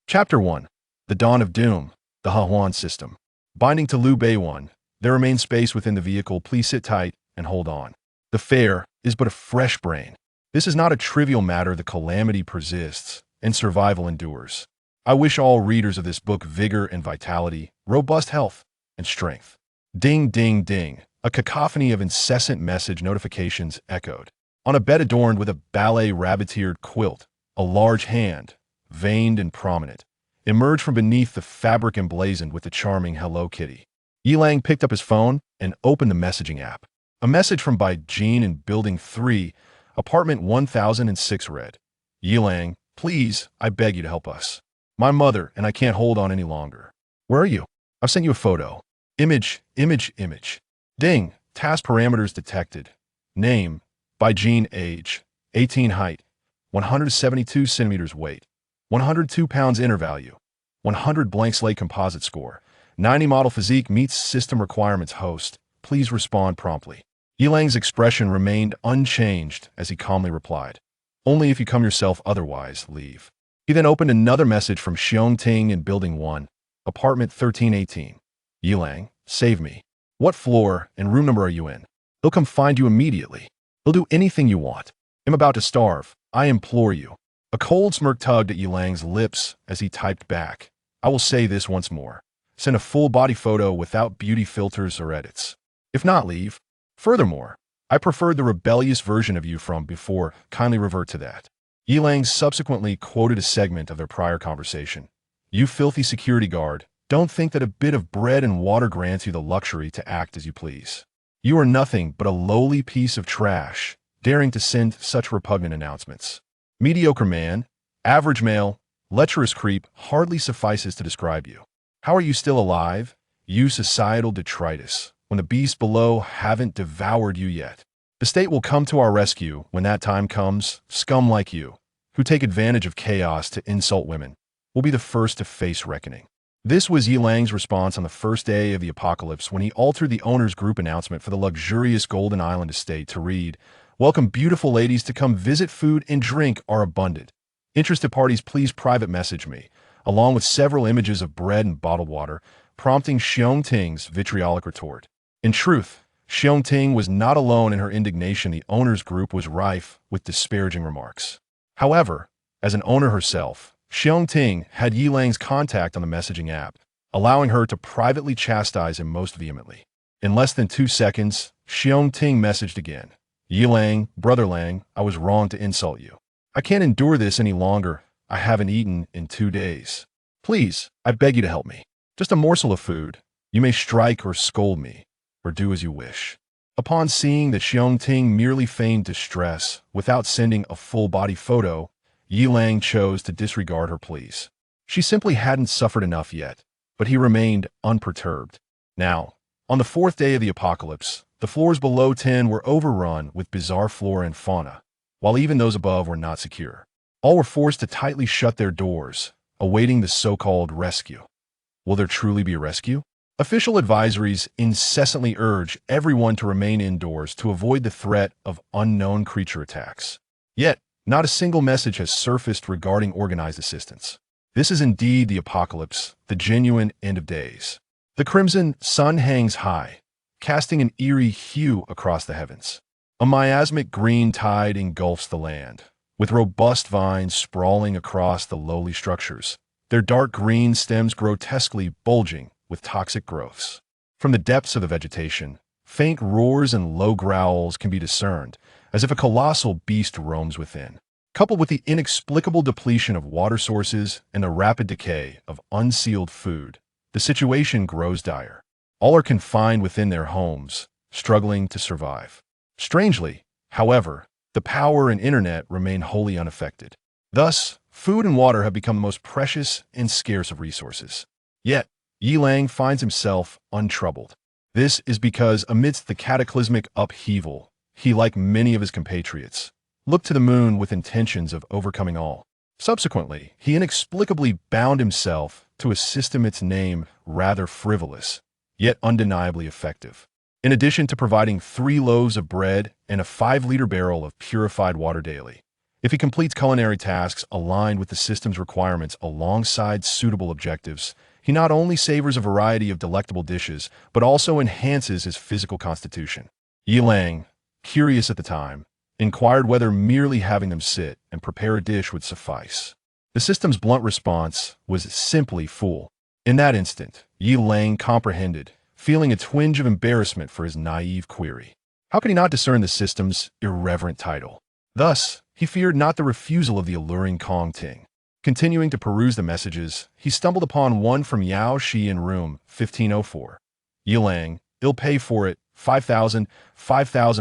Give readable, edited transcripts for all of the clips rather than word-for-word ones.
Chapter 1. The Dawn of Doom, the Hahuan System. Binding to Liu Bei 1. There remains space within the vehicle. Please sit tight and hold on. The fare is but a fresh brain. This is not a trivial matter. The calamity persists, and survival endures. I wish all readers of this book vigor and vitality, robust health, and strength. Ding, ding, ding. A cacophony of incessant message notifications echoed. On a bed adorned with a ballet rabbit-eared quilt, a large hand, veined and prominent, emerged from beneath the fabric emblazoned with the charming Hello Kitty. Yilang picked up his phone and opened the messaging app. A message from by Jean in Building 3, Apartment 1006 read, "Yilang, please, I beg you to help us. My mother and I can't hold on any longer. Where are you? I've sent you a photo. Image. Ding. Task parameters detected. Name, by Jean. Age, 18. Height, 172 centimeters. Weight, 102 pounds. Inner value, 100. Blank slate composite score, 90. Model physique meets system requirements. Host, please respond promptly." Yilang's expression remained unchanged as he calmly replied, "Only if you come yourself, otherwise, leave." He then opened another message from Xiong Ting in Building 1, Apartment 1318. "Yilang, save me. What floor and room number are you in? He'll come find you immediately. He'll do anything you want. I'm about to starve. I implore you." A cold smirk tugged at Yilang's lips as he typed back, "I will say this once more. Send a full-body photo without beauty filters or edits. If not, leave. Furthermore, I preferred the rebellious version of you from before. Kindly revert to that." Yilang subsequently quoted a segment of their prior conversation. "You filthy security guard, don't think that a bit of bread and water grants you the luxury to act as you please. You are nothing but a lowly piece of trash, daring to send such repugnant announcements. Mediocre man, average male, lecherous creep hardly suffices to describe you. How are you still alive, you societal detritus, when the beasts below haven't devoured you yet? The state will come to our rescue when that time comes. Scum like you, who take advantage of chaos to insult women, will be the first to face reckoning." This was Yilang's response on the first day of the apocalypse when he altered the owner's group announcement for the luxurious Golden Island estate to read, "Welcome beautiful ladies to come visit. Food and drink are abundant. Interested parties please private message me," along with several images of bread and bottled water, prompting Xiong Ting's vitriolic retort. In truth, Xiong Ting was not alone in her indignation. The owner's group was rife with disparaging remarks. However, as an owner herself, Xiong Ting had Yilang's contact on the messaging app, allowing her to privately chastise him most vehemently. In less than 2 seconds, Xiong Ting messaged again, "Yilang, Brother Lang, I was wrong to insult you. I can't endure this any longer. I haven't eaten in 2 days. Please, I beg you to help me. Just a morsel of food. You may strike or scold me, or do as you wish." Upon seeing that Xiong Ting merely feigned distress without sending a full-body photo, Yilang chose to disregard her pleas. She simply hadn't suffered enough yet, but he remained unperturbed. Now, on the 4th day of the apocalypse, the floors below 10 were overrun with bizarre flora and fauna, while even those above were not secure. All were forced to tightly shut their doors, awaiting the so-called rescue. Will there truly be a rescue? Official advisories incessantly urge everyone to remain indoors to avoid the threat of unknown creature attacks. Yet, not a single message has surfaced regarding organized assistance. This is indeed the apocalypse, the genuine end of days. The crimson sun hangs high, casting an eerie hue across the heavens. A miasmic green tide engulfs the land, with robust vines sprawling across the lowly structures, their dark green stems grotesquely bulging with toxic growths. From the depths of the vegetation, faint roars and low growls can be discerned, as if a colossal beast roams within. Coupled with the inexplicable depletion of water sources and the rapid decay of unsealed food, the situation grows dire. All are confined within their homes, struggling to survive. Strangely, however, the power and internet remain wholly unaffected. Thus, food and water have become the most precious and scarce of resources. Yet, Yilang finds himself untroubled. This is because amidst the cataclysmic upheaval, he, like many of his compatriots, looked to the moon with intentions of overcoming all. Subsequently, he inexplicably bound himself to a system its name rather frivolous, yet undeniably effective. In addition to providing 3 loaves of bread and a 5-liter barrel of purified water daily, If he completes culinary tasks aligned with the system's requirements alongside suitable objectives, he not only savors a variety of delectable dishes, but also enhances his physical constitution. Yi Lang, curious at the time, inquired whether merely having them sit and prepare a dish would suffice. The system's blunt response was simply fool. In that instant, Yi Lang comprehended, feeling a twinge of embarrassment for his naive query. How could he not discern the system's irreverent title? Thus, he feared not the refusal of the alluring Kong Ting. Continuing to peruse the messages, he stumbled upon one from Yao Shi in room 1504. Yi Lang, "I'll pay for it, 5,000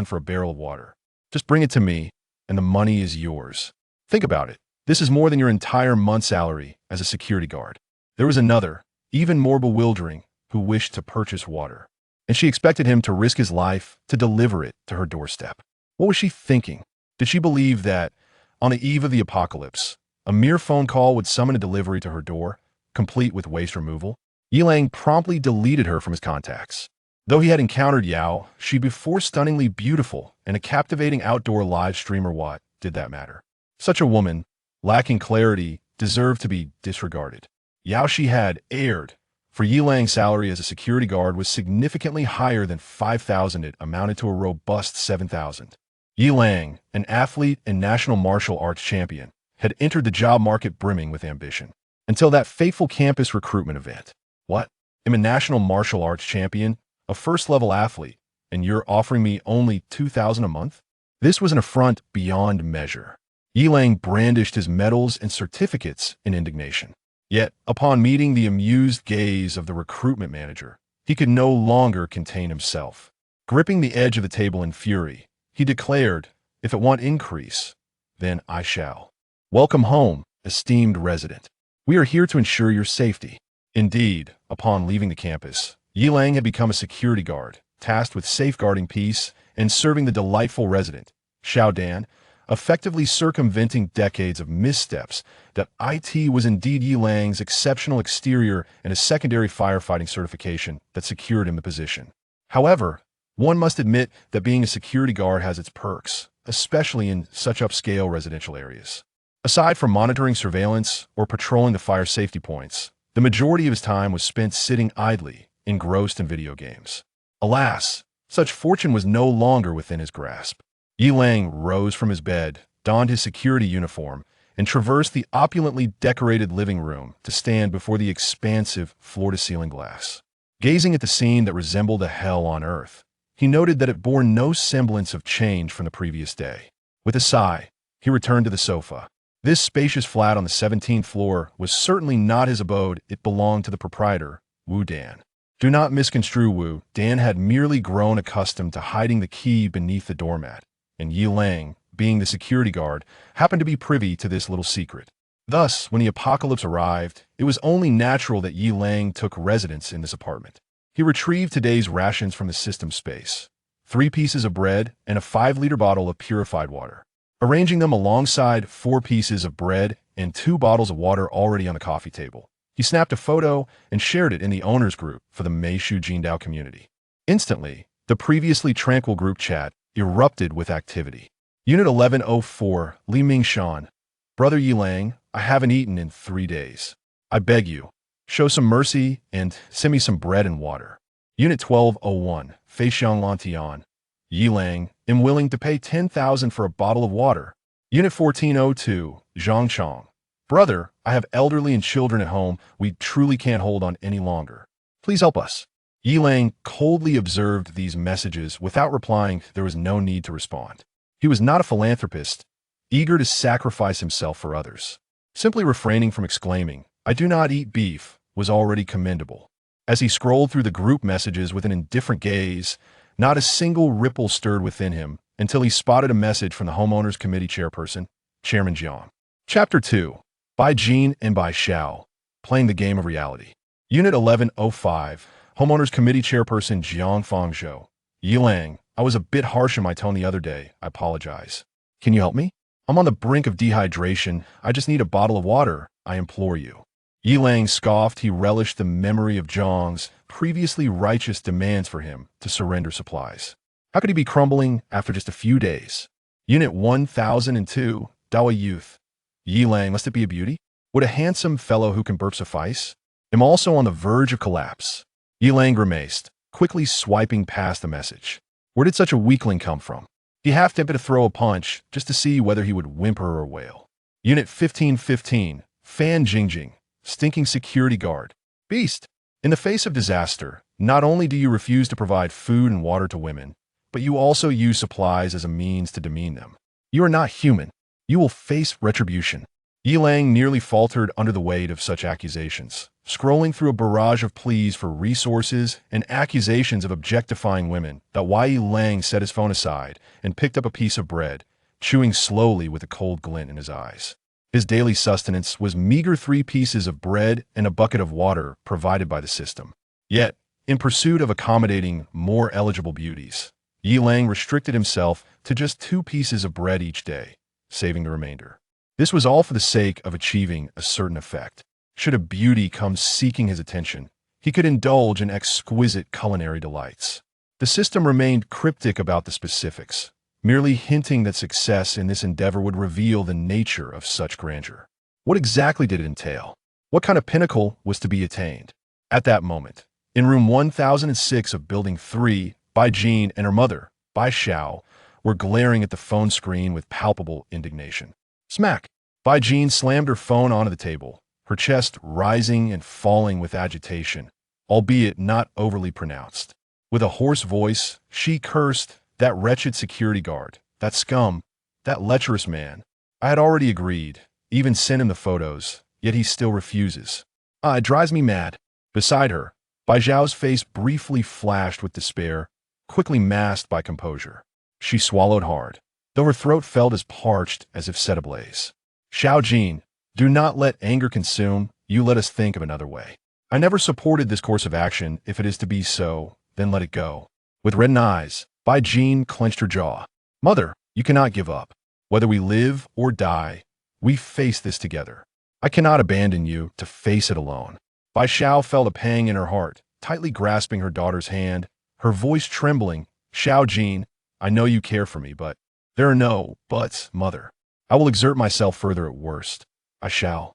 for a barrel of water. Just bring it to me, and the money is yours." Think about it. This is more than your entire month's salary as a security guard. There was another, even more bewildering, who wished to purchase water, and she expected him to risk his life to deliver it to her doorstep. What was she thinking? Did she believe that, on the eve of the apocalypse, a mere phone call would summon a delivery to her door, complete with waste removal? Yi Lang promptly deleted her from his contacts. Though he had encountered Yao, she before stunningly beautiful and a captivating outdoor live streamer, what did that matter? Such a woman, lacking clarity, deserved to be disregarded. Yao Shi had erred, for Yi Lang's salary as a security guard was significantly higher than 5,000. It amounted to a robust 7,000. Yi Lang, an athlete and national martial arts champion, had entered the job market brimming with ambition. Until that fateful campus recruitment event. What? I'm a national martial arts champion, a first-level athlete, and you're offering me only 2,000 a month? This was an affront beyond measure. Yi Lang brandished his medals and certificates in indignation. Yet, upon meeting the amused gaze of the recruitment manager, he could no longer contain himself. Gripping the edge of the table in fury, he declared, "If it want increase, then I shall. Welcome home, esteemed resident. We are here to ensure your safety." Indeed, upon leaving the campus, Yi Lang had become a security guard, tasked with safeguarding peace and serving the delightful resident, Xiao Dan, effectively circumventing decades of missteps. That IT was indeed Yi Lang's exceptional exterior and a secondary firefighting certification that secured him the position. However, one must admit that being a security guard has its perks, especially in such upscale residential areas. Aside from monitoring surveillance or patrolling the fire safety points, the majority of his time was spent sitting idly, engrossed in video games. Alas, such fortune was no longer within his grasp. Yi Lang rose from his bed, donned his security uniform, and traversed the opulently decorated living room to stand before the expansive floor-to-ceiling glass. Gazing at the scene that resembled a hell on earth, he noted that it bore no semblance of change from the previous day. With a sigh, he returned to the sofa. This spacious flat on the 17th floor was certainly not his abode. It belonged to the proprietor, Wu Dan. Do not misconstrue Wu. Dan had merely grown accustomed to hiding the key beneath the doormat, and Yi Lang, being the security guard, happened to be privy to this little secret. Thus, when the apocalypse arrived, it was only natural that Yi Lang took residence in this apartment. He retrieved today's rations from the system space, 3 pieces of bread and a 5-liter bottle of purified water. Arranging them alongside 4 pieces of bread and 2 bottles of water already on the coffee table, he snapped a photo and shared it in the owners group for the Meishu Jindao community. Instantly, the previously tranquil group chat erupted with activity. Unit 1104, Li Mingshan. Brother Yi Lang, I haven't eaten in 3 days. I beg you, show some mercy and send me some bread and water. Unit 1201, Fei Xiang Lantian. Yi Lang, am willing to pay 10,000 for a bottle of water. Unit 1402, Zhang Chong. Brother, I have elderly and children at home. We truly can't hold on any longer. Please help us. Yi Lang coldly observed these messages without replying. There was no need to respond. He was not a philanthropist, eager to sacrifice himself for others. Simply refraining from exclaiming, "I do not eat beef," was already commendable. As he scrolled through the group messages with an indifferent gaze, not a single ripple stirred within him until he spotted a message from the Homeowners Committee chairperson, Chairman Jiang. Chapter 2. By Jean and by Xiao. Playing the Game of Reality. Unit 1105. Homeowners Committee chairperson Jiang Fangzhou. Yi Lang, I was a bit harsh in my tone the other day. I apologize. Can you help me? I'm on the brink of dehydration. I just need a bottle of water. I implore you. Yi Lang scoffed. He relished the memory of Zhang's previously righteous demands for him to surrender supplies. How could he be crumbling after just a few days? Unit 1002, Dawa youth. Yi Lang, must it be a beauty? Would a handsome fellow who can burp suffice? Am also on the verge of collapse. Yi Lang grimaced, quickly swiping past the message. Where did such a weakling come from? He half tempted to throw a punch just to see whether he would whimper or wail. Unit 1515, Fan Jingjing, stinking security guard. Beast! In the face of disaster, not only do you refuse to provide food and water to women, but you also use supplies as a means to demean them. You are not human. You will face retribution. Yi Lang nearly faltered under the weight of such accusations, scrolling through a barrage of pleas for resources and accusations of objectifying women. That Yi Lang set his phone aside and picked up a piece of bread, chewing slowly with a cold glint in his eyes. His daily sustenance was meager 3 pieces of bread and a bucket of water provided by the system. Yet, in pursuit of accommodating more eligible beauties, Yi Lang restricted himself to just 2 pieces of bread each day, saving the remainder. This was all for the sake of achieving a certain effect. Should a beauty come seeking his attention, he could indulge in exquisite culinary delights. The system remained cryptic about the specifics, merely hinting that success in this endeavor would reveal the nature of such grandeur. What exactly did it entail? What kind of pinnacle was to be attained? At that moment, in room 1006 of Building 3, Bai Jin and her mother, Bai Xiao, were glaring at the phone screen with palpable indignation. Smack! Bai Jin slammed her phone onto the table, her chest rising and falling with agitation, albeit not overly pronounced. With a hoarse voice, she cursed that wretched security guard, that scum, that lecherous man. I had already agreed, even sent him the photos, yet he still refuses. It drives me mad. Beside her, Bai Zhao's face briefly flashed with despair, quickly masked by composure. She swallowed hard, though her throat felt as parched as if set ablaze. Xiao Jin, do not let anger consume you, let us think of another way. I never supported this course of action. If it is to be so, then let it go. With reddened eyes, Bai Jin clenched her jaw. Mother, you cannot give up. Whether we live or die, we face this together. I cannot abandon you to face it alone. Bai Xiao felt a pang in her heart, tightly grasping her daughter's hand, her voice trembling. Xiao Jin, I know you care for me, but there are no buts, mother. I will exert myself further at worst. I shall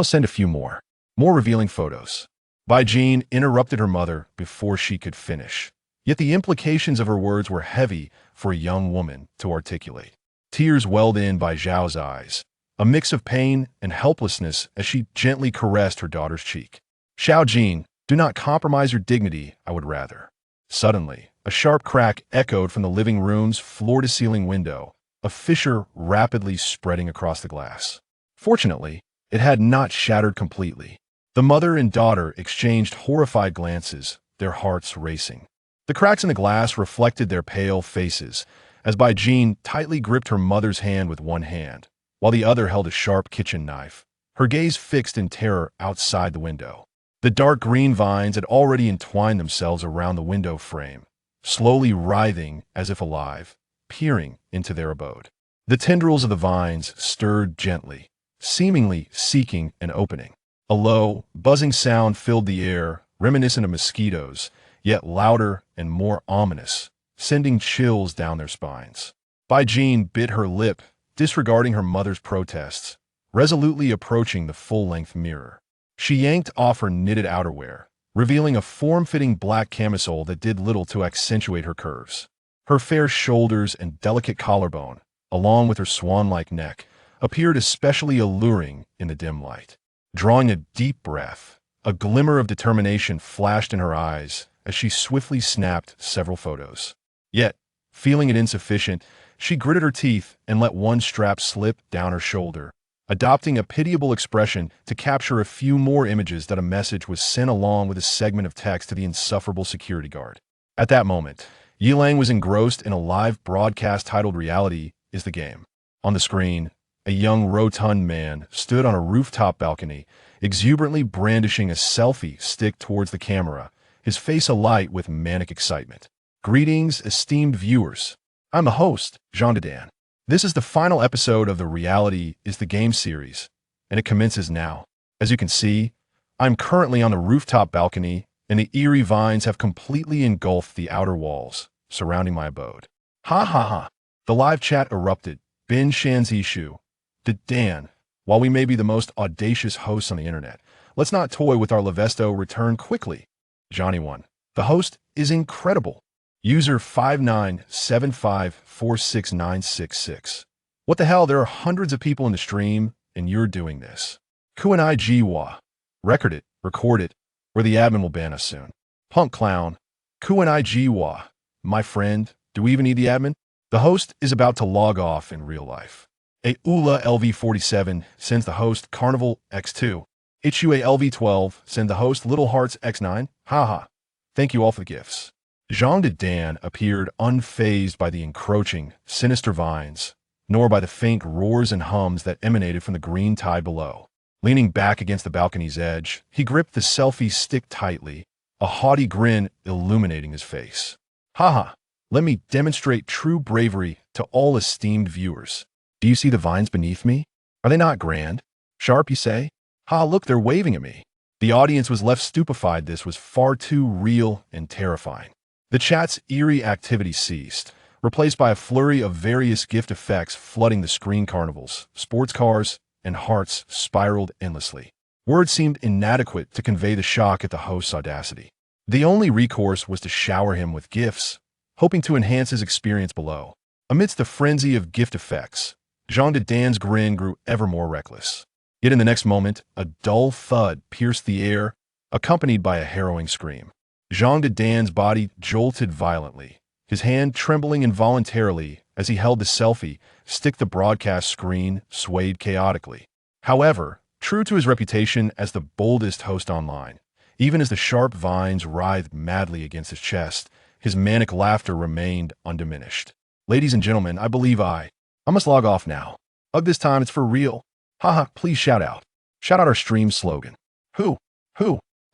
send a few more revealing photos. Bai Jin interrupted her mother before she could finish. Yet the implications of her words were heavy for a young woman to articulate. Tears welled in Bai Zhao's eyes, a mix of pain and helplessness as she gently caressed her daughter's cheek. Xiao Jin, do not compromise your dignity, I would rather. Suddenly, a sharp crack echoed from the living room's floor-to-ceiling window, a fissure rapidly spreading across the glass. Fortunately, it had not shattered completely. The mother and daughter exchanged horrified glances, their hearts racing. The cracks in the glass reflected their pale faces, as Bai Jin tightly gripped her mother's hand with one hand, while the other held a sharp kitchen knife, her gaze fixed in terror outside the window. The dark green vines had already entwined themselves around the window frame, slowly writhing as if alive, peering into their abode. The tendrils of the vines stirred gently, seemingly seeking an opening. A low, buzzing sound filled the air, reminiscent of mosquitoes, yet louder and more ominous, sending chills down their spines. Bai Jin bit her lip, disregarding her mother's protests, resolutely approaching the full-length mirror. She yanked off her knitted outerwear, revealing a form-fitting black camisole that did little to accentuate her curves. Her fair shoulders and delicate collarbone, along with her swan-like neck, appeared especially alluring in the dim light. Drawing a deep breath, a glimmer of determination flashed in her eyes as she swiftly snapped several photos. Yet, feeling it insufficient, she gritted her teeth and let one strap slip down her shoulder, adopting a pitiable expression to capture a few more images that a message was sent along with a segment of text to the insufferable security guard. At that moment, Yi Lang was engrossed in a live broadcast titled Reality is the Game. On the screen, a young rotund man stood on a rooftop balcony, exuberantly brandishing a selfie stick towards the camera, his face alight with manic excitement. Greetings, esteemed viewers. I'm the host, Jean Dedan. This is the final episode of the Reality is the Game series, and it commences now. As you can see, I'm currently on the rooftop balcony, and the eerie vines have completely engulfed the outer walls surrounding my abode. Ha ha ha. The live chat erupted. Bin Shanzishu, Dan, while we may be the most audacious hosts on the internet, let's not toy with our Levesto return quickly. Johnny 1. The host is incredible. User 597546966. What the hell, there are hundreds of people in the stream, and you're doing this. Kuanai record it, record it, or the admin will ban us soon. Punk clown. Kuanai my friend, do we even need the admin? The host is about to log off in real life. A Ula LV47 sends the host Carnival X2. Ichua LV12 send the host Little Hearts X9. Haha. Thank you all for the gifts. Jean de Dan appeared unfazed by the encroaching, sinister vines, nor by the faint roars and hums that emanated from the green tide below. Leaning back against the balcony's edge, he gripped the selfie stick tightly, a haughty grin illuminating his face. Haha, let me demonstrate true bravery to all esteemed viewers. Do you see the vines beneath me? Are they not grand? Sharp, you say? Ha, look, they're waving at me. The audience was left stupefied. This was far too real and terrifying. The chat's eerie activity ceased, replaced by a flurry of various gift effects flooding the screen. Carnivals, sports cars, and hearts spiraled endlessly. Words seemed inadequate to convey the shock at the host's audacity. The only recourse was to shower him with gifts, hoping to enhance his experience below. Amidst the frenzy of gift effects, Jean de Dan's grin grew ever more reckless. Yet in the next moment, a dull thud pierced the air, accompanied by a harrowing scream. Jean de Dan's body jolted violently, his hand trembling involuntarily as he held the selfie stick. The broadcast screen swayed chaotically. However, true to his reputation as the boldest host online, even as the sharp vines writhed madly against his chest, his manic laughter remained undiminished. Ladies and gentlemen, I believe I must log off now. Ugh, this time it's for real. Haha, please shout out. Shout out our stream slogan. Who?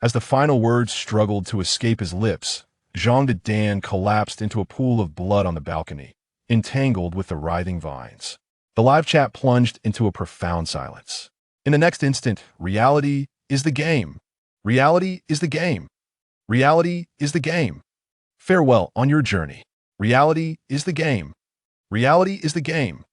As the final words struggled to escape his lips, Jean de Dan collapsed into a pool of blood on the balcony, entangled with the writhing vines. The live chat plunged into a profound silence. In the next instant, reality is the game. Reality is the game. Reality is the game. Farewell on your journey. Reality is the game. Reality is the game.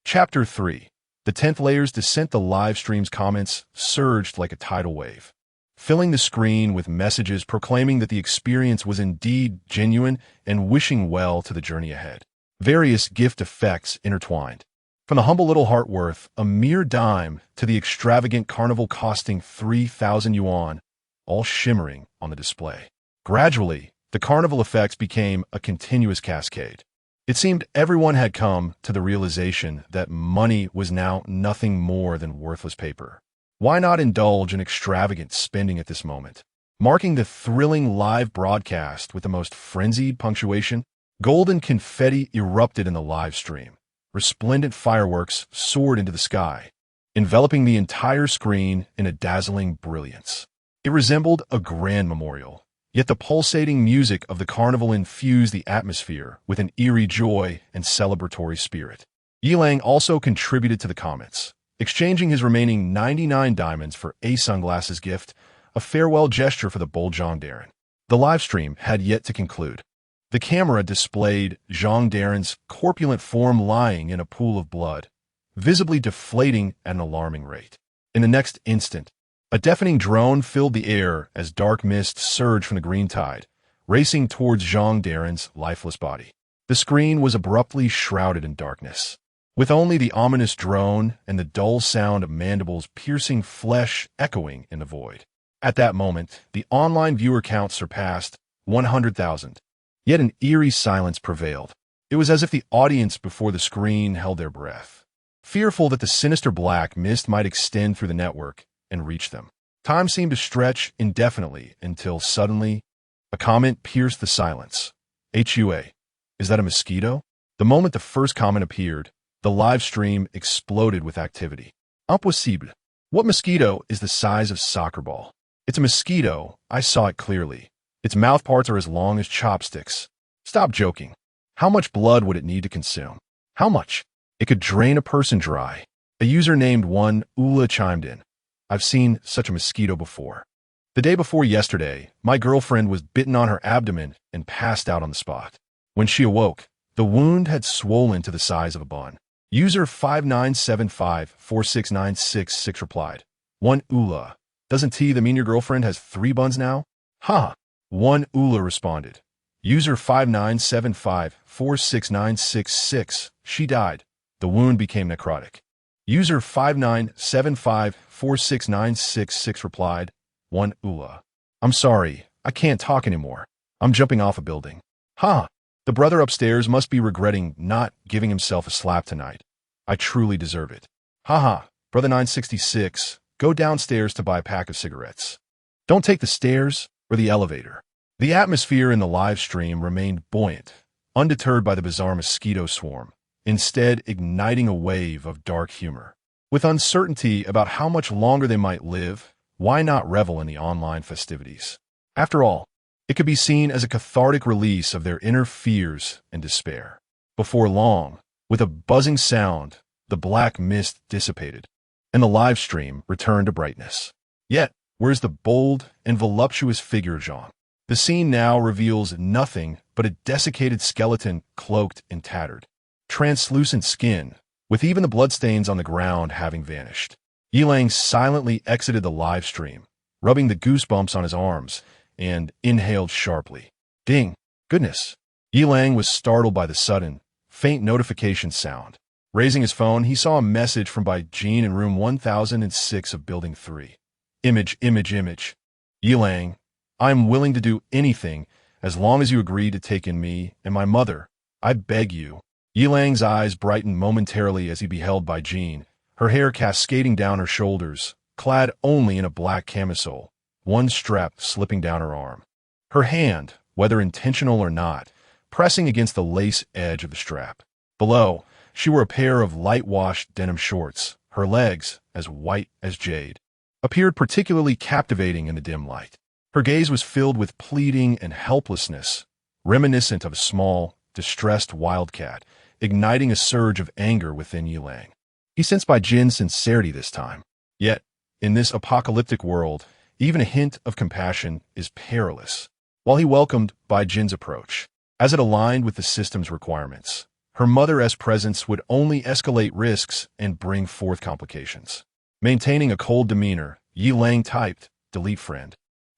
Chapter 3. The 10th layer's descent. The live stream's comments surged like a tidal wave, filling the screen with messages proclaiming that the experience was indeed genuine and wishing well to the journey ahead. Various gift effects intertwined, from the humble little heart worth a mere dime to the extravagant carnival costing 3,000 yuan, all shimmering on the display. Gradually, the carnival effects became a continuous cascade. It seemed everyone had come to the realization that money was now nothing more than worthless paper. Why not indulge in extravagant spending at this moment? Marking the thrilling live broadcast with the most frenzied punctuation, golden confetti erupted in the live stream. Resplendent fireworks soared into the sky, enveloping the entire screen in a dazzling brilliance. It resembled a grand memorial, yet the pulsating music of the carnival infused the atmosphere with an eerie joy and celebratory spirit. Yilang also contributed to the comments, exchanging his remaining 99 diamonds for a sunglasses gift, a farewell gesture for the bold Zhang Darren. The livestream had yet to conclude. The camera displayed Zhang Darren's corpulent form lying in a pool of blood, visibly deflating at an alarming rate. In the next instant, a deafening drone filled the air as dark mist surged from the green tide, racing towards Zhang Darren's lifeless body. The screen was abruptly shrouded in darkness, with only the ominous drone and the dull sound of mandibles piercing flesh echoing in the void. At that moment, the online viewer count surpassed 100,000. Yet an eerie silence prevailed. It was as if the audience before the screen held their breath, fearful that the sinister black mist might extend through the network and reach them. Time seemed to stretch indefinitely until suddenly a comment pierced the silence. HUA, is that a mosquito? The moment the first comment appeared, the live stream exploded with activity. Impossible. What mosquito is the size of soccer ball? It's a mosquito. I saw it clearly. Its mouth parts are as long as chopsticks. Stop joking. How much blood would it need to consume? How much? It could drain a person dry. A user named One Ula chimed in. I've seen such a mosquito before. The day before yesterday, my girlfriend was bitten on her abdomen and passed out on the spot. When she awoke, the wound had swollen to the size of a bun. User 597546966 replied. 1 Ula. Doesn't T that mean your girlfriend has 3 buns now? Ha! 1 Ula responded. User 597546966. She died. The wound became necrotic. User 597546966 replied. 1 Ula. I'm sorry. I can't talk anymore. I'm jumping off a building. Ha! The brother upstairs must be regretting not giving himself a slap tonight. I truly deserve it. Haha, brother 966, go downstairs to buy a pack of cigarettes. Don't take the stairs or the elevator. The atmosphere in the live stream remained buoyant, undeterred by the bizarre mosquito swarm, instead igniting a wave of dark humor. With uncertainty about how much longer they might live, why not revel in the online festivities? After all, it could be seen as a cathartic release of their inner fears and despair. Before long, with a buzzing sound, the black mist dissipated, and the live stream returned to brightness. Yet, where's the bold and voluptuous figure of Jean? The scene now reveals nothing but a desiccated skeleton cloaked and tattered. Translucent skin, with even the bloodstains on the ground having vanished. Yilang silently exited the live stream, rubbing the goosebumps on his arms, and inhaled sharply. Ding! Goodness! Yilang was startled by the sudden, faint notification sound. Raising his phone, he saw a message from Bai Jean in room 1006 of Building 3. Image. Yilang, I'm willing to do anything as long as you agree to take in me and my mother. I beg you. Yilang's eyes brightened momentarily as he beheld Bai Jean, her hair cascading down her shoulders, clad only in a black camisole, one strap slipping down her arm. Her hand, whether intentional or not, pressing against the lace edge of the strap. Below, she wore a pair of light-washed denim shorts. Her legs, as white as jade, appeared particularly captivating in the dim light. Her gaze was filled with pleading and helplessness, reminiscent of a small, distressed wildcat, igniting a surge of anger within Yilang. He sensed Bai Jin's sincerity this time. Yet, in this apocalyptic world, even a hint of compassion is perilous. While he welcomed Bai Jin's approach, as it aligned with the system's requirements, her mother's presence would only escalate risks and bring forth complications. Maintaining a cold demeanor, Yilang typed, "Delete friend."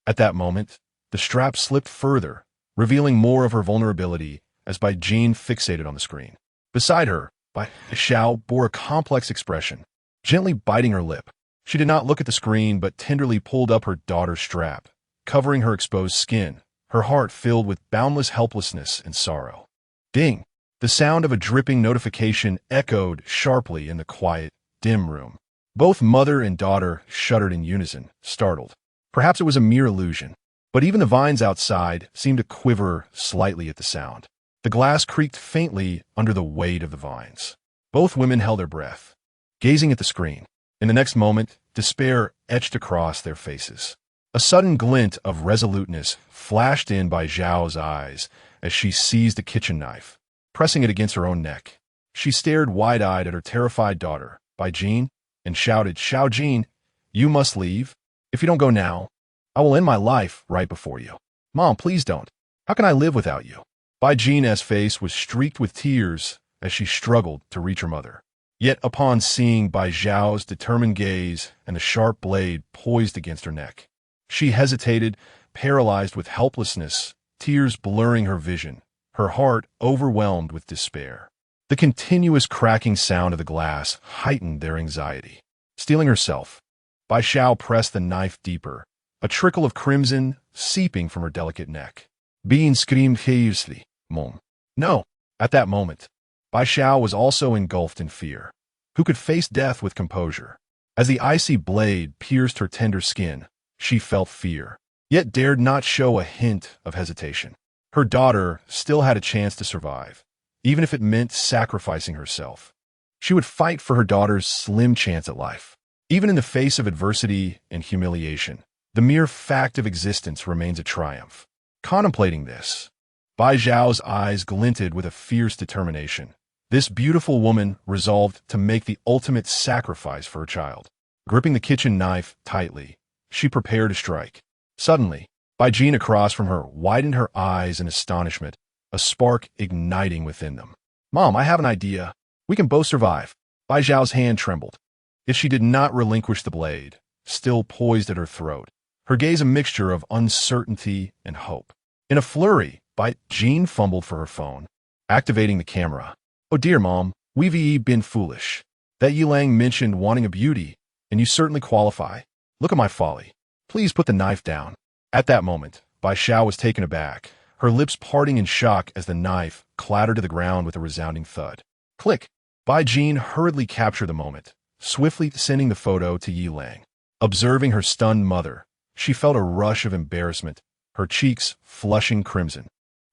At that moment, the strap slipped further, revealing more of her vulnerability as Bai Jean fixated on the screen. Beside her, Bai Xiao bore a complex expression, gently biting her lip. She did not look at the screen but tenderly pulled up her daughter's strap, covering her exposed skin, her heart filled with boundless helplessness and sorrow. Ding! The sound of a dripping notification echoed sharply in the quiet, dim room. Both mother and daughter shuddered in unison, startled. Perhaps it was a mere illusion, but even the vines outside seemed to quiver slightly at the sound. The glass creaked faintly under the weight of the vines. Both women held their breath, gazing at the screen. In the next moment, despair etched across their faces. A sudden glint of resoluteness flashed in Bai Zhao's eyes as she seized a kitchen knife, pressing it against her own neck. She stared wide-eyed at her terrified daughter, Bai Jean, and shouted, "Xiao Jean, you must leave. If you don't go now, I will end my life right before you. Mom, please don't. How can I live without you?" Bai Jean's face was streaked with tears as she struggled to reach her mother. Yet upon seeing Bai Zhao's determined gaze and the sharp blade poised against her neck, she hesitated, paralyzed with helplessness, tears blurring her vision, her heart overwhelmed with despair. The continuous cracking sound of the glass heightened their anxiety. Steeling herself, Bai Xiao pressed the knife deeper, a trickle of crimson seeping from her delicate neck. Being screamed fiercely, "Mom, no!" At that moment, Bai Xiao was also engulfed in fear. Who could face death with composure? As the icy blade pierced her tender skin, she felt fear, yet dared not show a hint of hesitation. Her daughter still had a chance to survive, even if it meant sacrificing herself. She would fight for her daughter's slim chance at life. Even in the face of adversity and humiliation, the mere fact of existence remains a triumph. Contemplating this, Bai Zhao's eyes glinted with a fierce determination. This beautiful woman resolved to make the ultimate sacrifice for her child. Gripping the kitchen knife tightly, she prepared to strike. Suddenly, Bai Jean across from her widened her eyes in astonishment, a spark igniting within them. "Mom, I have an idea." We can both survive. Bai Zhao's hand trembled. Yet she did not relinquish the blade, still poised at her throat, her gaze a mixture of uncertainty and hope. In a flurry, Bai Jean fumbled for her phone, activating the camera. Oh dear, Mom, we've been foolish. That Yilang mentioned wanting a beauty, and you certainly qualify. Look at my folly. Please put the knife down. At that moment, Bai Xiao was taken aback, her lips parting in shock as the knife clattered to the ground with a resounding thud. Click! Bai Jean hurriedly captured the moment, swiftly sending the photo to Yilang. Observing her stunned mother, she felt a rush of embarrassment, her cheeks flushing crimson.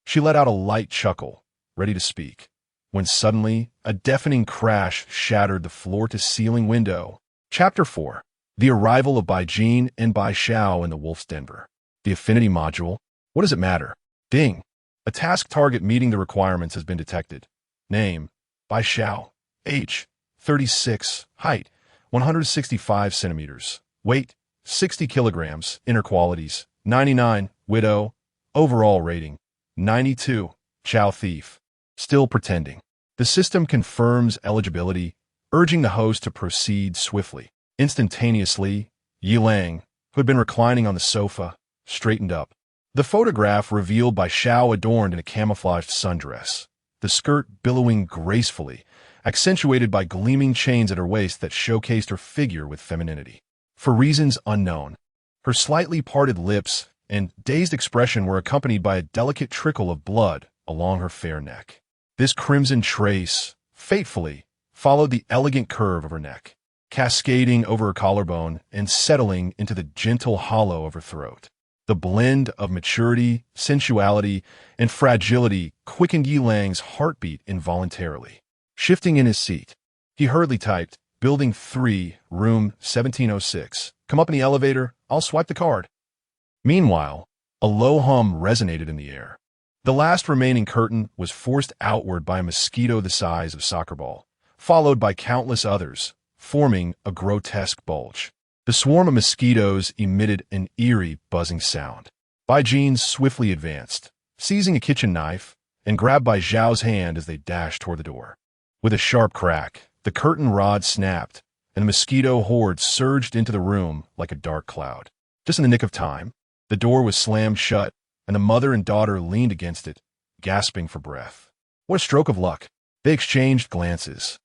She let out a light chuckle, ready to speak, when suddenly a deafening crash shattered the floor-to-ceiling window. Chapter 4. The arrival of Bai Jean and Bai Xiao in the Wolf's Denver. The affinity module. What does it matter? Ding. A task target meeting the requirements has been detected. Name: Bai Xiao. Age: 36. Height: 165 centimeters. Weight: 60 kilograms. Inner qualities: 99. Widow. Overall rating: 92. Chow thief. Still pretending. The system confirms eligibility, urging the host to proceed swiftly. Instantaneously, Yilang, who had been reclining on the sofa, straightened up. The photograph revealed Bai Xiao adorned in a camouflaged sundress, the skirt billowing gracefully, accentuated by gleaming chains at her waist that showcased her figure with femininity. For reasons unknown, her slightly parted lips and dazed expression were accompanied by a delicate trickle of blood along her fair neck. This crimson trace, fatefully, followed the elegant curve of her neck, cascading over her collarbone and settling into the gentle hollow of her throat. The blend of maturity, sensuality, and fragility quickened Yilang's heartbeat involuntarily. Shifting in his seat, he hurriedly typed, Building 3, room 1706. Come up in the elevator, I'll swipe the card. Meanwhile, a low hum resonated in the air. The last remaining curtain was forced outward by a mosquito the size of a soccer ball, followed by countless others, forming a grotesque bulge. The swarm of mosquitoes emitted an eerie, buzzing sound. Bai Jean swiftly advanced, seizing a kitchen knife, and grabbed Bai Zhao's hand as they dashed toward the door. With a sharp crack, the curtain rod snapped, and the mosquito horde surged into the room like a dark cloud. Just in the nick of time, the door was slammed shut, and the mother and daughter leaned against it, gasping for breath. What a stroke of luck! They exchanged glances,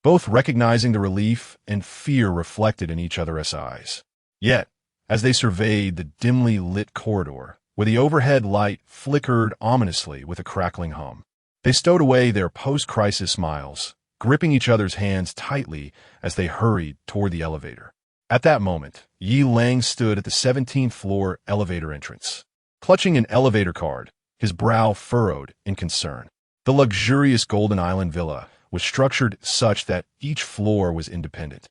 both recognizing the relief and fear reflected in each other's eyes. Yet, as they surveyed the dimly lit corridor, where the overhead light flickered ominously with a crackling hum, they stowed away their post-crisis smiles, gripping each other's hands tightly as they hurried toward the elevator. At that moment, Yilang stood at the 17th floor elevator entrance, clutching an elevator card, his brow furrowed in concern. The luxurious Golden Island villa was structured such that each floor was independent.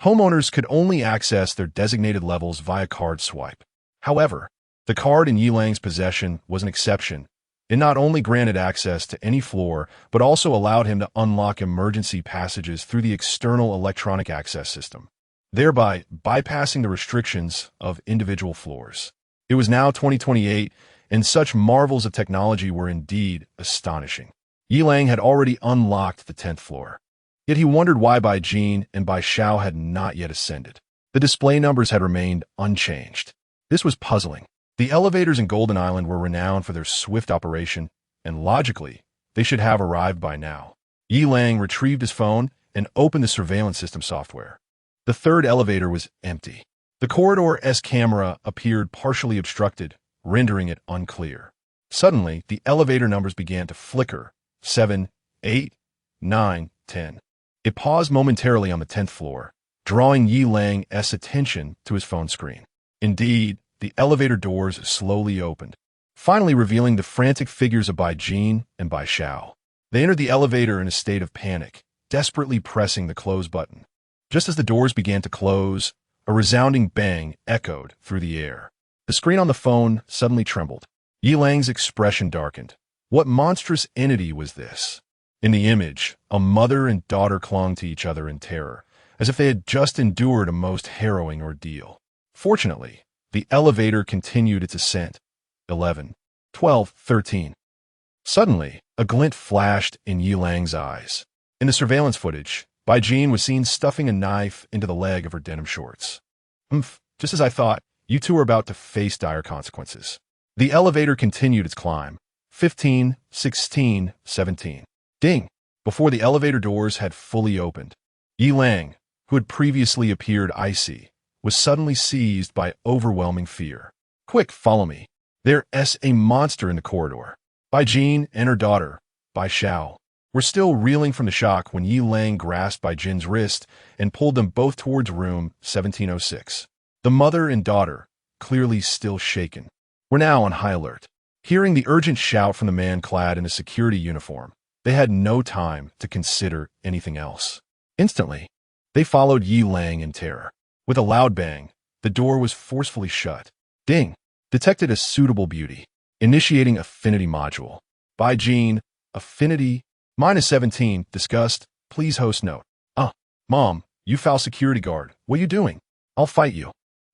Homeowners could only access their designated levels via card swipe. However, the card in Yilang's possession was an exception. It not only granted access to any floor, but also allowed him to unlock emergency passages through the external electronic access system, thereby bypassing the restrictions of individual floors. It was now 2028, and such marvels of technology were indeed astonishing. Yilang had already unlocked the 10th floor. Yet he wondered why Bai Jean and Bai Xiao had not yet ascended. The display numbers had remained unchanged. This was puzzling. The elevators in Golden Island were renowned for their swift operation, and logically, they should have arrived by now. Yilang retrieved his phone and opened the surveillance system software. The third elevator was empty. The corridor's camera appeared partially obstructed, rendering it unclear. Suddenly, the elevator numbers began to flicker. 7, 8, 9, 10. It paused momentarily on the 10th floor, drawing Yilang's attention to his phone screen. Indeed, the elevator doors slowly opened, finally revealing the frantic figures of Bai Jean and Bai Xiao. They entered the elevator in a state of panic, desperately pressing the close button. Just as the doors began to close, a resounding bang echoed through the air. The screen on the phone suddenly trembled. Yilang's expression darkened. What monstrous entity was this? In the image, a mother and daughter clung to each other in terror, as if they had just endured a most harrowing ordeal. Fortunately, the elevator continued its ascent. 11, 12, 13. Suddenly, a glint flashed in Yilang's eyes. In the surveillance footage, Bai Jean was seen stuffing a knife into the leg of her denim shorts. Just as I thought, you two are about to face dire consequences. The elevator continued its climb. 15, 16, 17. Ding! Before the elevator doors had fully opened, Yi Lang, who had previously appeared icy, was suddenly seized by overwhelming fear. Quick, follow me. There's a monster in the corridor. Bai Jean and her daughter, Bai Xiao, were still reeling from the shock when Yi Lang grasped Bai Jin's wrist and pulled them both towards room 1706. The mother and daughter, clearly still shaken, were now on high alert. Hearing the urgent shout from the man clad in a security uniform, they had no time to consider anything else. Instantly, they followed Yi Lang in terror. With a loud bang, the door was forcefully shut. Ding! Detected a suitable beauty. Initiating affinity module. Bai Jean, affinity, -17, disgust, please host note. Mom, you foul security guard, what you doing? I'll fight you.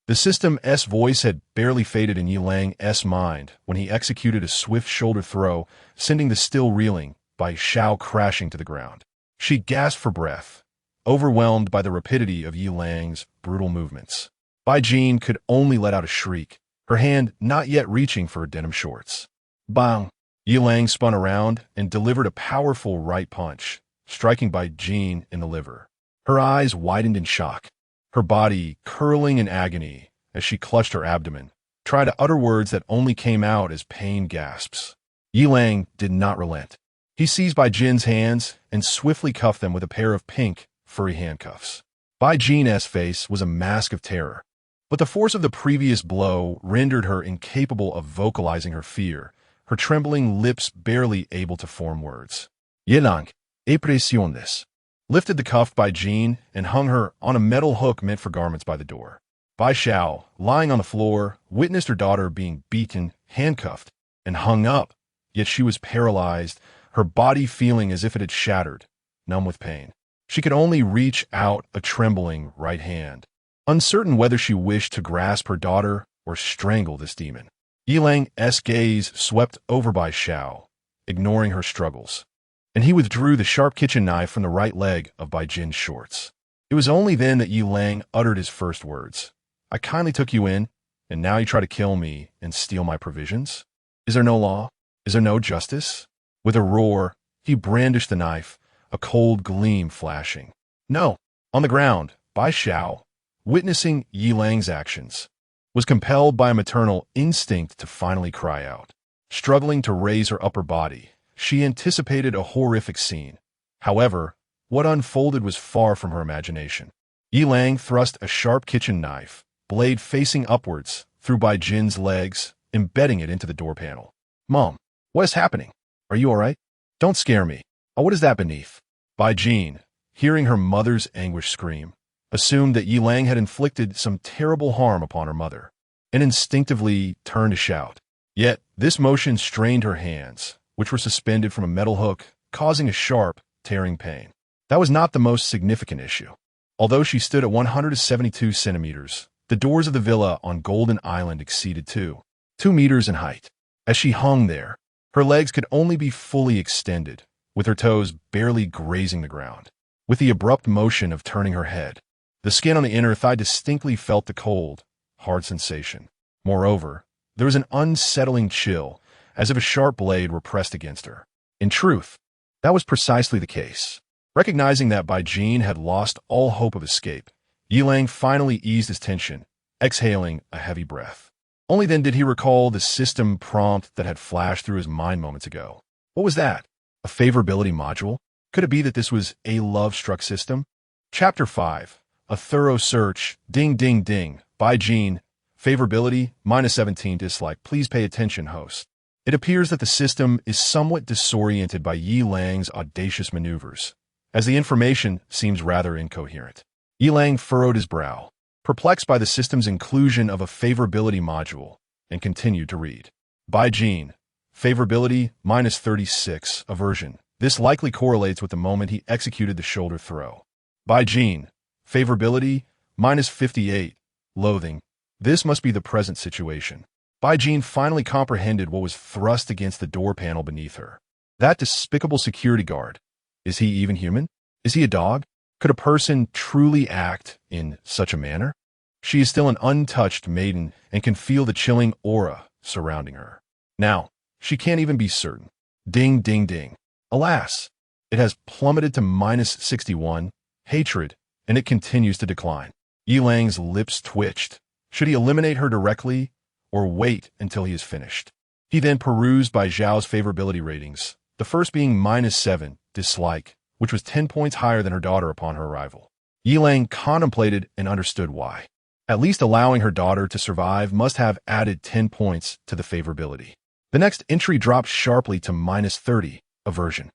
The system's voice had barely faded in Yi Lang's mind when he executed a swift shoulder throw, sending the still reeling Bai Xiao crashing to the ground. She gasped for breath, overwhelmed by the rapidity of Yi Lang's brutal movements. Bai Jean could only let out a shriek, her hand not yet reaching for her denim shorts. Bang! Yi Lang spun around and delivered a powerful right punch, striking Bai Jean in the liver. Her eyes widened in shock, her body curling in agony as she clutched her abdomen, trying to utter words that only came out as pain gasps. Yi Lang did not relent. He seized Bai Jin's hands and swiftly cuffed them with a pair of pink, furry handcuffs. Bai Jin's face was a mask of terror, but the force of the previous blow rendered her incapable of vocalizing her fear, her trembling lips barely able to form words. Yi Lang, imitated, lifted the cuffed Bai Jean and hung her on a metal hook meant for garments by the door. Bai Xiao, lying on the floor, witnessed her daughter being beaten, handcuffed, and hung up, yet she was paralyzed, her body feeling as if it had shattered, numb with pain. She could only reach out a trembling right hand, uncertain whether she wished to grasp her daughter or strangle this demon. Yi Lang's gaze swept over Bai Xiao, ignoring her struggles, and he withdrew the sharp kitchen knife from the right leg of Bai Jin's shorts. It was only then that Yi Lang uttered his first words. I kindly took you in, and now you try to kill me and steal my provisions? Is there no law? Is there no justice? With a roar, he brandished the knife, a cold gleam flashing. No! On the ground, Bai Xiao, witnessing Yi Lang's actions, was compelled by a maternal instinct to finally cry out. Struggling to raise her upper body, she anticipated a horrific scene. However, what unfolded was far from her imagination. Yi Lang thrust a sharp kitchen knife, blade facing upwards, through Bai Jin's legs, embedding it into the door panel. Mom, what is happening? Are you all right? Don't scare me. Oh, what is that beneath? Bai Jean, hearing her mother's anguish scream, assumed that Yi Lang had inflicted some terrible harm upon her mother, and instinctively turned to shout. Yet, this motion strained her hands, which were suspended from a metal hook, causing a sharp, tearing pain. That was not the most significant issue. Although she stood at 172 centimeters, the doors of the villa on Golden Island exceeded 2 meters in height. As she hung there, her legs could only be fully extended, with her toes barely grazing the ground. With the abrupt motion of turning her head, the skin on the inner thigh distinctly felt the cold, hard sensation. Moreover, there was an unsettling chill, as if a sharp blade were pressed against her. In truth, that was precisely the case. Recognizing that Bai Jean had lost all hope of escape, Yi Lang finally eased his tension, exhaling a heavy breath. Only then did he recall the system prompt that had flashed through his mind moments ago. What was that? A favorability module? Could it be that this was a love-struck system? Chapter 5. A thorough search. Ding, ding, ding. Bai Jean. Favorability. -17 dislike. Please pay attention, host. It appears that the system is somewhat disoriented by Yi Lang's audacious maneuvers, as the information seems rather incoherent. Yi Lang furrowed his brow, perplexed by the system's inclusion of a favorability module, and continued to read. Bai Jean. Favorability -36, aversion. This likely correlates with the moment he executed the shoulder throw. Bai Jean. Favorability -58, loathing. This must be the present situation. Bai Jean finally comprehended what was thrust against the door panel beneath her. That despicable security guard. Is he even human? Is he a dog? Could a person truly act in such a manner? She is still an untouched maiden and can feel the chilling aura surrounding her. Now, she can't even be certain. Ding, ding, ding. Alas, it has plummeted to -61, hatred, and it continues to decline. Yilang's lips twitched. Should he eliminate her directly or wait until he is finished? He then perused Bai Zhao's favorability ratings, the first being -7, dislike, which was 10 points higher than her daughter upon her arrival. Yilang contemplated and understood why. At least allowing her daughter to survive must have added 10 points to the favorability. The next entry dropped sharply to -30, aversion.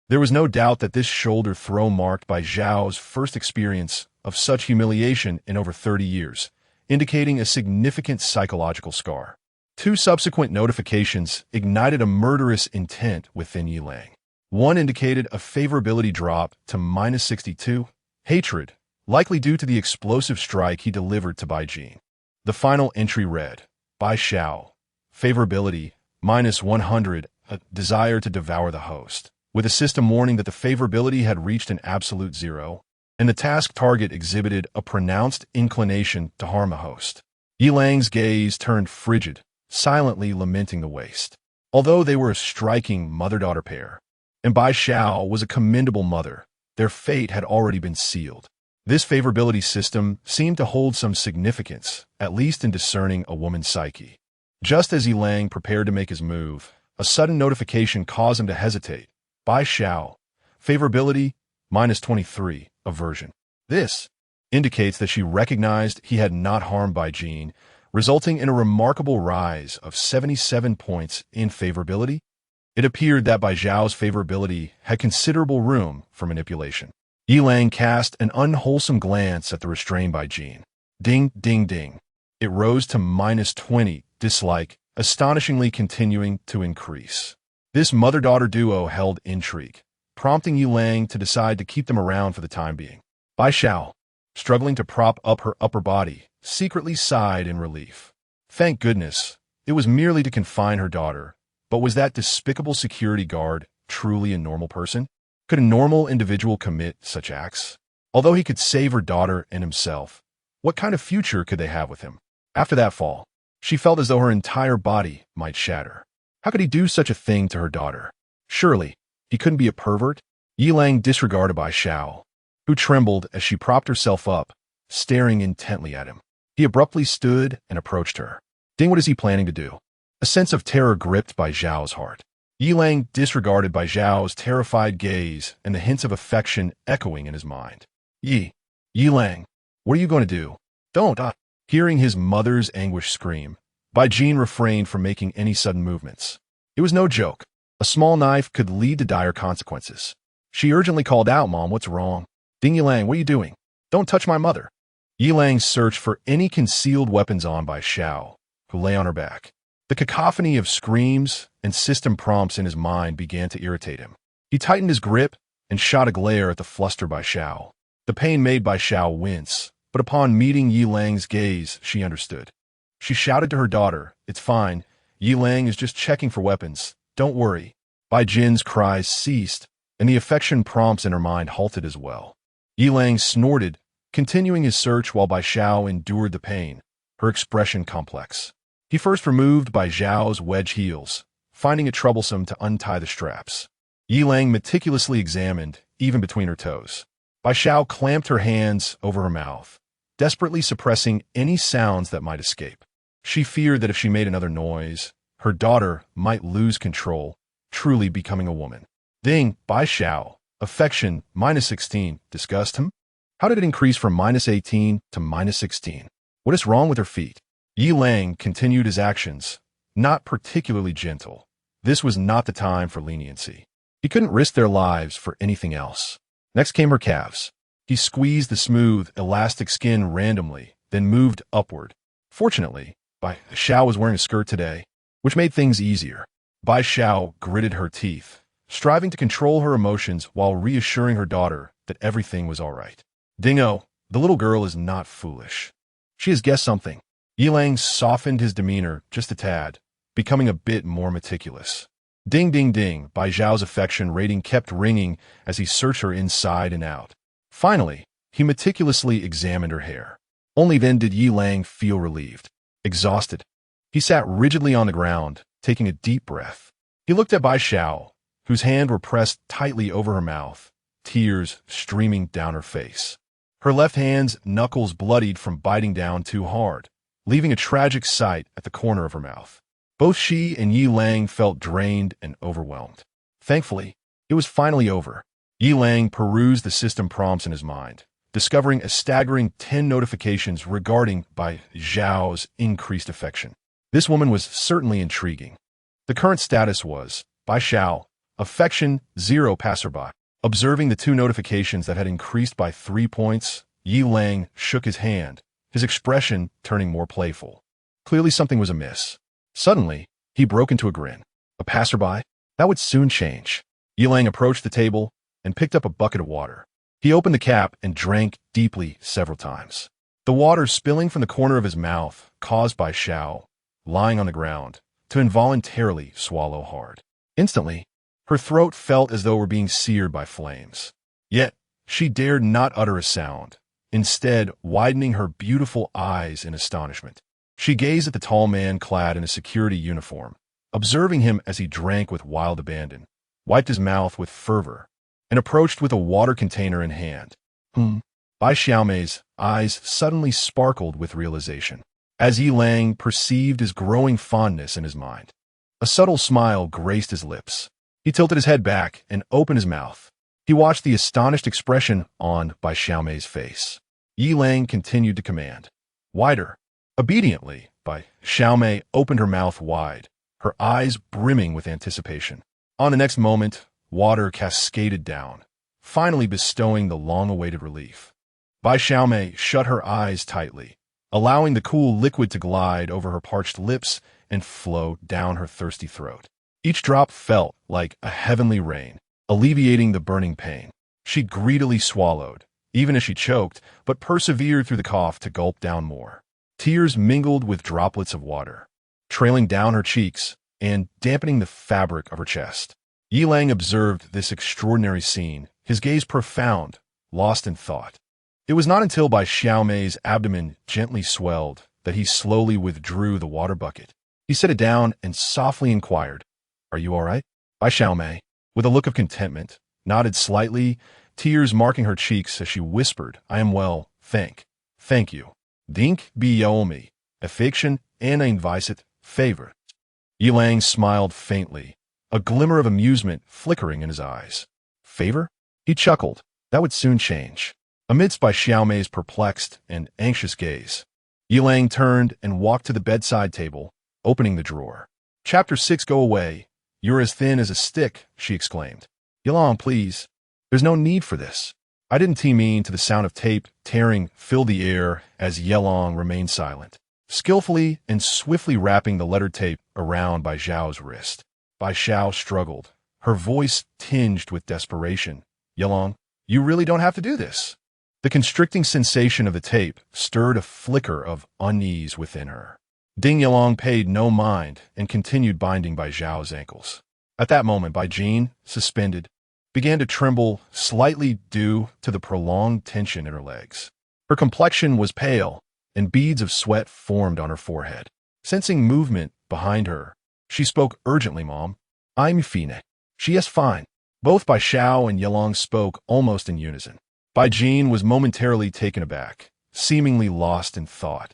There was no doubt that this shoulder throw marked Bai Zhao's first experience of such humiliation in over 30 years, indicating a significant psychological scar. 2 subsequent notifications ignited a murderous intent within Yilang. One indicated a favorability drop to -62, hatred, likely due to the explosive strike he delivered to Bai Jin. The final entry read, Bai Zhao, favorability, -100, a desire to devour the host, with a system warning that the favorability had reached an absolute 0, and the task target exhibited a pronounced inclination to harm a host. Yilang's gaze turned frigid, silently lamenting the waste. Although they were a striking mother-daughter pair, and Bai Zhao was a commendable mother, their fate had already been sealed. This favorability system seemed to hold some significance, at least in discerning a woman's psyche. Just as Yilang prepared to make his move, a sudden notification caused him to hesitate. Bai Zhao, favorability, -23, aversion. This indicates that she recognized he had not harmed Bai Jin, resulting in a remarkable rise of 77 points in favorability. It appeared that Bai Zhao's favorability had considerable room for manipulation. Yilang cast an unwholesome glance at the restrained Bai Jin. Ding, ding, ding. It rose to -20, dislike, astonishingly continuing to increase. This mother-daughter duo held intrigue, prompting Yilang to decide to keep them around for the time being. Bai Zhao, struggling to prop up her upper body, secretly sighed in relief. Thank goodness, it was merely to confine her daughter, but was that despicable security guard truly a normal person? Could a normal individual commit such acts? Although he could save her daughter and himself, what kind of future could they have with him? After that fall, she felt as though her entire body might shatter. How could he do such a thing to her daughter? Surely, he couldn't be a pervert? Yilang disregarded Bai Zhao, who trembled as she propped herself up, staring intently at him. He abruptly stood and approached her. Ding, what is he planning to do? A sense of terror gripped Bai Zhao's heart. Yilang disregarded Bai Zhao's terrified gaze and the hints of affection echoing in his mind. Yilang, what are you going to do? Don't. Hearing his mother's anguished scream, Bai Jin refrained from making any sudden movements. It was no joke. A small knife could lead to dire consequences. She urgently called out, Mom, what's wrong? Ding, Yilang, what are you doing? Don't touch my mother. Yilang searched for any concealed weapons on Bai Zhao, who lay on her back. The cacophony of screams and system prompts in his mind began to irritate him. He tightened his grip and shot a glare at the fluster Bai Zhao. The pain made Bai Zhao wince, but upon meeting Yilang's gaze, she understood. She shouted to her daughter, It's fine. Yilang is just checking for weapons. Don't worry. Bai Jin's cries ceased, and the affection prompts in her mind halted as well. Yilang snorted, continuing his search while Bai Zhao endured the pain, her expression complex. He first removed Bai Zhao's wedge heels, finding it troublesome to untie the straps. Yilang meticulously examined, even between her toes. Bai Zhao clamped her hands over her mouth, desperately suppressing any sounds that might escape. She feared that if she made another noise, her daughter might lose control, truly becoming a woman. Ding, Bai Zhao, affection, -16, disgust him? How did it increase from -18 to -16? What is wrong with her feet? Yilang continued his actions, not particularly gentle. This was not the time for leniency. He couldn't risk their lives for anything else. Next came her calves. He squeezed the smooth, elastic skin randomly, then moved upward. Fortunately, Bai Zhao was wearing a skirt today, which made things easier. Bai Zhao gritted her teeth, striving to control her emotions while reassuring her daughter that everything was all right. Dingo, the little girl is not foolish. She has guessed something. Yilang softened his demeanor just a tad, becoming a bit more meticulous. Ding ding ding, Bai Zhao's affection rating kept ringing as he searched her inside and out. Finally, he meticulously examined her hair. Only then did Yi Lang feel relieved. Exhausted, he sat rigidly on the ground, taking a deep breath. He looked at Bai Zhao, whose hands were pressed tightly over her mouth, tears streaming down her face. Her left hand's knuckles bloodied from biting down too hard, leaving a tragic sight at the corner of her mouth. Both she and Yi Lang felt drained and overwhelmed. Thankfully, it was finally over. Yi Lang perused the system prompts in his mind, discovering a staggering 10 notifications regarding Bai Zhao's increased affection. This woman was certainly intriguing. The current status was, Bai Zhao, affection 0 passerby. Observing the 2 notifications that had increased by 3 points, Yi Lang shook his hand, his expression turning more playful. Clearly something was amiss. Suddenly, he broke into a grin. A passerby? That would soon change. Yi Lang approached the table and picked up a bucket of water. He opened the cap and drank deeply several times. The water spilling from the corner of his mouth caused Bai Zhao, lying on the ground, to involuntarily swallow hard. Instantly, her throat felt as though it were being seared by flames. Yet, she dared not utter a sound, instead widening her beautiful eyes in astonishment. She gazed at the tall man clad in a security uniform, observing him as he drank with wild abandon, wiped his mouth with fervor, and approached with a water container in hand. Bai Xiaomei's eyes suddenly sparkled with realization, as Yi Lang perceived his growing fondness in his mind. A subtle smile graced his lips. He tilted his head back and opened his mouth. He watched the astonished expression on Bai Xiaomei's face. Yi Lang continued to command. Wider. Obediently, Bai Xiaomei opened her mouth wide, her eyes brimming with anticipation. On the next moment, water cascaded down, finally bestowing the long-awaited relief. Bai Xiaomei shut her eyes tightly, allowing the cool liquid to glide over her parched lips and flow down her thirsty throat. Each drop felt like a heavenly rain, alleviating the burning pain. She greedily swallowed, even as she choked, but persevered through the cough to gulp down more. Tears mingled with droplets of water, trailing down her cheeks and dampening the fabric of her chest. Yi Lang observed this extraordinary scene, his gaze profound, lost in thought. It was not until Bai Xiaomei's abdomen gently swelled that he slowly withdrew the water bucket. He set it down and softly inquired, "Are you all right?" Bai Xiaomei, with a look of contentment, nodded slightly, tears marking her cheeks as she whispered, "I am well, thank you. Dink bi yaomi, affection and ein weiset favor." Yi Lang smiled faintly, a glimmer of amusement flickering in his eyes. Favor? He chuckled. That would soon change. Amidst Bai Xiaomei's perplexed and anxious gaze, Yi Lang turned and walked to the bedside table, opening the drawer. Chapter 6. Go away. You're as thin as a stick, she exclaimed. Yilong, please. There's no need for this. I didn't mean to. The sound of tape tearing filled the air as Yelong remained silent, skillfully and swiftly wrapping the lettered tape around Bai Zhao's wrist. Bai Zhao struggled, her voice tinged with desperation. Yelong, you really don't have to do this. The constricting sensation of the tape stirred a flicker of unease within her. Ding Yelong paid no mind and continued binding Bai Zhao's ankles. At that moment, Bai Jin, suspended, began to tremble slightly due to the prolonged tension in her legs. Her complexion was pale, and beads of sweat formed on her forehead. Sensing movement behind her, she spoke urgently, Mom. I'm fine. She is fine. Both Bai Zhao and Yelong spoke almost in unison. Bai Jin was momentarily taken aback, seemingly lost in thought,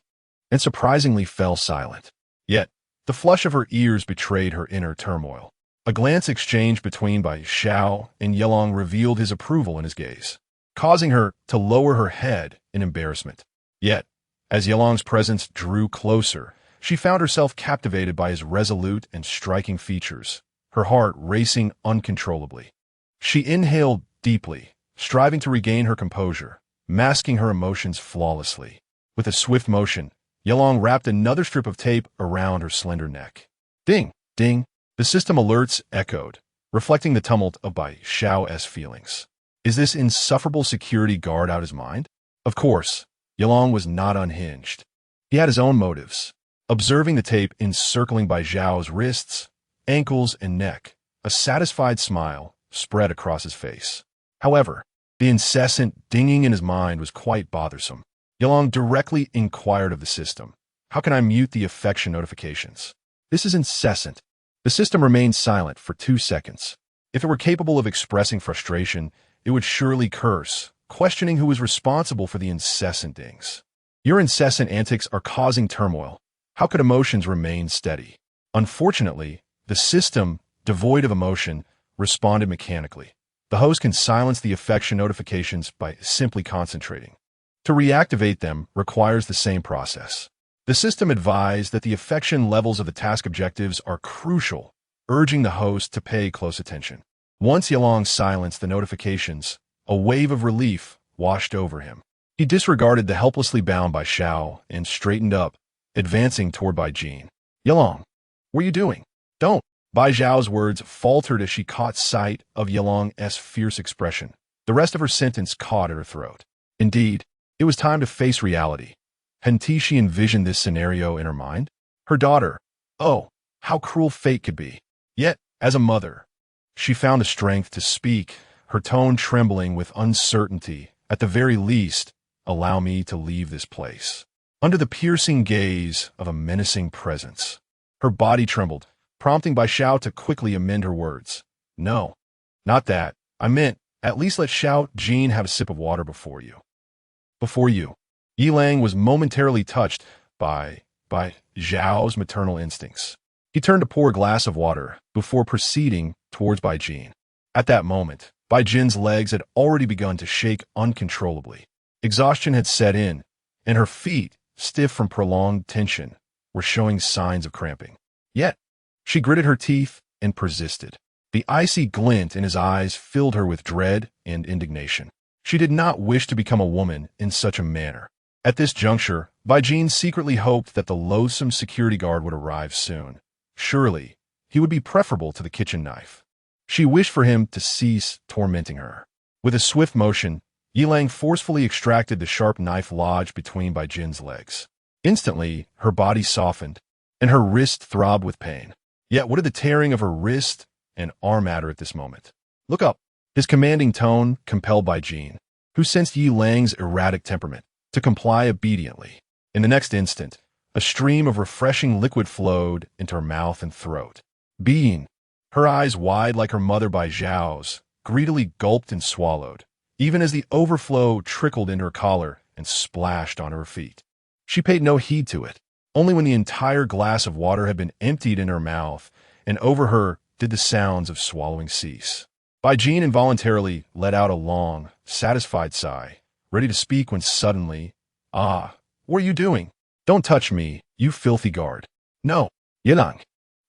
and surprisingly fell silent. Yet, the flush of her ears betrayed her inner turmoil. A glance exchanged between Bai Zhao and Yelong revealed his approval in his gaze, causing her to lower her head in embarrassment. Yet, as Yelong's presence drew closer, she found herself captivated by his resolute and striking features, her heart racing uncontrollably. She inhaled deeply, striving to regain her composure, masking her emotions flawlessly. With a swift motion, Yelong wrapped another strip of tape around her slender neck. Ding! Ding! The system alerts echoed, reflecting the tumult of Bai Zhao's feelings. Is this insufferable security guard out his mind? Of course, Yelong was not unhinged. He had his own motives. Observing the tape encircling Bai Zhao's wrists, ankles, and neck, A satisfied smile spread across his face. However, the incessant dinging in his mind was quite bothersome. Yalong directly inquired of the system, "How can I mute the affection notifications? This is incessant." The system remained silent for 2 seconds. If it were capable of expressing frustration, it would surely curse, questioning who was responsible for the incessant dings. "Your incessant antics are causing turmoil. How could emotions remain steady?" Unfortunately, the system, devoid of emotion, responded mechanically. The host can silence the affection notifications by simply concentrating. To reactivate them requires the same process. The system advised that the affection levels of the task objectives are crucial, urging the host to pay close attention. Once Yalong silenced the notifications, a wave of relief washed over him. He disregarded the helplessly bound Bai Xiao and straightened up, advancing toward Bai Jin. "Yalong, what are you doing? Don't!" Bai Zhao's words faltered as she caught sight of Yalong's fierce expression. The rest of her sentence caught at her throat. Indeed, it was time to face reality. Hadn't she envisioned this scenario in her mind? Her daughter. Oh, how cruel fate could be. Yet, as a mother, she found the strength to speak, her tone trembling with uncertainty. "At the very least, allow me to leave this place." Under the piercing gaze of a menacing presence, her body trembled, prompting Bai Xiao to quickly amend her words. "No, not that. I meant, at least let Xiao Jin have a sip of water before you." Before you. Yi Lang was momentarily touched by Zhao's maternal instincts. He turned to pour a glass of water before proceeding towards Bai Jin. At that moment, Bai Jin's legs had already begun to shake uncontrollably. Exhaustion had set in, and her feet, stiff from prolonged tension, were showing signs of cramping. Yet, she gritted her teeth and persisted. The icy glint in his eyes filled her with dread and indignation. She did not wish to become a woman in such a manner. At this juncture, Bai Jin secretly hoped that the loathsome security guard would arrive soon. Surely, he would be preferable to the kitchen knife. She wished for him to cease tormenting her. With a swift motion, Yi Lang forcefully extracted the sharp knife lodged between Bai Jin's legs. Instantly, her body softened, and her wrist throbbed with pain. Yet what did the tearing of her wrist and arm matter at this moment? "Look up!" His commanding tone compelled Bai Jin, who sensed Yi Lang's erratic temperament, to comply obediently. In the next instant, a stream of refreshing liquid flowed into her mouth and throat. Being, her eyes wide like her mother Bai Zhao's, greedily gulped and swallowed, even as the overflow trickled into her collar and splashed onto her feet. She paid no heed to it. Only when the entire glass of water had been emptied in her mouth and over her did the sounds of swallowing cease. Bai Jin involuntarily let out a long, satisfied sigh, ready to speak when suddenly, "Ah, what are you doing? Don't touch me, you filthy guard." "No." Yilang,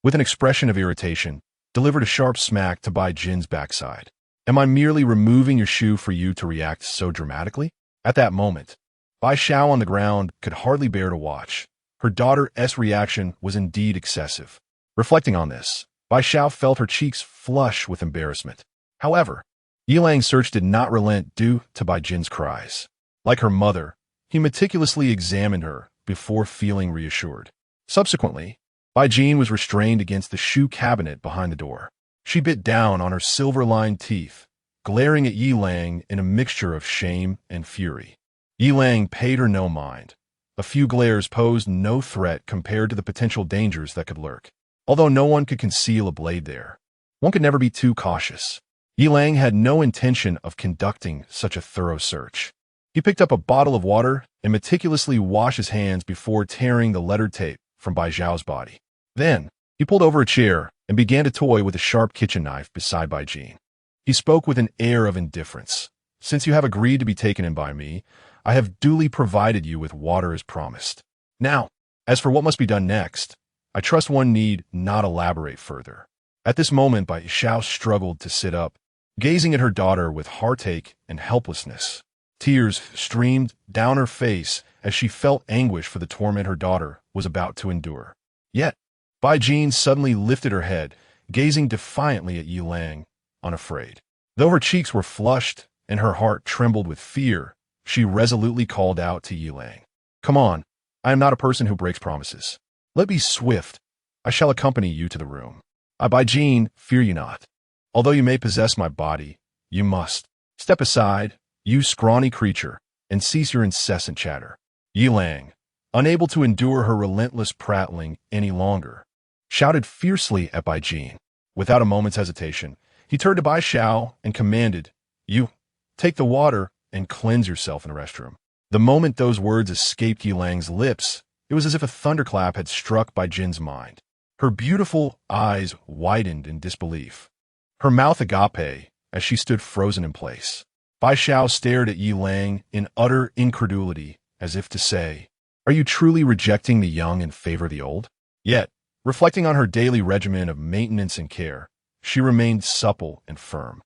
with an expression of irritation, delivered a sharp smack to Bai Jin's backside. "Am I merely removing your shoe for you to react so dramatically?" At that moment, Bai Xiao on the ground could hardly bear to watch. Her daughter's reaction was indeed excessive. Reflecting on this, Bai Xiao felt her cheeks flush with embarrassment. However, Yi Lang's search did not relent due to Bai Jin's cries. Like her mother, he meticulously examined her before feeling reassured. Subsequently, Bai Jin was restrained against the shoe cabinet behind the door. She bit down on her silver-lined teeth, glaring at Yi Lang in a mixture of shame and fury. Yi Lang paid her no mind. A few glares posed no threat compared to the potential dangers that could lurk. Although no one could conceal a blade there, one could never be too cautious. Yi Lang had no intention of conducting such a thorough search. He picked up a bottle of water and meticulously washed his hands before tearing the lettered tape from Bai Zhao's body. Then, he pulled over a chair and began to toy with a sharp kitchen knife beside Bai Jin. He spoke with an air of indifference. "Since you have agreed to be taken in by me, I have duly provided you with water as promised. Now, as for what must be done next, I trust one need not elaborate further." At this moment, Bai Xiao struggled to sit up, gazing at her daughter with heartache and helplessness. Tears streamed down her face as she felt anguish for the torment her daughter was about to endure. Yet, Bai Jin suddenly lifted her head, gazing defiantly at Yi Lang, unafraid. Though her cheeks were flushed and her heart trembled with fear, she resolutely called out to Yi Lang, "Come on, I am not a person who breaks promises. Let me be swift. I shall accompany you to the room." I, Bai Jin, fear you not. Although you may possess my body, you must step aside, you scrawny creature, and cease your incessant chatter. Yi Lang, unable to endure her relentless prattling any longer, shouted fiercely at Bai Jin. Without a moment's hesitation, he turned to Bai Xiao and commanded, "You, take the water and cleanse yourself in the restroom." The moment those words escaped Yi Lang's lips, it was as if a thunderclap had struck Bai Jin's mind. Her beautiful eyes widened in disbelief. Her mouth agape as she stood frozen in place. Bai Xiao stared at Yi Lang in utter incredulity, as if to say, "Are you truly rejecting the young in favor of the old?" Yet, reflecting on her daily regimen of maintenance and care, she remained supple and firm.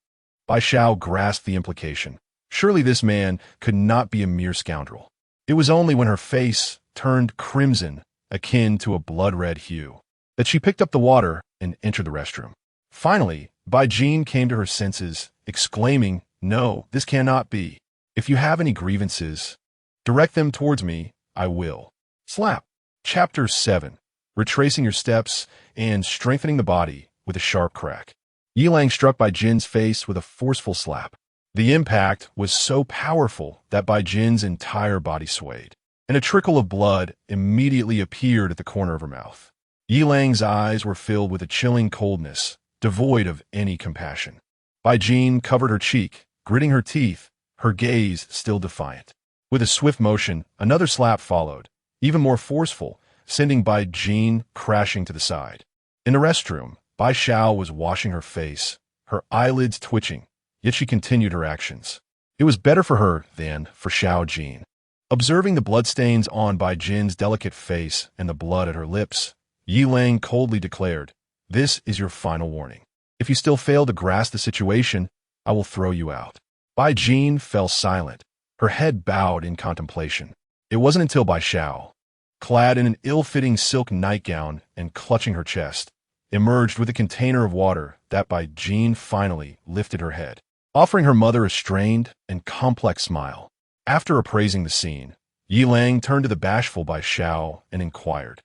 Bai Xiao grasped the implication. Surely this man could not be a mere scoundrel. It was only when her face turned crimson, akin to a blood-red hue, that she picked up the water and entered the restroom. Finally, Bai Jin came to her senses, exclaiming, "No, this cannot be. If you have any grievances, direct them towards me, I will." Slap. Chapter 7. Retracing your steps and strengthening the body with a sharp crack. Yi Lang struck Bai Jin's face with a forceful slap. The impact was so powerful that Bai Jin's entire body swayed, and a trickle of blood immediately appeared at the corner of her mouth. Yi Lang's eyes were filled with a chilling coldness, devoid of any compassion. Bai Jin covered her cheek, gritting her teeth, her gaze still defiant. With a swift motion, another slap followed, even more forceful, sending Bai Jin crashing to the side. In the restroom, Bai Xiao was washing her face, her eyelids twitching, yet she continued her actions. It was better for her than for Xiao Jin. Observing the bloodstains on Bai Jin's delicate face and the blood at her lips, Yi Lang coldly declared, "This is your final warning. If you still fail to grasp the situation, I will throw you out." Bai Jin fell silent, her head bowed in contemplation. It wasn't until Bai Xiao, clad in an ill-fitting silk nightgown and clutching her chest, emerged with a container of water that Bai Jin finally lifted her head, offering her mother a strained and complex smile. After appraising the scene, Yi Lang turned to the bashful Bai Xiao and inquired,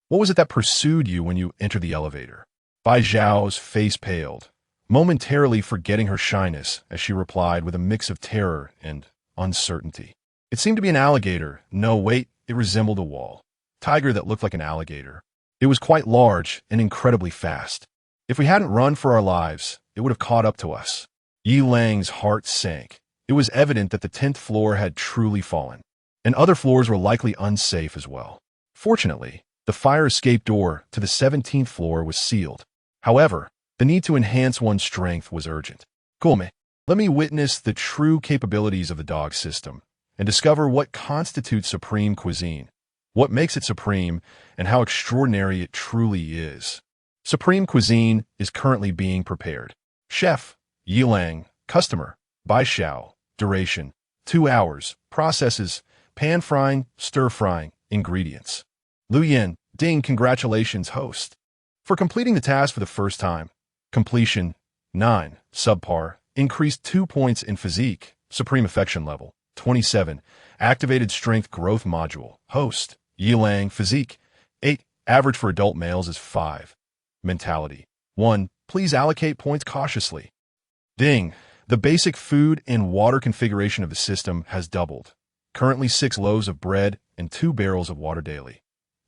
"What was it that pursued you when you entered the elevator?" Bai Xiao's face paled, momentarily forgetting her shyness as she replied with a mix of terror and uncertainty. "It seemed to be an alligator. No, wait, it resembled a wall. Tiger that looked like an alligator. It was quite large and incredibly fast. If we hadn't run for our lives, it would have caught up to us." Yi Lang's heart sank. It was evident that the 10th floor had truly fallen, and other floors were likely unsafe as well. Fortunately, the fire escape door to the 17th floor was sealed. However, the need to enhance one's strength was urgent. Come, let me witness the true capabilities of the dog system and discover what constitutes supreme cuisine, what makes it supreme, and how extraordinary it truly is. Supreme cuisine is currently being prepared. Chef, Yi Lang. Customer, Bai Xiao. Duration, 2 hours. Processes, pan frying, stir frying. Ingredients. Lu Yin. Ding, congratulations, host. For completing the task for the first time. Completion, 9. Subpar. Increased 2 points in physique. Supreme affection level, 27. Activated strength growth module. Host, Yi Lang. Physique, 8. Average for adult males is 5. Mentality, 1. Please allocate points cautiously. Ding. The basic food and water configuration of the system has doubled. Currently 6 loaves of bread and 2 barrels of water daily.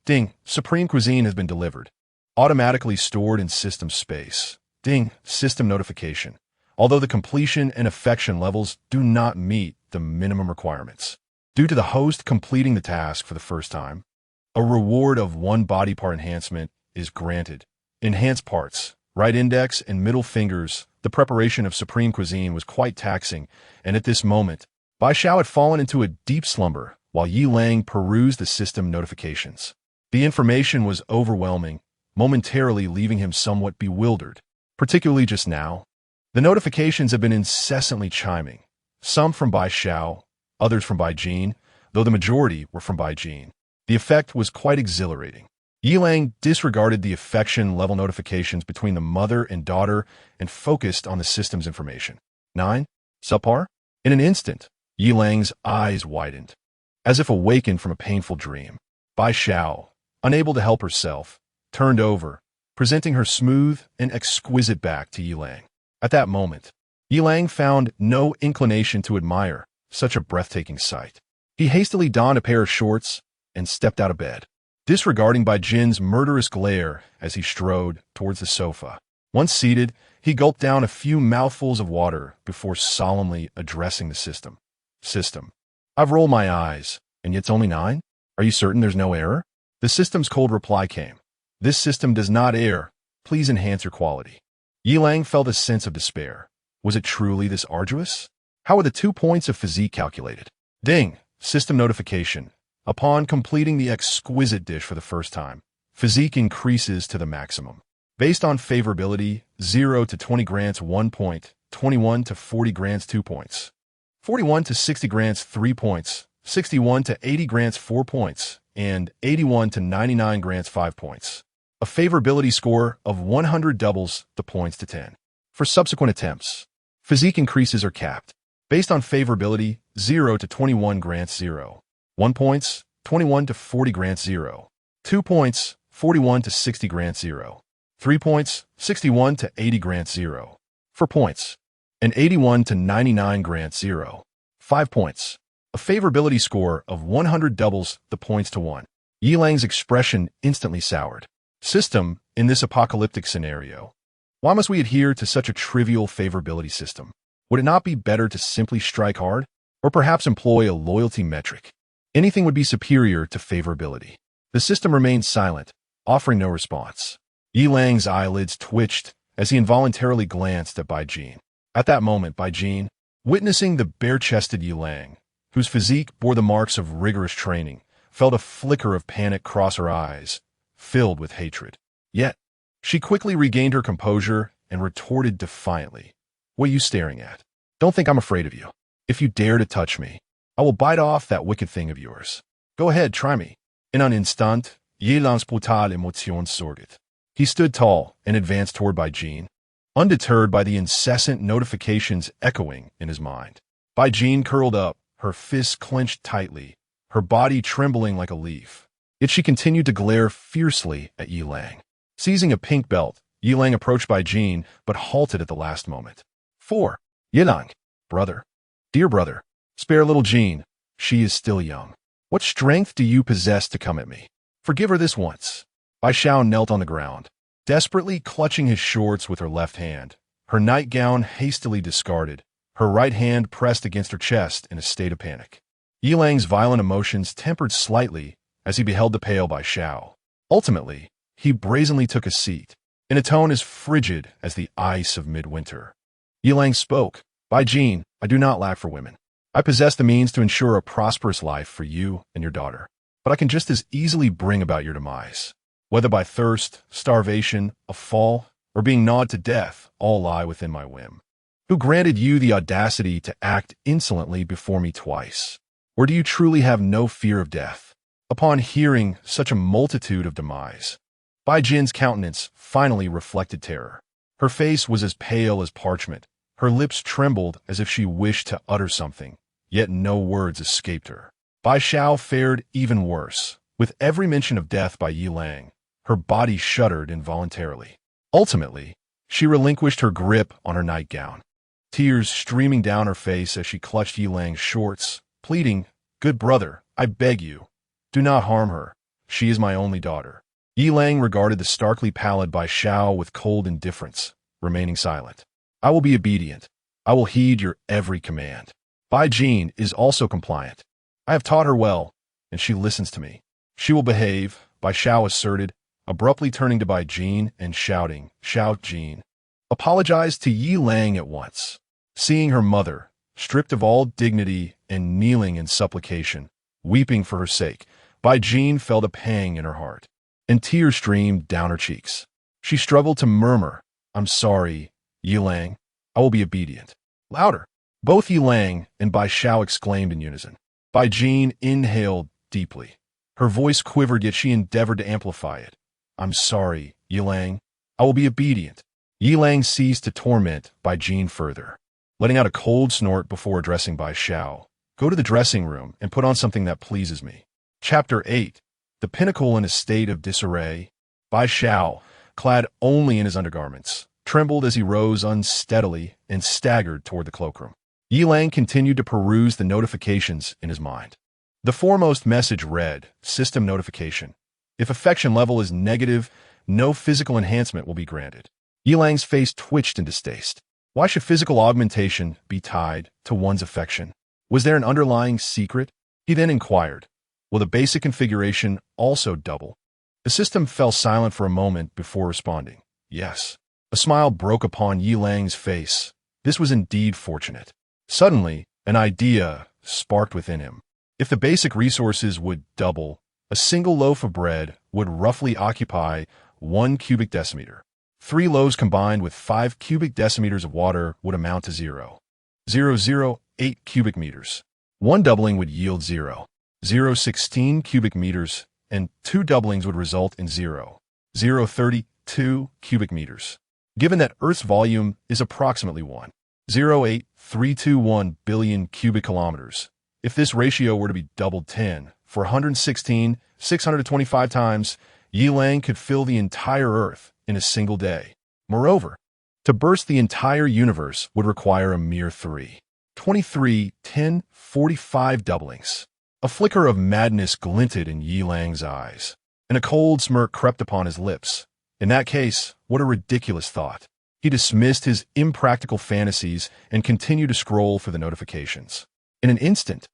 Ding. Supreme cuisine has been delivered. Automatically stored in system space. Ding. System notification. Although the completion and affection levels do not meet the minimum requirements, due to the host completing the task for the first time, a reward of 1 body part enhancement is granted. Enhanced parts, right index and middle fingers. The preparation of supreme cuisine was quite taxing, and at this moment, Bai Xiao had fallen into a deep slumber while Yi Lang perused the system notifications. The information was overwhelming, momentarily leaving him somewhat bewildered, particularly just now. The notifications have been incessantly chiming, some from Bai Xiao, others from Bai Jin, though the majority were from Bai Jin. The effect was quite exhilarating. Yi Lang disregarded the affection level notifications between the mother and daughter and focused on the system's information. 9. Subpar? In an instant, Yi Lang's eyes widened, as if awakened from a painful dream. Bai Xiao, unable to help herself, turned over, presenting her smooth and exquisite back to Yilang. At that moment, Yilang found no inclination to admire such a breathtaking sight. He hastily donned a pair of shorts and stepped out of bed, disregarding Bai Jin's murderous glare as he strode towards the sofa. Once seated, he gulped down a few mouthfuls of water before solemnly addressing the system. System. I've rolled my eyes, and yet it's only 9? Are you certain there's no error? The system's cold reply came. This system does not err. Please enhance your quality. Yilang felt a sense of despair. Was it truly this arduous? How were the 2 points of physique calculated? Ding! System notification. Upon completing the exquisite dish for the first time, physique increases to the maximum. Based on favorability, 0 to 20 grants 1 point, 21 to 40 grants 2 points, 41 to 60 grants 3 points, 61 to 80 grants 4 points, and 81 to 99 grants 5 points. A favorability score of 100 doubles the points to 10. For subsequent attempts, physique increases are capped. Based on favorability, 0 to 21 grants 0. 1 points, 21 to 40 grants 0. 2 points, 41 to 60 grants 0. 3 points, 61 to 80 grants 0. 4 points, and 81 to 99 grants 0. 5 points. A favorability score of 100 doubles the points to 1. Yilang's expression instantly soured. System, in this apocalyptic scenario, why must we adhere to such a trivial favorability system? Would it not be better to simply strike hard? Or perhaps employ a loyalty metric? Anything would be superior to favorability. The system remained silent, offering no response. Yilang's eyelids twitched as he involuntarily glanced at Bai Jin. At that moment, Bai Jin, witnessing the bare-chested Yilang, whose physique bore the marks of rigorous training, felt a flicker of panic cross her eyes, filled with hatred. Yet, she quickly regained her composure and retorted defiantly, "What are you staring at? Don't think I'm afraid of you. If you dare to touch me, I will bite off that wicked thing of yours. Go ahead, try me." In an instant, Yilang's brutale émotion soared. He stood tall and advanced toward Bai Jin, undeterred by the incessant notifications echoing in his mind. Bai Jin curled up, her fists clenched tightly, her body trembling like a leaf. Yet she continued to glare fiercely at Yilang. Seizing a pink belt, Yilang approached Bai Jin, but halted at the last moment. 4. Yilang. Brother. Dear brother. Spare little Jin. She is still young. What strength do you possess to come at me? Forgive her this once. Bai Xiao knelt on the ground, desperately clutching his shorts with her left hand, her nightgown hastily discarded, her right hand pressed against her chest in a state of panic. Yilang's violent emotions tempered slightly as he beheld the pale Bai Xiao. Ultimately, he brazenly took a seat, in a tone as frigid as the ice of midwinter. Yilang spoke. Bai Jin, I do not lack for women. I possess the means to ensure a prosperous life for you and your daughter, but I can just as easily bring about your demise. Whether by thirst, starvation, a fall, or being gnawed to death, all lie within my whim. Who granted you the audacity to act insolently before me twice? Or do you truly have no fear of death? Upon hearing such a multitude of demise, Bai Jin's countenance finally reflected terror. Her face was as pale as parchment. Her lips trembled as if she wished to utter something, yet no words escaped her. Bai Xiao fared even worse. With every mention of death by Yilang, her body shuddered involuntarily. Ultimately, she relinquished her grip on her nightgown, tears streaming down her face as she clutched Yilang's shorts, pleading, "Good brother, I beg you, do not harm her. She is my only daughter." Yilang regarded the starkly pallid Bai Xiao with cold indifference, remaining silent. "I will be obedient. I will heed your every command." Bai Jin is also compliant. I have taught her well, and she listens to me. She will behave, Bai Xiao asserted, abruptly turning to Bai Jin and shouting, "Shout, Jin. Apologize to Yilang at once." Seeing her mother, stripped of all dignity and kneeling in supplication, weeping for her sake, Bai Jin felt a pang in her heart, and tears streamed down her cheeks. She struggled to murmur, "I'm sorry, Yilang. I will be obedient." Louder. Both Yilang and Bai Xiao exclaimed in unison. Bai Jin inhaled deeply. Her voice quivered, yet she endeavored to amplify it. "I'm sorry, Yilang. I will be obedient." Yilang ceased to torment Bai Jin further, letting out a cold snort before addressing Bai Xiao. "Go to the dressing room and put on something that pleases me." Chapter 8. The pinnacle in a state of disarray. Bai Xiao, clad only in his undergarments, trembled as he rose unsteadily and staggered toward the cloakroom. Yi Lang continued to peruse the notifications in his mind. The foremost message read, System notification. If affection level is negative, no physical enhancement will be granted. Yi Lang's face twitched in distaste. Why should physical augmentation be tied to one's affection? Was there an underlying secret? He then inquired, will the basic configuration also double? The system fell silent for a moment before responding. Yes. A smile broke upon Yi Lang's face. This was indeed fortunate. Suddenly, an idea sparked within him. If the basic resources would double, a single loaf of bread would roughly occupy 1 cubic decimeter. 3 loaves combined with 5 cubic decimeters of water would amount to 0.008 cubic meters. 1 doubling would yield 0.016 cubic meters, and 2 doublings would result in 0.032 cubic meters. Given that Earth's volume is approximately 1.08321 billion cubic kilometers, if this ratio were to be doubled 10 for 116,625 times, Yi Lang could fill the entire Earth in a single day. Moreover, to burst the entire universe would require a mere 3.23.10.45 doublings. A flicker of madness glinted in Yi Lang's eyes, and a cold smirk crept upon his lips. In that case, what a ridiculous thought. He dismissed his impractical fantasies and continued to scroll through the notifications. In an instant,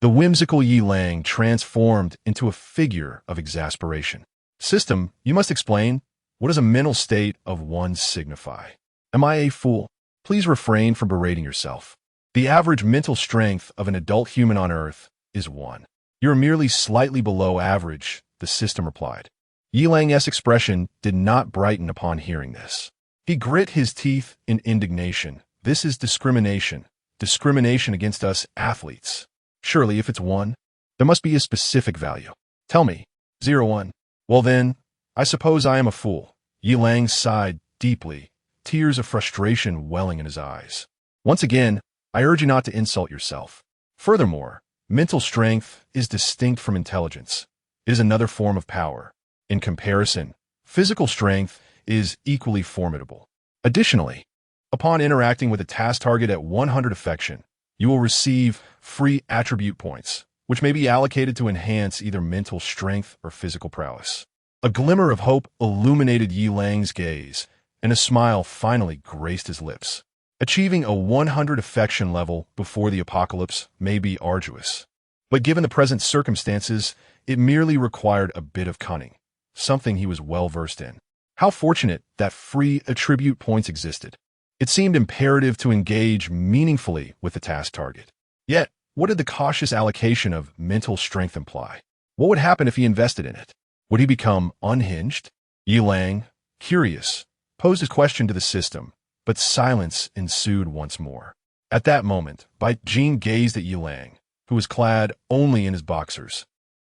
the whimsical Yi Lang transformed into a figure of exasperation. System, you must explain, what does a mental state of one signify? Am I a fool? Please refrain from berating yourself. The average mental strength of an adult human on Earth is 1. You're merely slightly below average, the system replied. Yi Lang's expression did not brighten upon hearing this. He grit his teeth in indignation. This is discrimination. Discrimination against us athletes. Surely if it's 1, there must be a specific value. Tell me. 0.1. Well then, I suppose I am a fool. Yi Lang sighed deeply, tears of frustration welling in his eyes. Once again, I urge you not to insult yourself. Furthermore, mental strength is distinct from intelligence. It is another form of power. In comparison, physical strength is equally formidable. Additionally, upon interacting with a task target at 100 affection, you will receive free attribute points, which may be allocated to enhance either mental strength or physical prowess. A glimmer of hope illuminated Yi Lang's gaze, and a smile finally graced his lips. Achieving a 100 affection level before the apocalypse may be arduous, but given the present circumstances, it merely required a bit of cunning, something he was well versed in. How fortunate that free attribute points existed. It seemed imperative to engage meaningfully with the task target. Yet, what did the cautious allocation of mental strength imply? What would happen if he invested in it? Would he become unhinged? Yi Lang, curious, posed his question to the system, but silence ensued once more. At that moment, Bai Jin gazed at Yi Lang, who was clad only in his boxers,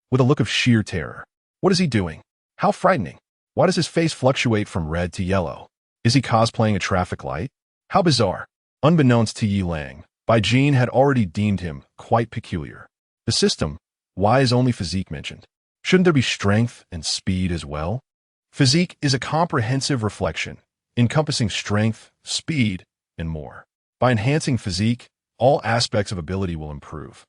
with a look of sheer terror. What is he doing? How frightening! Why does his face fluctuate from red to yellow? Is he cosplaying a traffic light? How bizarre! Unbeknownst to Yi Lang, Bai Jin had already deemed him quite peculiar. The system, why is only physique mentioned? Shouldn't there be strength and speed as well? Physique is a comprehensive reflection, encompassing strength, speed, and more. By enhancing physique, all aspects of ability will improve.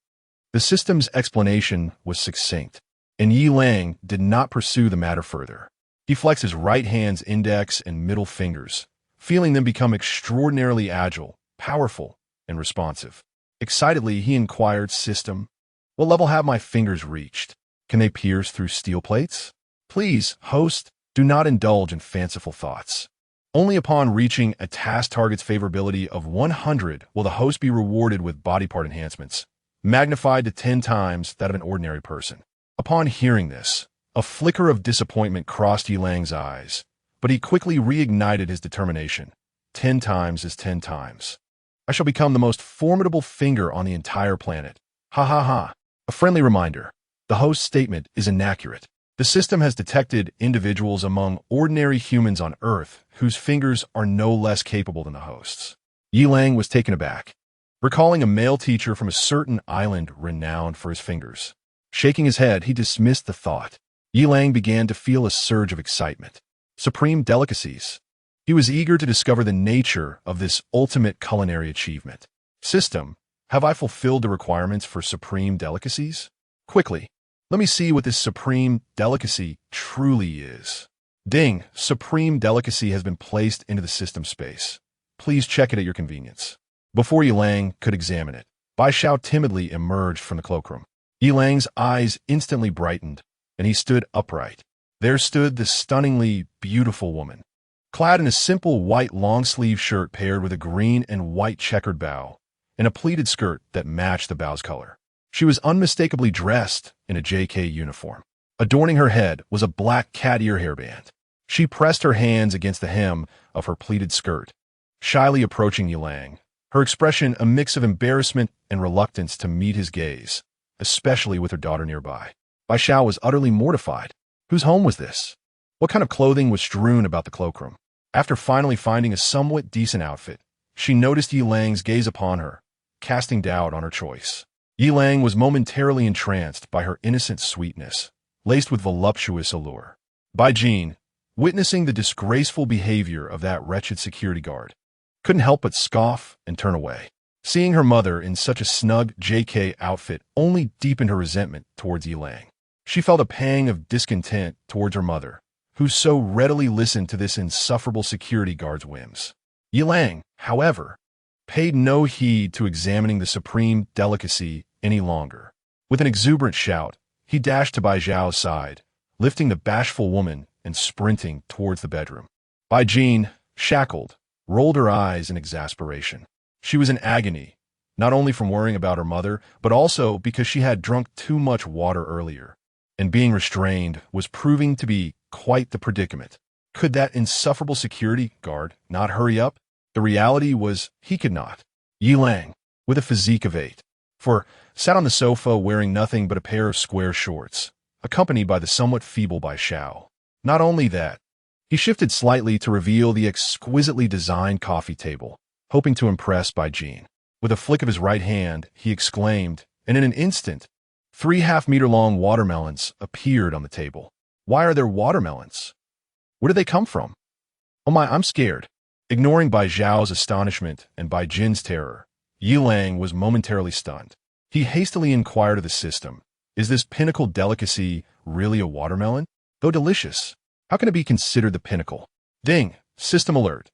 The system's explanation was succinct, and Yi Lang did not pursue the matter further. He flexed his right hand's index and middle fingers, feeling them become extraordinarily agile, powerful, and responsive. Excitedly, he inquired, System, what level have my fingers reached? Can they pierce through steel plates? Please, host, do not indulge in fanciful thoughts. Only upon reaching a task target's favorability of 100 will the host be rewarded with body part enhancements, magnified to 10 times that of an ordinary person. Upon hearing this, a flicker of disappointment crossed Yi Lang's eyes, but he quickly reignited his determination. 10 times is 10 times. I shall become the most formidable finger on the entire planet. Ha ha ha. A friendly reminder. The host's statement is inaccurate. The system has detected individuals among ordinary humans on Earth whose fingers are no less capable than the host's. Yi Lang was taken aback, recalling a male teacher from a certain island renowned for his fingers. Shaking his head, he dismissed the thought. Yi Lang began to feel a surge of excitement. supreme delicacies. He was eager to discover the nature of this ultimate culinary achievement. System, have I fulfilled the requirements for supreme delicacies? Quickly, let me see what this supreme delicacy truly is. Ding, supreme delicacy has been placed into the system space. Please check it at your convenience. Before Yilang could examine it, Bai Xiao timidly emerged from the cloakroom. Yilang's eyes instantly brightened, and he stood upright. There stood the stunningly beautiful woman, clad in a simple white long-sleeve shirt paired with a green and white checkered bow, and a pleated skirt that matched the bow's color. She was unmistakably dressed in a JK uniform. Adorning her head was a black cat ear hairband. She pressed her hands against the hem of her pleated skirt, shyly approaching Yilang, her expression a mix of embarrassment and reluctance to meet his gaze, especially with her daughter nearby. Bai Xiao was utterly mortified. Whose home was this? What kind of clothing was strewn about the cloakroom? After finally finding a somewhat decent outfit, she noticed Yilang's gaze upon her, casting doubt on her choice. Yilang was momentarily entranced by her innocent sweetness, laced with voluptuous allure. Bai Jin, witnessing the disgraceful behavior of that wretched security guard, couldn't help but scoff and turn away. Seeing her mother in such a snug JK outfit only deepened her resentment towards Yilang. She felt a pang of discontent towards her mother, who so readily listened to this insufferable security guard's whims. Yilang, however, paid no heed to examining the supreme delicacy any longer. With an exuberant shout, he dashed to Bai Zhao's side, lifting the bashful woman and sprinting towards the bedroom. Bai Jin, shackled, rolled her eyes in exasperation. She was in agony, not only from worrying about her mother, but also because she had drunk too much water earlier, and being restrained was proving to be quite the predicament. Could that insufferable security guard not hurry up? The reality was he could not. Yilang, with a physique of 8, sat on the sofa wearing nothing but a pair of square shorts, accompanied by the somewhat feeble Bai Xiao. Not only that, he shifted slightly to reveal the exquisitely designed coffee table, hoping to impress Bai Jin. With a flick of his right hand, he exclaimed, and in an instant, 3 half-meter-long watermelons appeared on the table. Why are there watermelons? Where did they come from? Oh my, I'm scared. Ignoring Bai Zhao's astonishment and Bai Jin's terror, Yilang was momentarily stunned. He hastily inquired of the system, is this pinnacle delicacy really a watermelon? Though delicious, how can it be considered the pinnacle? Ding! System alert.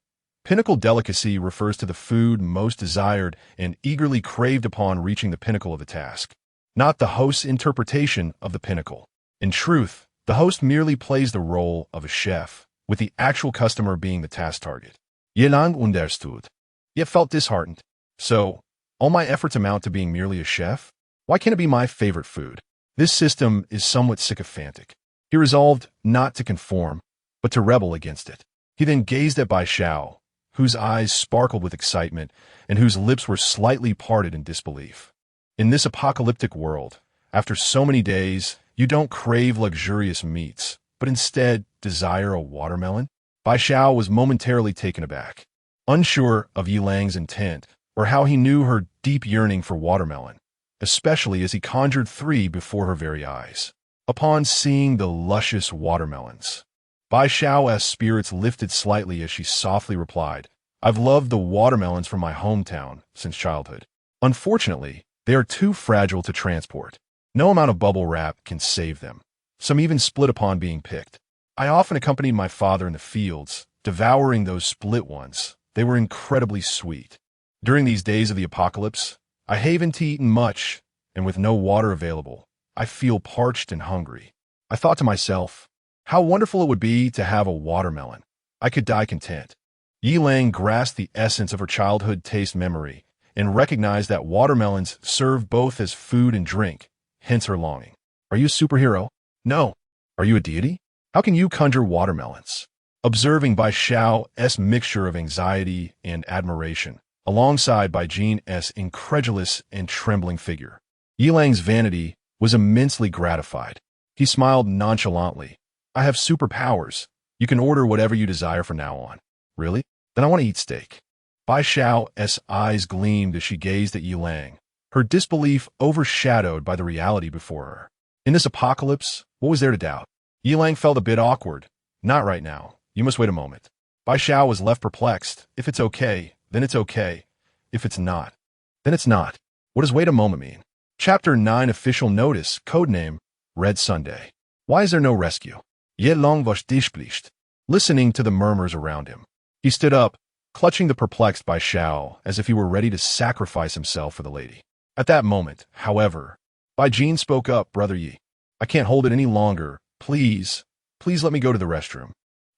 Pinnacle delicacy refers to the food most desired and eagerly craved upon reaching the pinnacle of a task, not the host's interpretation of the pinnacle. In truth, the host merely plays the role of a chef, with the actual customer being the task target. Yilang understood, yet felt disheartened. So, all my efforts amount to being merely a chef? Why can't it be my favorite food? This system is somewhat sycophantic. He resolved not to conform, but to rebel against it. He then gazed at Bai Xiao, whose eyes sparkled with excitement and whose lips were slightly parted in disbelief. In this apocalyptic world, after so many days, you don't crave luxurious meats, but instead desire a watermelon? Bai Xiao was momentarily taken aback, unsure of Yilang's intent or how he knew her deep yearning for watermelon, especially as he conjured 3 before her very eyes. Upon seeing the luscious watermelons, Bai Xiao's spirits lifted slightly as she softly replied, I've loved the watermelons from my hometown since childhood. Unfortunately, they are too fragile to transport. No amount of bubble wrap can save them. Some even split upon being picked. I often accompanied my father in the fields, devouring those split ones. They were incredibly sweet. During these days of the apocalypse, I haven't eaten much, and with no water available, I feel parched and hungry. I thought to myself, how wonderful it would be to have a watermelon. I could die content. Yilang grasped the essence of her childhood taste memory and recognized that watermelons serve both as food and drink, hence her longing. Are you a superhero? No. Are you a deity? How can you conjure watermelons? Observing Bai Xiao's mixture of anxiety and admiration, alongside Bai Jin's incredulous and trembling figure, Yilang's vanity was immensely gratified. He smiled nonchalantly. I have superpowers. You can order whatever you desire from now on. Really? Then I want to eat steak. Bai Xiao's eyes gleamed as she gazed at Yilang, her disbelief overshadowed by the reality before her. In this apocalypse, what was there to doubt? Yilang felt a bit awkward. Not right now. You must wait a moment. Bai Xiao was left perplexed. If it's okay, then it's okay. If it's not, then it's not. What does wait a moment mean? Chapter 9 Official Notice, Codename, Red Sunday. Why is there no rescue? Ye long was displeased. Listening to the murmurs around him, he stood up, clutching the perplexed Bai Xiao as if he were ready to sacrifice himself for the lady. At that moment, however, Bai Jin spoke up, Brother Yi. I can't hold it any longer. Please, please let me go to the restroom.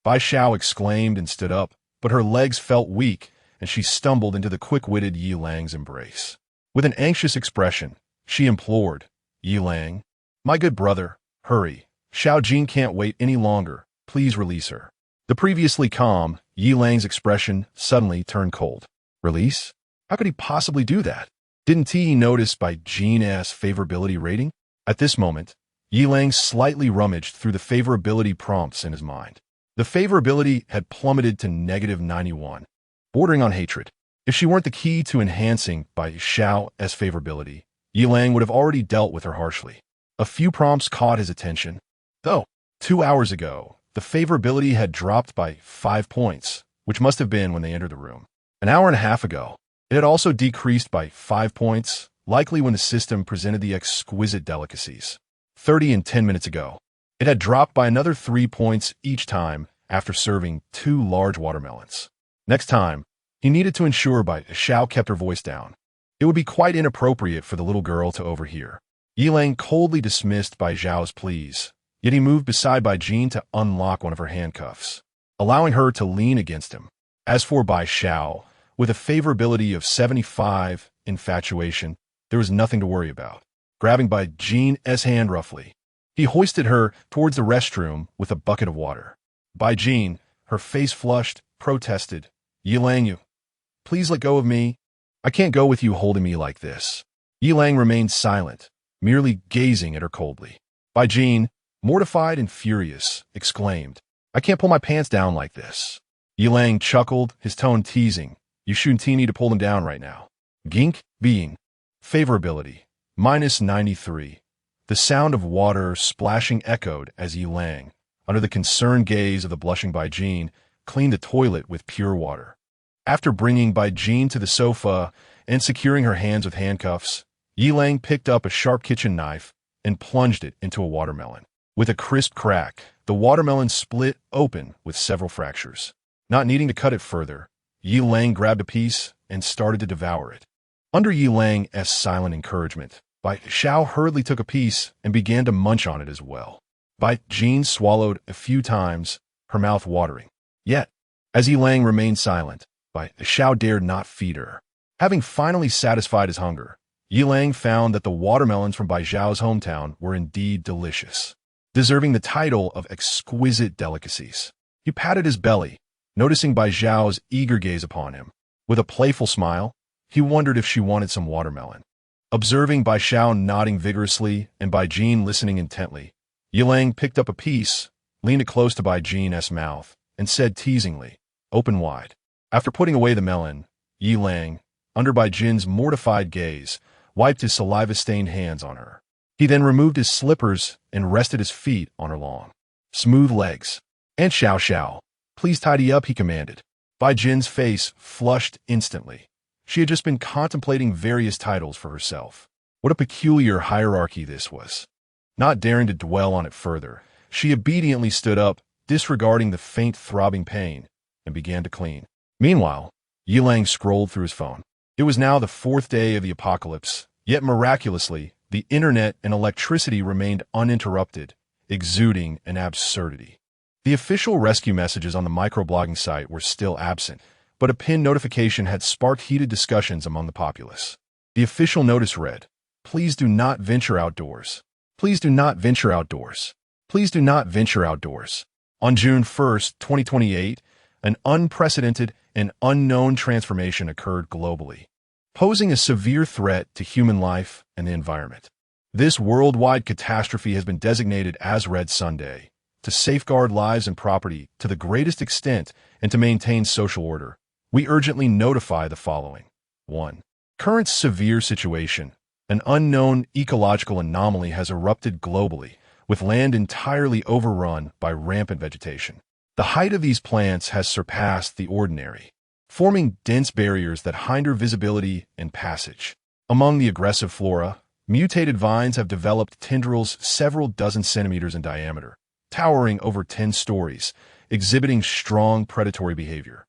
Bai Xiao exclaimed and stood up, but her legs felt weak, and she stumbled into the quick-witted Yi Lang's embrace. With an anxious expression, she implored, Yi Lang, my good brother, hurry. Xiao Jin can't wait any longer. Please release her. The previously calm, Yi Lang's expression suddenly turned cold. Release? How could he possibly do that? Didn't he notice Bai Jin's favorability rating? At this moment, Yi Lang slightly rummaged through the favorability prompts in his mind. The favorability had plummeted to -91, bordering on hatred. If she weren't the key to enhancing Bai Xiao's favorability, Yi Lang would have already dealt with her harshly. A few prompts caught his attention, though. 2 hours ago, the favorability had dropped by 5 points, which must have been when they entered the room. An hour and a half ago, it had also decreased by 5 points, likely when the system presented the exquisite delicacies. 30 and 10 minutes ago, it had dropped by another 3 points each time after serving 2 large watermelons. Next time, he needed to ensure Bai Xiao kept her voice down. It would be quite inappropriate for the little girl to overhear. Yi Lang coldly dismissed Bai Xiao's pleas, yet he moved beside Bai Jin to unlock one of her handcuffs, allowing her to lean against him. As for Bai Xiao, with a favorability of 75 infatuation, there was nothing to worry about. Grabbing Bai Jin's hand roughly, he hoisted her towards the restroom with a bucket of water. Bai Jin, her face flushed, protested, Yi Lang, you, please let go of me. I can't go with you holding me like this. Yi Lang remained silent, merely gazing at her coldly. Bai Jin, mortified and furious, exclaimed, I can't pull my pants down like this. Yi Lang chuckled, his tone teasing, you shouldn't need to pull them down right now. Gink, being. Favorability, -93. The sound of water splashing echoed as Yi Lang, under the concerned gaze of the blushing Bai Jin, cleaned the toilet with pure water. After bringing Bai Jin to the sofa and securing her hands with handcuffs, Yi Lang picked up a sharp kitchen knife and plunged it into a watermelon. With a crisp crack, the watermelon split open with several fractures. Not needing to cut it further, Yi Lang grabbed a piece and started to devour it. Under Yi Lang's silent encouragement, Bai Xiao hurriedly took a piece and began to munch on it as well. Bai Jin swallowed a few times, her mouth watering. Yet, as Yi Lang remained silent, Bai Xiao dared not feed her. Having finally satisfied his hunger, Yi Lang found that the watermelons from Bai Xiao's hometown were indeed delicious, deserving the title of exquisite delicacies. He patted his belly, noticing Bai Xiao's eager gaze upon him. With a playful smile, he wondered if she wanted some watermelon. Observing Bai Xiao nodding vigorously and Bai Jin listening intently, Yi Lang picked up a piece, leaned it close to Bai Jin's mouth, and said teasingly, open wide. After putting away the melon, Yi Lang, under Bai Jin's mortified gaze, wiped his saliva-stained hands on her. He then removed his slippers and rested his feet on her long, smooth legs. And Xiao Xiao, please tidy up, he commanded. Bai Jin's face flushed instantly. She had just been contemplating various titles for herself. What a peculiar hierarchy this was. Not daring to dwell on it further, she obediently stood up, disregarding the faint throbbing pain, and began to clean. Meanwhile, Yi Lang scrolled through his phone. It was now the 4th day of the apocalypse, yet miraculously, the internet and electricity remained uninterrupted, exuding an absurdity. The official rescue messages on the microblogging site were still absent, but a pinned notification had sparked heated discussions among the populace. The official notice read, please do not venture outdoors. Please do not venture outdoors. Please do not venture outdoors. On June 1st, 2028, an unprecedented and unknown transformation occurred globally, posing a severe threat to human life and the environment. This worldwide catastrophe has been designated as Red Sunday, to safeguard lives and property to the greatest extent and to maintain social order. We urgently notify the following. 1. Current severe situation. An unknown ecological anomaly has erupted globally, with land entirely overrun by rampant vegetation. The height of these plants has surpassed the ordinary, forming dense barriers that hinder visibility and passage. Among the aggressive flora, mutated vines have developed tendrils several dozen centimeters in diameter, towering over 10 stories, exhibiting strong predatory behavior,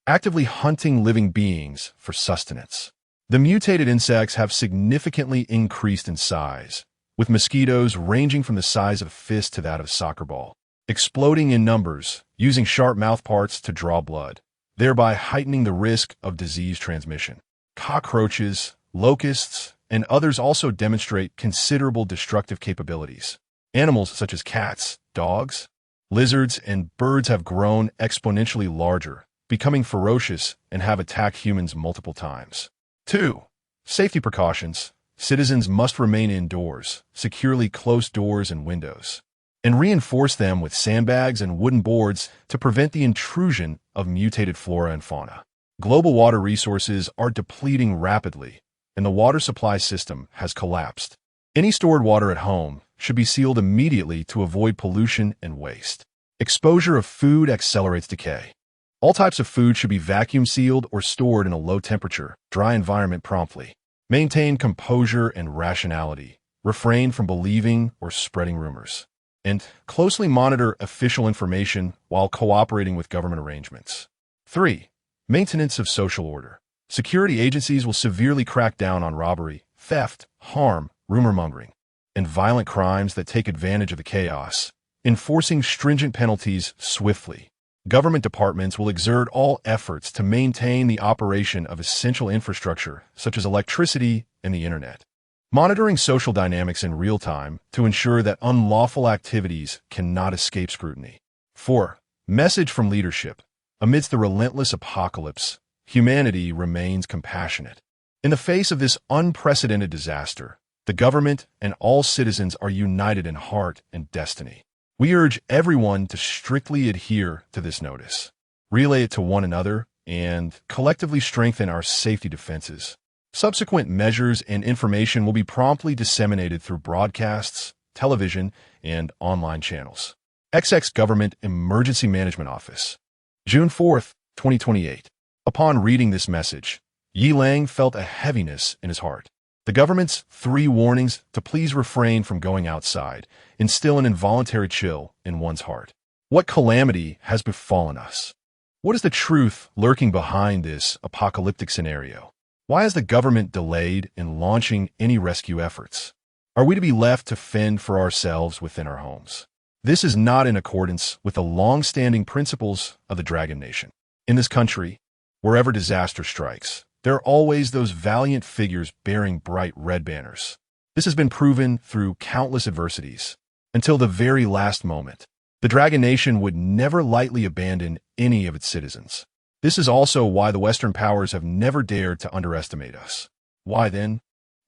actively hunting living beings for sustenance. The mutated insects have significantly increased in size, with mosquitoes ranging from the size of a fist to that of a soccer ball, exploding in numbers, using sharp mouthparts to draw blood, thereby heightening the risk of disease transmission. Cockroaches, locusts, and others also demonstrate considerable destructive capabilities. Animals such as cats, dogs, lizards, and birds have grown exponentially larger, becoming ferocious and have attacked humans multiple times. 2. Safety precautions. Citizens must remain indoors, securely close doors and windows, and reinforce them with sandbags and wooden boards to prevent the intrusion of mutated flora and fauna. Global water resources are depleting rapidly, and the water supply system has collapsed. Any stored water at home should be sealed immediately to avoid pollution and waste. Exposure of food accelerates decay. All types of food should be vacuum sealed or stored in a low-temperature, dry environment promptly. Maintain composure and rationality. Refrain from believing or spreading rumors. And closely monitor official information while cooperating with government arrangements. 3. Maintenance of social order. Security agencies will severely crack down on robbery, theft, harm, rumor-mongering, and violent crimes that take advantage of the chaos, enforcing stringent penalties swiftly. Government departments will exert all efforts to maintain the operation of essential infrastructure such as electricity and the internet, monitoring social dynamics in real time to ensure that unlawful activities cannot escape scrutiny. 4. Message from leadership. Amidst the relentless apocalypse, humanity remains compassionate. In the face of this unprecedented disaster, the government and all citizens are united in heart and destiny. We urge everyone to strictly adhere to this notice, relay it to one another, and collectively strengthen our safety defenses. Subsequent measures and information will be promptly disseminated through broadcasts, television, and online channels. XX Government Emergency Management Office. June 4, 2028. Upon reading this message, Yi Lang felt a heaviness in his heart. The government's 3 warnings to please refrain from going outside instill an involuntary chill in one's heart. What calamity has befallen us? What is the truth lurking behind this apocalyptic scenario? Why has the government delayed in launching any rescue efforts? Are we to be left to fend for ourselves within our homes? This is not in accordance with the long-standing principles of the Dragon Nation. In this country, wherever disaster strikes, there are always those valiant figures bearing bright red banners. This has been proven through countless adversities. Until the very last moment, the Dragon Nation would never lightly abandon any of its citizens. This is also why the Western powers have never dared to underestimate us. Why then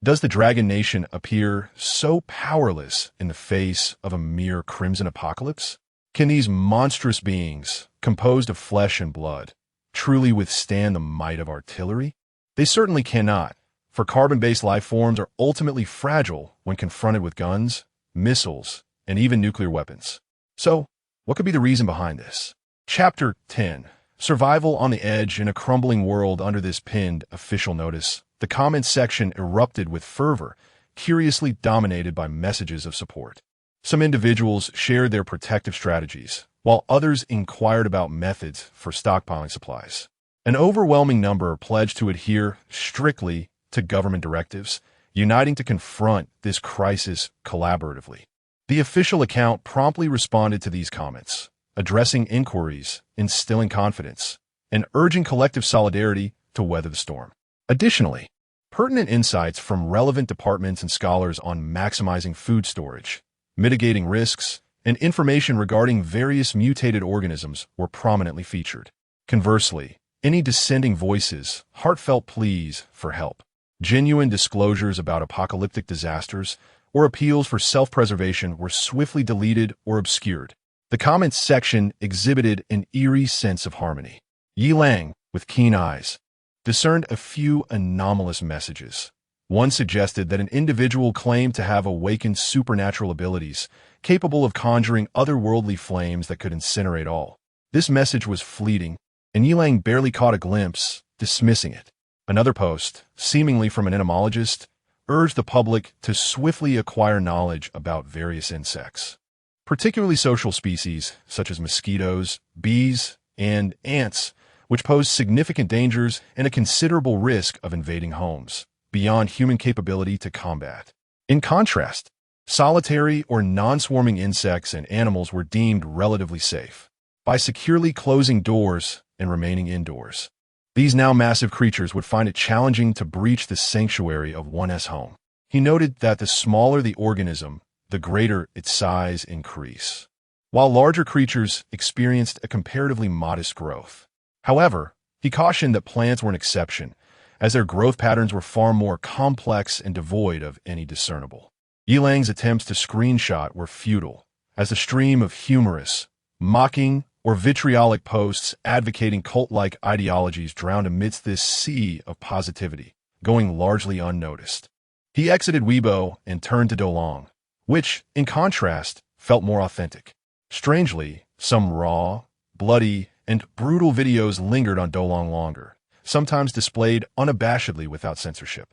does the Dragon Nation appear so powerless in the face of a mere crimson apocalypse? Can these monstrous beings, composed of flesh and blood, truly withstand the might of artillery? They certainly cannot, for carbon-based life forms are ultimately fragile when confronted with guns, missiles, and even nuclear weapons. So, what could be the reason behind this? Chapter 10. Survival on the edge in a crumbling world. Under this pinned official notice, the comments section erupted with fervor, curiously dominated by messages of support. Some individuals shared their protective strategies, while others inquired about methods for stockpiling supplies. An overwhelming number pledged to adhere strictly to government directives, uniting to confront this crisis collaboratively. The official account promptly responded to these comments, addressing inquiries, instilling confidence, and urging collective solidarity to weather the storm. Additionally, pertinent insights from relevant departments and scholars on maximizing food storage, mitigating risks, and information regarding various mutated organisms were prominently featured. Conversely, any dissenting voices, heartfelt pleas for help, genuine disclosures about apocalyptic disasters, or appeals for self-preservation were swiftly deleted or obscured. The comments section exhibited an eerie sense of harmony. Yi Lang, with keen eyes, discerned a few anomalous messages. One suggested that an individual claimed to have awakened supernatural abilities, capable of conjuring otherworldly flames that could incinerate all. This message was fleeting, and Yilang barely caught a glimpse, dismissing it. Another post, seemingly from an entomologist, urged the public to swiftly acquire knowledge about various insects, particularly social species such as mosquitoes, bees, and ants, which pose significant dangers and a considerable risk of invading homes, beyond human capability to combat. In contrast, solitary or non-swarming insects and animals were deemed relatively safe by securely closing doors and remaining indoors. These now massive creatures would find it challenging to breach the sanctuary of one's home. He noted that the smaller the organism, the greater its size increase, while larger creatures experienced a comparatively modest growth. However, he cautioned that plants were an exception, as their growth patterns were far more complex and devoid of any discernible. Yilang's attempts to screenshot were futile, as the stream of humorous, mocking, or vitriolic posts advocating cult-like ideologies drowned amidst this sea of positivity, going largely unnoticed. He exited Weibo and turned to Doulang, which, in contrast, felt more authentic. Strangely, some raw, bloody, and brutal videos lingered on Doulang longer, sometimes displayed unabashedly without censorship.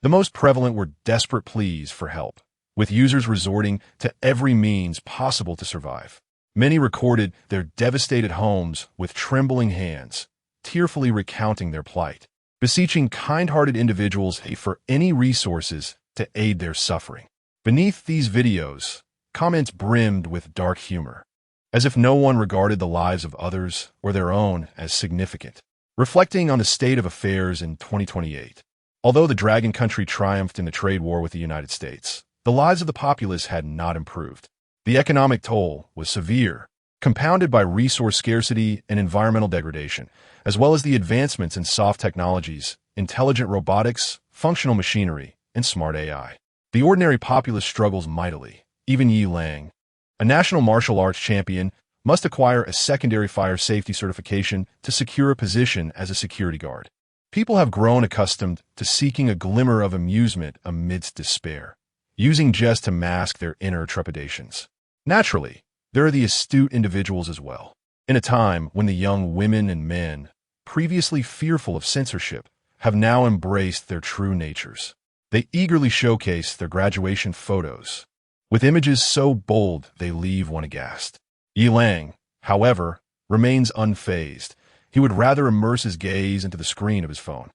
The most prevalent were desperate pleas for help, with users resorting to every means possible to survive. Many recorded their devastated homes with trembling hands, tearfully recounting their plight, beseeching kind-hearted individuals for any resources to aid their suffering. Beneath these videos, comments brimmed with dark humor, as if no one regarded the lives of others or their own as significant, reflecting on the state of affairs in 2028. Although the Dragon Country triumphed in the trade war with the United States, the lives of the populace had not improved. The economic toll was severe, compounded by resource scarcity and environmental degradation, as well as the advancements in soft technologies, intelligent robotics, functional machinery, and smart AI. The ordinary populace struggles mightily. Even Yilang, a national martial arts champion, must acquire a secondary fire safety certification to secure a position as a security guard. People have grown accustomed to seeking a glimmer of amusement amidst despair, using jest to mask their inner trepidations. Naturally, there are the astute individuals as well. In a time when the young women and men, previously fearful of censorship, have now embraced their true natures. They eagerly showcase their graduation photos, with images so bold they leave one aghast. Yilang, however, remains unfazed. He would rather immerse his gaze into the screen of his phone.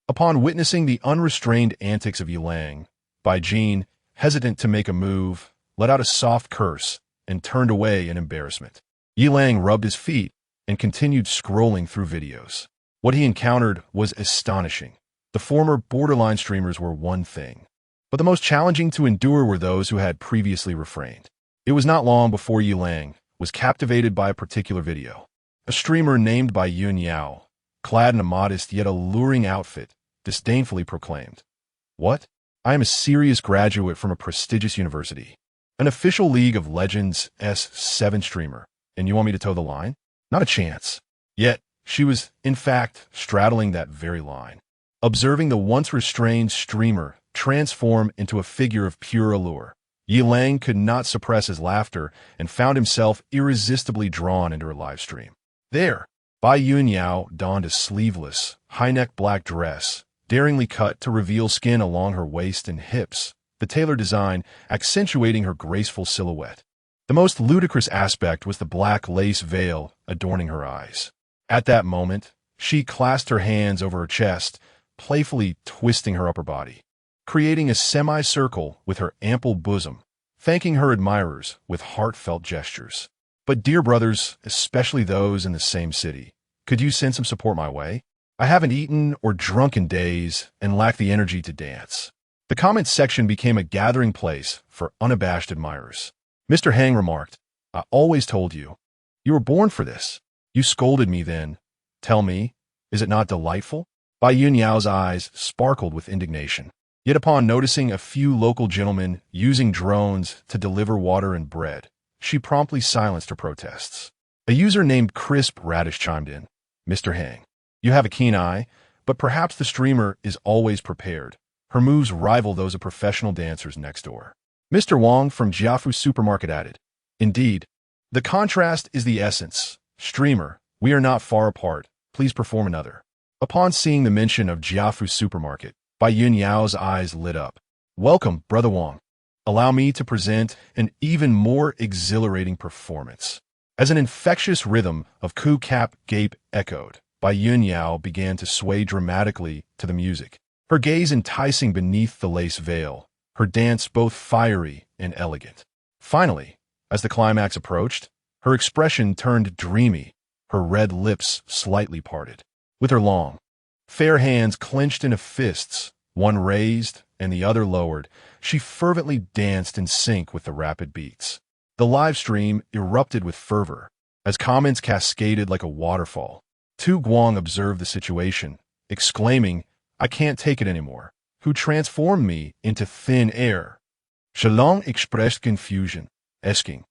Upon witnessing the unrestrained antics of Yilang, Baijin, hesitant to make a move, let out a soft curse and turned away in embarrassment. Yilang rubbed his feet and continued scrolling through videos. What he encountered was astonishing. The former borderline streamers were one thing, but the most challenging to endure were those who had previously refrained. It was not long before Yilang was captivated by a particular video. A streamer named by Yun Yao, clad in a modest yet alluring outfit, disdainfully proclaimed, "What? I am a serious graduate from a prestigious university, an official League of Legends S7 streamer, and you want me to toe the line? Not a chance." Yet, she was, in fact, straddling that very line. Observing the once restrained streamer transform into a figure of pure allure, Yilang could not suppress his laughter and found himself irresistibly drawn into her live stream. There, Bai Yun Yao donned a sleeveless, high-neck black dress, daringly cut to reveal skin along her waist and hips, the tailored design accentuating her graceful silhouette. The most ludicrous aspect was the black lace veil adorning her eyes. At that moment, she clasped her hands over her chest, playfully twisting her upper body, creating a semicircle with her ample bosom, thanking her admirers with heartfelt gestures. "But dear brothers, especially those in the same city, could you send some support my way? I haven't eaten or drunk in days and lack the energy to dance." The comments section became a gathering place for unabashed admirers. Mr. Hang remarked, "I always told you. You were born for this. You scolded me then. Tell me, is it not delightful?" Bai Yun Yao's eyes sparkled with indignation. Yet upon noticing a few local gentlemen using drones to deliver water and bread, she promptly silenced her protests. A user named Crisp Radish chimed in, "Mr. Hang, you have a keen eye, but perhaps the streamer is always prepared. Her moves rival those of professional dancers next door." Mr. Wong from Jiafu Supermarket added, "Indeed, the contrast is the essence. Streamer, we are not far apart. Please perform another. Upon seeing the mention of Jiafu Supermarket, Bai Yun Yao's eyes lit up. Welcome, Brother Wang. Allow me to present an even more exhilarating performance. As an infectious rhythm of Ku Cap Gape echoed, Bai Yun Yao began to sway dramatically to the music, her gaze enticing beneath the lace veil, her dance both fiery and elegant. Finally, as the climax approached, her expression turned dreamy, her red lips slightly parted. With her long, fair hands clenched into fists, one raised and the other lowered, she fervently danced in sync with the rapid beats. The live stream erupted with fervor, as comments cascaded like a waterfall. Tu Guang observed the situation, exclaiming, "I can't take it anymore. Who transformed me into thin air?" Shalong expressed confusion, asking,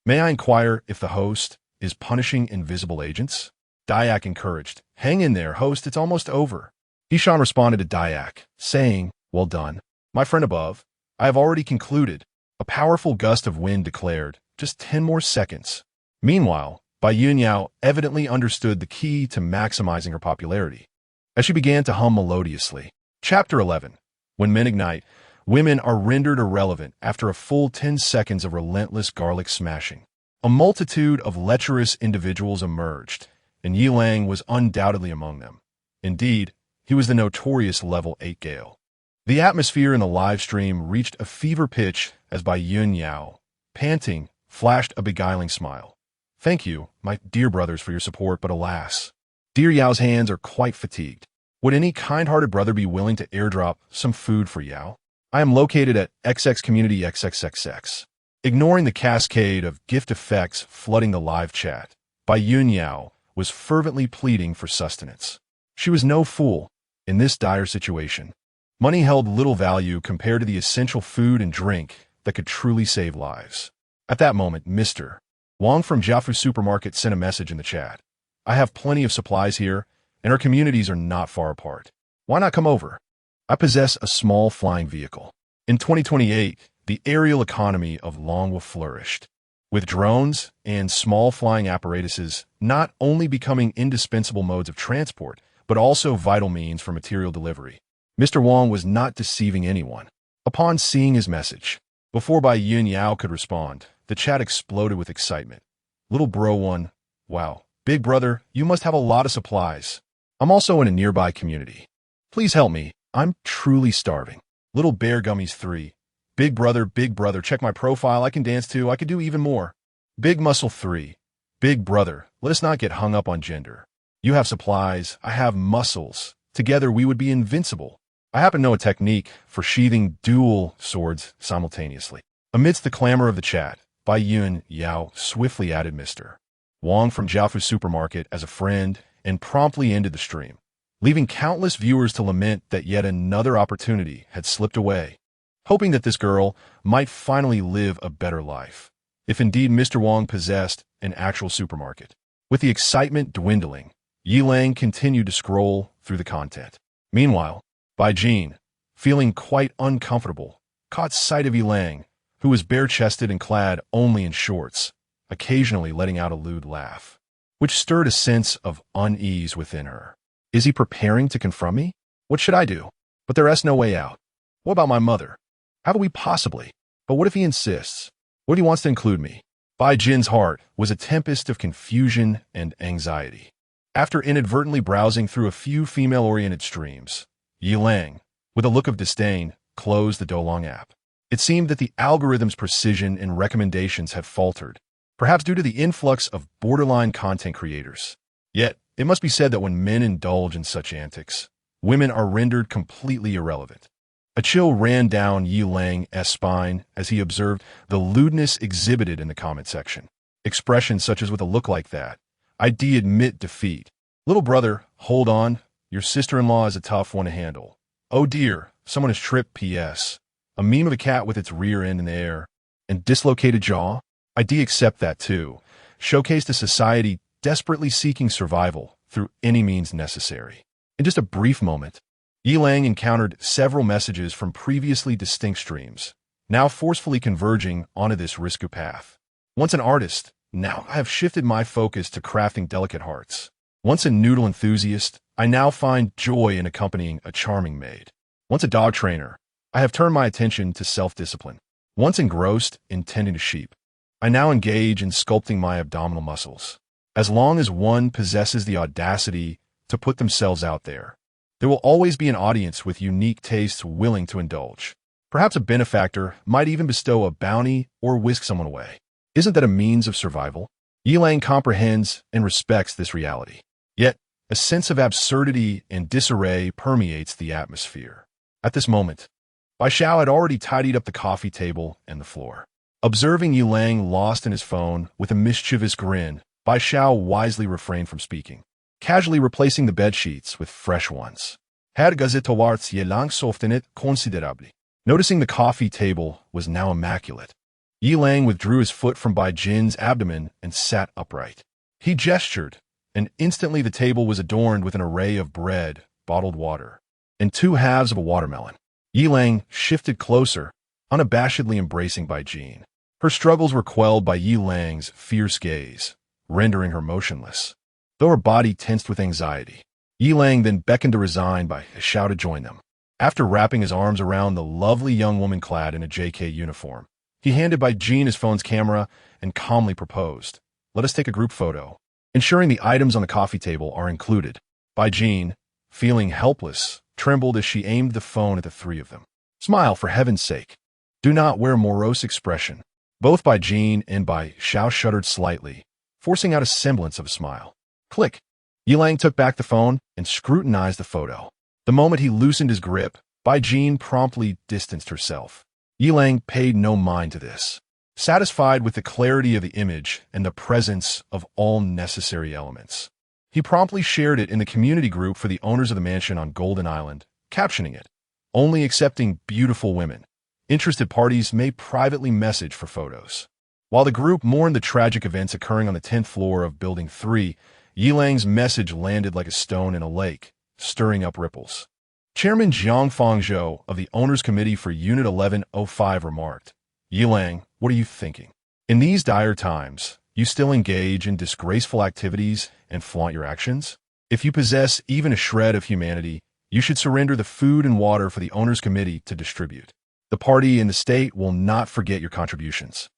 "May I inquire if the host is punishing invisible agents?" Dayak encouraged, "Hang in there, host, it's almost over." Ishan responded to Dayak, saying, "Well done. My friend above, I have already concluded." A powerful gust of wind declared, "Just 10 more seconds." Meanwhile, Bai Yun Yao evidently understood the key to maximizing her popularity, as she began to hum melodiously. Chapter 11. When men ignite, women are rendered irrelevant after a full 10 seconds of relentless garlic smashing. A multitude of lecherous individuals emerged, and Yi Lang was undoubtedly among them. Indeed, he was the notorious Level 8 Gale. The atmosphere in the live stream reached a fever pitch as Bai Yun Yao, panting, flashed a beguiling smile. "Thank you, my dear brothers, for your support, but alas, dear Yao's hands are quite fatigued. Would any kind-hearted brother be willing to airdrop some food for Yao? I am located at XX Community XXXX. Ignoring the cascade of gift effects flooding the live chat, Bai Yun Yao was fervently pleading for sustenance. She was no fool in this dire situation. Money held little value compared to the essential food and drink that could truly save lives. At that moment, Mr. Wang from Jiafu Supermarket sent a message in the chat. "I have plenty of supplies here, and our communities are not far apart. Why not come over? I possess a small flying vehicle." In 2028, the aerial economy of Long will flourish, with drones and small flying apparatuses not only becoming indispensable modes of transport, but also vital means for material delivery. Mr. Wang was not deceiving anyone. Upon seeing his message, before Bai Yun Yao could respond, the chat exploded with excitement. "Little bro one, wow, big brother, you must have a lot of supplies. I'm also in a nearby community. Please help me, I'm truly starving. Little bear gummies 3. Big brother, check my profile, I can dance too, I could do even more. Big muscle 3. Big brother, let us not get hung up on gender. You have supplies, I have muscles. Together we would be invincible. I happen to know a technique for sheathing dual swords simultaneously." Amidst the clamor of the chat, Bai Yun Yao swiftly added Mr. Wang from Jiafu Supermarket as a friend and promptly ended the stream, leaving countless viewers to lament that yet another opportunity had slipped away, hoping that this girl might finally live a better life, if indeed Mr. Wang possessed an actual supermarket. With the excitement dwindling, Yi Lang continued to scroll through the content. Meanwhile, Bai Jin, feeling quite uncomfortable, caught sight of Yi Lang, who was bare-chested and clad only in shorts, occasionally letting out a lewd laugh, which stirred a sense of unease within her. Is he preparing to confront me? What should I do? But there is no way out. What about my mother? How could we possibly? But what if he insists? What if he wants to include me? Bai Jin's heart was a tempest of confusion and anxiety. After inadvertently browsing through a few female-oriented streams, Yi Lang, with a look of disdain, closed the Dolong app. It seemed that the algorithm's precision and recommendations had faltered, perhaps due to the influx of borderline content creators. Yet, it must be said that when men indulge in such antics, women are rendered completely irrelevant. A chill ran down Yi Lang's spine as he observed the lewdness exhibited in the comment section. Expressions such as "with a look like that, I'd admit defeat. Little brother, hold on. Your sister-in-law is a tough one to handle. Oh dear, someone has tripped PS. A meme of a cat with its rear end in the air. And dislocated jaw? I'd accept that too." Showcased a society desperately seeking survival through any means necessary. In just a brief moment, Yi Lang encountered several messages from previously distinct streams, now forcefully converging onto this risky path. Once an artist, Now I have shifted my focus to crafting delicate hearts. Once a noodle enthusiast, I now find joy in accompanying a charming maid. Once a dog trainer, I have turned my attention to self-discipline. Once engrossed in tending to sheep, I now engage in sculpting my abdominal muscles. As long as one possesses the audacity to put themselves out there, there will always be an audience with unique tastes willing to indulge. Perhaps a benefactor might even bestow a bounty or whisk someone away. Isn't that a means of survival? Yilang comprehends and respects this reality. Yet, a sense of absurdity and disarray permeates the atmosphere. At this moment, Bai Xiao had already tidied up the coffee table and the floor. Observing Yilang lost in his phone with a mischievous grin, Bai Xiao wisely refrained from speaking, casually replacing the bedsheets with fresh ones. Herr Gazettowarts Yilang softened considerably. Noticing the coffee table was now immaculate, Yilang withdrew his foot from Bai Jin's abdomen and sat upright. He gestured, and instantly the table was adorned with an array of bread, bottled water, and 2 halves of a watermelon. Yilang shifted closer, unabashedly embracing Bai Jin. Her struggles were quelled by Yilang's fierce gaze, rendering her motionless, though her body tensed with anxiety. Yilang then beckoned to resign Bai Xiao to join them. After wrapping his arms around the lovely young woman clad in a JK uniform, he handed Bai Jin his phone's camera and calmly proposed, "Let us take a group photo," ensuring the items on the coffee table are included. Bai Jin, feeling helpless, trembled as she aimed the phone at the 3 of them. "Smile, for heaven's sake. Do not wear a morose expression." Both Bai Jin and Bai Xiao shuddered slightly, forcing out a semblance of a smile. Click. Yilang took back the phone and scrutinized the photo. The moment he loosened his grip, Bai Jin promptly distanced herself. Yilang paid no mind to this. Satisfied with the clarity of the image and the presence of all necessary elements, he promptly shared it in the community group for the owners of the mansion on Golden Island, captioning it, "Only accepting beautiful women. Interested parties may privately message for photos." While the group mourned the tragic events occurring on the 10th floor of Building 3, Yilang's message landed like a stone in a lake, stirring up ripples. Chairman Jiang Fangzhou of the Owners Committee for Unit 1105 remarked, "Yilang, what are you thinking? In these dire times, you still engage in disgraceful activities and flaunt your actions? If you possess even a shred of humanity, you should surrender the food and water for the Owners Committee to distribute. The party and the state will not forget your contributions."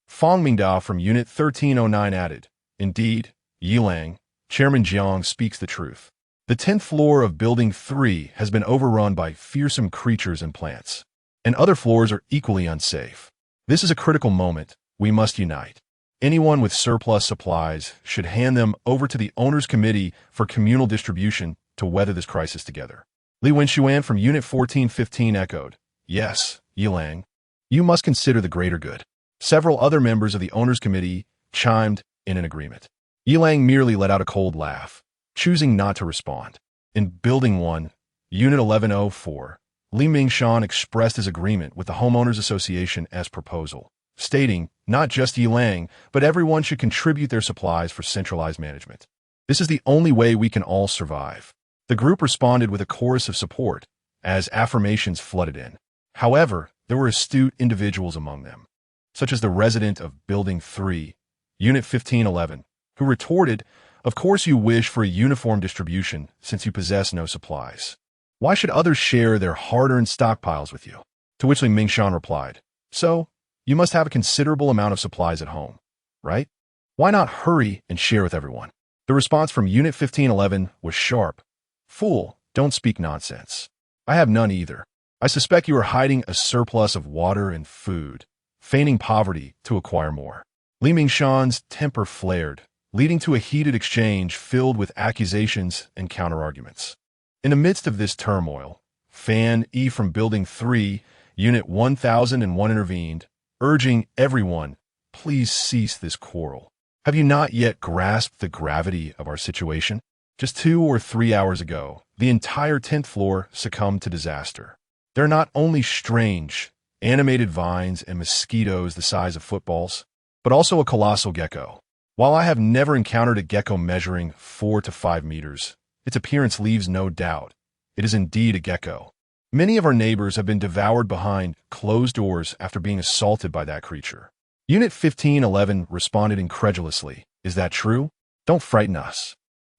Fang Mingdao from Unit 1309 added, "Indeed, Yilang, Chairman Jiang speaks the truth. The 10th floor of Building 3 has been overrun by fearsome creatures and plants, and other floors are equally unsafe. This is a critical moment. We must unite. Anyone with surplus supplies should hand them over to the Owners Committee for communal distribution to weather this crisis together." Li Wenxuan from Unit 1415 echoed, "Yes, Yilang, you must consider the greater good." Several other members of the Owners Committee chimed in agreement. Yilang merely let out a cold laugh, choosing not to respond. In Building 1, Unit 1104, Li Mingshan expressed his agreement with the Homeowners Association as proposal, stating not just Yilang, but everyone should contribute their supplies for centralized management. "This is the only way we can all survive." The group responded with a chorus of support as affirmations flooded in. However, there were astute individuals among them, such as the resident of Building 3, Unit 1511, who retorted, "Of course you wish for a uniform distribution since you possess no supplies. Why should others share their hard-earned stockpiles with you?" To which Li Mingshan replied, "So, you must have a considerable amount of supplies at home, right? Why not hurry and share with everyone?" The response from Unit 1511 was sharp. "Fool, don't speak nonsense. I have none either. I suspect you are hiding a surplus of water and food, feigning poverty to acquire more." Li Mingshan's temper flared, leading to a heated exchange filled with accusations and counterarguments. In the midst of this turmoil, Fan E from Building 3, Unit 1001 intervened, urging everyone, "Please cease this quarrel. Have you not yet grasped the gravity of our situation? Just 2 or 3 hours ago, the entire 10th floor succumbed to disaster. There are not only strange, animated vines and mosquitoes the size of footballs, but also a colossal gecko. While I have never encountered a gecko measuring 4 to 5 meters, its appearance leaves no doubt. It is indeed a gecko. Many of our neighbors have been devoured behind closed doors after being assaulted by that creature. Unit 1511 responded incredulously. Is that true? Don't frighten us.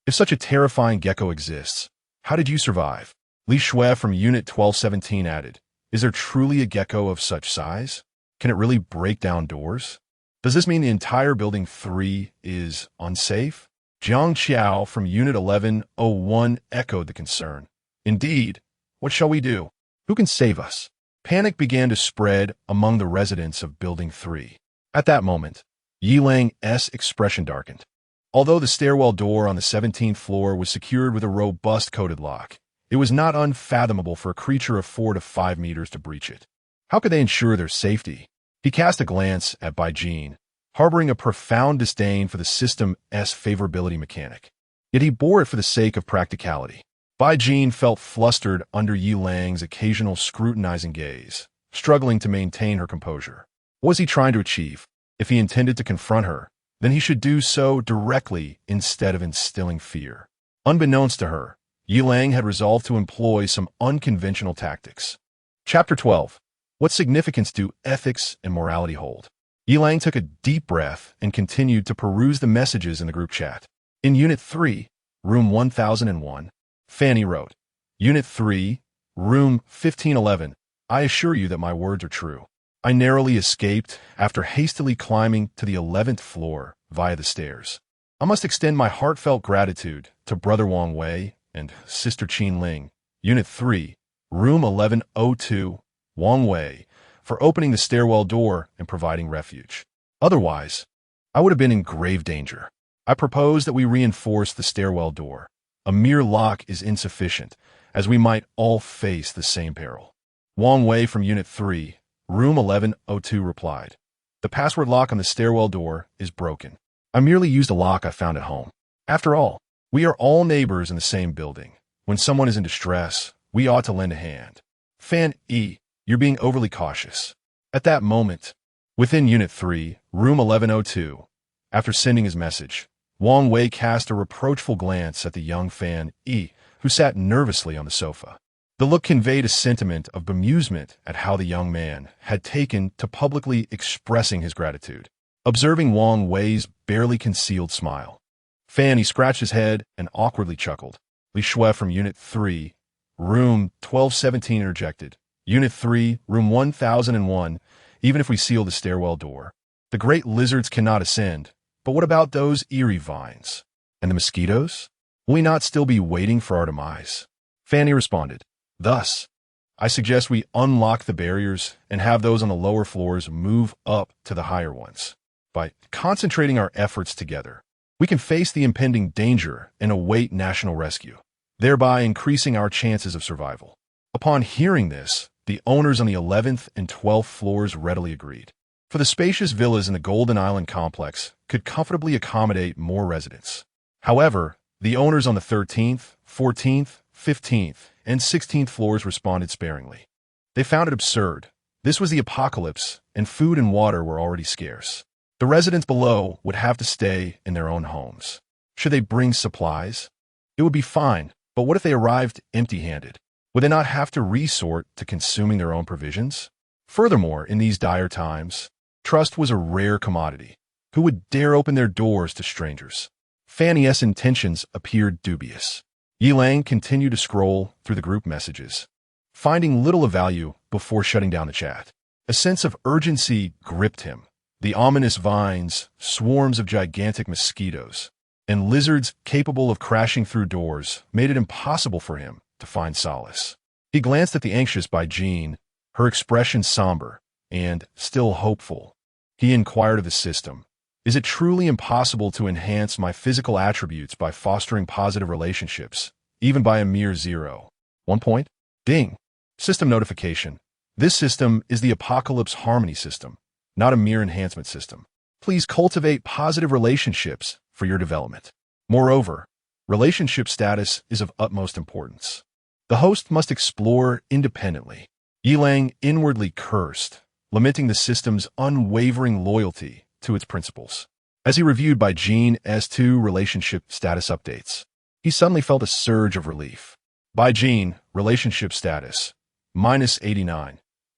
If such a terrifying gecko exists, how did you survive? Li Shui from Unit 1217 added, is there truly a gecko of such size? Can it really break down doors? Does this mean the entire Building 3 is unsafe? Jiang Qiao from Unit 1101 echoed the concern. Indeed. What shall we do? Who can save us? Panic began to spread among the residents of Building 3. At that moment, Yi Lang's expression darkened. Although the stairwell door on the 17th floor was secured with a robust coded lock, it was not unfathomable for a creature of 4 to 5 meters to breach it. How could they ensure their safety? He cast a glance at Bai Jin, harboring a profound disdain for the system's favorability mechanic. Yet he bore it for the sake of practicality. Bai Jin felt flustered under Yi Lang's occasional scrutinizing gaze, struggling to maintain her composure. What was he trying to achieve? If he intended to confront her, then he should do so directly instead of instilling fear. Unbeknownst to her, Yi Lang had resolved to employ some unconventional tactics. Chapter 12. What significance do ethics and morality hold? Yi Lang took a deep breath and continued to peruse the messages in the group chat. In Unit 3, Room 1001, Fanny wrote, Unit 3, Room 1511, I assure you that my words are true. I narrowly escaped after hastily climbing to the 11th floor via the stairs. I must extend my heartfelt gratitude to Brother Wang Wei and Sister Qin Ling, Unit 3, Room 1102, Wang Wei, for opening the stairwell door and providing refuge. Otherwise, I would have been in grave danger. I propose that we reinforce the stairwell door. A mere lock is insufficient, as we might all face the same peril. Wang Wei from Unit 3, Room 1102 replied, the password lock on the stairwell door is broken. I merely used a lock I found at home. After all, we are all neighbors in the same building. When someone is in distress, we ought to lend a hand. Fan E, you're being overly cautious. At that moment, within Unit 3, Room 1102, after sending his message, Wang Wei cast a reproachful glance at the young Fan E, who sat nervously on the sofa. The look conveyed a sentiment of bemusement at how the young man had taken to publicly expressing his gratitude. Observing Wang Wei's barely concealed smile, Fanny scratched his head and awkwardly chuckled. Li Shui from Unit 3, Room 1217 interjected. Unit 3, Room 1001, even if we seal the stairwell door, the great lizards cannot ascend. But what about those eerie vines? And the mosquitoes? Will we not still be waiting for our demise? Fanny responded. Thus, I suggest we unlock the barriers and have those on the lower floors move up to the higher ones. By concentrating our efforts together, we can face the impending danger and await national rescue, thereby increasing our chances of survival. Upon hearing this, the owners on the 11th and 12th floors readily agreed. For the spacious villas in the Golden Island complex could comfortably accommodate more residents. However, the owners on the 13th, 14th, 15th, and 16th floors responded sparingly. They found it absurd. This was the apocalypse, and food and water were already scarce. The residents below would have to stay in their own homes. Should they bring supplies? It would be fine, but what if they arrived empty-handed? Would they not have to resort to consuming their own provisions? Furthermore, in these dire times, trust was a rare commodity. Who would dare open their doors to strangers? Fanny's intentions appeared dubious. Yi Lang continued to scroll through the group messages, finding little of value before shutting down the chat. A sense of urgency gripped him. The ominous vines, swarms of gigantic mosquitoes, and lizards capable of crashing through doors made it impossible for him to find solace. He glanced at the anxious Bai Jin, her expression somber and still hopeful. He inquired of the system, is it truly impossible to enhance my physical attributes by fostering positive relationships, even by a mere 0.1 point? Ding. System notification. This system is the Apocalypse Harmony system, not a mere enhancement system. Please cultivate positive relationships for your development. Moreover, relationship status is of utmost importance. The host must explore independently. Yi Lang inwardly cursed, lamenting the system's unwavering loyalty to its principles. As he reviewed Bai Jin's 2 relationship status updates, he suddenly felt a surge of relief. Bai Jin, relationship status, -89.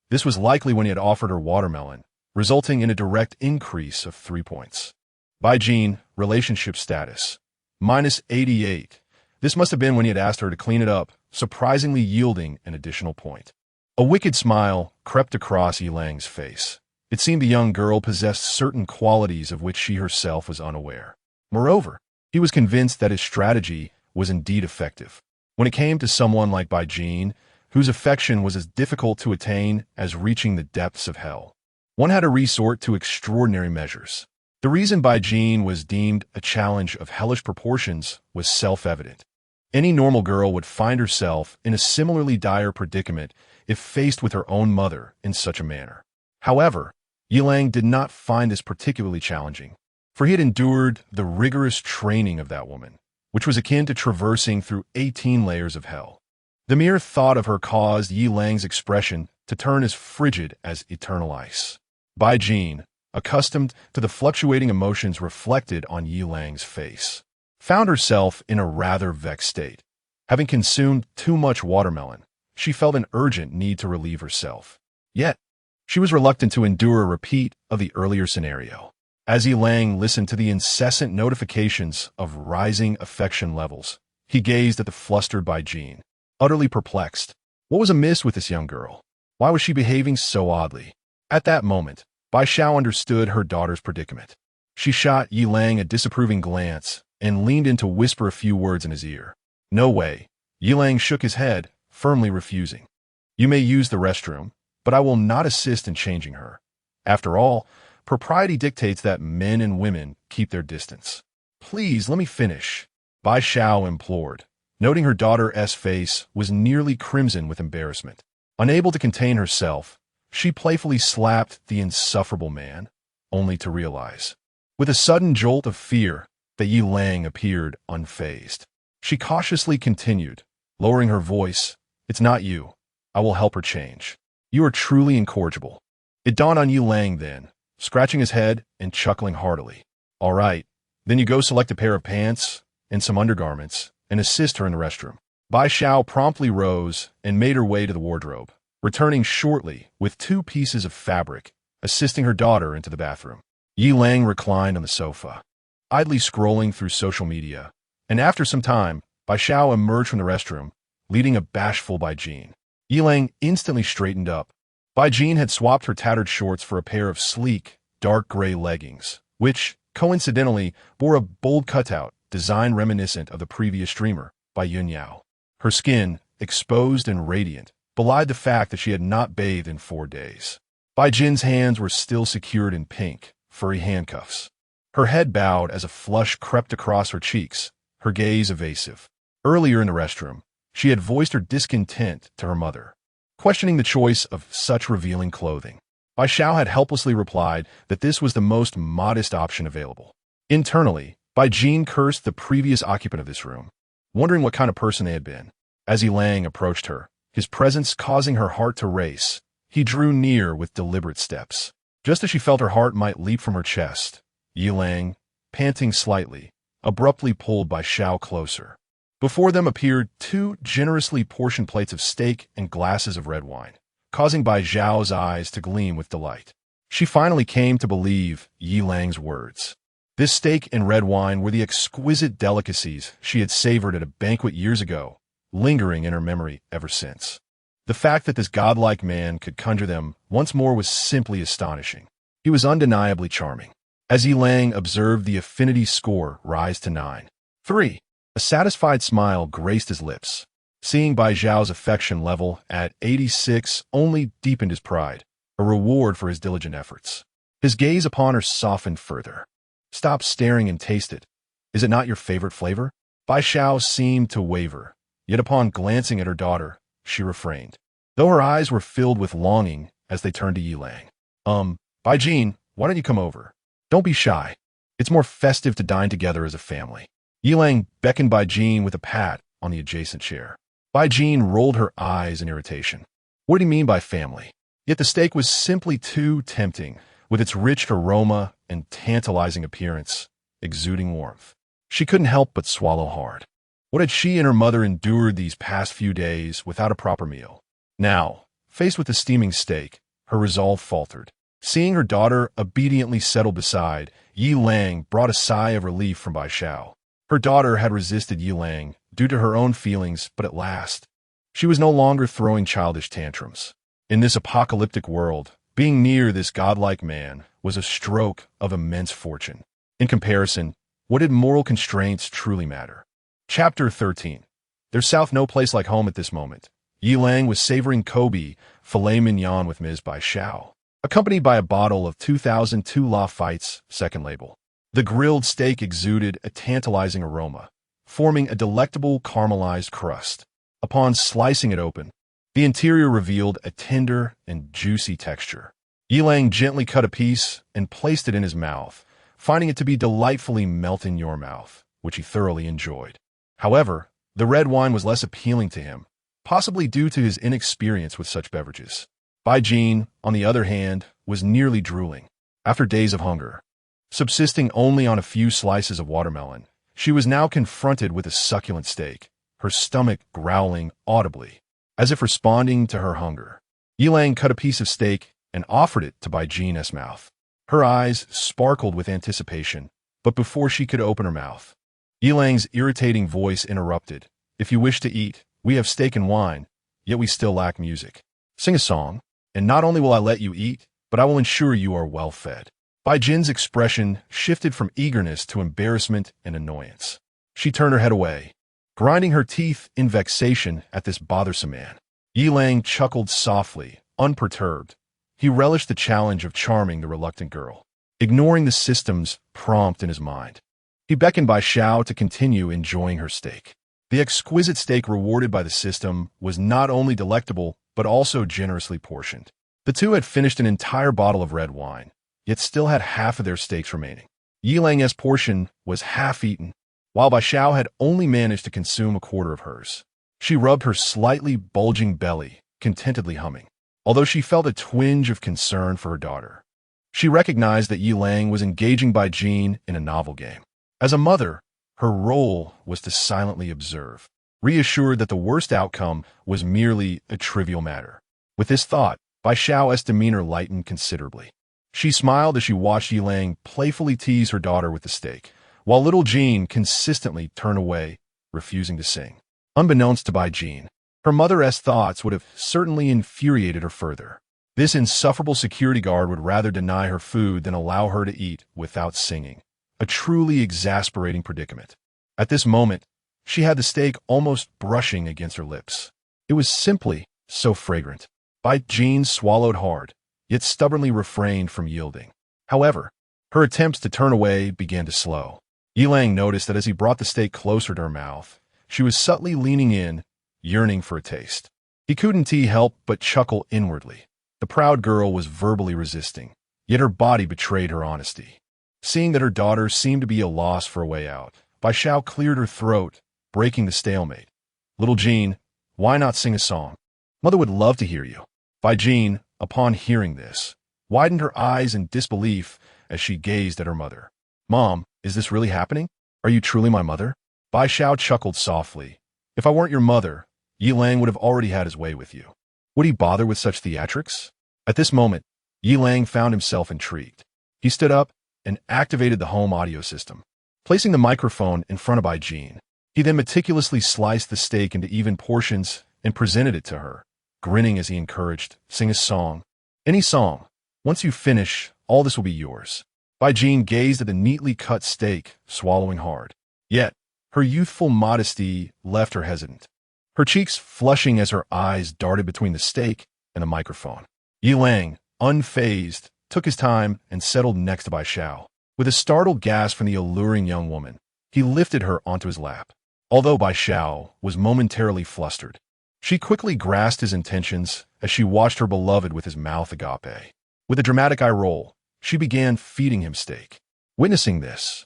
This was likely when he had offered her watermelon, resulting in a direct increase of 3 points. Bai Jin, relationship status, -88. This must have been when he had asked her to clean it up, surprisingly yielding an additional point. A wicked smile crept across Yilang's face. It seemed the young girl possessed certain qualities of which she herself was unaware. Moreover, he was convinced that his strategy was indeed effective. When it came to someone like Bai Jin, whose affection was as difficult to attain as reaching the depths of hell, one had to resort to extraordinary measures. The reason Bai Jin was deemed a challenge of hellish proportions was self-evident. Any normal girl would find herself in a similarly dire predicament if faced with her own mother in such a manner. However, Yilang did not find this particularly challenging, for he had endured the rigorous training of that woman, which was akin to traversing through 18 layers of hell. The mere thought of her caused Yilang's expression to turn as frigid as eternal ice. Bai Jin, accustomed to the fluctuating emotions reflected on Yilang's face, found herself in a rather vexed state. Having consumed too much watermelon, she felt an urgent need to relieve herself. Yet, she was reluctant to endure a repeat of the earlier scenario. As Yilang listened to the incessant notifications of rising affection levels, he gazed at the flustered Bai Jin, utterly perplexed. What was amiss with this young girl? Why was she behaving so oddly? At that moment, Bai Xiao understood her daughter's predicament. She shot Yilang a disapproving glance and leaned in to whisper a few words in his ear. No way. Yilang shook his head, firmly refusing. You may use the restroom, but I will not assist in changing her. After all, propriety dictates that men and women keep their distance. Please, let me finish, Bai Xiao implored, noting her daughter's face was nearly crimson with embarrassment. Unable to contain herself, she playfully slapped the insufferable man, only to realize, with a sudden jolt of fear, that Yilang appeared unfazed. She cautiously continued, lowering her voice, It's not you. I will help her change. You are truly incorrigible. It dawned on Yilang then, scratching his head and chuckling heartily. All right, then you go select a pair of pants and some undergarments and assist her in the restroom. Bai Xiao promptly rose and made her way to the wardrobe, returning shortly with 2 pieces of fabric, assisting her daughter into the bathroom. Yilang reclined on the sofa, idly scrolling through social media, and after some time, Bai Xiao emerged from the restroom, leading a bashful Bai Jin. Yilang instantly straightened up. Bai Jin had swapped her tattered shorts for a pair of sleek, dark gray leggings, which, coincidentally, bore a bold cutout, design reminiscent of the previous streamer, by Yun Yao. Her skin, exposed and radiant, belied the fact that she had not bathed in 4 days. Bai Jin's hands were still secured in pink, furry handcuffs. Her head bowed as a flush crept across her cheeks, her gaze evasive. Earlier in the restroom, she had voiced her discontent to her mother, questioning the choice of such revealing clothing. Bai Xiao had helplessly replied that this was the most modest option available. Internally, Bai Jin cursed the previous occupant of this room, wondering what kind of person they had been. As Yilang approached her, his presence causing her heart to race, he drew near with deliberate steps. Just as she felt her heart might leap from her chest, Yilang, panting slightly, abruptly pulled Bai Xiao closer. Before them appeared 2 generously portioned plates of steak and glasses of red wine, causing Bai Xiao's eyes to gleam with delight. She finally came to believe Yilang's words. This steak and red wine were the exquisite delicacies she had savored at a banquet years ago, lingering in her memory ever since. The fact that this godlike man could conjure them once more was simply astonishing. He was undeniably charming. As Yilang observed the affinity score rise to 9-3, a satisfied smile graced his lips. Seeing Bai Xiao's affection level at 86 only deepened his pride, a reward for his diligent efforts. His gaze upon her softened further. Stop staring and taste it. Is it not your favorite flavor? Bai Xiao seemed to waver, yet upon glancing at her daughter, she refrained, though her eyes were filled with longing as they turned to Yilang. Bai Jin, why don't you come over? Don't be shy. It's more festive to dine together as a family. Yilang beckoned Bai Jin with a pat on the adjacent chair. Bai Jin rolled her eyes in irritation. What did he mean by family? Yet the steak was simply too tempting, with its rich aroma and tantalizing appearance, exuding warmth. She couldn't help but swallow hard. What had she and her mother endured these past few days without a proper meal? Now, faced with the steaming steak, her resolve faltered. Seeing her daughter obediently settle beside, Yi Lang brought a sigh of relief from Bai Xiao. Her daughter had resisted Yi Lang due to her own feelings, but at last, she was no longer throwing childish tantrums. In this apocalyptic world, being near this godlike man was a stroke of immense fortune. In comparison, what did moral constraints truly matter? Chapter 13. There's south no place like home at this moment. Yi Lang was savoring Kobe filet mignon with Ms. Bai Xiao, accompanied by a bottle of 2002 La Fights second label. The grilled steak exuded a tantalizing aroma, forming a delectable caramelized crust. Upon slicing it open, the interior revealed a tender and juicy texture. Yi Lang gently cut a piece and placed it in his mouth, finding it to be delightfully melt in your mouth, which he thoroughly enjoyed. However, the red wine was less appealing to him, possibly due to his inexperience with such beverages. Bai Jin, on the other hand, was nearly drooling. After days of hunger, subsisting only on a few slices of watermelon, she was now confronted with a succulent steak, her stomach growling audibly, as if responding to her hunger. Yi Lang cut a piece of steak and offered it to Bai Jin's mouth. Her eyes sparkled with anticipation, but before she could open her mouth, Yi Lang's irritating voice interrupted. If you wish to eat, we have steak and wine, yet we still lack music. Sing a song, and not only will I let you eat, but I will ensure you are well fed. Bai Jin's expression shifted from eagerness to embarrassment and annoyance. She turned her head away, grinding her teeth in vexation at this bothersome man. Yi Lang chuckled softly, unperturbed. He relished the challenge of charming the reluctant girl, ignoring the system's prompt in his mind. He beckoned Bai Xiao to continue enjoying her steak. The exquisite steak rewarded by the system was not only delectable, but also generously portioned. The two had finished an entire bottle of red wine, yet still had half of their steaks remaining. Yi Lang's portion was half-eaten, while Bai Xiao had only managed to consume a quarter of hers. She rubbed her slightly bulging belly, contentedly humming. Although she felt a twinge of concern for her daughter, she recognized that Yi Lang was engaging Bai Jin in a novel game. As a mother, her role was to silently observe, reassured that the worst outcome was merely a trivial matter. With this thought, Bai Xiao's demeanor lightened considerably. She smiled as she watched Yi Lang playfully tease her daughter with the steak, while little Jean consistently turned away, refusing to sing. Unbeknownst to Bai Jin, her mother's thoughts would have certainly infuriated her further. This insufferable security guard would rather deny her food than allow her to eat without singing. A truly exasperating predicament. At this moment, she had the steak almost brushing against her lips. It was simply so fragrant. Bai Jin swallowed hard, yet stubbornly refrained from yielding. However, her attempts to turn away began to slow. Yi Lang noticed that as he brought the steak closer to her mouth, she was subtly leaning in, yearning for a taste. He couldn't help but chuckle inwardly. The proud girl was verbally resisting, yet her body betrayed her honesty. Seeing that her daughter seemed to be a loss for a way out, Bai Xiao cleared her throat, breaking the stalemate. Little Jean, why not sing a song? Mother would love to hear you. Bai Jin, upon hearing this, widened her eyes in disbelief as she gazed at her mother. Mom, is this really happening? Are you truly my mother? Bai Xiao chuckled softly. If I weren't your mother, Yi Lang would have already had his way with you. Would he bother with such theatrics? At this moment, Yi Lang found himself intrigued. He stood up and activated the home audio system, placing the microphone in front of Bai Jin. He then meticulously sliced the steak into even portions and presented it to her, grinning as he encouraged, sing a song. Any song. Once you finish, all this will be yours. Bai Jin gazed at the neatly cut steak, swallowing hard. Yet, her youthful modesty left her hesitant, her cheeks flushing as her eyes darted between the steak and the microphone. Yi Lang, unfazed, took his time and settled next to Bai Xiao. With a startled gasp from the alluring young woman, he lifted her onto his lap. Although Bai Xiao was momentarily flustered, she quickly grasped his intentions as she watched her beloved with his mouth agape. With a dramatic eye roll, she began feeding him steak. Witnessing this,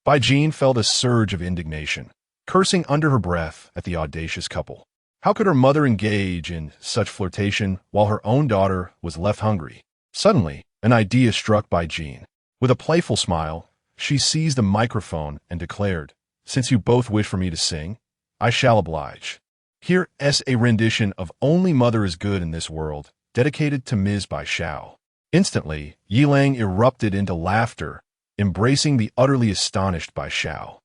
Bai Jin felt a surge of indignation, cursing under her breath at the audacious couple. How could her mother engage in such flirtation while her own daughter was left hungry? Suddenly, an idea struck Bai Jin. With a playful smile, she seized the microphone and declared, "Since you both wish for me to sing, I shall oblige. Here is a rendition of Only Mother is Good in This World, dedicated to Ms. Bai Xiao." Instantly, Yilang erupted into laughter, embracing the utterly astonished Bai Xiao.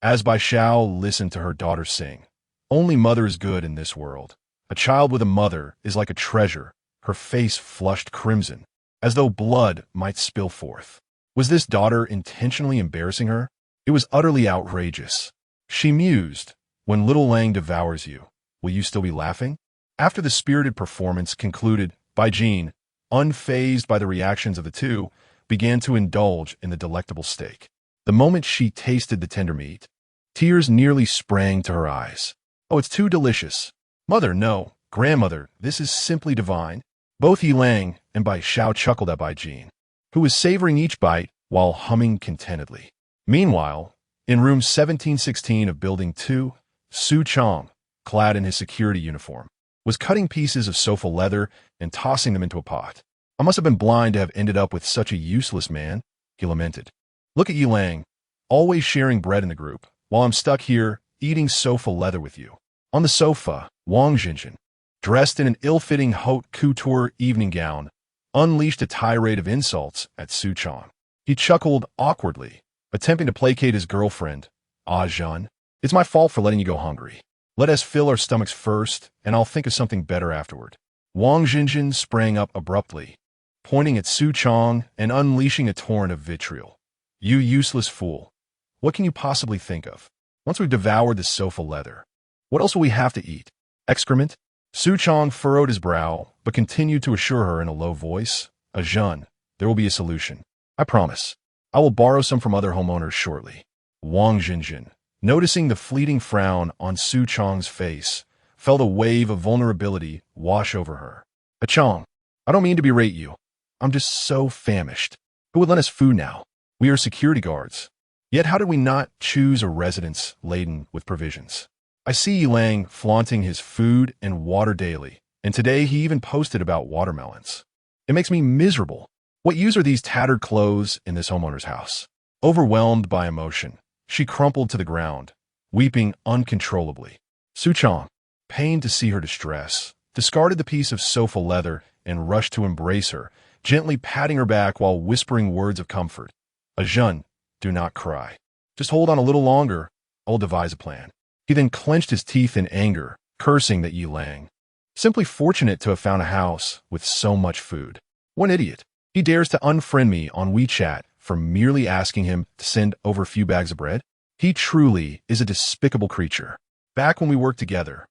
As Bai Xiao listened to her daughter sing, "Only mother is good in this world. A child with a mother is like a treasure," her face flushed crimson, as though blood might spill forth. Was this daughter intentionally embarrassing her? It was utterly outrageous. She mused, "When little Lang devours you, will you still be laughing?" After the spirited performance concluded, Bai Jin, unfazed by the reactions of the two, began to indulge in the delectable steak. The moment she tasted the tender meat, tears nearly sprang to her eyes. "Oh, it's too delicious. Mother, no. Grandmother, this is simply divine." Both Yilang and Bai Xiao chuckled at Bai Jin, who was savoring each bite while humming contentedly. Meanwhile, in room 1716 of Building 2, Su Chong, clad in his security uniform, was cutting pieces of sofa leather and tossing them into a pot. "I must have been blind to have ended up with such a useless man," he lamented. "Look at Yilang, always sharing bread in the group, while I'm stuck here eating sofa leather with you." On the sofa, Wang Jinjin, dressed in an ill-fitting haute couture evening gown, unleashed a tirade of insults at Su Chong. He chuckled awkwardly, attempting to placate his girlfriend. "Ah, Jean, it's my fault for letting you go hungry. Let us fill our stomachs first, and I'll think of something better afterward." Wang Jinjin sprang up abruptly, pointing at Su Chong and unleashing a torrent of vitriol. "You useless fool. What can you possibly think of? Once we've devoured the sofa leather, what else will we have to eat? Excrement?" Su Chong furrowed his brow, but continued to assure her in a low voice, "Jean, there will be a solution. I promise. I will borrow some from other homeowners shortly." Wang Jinjin, noticing the fleeting frown on Su Chong's face, felt a wave of vulnerability wash over her. "Chong, I don't mean to berate you. I'm just so famished. Who would lend us food now? We are security guards. Yet how did we not choose a residence laden with provisions? I see Yilang flaunting his food and water daily, and today he even posted about watermelons. It makes me miserable. What use are these tattered clothes in this homeowner's house?" Overwhelmed by emotion, she crumpled to the ground, weeping uncontrollably. Su Chong, pained to see her distress, discarded the piece of sofa leather and rushed to embrace her, gently patting her back while whispering words of comfort. "Jean, do not cry. Just hold on a little longer. I will devise a plan." He then clenched his teeth in anger, cursing that Yilang, simply fortunate to have found a house with so much food. What an idiot. He dares to unfriend me on WeChat for merely asking him to send over a few bags of bread? He truly is a despicable creature. Back when we worked together,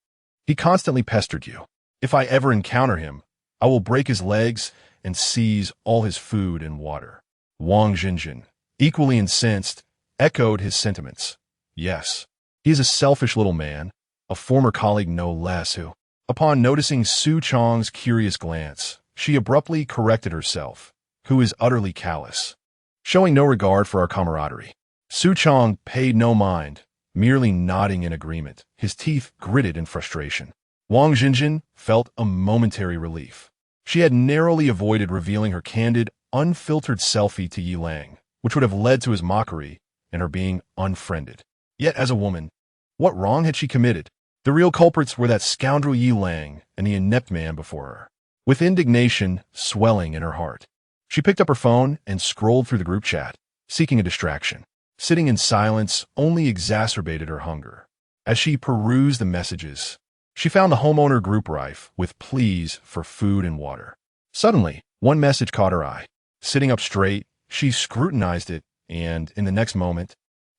he constantly pestered you. If I ever encounter him, I will break his legs and seize all his food and water. Wang Jinjin, equally incensed, echoed his sentiments. Yes, he is a selfish little man, a former colleague no less who, upon noticing Su Chong's curious glance, she abruptly corrected herself, who is utterly callous, showing no regard for our camaraderie. Su Chong paid no mind, merely nodding in agreement, his teeth gritted in frustration. Wang Jinjin felt a momentary relief. She had narrowly avoided revealing her candid, unfiltered selfie to Yilang, which would have led to his mockery and her being unfriended. Yet as a woman, what wrong had she committed? The real culprits were that scoundrel Yilang and the inept man before her. With indignation swelling in her heart, she picked up her phone and scrolled through the group chat, seeking a distraction. Sitting in silence only exacerbated her hunger. As she perused the messages, she found the homeowner group rife with pleas for food and water. Suddenly, one message caught her eye. Sitting up straight, she scrutinized it, and in the next moment,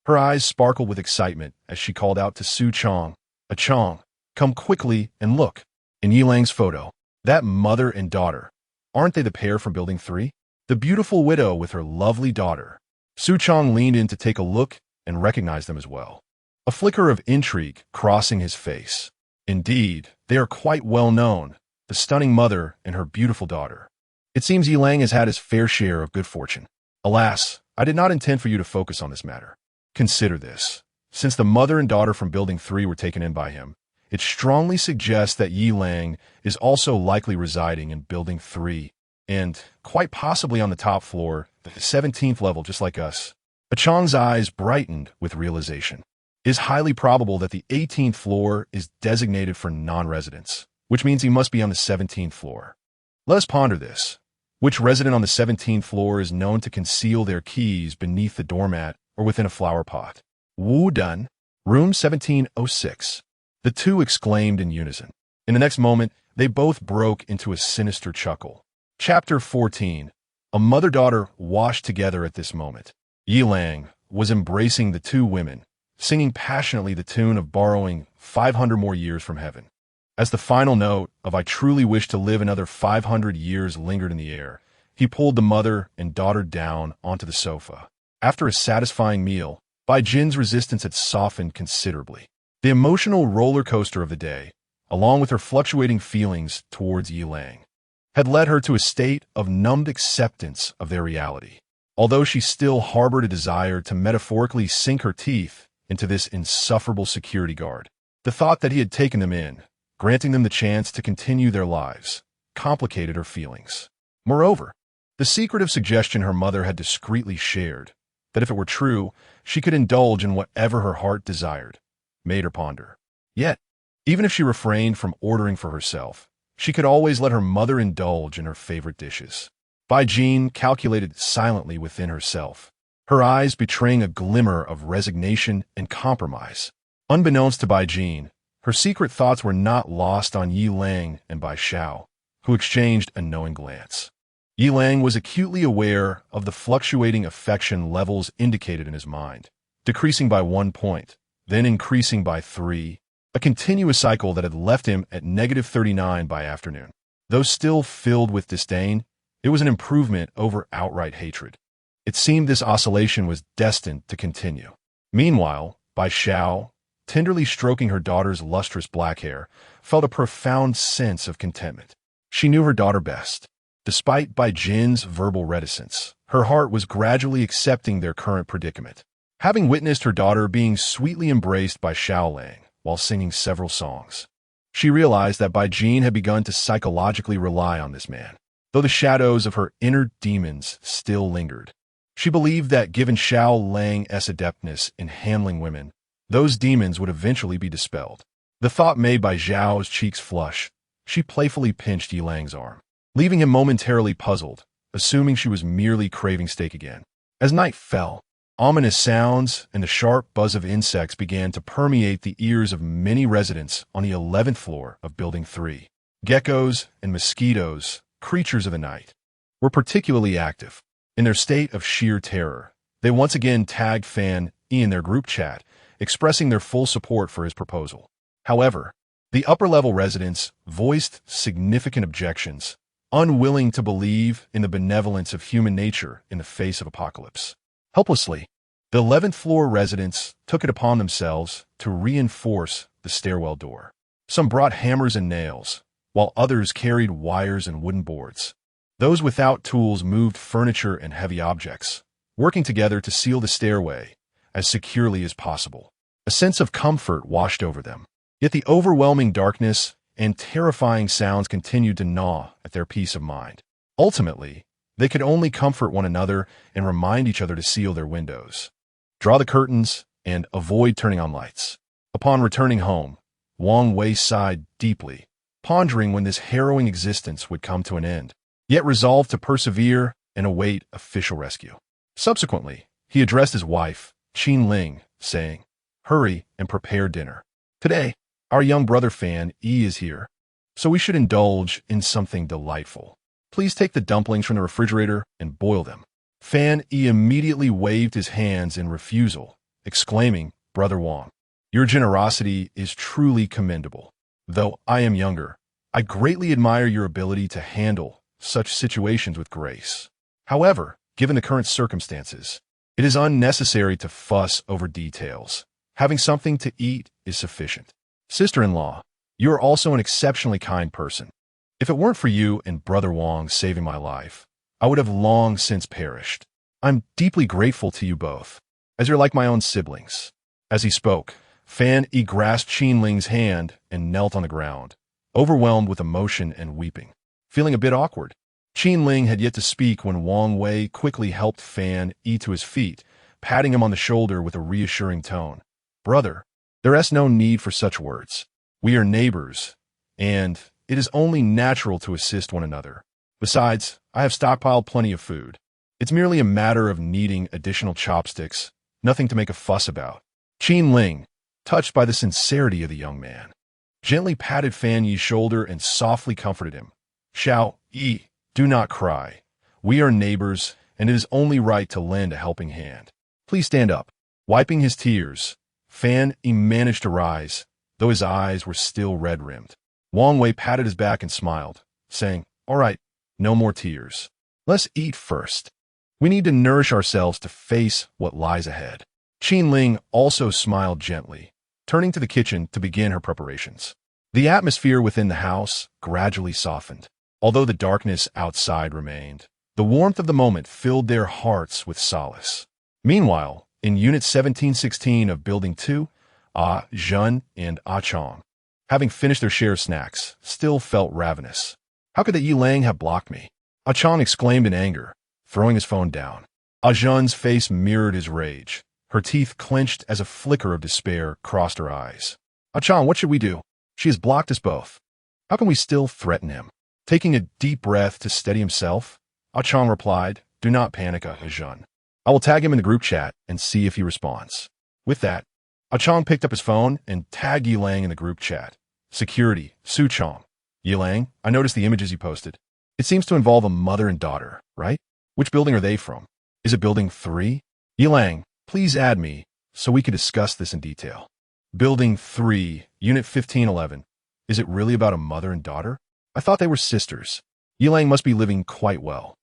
her eyes sparkled with excitement as she called out to Su Chong, Chong, come quickly and look." In Yilang's photo, that mother and daughter, aren't they the pair from Building 3? The beautiful widow with her lovely daughter. Su Chong leaned in to take a look and recognized them as well. A flicker of intrigue crossing his face. Indeed, they are quite well known, the stunning mother and her beautiful daughter. It seems Yilang has had his fair share of good fortune. Alas, I did not intend for you to focus on this matter. Consider this. Since the mother and daughter from Building 3 were taken in by him, it strongly suggests that Yilang is also likely residing in Building 3, and quite possibly on the top floor, the 17th level, just like us. Chong's eyes brightened with realization. It is highly probable that the 18th floor is designated for non-residents, which means he must be on the 17th floor. Let us ponder this. Which resident on the 17th floor is known to conceal their keys beneath the doormat or within a flower pot? Wu done. Room 1706. The two exclaimed in unison. In the next moment, they both broke into a sinister chuckle. Chapter 14. A mother-daughter washed together at this moment. Yi Lang was embracing the two women, singing passionately the tune of borrowing 500 more years from heaven. As the final note of I truly wish to live another 500 years lingered in the air, he pulled the mother and daughter down onto the sofa. After a satisfying meal, Bai Jin's resistance had softened considerably. The emotional roller coaster of the day, along with her fluctuating feelings towards Yi Lang, had led her to a state of numbed acceptance of their reality. Although she still harbored a desire to metaphorically sink her teeth into this insufferable security guard, the thought that he had taken them in, granting them the chance to continue their lives, complicated her feelings. Moreover, the secretive suggestion her mother had discreetly shared, that if it were true, she could indulge in whatever her heart desired, made her ponder. Yet, even if she refrained from ordering for herself, she could always let her mother indulge in her favorite dishes. Bai Jin calculated silently within herself, her eyes betraying a glimmer of resignation and compromise. Unbeknownst to Bai Jin, her secret thoughts were not lost on Yi Lang and Bai Xiao, who exchanged a knowing glance. Yi Lang was acutely aware of the fluctuating affection levels indicated in his mind, decreasing by 1 point, then increasing by 3, a continuous cycle that had left him at -39 by afternoon. Though still filled with disdain, it was an improvement over outright hatred. It seemed this oscillation was destined to continue. Meanwhile, Bai Xiao, tenderly stroking her daughter's lustrous black hair, felt a profound sense of contentment. She knew her daughter best. Despite Bai Jin's verbal reticence, her heart was gradually accepting their current predicament. Having witnessed her daughter being sweetly embraced by Xiao Lang while singing several songs, she realized that Bai Jin had begun to psychologically rely on this man. Though the shadows of her inner demons still lingered, she believed that given Xiao Lang's adeptness in handling women, those demons would eventually be dispelled. The thought made Bai Xiao's cheeks flush. She playfully pinched Yi Lang's arm, leaving him momentarily puzzled, assuming she was merely craving steak again. As night fell, ominous sounds and the sharp buzz of insects began to permeate the ears of many residents on the 11th floor of Building 3. Geckos and mosquitoes, creatures of the night, were particularly active. In their state of sheer terror, they once again tagged Fan E in their group chat, expressing their full support for his proposal. However, the upper-level residents voiced significant objections, unwilling to believe in the benevolence of human nature in the face of apocalypse. Helplessly, the 11th floor residents took it upon themselves to reinforce the stairwell door. Some brought hammers and nails, while others carried wires and wooden boards. Those without tools moved furniture and heavy objects, working together to seal the stairway as securely as possible. A sense of comfort washed over them. Yet the overwhelming darkness and terrifying sounds continued to gnaw at their peace of mind. Ultimately, they could only comfort one another and remind each other to seal their windows, draw the curtains, and avoid turning on lights. Upon returning home, Wang Wei sighed deeply, pondering when this harrowing existence would come to an end, yet resolved to persevere and await official rescue. Subsequently, he addressed his wife, Qin Ling, saying, "Hurry and prepare dinner. Today, our young brother Fan E is here, so we should indulge in something delightful. Please take the dumplings from the refrigerator and boil them." Fan E immediately waved his hands in refusal, exclaiming, "Brother Wang, your generosity is truly commendable. Though I am younger, I greatly admire your ability to handle such situations with grace. However, given the current circumstances, it is unnecessary to fuss over details. Having something to eat is sufficient. Sister-in-law, you are also an exceptionally kind person. If it weren't for you and Brother Wang saving my life, I would have long since perished. I'm deeply grateful to you both, as you're like my own siblings." As he spoke, Fan E grasped Qin Ling's hand and knelt on the ground, overwhelmed with emotion and weeping. Feeling a bit awkward, Qin Ling had yet to speak when Wang Wei quickly helped Fan E to his feet, patting him on the shoulder with a reassuring tone. "Brother, there is no need for such words. We are neighbors, and it is only natural to assist one another. Besides, I have stockpiled plenty of food. It's merely a matter of needing additional chopsticks, nothing to make a fuss about. Qin Ling, touched by the sincerity of the young man, gently patted Fan Yi's shoulder and softly comforted him. Xiao Yi, do not cry. We are neighbors, and it is only right to lend a helping hand. Please stand up. Wiping his tears, Fan Yi managed to rise, though his eyes were still red-rimmed. Wang Wei patted his back and smiled, saying, All right, no more tears. Let's eat first. We need to nourish ourselves to face what lies ahead. Qin Ling also smiled gently, turning to the kitchen to begin her preparations. The atmosphere within the house gradually softened. Although the darkness outside remained, the warmth of the moment filled their hearts with solace. Meanwhile, in Unit 1716 of Building 2, Ah Zhen and Ah Chong, having finished their share of snacks, still felt ravenous. How could the Yi Lang have blocked me? Ah Chong exclaimed in anger, throwing his phone down. Ah Zhen's face mirrored his rage. Her teeth clenched as a flicker of despair crossed her eyes. Ah Chong, what should we do? She has blocked us both. How can we still threaten him? Taking a deep breath to steady himself, Ah Chong replied, Do not panic, Ah Zhen. I will tag him in the group chat and see if he responds. With that, Ah Chong picked up his phone and tagged Yi Lang in the group chat. Security, Su Chong. Yi Lang, I noticed the images you posted. It seems to involve a mother and daughter, right? Which building are they from? Is it Building 3? Yi Lang, please add me so we can discuss this in detail. Building 3, Unit 1511. Is it really about a mother and daughter? I thought they were sisters. Yi Lang must be living quite well.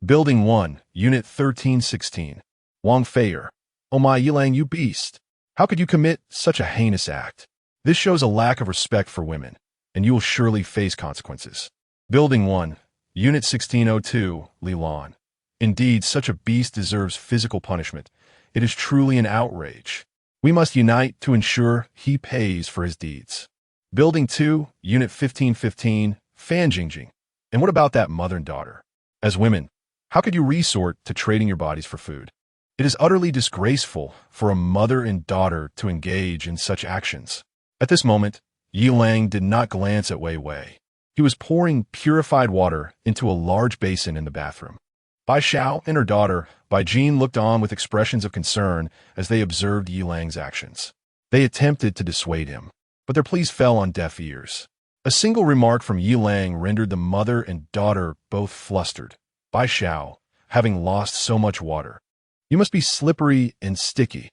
Building 1, Unit 1316. Wang Feier. Oh my, Yi Lang, you beast. How could you commit such a heinous act? This shows a lack of respect for women, and you will surely face consequences. Building 1, Unit 1602, Li Lan. Indeed, such a beast deserves physical punishment. It is truly an outrage. We must unite to ensure he pays for his deeds. Building 2, Unit 1515, Fan Jingjing. And what about that mother and daughter? As women, how could you resort to trading your bodies for food? It is utterly disgraceful for a mother and daughter to engage in such actions. At this moment, Yi Lang did not glance at Wei Wei. He was pouring purified water into a large basin in the bathroom. Bai Xiao and her daughter, Bai Jin, looked on with expressions of concern as they observed Yi Lang's actions. They attempted to dissuade him, but their pleas fell on deaf ears. A single remark from Yi Lang rendered the mother and daughter both flustered. Bai Xiao, having lost so much water. You must be slippery and sticky.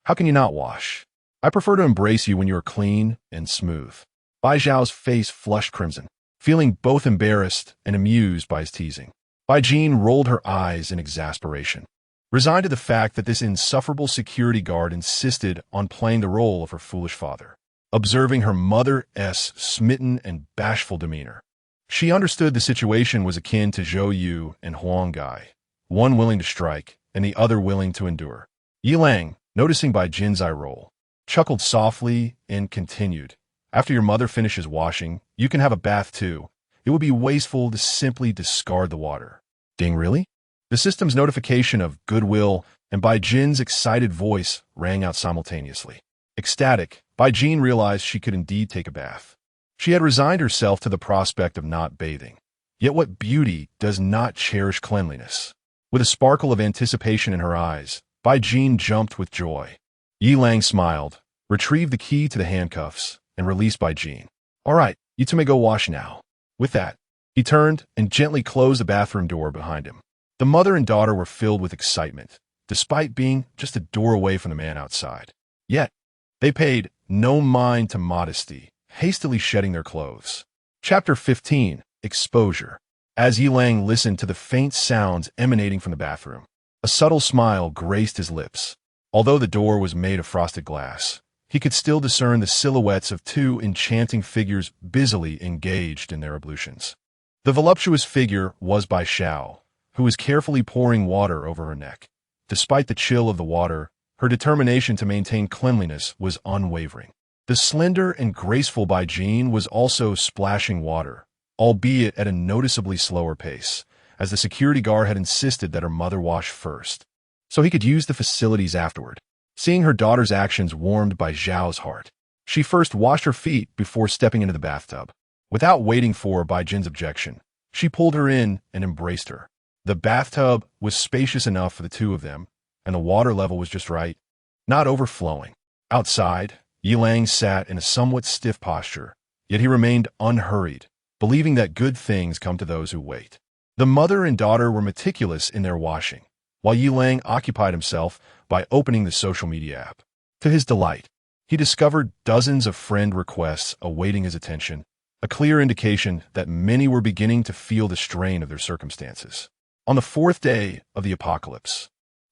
How can you not wash? I prefer to embrace you when you are clean and smooth. Bai Xiao's face flushed crimson, feeling both embarrassed and amused by his teasing. Bai Jin rolled her eyes in exasperation, resigned to the fact that this insufferable security guard insisted on playing the role of her foolish father, observing her mother's smitten and bashful demeanor. She understood the situation was akin to Zhou Yu and Huang Gai, one willing to strike and the other willing to endure. Yi Lang, noticing Bai Jin's eye roll, chuckled softly and continued, After your mother finishes washing, you can have a bath too. It would be wasteful to simply discard the water. Ding, really? The system's notification of goodwill and Bai Jin's excited voice rang out simultaneously. Ecstatic, Bai Jin realized she could indeed take a bath. She had resigned herself to the prospect of not bathing. Yet what beauty does not cherish cleanliness? With a sparkle of anticipation in her eyes, Bai Jin jumped with joy. Yi Lang smiled, retrieved the key to the handcuffs, and released Bai Jin. All right, you two may go wash now. With that, he turned and gently closed the bathroom door behind him. The mother and daughter were filled with excitement, despite being just a door away from the man outside. Yet, they paid no mind to modesty, hastily shedding their clothes. Chapter 15, Exposure. As Yi Lang listened to the faint sounds emanating from the bathroom, a subtle smile graced his lips. Although the door was made of frosted glass, he could still discern the silhouettes of two enchanting figures busily engaged in their ablutions. The voluptuous figure was Bai Xiao, who was carefully pouring water over her neck. Despite the chill of the water, her determination to maintain cleanliness was unwavering. The slender and graceful Bai Jin was also splashing water, albeit at a noticeably slower pace, as the security guard had insisted that her mother wash first, so he could use the facilities afterward. Seeing her daughter's actions warmed Bai Xiao's heart. She first washed her feet before stepping into the bathtub. Without waiting for Bai Jin's objection, She pulled her in and embraced her. The bathtub was spacious enough for the two of them, and the water level was just right, not overflowing. Outside, Yilang sat in a somewhat stiff posture, yet he remained unhurried, believing that good things come to those who wait. The mother and daughter were meticulous in their washing, while Yilang occupied himself by opening the social media app. To his delight, he discovered dozens of friend requests awaiting his attention, a clear indication that many were beginning to feel the strain of their circumstances. On the fourth day of the apocalypse,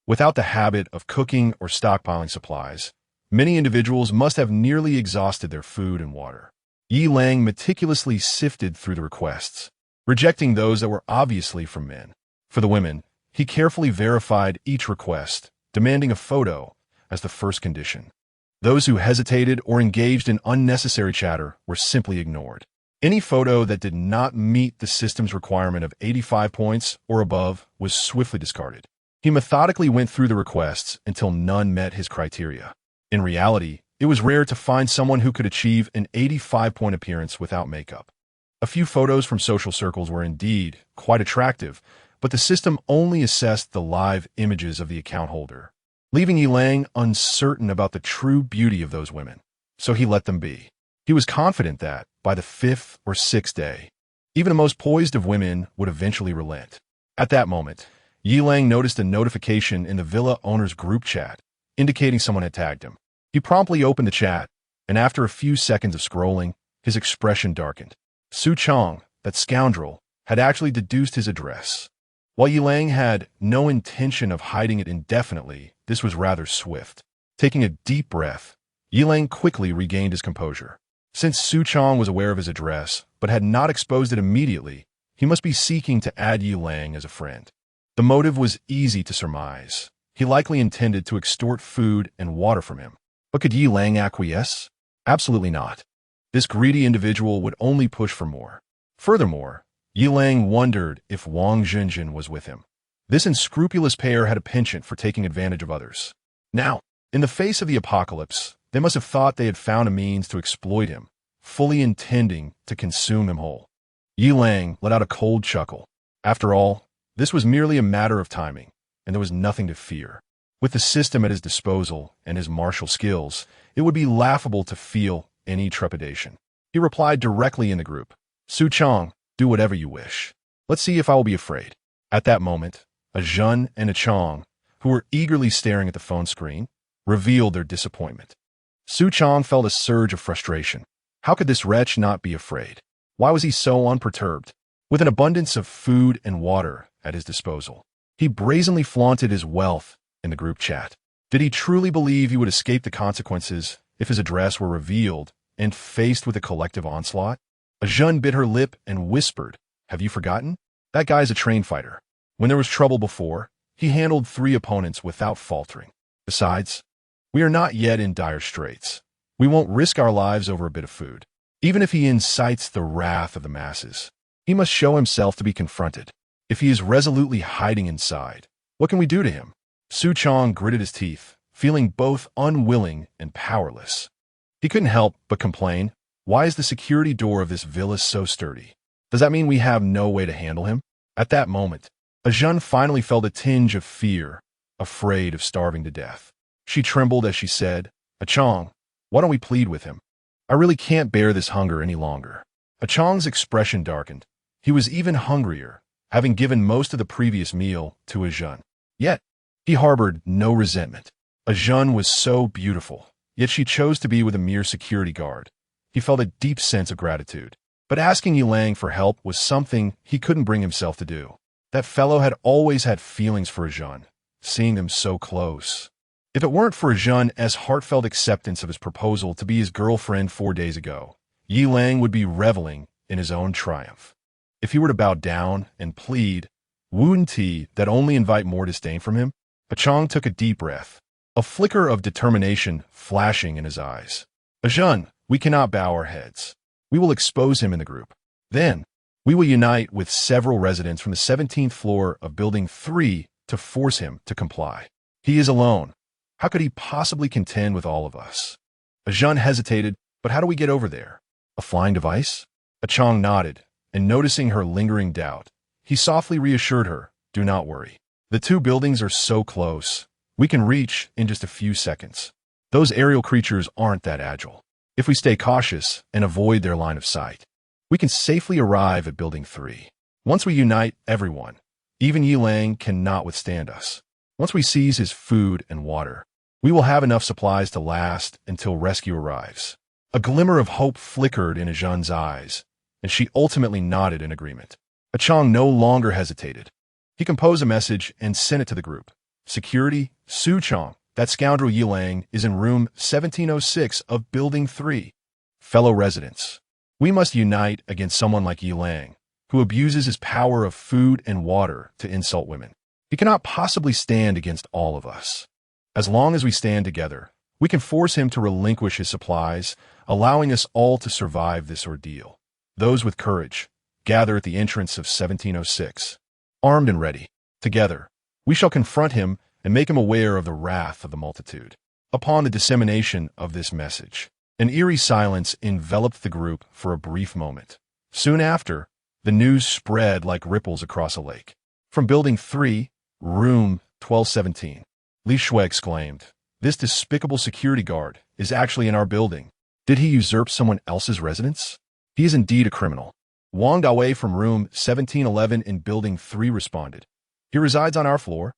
without the habit of cooking or stockpiling supplies, many individuals must have nearly exhausted their food and water. Yilang meticulously sifted through the requests, rejecting those that were obviously from men. For the women, he carefully verified each request, demanding a photo as the first condition. Those who hesitated or engaged in unnecessary chatter were simply ignored. Any photo that did not meet the system's requirement of 85 points or above was swiftly discarded. He methodically went through the requests until none met his criteria. In reality, it was rare to find someone who could achieve an 85-point appearance without makeup. A few photos from social circles were indeed quite attractive, but the system only assessed the live images of the account holder, leaving Yilang uncertain about the true beauty of those women. So he let them be. He was confident that, by the fifth or sixth day, even the most poised of women would eventually relent. At that moment, Yilang noticed a notification in the villa owner's group chat, indicating someone had tagged him. He promptly opened the chat, and after a few seconds of scrolling, his expression darkened. Su Chong, that scoundrel, had actually deduced his address. While Yilang had no intention of hiding it indefinitely, this was rather swift. Taking a deep breath, Yilang quickly regained his composure. Since Su Chong was aware of his address, but had not exposed it immediately, he must be seeking to add Yilang as a friend. The motive was easy to surmise. He likely intended to extort food and water from him. But could Yilang acquiesce? Absolutely not. This greedy individual would only push for more. Furthermore, Yilang wondered if Wang Zhenjin was with him. This unscrupulous pair had a penchant for taking advantage of others. Now, in the face of the apocalypse, they must have thought they had found a means to exploit him, fully intending to consume him whole. Yilang let out a cold chuckle. After all, this was merely a matter of timing, and there was nothing to fear. With the system at his disposal and his martial skills, it would be laughable to feel any trepidation. He replied directly in the group, "Su Chong, do whatever you wish. Let's see if I will be afraid." At that moment, a Zhun and a Chong, who were eagerly staring at the phone screen, revealed their disappointment. Su Chong felt a surge of frustration. How could this wretch not be afraid? Why was he so unperturbed? With an abundance of food and water at his disposal, he brazenly flaunted his wealth in the group chat. Did he truly believe he would escape the consequences if his address were revealed and faced with a collective onslaught? A Zhun bit her lip and whispered, "Have you forgotten? That guy's a trained fighter. When there was trouble before, he handled 3 opponents without faltering. Besides, we are not yet in dire straits. We won't risk our lives over a bit of food. Even if he incites the wrath of the masses, he must show himself to be confronted. If he is resolutely hiding inside, what can we do to him?" Su Chong gritted his teeth, feeling both unwilling and powerless. He couldn't help but complain, "Why is the security door of this villa so sturdy? Does that mean we have no way to handle him?" At that moment, a Zhun finally felt a tinge of fear, afraid of starving to death. She trembled as she said, "A Chong, why don't we plead with him? I really can't bear this hunger any longer." A Chong's expression darkened. He was even hungrier, having given most of the previous meal to a Zhun. Yet, he harbored no resentment. A Zhun was so beautiful, yet she chose to be with a mere security guard. He felt a deep sense of gratitude. But asking Yilang for help was something he couldn't bring himself to do. That fellow had always had feelings for a Zhun, seeing them so close. If it weren't for a Zhun's heartfelt acceptance of his proposal to be his girlfriend 4 days ago, Yilang would be reveling in his own triumph. If he were to bow down and plead, wouldn't that only invite more disdain from him? A Chong took a deep breath, a flicker of determination flashing in his eyes. "A Zhun, we cannot bow our heads. We will expose him in the group. Then, we will unite with several residents from the 17th floor of Building 3 to force him to comply. He is alone. How could he possibly contend with all of us?" A Zhun hesitated, "But how do we get over there? A flying device?" A Chong nodded, and noticing her lingering doubt, he softly reassured her, "Do not worry. The two buildings are so close. We can reach in just a few seconds. Those aerial creatures aren't that agile. If we stay cautious and avoid their line of sight, we can safely arrive at Building 3. Once we unite everyone, even Yi Lang cannot withstand us. Once we seize his food and water, we will have enough supplies to last until rescue arrives." A glimmer of hope flickered in Ajun's eyes, and she ultimately nodded in agreement. Achong no longer hesitated. He composed a message and sent it to the group. "Security, Su Chong, that scoundrel Yi Lang is in room 1706 of Building 3. Fellow residents, we must unite against someone like Yi Lang, who abuses his power of food and water to insult women. He cannot possibly stand against all of us. As long as we stand together, we can force him to relinquish his supplies, allowing us all to survive this ordeal. Those with courage, gather at the entrance of 1706. Armed and ready, together, we shall confront him and make him aware of the wrath of the multitude." Upon the dissemination of this message, an eerie silence enveloped the group for a brief moment. Soon after, the news spread like ripples across a lake. "From Building 3, room 1217. Li Shui exclaimed, "This despicable security guard is actually in our building. Did he usurp someone else's residence? He is indeed a criminal." Wang Dawei from room 1711 in Building 3 responded, "He resides on our floor."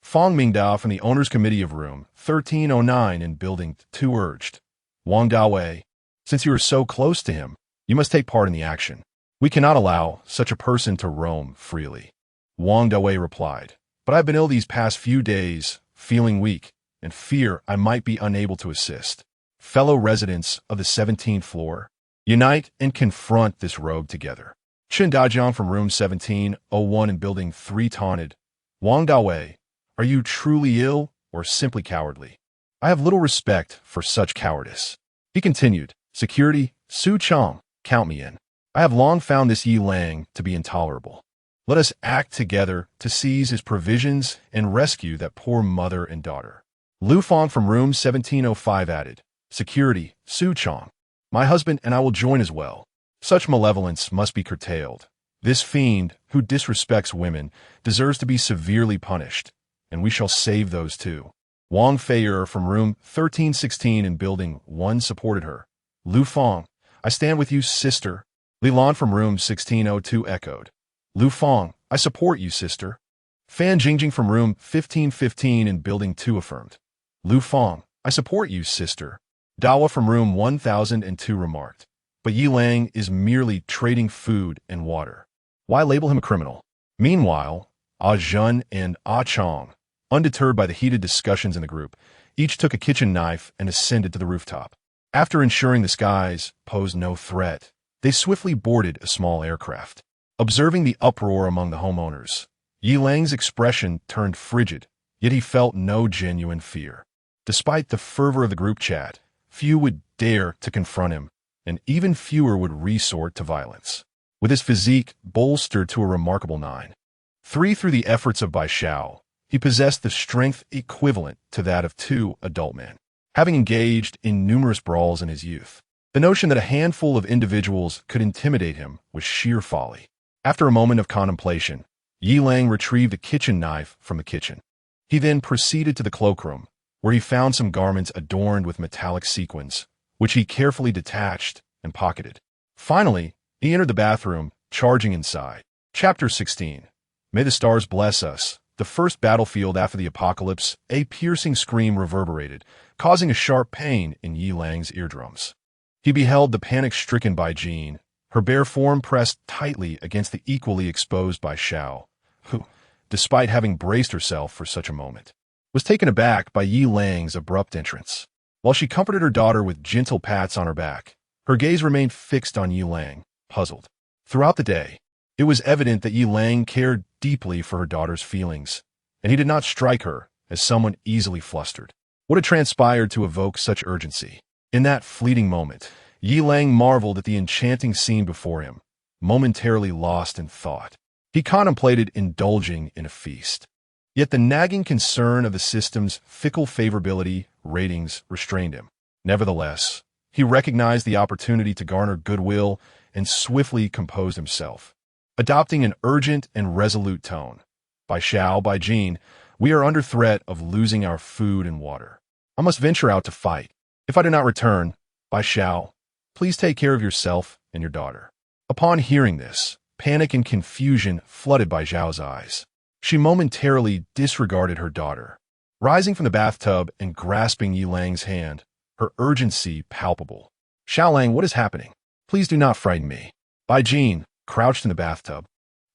Fong Mingdao from the Owners Committee of room 1309 in Building 2 urged, "Wang Dawei, since you are so close to him, you must take part in the action. We cannot allow such a person to roam freely." Wang Dawei replied, "But I've been ill these past few days, feeling weak, and fear I might be unable to assist. Fellow residents of the 17th floor, unite and confront this rogue together." Chen Dajiang from room 1701 in Building 3 taunted, "Wang Dawei, are you truly ill or simply cowardly? I have little respect for such cowardice." He continued, "Security, Su Chong, count me in. I have long found this Yi Lang to be intolerable. Let us act together to seize his provisions and rescue that poor mother and daughter." Lu Fong from room 1705 added, "Security, Su Chong, my husband and I will join as well. Such malevolence must be curtailed. This fiend, who disrespects women, deserves to be severely punished, and we shall save those too." Wang Feier from room 1316 in Building 1 supported her. "Lu Fong, I stand with you, sister." Li Lan from room 1602 echoed, "Lu Fong, I support you, sister." Fan Jingjing from room 1515 in Building 2 affirmed, "Lu Fong, I support you, sister." Dawa from room 1002 remarked, "But Yi Lang is merely trading food and water. Why label him a criminal?" Meanwhile, Ah Jun and Ah Chong, undeterred by the heated discussions in the group, each took a kitchen knife and ascended to the rooftop. After ensuring the skies posed no threat, they swiftly boarded a small aircraft. Observing the uproar among the homeowners, Yi Lang's expression turned frigid, yet he felt no genuine fear. Despite the fervor of the group chat, few would dare to confront him, and even fewer would resort to violence. With his physique bolstered to a remarkable 9'3" through the efforts of Bai Xiao, he possessed the strength equivalent to that of 2 adult men. Having engaged in numerous brawls in his youth, the notion that a handful of individuals could intimidate him was sheer folly. After a moment of contemplation, Yi Lang retrieved a kitchen knife from the kitchen. He then proceeded to the cloakroom, where he found some garments adorned with metallic sequins, which he carefully detached and pocketed. Finally, he entered the bathroom, charging inside. Chapter 16. May the stars bless us. The first battlefield after the apocalypse, a piercing scream reverberated, causing a sharp pain in Yi Lang's eardrums. He beheld the panic-stricken Bai Jin, her bare form pressed tightly against the equally exposed Bai Xiao, who, despite having braced herself for such a moment, was taken aback by Yi Lang's abrupt entrance. While she comforted her daughter with gentle pats on her back, her gaze remained fixed on Yi Lang, puzzled. Throughout the day, it was evident that Yi Lang cared deeply for her daughter's feelings, and he did not strike her as someone easily flustered. What had transpired to evoke such urgency? In that fleeting moment, Yi Lang marveled at the enchanting scene before him, momentarily lost in thought. He contemplated indulging in a feast. Yet the nagging concern of the system's fickle favorability ratings restrained him. Nevertheless, he recognized the opportunity to garner goodwill and swiftly composed himself, adopting an urgent and resolute tone. By Jean, we are under threat of losing our food and water. I must venture out to fight. If I do not return, by Xiao, please take care of yourself and your daughter. Upon hearing this, panic and confusion flooded Bai Zhao's eyes. She momentarily disregarded her daughter. Rising from the bathtub and grasping Yi Lang's hand, her urgency palpable. Xiaolang, what is happening? Please do not frighten me. Bai Jin, crouched in the bathtub,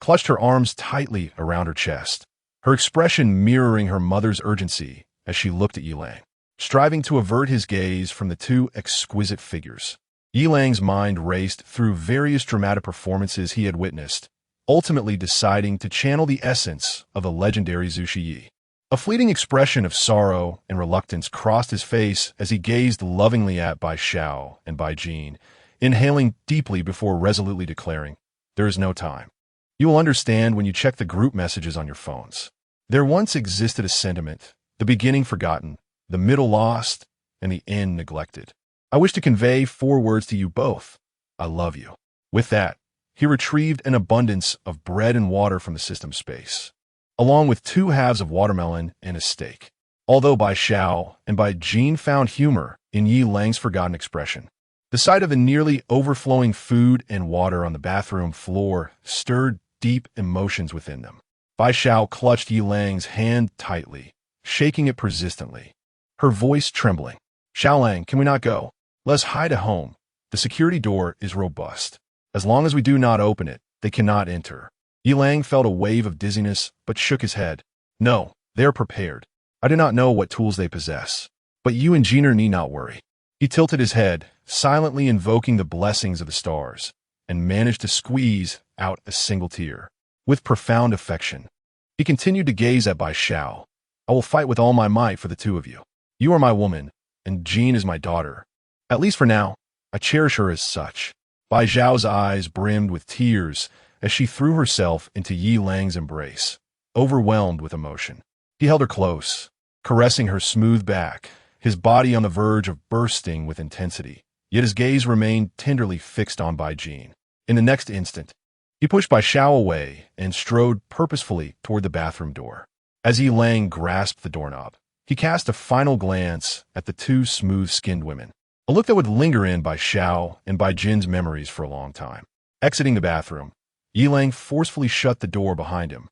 clutched her arms tightly around her chest, her expression mirroring her mother's urgency as she looked at Yi Lang, striving to avert his gaze from the two exquisite figures. Yi Lang's mind raced through various dramatic performances he had witnessed, ultimately deciding to channel the essence of the legendary Zhu Shiyi. A fleeting expression of sorrow and reluctance crossed his face as he gazed lovingly at Bai Xiao and Bai Jin, inhaling deeply before resolutely declaring, "There is no time. You will understand when you check the group messages on your phones. There once existed a sentiment, the beginning forgotten, the middle lost, and the end neglected. I wish to convey 4 words to you both. I love you." With that, he retrieved an abundance of bread and water from the system space, along with 2 halves of watermelon and a steak. Although Bai Xiao and Bai Jin found humor in Yi Lang's forgotten expression, the sight of the nearly overflowing food and water on the bathroom floor stirred deep emotions within them. Bai Xiao clutched Yi Lang's hand tightly, shaking it persistently, her voice trembling. "Xiaolang, can we not go? Let's hide at home. The security door is robust. As long as we do not open it, they cannot enter." Yi Lang felt a wave of dizziness but shook his head. "No, they are prepared. I do not know what tools they possess, but you and Jeaner need not worry." He tilted his head, silently invoking the blessings of the stars, and managed to squeeze out a single tear. With profound affection, he continued to gaze at Bai Xiao. "I will fight with all my might for the 2 of you. You are my woman, and Jean is my daughter. At least for now, I cherish her as such." Bai Zhao's eyes brimmed with tears as she threw herself into Yi Lang's embrace, overwhelmed with emotion. He held her close, caressing her smooth back, his body on the verge of bursting with intensity, yet his gaze remained tenderly fixed on Bai Jin. In the next instant, he pushed Bai Xiao away and strode purposefully toward the bathroom door. As Yi Lang grasped the doorknob, he cast a final glance at the 2 smooth-skinned women, a look that would linger in Bai Xiao and Bai Jin's memories for a long time. Exiting the bathroom, Yi Lang forcefully shut the door behind him,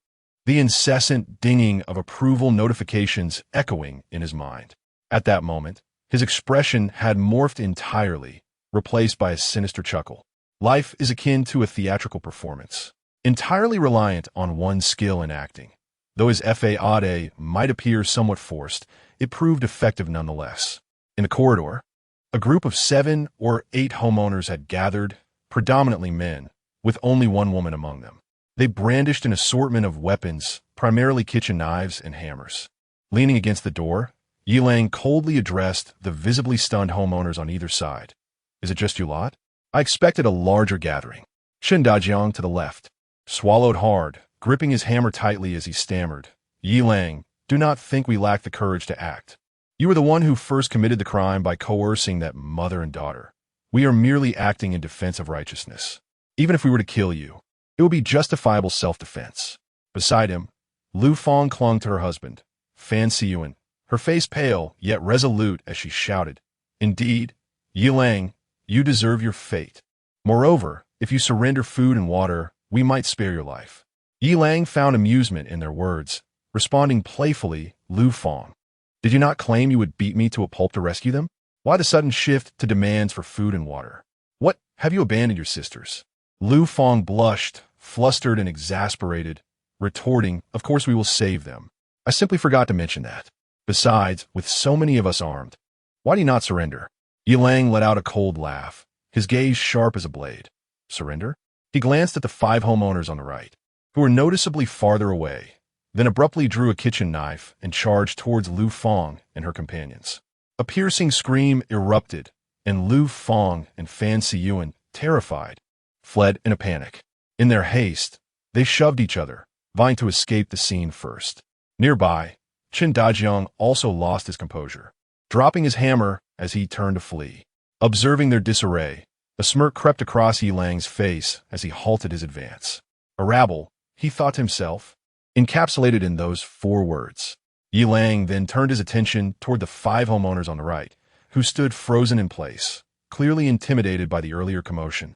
the incessant dinging of approval notifications echoing in his mind. At that moment, his expression had morphed entirely, replaced by a sinister chuckle. Life is akin to a theatrical performance, entirely reliant on one's skill in acting. Though his fade might appear somewhat forced, it proved effective nonetheless. In the corridor, a group of 7 or 8 homeowners had gathered, predominantly men, with only one woman among them. They brandished an assortment of weapons, primarily kitchen knives and hammers. Leaning against the door, Yi Lang coldly addressed the visibly stunned homeowners on either side. "Is it just you lot? I expected a larger gathering." Shen Dajiang to the left swallowed hard, gripping his hammer tightly as he stammered. "Yi Lang, do not think we lack the courage to act. You were the one who first committed the crime by coercing that mother and daughter. We are merely acting in defense of righteousness. Even if we were to kill you, it would be justifiable self-defense." Beside him, Lu Fong clung to her husband, Fan Siyuan, her face pale yet resolute as she shouted, "Indeed, Yi Lang, you deserve your fate. Moreover, if you surrender food and water, we might spare your life." Yi Lang found amusement in their words, responding playfully, "Lu Fong, did you not claim you would beat me to a pulp to rescue them? Why the sudden shift to demands for food and water? What, have you abandoned your sisters?" Lu Fong blushed, flustered and exasperated, retorting, "Of course we will save them. I simply forgot to mention that. Besides, with so many of us armed, why do you not surrender?" Yi Lang let out a cold laugh, his gaze sharp as a blade. "Surrender?" He glanced at the 5 homeowners on the right, who were noticeably farther away, then abruptly drew a kitchen knife and charged towards Lu Fong and her companions. A piercing scream erupted, and Lu Fong and Fan Siyuan, terrified, fled in a panic. In their haste, they shoved each other, vying to escape the scene first. Nearby, Chen Dajiang also lost his composure, dropping his hammer as he turned to flee. Observing their disarray, A smirk crept across Yilang's face as he halted his advance. A rabble, he thought to himself, encapsulated in those 4 words. Yilang then turned his attention toward the 5 homeowners on the right, who stood frozen in place, clearly intimidated by the earlier commotion,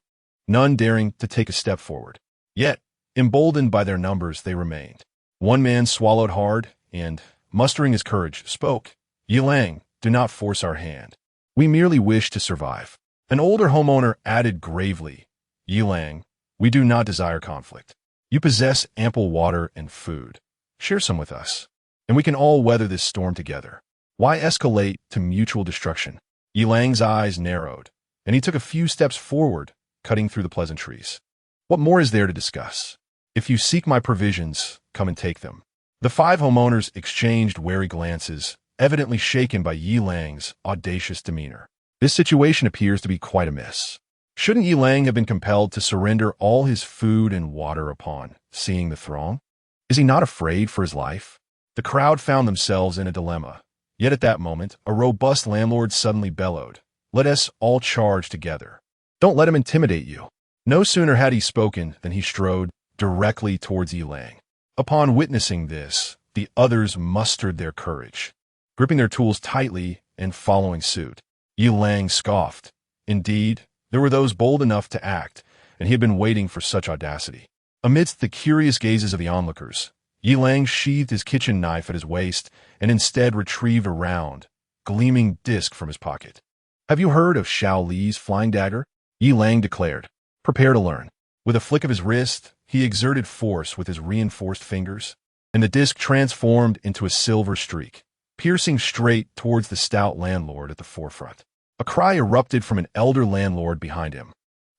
none daring to take a step forward. Yet, emboldened by their numbers, they remained. One man swallowed hard and, mustering his courage, spoke. Yilang, do not force our hand. We merely wish to survive. An older homeowner added gravely, Yilang, we do not desire conflict. You possess ample water and food. Share some with us, and we can all weather this storm together. Why escalate to mutual destruction? Yilang's eyes narrowed, and he took a few steps forward, cutting through the pleasantries. What more is there to discuss? If you seek my provisions, come and take them. The 5 homeowners exchanged wary glances, evidently shaken by Yilang's audacious demeanor. This situation appears to be quite amiss. Shouldn't Yilang have been compelled to surrender all his food and water upon seeing the throng? Is he not afraid for his life? The crowd found themselves in a dilemma. Yet at that moment, a robust landlord suddenly bellowed, "Let us all charge together. Don't let him intimidate you." No sooner had he spoken than he strode directly towards Yilang. Upon witnessing this, the others mustered their courage, gripping their tools tightly and following suit. Yilang scoffed. Indeed, there were those bold enough to act, and he had been waiting for such audacity. Amidst the curious gazes of the onlookers, Yilang sheathed his kitchen knife at his waist and instead retrieved a round, gleaming disc from his pocket. "Have you heard of Shao Li's flying dagger?" Yilang declared. "Prepare to learn." With a flick of his wrist, he exerted force with his reinforced fingers, and the disc transformed into a silver streak, piercing straight towards the stout landlord at the forefront. A cry erupted from an elder landlord behind him,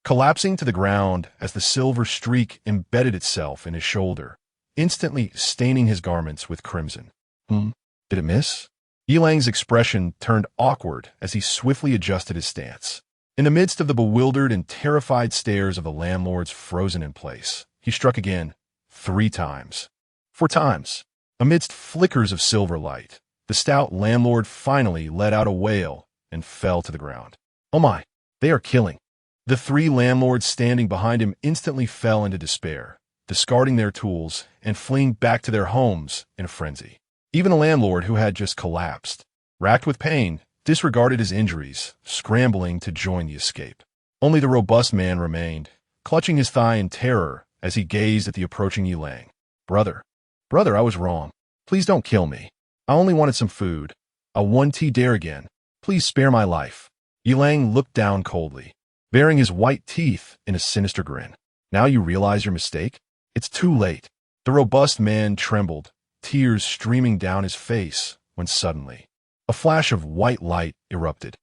collapsing to the ground as the silver streak embedded itself in his shoulder, instantly staining his garments with crimson. Did it miss? Yilang's expression turned awkward as he swiftly adjusted his stance. In the midst of the bewildered and terrified stares of the landlords frozen in place, he struck again, 3 times. 4 times. Amidst flickers of silver light, the stout landlord finally let out a wail and fell to the ground. "Oh my, they are killing." The 3 landlords standing behind him instantly fell into despair, discarding their tools and fleeing back to their homes in a frenzy. Even the landlord, who had just collapsed, racked with pain, disregarded his injuries, scrambling to join the escape. Only the robust man remained, clutching his thigh in terror as he gazed at the approaching Yilang. Brother, I was wrong. Please don't kill me. I only wanted some food. I won't dare again. Please spare my life." Yilang looked down coldly, baring his white teeth in a sinister grin. "Now you realize your mistake? It's too late." The robust man trembled, tears streaming down his face, when suddenly, a flash of white light erupted.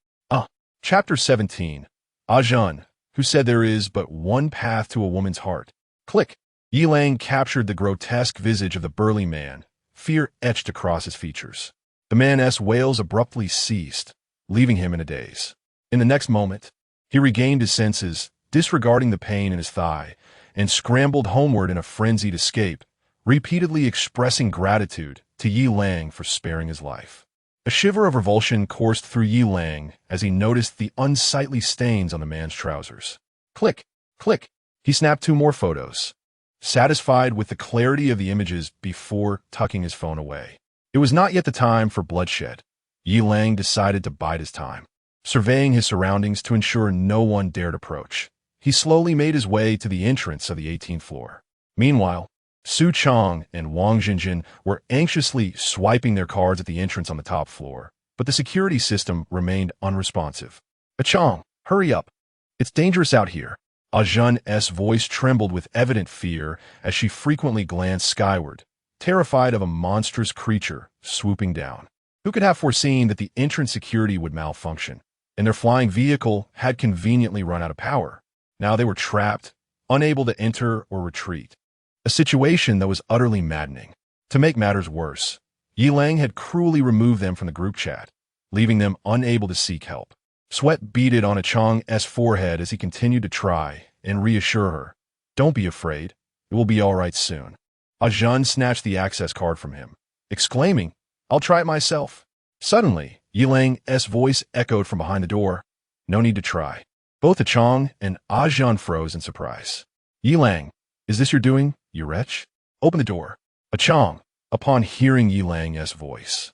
Chapter 17. Ajun, who said there is but one path to a woman's heart. Click. Yilang captured the grotesque visage of the burly man, fear etched across his features. The man's wails abruptly ceased, leaving him in a daze. In the next moment, he regained his senses, disregarding the pain in his thigh, and scrambled homeward in a frenzied escape, repeatedly expressing gratitude to Yilang for sparing his life. A shiver of revulsion coursed through Yilang as he noticed the unsightly stains on the man's trousers. Click, click. He snapped 2 more photos, satisfied with the clarity of the images before tucking his phone away. It was not yet the time for bloodshed. Yilang decided to bide his time. Surveying his surroundings to ensure no one dared approach, he slowly made his way to the entrance of the 18th floor. Meanwhile, Su Chong and Wang Jinjin were anxiously swiping their cards at the entrance on the top floor, but the security system remained unresponsive. "Chong, hurry up. It's dangerous out here." Ajun's voice trembled with evident fear as she frequently glanced skyward, terrified of a monstrous creature swooping down. Who could have foreseen that the entrance security would malfunction, and their flying vehicle had conveniently run out of power? Now they were trapped, unable to enter or retreat. A situation that was utterly maddening. To make matters worse, Yilang had cruelly removed them from the group chat, leaving them unable to seek help. Sweat beaded on Chong's forehead as he continued to try and reassure her. "Don't be afraid. It will be all right soon." Ajun snatched the access card from him, exclaiming, "I'll try it myself." Suddenly, Yilang's voice echoed from behind the door. "No need to try. Both Achong and Ajahn froze in surprise. Yilang, is this your doing, you wretch? Open the door. Achong, upon hearing Yilang's voice,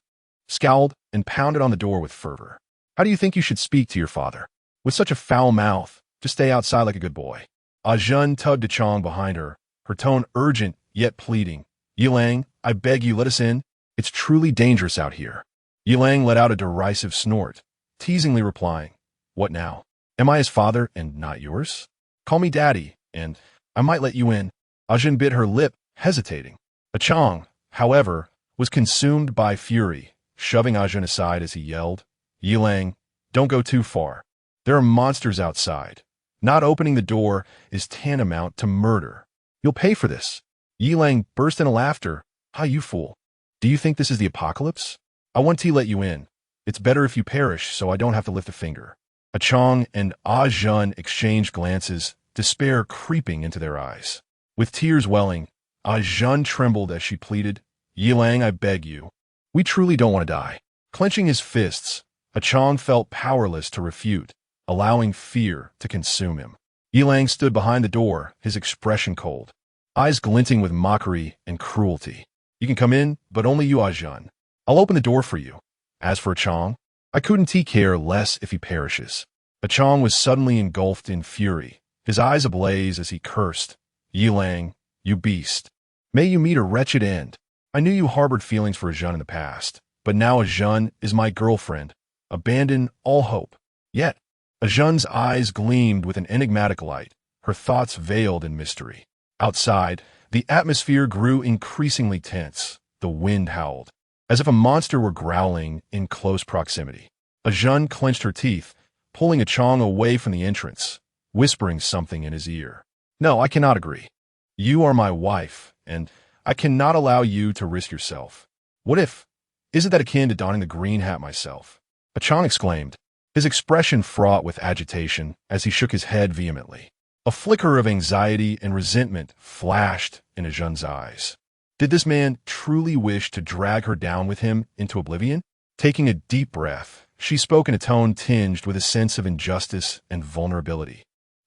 scowled and pounded on the door with fervor. How do you think you should speak to your father? With such a foul mouth, just stay outside like a good boy. Ajahn tugged Achong behind her, her tone urgent yet pleading. Yilang, I beg you, let us in. It's truly dangerous out here. Yilang let out a derisive snort, teasingly replying, What now? Am I his father and not yours? Call me daddy, and I might let you in. Ajahn bit her lip, hesitating. Achong, however, was consumed by fury, shoving Ajahn aside as he yelled, Yilang, don't go too far. There are monsters outside. Not opening the door is tantamount to murder. You'll pay for this. Yilang burst into laughter. Ah, you fool. Do you think this is the apocalypse? I want to let you in. It's better if you perish so I don't have to lift a finger. Achong and Ajahn exchanged glances, despair creeping into their eyes. With tears welling, Ajahn trembled as she pleaded, Yilang, I beg you. We truly don't want to die. Clenching his fists, Achong felt powerless to refute, allowing fear to consume him. Yilang stood behind the door, his expression cold, eyes glinting with mockery and cruelty. You can come in, but only you, Ajahn. I'll open the door for you. As for Achong, I couldn't care less if he perishes. Achong was suddenly engulfed in fury, his eyes ablaze as he cursed, Yilang, you beast. May you meet a wretched end. I knew you harbored feelings for Ajahn in the past, but now Ajahn is my girlfriend. Abandon all hope. Yet, Ajahns eyes gleamed with an enigmatic light, her thoughts veiled in mystery. Outside, the atmosphere grew increasingly tense. The wind howled, as if a monster were growling in close proximity. Ajahn clenched her teeth, pulling Achong away from the entrance, whispering something in his ear. No, I cannot agree. You are my wife, and I cannot allow you to risk yourself. What if? Isn't that akin to donning the green hat myself? Achong exclaimed, his expression fraught with agitation as he shook his head vehemently. A flicker of anxiety and resentment flashed in Ajah's eyes. Did this man truly wish to drag her down with him into oblivion? Taking a deep breath, she spoke in a tone tinged with a sense of injustice and vulnerability.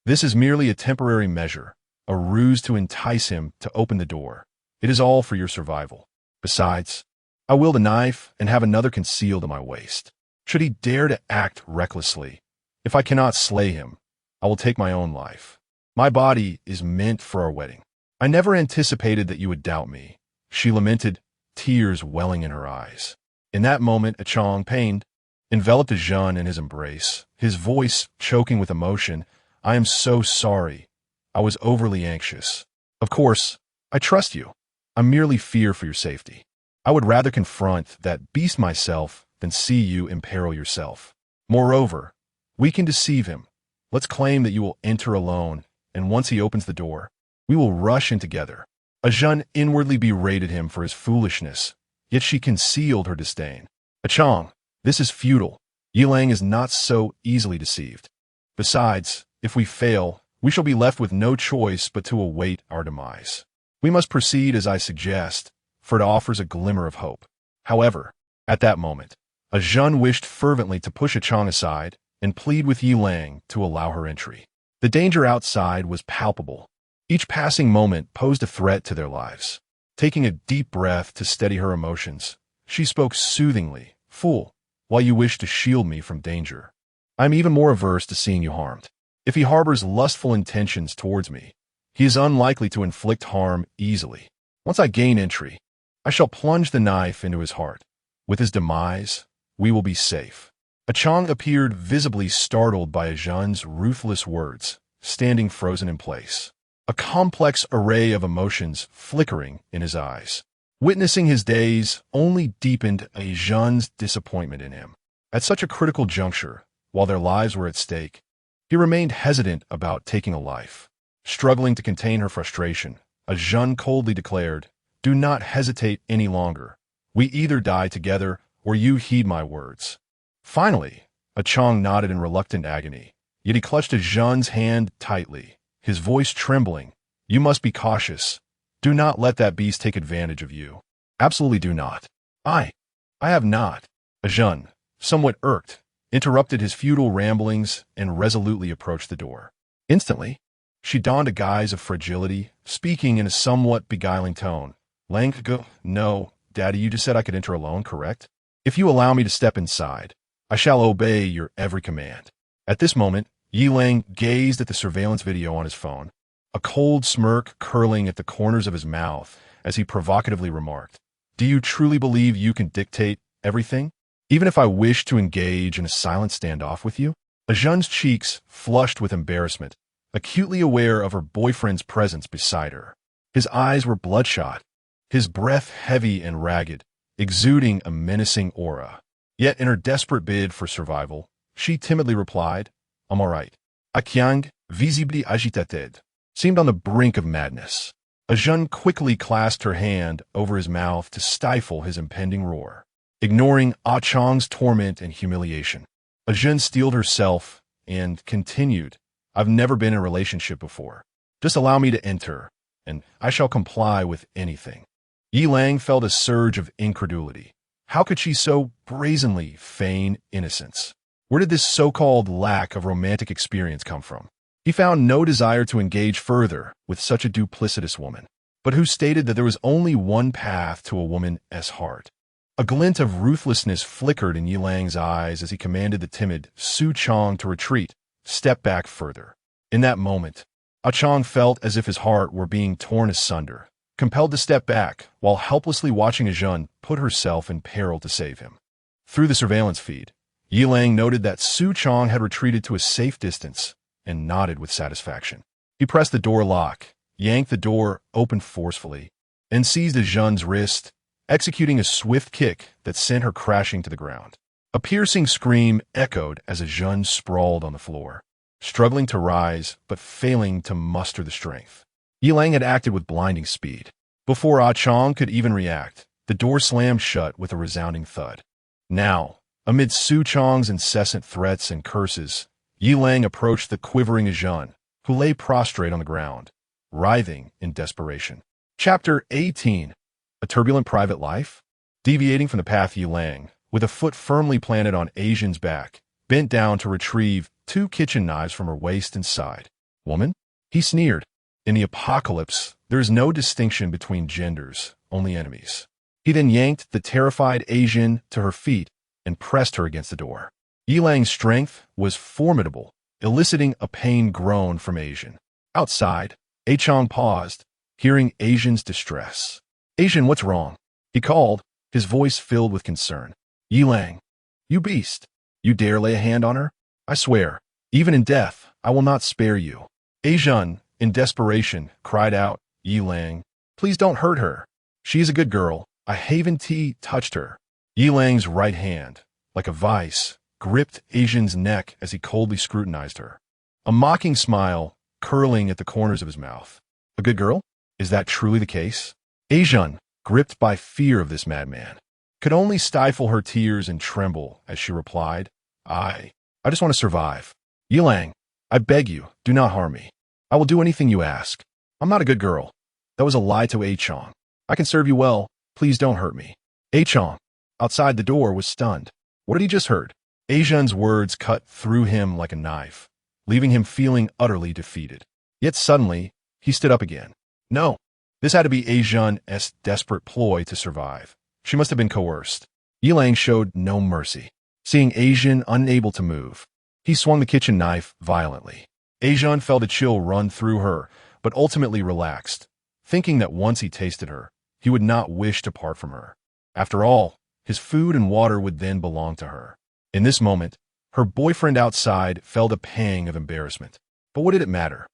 This is merely a temporary measure, a ruse to entice him to open the door. It is all for your survival. Besides, I wield a knife and have another concealed at my waist. Should he dare to act recklessly, if I cannot slay him, I will take my own life. My body is meant for our wedding. I never anticipated that you would doubt me, she lamented, tears welling in her eyes. In that moment, Achong, pained, enveloped Ajahn in his embrace, his voice choking with emotion. I am so sorry. I was overly anxious. Of course, I trust you. I merely fear for your safety. I would rather confront that beast myself than see you imperil yourself. Moreover, we can deceive him. Let's claim that you will enter alone, and once he opens the door, we will rush in together. Ajahn inwardly berated him for his foolishness, yet she concealed her disdain. Achong, this is futile. Yilang is not so easily deceived. Besides, if we fail, we shall be left with no choice but to await our demise. We must proceed as I suggest, for it offers a glimmer of hope. However, at that moment, Ajahn wished fervently to push Achong aside and plead with Yilang to allow her entry. The danger outside was palpable. Each passing moment posed a threat to their lives. Taking a deep breath to steady her emotions, she spoke soothingly, Fool, while you wish to shield me from danger, I am even more averse to seeing you harmed. If he harbors lustful intentions towards me, he is unlikely to inflict harm easily. Once I gain entry, I shall plunge the knife into his heart. With his demise, we will be safe. Achong appeared visibly startled by Ajah's ruthless words, standing frozen in place, a complex array of emotions flickering in his eyes. Witnessing his daze only deepened Ajah's disappointment in him. At such a critical juncture, while their lives were at stake, he remained hesitant about taking a life. Struggling to contain her frustration, Ajahn coldly declared, Do not hesitate any longer. We either die together or you heed my words. Finally, Achong nodded in reluctant agony, yet he clutched Ajah's hand tightly, his voice trembling. You must be cautious. Do not let that beast take advantage of you. Absolutely do not. I have not. Ajahn, somewhat irked, interrupted his futile ramblings and resolutely approached the door. Instantly, she donned a guise of fragility, speaking in a somewhat beguiling tone. Lang, go. No, Daddy, you just said I could enter alone, correct? If you allow me to step inside, I shall obey your every command. At this moment, Yi Lang gazed at the surveillance video on his phone, a cold smirk curling at the corners of his mouth as he provocatively remarked, Do you truly believe you can dictate everything? Even if I wish to engage in a silent standoff with you? Ajun's cheeks flushed with embarrassment, acutely aware of her boyfriend's presence beside her. His eyes were bloodshot, his breath heavy and ragged, exuding a menacing aura. Yet in her desperate bid for survival, she timidly replied, I'm all right. Akyang, visibly agitated, seemed on the brink of madness. Ajun quickly clasped her hand over his mouth to stifle his impending roar. Ignoring Ah Chang's torment and humiliation, Ajun steeled herself and continued, I've never been in a relationship before. Just allow me to enter, and I shall comply with anything. Yi Lang felt a surge of incredulity. How could she so brazenly feign innocence? Where did this so-called lack of romantic experience come from? He found no desire to engage further with such a duplicitous woman, but who stated that there was only one path to a woman's heart. A glint of ruthlessness flickered in Yi Lang's eyes as he commanded the timid Su Chong to retreat, step back further. In that moment, Ah Chong felt as if his heart were being torn asunder, compelled to step back while helplessly watching Ajun put herself in peril to save him. Through the surveillance feed, Yi Lang noted that Su Chong had retreated to a safe distance and nodded with satisfaction. He pressed the door lock, yanked the door open forcefully, and seized Ajun's wrist, executing a swift kick that sent her crashing to the ground. A piercing scream echoed as Ajun sprawled on the floor, struggling to rise but failing to muster the strength. Yi Lang had acted with blinding speed. Before Ah Chong could even react, the door slammed shut with a resounding thud. Now, amid Su Chong's incessant threats and curses, Yi Lang approached the quivering Ajun, who lay prostrate on the ground, writhing in desperation. Chapter 18. A Turbulent Private Life? Deviating from the path, Yi Lang, with a foot firmly planted on Asian's back, bent down to retrieve 2 kitchen knives from her waist and side. Woman? He sneered. In the apocalypse, there is no distinction between genders, only enemies. He then yanked the terrified Asian to her feet and pressed her against the door. Yi Lang's strength was formidable, eliciting a pained groan from Asian. Outside, A Chong paused, hearing Asian's distress. Asian, what's wrong? He called, his voice filled with concern. Yi Lang, you beast. You dare lay a hand on her? I swear, even in death, I will not spare you. Asian, in desperation, cried out, Yi Lang, please don't hurt her. She is a good girl. I haven't touched her. Yi Lang's right hand, like a vice, gripped Asian's neck as he coldly scrutinized her. A mocking smile curling at the corners of his mouth. A good girl? Is that truly the case? Asian, gripped by fear of this madman, could only stifle her tears and tremble as she replied, I just want to survive. Yi Lang, I beg you, do not harm me. I will do anything you ask. I'm not a good girl. That was a lie to A Chong. I can serve you well. Please don't hurt me. A Chong, outside the door, was stunned. What had he just heard? Asian's words cut through him like a knife, leaving him feeling utterly defeated. Yet suddenly, he stood up again. No, this had to be Asian's desperate ploy to survive. She must have been coerced. Yi Lang showed no mercy. Seeing Asian unable to move, he swung the kitchen knife violently. Asian felt a chill run through her, but ultimately relaxed, thinking that once he tasted her, he would not wish to part from her. After all, his food and water would then belong to her. In this moment, her boyfriend outside felt a pang of embarrassment. But what did it matter?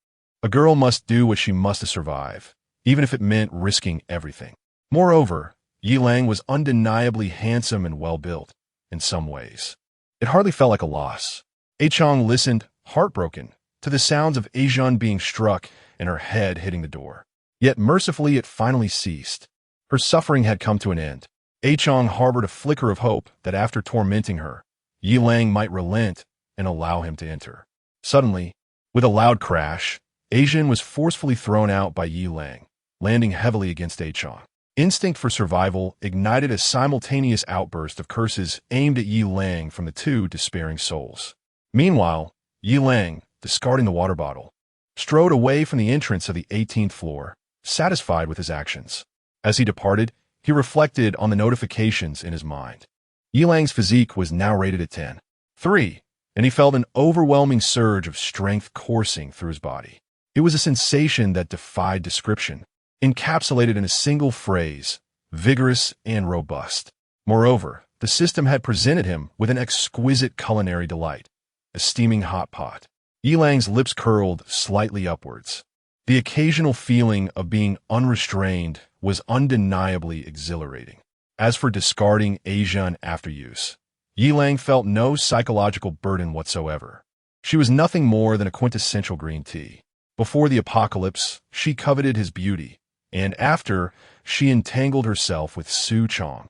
A girl must do what she must to survive, even if it meant risking everything. Moreover, Yi Lang was undeniably handsome and well-built, in some ways. It hardly felt like a loss. A Chong listened, heartbroken, to the sounds of Asian being struck and her head hitting the door. Yet mercifully it finally ceased. Her suffering had come to an end. A Chong harbored a flicker of hope that after tormenting her, Yi Lang might relent and allow him to enter. Suddenly, with a loud crash, Asian was forcefully thrown out by Yi Lang, landing heavily against A Chong. Instinct for survival ignited a simultaneous outburst of curses aimed at Yi Lang from the two despairing souls. Meanwhile, Yi Lang, discarding the water bottle, strode away from the entrance of the 18th floor, satisfied with his actions. As he departed, he reflected on the notifications in his mind. Yi Lang's physique was now rated at 10.3, and he felt an overwhelming surge of strength coursing through his body. It was a sensation that defied description, encapsulated in a single phrase: vigorous and robust. Moreover, the system had presented him with an exquisite culinary delight, a steaming hot pot. Yi Lang's lips curled slightly upwards. The occasional feeling of being unrestrained was undeniably exhilarating. As for discarding Asian after use, Yi Lang felt no psychological burden whatsoever. She was nothing more than a quintessential green tea. Before the apocalypse, she coveted his beauty, and after, she entangled herself with Su Chong,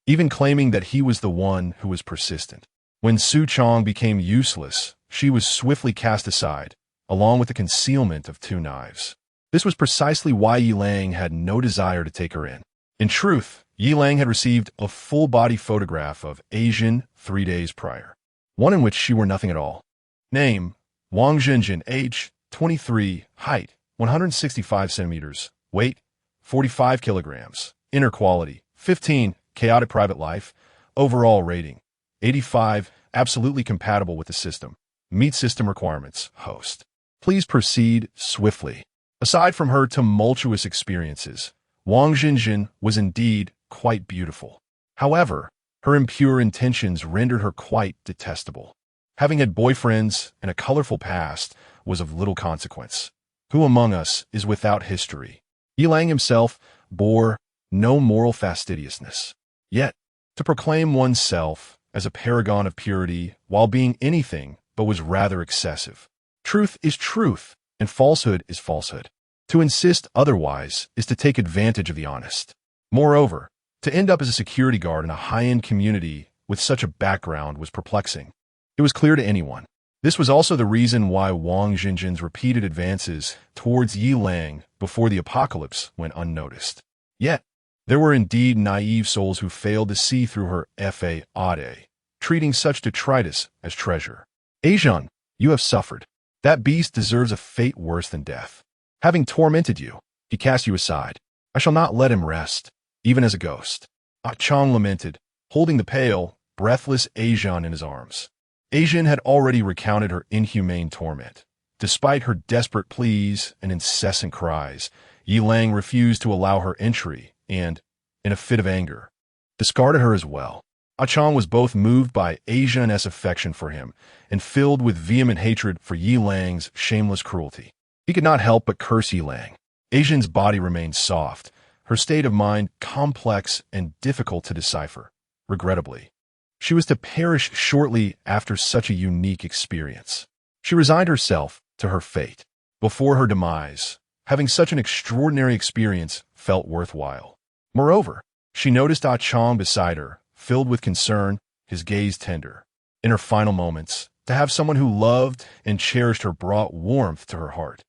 even claiming that he was the one who was persistent. When Su Chong became useless, she was swiftly cast aside, along with the concealment of 2 knives. This was precisely why Yi Lang had no desire to take her in. In truth, Yi Lang had received a full-body photograph of Asian 3 days prior, one in which she wore nothing at all. Name: Wang Zhenjin, age 23, height 165 centimeters, weight 45 kilograms, inner quality 15, chaotic private life, overall rating 85, absolutely compatible with the system, meet system requirements, host. Please proceed swiftly. Aside from her tumultuous experiences, Wang Zhenjin was indeed quite beautiful. However, her impure intentions rendered her quite detestable. Having had boyfriends and a colorful past was of little consequence. Who among us is without history? Yi Lang himself bore no moral fastidiousness. Yet, to proclaim oneself as a paragon of purity while being anything but was rather excessive. Truth is truth, and falsehood is falsehood. To insist otherwise is to take advantage of the honest. Moreover, to end up as a security guard in a high-end community with such a background was perplexing. It was clear to anyone. This was also the reason why Wang Zhenjin's repeated advances towards Yi Lang before the apocalypse went unnoticed. Yet, there were indeed naive souls who failed to see through her faade, treating such detritus as treasure. Asian, you have suffered. That beast deserves a fate worse than death. Having tormented you, he cast you aside. I shall not let him rest, even as a ghost. Ah Chong lamented, holding the pale, breathless Asian in his arms. Asian had already recounted her inhumane torment. Despite her desperate pleas and incessant cries, Yi Lang refused to allow her entry and, in a fit of anger, discarded her as well. Ah Chong was both moved by Asian's affection for him and filled with vehement hatred for Yi Lang's shameless cruelty. He could not help but curse Yi Lang. Asian's body remained soft, her state of mind complex and difficult to decipher. Regrettably, she was to perish shortly after such a unique experience. She resigned herself to her fate. Before her demise, having such an extraordinary experience felt worthwhile. Moreover, she noticed Ah Chong beside her, filled with concern, his gaze tender. In her final moments, to have someone who loved and cherished her brought warmth to her heart.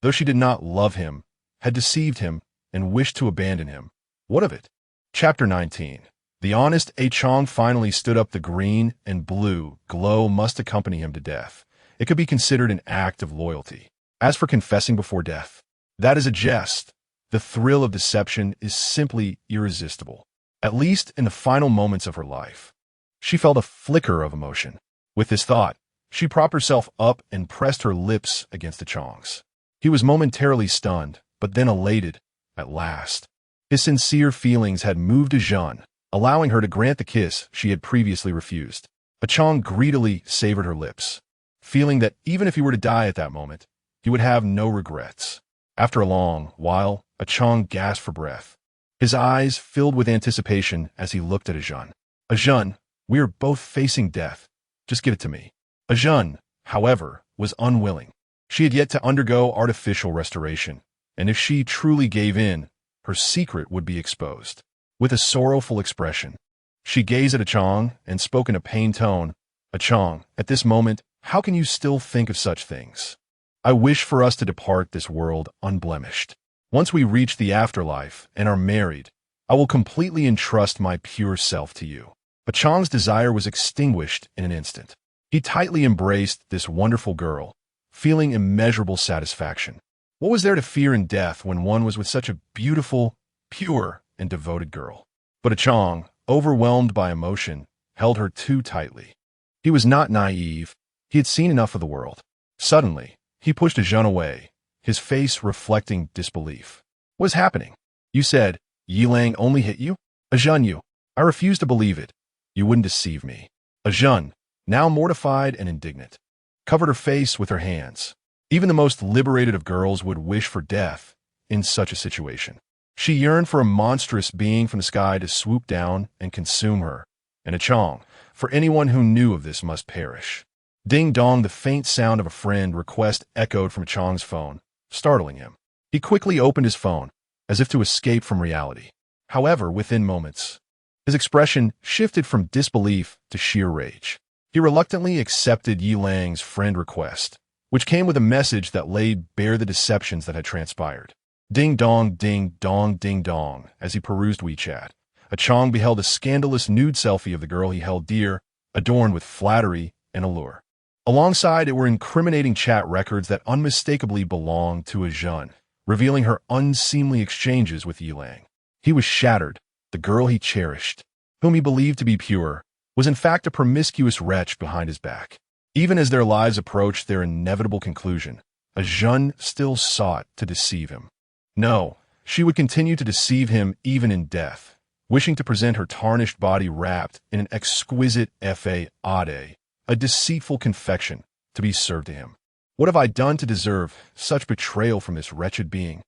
Though she did not love him, had deceived him, and wished to abandon him. What of it? Chapter 19. The honest A Chong finally stood up. The green and blue glow must accompany him to death. It could be considered an act of loyalty. As for confessing before death, that is a jest. The thrill of deception is simply irresistible. At least in the final moments of her life, she felt a flicker of emotion. With this thought, she propped herself up and pressed her lips against the Chong's. He was momentarily stunned, but then elated, at last. His sincere feelings had moved Jeanne, allowing her to grant the kiss she had previously refused. Ah Chong greedily savored her lips, feeling that even if he were to die at that moment, he would have no regrets. After a long while, Ah Chong gasped for breath. His eyes filled with anticipation as he looked at Jeanne. Jeanne, we are both facing death. Just give it to me. Jeanne, however, was unwilling. She had yet to undergo artificial restoration, and if she truly gave in, her secret would be exposed. With a sorrowful expression, she gazed at Ah Chong and spoke in a pained tone. Ah Chong, at this moment, how can you still think of such things? I wish for us to depart this world unblemished. Once we reach the afterlife and are married, I will completely entrust my pure self to you. But Chang's desire was extinguished in an instant. He tightly embraced this wonderful girl, feeling immeasurable satisfaction. What was there to fear in death when one was with such a beautiful, pure, and devoted girl? But Chang, overwhelmed by emotion, held her too tightly. He was not naive. He had seen enough of the world. Suddenly, he pushed Ajun away, his face reflecting disbelief. What is happening? You said, Yilang only hit you? Ajun, you. I refuse to believe it. You wouldn't deceive me. Ajun, now mortified and indignant, covered her face with her hands. Even the most liberated of girls would wish for death in such a situation. She yearned for a monstrous being from the sky to swoop down and consume her, and Chang, for anyone who knew of this, must perish. Ding-dong, the faint sound of a friend request echoed from Chang's phone, startling him. He quickly opened his phone, as if to escape from reality. However, within moments, his expression shifted from disbelief to sheer rage. He reluctantly accepted Yilang's friend request, which came with a message that laid bare the deceptions that had transpired. Ding-dong, ding-dong, ding-dong, as he perused WeChat. Chang beheld a scandalous nude selfie of the girl he held dear, adorned with flattery and allure. Alongside it were incriminating chat records that unmistakably belonged to Ajun, revealing her unseemly exchanges with Yilang. He was shattered. The girl he cherished, whom he believed to be pure, was in fact a promiscuous wretch behind his back. Even as their lives approached their inevitable conclusion, Ajun still sought to deceive him. No, she would continue to deceive him even in death, wishing to present her tarnished body wrapped in an exquisite fade, a deceitful confection, to be served to him. What have I done to deserve such betrayal from this wretched being?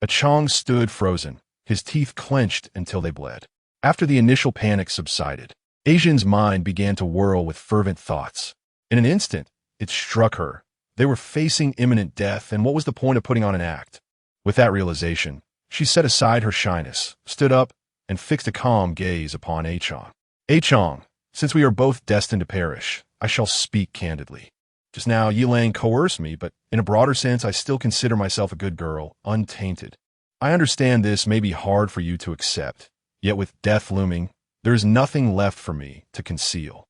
Chang stood frozen, his teeth clenched until they bled. After the initial panic subsided, Asian's mind began to whirl with fervent thoughts. In an instant, it struck her. They were facing imminent death, and what was the point of putting on an act? With that realization, she set aside her shyness, stood up, and fixed a calm gaze upon Chang. Chang, since we are both destined to perish, I shall speak candidly. Just now, Yilang coerced me, but in a broader sense, I still consider myself a good girl, untainted. I understand this may be hard for you to accept, yet with death looming, there is nothing left for me to conceal.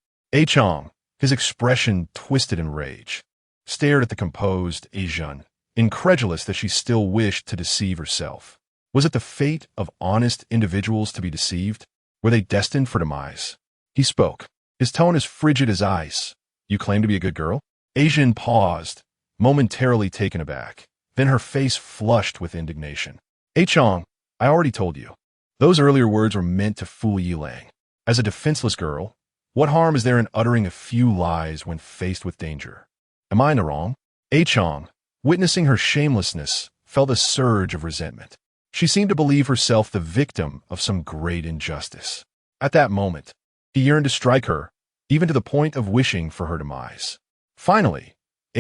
Chang, his expression twisted in rage, stared at the composed Ajun, incredulous that she still wished to deceive herself. Was it the fate of honest individuals to be deceived? Were they destined for demise? He spoke, his tone as frigid as ice. You claim to be a good girl? Asian paused, momentarily taken aback. Then her face flushed with indignation. Chang, I already told you. Those earlier words were meant to fool Yilang. As a defenseless girl, what harm is there in uttering a few lies when faced with danger? Am I in the wrong? Chang, witnessing her shamelessness, felt a surge of resentment. She seemed to believe herself the victim of some great injustice. At that moment, he yearned to strike her, even to the point of wishing for her demise. Finally,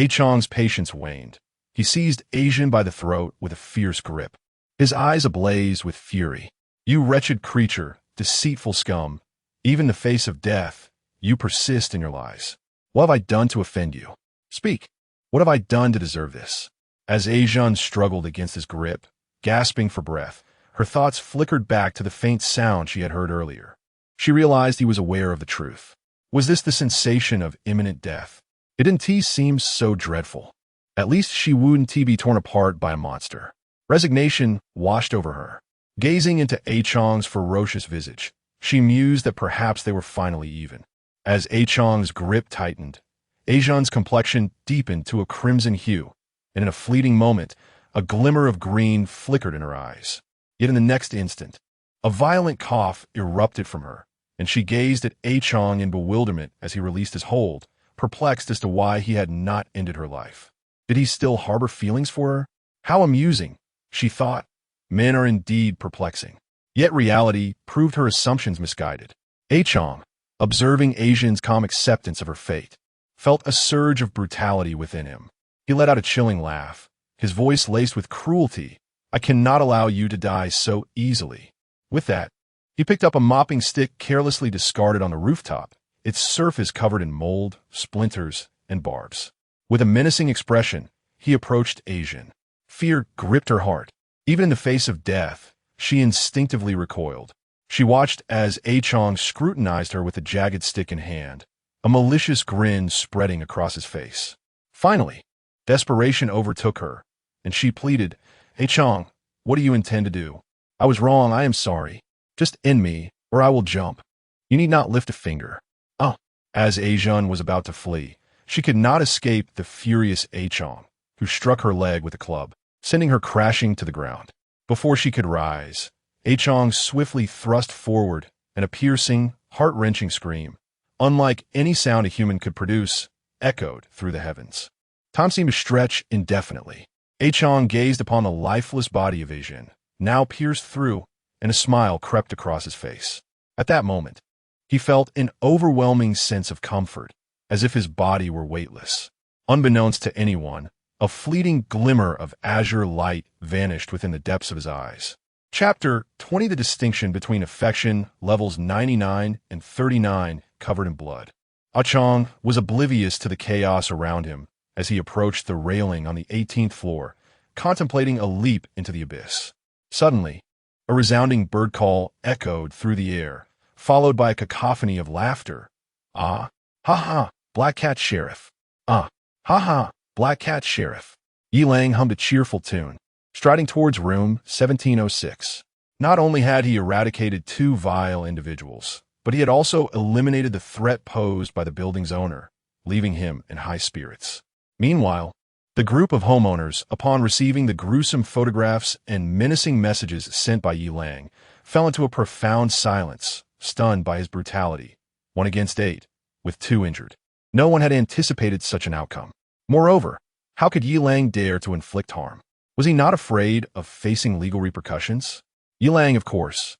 Chang's patience waned. He seized Asian by the throat with a fierce grip, his eyes ablaze with fury. You wretched creature, deceitful scum, even in the face of death, you persist in your lies. What have I done to offend you? Speak. What have I done to deserve this? As Asian struggled against his grip, gasping for breath, her thoughts flickered back to the faint sound she had heard earlier. She realized he was aware of the truth. Was this the sensation of imminent death? It didn't seem so dreadful. At least she wouldn't be torn apart by a monster. Resignation washed over her. Gazing into Chang's ferocious visage, she mused that perhaps they were finally even. As Chang's grip tightened, Asian's complexion deepened to a crimson hue, and in a fleeting moment, a glimmer of green flickered in her eyes. Yet in the next instant, a violent cough erupted from her, and she gazed at Chang in bewilderment as he released his hold, perplexed as to why he had not ended her life. Did he still harbor feelings for her? How amusing, she thought. Men are indeed perplexing. Yet reality proved her assumptions misguided. Chang, observing Asian's calm acceptance of her fate, felt a surge of brutality within him. He let out a chilling laugh, his voice laced with cruelty. I cannot allow you to die so easily. With that, he picked up a mopping stick carelessly discarded on the rooftop, its surface covered in mold, splinters, and barbs. With a menacing expression, he approached Asian. Fear gripped her heart. Even in the face of death, she instinctively recoiled. She watched as A Chong scrutinized her with a jagged stick in hand, a malicious grin spreading across his face. Finally, desperation overtook her, and she pleaded, "A Chong, what do you intend to do? I was wrong, I am sorry. Just end me, or I will jump. You need not lift a finger." Oh. As A Jun was about to flee, she could not escape the furious A Chong, who struck her leg with a club, sending her crashing to the ground. Before she could rise, A Chong swiftly thrust forward, and a piercing, heart-wrenching scream, unlike any sound a human could produce, echoed through the heavens. Time seemed to stretch indefinitely. A Chong gazed upon the lifeless body of A Jin, now pierced through, and a smile crept across his face. At that moment, he felt an overwhelming sense of comfort, as if his body were weightless. Unbeknownst to anyone, a fleeting glimmer of azure light vanished within the depths of his eyes. Chapter 20: The distinction between affection, levels 99 and 39, covered in blood. Ah Chong was oblivious to the chaos around him as he approached the railing on the 18th floor, contemplating a leap into the abyss. Suddenly, a resounding bird call echoed through the air, followed by a cacophony of laughter. "Ah, ha ha, Black Cat Sheriff. Ah, ha ha, Black Cat Sheriff." Yi Lang hummed a cheerful tune, striding towards room 1706. Not only had he eradicated two vile individuals, but he had also eliminated the threat posed by the building's owner, leaving him in high spirits. Meanwhile, the group of homeowners, upon receiving the gruesome photographs and menacing messages sent by Yi Lang, fell into a profound silence, stunned by his brutality. 1 against 8, with 2 injured. No one had anticipated such an outcome. Moreover, how could Yi Lang dare to inflict harm? Was he not afraid of facing legal repercussions? Yi Lang, of course,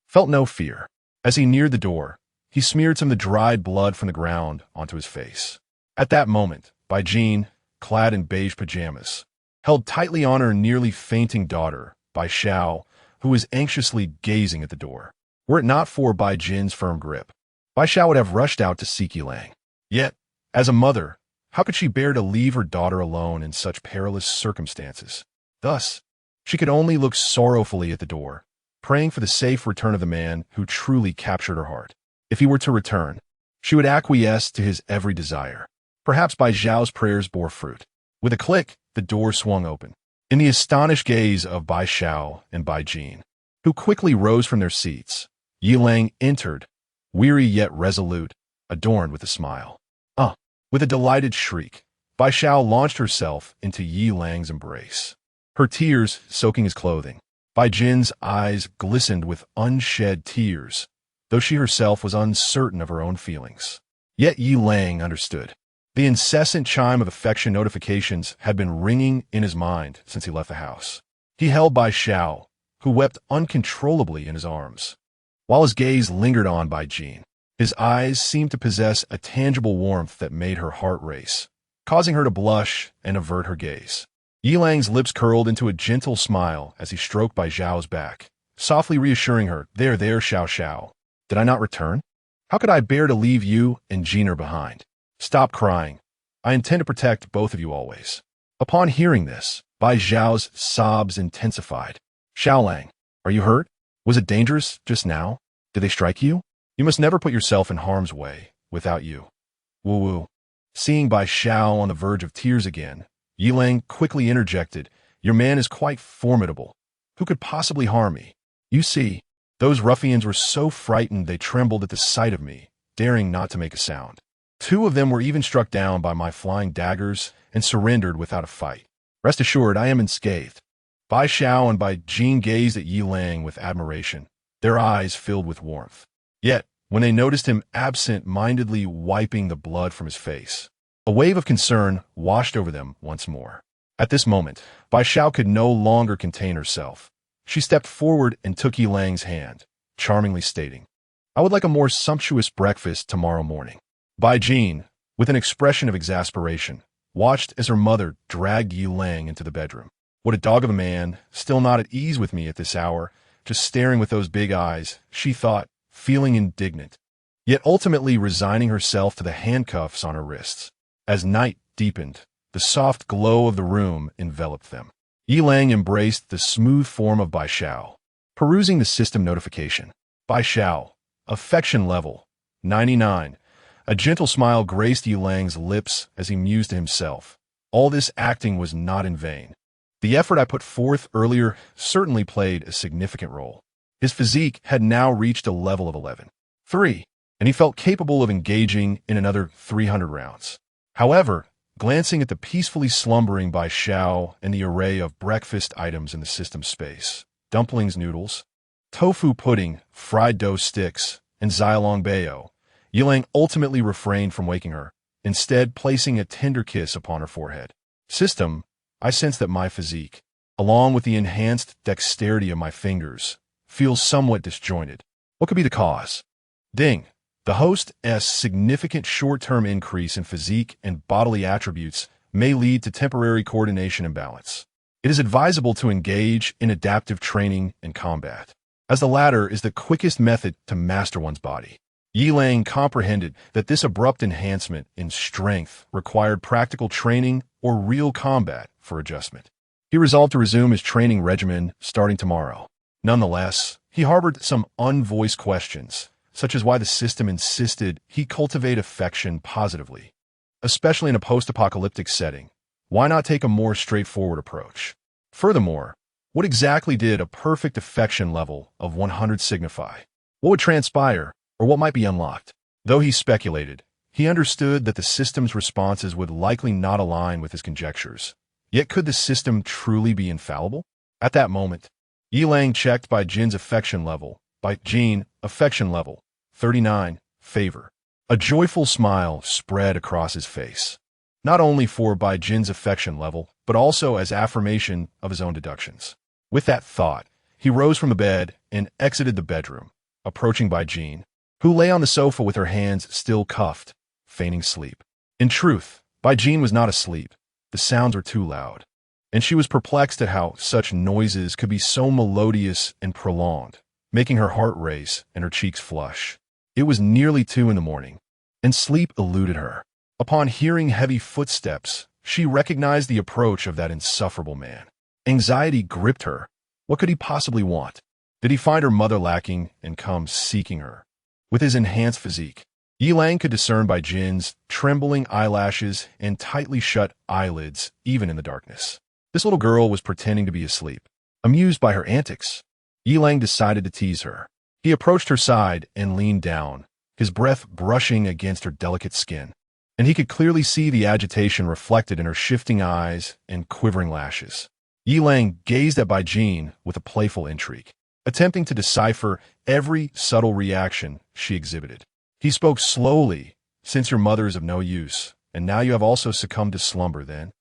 felt no fear. As he neared the door, he smeared some of the dried blood from the ground onto his face. At that moment, Bai Jin, clad in beige pajamas, held tightly on her nearly fainting daughter, Bai Xiao, who was anxiously gazing at the door. Were it not for Bai Jin's firm grip, Bai Xiao would have rushed out to seek Yi Lang. Yet, as a mother, how could she bear to leave her daughter alone in such perilous circumstances? Thus, she could only look sorrowfully at the door, praying for the safe return of the man who truly captured her heart. If he were to return, she would acquiesce to his every desire. Perhaps Bai Xiao's prayers bore fruit. With a click, the door swung open. In the astonished gaze of Bai Xiao and Bai Jin, who quickly rose from their seats, Yi Lang entered, weary yet resolute, adorned with a smile. With a delighted shriek, Bai Xiao launched herself into Yi Lang's embrace, her tears soaking his clothing. Bai Jin's eyes glistened with unshed tears, though she herself was uncertain of her own feelings. Yet Yi Lang understood. The incessant chime of affection notifications had been ringing in his mind since he left the house. He held Bai Xiao, who wept uncontrollably in his arms, while his gaze lingered on Bai Jin. His eyes seemed to possess a tangible warmth that made her heart race, causing her to blush and avert her gaze. Yi Lang's lips curled into a gentle smile as he stroked Bai Xiao's back, softly reassuring her, There, Xiao Xiao. Did I not return? How could I bear to leave you and Jeaner behind? Stop crying. I intend to protect both of you always." Upon hearing this, Bai Xiao's sobs intensified. "Xiaolang, are you hurt? Was it dangerous just now? Did they strike you? You must never put yourself in harm's way without you." Woo-woo. Seeing Bai Xiao on the verge of tears again, Yi Lang quickly interjected, "Your man is quite formidable. Who could possibly harm me? You see, those ruffians were so frightened they trembled at the sight of me, daring not to make a sound. 2 of them were even struck down by my flying daggers and surrendered without a fight. Rest assured, I am unscathed." Bai Xiao and Bai Jin gazed at Yi Lang with admiration, their eyes filled with warmth. Yet, when they noticed him absent-mindedly wiping the blood from his face, a wave of concern washed over them once more. At this moment, Bai Xiao could no longer contain herself. She stepped forward and took Yi Lang's hand, charmingly stating, "I would like a more sumptuous breakfast tomorrow morning." Bai Jin, with an expression of exasperation, watched as her mother dragged Yi Lang into the bedroom. What a dog of a man, still not at ease with me at this hour, just staring with those big eyes, she thought, feeling indignant, yet ultimately resigning herself to the handcuffs on her wrists. As night deepened, the soft glow of the room enveloped them. Yi Lang embraced the smooth form of Bai Xiao, Perusing the system notification. By Xiao. Affection level. 99. A gentle smile graced Yulang's lips as he mused to himself. All this acting was not in vain. The effort I put forth earlier certainly played a significant role. His physique had now reached a level of 11. 3. And he felt capable of engaging in another 300 rounds. However, glancing at the peacefully slumbering Bai Xiao and the array of breakfast items in the system space, dumplings noodles, tofu pudding, fried dough sticks, and Xiaolong Bao, Yilang ultimately refrained from waking her, instead placing a tender kiss upon her forehead. System, I sense that my physique, along with the enhanced dexterity of my fingers, feels somewhat disjointed. What could be the cause? Ding. The host's significant short-term increase in physique and bodily attributes may lead to temporary coordination imbalance. It is advisable to engage in adaptive training and combat, as the latter is the quickest method to master one's body. Yilang comprehended that this abrupt enhancement in strength required practical training or real combat for adjustment. He resolved to resume his training regimen starting tomorrow. Nonetheless, he harbored some unvoiced questions, such as why the system insisted he cultivate affection positively. Especially in a post-apocalyptic setting, why not take a more straightforward approach? Furthermore, what exactly did a perfect affection level of 100 signify? What would transpire, or what might be unlocked? Though he speculated, he understood that the system's responses would likely not align with his conjectures. Yet could the system truly be infallible? At that moment, Yilang checked Bai Jin's affection level. Bai Jin, affection level, 39, favor. A joyful smile spread across his face, not only for Bai Jin's affection level, but also as affirmation of his own deductions. With that thought, he rose from the bed and exited the bedroom, approaching Bai Jin, who lay on the sofa with her hands still cuffed, feigning sleep. In truth, Bai Jin was not asleep. The sounds were too loud, and she was perplexed at how such noises could be so melodious and prolonged, making her heart race and her cheeks flush. It was nearly 2 in the morning, and sleep eluded her. Upon hearing heavy footsteps, she recognized the approach of that insufferable man. Anxiety gripped her. What could he possibly want? Did he find her mother lacking and come seeking her? With his enhanced physique, Yilang could discern Bai Jin's trembling eyelashes and tightly shut eyelids even in the darkness. This little girl was pretending to be asleep. Amused by her antics, Yilang decided to tease her. He approached her side and leaned down, his breath brushing against her delicate skin, and he could clearly see the agitation reflected in her shifting eyes and quivering lashes. Yilang gazed at Bai Jin with a playful intrigue, attempting to decipher every subtle reaction she exhibited. He spoke slowly. Since your mother is of no use, and now you have also succumbed to slumber then?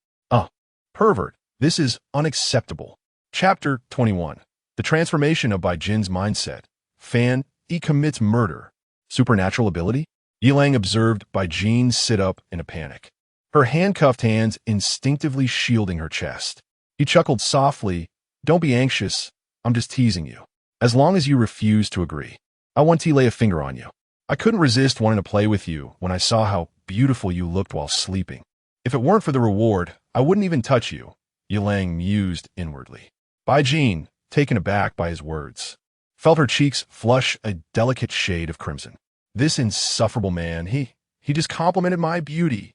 Pervert, this is unacceptable. Chapter 21. The transformation of Bai Jin's mindset. Fan, he commits murder. Supernatural ability? Yilang observed Bai Jin sit up in a panic, her handcuffed hands instinctively shielding her chest. He chuckled softly. Don't be anxious. I'm just teasing you. As long as you refuse to agree, I want to lay a finger on you. I couldn't resist wanting to play with you when I saw how beautiful you looked while sleeping. If it weren't for the reward, I wouldn't even touch you, Yilang mused inwardly. Bai Jin, taken aback by his words, felt her cheeks flush a delicate shade of crimson. This insufferable man, he just complimented my beauty.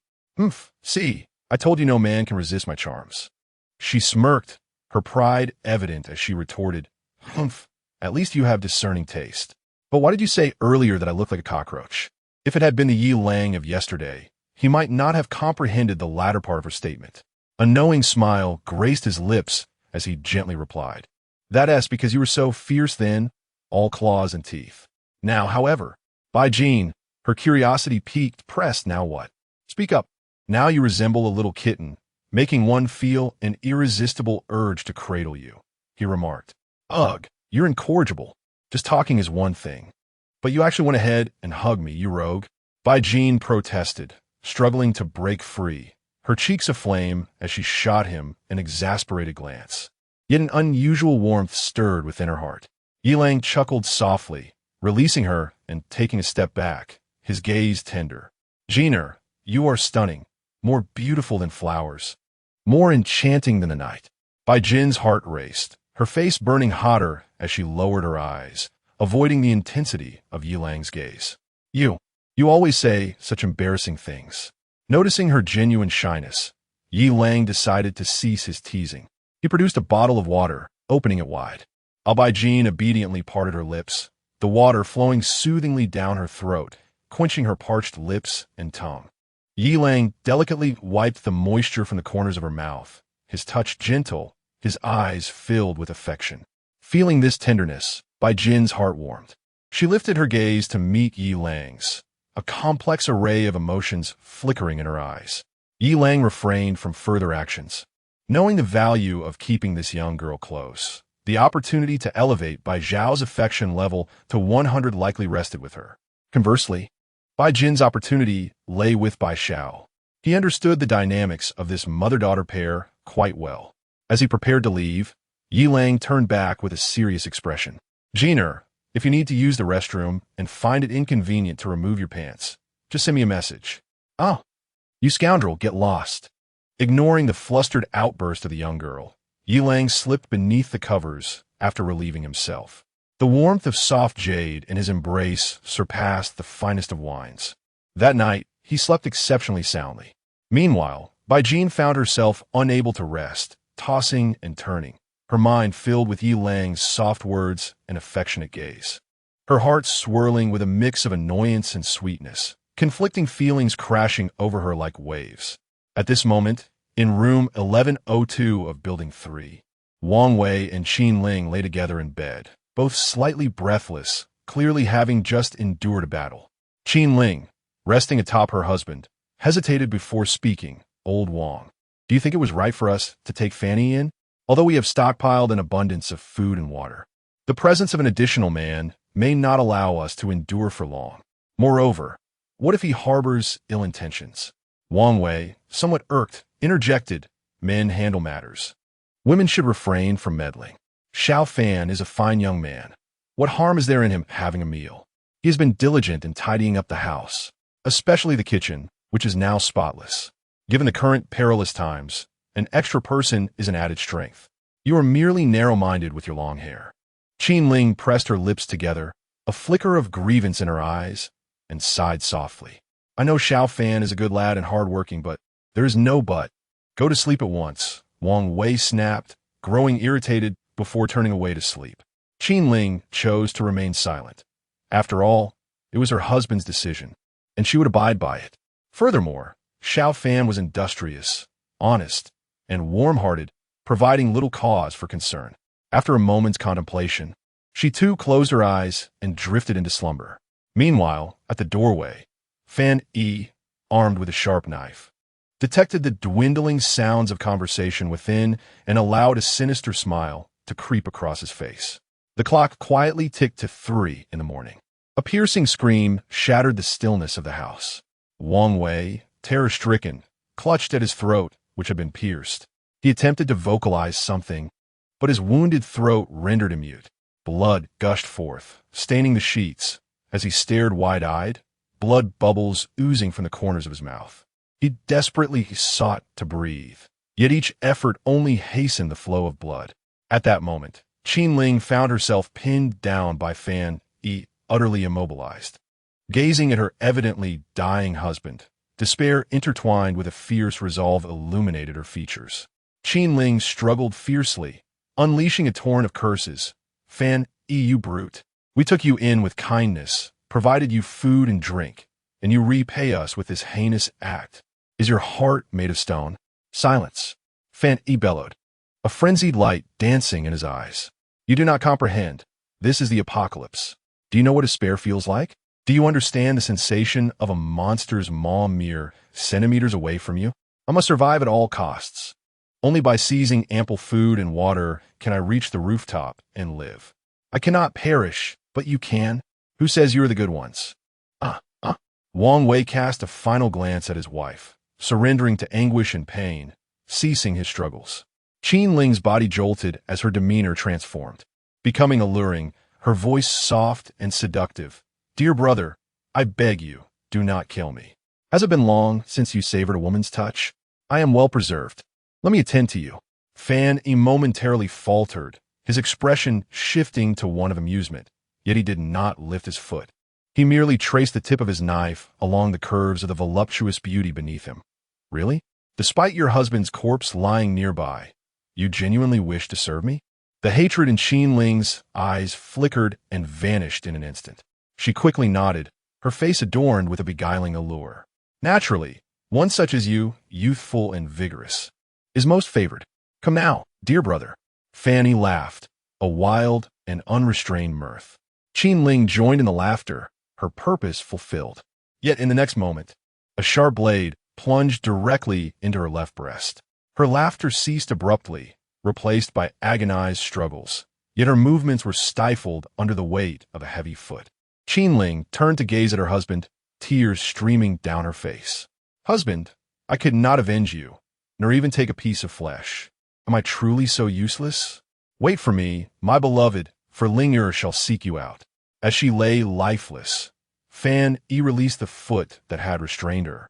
See, I told you no man can resist my charms. She smirked, her pride evident as she retorted, at least you have discerning taste. But why did you say earlier that I looked like a cockroach? If it had been the Yilang of yesterday, he might not have comprehended the latter part of her statement. A knowing smile graced his lips as he gently replied, That's because you were so fierce then, all claws and teeth. Now, however, Bai Jin, her curiosity piqued, pressed, now what? Speak up. Now you resemble a little kitten, making one feel an irresistible urge to cradle you, he remarked. Ugh, you're incorrigible. Just talking is one thing. But you actually went ahead and hugged me, you rogue. Bai Jin protested, struggling to break free, her cheeks aflame as she shot him an exasperated glance. Yet an unusual warmth stirred within her heart. Yilang chuckled softly, releasing her and taking a step back, his gaze tender. Jiner, you are stunning, more beautiful than flowers, more enchanting than the night. Bai Jin's heart raced, her face burning hotter as she lowered her eyes, avoiding the intensity of Yi Lang's gaze. You always say such embarrassing things. Noticing her genuine shyness, Yi Lang decided to cease his teasing. He produced a bottle of water, opening it wide. Jean obediently parted her lips, the water flowing soothingly down her throat, quenching her parched lips and tongue. Yi Lang delicately wiped the moisture from the corners of her mouth, his touch gentle, his eyes filled with affection. Feeling this tenderness, Jin's heart warmed. She lifted her gaze to meet Yi Lang's, a complex array of emotions flickering in her eyes. Yi Lang refrained from further actions. Knowing the value of keeping this young girl close, the opportunity to elevate Bai Zhao's affection level to 100 likely rested with her. Conversely, Bai Jin's opportunity lay with Bai Xiao. He understood the dynamics of this mother-daughter pair quite well. As he prepared to leave, Yi Lang turned back with a serious expression. Jeaner, if you need to use the restroom and find it inconvenient to remove your pants, just send me a message. Oh, you scoundrel, get lost. Ignoring the flustered outburst of the young girl, Yi Lang slipped beneath the covers after relieving himself. The warmth of soft jade in his embrace surpassed the finest of wines. That night, he slept exceptionally soundly. Meanwhile, Jean found herself unable to rest, tossing and turning, her mind filled with Yi Lang's soft words and affectionate gaze. Her heart swirling with a mix of annoyance and sweetness, conflicting feelings crashing over her like waves. At this moment, in room 1102 of Building 3, Wang Wei and Qin Ling lay together in bed, both slightly breathless, clearly having just endured a battle. Qin Ling, resting atop her husband, hesitated before speaking. Old Wang, do you think it was right for us to take Fanny in? Although we have stockpiled an abundance of food and water, the presence of an additional man may not allow us to endure for long. Moreover, what if he harbors ill intentions? Wang Wei, somewhat irked, interjected, men handle matters. Women should refrain from meddling. Xiao Fan is a fine young man. What harm is there in him having a meal? He has been diligent in tidying up the house, especially the kitchen, which is now spotless. Given the current perilous times, an extra person is an added strength. You are merely narrow-minded with your long hair. Qin Ling pressed her lips together, a flicker of grievance in her eyes, and sighed softly. I know Xiao Fan is a good lad and hard-working, but there is no but. Go to sleep at once, Wang Wei snapped, growing irritated before turning away to sleep. Qin Ling chose to remain silent. After all, it was her husband's decision, and she would abide by it. Furthermore, Xiao Fan was industrious, honest, and warm-hearted, providing little cause for concern. After a moment's contemplation, she too closed her eyes and drifted into slumber. Meanwhile, at the doorway, Fan Yi, armed with a sharp knife, detected the dwindling sounds of conversation within and allowed a sinister smile to creep across his face. The clock quietly ticked to 3 in the morning. A piercing scream shattered the stillness of the house. Wang Wei, terror-stricken, clutched at his throat, which had been pierced. He attempted to vocalize something, but his wounded throat rendered him mute. Blood gushed forth, staining the sheets. As he stared wide-eyed, blood bubbles oozing from the corners of his mouth. He desperately sought to breathe, yet each effort only hastened the flow of blood. At that moment, Qin Ling found herself pinned down by Fan Yi, utterly immobilized. Gazing at her evidently dying husband, despair intertwined with a fierce resolve illuminated her features. Qin Ling struggled fiercely, unleashing a torrent of curses. Fan Yi, you brute. We took you in with kindness, provided you food and drink, and you repay us with this heinous act. Is your heart made of stone? Silence. Fan Yi bellowed, a frenzied light dancing in his eyes. You do not comprehend. This is the apocalypse. Do you know what despair feels like? Do you understand the sensation of a monster's maw mere centimeters away from you? I must survive at all costs. Only by seizing ample food and water can I reach the rooftop and live. I cannot perish, but you can. Who says you are the good ones? Wang Wei cast a final glance at his wife, surrendering to anguish and pain, ceasing his struggles. Qin Ling's body jolted as her demeanor transformed, becoming alluring, her voice soft and seductive. Dear brother, I beg you, do not kill me. Has it been long since you savored a woman's touch? I am well preserved. Let me attend to you. Fan Yi momentarily faltered, his expression shifting to one of amusement, yet he did not lift his foot. He merely traced the tip of his knife along the curves of the voluptuous beauty beneath him. Really? Despite your husband's corpse lying nearby, you genuinely wish to serve me? The hatred in Qin Ling's eyes flickered and vanished in an instant. She quickly nodded, her face adorned with a beguiling allure. Naturally, one such as you, youthful and vigorous, is most favored. Come now, dear brother. Fanny laughed, a wild and unrestrained mirth. Qin Ling joined in the laughter, her purpose fulfilled. Yet in the next moment, a sharp blade plunged directly into her left breast. Her laughter ceased abruptly, replaced by agonized struggles, yet her movements were stifled under the weight of a heavy foot. Qin Ling turned to gaze at her husband, tears streaming down her face. Husband, I could not avenge you, nor even take a piece of flesh. Am I truly so useless? Wait for me, my beloved, for Ling'er shall seek you out. As she lay lifeless, Fan Yi released the foot that had restrained her.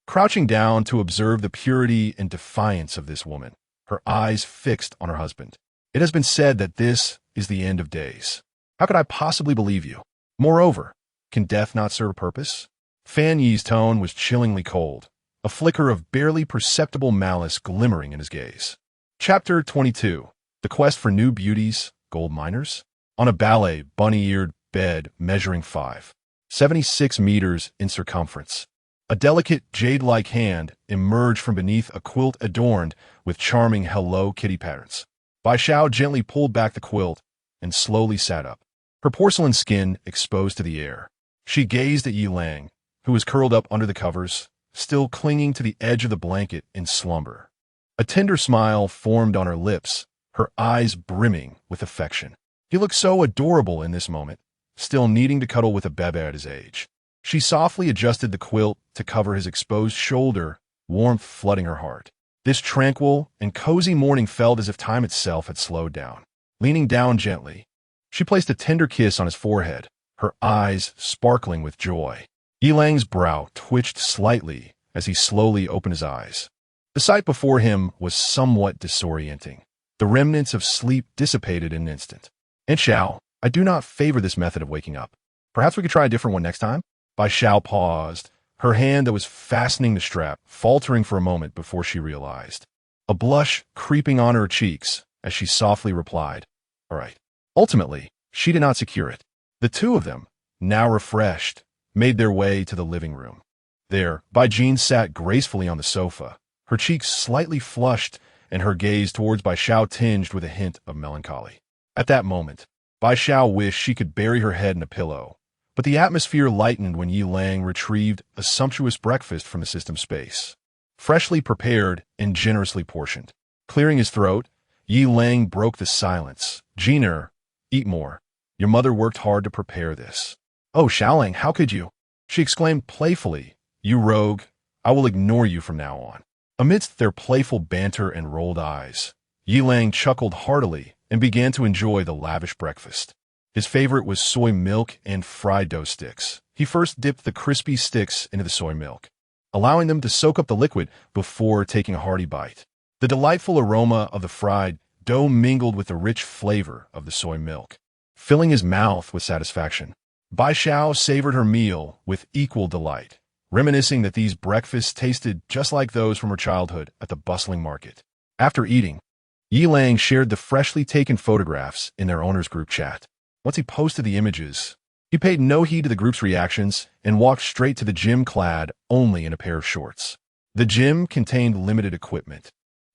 Crouching down to observe the purity and defiance of this woman, her eyes fixed on her husband. It has been said that this is the end of days. How could I possibly believe you? Moreover, can death not serve a purpose? Fan Yi's tone was chillingly cold, a flicker of barely perceptible malice glimmering in his gaze. Chapter 22. The Quest for New Beauties, Gold Miners? On a ballet, bunny-eared bed measuring 5.76 meters in circumference, a delicate jade-like hand emerged from beneath a quilt adorned with charming Hello Kitty patterns. Bai Xiao gently pulled back the quilt and slowly sat up, her porcelain skin exposed to the air. She gazed at Yi Lang, who was curled up under the covers, still clinging to the edge of the blanket in slumber. A tender smile formed on her lips, her eyes brimming with affection. He looked so adorable in this moment, still needing to cuddle with a bebe at his age. She softly adjusted the quilt to cover his exposed shoulder, warmth flooding her heart. This tranquil and cozy morning felt as if time itself had slowed down. Leaning down gently, she placed a tender kiss on his forehead, her eyes sparkling with joy. Yi Lang's brow twitched slightly as he slowly opened his eyes. The sight before him was somewhat disorienting. The remnants of sleep dissipated in an instant. "And Xiao, I do not favor this method of waking up. Perhaps we could try a different one next time?" Bai Xiao paused, her hand that was fastening the strap faltering for a moment before she realized. A blush creeping on her cheeks as she softly replied, "All right." Ultimately, she did not secure it. The two of them, now refreshed, made their way to the living room. There, Bai Jin sat gracefully on the sofa, her cheeks slightly flushed and her gaze towards Bai Xiao tinged with a hint of melancholy. At that moment, Bai Xiao wished she could bury her head in a pillow, but the atmosphere lightened when Yi Lang retrieved a sumptuous breakfast from the system space, freshly prepared and generously portioned. Clearing his throat, Yi Lang broke the silence. "Jiner, eat more. Your mother worked hard to prepare this." "Oh, Xiaoling, how could you?" she exclaimed playfully. "You rogue, I will ignore you from now on." Amidst their playful banter and rolled eyes, Yi Lang chuckled heartily and began to enjoy the lavish breakfast. His favorite was soy milk and fried dough sticks. He first dipped the crispy sticks into the soy milk, allowing them to soak up the liquid before taking a hearty bite. The delightful aroma of the fried dough mingled with the rich flavor of the soy milk, filling his mouth with satisfaction. Bai Xiao savored her meal with equal delight, reminiscing that these breakfasts tasted just like those from her childhood at the bustling market. After eating, Yi Lang shared the freshly taken photographs in their owner's group chat. Once he posted the images, he paid no heed to the group's reactions and walked straight to the gym clad only in a pair of shorts. The gym contained limited equipment,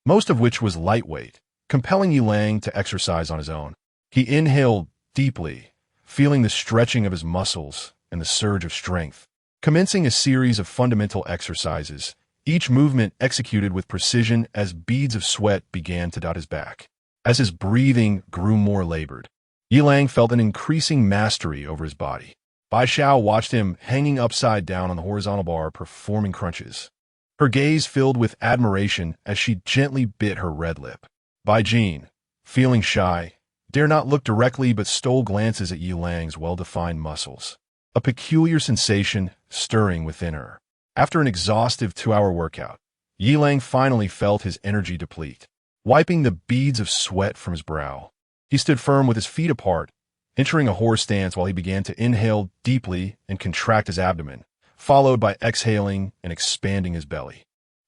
most of which was lightweight, compelling Yi Lang to exercise on his own. He inhaled deeply, feeling the stretching of his muscles and the surge of strength, commencing a series of fundamental exercises, each movement executed with precision as beads of sweat began to dot his back. As his breathing grew more labored, Yi Lang felt an increasing mastery over his body. Bai Xiao watched him hanging upside down on the horizontal bar performing crunches. Her gaze filled with admiration as she gently bit her red lip. Bai Jin, feeling shy, dare not look directly but stole glances at Yi Lang's well-defined muscles, a peculiar sensation stirring within her. After an exhaustive 2-hour workout, Yi Lang finally felt his energy deplete. Wiping the beads of sweat from his brow, He stood firm with his feet apart, entering a horse stance while he began to inhale deeply and contract his abdomen, followed by exhaling and expanding his belly.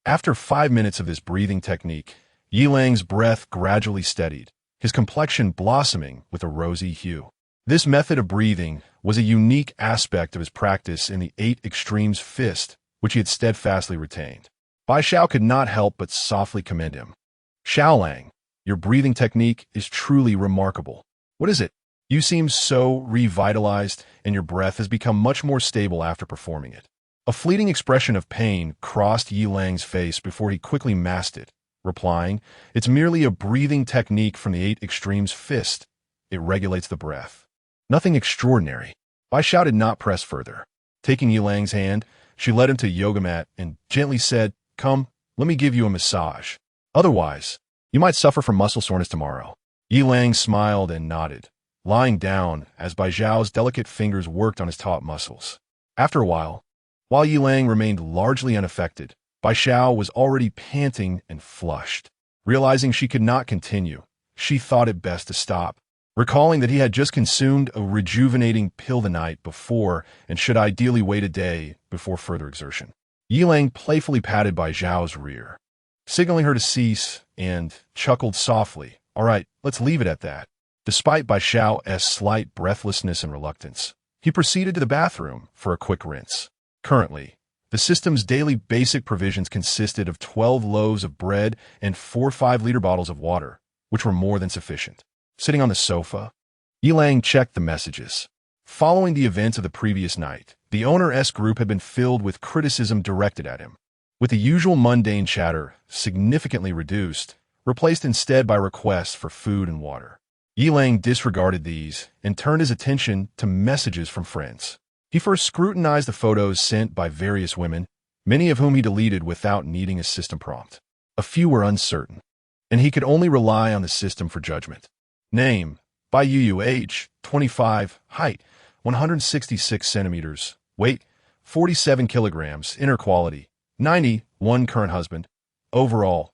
After 5 minutes of this breathing technique, Yilang's breath gradually steadied, his complexion blossoming with a rosy hue. This method of breathing was a unique aspect of his practice in the 8 Extremes Fist, which he had steadfastly retained. Bai Xiao could not help but softly commend him. "Xiaolang, your breathing technique is truly remarkable. What is it? You seem so revitalized, and your breath has become much more stable after performing it." A fleeting expression of pain crossed Yilang's face before he quickly masked it, replying, "It's merely a breathing technique from the 8 Extremes Fist. It regulates the breath. Nothing extraordinary." Bai Xiao did not press further. Taking Yilang's hand, she led him to a yoga mat and gently said, "Come, let me give you a massage. Otherwise, you might suffer from muscle soreness tomorrow." Yilang smiled and nodded, lying down as Bai Xiao's delicate fingers worked on his taut muscles. After a while Yilang remained largely unaffected, Bai Xiao was already panting and flushed. Realizing she could not continue, she thought it best to stop, recalling that he had just consumed a rejuvenating pill the night before and should ideally wait a day before further exertion. Yilang playfully patted Bai Xiao's rear, signaling her to cease, and chuckled softly, "All right, let's leave it at that." Despite Bai Xiao's slight breathlessness and reluctance, he proceeded to the bathroom for a quick rinse. Currently, the system's daily basic provisions consisted of 12 loaves of bread and 4 5-liter bottles of water, which were more than sufficient. Sitting on the sofa, Yilang checked the messages. Following the events of the previous night, the owner's group had been filled with criticism directed at him, with the usual mundane chatter significantly reduced, replaced instead by requests for food and water. Yilang disregarded these and turned his attention to messages from friends. He first scrutinized the photos sent by various women, many of whom he deleted without needing a system prompt. A few were uncertain, and he could only rely on the system for judgment. Name: Bai Yu, age 25, height 166 centimeters, weight 47 kilograms, inner quality 91, current husband, overall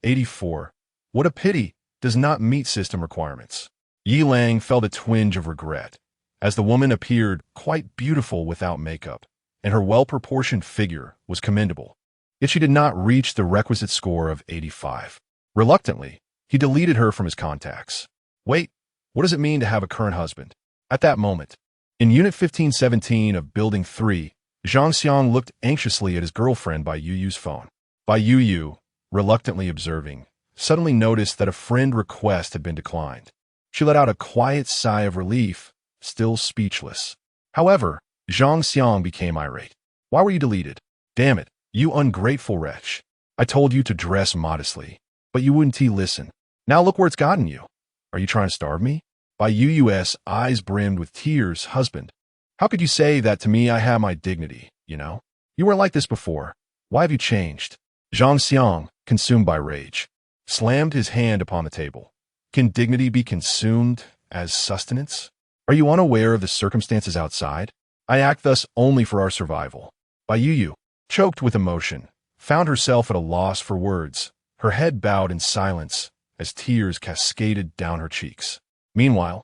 84. What a pity, does not meet system requirements. Yilang felt a twinge of regret, as the woman appeared quite beautiful without makeup, and her well-proportioned figure was commendable. Yet she did not reach the requisite score of 85. Reluctantly, he deleted her from his contacts. Wait, what does it mean to have a current husband? At that moment, in Unit 1517 of Building 3, Zhang Xiang looked anxiously at his girlfriend Bai Yu's phone. Bai Yu, reluctantly observing, suddenly noticed that a friend request had been declined. She let out a quiet sigh of relief, still speechless. However, Zhang Xiang became irate. "Why were you deleted? Damn it, you ungrateful wretch. I told you to dress modestly, but you wouldn't listen. Now look where it's gotten you. Are you trying to starve me?" Bai Yu's eyes brimmed with tears. "Husband, how could you say that to me? I have my dignity, you know? You weren't like this before. Why have you changed?" Zhang Xiang, consumed by rage, slammed his hand upon the table. "Can dignity be consumed as sustenance? Are you unaware of the circumstances outside? I act thus only for our survival." Bai Yu, choked with emotion, found herself at a loss for words, her head bowed in silence as tears cascaded down her cheeks. Meanwhile,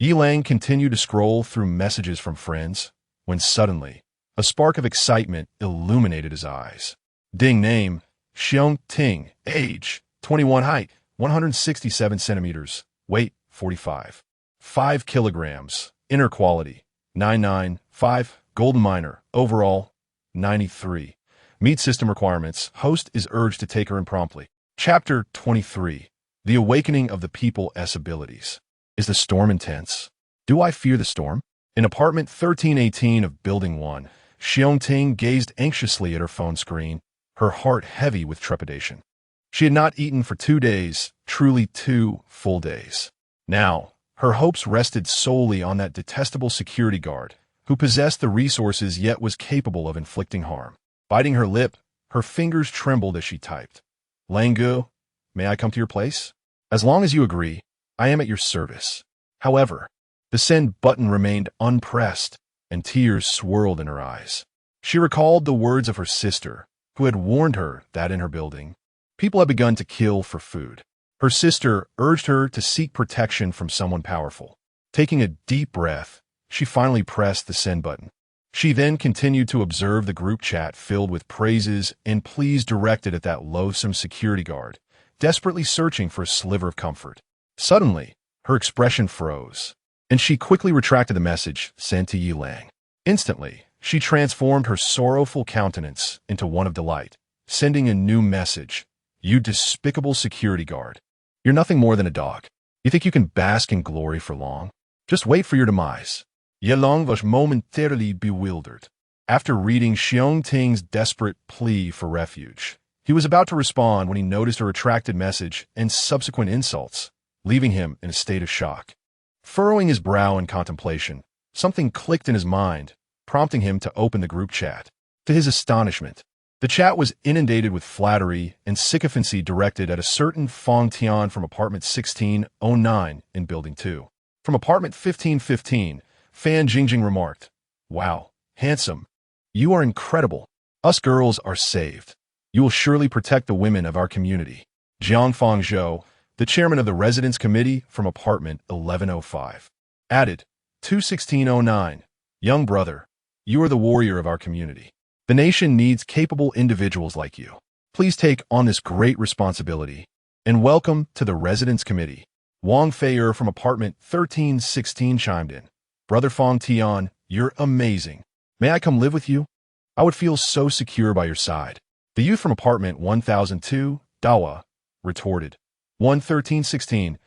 Yilang continued to scroll through messages from friends, when suddenly, a spark of excitement illuminated his eyes. Ding. Name: Xiong Ting, age 21, height 167 centimeters, weight 45 kilograms, inner quality 995, golden minor, overall 93. Meet system requirements. Host is urged to take her in promptly. Chapter 23. The Awakening of the People's Abilities. Is the storm intense? Do I fear the storm? In apartment 1318 of Building 1, Xiong Ting gazed anxiously at her phone screen, her heart heavy with trepidation. She had not eaten for 2 days, truly 2 full days. Now, her hopes rested solely on that detestable security guard, who possessed the resources yet was capable of inflicting harm. Biting her lip, her fingers trembled as she typed. "Langu, may I come to your place? As long as you agree, I am at your service." However, the send button remained unpressed, and tears swirled in her eyes. She recalled the words of her sister, who had warned her that in her building, people had begun to kill for food. Her sister urged her to seek protection from someone powerful. Taking a deep breath, she finally pressed the send button. She then continued to observe the group chat filled with praises and pleas directed at that loathsome security guard, desperately searching for a sliver of comfort. Suddenly, her expression froze, and she quickly retracted the message sent to Yi Lang. Instantly, she transformed her sorrowful countenance into one of delight, sending a new message. You despicable security guard. You're nothing more than a dog. You think you can bask in glory for long? Just wait for your demise. Ye Long was momentarily bewildered. After reading Xiong Ting's desperate plea for refuge, he was about to respond when he noticed a retracted message and subsequent insults, leaving him in a state of shock. Furrowing his brow in contemplation, something clicked in his mind, prompting him to open the group chat. To his astonishment, the chat was inundated with flattery and sycophancy directed at a certain Fong Tian from apartment 1609 in Building 2. From apartment 1515, Fan Jingjing remarked, "Wow, handsome. You are incredible. Us girls are saved. You will surely protect the women of our community." Jiang Fangzhou, the chairman of the residence committee from apartment 1105, added, 21609, "Young brother, you are the warrior of our community. The nation needs capable individuals like you. Please take on this great responsibility, and welcome to the residence committee." Wang Feier from apartment 1316 chimed in, "Brother Fong Tian, you're amazing. May I come live with you? I would feel so secure by your side." The youth from apartment 1002, Dawa, retorted, 11316,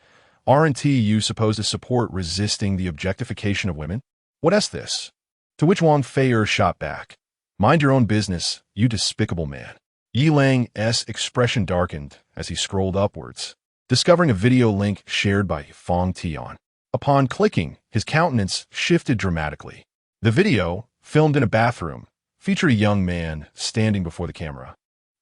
"Aren't you supposed to support resisting the objectification of women? What's this?" To which Wang Feier shot back, "Mind your own business, you despicable man." Yi Lang's expression darkened as he scrolled upwards, discovering a video link shared by Fong Tian. Upon clicking, his countenance shifted dramatically. The video, filmed in a bathroom, featured a young man standing before the camera,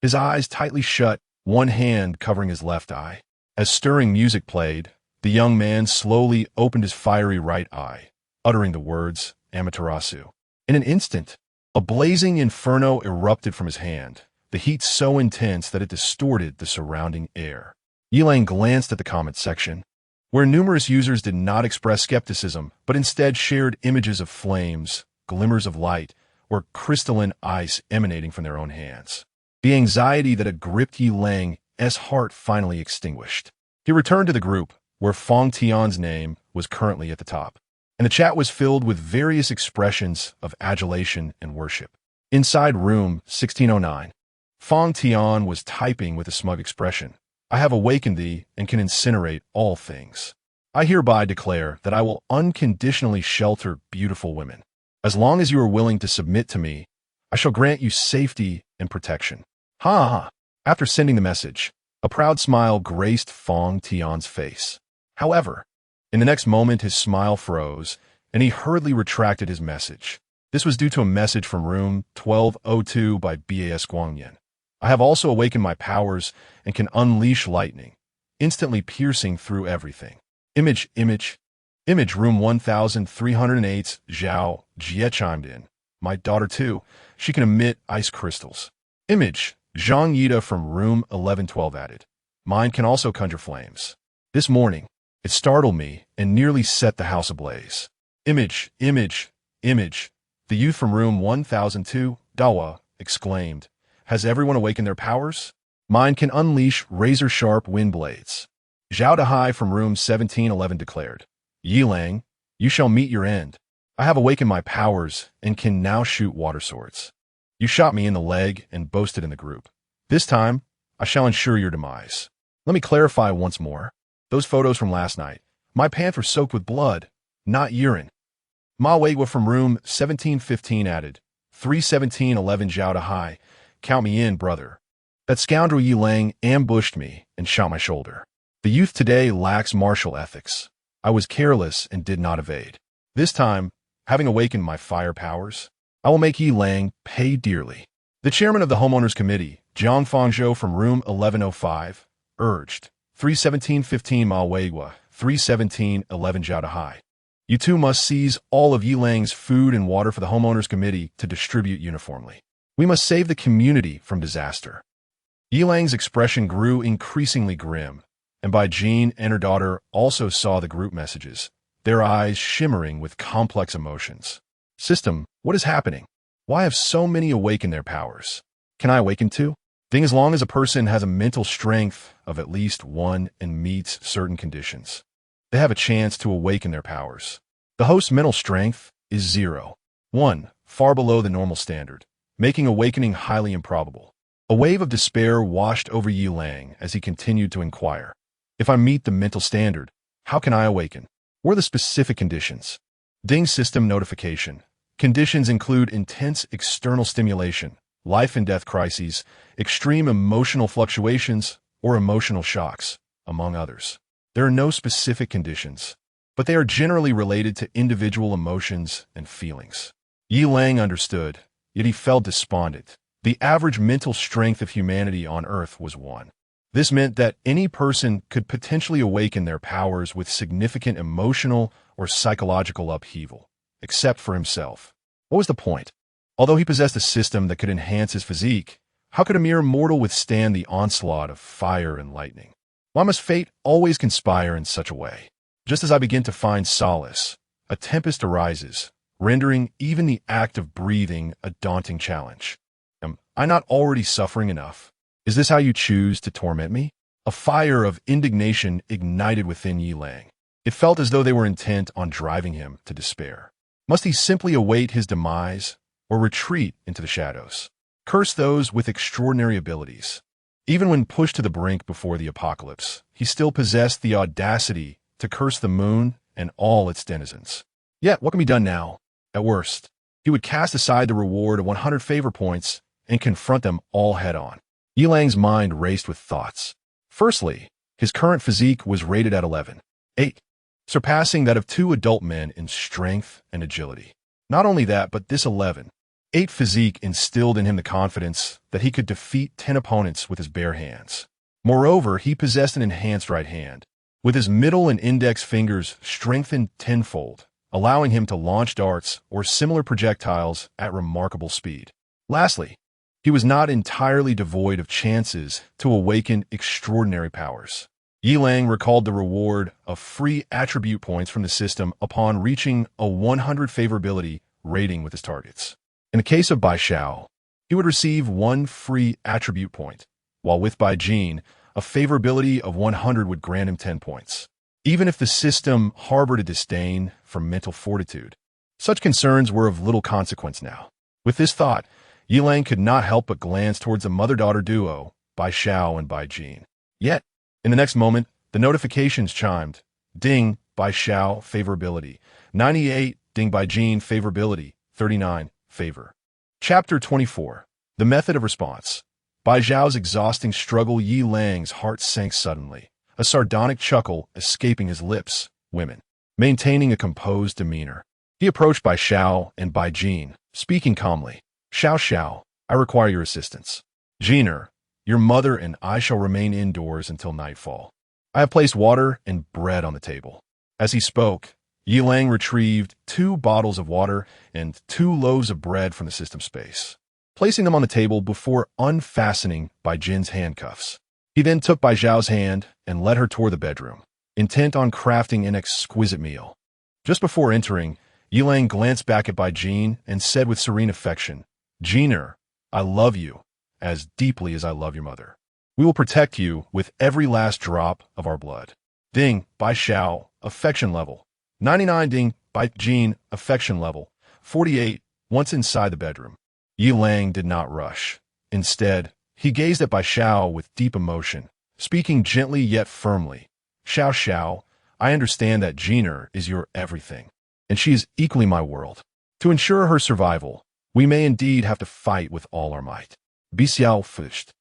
his eyes tightly shut, one hand covering his left eye. As stirring music played, the young man slowly opened his fiery right eye, uttering the words Amaterasu. In an instant, a blazing inferno erupted from his hand, the heat so intense that it distorted the surrounding air. Yi Lang glanced at the comment section, where numerous users did not express skepticism, but instead shared images of flames, glimmers of light, or crystalline ice emanating from their own hands. The anxiety that had gripped Yi Lang's heart finally extinguished. He returned to the group, where Fong Tian's name was currently at the top, and the chat was filled with various expressions of adulation and worship. Inside room 1609, Fong Tian was typing with a smug expression. "I have awakened thee and can incinerate all things. I hereby declare that I will unconditionally shelter beautiful women. As long as you are willing to submit to me, I shall grant you safety and protection." Ha ha! After sending the message, a proud smile graced Fong Tian's face. However, in the next moment his smile froze, and he hurriedly retracted his message. This was due to a message from room 1202 by BAS Guangyan. "I have also awakened my powers and can unleash lightning, instantly piercing through everything." Image room 1308's Zhao Jie chimed in, "My daughter too, she can emit ice crystals." Image, Zhang Yida from room 1112 added, "Mine can also conjure flames. This morning, it startled me and nearly set the house ablaze." Image, the youth from room 1002, Dawa, exclaimed, "Has everyone awakened their powers? Mine can unleash razor-sharp wind blades." Zhao Dahai from room 1711 declared, "Yi Lang, you shall meet your end. I have awakened my powers and can now shoot water swords. You shot me in the leg and boasted in the group. This time, I shall ensure your demise. Let me clarify once more. Those photos from last night, my pants were soaked with blood, not urine." Ma Weiwa from room 1715 added, 31711 Zhao Dahai, "Count me in, brother. That scoundrel Yi Lang ambushed me and shot my shoulder. The youth today lacks martial ethics. I was careless and did not evade. This time, having awakened my fire powers, I will make Yi Lang pay dearly." The chairman of the homeowners committee, Jiang Fangzhou from room 1105, urged, 31715 Ma Weiwa, 31711 Zhao Dahai, "You two must seize all of Yi Lang's food and water for the homeowners committee to distribute uniformly. We must save the community from disaster." Yi Lang's expression grew increasingly grim, and Bai Jin and her daughter also saw the group messages, their eyes shimmering with complex emotions. System, what is happening? Why have so many awakened their powers? Can I awaken too? As long as a person has a mental strength of at least 1 and meets certain conditions, they have a chance to awaken their powers. The host's mental strength is 0. 1, far below the normal standard, making awakening highly improbable. A wave of despair washed over Yi Lang as he continued to inquire. If I meet the mental standard, how can I awaken? What are the specific conditions? Ding system notification. Conditions include intense external stimulation, life and death crises, extreme emotional fluctuations, or emotional shocks, among others. There are no specific conditions, but they are generally related to individual emotions and feelings. Yi Lang understood, yet he felt despondent. The average mental strength of humanity on Earth was 1. This meant that any person could potentially awaken their powers with significant emotional or psychological upheaval, except for himself. What was the point? Although he possessed a system that could enhance his physique, how could a mere mortal withstand the onslaught of fire and lightning? Why must fate always conspire in such a way? Just as I begin to find solace, a tempest arises, rendering even the act of breathing a daunting challenge. Am I not already suffering enough? Is this how you choose to torment me? A fire of indignation ignited within Yi Lang. It felt as though they were intent on driving him to despair. Must he simply await his demise or retreat into the shadows? Curse those with extraordinary abilities. Even when pushed to the brink before the apocalypse, he still possessed the audacity to curse the moon and all its denizens. Yet, what can be done now? At worst, he would cast aside the reward of 100 favor points and confront them all head-on. Yi Lang's mind raced with thoughts. Firstly, his current physique was rated at 11.8, surpassing that of 2 adult men in strength and agility. Not only that, but this 11.8 physique instilled in him the confidence that he could defeat 10 opponents with his bare hands. Moreover, he possessed an enhanced right hand, with his middle and index fingers strengthened tenfold, allowing him to launch darts or similar projectiles at remarkable speed. Lastly, he was not entirely devoid of chances to awaken extraordinary powers. Yi Lang recalled the reward of free attribute points from the system upon reaching a 100 favorability rating with his targets. In the case of Bai Xiao, he would receive 1 free attribute point, while with Bai Jin, a favorability of 100 would grant him 10 points. Even if the system harbored a disdain for mental fortitude, such concerns were of little consequence now. With this thought, Yi Lang could not help but glance towards the mother-daughter duo, Bai Xiao and Bai Jin. Yet, in the next moment, the notifications chimed. Ding, Bai Xiao, favorability. 98, ding Bai Jin, favorability. 39, favor. Chapter 24. The Method of Response. Bai Xiao's exhausting struggle. Yi Lang's heart sank suddenly, a sardonic chuckle escaping his lips. Women. Maintaining a composed demeanor, he approached Bai Xiao and Bai Jin, speaking calmly. Xiao, I require your assistance. Jiner, your mother and I shall remain indoors until nightfall. I have placed water and bread on the table. As he spoke, Yi Lang retrieved 2 bottles of water and 2 loaves of bread from the system space, placing them on the table before unfastening Bai Jin's handcuffs. He then took Bai Xiao's hand and led her toward the bedroom, intent on crafting an exquisite meal. Just before entering, Yi Lang glanced back at Bai Jin and said with serene affection, Jiner, I love you as deeply as I love your mother. We will protect you with every last drop of our blood. Ding, Bai Xiao, affection level. 99 ding, Bai Jin, affection level. 48, once inside the bedroom. Yi Lang did not rush. Instead, he gazed at Bai Xiao with deep emotion, speaking gently yet firmly. Xiao, I understand that Jiner is your everything, and she is equally my world. To ensure her survival, we may indeed have to fight with all our might. Xiao fished,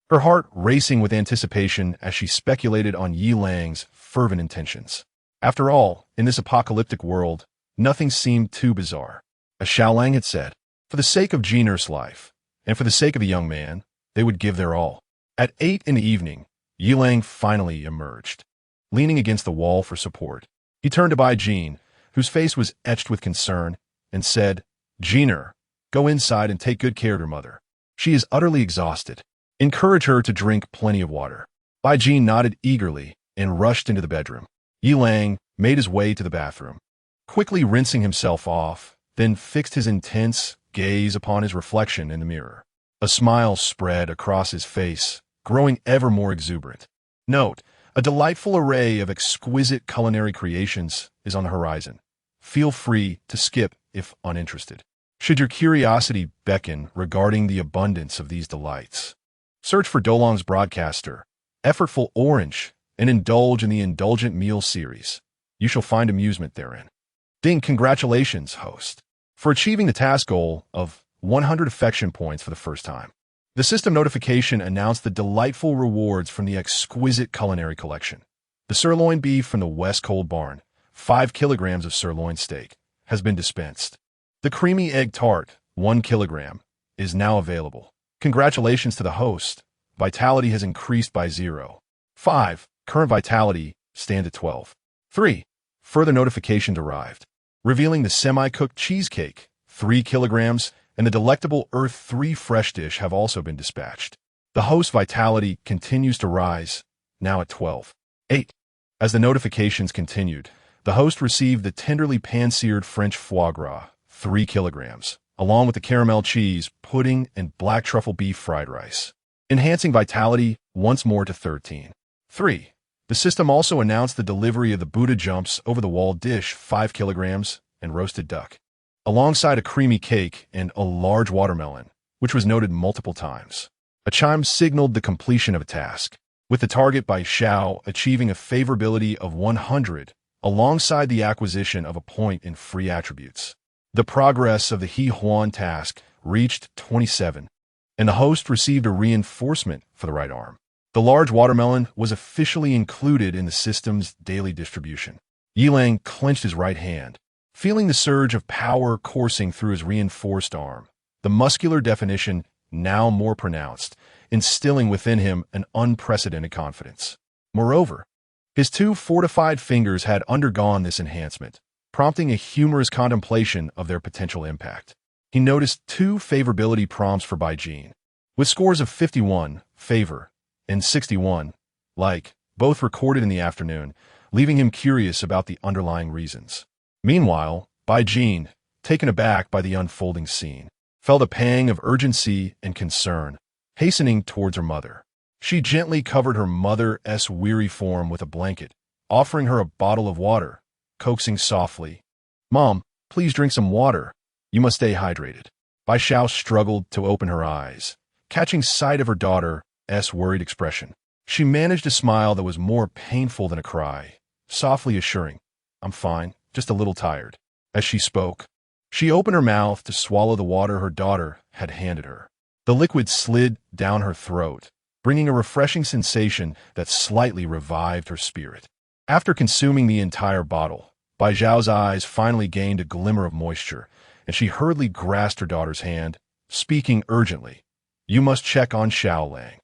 her heart racing with anticipation as she speculated on Yi Lang's fervent intentions. After all, in this apocalyptic world, nothing seemed too bizarre. As Xiao Lang had said, for the sake of Jiner's life, and for the sake of the young man, they would give their all. At 8 in the evening, Yi Lang finally emerged, leaning against the wall for support. He turned to Bai Jin, whose face was etched with concern, and said, Jiner, go inside and take good care of your mother. She is utterly exhausted. Encourage her to drink plenty of water. Bai Jin nodded eagerly, and rushed into the bedroom. Yilang made his way to the bathroom, quickly rinsing himself off, then fixed his intense gaze upon his reflection in the mirror. A smile spread across his face, growing ever more exuberant. Note, a delightful array of exquisite culinary creations is on the horizon. Feel free to skip if uninterested. Should your curiosity beckon regarding the abundance of these delights, search for Dolong's Broadcaster, Effortful Orange, and indulge in the Indulgent Meal series. You shall find amusement therein. Ding, congratulations, host, for achieving the task goal of 100 affection points for the first time. The system notification announced the delightful rewards from the exquisite culinary collection. The sirloin beef from the West Cold Barn, 5 kilograms of sirloin steak, has been dispensed. The creamy egg tart, 1 kilogram, is now available. Congratulations to the host. Vitality has increased by 0.5. Current vitality stands at 12. 3. Further notification arrived, revealing the semi-cooked cheesecake, 3 kilograms, and the delectable Earth 3 fresh dish have also been dispatched. The host's vitality continues to rise, now at 12. 8. As the notifications continued, the host received the tenderly pan-seared French foie gras, 3 kilograms, along with the caramel cheese, pudding, and black truffle beef fried rice, enhancing vitality once more to 13. 3. The system also announced the delivery of the Buddha Jumps over-the-wall dish, 5 kilograms, and roasted duck, alongside a creamy cake and a large watermelon, which was noted multiple times. A chime signaled the completion of a task, with the target by Xiao achieving a favorability of 100, alongside the acquisition of a point in free attributes. The progress of the He Huan task reached 27, and the host received a reinforcement for the right arm. The large watermelon was officially included in the system's daily distribution. Yilang clenched his right hand, feeling the surge of power coursing through his reinforced arm, the muscular definition now more pronounced, instilling within him an unprecedented confidence. Moreover, his 2 fortified fingers had undergone this enhancement, prompting a humorous contemplation of their potential impact. He noticed 2 favorability prompts for Baijin, with scores of 51, favor, and 61, like, both recorded in the afternoon, leaving him curious about the underlying reasons. Meanwhile, Baijin, taken aback by the unfolding scene, felt a pang of urgency and concern, hastening towards her mother. She gently covered her mother's weary form with a blanket, offering her a bottle of water, coaxing softly, "Mom, please drink some water. You must stay hydrated." Bai Xiao struggled to open her eyes, catching sight of her daughter's worried expression. She managed a smile that was more painful than a cry, softly assuring, "I'm fine, just a little tired." As she spoke, she opened her mouth to swallow the water her daughter had handed her. The liquid slid down her throat, bringing a refreshing sensation that slightly revived her spirit. After consuming the entire bottle, Bai Zhao's eyes finally gained a glimmer of moisture, and she hurriedly grasped her daughter's hand, speaking urgently, "You must check on Xiao Lang.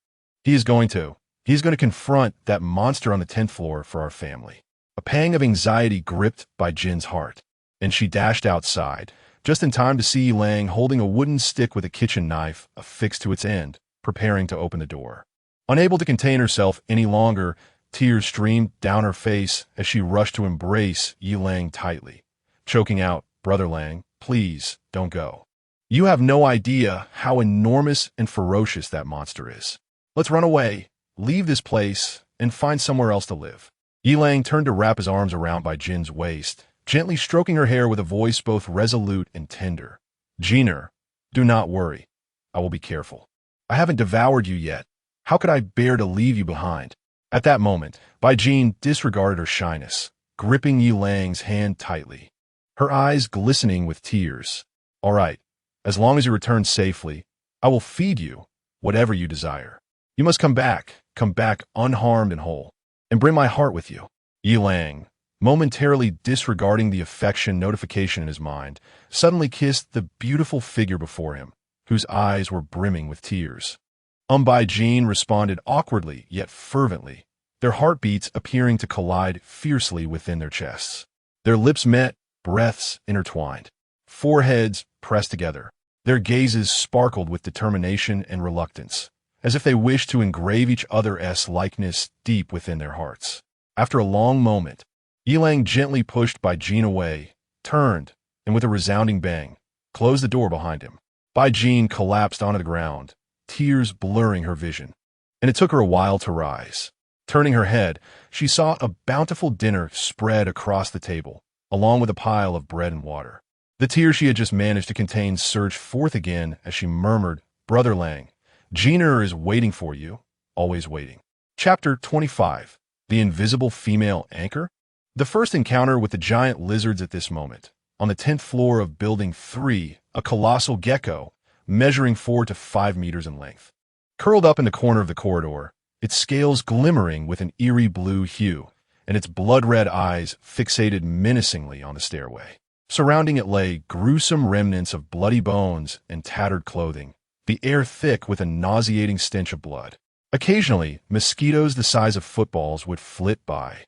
He's going to confront that monster on the 10th floor for our family." A pang of anxiety gripped Bai Jin's heart, and she dashed outside, just in time to see Lang holding a wooden stick with a kitchen knife affixed to its end, preparing to open the door. Unable to contain herself any longer, tears streamed down her face as she rushed to embrace Yi Lang tightly, choking out, "Brother Lang, please, don't go. You have no idea how enormous and ferocious that monster is. Let's run away, leave this place, and find somewhere else to live." Yi Lang turned to wrap his arms around Bai Jin's waist, gently stroking her hair with a voice both resolute and tender. "Jiner, do not worry. I will be careful. I haven't devoured you yet. How could I bear to leave you behind?" At that moment, Bai Jin disregarded her shyness, gripping Yi Lang's hand tightly, her eyes glistening with tears. "All right, as long as you return safely, I will feed you whatever you desire. You must come back unharmed and whole, and bring my heart with you." Yi Lang, momentarily disregarding the affection notification in his mind, suddenly kissed the beautiful figure before him, whose eyes were brimming with tears. Bai Jin responded awkwardly yet fervently, their heartbeats appearing to collide fiercely within their chests. Their lips met, breaths intertwined, foreheads pressed together. Their gazes sparkled with determination and reluctance, as if they wished to engrave each other's likeness deep within their hearts. After a long moment, Yilang gently pushed Bai Jin away, turned, and with a resounding bang, closed the door behind him. Bai Jin collapsed onto the ground, tears blurring her vision, and it took her a while to rise. Turning her head, she saw a bountiful dinner spread across the table, along with a pile of bread and water. The tears she had just managed to contain surged forth again as she murmured, "Brother Lang, Jiner is waiting for you, always waiting." Chapter 25. The Invisible Female Anchor? The first encounter with the giant lizards at this moment. On the 10th floor of Building 3, a colossal gecko, measuring 4 to 5 meters in length. Curled up in the corner of the corridor, its scales glimmering with an eerie blue hue, and its blood-red eyes fixated menacingly on the stairway. Surrounding it lay gruesome remnants of bloody bones and tattered clothing, the air thick with a nauseating stench of blood. Occasionally, mosquitoes the size of footballs would flit by,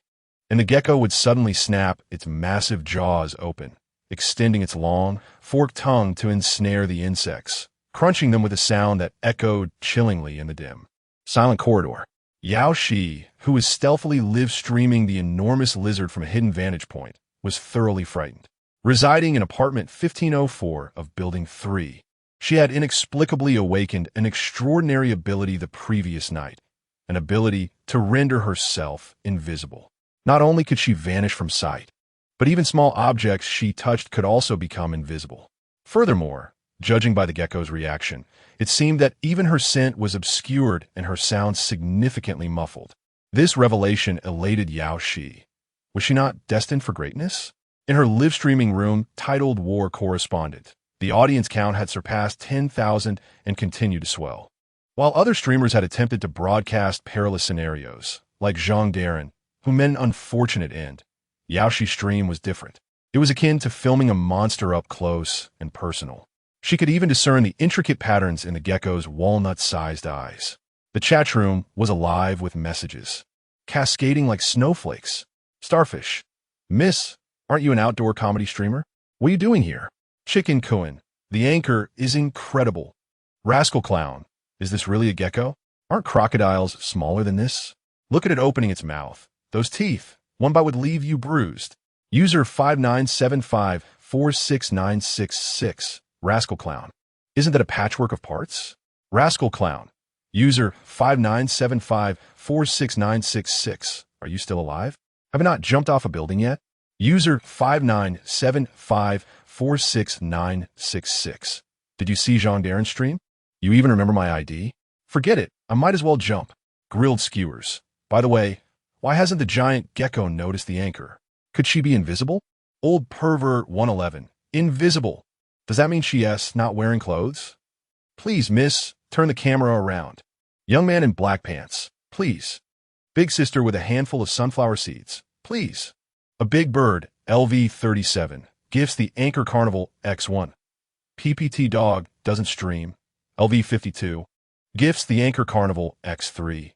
and the gecko would suddenly snap its massive jaws open, extending its long, forked tongue to ensnare the insects, crunching them with a sound that echoed chillingly in the dim, silent corridor. Yao Shi, who was stealthily live-streaming the enormous lizard from a hidden vantage point, was thoroughly frightened. Residing in apartment 1504 of Building 3, she had inexplicably awakened an extraordinary ability the previous night, an ability to render herself invisible. Not only could she vanish from sight, but even small objects she touched could also become invisible. Furthermore, judging by the gecko's reaction, it seemed that even her scent was obscured and her sounds significantly muffled. This revelation elated Yao Shi. Was she not destined for greatness? In her live-streaming room, titled War Correspondent, the audience count had surpassed 10,000 and continued to swell. While other streamers had attempted to broadcast perilous scenarios, like Zhang Darren, who met an unfortunate end, Yao Shi's stream was different. It was akin to filming a monster up close and personal. She could even discern the intricate patterns in the gecko's walnut-sized eyes. The chat room was alive with messages, cascading like snowflakes. Starfish. Miss, aren't you an outdoor comedy streamer? What are you doing here? Chicken Cohen. The anchor is incredible. Rascal Clown. Is this really a gecko? Aren't crocodiles smaller than this? Look at it opening its mouth. Those teeth. One bite would leave you bruised. User 5975469666. Rascal Clown. Isn't that a patchwork of parts? Rascal Clown. User 5975469666. Are you still alive? Have I not jumped off a building yet? User 5975469666. Did you see Zhang Darren's stream? You even remember my ID? Forget it. I might as well jump. Grilled skewers. By the way, why hasn't the giant gecko noticed the anchor? Could she be invisible? Old pervert 111. Invisible. Does that mean she's not wearing clothes? Please, miss, turn the camera around. Young man in black pants. Please. Big sister with a handful of sunflower seeds. Please. A big bird, LV37, gifts the Anchor Carnival X1. PPT Dog doesn't stream. LV52 gifts the Anchor Carnival X3.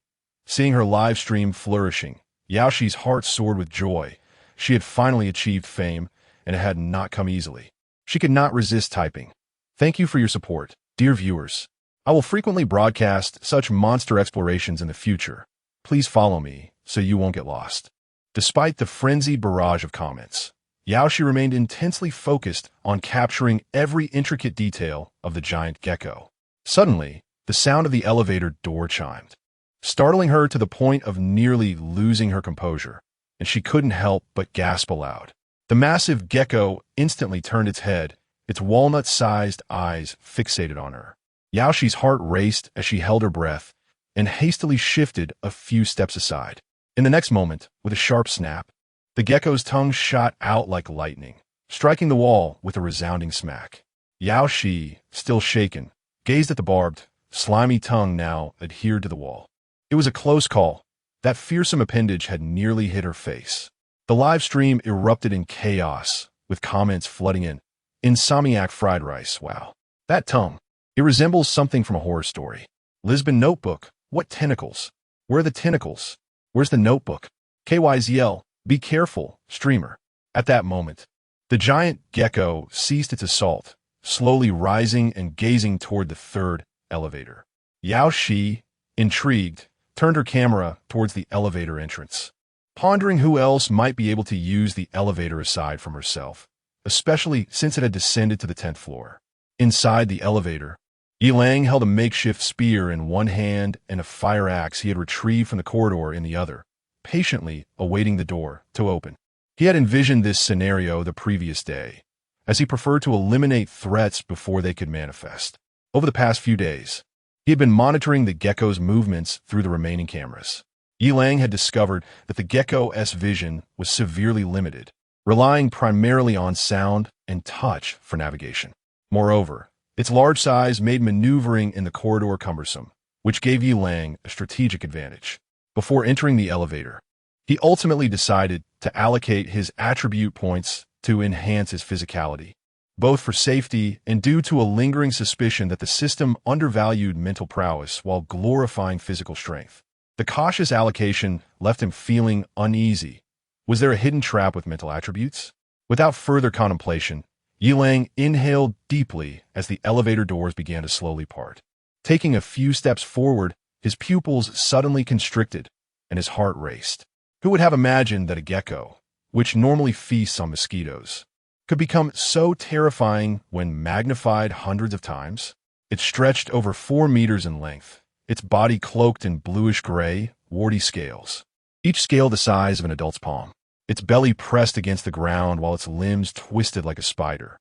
Seeing her live stream flourishing, Yao Shi's heart soared with joy. She had finally achieved fame, and it had not come easily. She could not resist typing. Thank you for your support, dear viewers. I will frequently broadcast such monster explorations in the future. Please follow me so you won't get lost. Despite the frenzied barrage of comments, Yao Shi remained intensely focused on capturing every intricate detail of the giant gecko. Suddenly, the sound of the elevator door chimed, startling her to the point of nearly losing her composure, and she couldn't help but gasp aloud. The massive gecko instantly turned its head, its walnut-sized eyes fixated on her. Yao Shi's heart raced as she held her breath and hastily shifted a few steps aside. In the next moment, with a sharp snap, the gecko's tongue shot out like lightning, striking the wall with a resounding smack. Yao Shi, still shaken, gazed at the barbed, slimy tongue now adhered to the wall. It was a close call. That fearsome appendage had nearly hit her face. The live stream erupted in chaos, with comments flooding in. Insomniac fried rice, wow. That tongue. It resembles something from a horror story. Lisbon Notebook. What tentacles? Where are the tentacles? Where's the notebook? KYZL. Be careful, streamer. At that moment, the giant gecko ceased its assault, slowly rising and gazing toward the third elevator. Yao Shi, intrigued, turned her camera towards the elevator entrance. pondering who else might be able to use the elevator aside from herself, especially since it had descended to the 10th floor. Inside the elevator, Yilang held a makeshift spear in one hand and a fire axe he had retrieved from the corridor in the other, patiently awaiting the door to open. He had envisioned this scenario the previous day, as he preferred to eliminate threats before they could manifest. Over the past few days, he had been monitoring the gecko's movements through the remaining cameras. Yilang had discovered that the gecko's vision was severely limited, relying primarily on sound and touch for navigation. Moreover, its large size made maneuvering in the corridor cumbersome, which gave Yilang a strategic advantage. Before entering the elevator, he ultimately decided to allocate his attribute points to enhance his physicality, both for safety and due to a lingering suspicion that the system undervalued mental prowess while glorifying physical strength. The cautious allocation left him feeling uneasy. Was there a hidden trap with mental attributes? Without further contemplation, Yilang inhaled deeply as the elevator doors began to slowly part. Taking a few steps forward, his pupils suddenly constricted and his heart raced. Who would have imagined that a gecko, which normally feasts on mosquitoes, could become so terrifying when magnified hundreds of times? It stretched over 4 meters in length, its body cloaked in bluish-gray, warty scales, each scale the size of an adult's palm. Its belly pressed against the ground while its limbs twisted like a spider.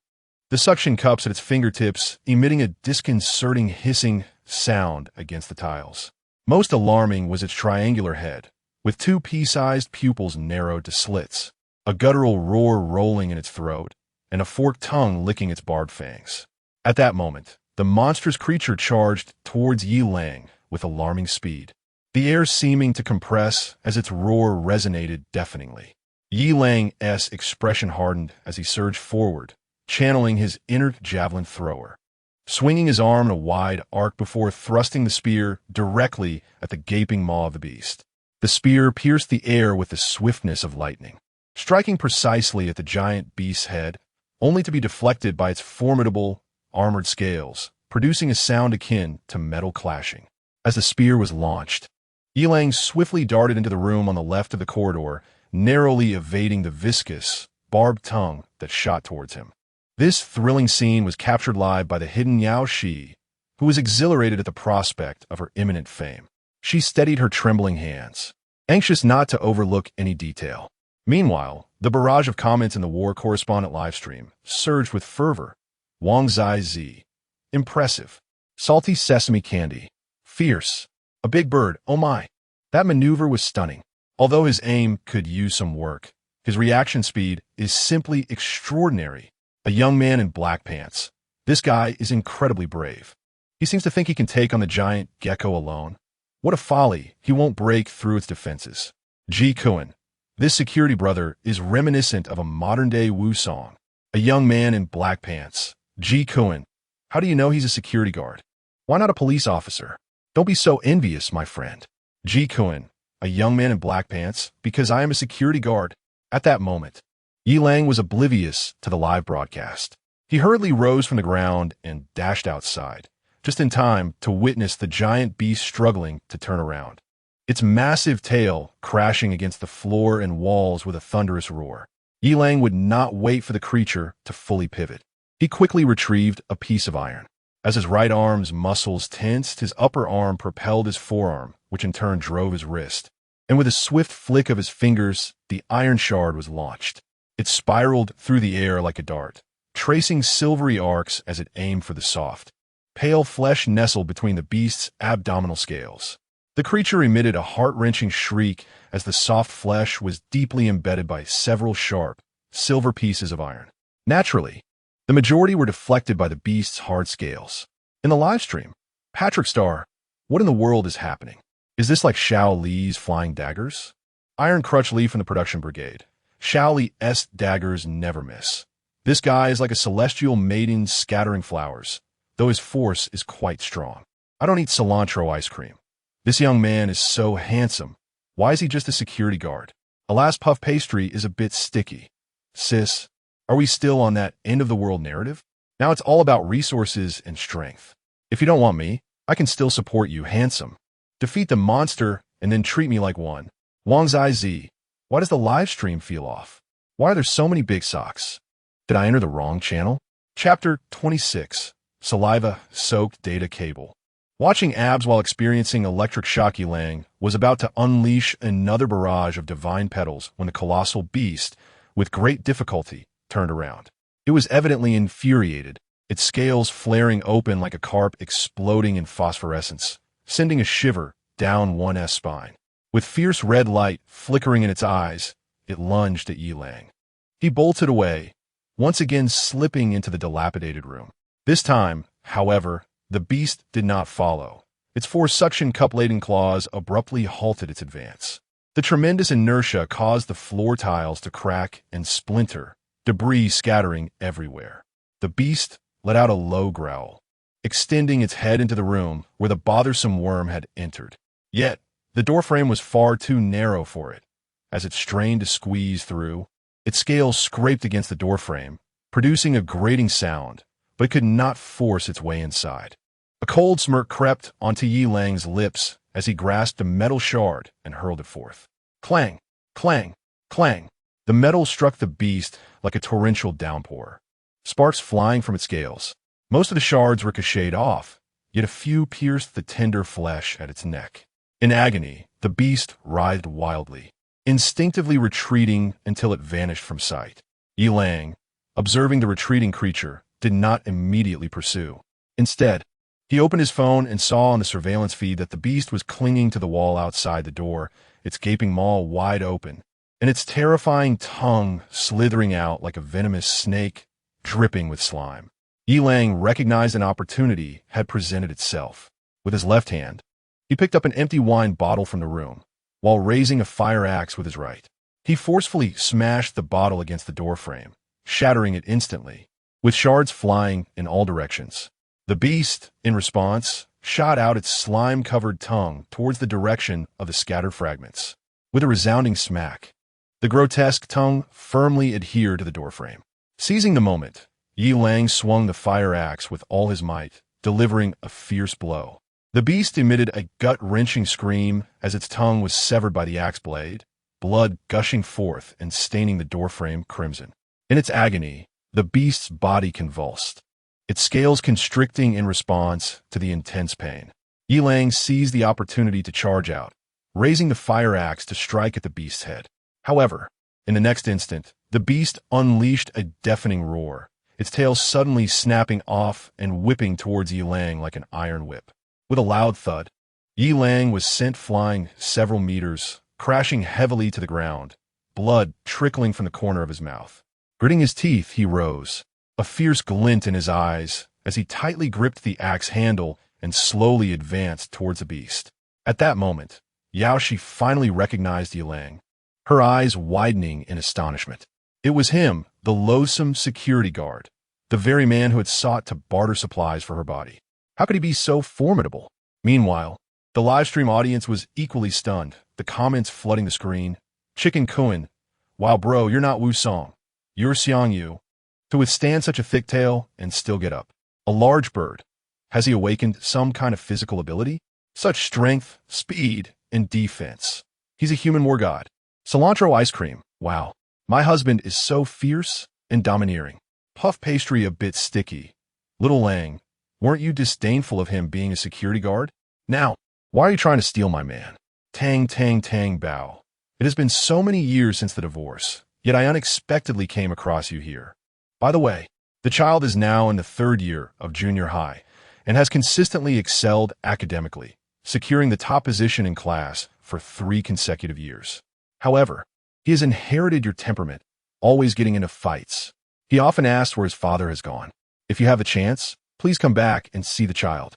The suction cups at its fingertips emitting a disconcerting hissing sound against the tiles. Most alarming was its triangular head, with 2 pea-sized pupils narrowed to slits, a guttural roar rolling in its throat, and a forked tongue licking its barbed fangs. At that moment, the monstrous creature charged towards Yilang with alarming speed, the air seeming to compress as its roar resonated deafeningly. Yilang's expression hardened as he surged forward, channeling his inner javelin thrower, swinging his arm in a wide arc before thrusting the spear directly at the gaping maw of the beast. The spear pierced the air with the swiftness of lightning, striking precisely at the giant beast's head, only to be deflected by its formidable, armored scales, producing a sound akin to metal clashing. As the spear was launched, Yilang swiftly darted into the room on the left of the corridor, narrowly evading the viscous, barbed tongue that shot towards him. This thrilling scene was captured live by the hidden Yao Shi, who was exhilarated at the prospect of her imminent fame. She steadied her trembling hands, anxious not to overlook any detail. Meanwhile, the barrage of comments in the war correspondent livestream surged with fervor. Wang Zai, impressive. Salty sesame candy. Fierce. A big bird, oh my. That maneuver was stunning. Although his aim could use some work, his reaction speed is simply extraordinary. A young man in black pants. This guy is incredibly brave. He seems to think he can take on the giant gecko alone. What a folly, he won't break through its defenses. Ji Kuan. This security brother is reminiscent of a modern-day Wu Song. A young man in black pants. Ji Kuan. How do you know he's a security guard? Why not a police officer? Don't be so envious, my friend. Ji Kuan. A young man in black pants, because I am a security guard. At that moment, Yilang was oblivious to the live broadcast. He hurriedly rose from the ground and dashed outside, just in time to witness the giant beast struggling to turn around, its massive tail crashing against the floor and walls with a thunderous roar. Yilang would not wait for the creature to fully pivot. He quickly retrieved a piece of iron. As his right arm's muscles tensed, his upper arm propelled his forearm, which in turn drove his wrist. And with a swift flick of his fingers, the iron shard was launched. It spiraled through the air like a dart, tracing silvery arcs as it aimed for the soft, pale flesh nestled between the beast's abdominal scales. The creature emitted a heart-wrenching shriek as the soft flesh was deeply embedded by several sharp, silver pieces of iron. Naturally, the majority were deflected by the beast's hard scales. In the livestream, Patrick Starr, what in the world is happening? Is this like Shao Li's flying daggers? Iron Crutch Lee from the production brigade. Shao Li's daggers never miss. This guy is like a celestial maiden scattering flowers, though his force is quite strong. I don't eat cilantro ice cream. This young man is so handsome. Why is he just a security guard? A last puff pastry is a bit sticky. Sis, are we still on that end-of-the-world narrative? Now it's all about resources and strength. If you don't want me, I can still support you, handsome. Defeat the monster and then treat me like one. Wang Zai. Why does the live stream feel off? Why are there so many big socks? Did I enter the wrong channel? Chapter 26. Saliva-soaked data cable. Watching Abs while experiencing electric shock, Yilang was about to unleash another barrage of divine petals when the colossal beast, with great difficulty, turned around. It was evidently infuriated, its scales flaring open like a carp exploding in phosphorescence, sending a shiver down one's spine. With fierce red light flickering in its eyes, it lunged at Yilang. He bolted away, once again slipping into the dilapidated room. This time, however, the beast did not follow. Its four suction cup-laden claws abruptly halted its advance. The tremendous inertia caused the floor tiles to crack and splinter, debris scattering everywhere. The beast let out a low growl, extending its head into the room where the bothersome worm had entered. Yet, the doorframe was far too narrow for it. As it strained to squeeze through, its scales scraped against the doorframe, producing a grating sound, but it could not force its way inside. A cold smirk crept onto Yilang's lips as he grasped a metal shard and hurled it forth. Clang, clang, clang. The metal struck the beast like a torrential downpour, sparks flying from its scales. Most of the shards ricocheted off, yet a few pierced the tender flesh at its neck. In agony, the beast writhed wildly, instinctively retreating until it vanished from sight. Yilang, observing the retreating creature, did not immediately pursue. Instead, he opened his phone and saw on the surveillance feed that the beast was clinging to the wall outside the door, its gaping maw wide open, and its terrifying tongue slithering out like a venomous snake, dripping with slime. Yilang recognized an opportunity had presented itself. With his left hand, he picked up an empty wine bottle from the room, while raising a fire axe with his right. He forcefully smashed the bottle against the doorframe, shattering it instantly, with shards flying in all directions. The beast, in response, shot out its slime-covered tongue towards the direction of the scattered fragments. With a resounding smack, the grotesque tongue firmly adhered to the doorframe. Seizing the moment, Yilang swung the fire axe with all his might, delivering a fierce blow. The beast emitted a gut-wrenching scream as its tongue was severed by the axe blade, blood gushing forth and staining the doorframe crimson. In its agony, the beast's body convulsed, its scales constricting in response to the intense pain. Yilang seized the opportunity to charge out, raising the fire axe to strike at the beast's head. However, in the next instant, the beast unleashed a deafening roar, its tail suddenly snapping off and whipping towards Yilang like an iron whip. With a loud thud, Yilang was sent flying several meters, crashing heavily to the ground, blood trickling from the corner of his mouth. Gritting his teeth, he rose, a fierce glint in his eyes as he tightly gripped the axe handle and slowly advanced towards the beast. At that moment, Yaoshi finally recognized Yilang, her eyes widening in astonishment. It was him, the loathsome security guard, the very man who had sought to barter supplies for her body. How could he be so formidable? Meanwhile, the livestream audience was equally stunned, the comments flooding the screen. Chicken Kun, wow bro, you're not Wu Song. You're Xiang Yu. To withstand such a thick tail and still get up. A large bird. Has he awakened some kind of physical ability? Such strength, speed, and defense. He's a human war god. Cilantro ice cream. Wow. My husband is so fierce and domineering. Puff pastry a bit sticky. Little Lang, weren't you disdainful of him being a security guard? Now, why are you trying to steal my man? Tang, tang, tang, bow. It has been so many years since the divorce, yet I unexpectedly came across you here. By the way, the child is now in the 3rd year of junior high and has consistently excelled academically, securing the top position in class for 3 consecutive years. However, he has inherited your temperament, always getting into fights. He often asks where his father has gone. If you have the chance, please come back and see the child.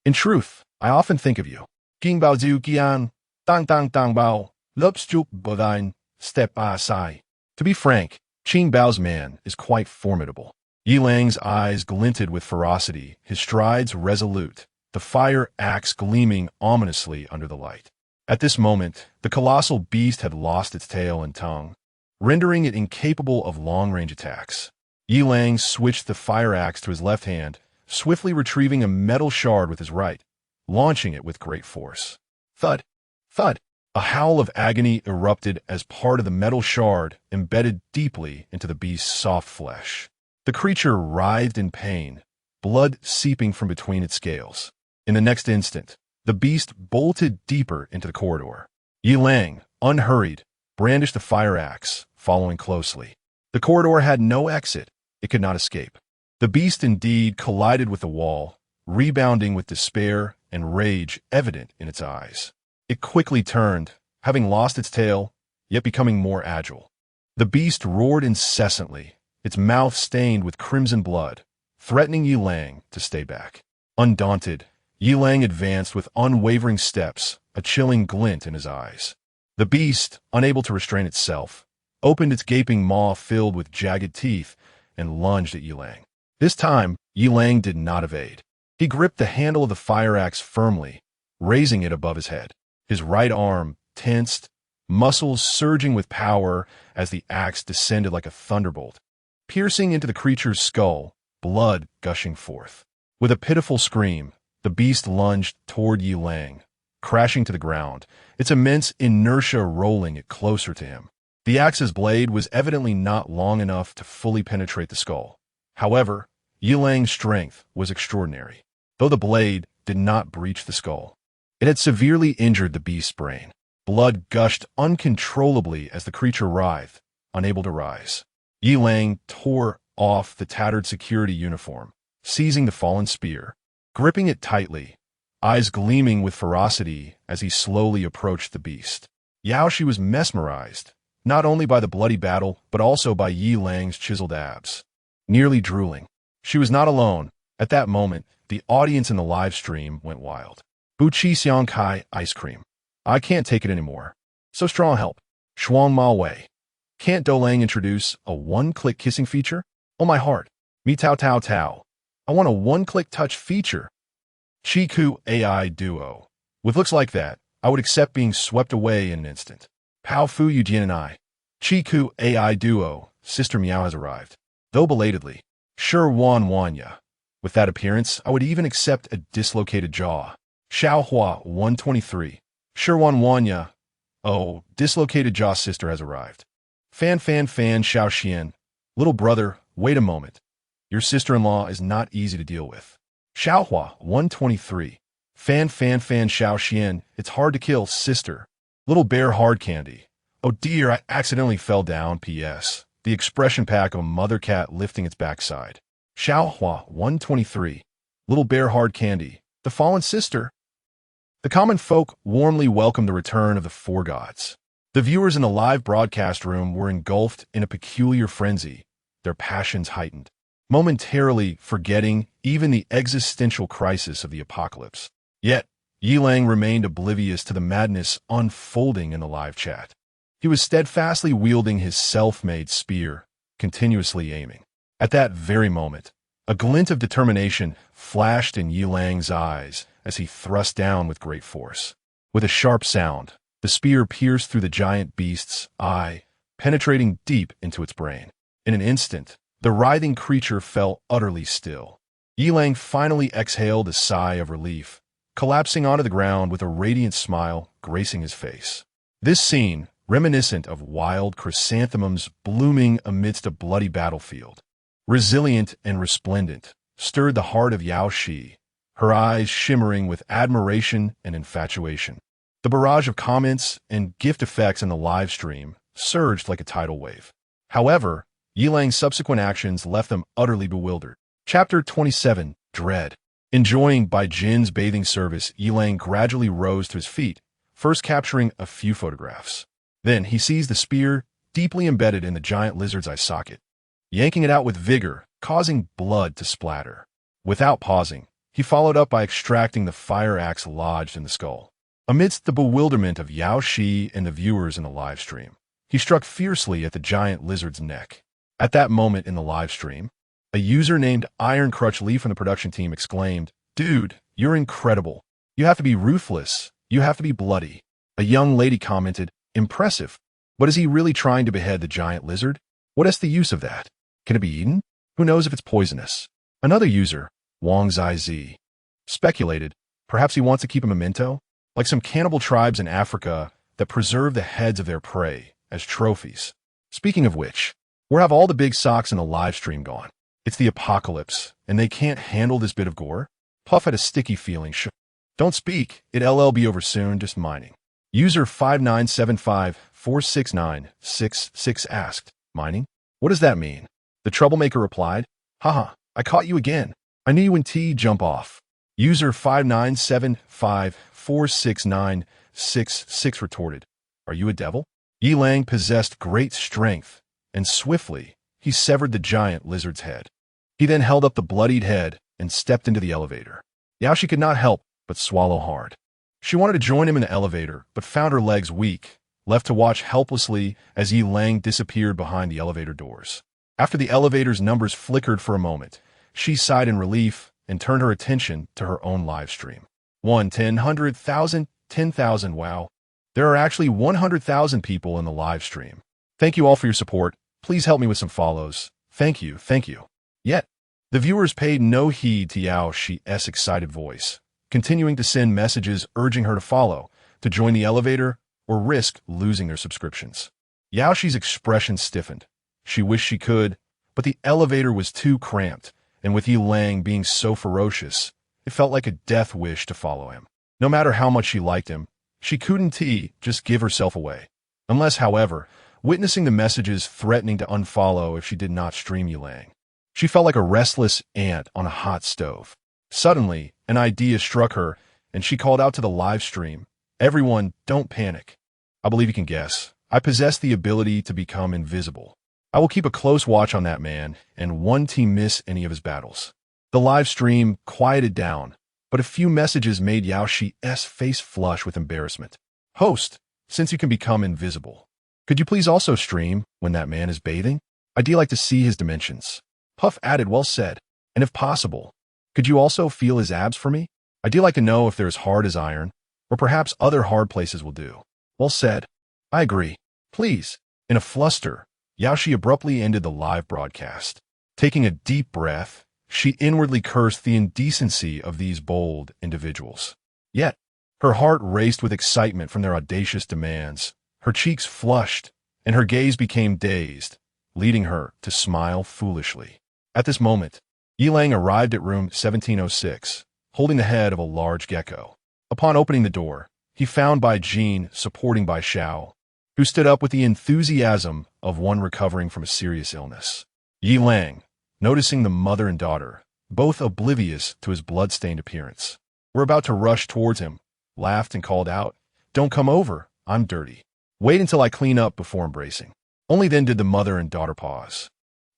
In truth, I often think of you. King Bao Ziu Gian, Dang Dang Dang Bao, Lupstup Bodine, Step Asai. To be frank, Qing Bao's man is quite formidable. Yilang's eyes glinted with ferocity, his strides resolute, the fire axe gleaming ominously under the light. At this moment, the colossal beast had lost its tail and tongue, rendering it incapable of long-range attacks. Yilang switched the fire axe to his left hand, swiftly retrieving a metal shard with his right, launching it with great force. Thud! Thud! A howl of agony erupted as part of the metal shard embedded deeply into the beast's soft flesh. The creature writhed in pain, blood seeping from between its scales. In the next instant, the beast bolted deeper into the corridor. Yi Lang, unhurried, brandished the fire axe, following closely. The corridor had no exit. It could not escape. The beast indeed collided with the wall, rebounding with despair and rage evident in its eyes. It quickly turned, having lost its tail, yet becoming more agile. The beast roared incessantly, its mouth stained with crimson blood, threatening Yi Lang to stay back. Undaunted, Yi Lang advanced with unwavering steps, a chilling glint in his eyes. The beast, unable to restrain itself, opened its gaping maw filled with jagged teeth and lunged at Yi Lang. This time, Yi Lang did not evade. He gripped the handle of the fire axe firmly, raising it above his head. His right arm tensed, muscles surging with power as the axe descended like a thunderbolt, piercing into the creature's skull, blood gushing forth. With a pitiful scream, the beast lunged toward Yi Lang, crashing to the ground, its immense inertia rolling it closer to him. The axe's blade was evidently not long enough to fully penetrate the skull. However, Yi Lang's strength was extraordinary, though the blade did not breach the skull. It had severely injured the beast's brain. Blood gushed uncontrollably as the creature writhed, unable to rise. Yi Lang tore off the tattered security uniform, seizing the fallen spear, gripping it tightly, eyes gleaming with ferocity as he slowly approached the beast. Yaoshi was mesmerized, not only by the bloody battle, but also by Yi Lang's chiseled abs. Nearly drooling. She was not alone. At that moment, the audience in the live stream went wild. Buchi Xiang Kai ice cream. I can't take it anymore. So strong help. Shuang Ma Wei. Can't Dolang introduce a one-click kissing feature? Oh my heart. Mi Tao Tao Tao. I want a one-click touch feature. Chiku AI Duo. With looks like that, I would accept being swept away in an instant. Pao Fu Yujin and I. Chiku AI Duo. Sister Meow has arrived. Though belatedly. Sure Wan Wanya. With that appearance, I would even accept a dislocated jaw. Xiaohua 123. Sherwan Wanya. Oh, dislocated jaw sister has arrived. Fan Xiao Xian. Little brother, wait a moment. Your sister-in-law is not easy to deal with. Xiaohua 123. Fan Xiao Xian. It's hard to kill, sister. Little bear hard candy. Oh dear, I accidentally fell down, P.S. The expression pack of a mother cat lifting its backside. Xiaohua 123. Little bear hard candy. The fallen sister. The common folk warmly welcomed the return of the four gods. The viewers in the live broadcast room were engulfed in a peculiar frenzy, their passions heightened, momentarily forgetting even the existential crisis of the apocalypse. Yet, Yi Lang remained oblivious to the madness unfolding in the live chat. He was steadfastly wielding his self-made spear, continuously aiming. At that very moment, a glint of determination flashed in Yi Lang's eyes as he thrust down with great force. With a sharp sound, the spear pierced through the giant beast's eye, penetrating deep into its brain. In an instant, the writhing creature fell utterly still. Yi Lang finally exhaled a sigh of relief, collapsing onto the ground with a radiant smile gracing his face. This scene, reminiscent of wild chrysanthemums blooming amidst a bloody battlefield, resilient and resplendent, stirred the heart of Yao Shi, her eyes shimmering with admiration and infatuation. The barrage of comments and gift effects in the live stream surged like a tidal wave. However, Yi Lang's subsequent actions left them utterly bewildered. Chapter 27, Dread. Enjoying Bai Jin's bathing service, Yi Lang gradually rose to his feet, first capturing a few photographs. Then he seized the spear deeply embedded in the giant lizard's eye socket, yanking it out with vigor, causing blood to splatter. Without pausing, he followed up by extracting the fire axe lodged in the skull. Amidst the bewilderment of Yao Shi and the viewers in the live stream, he struck fiercely at the giant lizard's neck. At that moment in the live stream, a user named Iron Crutch Lee from the production team exclaimed, "Dude, you're incredible. You have to be ruthless. You have to be bloody." A young lady commented, "Impressive. But is he really trying to behead the giant lizard? What is the use of that? Can it be eaten? Who knows if it's poisonous?" Another user, Wang Zai speculated, perhaps he wants to keep a memento? Like some cannibal tribes in Africa, that preserve the heads of their prey as trophies. Speaking of which, where have all the big socks in the live stream gone? It's the apocalypse, and they can't handle this bit of gore? Puff had a sticky feeling. Don't speak, it'll be over soon, just mining. User 597546966 asked, mining? What does that mean? The troublemaker replied, haha, I caught you again. I knew you when T jump off. User 597546966 retorted, are you a devil? Yi Lang possessed great strength, and swiftly he severed the giant lizard's head. He then held up the bloodied head and stepped into the elevator. Yaoshi could not help but swallow hard. She wanted to join him in the elevator, but found her legs weak, left to watch helplessly as Yi Lang disappeared behind the elevator doors. After the elevator's numbers flickered for a moment, she sighed in relief and turned her attention to her own live stream. 1, 10, 100,000, 10,000, wow. There are actually 100,000 people in the live stream. Thank you all for your support. Please help me with some follows. Thank you, thank you. Yet, the viewers paid no heed to Yaoshi's excited voice, continuing to send messages urging her to follow, to join the elevator, or risk losing their subscriptions. Yaoshi's expression stiffened. She wished she could, but the elevator was too cramped, and with Yi Lang being so ferocious, it felt like a death wish to follow him. No matter how much she liked him, she couldn't just give herself away. Unless, however, witnessing the messages threatening to unfollow if she did not stream Yi Lang. She felt like a restless ant on a hot stove. Suddenly, an idea struck her, and she called out to the live stream, everyone, don't panic. I believe you can guess. I possess the ability to become invisible. I will keep a close watch on that man, and won't miss any of his battles. The live stream quieted down, but a few messages made Yaoshi's face flush with embarrassment. Host, since you can become invisible, could you please also stream when that man is bathing? I'd like to see his dimensions. Puff added, well said. And if possible, could you also feel his abs for me? I'd like to know if they're as hard as iron, or perhaps other hard places will do. Well said. I agree. Please. In a fluster, Yaoshi abruptly ended the live broadcast. Taking a deep breath, she inwardly cursed the indecency of these bold individuals. Yet, her heart raced with excitement from their audacious demands. Her cheeks flushed, and her gaze became dazed, leading her to smile foolishly. At this moment, Yi Lang arrived at room 1706, holding the head of a large gecko. Upon opening the door, he found Bai Jin supporting Bai Xiao, who stood up with the enthusiasm of one recovering from a serious illness. Yi Lang, noticing the mother and daughter, both oblivious to his blood-stained appearance, were about to rush towards him, laughed and called out, "Don't come over, I'm dirty. Wait until I clean up before embracing." Only then did the mother and daughter pause,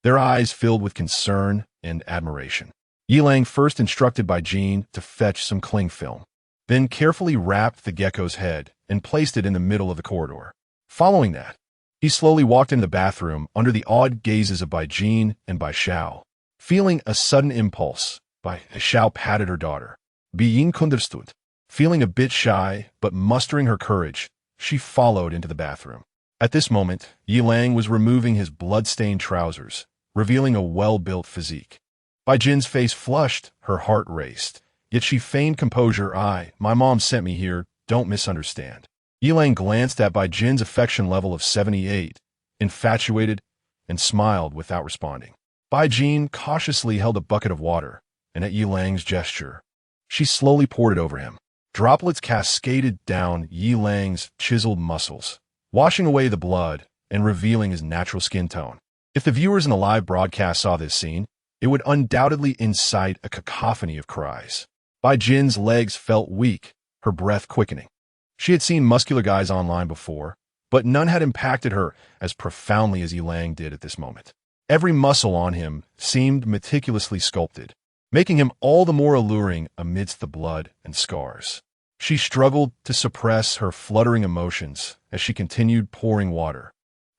their eyes filled with concern and admiration. Yi Lang first instructed Bai Jin to fetch some cling film, then carefully wrapped the gecko's head and placed it in the middle of the corridor. Following that, he slowly walked into the bathroom under the awed gazes of Bai Jin and Bai Xiao. Feeling a sudden impulse, Bai Xiao patted her daughter. Being understood. Feeling a bit shy, but mustering her courage, she followed into the bathroom. At this moment, Yi Lang was removing his blood-stained trousers, revealing a well-built physique. Bai Jin's face flushed, her heart raced, yet she feigned composure. My mom sent me here, don't misunderstand. Yi Lang glanced at Bai Jin's affection level of 78, infatuated, and smiled without responding. Bai Jin cautiously held a bucket of water, and at Yi Lang's gesture, she slowly poured it over him. Droplets cascaded down Yi Lang's chiseled muscles, washing away the blood and revealing his natural skin tone. If the viewers in the live broadcast saw this scene, it would undoubtedly incite a cacophony of cries. Bai Jin's legs felt weak, her breath quickening. She had seen muscular guys online before, but none had impacted her as profoundly as Yi Lang did at this moment. Every muscle on him seemed meticulously sculpted, making him all the more alluring amidst the blood and scars. She struggled to suppress her fluttering emotions as she continued pouring water,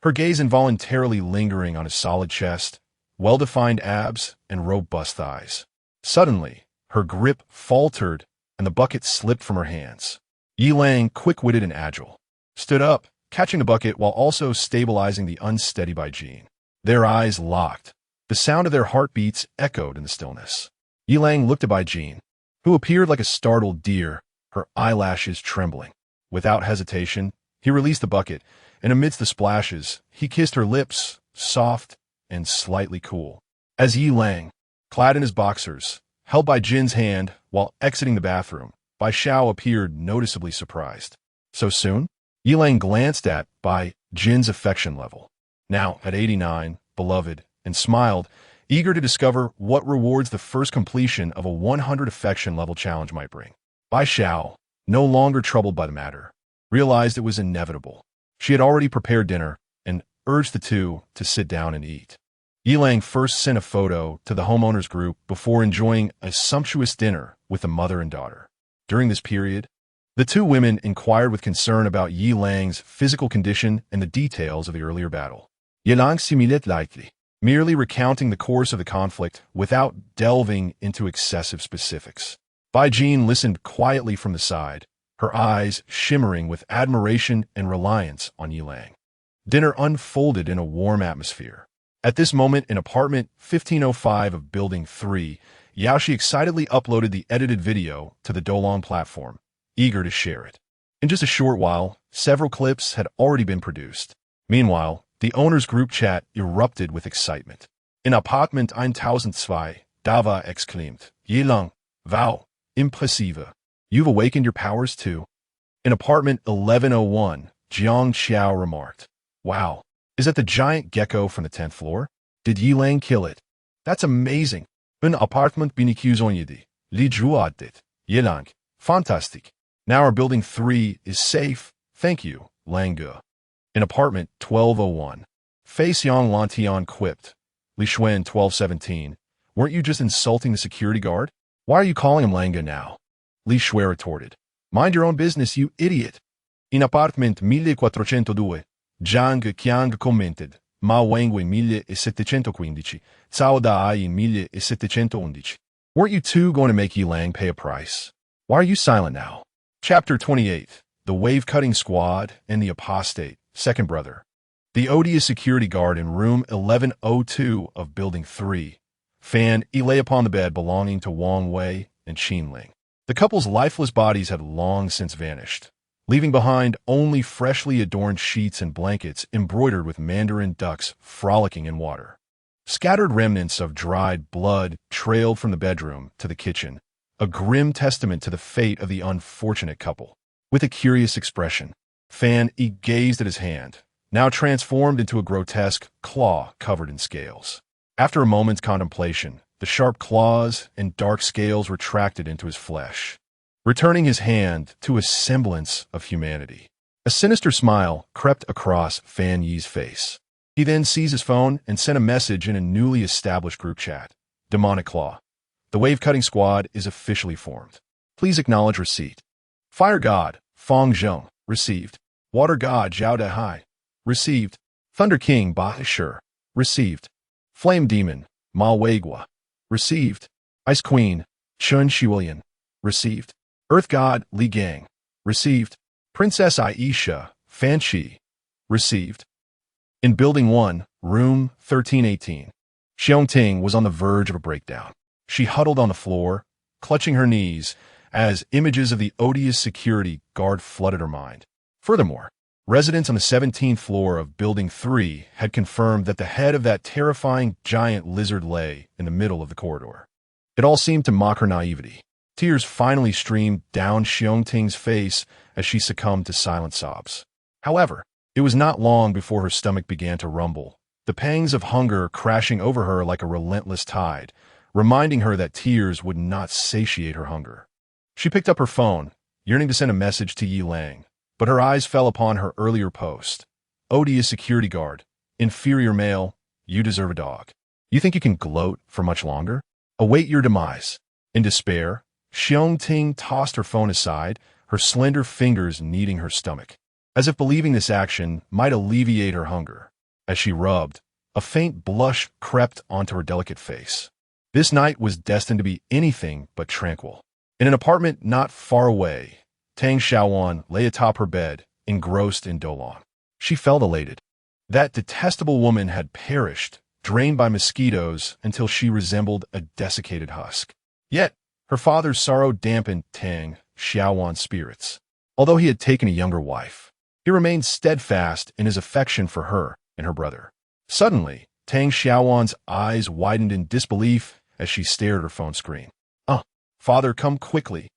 her gaze involuntarily lingering on his solid chest, well-defined abs, and robust thighs. Suddenly, her grip faltered and the bucket slipped from her hands. Yi Lang, quick-witted and agile, stood up, catching the bucket while also stabilizing the unsteady Bai Jin. Their eyes locked. The sound of their heartbeats echoed in the stillness. Yi Lang looked at Bai Jin, who appeared like a startled deer, her eyelashes trembling. Without hesitation, He released the bucket, and amidst the splashes, he kissed her lips, soft and slightly cool. As Yi Lang, clad in his boxers, held by Jin's hand while exiting the bathroom, Bai Xiao appeared noticeably surprised. So soon? Yi Lang glanced at Bai Jin's affection level, now at 89, beloved, and smiled, eager to discover what rewards the first completion of a 100 affection level challenge might bring. Bai Xiao, no longer troubled by the matter, realized it was inevitable. She had already prepared dinner and urged the two to sit down and eat. Yi Lang first sent a photo to the homeowners group before enjoying a sumptuous dinner with the mother and daughter. During this period, the two women inquired with concern about Yi Lang's physical condition and the details of the earlier battle. Yi Lang simulated lightly, merely recounting the course of the conflict without delving into excessive specifics. Bai Jin listened quietly from the side, her eyes shimmering with admiration and reliance on Yi Lang. Dinner unfolded in a warm atmosphere. At this moment in apartment 1505 of Building 3, Yaoshi excitedly uploaded the edited video to the Dolong platform, eager to share it. In just a short while, several clips had already been produced. Meanwhile, the owners' group chat erupted with excitement. In Apartment 1002, Dava exclaimed, Yi Lang, wow, impressive. You've awakened your powers too. In Apartment 1101, Jiang Xiao remarked, wow, is that the giant gecko from the 10th floor? Did Yi Lang kill it? That's amazing. In Apartment 1217, Li Zhuadet, Yi Lang, fantastic. Now our Building 3 is safe, thank you, Lang Ge. In Apartment 1201, Fei Xiang Lantian quipped, Li Xuan 1217, weren't you just insulting the security guard? Why are you calling him Lang Ge now? Li Shui retorted, mind your own business, you idiot. In Apartment 1402, Zhang Qiang commented, Ma Wangwei 1715, Cao Da Ai 1711. Weren't you two going to make Yi Lang pay a price? Why are you silent now? Chapter 28, The Wave-Cutting Squad and the Apostate, Second Brother. The odious security guard in room 1102 of Building 3, Fan Yi lay upon the bed belonging to Wang Wei and Qin Ling. The couple's lifeless bodies had long since vanished, leaving behind only freshly adorned sheets and blankets embroidered with mandarin ducks frolicking in water. Scattered remnants of dried blood trailed from the bedroom to the kitchen, a grim testament to the fate of the unfortunate couple. With a curious expression, Fan Yi gazed at his hand, now transformed into a grotesque claw covered in scales. After a moment's contemplation, the sharp claws and dark scales retracted into his flesh, returning his hand to a semblance of humanity. A sinister smile crept across Fan Yi's face. He then seized his phone and sent a message in a newly established group chat. Demonic Claw. The Wave-Cutting Squad is officially formed. Please acknowledge receipt. Fire God, Fong Zheng, received. Water God, Zhao Dehai, received. Thunder King, Ba Shi, received. Flame Demon, Ma Weigua, received. Ice Queen, Chun Shiwilian, received. Earth God, Li Gang, received. Princess Aisha, Fan Shi, received. In Building 1, Room 1318, Xiong Ting was on the verge of a breakdown. She huddled on the floor, clutching her knees, as images of the odious security guard flooded her mind. Furthermore, residents on the 17th floor of Building 3 had confirmed that the head of that terrifying giant lizard lay in the middle of the corridor. It all seemed to mock her naivety. Tears finally streamed down Xiong Ting's face as she succumbed to silent sobs. However, it was not long before her stomach began to rumble, the pangs of hunger crashing over her like a relentless tide, reminding her that tears would not satiate her hunger. She picked up her phone, yearning to send a message to Yi Lang, but her eyes fell upon her earlier post. Odious security guard, inferior male, you deserve a dog. You think you can gloat for much longer? Await your demise. In despair, Xiong Ting tossed her phone aside, her slender fingers kneading her stomach, as if believing this action might alleviate her hunger. As she rubbed, a faint blush crept onto her delicate face. This night was destined to be anything but tranquil. In an apartment not far away, Tang Xiaowan lay atop her bed, engrossed in Dolong. She felt elated. That detestable woman had perished, drained by mosquitoes until she resembled a desiccated husk. Yet, her father's sorrow dampened Tang Xiaowan's spirits. Although he had taken a younger wife, He remained steadfast in his affection for her and her brother. Suddenly, Tang Xiaowan's eyes widened in disbelief as she stared at her phone screen. Father, come quickly,"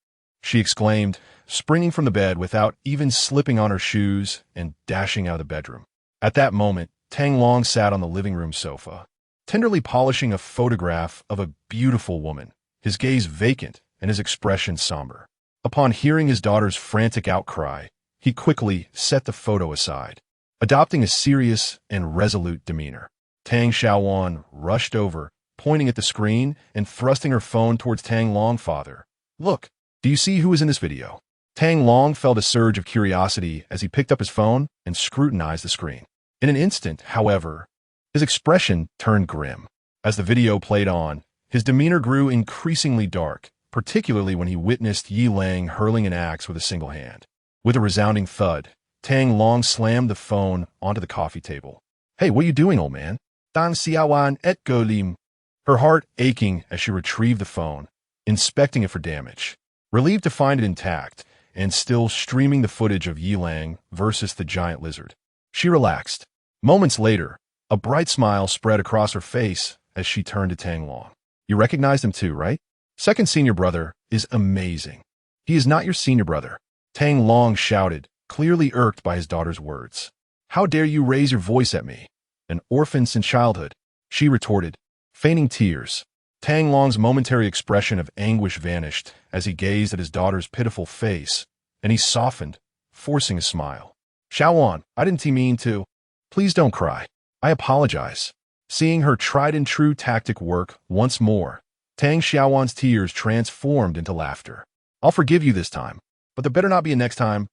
she exclaimed, springing from the bed without even slipping on her shoes and dashing out of the bedroom. At that moment, Tang Long sat on the living room sofa, tenderly polishing a photograph of a beautiful woman, his gaze vacant and his expression somber. Upon hearing his daughter's frantic outcry, he quickly set the photo aside, adopting a serious and resolute demeanor. Tang Xiaowan rushed over, pointing at the screen and thrusting her phone towards Tang Long. "Father, look, do you see who is in this video?" Tang Long felt a surge of curiosity as he picked up his phone and scrutinized the screen. In an instant, however, his expression turned grim. As the video played on, his demeanor grew increasingly dark, particularly when he witnessed Yi Lang hurling an axe with a single hand. With a resounding thud, Tang Long slammed the phone onto the coffee table. "Hey, what are you doing, old man?" "Tang Xiaowan et go lim." Her heart aching as she retrieved the phone, inspecting it for damage. Relieved to find it intact and still streaming the footage of Yi Lang versus the giant lizard, she relaxed. Moments later, a bright smile spread across her face as she turned to Tang Long. "You recognized him too, right? Second senior brother is amazing." "He is not your senior brother," Tang Long shouted, clearly irked by his daughter's words. "How dare you raise your voice at me? An orphan since childhood," she retorted, feigning tears. Tang Long's momentary expression of anguish vanished as he gazed at his daughter's pitiful face, and he softened, forcing a smile. "Xiaowan, I didn't mean to. Please don't cry. I apologize." Seeing her tried-and-true tactic work once more, Tang Xiaowan's tears transformed into laughter. "I'll forgive you this time, but there better not be a next time."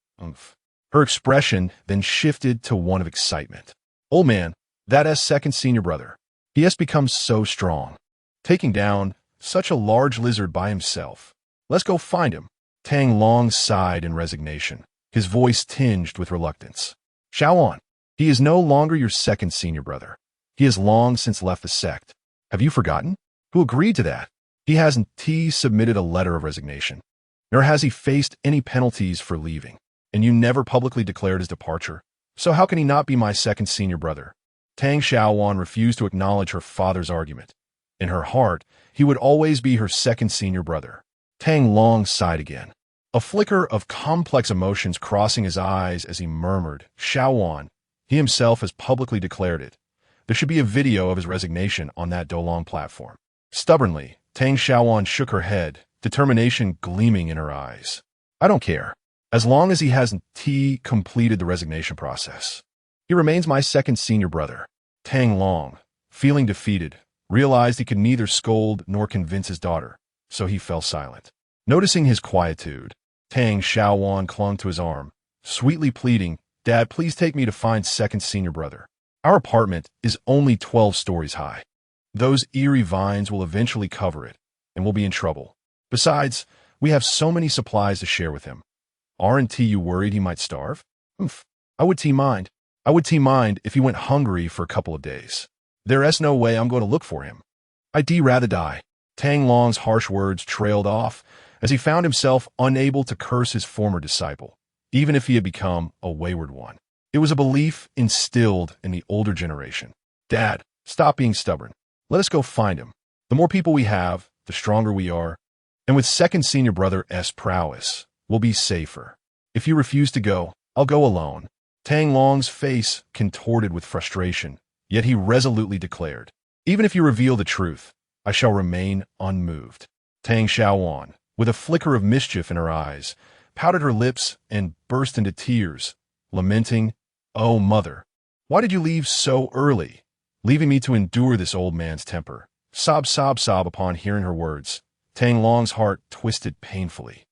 Her expression then shifted to one of excitement. "Old man, that's second senior brother. He has become so strong, taking down such a large lizard by himself. Let's go find him." Tang Long sighed in resignation, his voice tinged with reluctance. "Xiaowan, he is no longer your second senior brother. He has long since left the sect. Have you forgotten? Who agreed to that? He hasn't submitted a letter of resignation, nor has he faced any penalties for leaving. And you never publicly declared his departure. So how can he not be my second senior brother?" Tang Xiaowan refused to acknowledge her father's argument. In her heart, he would always be her second senior brother. Tang Long sighed again, a flicker of complex emotions crossing his eyes as he murmured, "Xiaowan, he himself has publicly declared it. There should be a video of his resignation on that Dolong platform." Stubbornly, Tang Xiaowan shook her head, determination gleaming in her eyes. "I don't care, as long as he hasn't completed the resignation process. He remains my second senior brother." Tang Long, feeling defeated, realized he could neither scold nor convince his daughter, so he fell silent. Noticing his quietude, Tang Xiaowan clung to his arm, sweetly pleading, "Dad, please take me to find second senior brother. Our apartment is only 12 stories high. Those eerie vines will eventually cover it, and we'll be in trouble. Besides, we have so many supplies to share with him. Aren't you worried he might starve?" I would mind. I would mind if he went hungry for a couple of days. There's no way I'm going to look for him. I'd rather die." Tang Long's harsh words trailed off as he found himself unable to curse his former disciple, even if he had become a wayward one. It was a belief instilled in the older generation. "Dad, stop being stubborn. Let us go find him. The more people we have, the stronger we are. And with second senior brother's prowess, we'll be safer. If you refuse to go, I'll go alone." Tang Long's face contorted with frustration, yet he resolutely declared, "Even if you reveal the truth, I shall remain unmoved." Tang Xiaowan, with a flicker of mischief in her eyes, pouted her lips and burst into tears, lamenting, "Oh, mother, why did you leave so early, leaving me to endure this old man's temper?" Sob upon hearing her words. Tang Long's heart twisted painfully.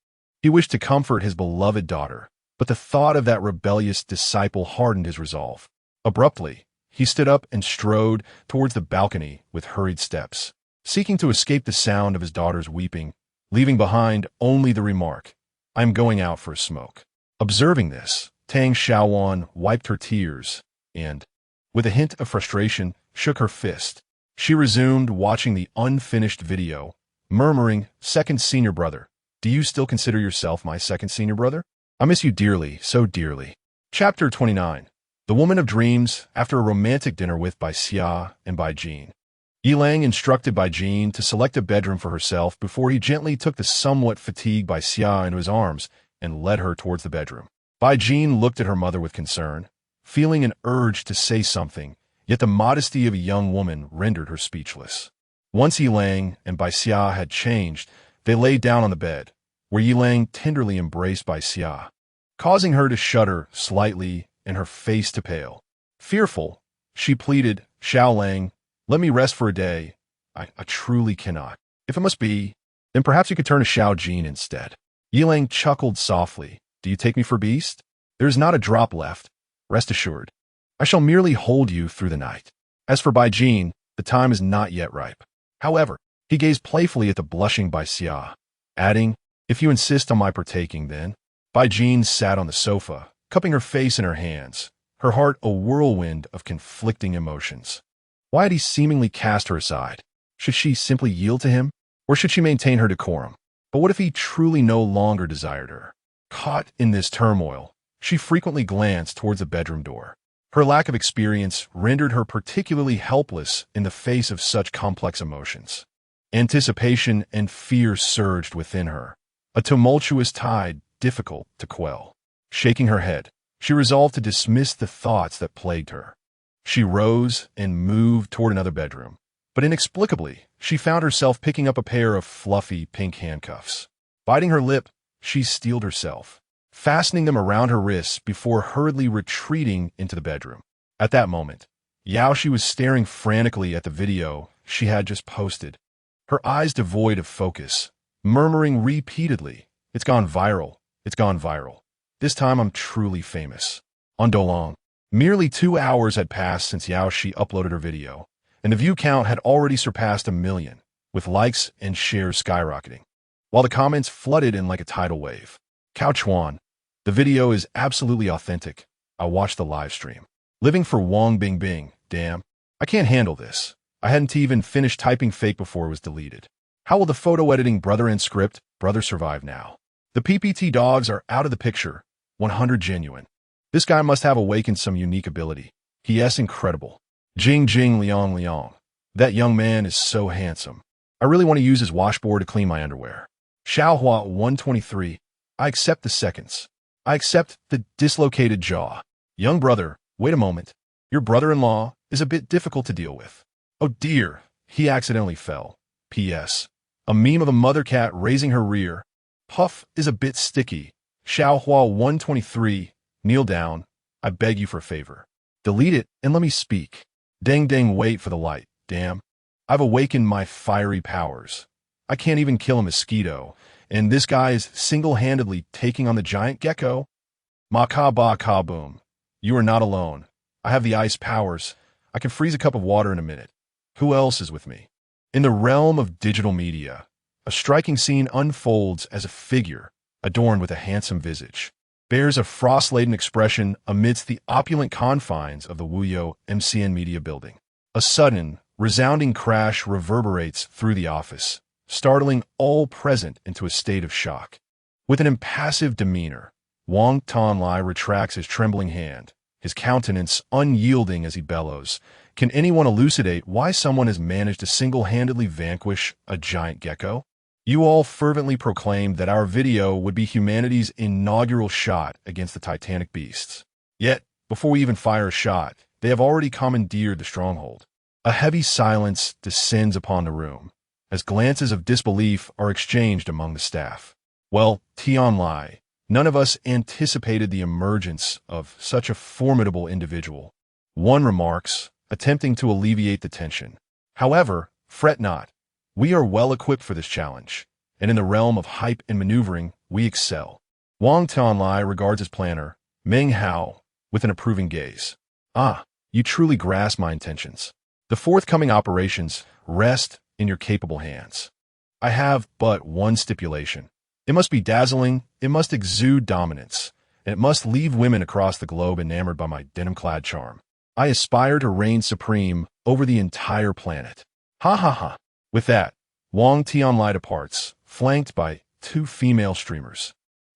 He wished to comfort his beloved daughter, but the thought of that rebellious disciple hardened his resolve. Abruptly, he stood up and strode towards the balcony with hurried steps, seeking to escape the sound of his daughter's weeping, leaving behind only the remark, "I am going out for a smoke." Observing this, Tang Xiaowan wiped her tears and, with a hint of frustration, shook her fist. She resumed watching the unfinished video, murmuring, "Second senior brother, do you still consider yourself my second senior brother? I miss you dearly, so dearly." Chapter 29. The Woman of Dreams after a romantic dinner with by Xia and by Jean. Yilang instructed by Jean to select a bedroom for herself before he gently took the somewhat fatigued by Xia into his arms and led her towards the bedroom. Bai Jean looked at her mother with concern, feeling an urge to say something, yet the modesty of a young woman rendered her speechless. Once Yilang and Bai Xia had changed, they lay down on the bed, where Yilang tenderly embraced Bai Xia, causing her to shudder slightly and her face to pale. Fearful, she pleaded, Xiaolang, let me rest for a day. I truly cannot. If it must be, then perhaps you could turn to Xiao Jin instead. Yilang chuckled softly. Do you take me for beast? There is not a drop left. Rest assured. I shall merely hold you through the night. As for Bai Jin, the time is not yet ripe. However, he gazed playfully at the blushing Bai Xia, adding, if you insist on my partaking, then. Bai Jin sat on the sofa, cupping her face in her hands, her heart a whirlwind of conflicting emotions. Why had he seemingly cast her aside? Should she simply yield to him? Or should she maintain her decorum? But what if he truly no longer desired her? Caught in this turmoil, she frequently glanced towards the bedroom door. Her lack of experience rendered her particularly helpless in the face of such complex emotions. Anticipation and fear surged within her, a tumultuous tide difficult to quell. Shaking her head, she resolved to dismiss the thoughts that plagued her. She rose and moved toward another bedroom, but inexplicably, she found herself picking up a pair of fluffy pink handcuffs. Biting her lip, she steeled herself, fastening them around her wrists before hurriedly retreating into the bedroom. At that moment, Yaoshi was staring frantically at the video she had just posted, her eyes devoid of focus, murmuring repeatedly, "It's gone viral. It's gone viral. This time I'm truly famous." On Douyin, merely 2 hours had passed since Yaoshi uploaded her video, and the view count had already surpassed 1 million, with likes and shares skyrocketing, while the comments flooded in like a tidal wave. Cao Chuan, the video is absolutely authentic. I watched the live stream. Living for Wang Bingbing, damn. I can't handle this. I hadn't even finished typing fake before it was deleted. How will the photo editing brother and script brother survive now? The PPT dogs are out of the picture. 100 genuine. This guy must have awakened some unique ability. He is incredible. Jing Jing Liang Liang. That young man is so handsome. I really want to use his washboard to clean my underwear. Xiaohua 123. I accept the seconds. I accept the dislocated jaw. Young brother, wait a moment. Your brother-in-law is a bit difficult to deal with. Oh dear, he accidentally fell. P.S. A meme of a mother cat raising her rear. Puff is a bit sticky. Xiaohua 123. Kneel down. I beg you for a favor. Delete it and let me speak. Dang dang wait for the light. Damn. I've awakened my fiery powers. I can't even kill a mosquito, and this guy is single-handedly taking on the giant gecko. Maka ba ka boom. You are not alone. I have the ice powers. I can freeze a cup of water in a minute. Who else is with me? In the realm of digital media, a striking scene unfolds as a figure, adorned with a handsome visage, bears a frost-laden expression amidst the opulent confines of the Wuyo MCN Media building. A sudden, resounding crash reverberates through the office, startling all present into a state of shock. With an impassive demeanor, Wang Tonlai retracts his trembling hand, his countenance unyielding as he bellows. Can anyone elucidate why someone has managed to single-handedly vanquish a giant gecko? You all fervently proclaimed that our video would be humanity's inaugural shot against the titanic beasts. Yet, before we even fire a shot, they have already commandeered the stronghold. A heavy silence descends upon the room, as glances of disbelief are exchanged among the staff. Well, Tianlai, none of us anticipated the emergence of such a formidable individual. One remarks, attempting to alleviate the tension. However, fret not. We are well equipped for this challenge, and in the realm of hype and maneuvering, we excel. Wang Tianlai regards his planner, Meng Hao, with an approving gaze. Ah, you truly grasp my intentions. The forthcoming operations rest in your capable hands. I have but one stipulation. It must be dazzling, it must exude dominance, and it must leave women across the globe enamored by my denim-clad charm. I aspire to reign supreme over the entire planet. Ha ha ha. With that, Wang Tianlai departs, flanked by 2 female streamers,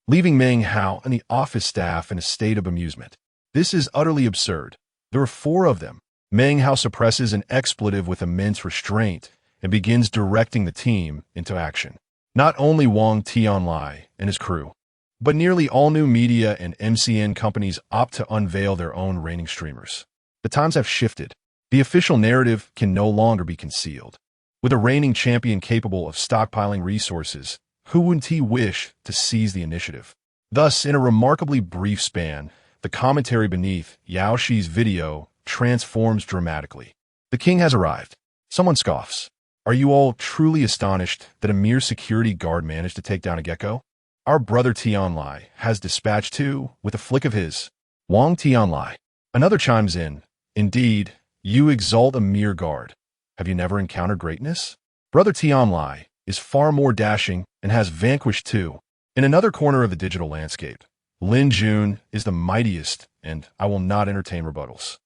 leaving Meng Hao and the office staff in a state of amusement. This is utterly absurd. There are 4 of them. Meng Hao suppresses an expletive with immense restraint and begins directing the team into action. Not only Wang Tianlai and his crew, but nearly all new media and MCN companies opt to unveil their own reigning streamers. The times have shifted. The official narrative can no longer be concealed. With a reigning champion capable of stockpiling resources, who wouldn't he wish to seize the initiative? Thus, in a remarkably brief span, the commentary beneath Yao Shi's video transforms dramatically. The king has arrived. Someone scoffs. Are you all truly astonished that a mere security guard managed to take down a gecko? Our brother Tianlai has dispatched 2 with a flick of his. Wang Tianlai. Another chimes in. Indeed, you exalt a mere guard. Have you never encountered greatness? Brother Tianlai is far more dashing and has vanquished 2. In another corner of the digital landscape, Lin Jun is the mightiest, and I will not entertain rebuttals.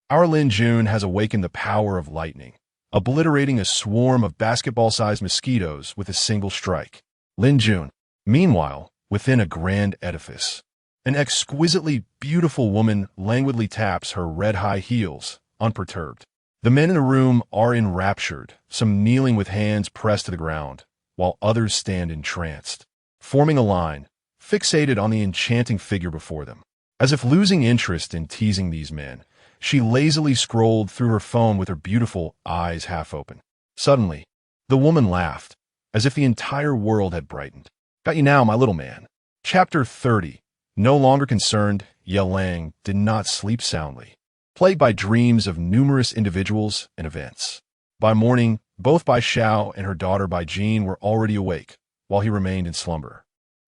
Our Lin Jun has awakened the power of lightning, obliterating a swarm of basketball-sized mosquitoes with a single strike. Lin Jun. Meanwhile, within a grand edifice, an exquisitely beautiful woman languidly taps her red-high heels, unperturbed. The men in the room are enraptured, some kneeling with hands pressed to the ground, while others stand entranced, forming a line, fixated on the enchanting figure before them. As if losing interest in teasing these men, she lazily scrolled through her phone with her beautiful eyes half open. Suddenly, the woman laughed, as if the entire world had brightened. Got you now, my little man. Chapter 30. No longer concerned, Yelang did not sleep soundly, plagued by dreams of numerous individuals and events. By morning, both Bai Xiao and her daughter Bai Jin were already awake, while he remained in slumber.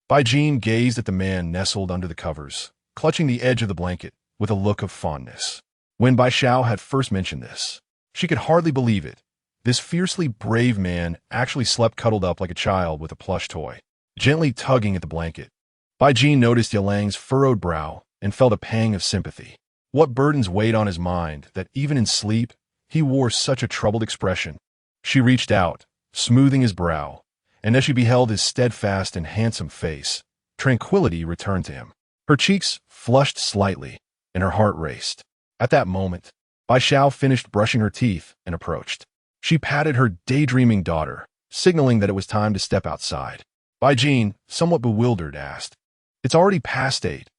Bai Jin gazed at the man nestled under the covers, clutching the edge of the blanket with a look of fondness. When Bai Xiao had first mentioned this, she could hardly believe it. This fiercely brave man actually slept cuddled up like a child with a plush toy, gently tugging at the blanket. Bai Jin noticed Yalang's furrowed brow and felt a pang of sympathy. What burdens weighed on his mind that even in sleep, he wore such a troubled expression? She reached out, smoothing his brow, and as she beheld his steadfast and handsome face, tranquility returned to him. Her cheeks flushed slightly, and her heart raced. At that moment, Bai Xiao finished brushing her teeth and approached. She patted her daydreaming daughter, signaling that it was time to step outside. Bai Jin, somewhat bewildered, asked, "It's already past 8.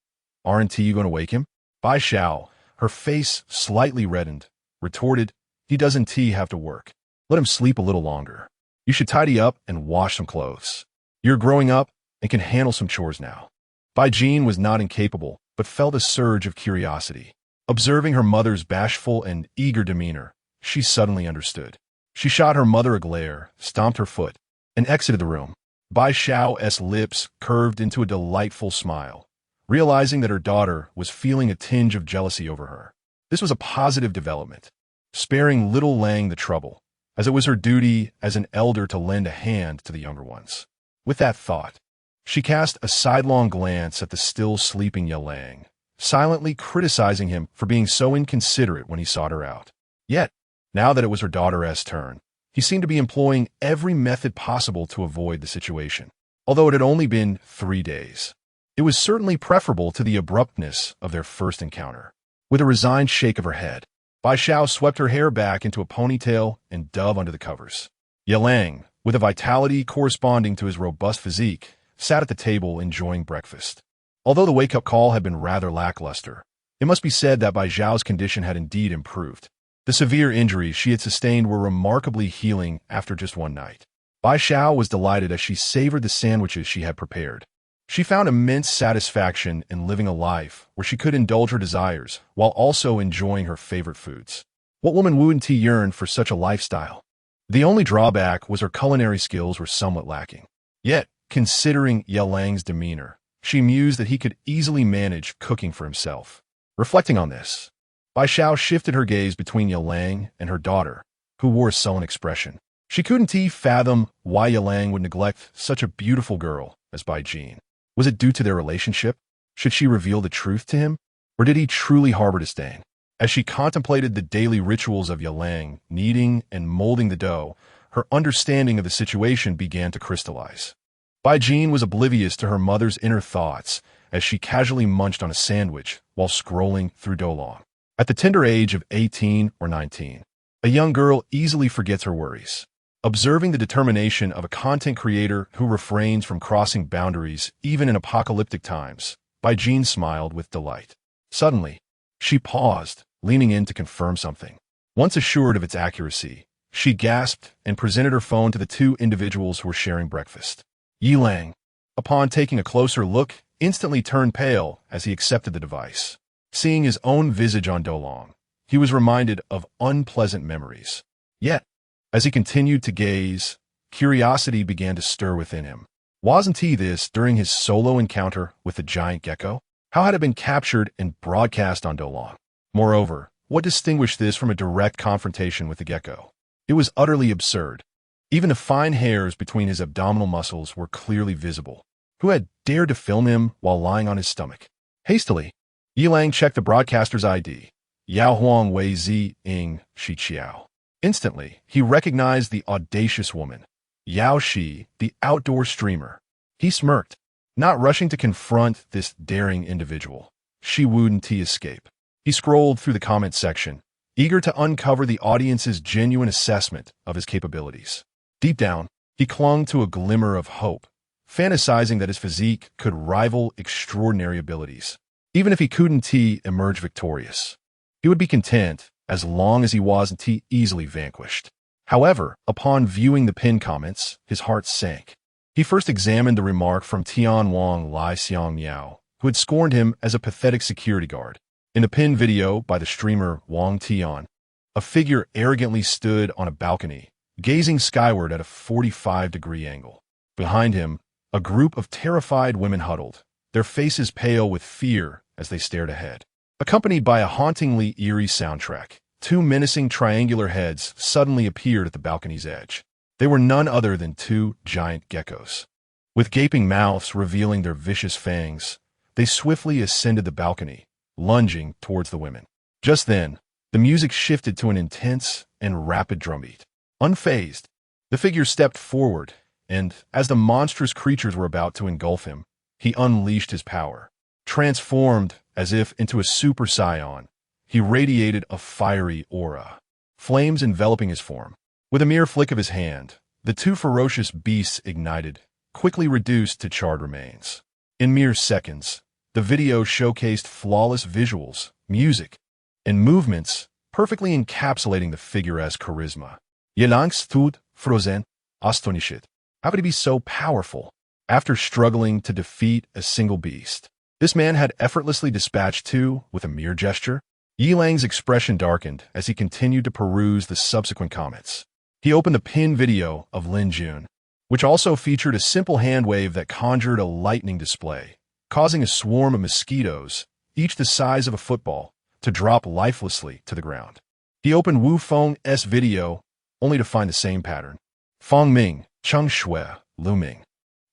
Aren't you going to wake him?" Bai Xiao, her face slightly reddened, retorted, "He doesn't have to work. Let him sleep a little longer. You should tidy up and wash some clothes. You're growing up and can handle some chores now." Bai Jin was not incapable, but felt a surge of curiosity. Observing her mother's bashful and eager demeanor, she suddenly understood. She shot her mother a glare, stomped her foot, and exited the room. Bai Xiao's lips curved into a delightful smile, realizing that her daughter was feeling a tinge of jealousy over her. This was a positive development, sparing little Lang the trouble, as it was her duty as an elder to lend a hand to the younger ones. With that thought, she cast a sidelong glance at the still sleeping Yelang, silently criticizing him for being so inconsiderate when he sought her out. Yet, now that it was her daughter's turn, he seemed to be employing every method possible to avoid the situation. Although it had only been 3 days, it was certainly preferable to the abruptness of their first encounter. With a resigned shake of her head, Bai Xiao swept her hair back into a ponytail and dove under the covers. Yelang, with a vitality corresponding to his robust physique, sat at the table enjoying breakfast. Although the wake-up call had been rather lackluster, it must be said that Bai Xiao's condition had indeed improved. The severe injuries she had sustained were remarkably healing after just one night. Bai Xiao was delighted as she savored the sandwiches she had prepared. She found immense satisfaction in living a life where she could indulge her desires while also enjoying her favorite foods. What woman wouldn't yearn for such a lifestyle? The only drawback was her culinary skills were somewhat lacking. Yet, considering Yelang's demeanor, she mused that he could easily manage cooking for himself. Reflecting on this, Bai Xiao shifted her gaze between Yelang and her daughter, who wore a sullen expression. She couldn't fathom why Yelang would neglect such a beautiful girl as Bai Jin. Was it due to their relationship? Should she reveal the truth to him? Or did he truly harbor disdain? As she contemplated the daily rituals of Yelang, kneading and molding the dough, her understanding of the situation began to crystallize. Bai Jin was oblivious to her mother's inner thoughts as she casually munched on a sandwich while scrolling through Dolong. At the tender age of 18 or 19, a young girl easily forgets her worries. Observing the determination of a content creator who refrains from crossing boundaries even in apocalyptic times, Jean smiled with delight. Suddenly, she paused, leaning in to confirm something. Once assured of its accuracy, she gasped and presented her phone to the two individuals who were sharing breakfast. Yi Lang, upon taking a closer look, instantly turned pale as he accepted the device. Seeing his own visage on Dolong, he was reminded of unpleasant memories. Yet, as he continued to gaze, curiosity began to stir within him. Wasn't he this during his solo encounter with the giant gecko? How had it been captured and broadcast on Dolong? Moreover, what distinguished this from a direct confrontation with the gecko? It was utterly absurd. Even the fine hairs between his abdominal muscles were clearly visible. Who had dared to film him while lying on his stomach? Hastily, Yi Lang checked the broadcaster's ID. Yao Huang Wei Zi Ing Shi Qiao. Instantly, he recognized the audacious woman, Yao Shi, the outdoor streamer. He smirked, not rushing to confront this daring individual. Shi wouldn't escape. He scrolled through the comment section, eager to uncover the audience's genuine assessment of his capabilities. Deep down, he clung to a glimmer of hope, fantasizing that his physique could rival extraordinary abilities. Even if he couldn't emerge victorious, he would be content as long as he wasn't easily vanquished. However, upon viewing the pinned comments, his heart sank. He first examined the remark from Tian Wang Lai Xiang Miao, who had scorned him as a pathetic security guard. In the pinned video by the streamer Wang Tian, a figure arrogantly stood on a balcony, gazing skyward at a 45-degree angle. Behind him, a group of terrified women huddled, their faces pale with fear as they stared ahead. Accompanied by a hauntingly eerie soundtrack, two menacing triangular heads suddenly appeared at the balcony's edge. They were none other than two giant geckos. With gaping mouths revealing their vicious fangs, they swiftly ascended the balcony, lunging towards the women. Just then, the music shifted to an intense and rapid drumbeat. Unfazed, the figure stepped forward, and as the monstrous creatures were about to engulf him, he unleashed his power. Transformed as if into a super scion, he radiated a fiery aura, flames enveloping his form. With a mere flick of his hand, the two ferocious beasts ignited, quickly reduced to charred remains. In mere seconds, the video showcased flawless visuals, music, and movements, perfectly encapsulating the figure's charisma. Ecstatic, frozen, astonished. How could he be so powerful? After struggling to defeat a single beast, this man had effortlessly dispatched two with a mere gesture. Yi Lang's expression darkened as he continued to peruse the subsequent comments. He opened the pinned video of Lin Jun, which also featured a simple hand wave that conjured a lightning display, causing a swarm of mosquitoes, each the size of a football, to drop lifelessly to the ground. He opened Wu Feng's video, only to find the same pattern. Feng Ming, Cheng Shui, Lu Ming.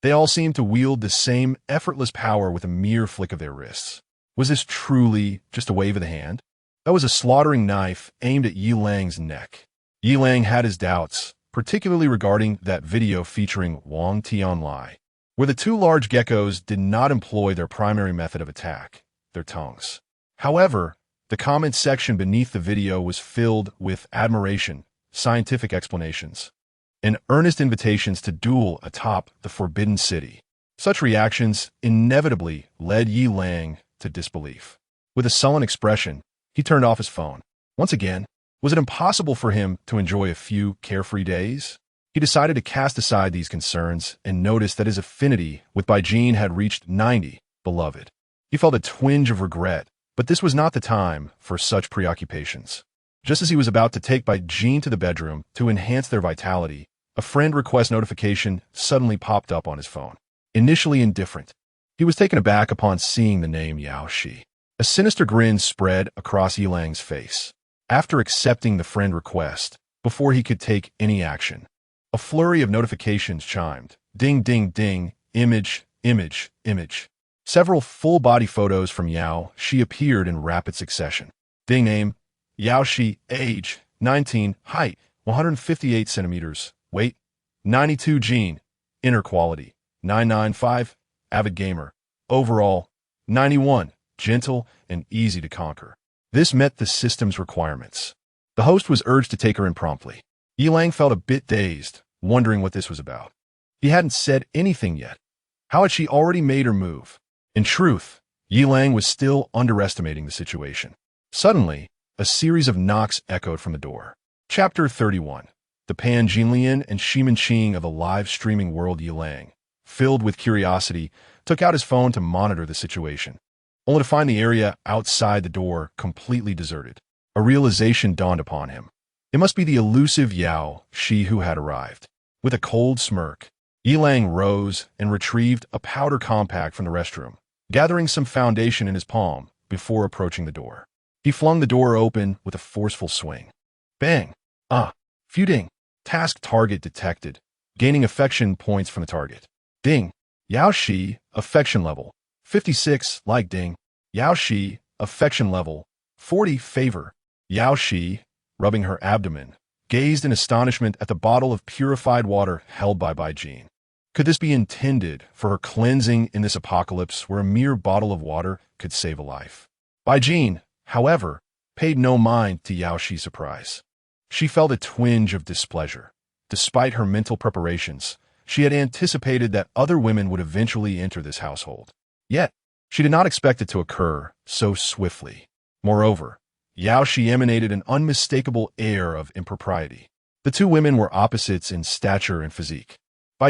They all seemed to wield the same effortless power with a mere flick of their wrists. Was this truly just a wave of the hand? That was a slaughtering knife aimed at Yi Lang's neck. Yi Lang had his doubts, particularly regarding that video featuring Wang Tianlai, where the two large geckos did not employ their primary method of attack, their tongues. However, the comment section beneath the video was filled with admiration, scientific explanations, and earnest invitations to duel atop the Forbidden City. Such reactions inevitably led Yi Lang to disbelief. With a sullen expression, he turned off his phone. Once again, was it impossible for him to enjoy a few carefree days? He decided to cast aside these concerns and noticed that his affinity with Jean had reached 90, beloved. He felt a twinge of regret, but this was not the time for such preoccupations. Just as he was about to take Jean to the bedroom to enhance their vitality, a friend request notification suddenly popped up on his phone. Initially indifferent, he was taken aback upon seeing the name Yao Shi. A sinister grin spread across Yi Lang's face. After accepting the friend request, before he could take any action, a flurry of notifications chimed. Ding, ding, ding, image, image, image. Several full-body photos from Yao Shi appeared in rapid succession. Ding name, Yao Shi, age, 19, height, 158 centimeters, weight, 92 gene, inner quality, 995, avid gamer, overall, 91. Gentle and easy to conquer. This met the system's requirements. The host was urged to take her in promptly. Yilang felt a bit dazed, wondering what this was about. He hadn't said anything yet. How had she already made her move? In truth, Yilang was still underestimating the situation. Suddenly, a series of knocks echoed from the door. Chapter 31. The Pan Jinlian and Shiman Qing of a live streaming world. Yilang, filled with curiosity, took out his phone to monitor the situation, only to find the area outside the door completely deserted. A realization dawned upon him. It must be the elusive Yao Shi who had arrived. With a cold smirk, Yilang rose and retrieved a powder compact from the restroom, gathering some foundation in his palm before approaching the door. He flung the door open with a forceful swing. Bang! Phew ding! Task target detected, gaining affection points from the target. Ding! Yao Shi, affection level 56, like ding. Yao Shi, affection level 40, favor. Yao Shi, rubbing her abdomen, gazed in astonishment at the bottle of purified water held by Jean. Could this be intended for her cleansing in this apocalypse where a mere bottle of water could save a life? Jean, however, paid no mind to Yao Shi's surprise. She felt a twinge of displeasure. Despite her mental preparations, she had anticipated that other women would eventually enter this household. Yet, she did not expect it to occur so swiftly. Moreover, Yao Shi emanated an unmistakable air of impropriety. The two women were opposites in stature and physique.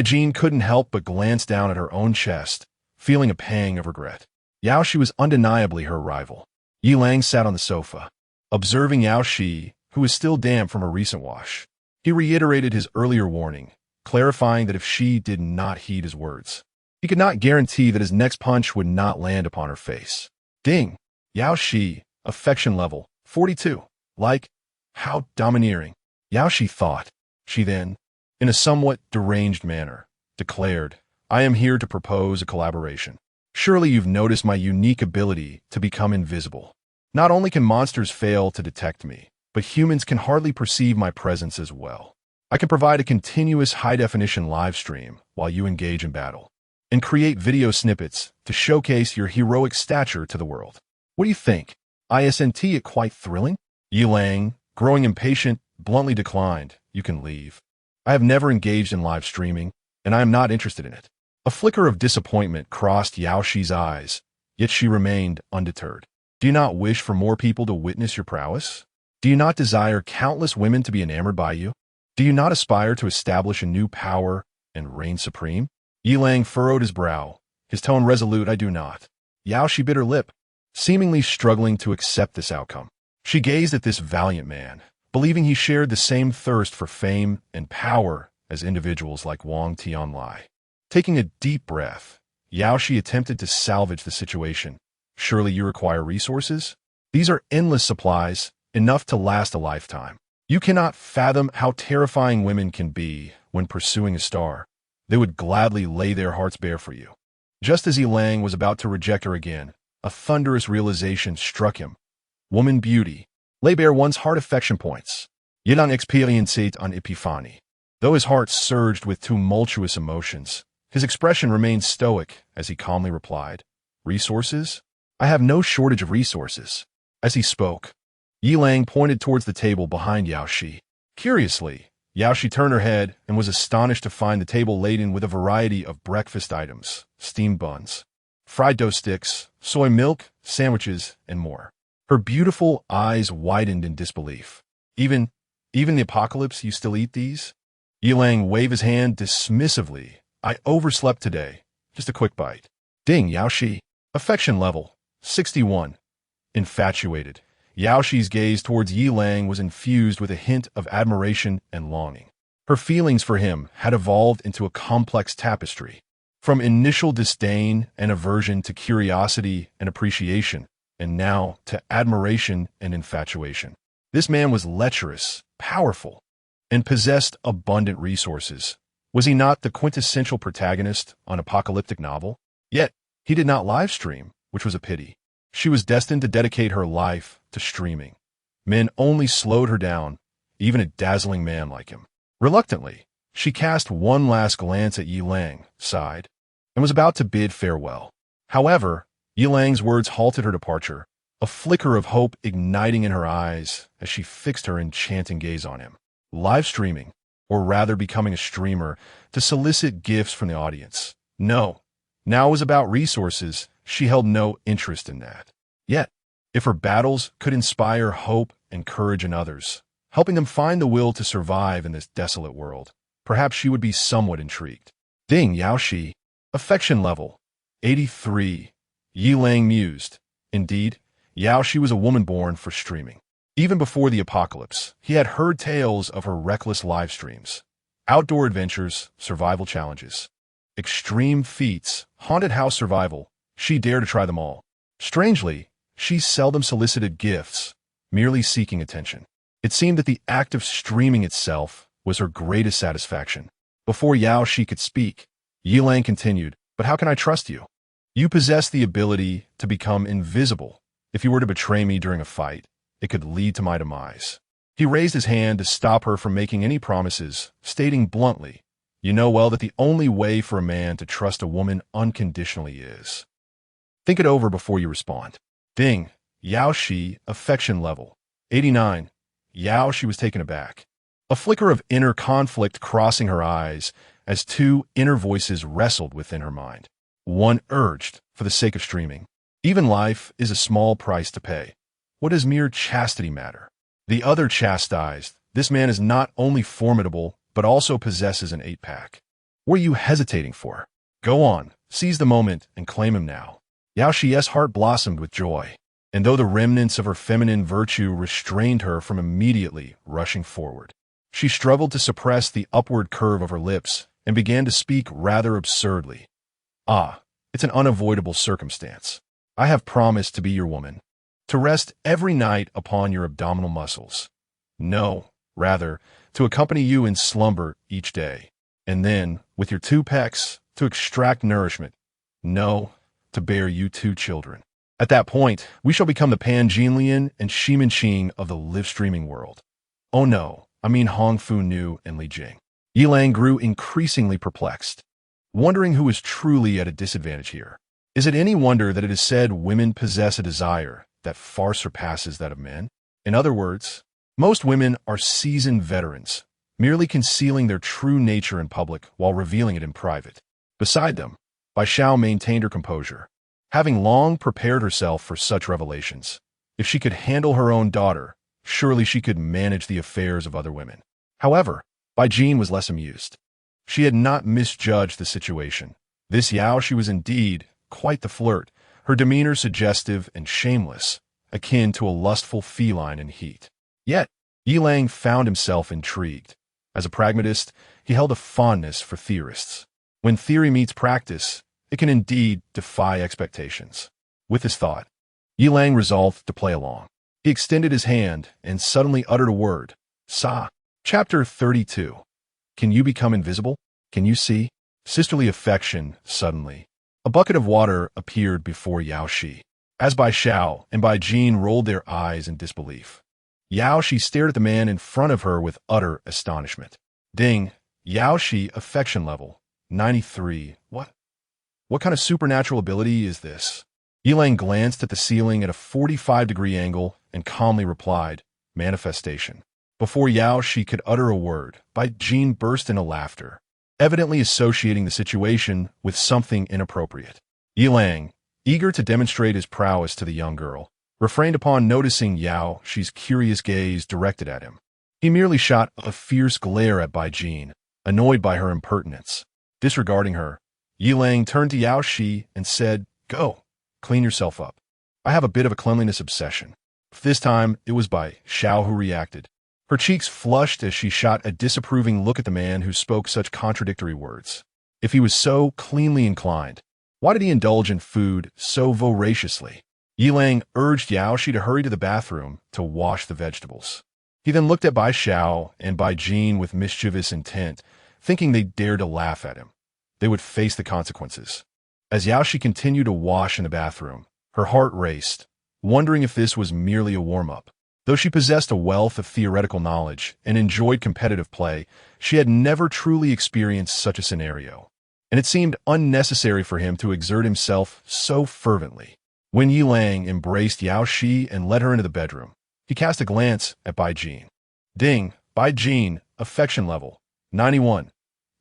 Jean couldn't help but glance down at her own chest, feeling a pang of regret. Yao Shi was undeniably her rival. Yilang sat on the sofa, observing Yao Shi, who was still damp from a recent wash. He reiterated his earlier warning, clarifying that if she did not heed his words, he could not guarantee that his next punch would not land upon her face. Ding! Yao Shi, affection level 42. Like, how domineering. Yao Shi thought. She then, in a somewhat deranged manner, declared, I am here to propose a collaboration. Surely you've noticed my unique ability to become invisible. Not only can monsters fail to detect me, but humans can hardly perceive my presence as well. I can provide a continuous high-definition live stream while you engage in battle, and create video snippets to showcase your heroic stature to the world. What do you think? Isn't it quite thrilling? Yilang, growing impatient, bluntly declined, You can leave. I have never engaged in live streaming, and I am not interested in it. A flicker of disappointment crossed Yao Shi's eyes, yet she remained undeterred. Do you not wish for more people to witness your prowess? Do you not desire countless women to be enamored by you? Do you not aspire to establish a new power and reign supreme? Yilang furrowed his brow, his tone resolute. I do not. Yao Shi bit her lip, seemingly struggling to accept this outcome. She gazed at this valiant man, believing he shared the same thirst for fame and power as individuals like Wang Tianlai. Taking a deep breath, Yao Shi attempted to salvage the situation. Surely you require resources? These are endless supplies, enough to last a lifetime. You cannot fathom how terrifying women can be when pursuing a star. They would gladly lay their hearts bare for you. Just as Yilang was about to reject her again, a thunderous realization struck him. Woman beauty. Lay bare one's heart affection points. Yilang experienced an epiphany. Though his heart surged with tumultuous emotions, his expression remained stoic as he calmly replied, Resources? I have no shortage of resources. As he spoke, Yilang pointed towards the table behind Yao Shi. Curiously, Yao Shi turned her head and was astonished to find the table laden with a variety of breakfast items, steamed buns, fried dough sticks, soy milk, sandwiches, and more. Her beautiful eyes widened in disbelief. Even the apocalypse, you still eat these? Yilang waved his hand dismissively. I overslept today. Just a quick bite. Ding, Yao Shi. Affection level 61. Infatuated. Yao Shi's gaze towards Yilang was infused with a hint of admiration and longing. Her feelings for him had evolved into a complex tapestry, from initial disdain and aversion to curiosity and appreciation, and now to admiration and infatuation. This man was lecherous, powerful, and possessed abundant resources. Was he not the quintessential protagonist on an apocalyptic novel? Yet, he did not live stream, which was a pity. She was destined to dedicate her life to streaming. Men only slowed her down, even a dazzling man like him. Reluctantly, she cast one last glance at Yilang, sighed, and was about to bid farewell. However, Yilang's words halted her departure, a flicker of hope igniting in her eyes as she fixed her enchanting gaze on him. Live streaming, or rather becoming a streamer, to solicit gifts from the audience. No. Now it was about resources. She held no interest in that. Yet, if her battles could inspire hope and courage in others, helping them find the will to survive in this desolate world, perhaps she would be somewhat intrigued. Ding Yaoshi. Affection level 83. Yilang mused. Indeed, Yaoshi was a woman born for streaming. Even before the apocalypse, he had heard tales of her reckless live streams. Outdoor adventures, survival challenges, extreme feats, haunted house survival. She dared to try them all. Strangely, she seldom solicited gifts, merely seeking attention. It seemed that the act of streaming itself was her greatest satisfaction. Before Yaoshi could speak, Yilang continued, "But how can I trust you? You possess the ability to become invisible. If you were to betray me during a fight, it could lead to my demise." He raised his hand to stop her from making any promises, stating bluntly, "You know well that the only way for a man to trust a woman unconditionally is." Think it over before you respond. Ding. Yaoshi. Affection level 89. Yaoshi was taken aback. A flicker of inner conflict crossing her eyes as two inner voices wrestled within her mind. One urged, for the sake of streaming, "Even life is a small price to pay. What does mere chastity matter?" The other chastised, "This man is not only formidable, but also possesses an 8-pack. What are you hesitating for? Go on, seize the moment and claim him now." Yaoshi's heart blossomed with joy, and though the remnants of her feminine virtue restrained her from immediately rushing forward, she struggled to suppress the upward curve of her lips and began to speak rather absurdly. "Ah, it's an unavoidable circumstance. I have promised to be your woman, to rest every night upon your abdominal muscles. No, rather, to accompany you in slumber each day, and then, with your 2 pecs, to extract nourishment. No, to bear you 2 children. At that point, we shall become the Pan-Jinlian and Shimanqing of the live-streaming world." "Oh no, I mean Hong Fu Nu and Li Jing." Yilang grew increasingly perplexed, wondering who was truly at a disadvantage here. Is it any wonder that it is said women possess a desire that far surpasses that of men? In other words, most women are seasoned veterans, merely concealing their true nature in public while revealing it in private. Beside them, Bai Xiao maintained her composure, having long prepared herself for such revelations. If she could handle her own daughter, surely she could manage the affairs of other women. However, Bai Jin was less amused. She had not misjudged the situation. This Yaoshi was indeed quite the flirt, her demeanor suggestive and shameless, akin to a lustful feline in heat. Yet, Yilang found himself intrigued. As a pragmatist, he held a fondness for theorists. When theory meets practice, it can indeed defy expectations. With this thought, Yilang resolved to play along. He extended his hand and suddenly uttered a word. Sa. Chapter 32. Can you become invisible? Can you see? Sisterly affection, suddenly. A bucket of water appeared before Yaoshi. As Bai Xiao and Bai Jin rolled their eyes in disbelief, Yaoshi stared at the man in front of her with utter astonishment. Ding. Yaoshi. Affection level 93. What kind of supernatural ability is this? Yilang glanced at the ceiling at a 45-degree angle and calmly replied, "Manifestation." Before Yaoshi could utter a word, Bai Jin burst into laughter, evidently associating the situation with something inappropriate. Yilang, eager to demonstrate his prowess to the young girl, refrained upon noticing Yaoshi's curious gaze directed at him. He merely shot a fierce glare at Bai Jin, annoyed by her impertinence. Disregarding her, Yilang turned to Yaoshi and said, "Go, clean yourself up. I have a bit of a cleanliness obsession." This time, it was Bai Xiao who reacted. Her cheeks flushed as she shot a disapproving look at the man who spoke such contradictory words. If he was so cleanly inclined, why did he indulge in food so voraciously? Yilang urged Yaoshi to hurry to the bathroom to wash the vegetables. He then looked at Bai Xiao and Bai Jin with mischievous intent, thinking they dared to laugh at him. They would face the consequences. As Yaoshi continued to wash in the bathroom, her heart raced, wondering if this was merely a warm-up. Though she possessed a wealth of theoretical knowledge and enjoyed competitive play, she had never truly experienced such a scenario, and it seemed unnecessary for him to exert himself so fervently. When Yi Lang embraced Yao Shi and led her into the bedroom, he cast a glance at Bai Jin. Ding, Bai Jin, affection level, 91.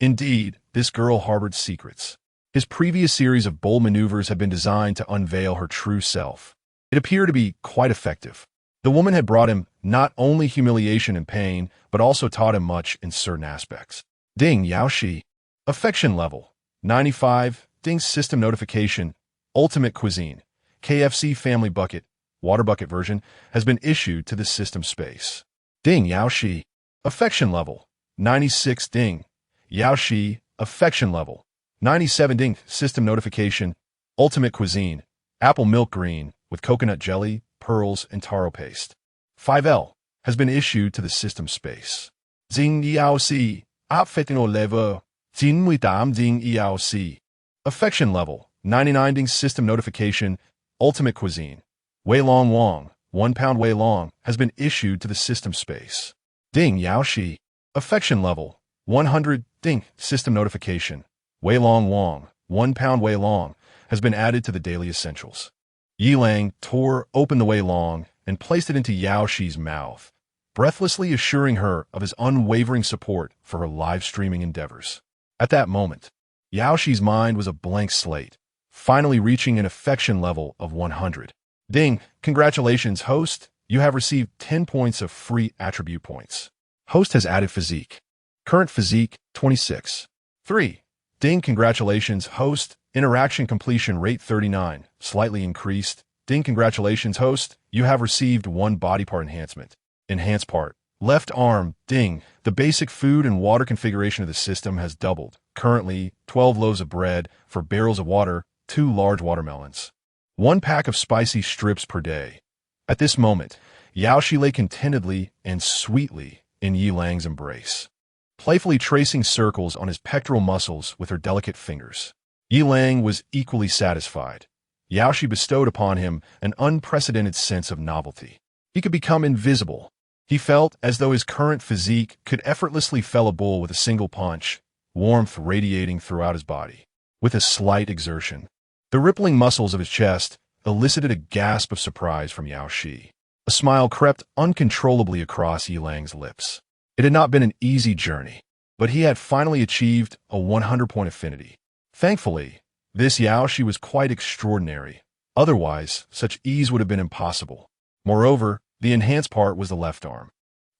Indeed, this girl harbored secrets. His previous series of bold maneuvers had been designed to unveil her true self. It appeared to be quite effective. The woman had brought him not only humiliation and pain, but also taught him much in certain aspects. Ding, Yao Shi. Affection level, 95. Ding, system notification. Ultimate cuisine. KFC family bucket, water bucket version, has been issued to the system space. Ding, Yao Shi. Affection level, 96. Ding, Yao Shi. Affection level, 97. Ding, system notification. Ultimate cuisine. Apple milk green with coconut jelly, pearls, and taro paste. 5L has been issued to the system space. Ding, Yao Shi. Affection level, 98. Ding, Yao Shi. Affection level, 99. Ding, system notification. Ultimate cuisine. Wei Long Wong, 1 pound Wei Long, has been issued to the system space. Ding, Yao Shi. Affection level, 100. Ding, system notification. Wei Long Wong, 1 pound Wei Long, has been added to the daily essentials. Yi Lang tore open the Wei Long and placed it into Yao Shi's mouth, breathlessly assuring her of his unwavering support for her live streaming endeavors. At that moment, Yao Shi's mind was a blank slate, finally reaching an affection level of 100. Ding, congratulations, host. You have received 10 points of free attribute points. Host has added physique. Current physique, 26. 3. Ding, congratulations, host. Interaction completion rate 39, slightly increased. Ding, congratulations, host. You have received 1 body part enhancement. Enhanced part. Left arm, ding. The basic food and water configuration of the system has doubled. Currently, 12 loaves of bread, 4 barrels of water, 2 large watermelons. 1 pack of spicy strips per day. At this moment, Yao Shi lay contentedly and sweetly in Yi Lang's embrace, playfully tracing circles on his pectoral muscles with her delicate fingers. Yi Lang was equally satisfied. Yao Shi bestowed upon him an unprecedented sense of novelty. He could become invisible. He felt as though his current physique could effortlessly fell a bull with a single punch, warmth radiating throughout his body. With a slight exertion, the rippling muscles of his chest elicited a gasp of surprise from Yao Shi. A smile crept uncontrollably across Yi Lang's lips. It had not been an easy journey, but he had finally achieved a 100-point affinity. Thankfully, this Yao Shi was quite extraordinary. Otherwise, such ease would have been impossible. Moreover, the enhanced part was the left arm.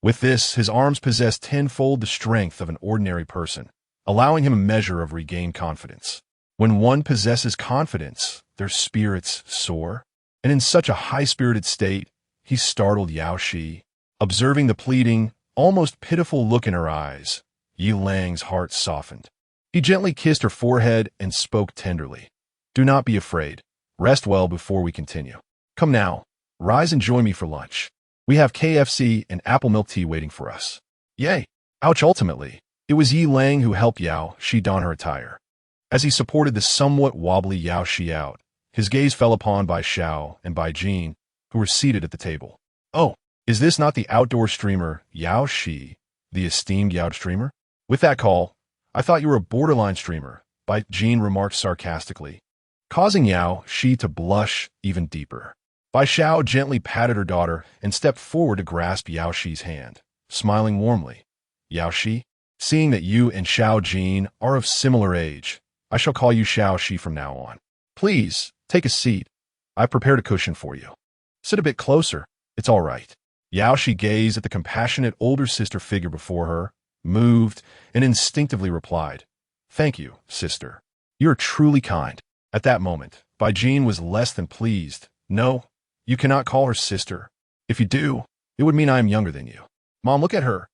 With this, his arms possessed tenfold the strength of an ordinary person, allowing him a measure of regained confidence. When one possesses confidence, their spirits soar. And in such a high-spirited state, he startled Yao Shi. Observing the pleading, almost pitiful look in her eyes, Yi Lang's heart softened. He gently kissed her forehead and spoke tenderly. Do not be afraid. Rest well before we continue. Come now, rise and join me for lunch. We have KFC and apple milk tea waiting for us. Yay! Ouch! Ultimately, it was Yi Lang who helped Yao Shi don her attire. As he supported the somewhat wobbly Yao Shi out, his gaze fell upon Bai Xiao and Bai Jin, who were seated at the table. Oh, is this not the outdoor streamer, Yao Shi, the esteemed Yao streamer? With that call, I thought you were a borderline streamer, Bai Jin remarked sarcastically, causing Yao Shi to blush even deeper. Bai Xiao gently patted her daughter and stepped forward to grasp Yao Shi's hand, smiling warmly. Yao Shi, seeing that you and Xiao Jin are of similar age, I shall call you Xiao Shi from now on. Please, take a seat. I've prepared a cushion for you. Sit a bit closer. It's all right. Yao Shi gazed at the compassionate older sister figure before her, moved, and instinctively replied, Thank you, sister. You're truly kind. At that moment, Bai Jin was less than pleased. No, you cannot call her sister. If you do, it would mean I am younger than you. Mom, look at her.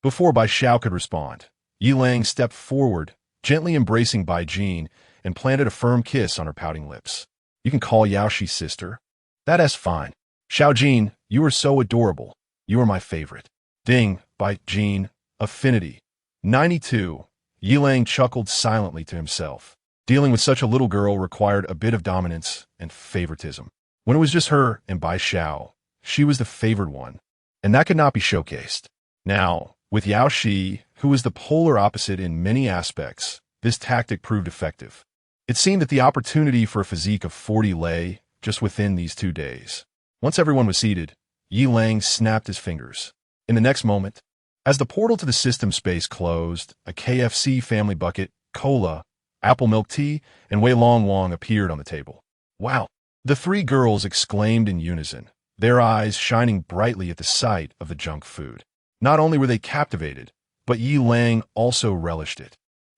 Before Bai Xiao could respond, Yi Lang stepped forward, gently embracing Bai Jin, and planted a firm kiss on her pouting lips. You can call Yao Shi sister. That's fine. Xiao Jin, you are so adorable. You are my favorite. Ding, Bai Jin, affinity. 92. Yi Lang chuckled silently to himself. Dealing with such a little girl required a bit of dominance and favoritism. When it was just her and Bai Xiao, she was the favored one, and that could not be showcased. Now, with Yao Shi, who was the polar opposite in many aspects, this tactic proved effective. It seemed that the opportunity for a physique of 40 lay just within these 2 days. Once everyone was seated, Yi Lang snapped his fingers. In the next moment, as the portal to the system space closed, a KFC family bucket, cola, apple milk tea, and Wei Long Wong appeared on the table. Wow! The 3 girls exclaimed in unison, their eyes shining brightly at the sight of the junk food. Not only were they captivated, but Yi Lang also relished it.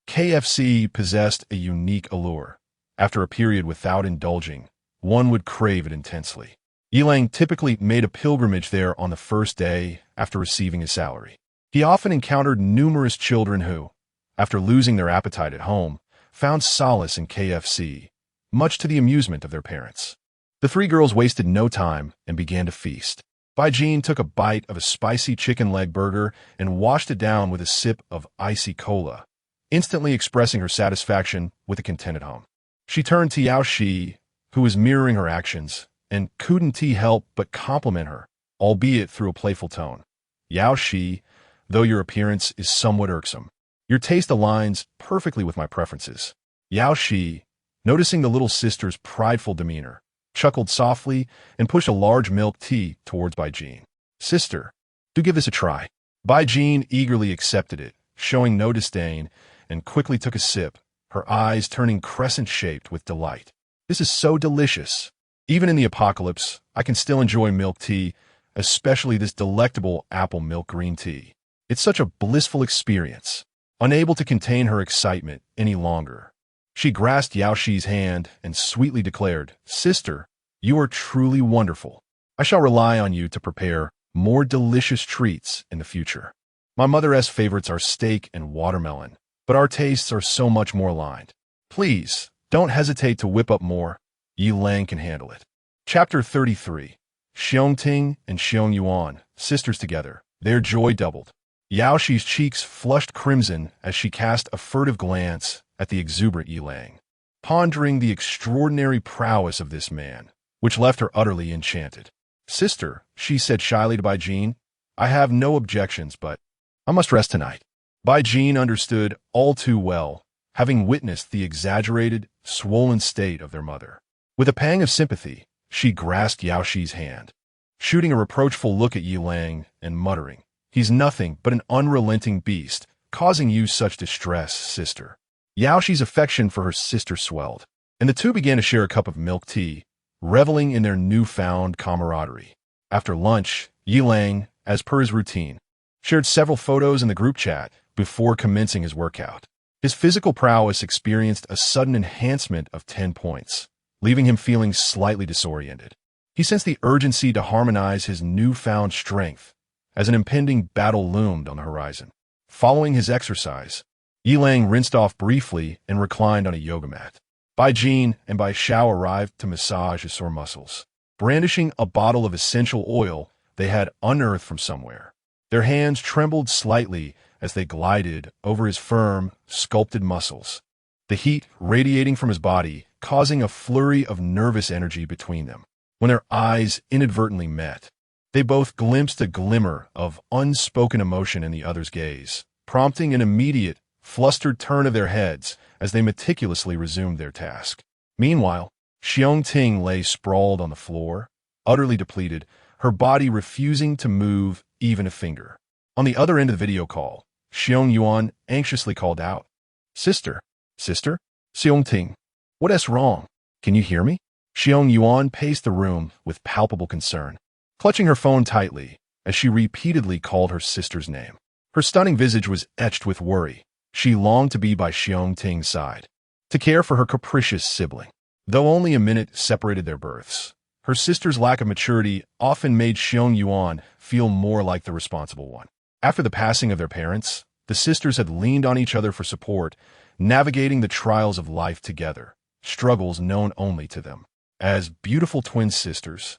KFC possessed a unique allure. After a period without indulging, one would crave it intensely. Yi Lang typically made a pilgrimage there on the first day after receiving his salary. He often encountered numerous children who, after losing their appetite at home, found solace in KFC, much to the amusement of their parents. The 3 girls wasted no time and began to feast. Bai Jin took a bite of a spicy chicken leg burger and washed it down with a sip of icy cola, instantly expressing her satisfaction with a contented hum. She turned to Yao Shi, who was mirroring her actions, and couldn't help but compliment her, albeit through a playful tone. Yao Shi, though your appearance is somewhat irksome, your taste aligns perfectly with my preferences. Yao Shi, noticing the little sister's prideful demeanor, chuckled softly and pushed a large milk tea towards Bai Jin. Sister, do give this a try. Bai Jin eagerly accepted it, showing no disdain, and quickly took a sip, her eyes turning crescent-shaped with delight. This is so delicious. Even in the apocalypse, I can still enjoy milk tea, especially this delectable apple milk green tea. It's such a blissful experience. Unable to contain her excitement any longer, she grasped Yao Shi's hand and sweetly declared, Sister, you are truly wonderful. I shall rely on you to prepare more delicious treats in the future. My mother's favorites are steak and watermelon, but our tastes are so much more aligned. Please, don't hesitate to whip up more. Yi Lang can handle it. Chapter 33. Xiong Ting and Xiong Yuan, sisters together. Their joy doubled. Yao Shi's cheeks flushed crimson as she cast a furtive glance at the exuberant Yi Lang, pondering the extraordinary prowess of this man, which left her utterly enchanted. Sister, she said shyly to Bai Jin, I have no objections, but I must rest tonight. Bai Jin understood all too well, having witnessed the exaggerated, swollen state of their mother. With a pang of sympathy, she grasped Yao Shi's hand, shooting a reproachful look at Yi Lang and muttering, He's nothing but an unrelenting beast, causing you such distress, sister. Yao Shi's affection for her sister swelled, and the two began to share a cup of milk tea, reveling in their newfound camaraderie. After lunch, Yi Lang, as per his routine, shared several photos in the group chat before commencing his workout. His physical prowess experienced a sudden enhancement of 10 points, leaving him feeling slightly disoriented. He sensed the urgency to harmonize his newfound strength as an impending battle loomed on the horizon. Following his exercise, Yi Lang rinsed off briefly and reclined on a yoga mat. Bai Jin and Bai Xiao arrived to massage his sore muscles, brandishing a bottle of essential oil they had unearthed from somewhere. Their hands trembled slightly as they glided over his firm, sculpted muscles, the heat radiating from his body causing a flurry of nervous energy between them. When their eyes inadvertently met, they both glimpsed a glimmer of unspoken emotion in the other's gaze, prompting an immediate, flustered turn of their heads as they meticulously resumed their task. Meanwhile, Xiong Ting lay sprawled on the floor, utterly depleted, her body refusing to move even a finger. On the other end of the video call, Xiong Yuan anxiously called out, Sister, sister, Xiong Ting, what's wrong? Can you hear me? Xiong Yuan paced the room with palpable concern, clutching her phone tightly as she repeatedly called her sister's name. Her stunning visage was etched with worry. She longed to be by Xiong Ting's side, to care for her capricious sibling. Though only a minute separated their births, her sister's lack of maturity often made Xiong Yuan feel more like the responsible one. After the passing of their parents, the sisters had leaned on each other for support, navigating the trials of life together, struggles known only to them. As beautiful twin sisters,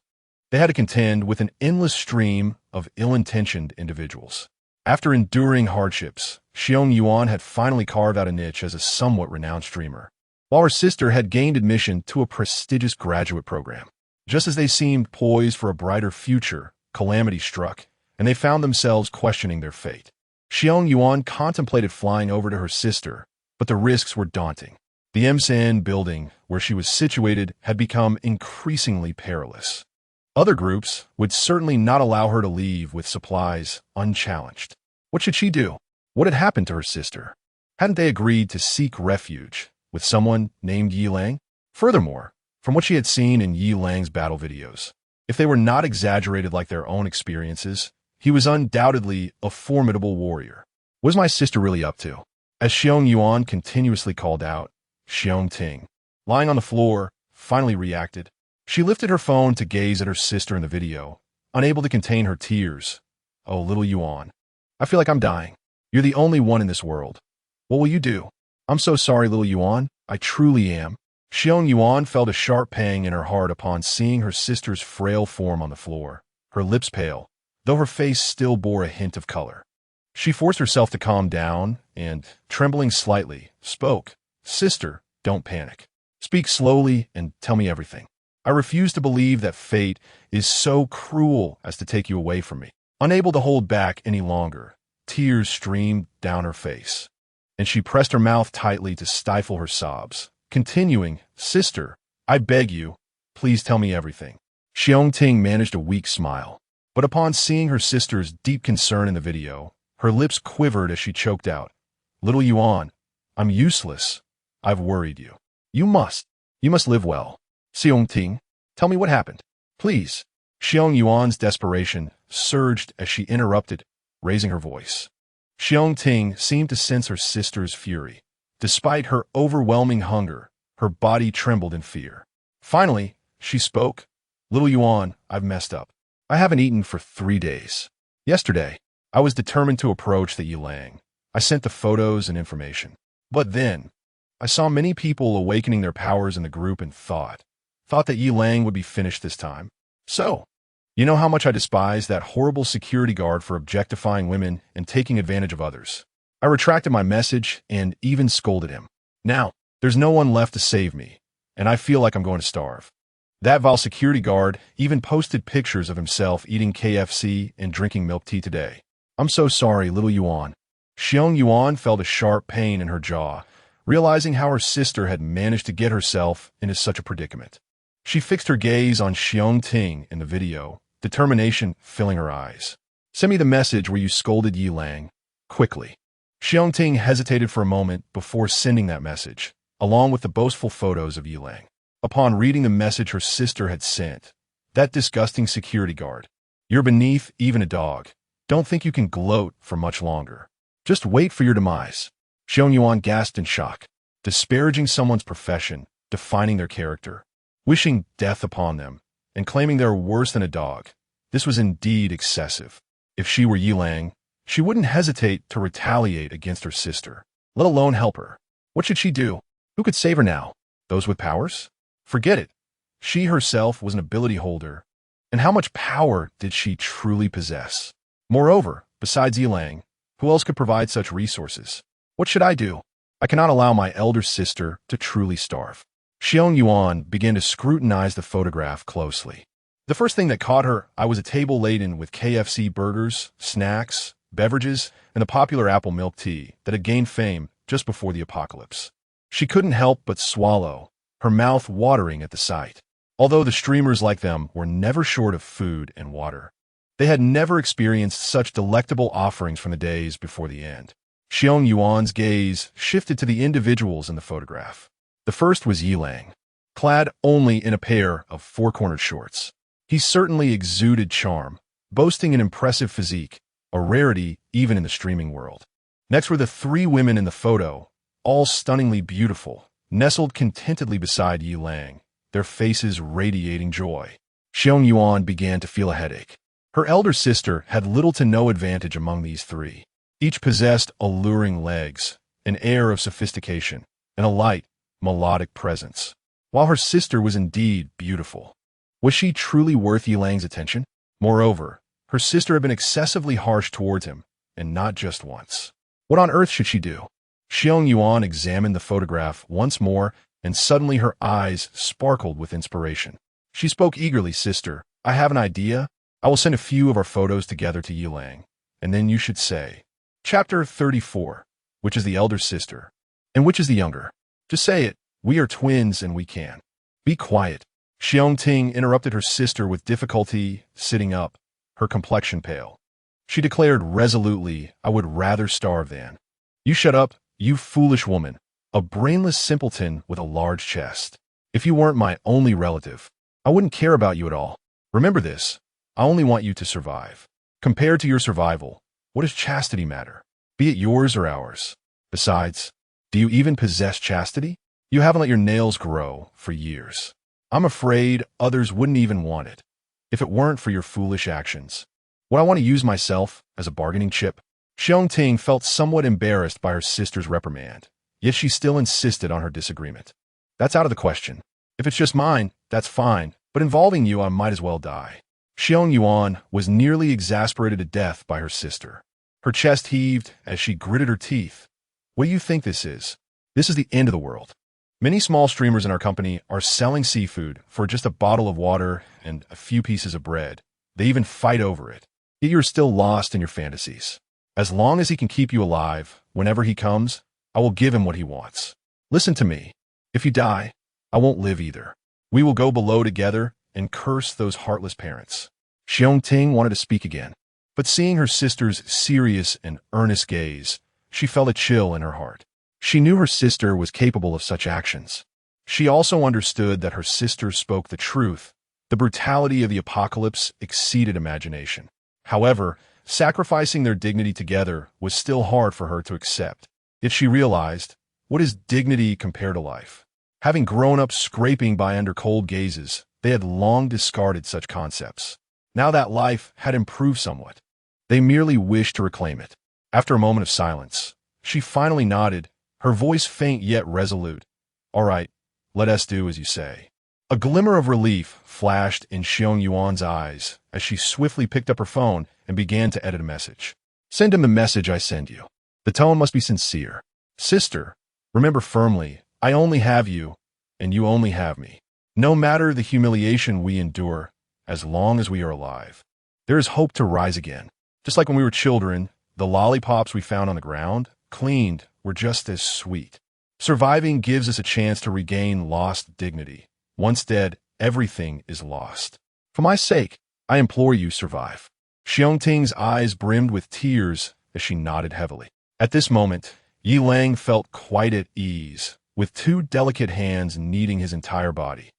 they had to contend with an endless stream of ill-intentioned individuals. After enduring hardships, Xiong Yuan had finally carved out a niche as a somewhat renowned streamer, while her sister had gained admission to a prestigious graduate program. Just as they seemed poised for a brighter future, calamity struck, and they found themselves questioning their fate. Xiong Yuan contemplated flying over to her sister, but the risks were daunting. The MCN building where she was situated had become increasingly perilous. Other groups would certainly not allow her to leave with supplies unchallenged. What should she do? What had happened to her sister? Hadn't they agreed to seek refuge with someone named Yi Lang? Furthermore, from what she had seen in Yi Lang's battle videos, if they were not exaggerated like their own experiences, he was undoubtedly a formidable warrior. What was my sister really up to? As Xiong Yuan continuously called out, Xiong Ting, lying on the floor, finally reacted. She lifted her phone to gaze at her sister in the video, unable to contain her tears. Oh, little Yuan, I feel like I'm dying. You're the only one in this world. What will you do? I'm so sorry, little Yuan. I truly am. Xiong Yuan felt a sharp pang in her heart upon seeing her sister's frail form on the floor, her lips pale, though her face still bore a hint of color. She forced herself to calm down and, trembling slightly, spoke. Sister, don't panic. Speak slowly and tell me everything. I refuse to believe that fate is so cruel as to take you away from me. Unable to hold back any longer, tears streamed down her face, and she pressed her mouth tightly to stifle her sobs, continuing, Sister, I beg you, please tell me everything. Xiong Ting managed a weak smile, but upon seeing her sister's deep concern in the video, her lips quivered as she choked out, Little Yuan, I'm useless. I've worried you. You must live well. Xiong Ting, tell me what happened. Please. Xiong Yuan's desperation surged as she interrupted, raising her voice. Xiong Ting seemed to sense her sister's fury. Despite her overwhelming hunger, her body trembled in fear. Finally, she spoke. Little Yuan, I've messed up. I haven't eaten for 3 days. Yesterday, I was determined to approach the Yi Lang. I sent the photos and information. But then, I saw many people awakening their powers in the group and thought that Yi Lang would be finished this time. So, you know how much I despise that horrible security guard for objectifying women and taking advantage of others. I retracted my message and even scolded him. Now, there's no one left to save me, and I feel like I'm going to starve. That vile security guard even posted pictures of himself eating KFC and drinking milk tea today. I'm so sorry, little Yuan. Xiong Yuan felt a sharp pain in her jaw, realizing how her sister had managed to get herself into such a predicament. She fixed her gaze on Xiong Ting in the video, determination filling her eyes. Send me the message where you scolded Yi Lang, quickly. Xiong Ting hesitated for a moment before sending that message, along with the boastful photos of Yi Lang. Upon reading the message her sister had sent, that disgusting security guard, you're beneath even a dog. Don't think you can gloat for much longer. Just wait for your demise. Xiong Yuan gasped in shock, disparaging someone's profession, defining their character, wishing death upon them, and claiming they're worse than a dog. This was indeed excessive. If she were Yi Lang, she wouldn't hesitate to retaliate against her sister, let alone help her. What should she do? Who could save her now? Those with powers? Forget it. She herself was an ability holder, and how much power did she truly possess? Moreover, besides Yi Lang, who else could provide such resources? What should I do? I cannot allow my elder sister to truly starve. Xiong Yuan began to scrutinize the photograph closely. The first thing that caught her eye was a table laden with KFC burgers, snacks, beverages, and the popular apple milk tea that had gained fame just before the apocalypse. She couldn't help but swallow, her mouth watering at the sight. Although the streamers like them were never short of food and water, they had never experienced such delectable offerings from the days before the end. Xiong Yuan's gaze shifted to the individuals in the photograph. The first was Yi Lang, clad only in a pair of four-cornered shorts. He certainly exuded charm, boasting an impressive physique, a rarity even in the streaming world. Next were the 3 women in the photo, all stunningly beautiful, nestled contentedly beside Yi Lang, their faces radiating joy. Xiong Yuan began to feel a headache. Her elder sister had little to no advantage among these 3. Each possessed alluring legs, an air of sophistication, and a light, melodic presence. While her sister was indeed beautiful, was she truly worth Yi Lang's attention? Moreover, her sister had been excessively harsh towards him, and not just once. What on earth should she do? Xiong Yuan examined the photograph once more, and suddenly her eyes sparkled with inspiration. She spoke eagerly, Sister, I have an idea. I will send a few of our photos together to Yi Lang, and then you should say, Chapter 34, which is the elder sister, and which is the younger? Just say it, We are twins and we can. Be quiet. Xiongting interrupted her sister with difficulty, sitting up, her complexion pale. She declared resolutely, I would rather starve than. You shut up, you foolish woman, a brainless simpleton with a large chest. If you weren't my only relative, I wouldn't care about you at all. Remember this, I only want you to survive. Compared to your survival, what does chastity matter? Be it yours or ours. Besides, do you even possess chastity? You haven't let your nails grow for years. I'm afraid others wouldn't even want it, if it weren't for your foolish actions. Would I want to use myself as a bargaining chip? Xiongting felt somewhat embarrassed by her sister's reprimand, yet she still insisted on her disagreement. That's out of the question. If it's just mine, that's fine, but involving you, I might as well die. Xiong Yuan was nearly exasperated to death by her sister. Her chest heaved as she gritted her teeth. What do you think this is? This is the end of the world. Many small streamers in our company are selling seafood for just a bottle of water and a few pieces of bread. They even fight over it. Yet you're still lost in your fantasies. As long as he can keep you alive, whenever he comes, I will give him what he wants. Listen to me. If you die, I won't live either. We will go below together and curse those heartless parents. Xiongting wanted to speak again, but seeing her sister's serious and earnest gaze, she felt a chill in her heart. She knew her sister was capable of such actions. She also understood that her sister spoke the truth. The brutality of the apocalypse exceeded imagination. However, sacrificing their dignity together was still hard for her to accept. Yet she realized, what is dignity compared to life? Having grown up scraping by under cold gazes, they had long discarded such concepts. Now that life had improved somewhat, they merely wished to reclaim it. After a moment of silence, she finally nodded, her voice faint yet resolute. All right, let us do as you say. A glimmer of relief flashed in Xiong Yuan's eyes as she swiftly picked up her phone and began to edit a message. Send him the message I send you. The tone must be sincere. Sister, remember firmly, I only have you, and you only have me. No matter the humiliation we endure, as long as we are alive, there is hope to rise again. Just like when we were children, the lollipops we found on the ground, cleaned, were just as sweet. Surviving gives us a chance to regain lost dignity. Once dead, everything is lost. For my sake, I implore you, survive. Xiongting's eyes brimmed with tears as she nodded heavily. At this moment, Yi Lang felt quite at ease, with two delicate hands kneading his entire body,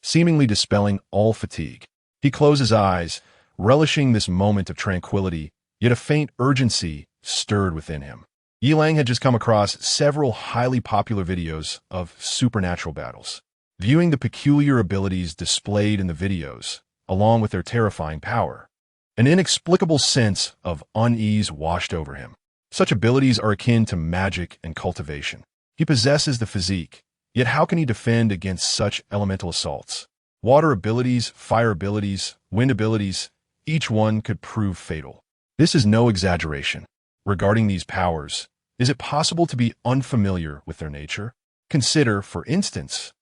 seemingly dispelling all fatigue. He closed his eyes, relishing this moment of tranquility, yet a faint urgency stirred within him. Yi Lang had just come across several highly popular videos of supernatural battles. Viewing the peculiar abilities displayed in the videos, along with their terrifying power, an inexplicable sense of unease washed over him. Such abilities are akin to magic and cultivation. He possesses the physique, yet how can he defend against such elemental assaults? Water abilities, fire abilities, wind abilities, each one could prove fatal. This is no exaggeration. Regarding these powers, is it possible to be unfamiliar with their nature? Consider, for instance,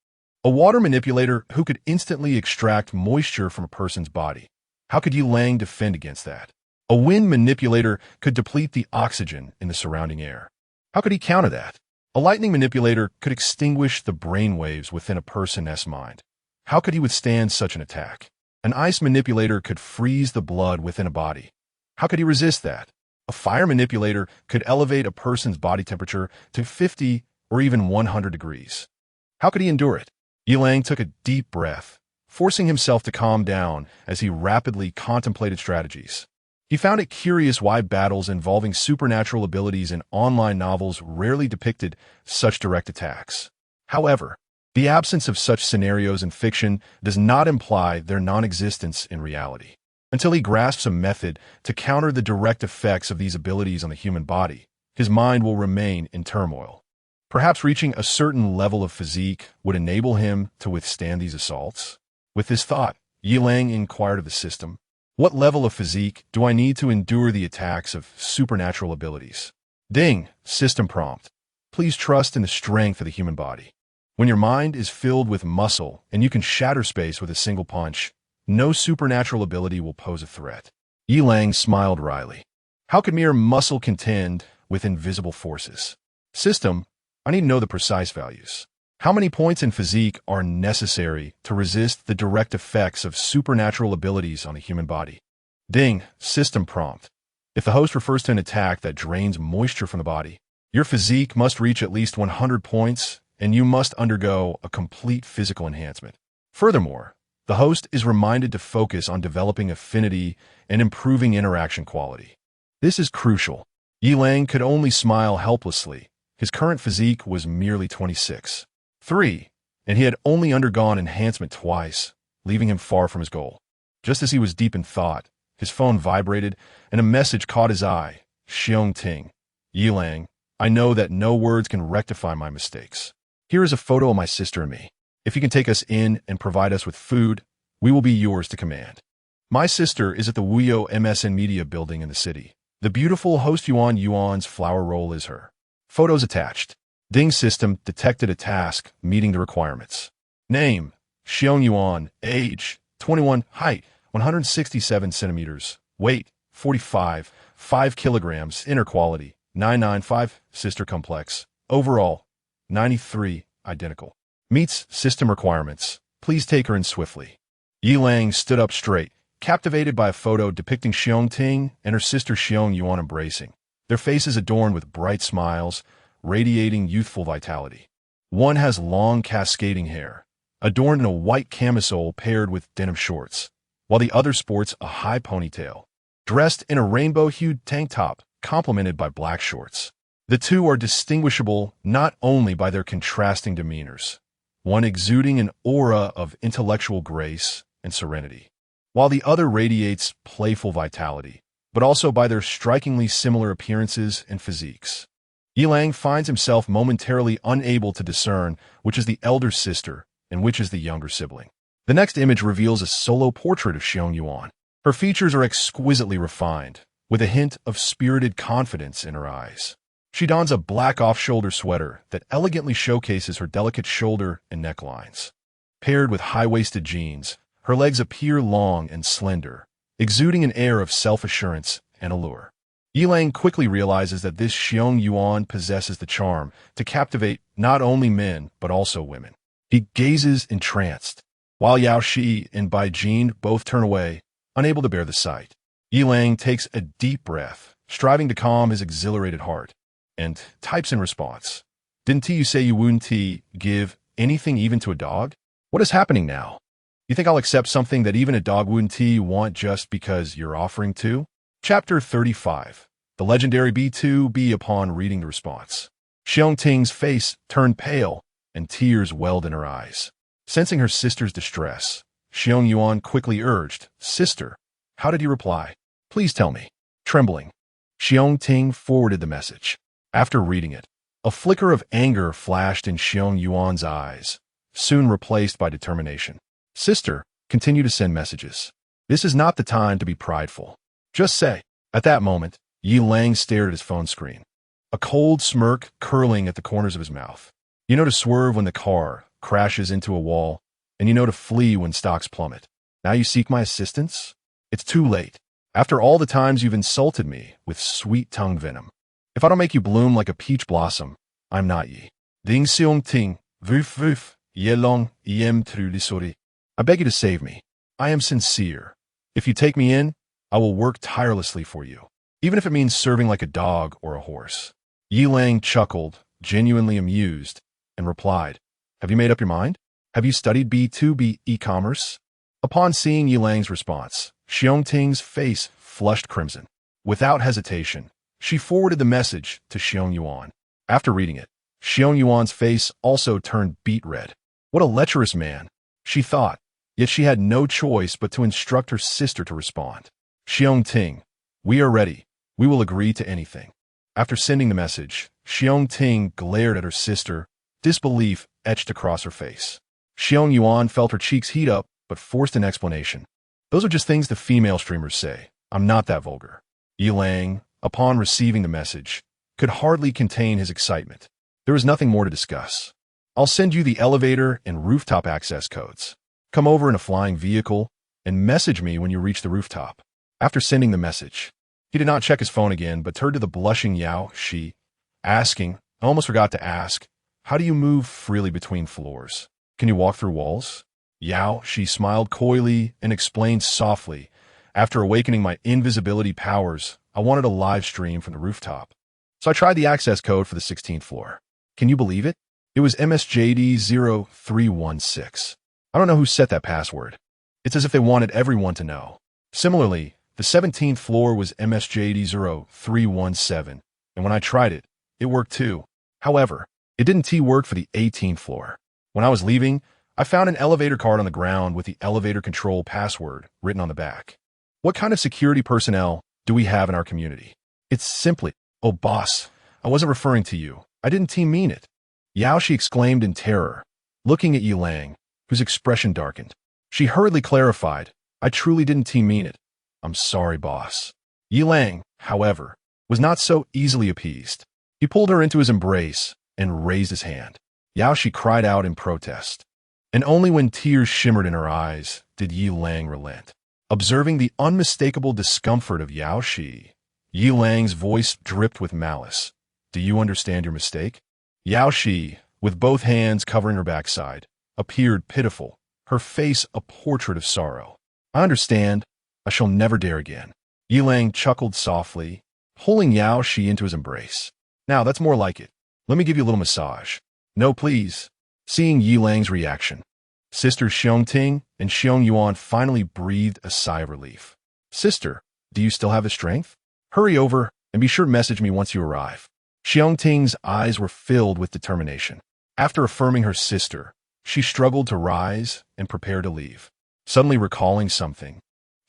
a water manipulator who could instantly extract moisture from a person's body. How could Yi Lang defend against that? A wind manipulator could deplete the oxygen in the surrounding air. How could he counter that? A lightning manipulator could extinguish the brainwaves within a person's mind. How could he withstand such an attack? An ice manipulator could freeze the blood within a body. How could he resist that? A fire manipulator could elevate a person's body temperature to 50 or even 100 degrees. How could he endure it? Yi Lang took a deep breath, forcing himself to calm down as he rapidly contemplated strategies. He found it curious why battles involving supernatural abilities in online novels rarely depicted such direct attacks. However, the absence of such scenarios in fiction does not imply their non-existence in reality. Until he grasps a method to counter the direct effects of these abilities on the human body, his mind will remain in turmoil. Perhaps reaching a certain level of physique would enable him to withstand these assaults? With this thought, Yi Lang inquired of the system, what level of physique do I need to endure the attacks of supernatural abilities? Ding, system prompt. Please trust in the strength of the human body. When your mind is filled with muscle and you can shatter space with a single punch, no supernatural ability will pose a threat. Yi Lang smiled wryly. How could mere muscle contend with invisible forces? System, I need to know the precise values. How many points in physique are necessary to resist the direct effects of supernatural abilities on the human body? Ding, system prompt. If the host refers to an attack that drains moisture from the body, your physique must reach at least 100 points, and you must undergo a complete physical enhancement. Furthermore, the host is reminded to focus on developing affinity and improving interaction quality. This is crucial. Yi Lang could only smile helplessly. His current physique was merely 26. 3, and he had only undergone enhancement twice, leaving him far from his goal. Just as he was deep in thought, his phone vibrated, and a message caught his eye. Xiong Ting. Yi Lang, I know that no words can rectify my mistakes. Here is a photo of my sister and me. If you can take us in and provide us with food, we will be yours to command. My sister is at the Wuyo MSN Media building in the city. The beautiful host Yuan's flower roll is her. Photos attached. Ding system detected a task meeting the requirements. Name, Xiong Yuan. Age, 21. Height, 167 centimeters. Weight, 45. 5 kilograms. Inner quality, 995. Sister complex. Overall, 93. Identical. Meets system requirements. Please take her in swiftly. Yi Lang stood up straight, captivated by a photo depicting Xiong Ting and her sister Xiong Yuan embracing, their faces adorned with bright smiles, radiating youthful vitality. One has long cascading hair, adorned in a white camisole paired with denim shorts, while the other sports a high ponytail, dressed in a rainbow-hued tank top complemented by black shorts. The two are distinguishable not only by their contrasting demeanors, one exuding an aura of intellectual grace and serenity, while the other radiates playful vitality, but also by their strikingly similar appearances and physiques. Yi Lang finds himself momentarily unable to discern which is the elder sister and which is the younger sibling. The next image reveals a solo portrait of Xiong Yuan. Her features are exquisitely refined, with a hint of spirited confidence in her eyes. She dons a black off-shoulder sweater that elegantly showcases her delicate shoulder and necklines. Paired with high-waisted jeans, her legs appear long and slender, exuding an air of self-assurance and allure. Yi Lang quickly realizes that this Xiong Yuan possesses the charm to captivate not only men but also women. He gazes entranced, while Yao Shi and Bai Jin both turn away, unable to bear the sight. Yi Lang takes a deep breath, striving to calm his exhilarated heart, and types in response, "Didn't you say you wouldn't give anything even to a dog? What is happening now? You think I'll accept something that even a dog wouldn't want just because you're offering to?" Chapter 35. The legendary B2B upon reading the response. Xiong Ting's face turned pale, and tears welled in her eyes. Sensing her sister's distress, Xiong Yuan quickly urged, "Sister, how did you reply? Please tell me." Trembling, Xiong Ting forwarded the message. After reading it, a flicker of anger flashed in Xiong Yuan's eyes, soon replaced by determination. "Sister, continue to send messages. This is not the time to be prideful. Just say." At that moment, Yi Lang stared at his phone screen, a cold smirk curling at the corners of his mouth. You know to swerve when the car crashes into a wall, and you know to flee when stocks plummet. Now you seek my assistance? It's too late. After all the times you've insulted me with sweet-tongued venom. If I don't make you bloom like a peach blossom, I'm not Yi. Ding Xiong Ting, vuf vuf, ye long, yem trulisori. I beg you to save me. I am sincere. If you take me in, I will work tirelessly for you, even if it means serving like a dog or a horse. Yi Lang chuckled, genuinely amused, and replied, "Have you made up your mind? Have you studied B2B e-commerce?" Upon seeing Yi Lang's response, Xiong Ting's face flushed crimson. Without hesitation, she forwarded the message to Xiong Yuan. After reading it, Xiong Yuan's face also turned beet red. What a lecherous man, she thought, yet she had no choice but to instruct her sister to respond. "Xiong Ting, we are ready. We will agree to anything." After sending the message, Xiong Ting glared at her sister, disbelief etched across her face. Xiong Yuan felt her cheeks heat up, but forced an explanation. "Those are just things the female streamers say. I'm not that vulgar." Yi Lang, upon receiving the message, could hardly contain his excitement. There was nothing more to discuss. "I'll send you the elevator and rooftop access codes. Come over in a flying vehicle and message me when you reach the rooftop." After sending the message, he did not check his phone again, but turned to the blushing Yao Shi, asking, "I almost forgot to ask, How do you move freely between floors? Can you walk through walls? Yao, she smiled coyly and explained softly. After awakening my invisibility powers, I wanted a live stream from the rooftop. So I tried the access code for the 16th floor. Can you believe it? It was MSJD0316. I don't know who set that password. It's as if they wanted everyone to know. Similarly, the 17th floor was MSJD0317, and when I tried it, it worked too. However, it didn't work for the 18th floor. When I was leaving, I found an elevator card on the ground with the elevator control password written on the back. What kind of security personnel do we have in our community? It's simply, oh boss, I wasn't referring to you. I didn't mean it. Yao, she exclaimed in terror, looking at Yi Lang, whose expression darkened. She hurriedly clarified, I truly didn't mean it. I'm sorry, boss. Yi Lang, however, was not so easily appeased. He pulled her into his embrace and raised his hand. Yao, she cried out in protest. And only when tears shimmered in her eyes did Yi Lang relent. Observing the unmistakable discomfort of Yao Shi, Yi Lang's voice dripped with malice. Do you understand your mistake? Yao Shi, with both hands covering her backside, appeared pitiful, her face a portrait of sorrow. I understand. I shall never dare again. Yi Lang chuckled softly, pulling Yao Shi into his embrace. Now, that's more like it. Let me give you a little massage. No, please. Seeing Yi Lang's reaction, Sisters Xiong Ting and Xiong Yuan finally breathed a sigh of relief. Sister, do you still have the strength? Hurry over and be sure to message me once you arrive. Xiong Ting's eyes were filled with determination. After affirming her sister, she struggled to rise and prepare to leave. Suddenly recalling something,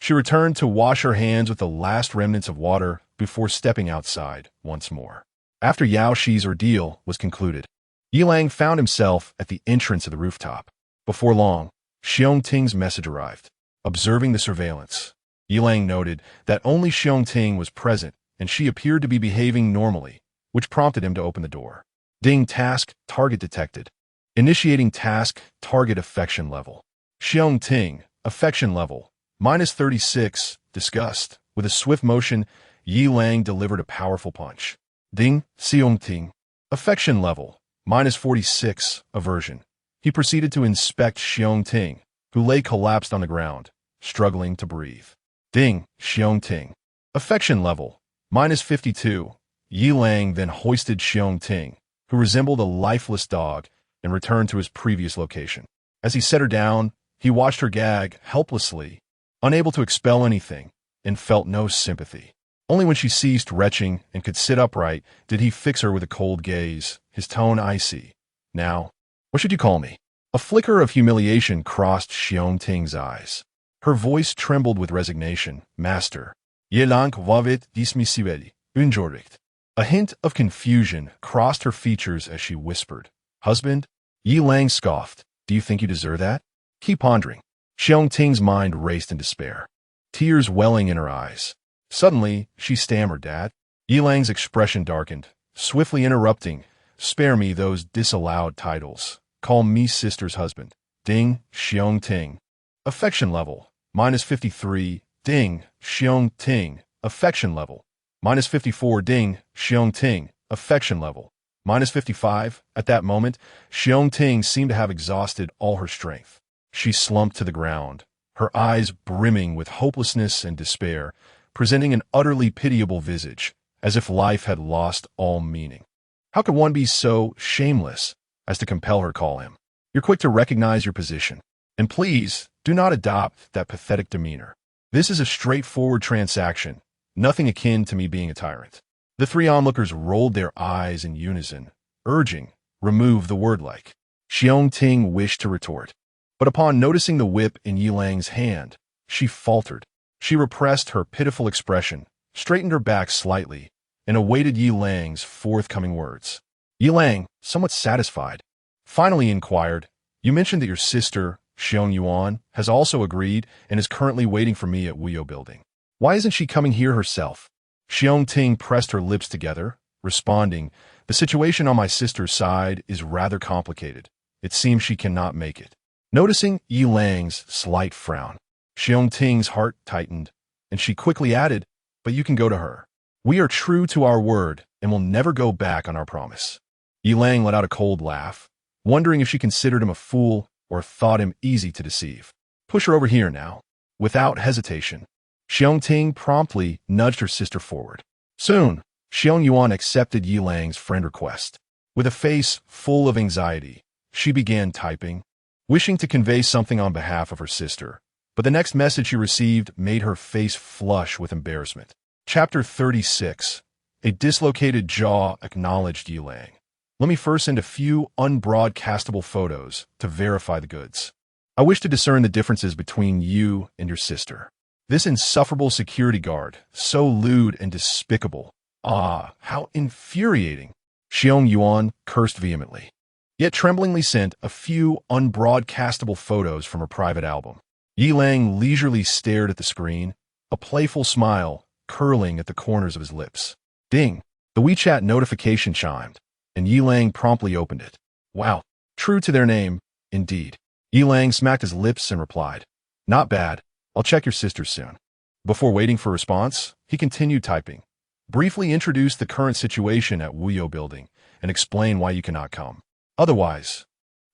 she returned to wash her hands with the last remnants of water before stepping outside once more. After Yao Shi's ordeal was concluded, Yi Lang found himself at the entrance of the rooftop. Before long, Xiong Ting's message arrived. Observing the surveillance, Yi Lang noted that only Xiong Ting was present and she appeared to be behaving normally, which prompted him to open the door. Ding, task, target detected. Initiating task, target affection level. Xiong Ting, affection level, -36, disgust. With a swift motion, Yi Lang delivered a powerful punch. Ding, Xiong Ting, affection level, -46, aversion. He proceeded to inspect Xiong Ting, who lay collapsed on the ground, struggling to breathe. Ding, Xiong Ting, affection level, -52. Yi Lang then hoisted Xiong Ting, who resembled a lifeless dog, and returned to his previous location. As he set her down, he watched her gag helplessly, unable to expel anything, and felt no sympathy. Only when she ceased retching and could sit upright did he fix her with a cold gaze, his tone icy. Now, what should you call me? A flicker of humiliation crossed Xiong Ting's eyes. Her voice trembled with resignation. Master. Ye lang vavit dismissibeli, unjordicht. A hint of confusion crossed her features as she whispered. Husband? Yi Lang scoffed. Do you think you deserve that? Keep pondering. Xiong Ting's mind raced in despair, tears welling in her eyes. Suddenly, she stammered, Dad. Yi Lang's expression darkened, swiftly interrupting. Spare me those disallowed titles. Call me sister's husband. Ding, Xiong Ting. Affection level, -53. Ding, Xiong Ting. Affection level, -54. Ding, Xiong Ting. Affection level, -55. At that moment, Xiong Ting seemed to have exhausted all her strength. She slumped to the ground, her eyes brimming with hopelessness and despair, presenting an utterly pitiable visage, as if life had lost all meaning. How could one be so shameless as to compel her call him? You're quick to recognize your position. And please, do not adopt that pathetic demeanor. This is a straightforward transaction, nothing akin to me being a tyrant. The three onlookers rolled their eyes in unison, urging, remove the word like. Xiong Ting wished to retort, but upon noticing the whip in Yi Lang's hand, she faltered. She repressed her pitiful expression, straightened her back slightly, and awaited Yi Lang's forthcoming words. Yi Lang, somewhat satisfied, finally inquired, You mentioned that your sister, Xiong Yuan, has also agreed and is currently waiting for me at Wuyo Building. Why isn't she coming here herself? Xiong Ting pressed her lips together, responding, The situation on my sister's side is rather complicated. It seems she cannot make it. Noticing Yi Lang's slight frown, Xiong Ting's heart tightened, and she quickly added, But you can go to her. We are true to our word and will never go back on our promise. Yi Lang let out a cold laugh, wondering if she considered him a fool or thought him easy to deceive. Push her over here now. Without hesitation, Xiong Ting promptly nudged her sister forward. Soon, Xiong Yuan accepted Yi Lang's friend request. With a face full of anxiety, she began typing, wishing to convey something on behalf of her sister, but the next message she received made her face flush with embarrassment. Chapter 36. A dislocated jaw acknowledged Yi Lang. Let me first send a few unbroadcastable photos to verify the goods. I wish to discern the differences between you and your sister. This insufferable security guard, so lewd and despicable. Ah, how infuriating. Xiong Yuan cursed vehemently, yet tremblingly sent a few unbroadcastable photos from her private album. Yi Lang leisurely stared at the screen, a playful smile curling at the corners of his lips. Ding! The WeChat notification chimed, and Yi Lang promptly opened it. Wow, true to their name, indeed. Yi Lang smacked his lips and replied, Not bad, I'll check your sister soon. Before waiting for a response, he continued typing, briefly introduce the current situation at Wuyo Building, and explain why you cannot come. Otherwise,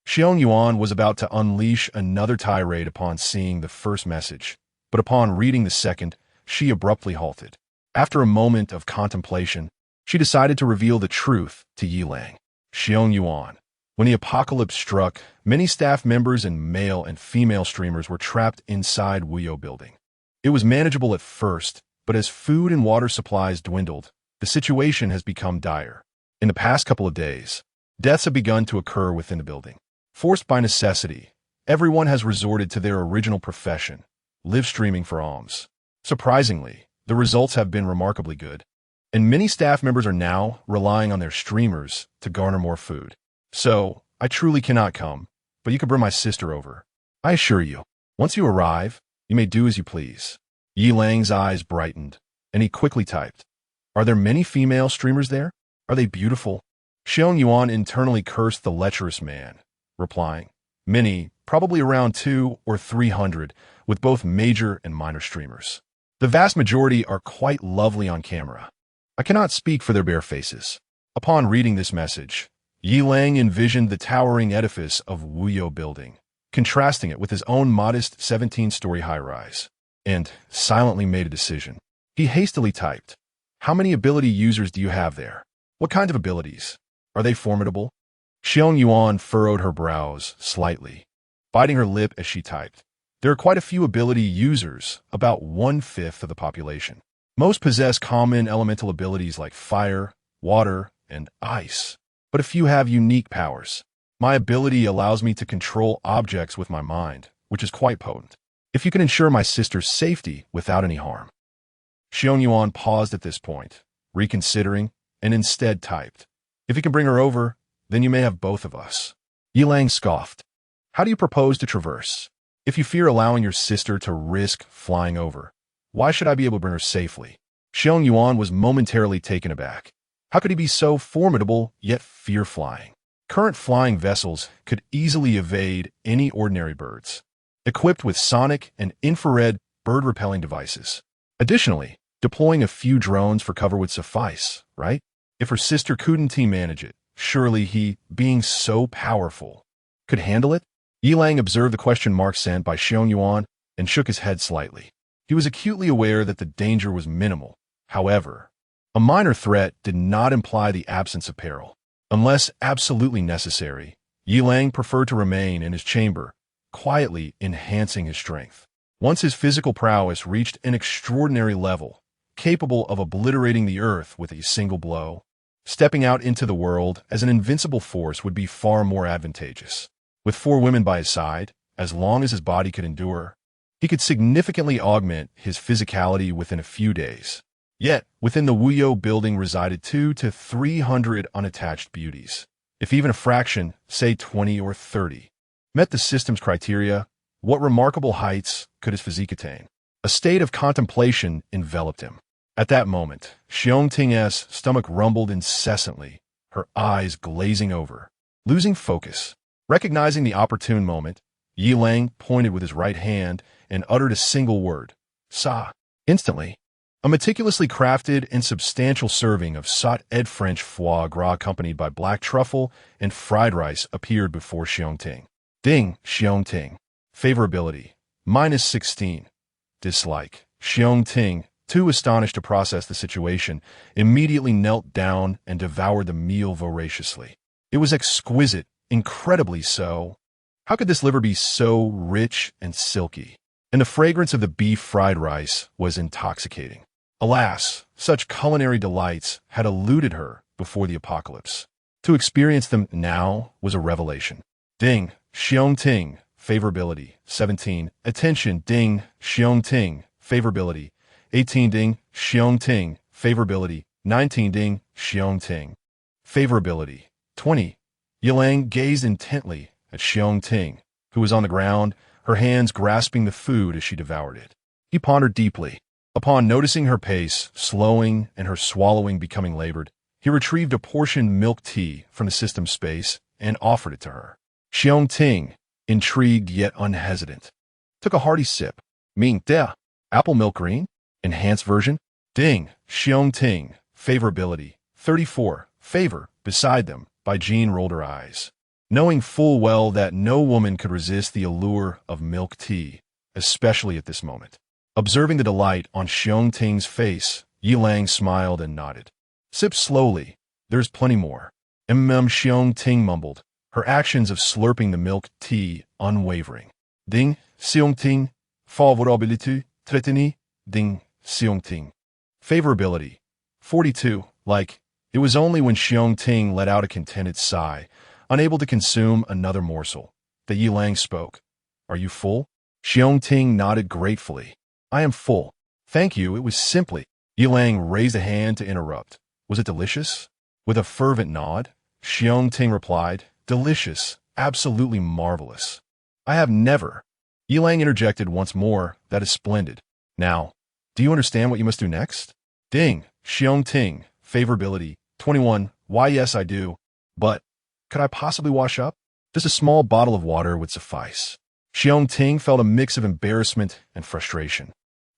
Xiong Yuan was about to unleash another tirade upon seeing the first message, but upon reading the second, she abruptly halted. After a moment of contemplation, she decided to reveal the truth to Yi Lang. Xiong Yuan. When the apocalypse struck, many staff members and male and female streamers were trapped inside Wuyo Building. It was manageable at first, but as food and water supplies dwindled, the situation has become dire. In the past couple of days, deaths have begun to occur within the building. Forced by necessity, everyone has resorted to their original profession, live streaming for alms. Surprisingly, the results have been remarkably good, and many staff members are now relying on their streamers to garner more food. So, I truly cannot come, but you can bring my sister over. I assure you, once you arrive, you may do as you please. Yi Lang's eyes brightened, and he quickly typed, Are there many female streamers there? Are they beautiful? Xiong Yuan internally cursed the lecherous man, replying, Many, probably around 200 or 300, with both major and minor streamers. The vast majority are quite lovely on camera. I cannot speak for their bare faces. Upon reading this message, Yi Lang envisioned the towering edifice of Wuyo Building, contrasting it with his own modest 17-story high-rise, and silently made a decision. He hastily typed, How many ability users do you have there? What kind of abilities? Are they formidable? Xiong Yuan furrowed her brows slightly, biting her lip as she typed. There are quite a few ability users, about 1/5 of the population. Most possess common elemental abilities like fire, water, and ice, but a few have unique powers. My ability allows me to control objects with my mind, which is quite potent. If you can ensure my sister's safety without any harm. Xiong Yuan paused at this point, reconsidering, and instead typed, If you can bring her over, then you may have both of us. Yi Lang scoffed. How do you propose to traverse? If you fear allowing your sister to risk flying over, why should I be able to bring her safely? Xiong Yuan was momentarily taken aback. How could he be so formidable yet fear flying? Current flying vessels could easily evade any ordinary birds, equipped with sonic and infrared bird-repelling devices. Additionally, deploying a few drones for cover would suffice, right? If her sister couldn't manage it, surely he, being so powerful, could handle it? Yi Lang observed the question mark sent by Xiong Yuan and shook his head slightly. He was acutely aware that the danger was minimal. However, a minor threat did not imply the absence of peril. Unless absolutely necessary, Yi Lang preferred to remain in his chamber, quietly enhancing his strength. Once his physical prowess reached an extraordinary level, capable of obliterating the earth with a single blow, stepping out into the world as an invincible force would be far more advantageous. With 4 women by his side, as long as his body could endure, he could significantly augment his physicality within a few days. Yet, within the Wuyo Building resided 200 to 300 unattached beauties. If even a fraction, say 20 or 30, met the system's criteria, what remarkable heights could his physique attain? A state of contemplation enveloped him. At that moment, Xiong Ting's stomach rumbled incessantly, her eyes glazing over. Losing focus, recognizing the opportune moment, Yi Lang pointed with his right hand and uttered a single word, Sa. Instantly, A meticulously crafted and substantial serving of sautéed French foie gras accompanied by black truffle and fried rice appeared before Xiongting. Ding, Xiongting. Favorability. -16. Dislike. Xiongting, too astonished to process the situation, immediately knelt down and devoured the meal voraciously. It was exquisite, incredibly so. How could this liver be so rich and silky? And the fragrance of the beef fried rice was intoxicating. Alas, such culinary delights had eluded her before the apocalypse. To experience them now was a revelation. Ding, Xiongting, favorability, 17. Attention, ding, Xiongting, favorability, 18. Ding, Xiongting, favorability, 19. Ding, Xiongting, favorability, 20. Yilang gazed intently at Xiongting, who was on the ground, her hands grasping the food as she devoured it. He pondered deeply. Upon noticing her pace slowing and her swallowing becoming labored, he retrieved a portioned milk tea from the system space and offered it to her. Xiongting, intrigued yet unhesitant, took a hearty sip. Ming de, apple milk green, enhanced version. Ding, Xiongting, favorability, 34. Favor, beside them, by Jean rolled her eyes. Knowing full well that no woman could resist the allure of milk tea, especially at this moment. Observing the delight on Xiongting's face, Yilang smiled and nodded. Sip slowly. There's plenty more. Xiongting mumbled, her actions of slurping the milk tea unwavering. Ding, Xiongting, favorability, tretini, ding, Xiongting. Favorability. 42. Like, it was only when Xiongting let out a contented sigh, unable to consume another morsel, that Yilang spoke. Are you full? Xiongting nodded gratefully. I am full. Thank you, it was simply. Yilang raised a hand to interrupt. Was it delicious? With a fervent nod, Xiongting replied, delicious, absolutely marvelous. I have never. Yilang interjected once more, that is splendid. Now, do you understand what you must do next? Ding, Xiongting, favorability, 21. Why yes I do. But, could I possibly wash up? Just a small bottle of water would suffice. Xiongting felt a mix of embarrassment and frustration.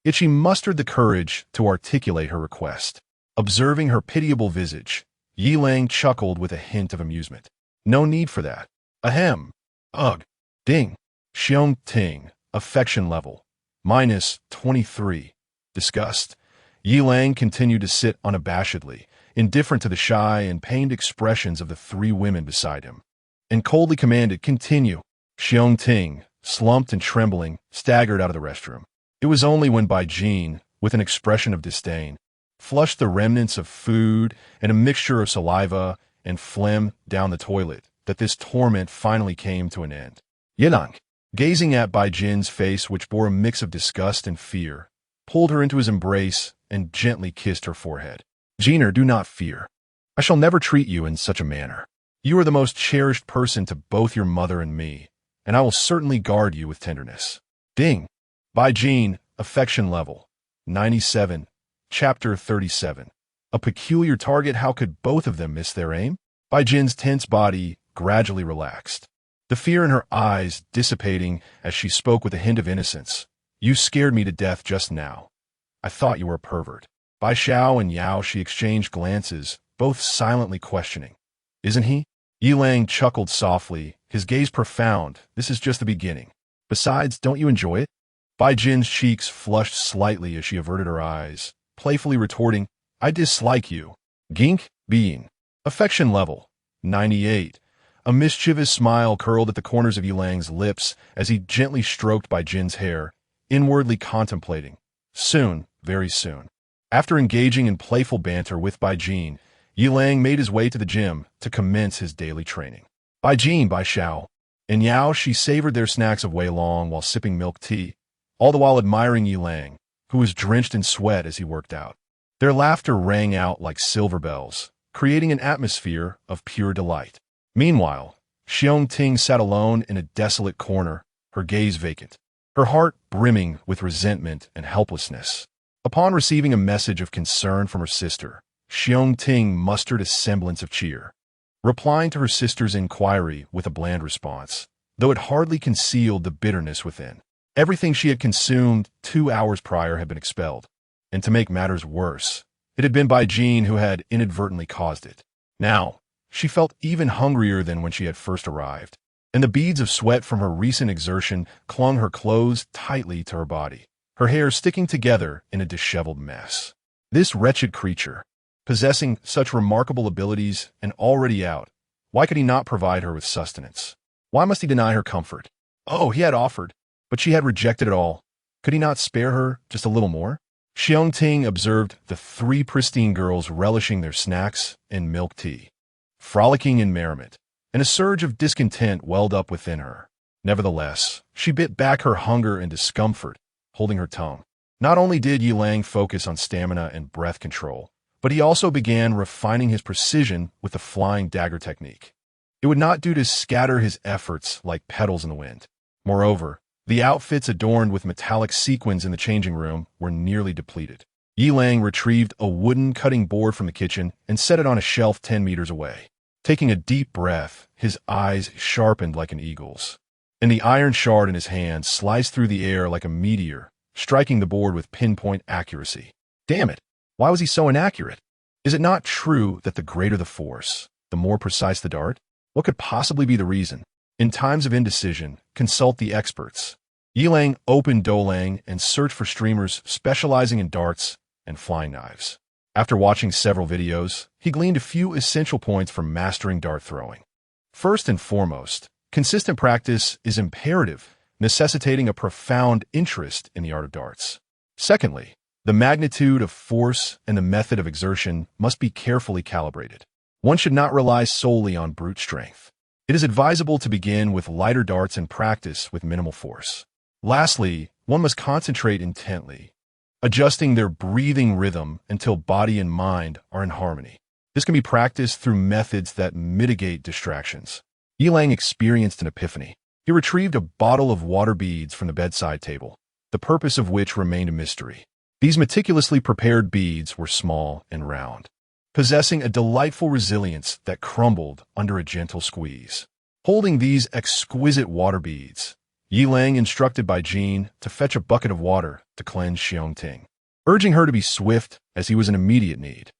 Yet she mustered the courage to articulate her request. Observing her pitiable visage, Yilang chuckled with a hint of amusement. No need for that. Ahem. Ugh. Ding. Xiongting, affection level, -23. Disgust. Yilang continued to sit unabashedly, indifferent to the shy and pained expressions of the three women beside him, and coldly commanded, continue. Xiongting, slumped and trembling, staggered out of the restroom. It was only when Bai Jin, with an expression of disdain, flushed the remnants of food and a mixture of saliva and phlegm down the toilet that this torment finally came to an end. Yilang, gazing at Bai Jin's face which bore a mix of disgust and fear, pulled her into his embrace and gently kissed her forehead. Jeaner, do not fear. I shall never treat you in such a manner. You are the most cherished person to both your mother and me, and I will certainly guard you with tenderness. Ding. Bai Jin, affection level, 97. Chapter 37. A peculiar target. How could both of them miss their aim? Bai Jin's tense body gradually relaxed, the fear in her eyes dissipating as she spoke with a hint of innocence. You scared me to death just now. I thought you were a pervert. Bai Xiao and Yao she exchanged glances, both silently questioning. Isn't he? Yilang chuckled softly, his gaze profound. This is just the beginning. Besides, don't you enjoy it? Bai Jin's cheeks flushed slightly as she averted her eyes, playfully retorting, I dislike you. Gink, being. Affection level, 98. A mischievous smile curled at the corners of Yilang's lips as he gently stroked Bai Jin's hair, inwardly contemplating. Soon, very soon. After engaging in playful banter with Bai Jin, Yilang made his way to the gym to commence his daily training. Bai Jin, Bai Xiao, and Yao she savored their snacks of Wei Long while sipping milk tea, all the while admiring Yilang, who was drenched in sweat as he worked out. Their laughter rang out like silver bells, creating an atmosphere of pure delight. Meanwhile, Xiongting sat alone in a desolate corner, her gaze vacant, her heart brimming with resentment and helplessness. Upon receiving a message of concern from her sister, Xiongting mustered a semblance of cheer, replying to her sister's inquiry with a bland response, though it hardly concealed the bitterness within. Everything she had consumed 2 hours prior had been expelled. And to make matters worse, it had been Bai Jin who had inadvertently caused it. Now, she felt even hungrier than when she had first arrived, and the beads of sweat from her recent exertion clung her clothes tightly to her body, her hair sticking together in a disheveled mess. This wretched creature, possessing such remarkable abilities and already out, why could he not provide her with sustenance? Why must he deny her comfort? Oh, he had offered, but she had rejected it all. Could he not spare her just a little more? Xiong Ting observed the three pristine girls relishing their snacks and milk tea, frolicking in merriment, and a surge of discontent welled up within her. Nevertheless, she bit back her hunger and discomfort, holding her tongue. Not only did Yi Lang focus on stamina and breath control, but he also began refining his precision with the flying dagger technique. It would not do to scatter his efforts like petals in the wind. Moreover, the outfits adorned with metallic sequins in the changing room were nearly depleted. Yi Lang retrieved a wooden cutting board from the kitchen and set it on a shelf 10 meters away. Taking a deep breath, his eyes sharpened like an eagle's, and the iron shard in his hand sliced through the air like a meteor, striking the board with pinpoint accuracy. Damn it! Why was he so inaccurate? Is it not true that the greater the force, the more precise the dart? What could possibly be the reason? In times of indecision, consult the experts. Yi Lang opened Doulang and searched for streamers specializing in darts and flying knives. After watching several videos, he gleaned a few essential points for mastering dart throwing. First and foremost, consistent practice is imperative, necessitating a profound interest in the art of darts. Secondly, the magnitude of force and the method of exertion must be carefully calibrated. One should not rely solely on brute strength. It is advisable to begin with lighter darts and practice with minimal force. Lastly, one must concentrate intently, adjusting their breathing rhythm until body and mind are in harmony. This can be practiced through methods that mitigate distractions. Yi Lang experienced an epiphany. He retrieved a bottle of water beads from the bedside table, the purpose of which remained a mystery. These meticulously prepared beads were small and round, possessing a delightful resilience that crumbled under a gentle squeeze. Holding these exquisite water beads, Yi Lang instructed Bai Jin to fetch a bucket of water to cleanse Xiong Ting, urging her to be swift as he was in immediate need.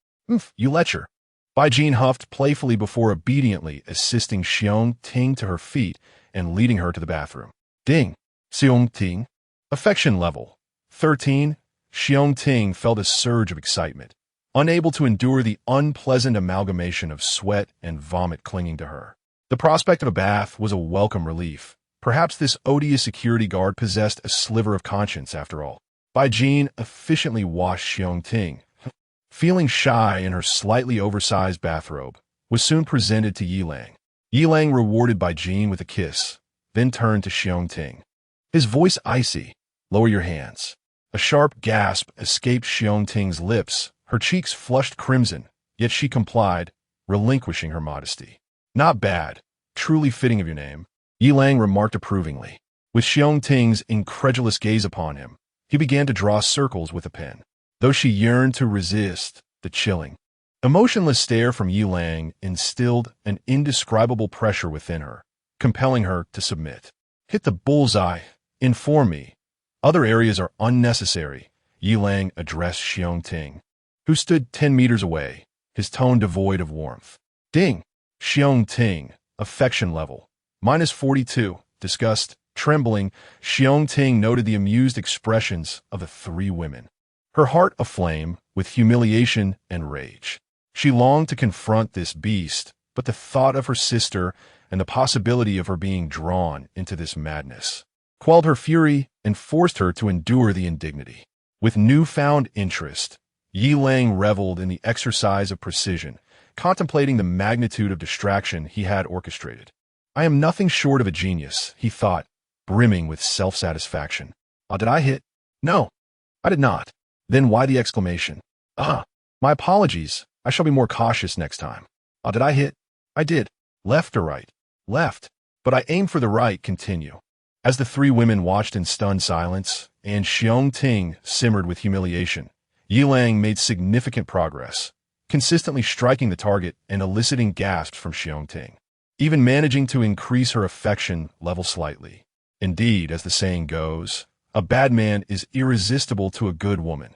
You lecher. Bai Jin huffed playfully before obediently assisting Xiong Ting to her feet and leading her to the bathroom. Ding. Xiong Ting. Affection level 13. Xiong Ting felt a surge of excitement, unable to endure the unpleasant amalgamation of sweat and vomit clinging to her. The prospect of a bath was a welcome relief. Perhaps this odious security guard possessed a sliver of conscience after all. Bai Jin efficiently washed Xiong Ting. Feeling shy in her slightly oversized bathrobe, was soon presented to Yi Lang. Yi Lang rewarded Bai Jin with a kiss, then turned to Xiong Ting. His voice icy. Lower your hands. A sharp gasp escaped Xiong Ting's lips. Her cheeks flushed crimson, yet she complied, relinquishing her modesty. Not bad. Truly fitting of your name, Yi Lang remarked approvingly. With Xiong Ting's incredulous gaze upon him, he began to draw circles with a pen, though she yearned to resist the chilling, emotionless stare from Yi Lang instilled an indescribable pressure within her, compelling her to submit. Hit the bullseye. Inform me. Other areas are unnecessary, Yi Lang addressed Xiong Ting, who stood 10 meters away, his tone devoid of warmth. Ding. Xiong Ting, affection level -42, disgust, trembling. Xiong Ting noted the amused expressions of the three women, her heart aflame with humiliation and rage. She longed to confront this beast, but the thought of her sister and the possibility of her being drawn into this madness quelled her fury and forced her to endure the indignity. With newfound interest, Yi Lang reveled in the exercise of precision, contemplating the magnitude of distraction he had orchestrated. I am nothing short of a genius, he thought, brimming with self-satisfaction. Did I hit? No, I did not. Then why the exclamation? My apologies. I shall be more cautious next time. Did I hit? I did. Left or right? Left. But I aimed for the right. Continue. As the three women watched in stunned silence, and Xiong Ting simmered with humiliation, Yi Lang made significant progress, consistently striking the target and eliciting gasps from Xiong Ting, even managing to increase her affection level slightly. Indeed, as the saying goes, a bad man is irresistible to a good woman,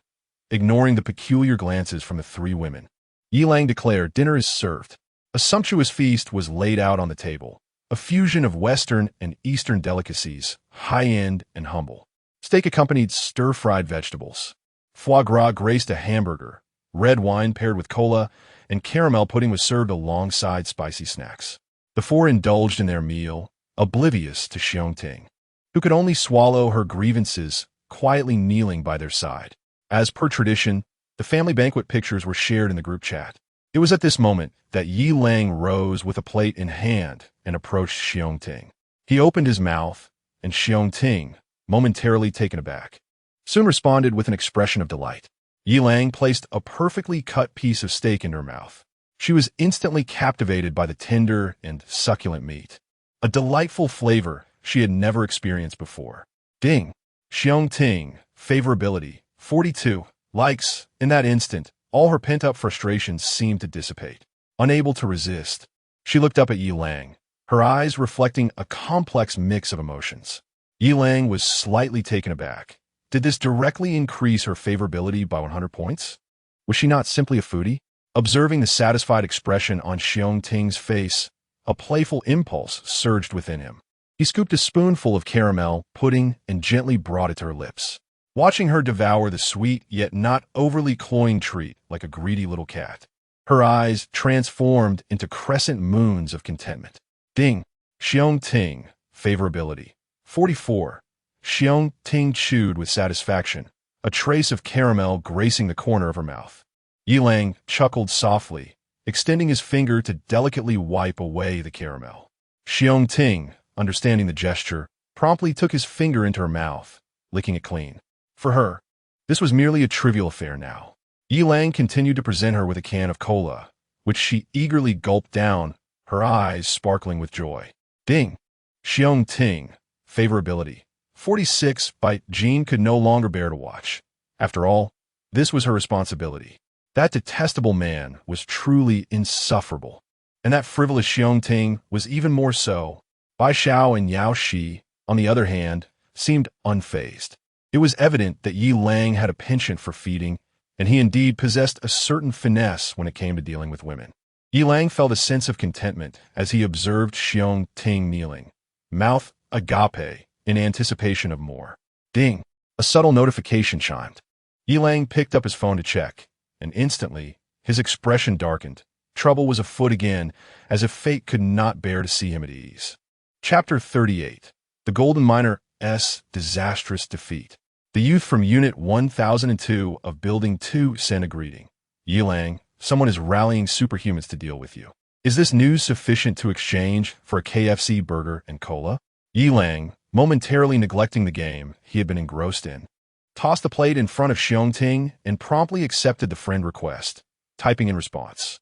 ignoring the peculiar glances from the three women. Yi Lang declared, "Dinner is served." A sumptuous feast was laid out on the table, a fusion of Western and Eastern delicacies, high-end and humble. Steak accompanied stir-fried vegetables. Foie gras graced a hamburger, red wine paired with cola, and caramel pudding was served alongside spicy snacks. The four indulged in their meal, oblivious to Xiongting, who could only swallow her grievances, quietly kneeling by their side. As per tradition, the family banquet pictures were shared in the group chat. It was at this moment that Yi Lang rose with a plate in hand and approached Xiongting. He opened his mouth, and Xiongting, momentarily taken aback, soon responded with an expression of delight. Yi Lang placed a perfectly cut piece of steak in her mouth. She was instantly captivated by the tender and succulent meat, a delightful flavor she had never experienced before. Ding! Xiongting, favorability, 42 likes. In that instant, all her pent-up frustrations seemed to dissipate. Unable to resist, she looked up at Yi Lang, her eyes reflecting a complex mix of emotions. Yi Lang was slightly taken aback. Did this directly increase her favorability by 100 points? Was she not simply a foodie? Observing the satisfied expression on Xiongting's face, a playful impulse surged within him. He scooped a spoonful of caramel pudding and gently brought it to her lips. Watching her devour the sweet yet not overly cloying treat like a greedy little cat, her eyes transformed into crescent moons of contentment. Ding! Xiongting, favorability, 44. Xiongting chewed with satisfaction, a trace of caramel gracing the corner of her mouth. Yi Lang chuckled softly, extending his finger to delicately wipe away the caramel. Xiongting, understanding the gesture, promptly took his finger into her mouth, licking it clean. For her, this was merely a trivial affair now. Yi Lang continued to present her with a can of cola, which she eagerly gulped down, her eyes sparkling with joy. Ding! Xiongting, favorability, 46. Bite. Jean could no longer bear to watch. After all, this was her responsibility. That detestable man was truly insufferable, and that frivolous Xiongting was even more so. Bai Xiao and Yao Shi, on the other hand, seemed unfazed. It was evident that Yi Lang had a penchant for feeding, and he indeed possessed a certain finesse when it came to dealing with women. Yi Lang felt a sense of contentment as he observed Xiongting kneeling, mouth agape, in anticipation of more. Ding! A subtle notification chimed. Yi Lang picked up his phone to check, and instantly, his expression darkened. Trouble was afoot again, as if fate could not bear to see him at ease. Chapter 38. The Golden Miner's Disastrous Defeat. The youth from Unit 1002 of Building 2 sent a greeting. Yi Lang, someone is rallying superhumans to deal with you. Is this news sufficient to exchange for a KFC burger and cola? Yi Lang, momentarily neglecting the game he had been engrossed in, tossed the plate in front of Xiongting and promptly accepted the friend request, typing in response,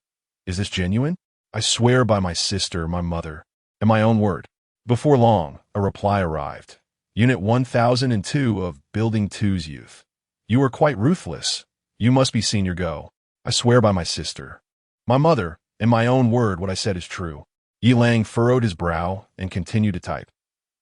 "Is this genuine? I swear by my sister, my mother, and my own word." Before long, a reply arrived. Unit 1002 of Building 2's youth. You are quite ruthless. You must be senior go. I swear by my sister, my mother, and my own word what I said is true. Yi Lang furrowed his brow and continued to type.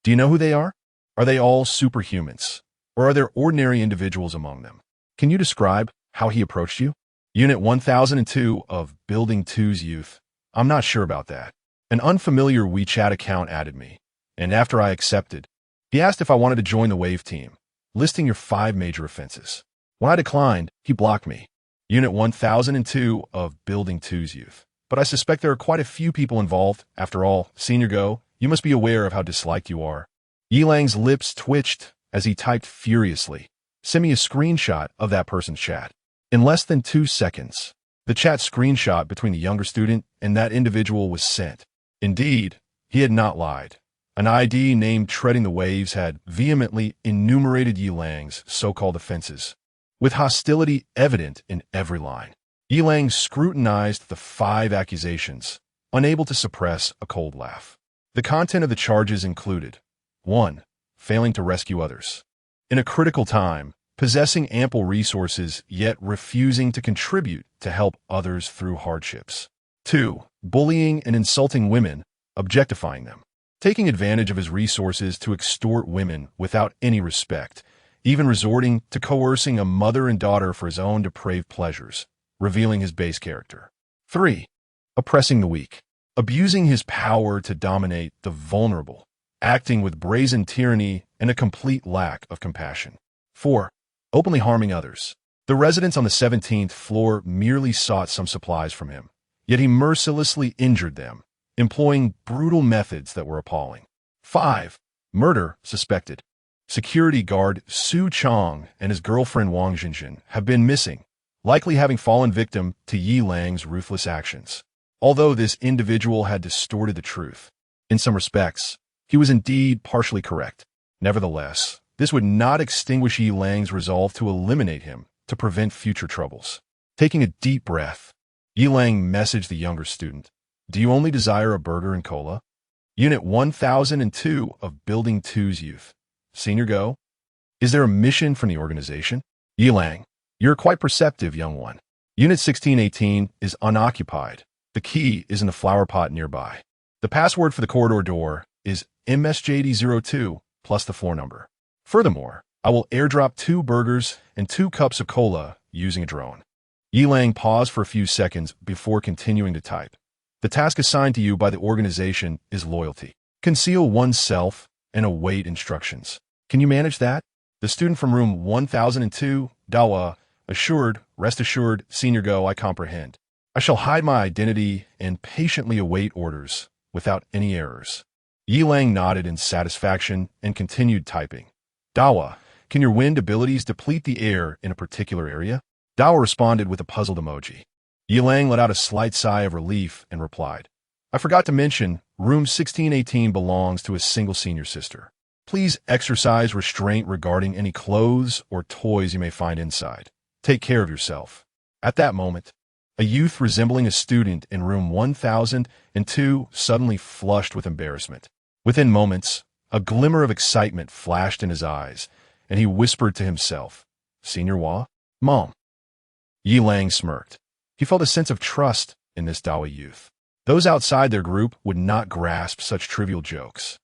Do you know who they are? Are they all superhumans? Or are there ordinary individuals among them? Can you describe how he approached you? Unit 1002 of Building 2's youth. I'm not sure about that. An unfamiliar WeChat account added me, and after I accepted, he asked if I wanted to join the Wave team, listing your 5 major offenses. When I declined, he blocked me. Unit 1002 of Building 2's youth. But I suspect there are quite a few people involved. After all, Senior Go, you must be aware of how disliked you are. Yi Lang's lips twitched as he typed furiously. Send me a screenshot of that person's chat. In less than 2 seconds, the chat screenshot between the younger student and that individual was sent. Indeed, he had not lied. An ID named Treading the Waves had vehemently enumerated Yi Lang's so-called offenses, with hostility evident in every line. Yi Lang scrutinized the 5 accusations, unable to suppress a cold laugh. The content of the charges included 1. Failing to rescue others. In a critical time, possessing ample resources yet refusing to contribute to help others through hardships. 2. Bullying and insulting women, objectifying them. Taking advantage of his resources to extort women without any respect, even resorting to coercing a mother and daughter for his own depraved pleasures, revealing his base character. 3. Oppressing the weak. Abusing his power to dominate the vulnerable, acting with brazen tyranny and a complete lack of compassion. 4. Openly harming others. The residents on the 17th floor merely sought some supplies from him, yet he mercilessly injured them, employing brutal methods that were appalling. 5. Murder suspected. Security guard Su Chong and his girlfriend Wang Jinjin have been missing, likely having fallen victim to Yi Lang's ruthless actions. Although this individual had distorted the truth, in some respects, he was indeed partially correct. Nevertheless, this would not extinguish Yi Lang's resolve to eliminate him to prevent future troubles. Taking a deep breath, Yi Lang messaged the younger student, "Do you only desire a burger and cola?" Unit 1002 of Building 2's youth. Senior go? Is there a mission from the organization? Yi Lang, you're quite perceptive, young one. Unit 1618 is unoccupied. The key is in the flower pot nearby. The password for the corridor door is MSJD02 plus the floor number. Furthermore, I will airdrop 2 burgers and 2 cups of cola using a drone. Yi Lang paused for a few seconds before continuing to type. The task assigned to you by the organization is loyalty. Conceal oneself and await instructions. Can you manage that? The student from room 1002, Dawa, assured, rest assured, senior go, I comprehend. I shall hide my identity and patiently await orders without any errors. Yi Lang nodded in satisfaction and continued typing. Dawa, can your wind abilities deplete the air in a particular area? Dawa responded with a puzzled emoji. Yi Lang let out a slight sigh of relief and replied, I forgot to mention, room 1618 belongs to a single senior sister. Please exercise restraint regarding any clothes or toys you may find inside. Take care of yourself. At that moment, a youth resembling a student in room 1002 suddenly flushed with embarrassment. Within moments, a glimmer of excitement flashed in his eyes, and he whispered to himself, Senior Hua? Mom. Yi Lang smirked. He felt a sense of trust in this Dawa youth. Those outside their group would not grasp such trivial jokes.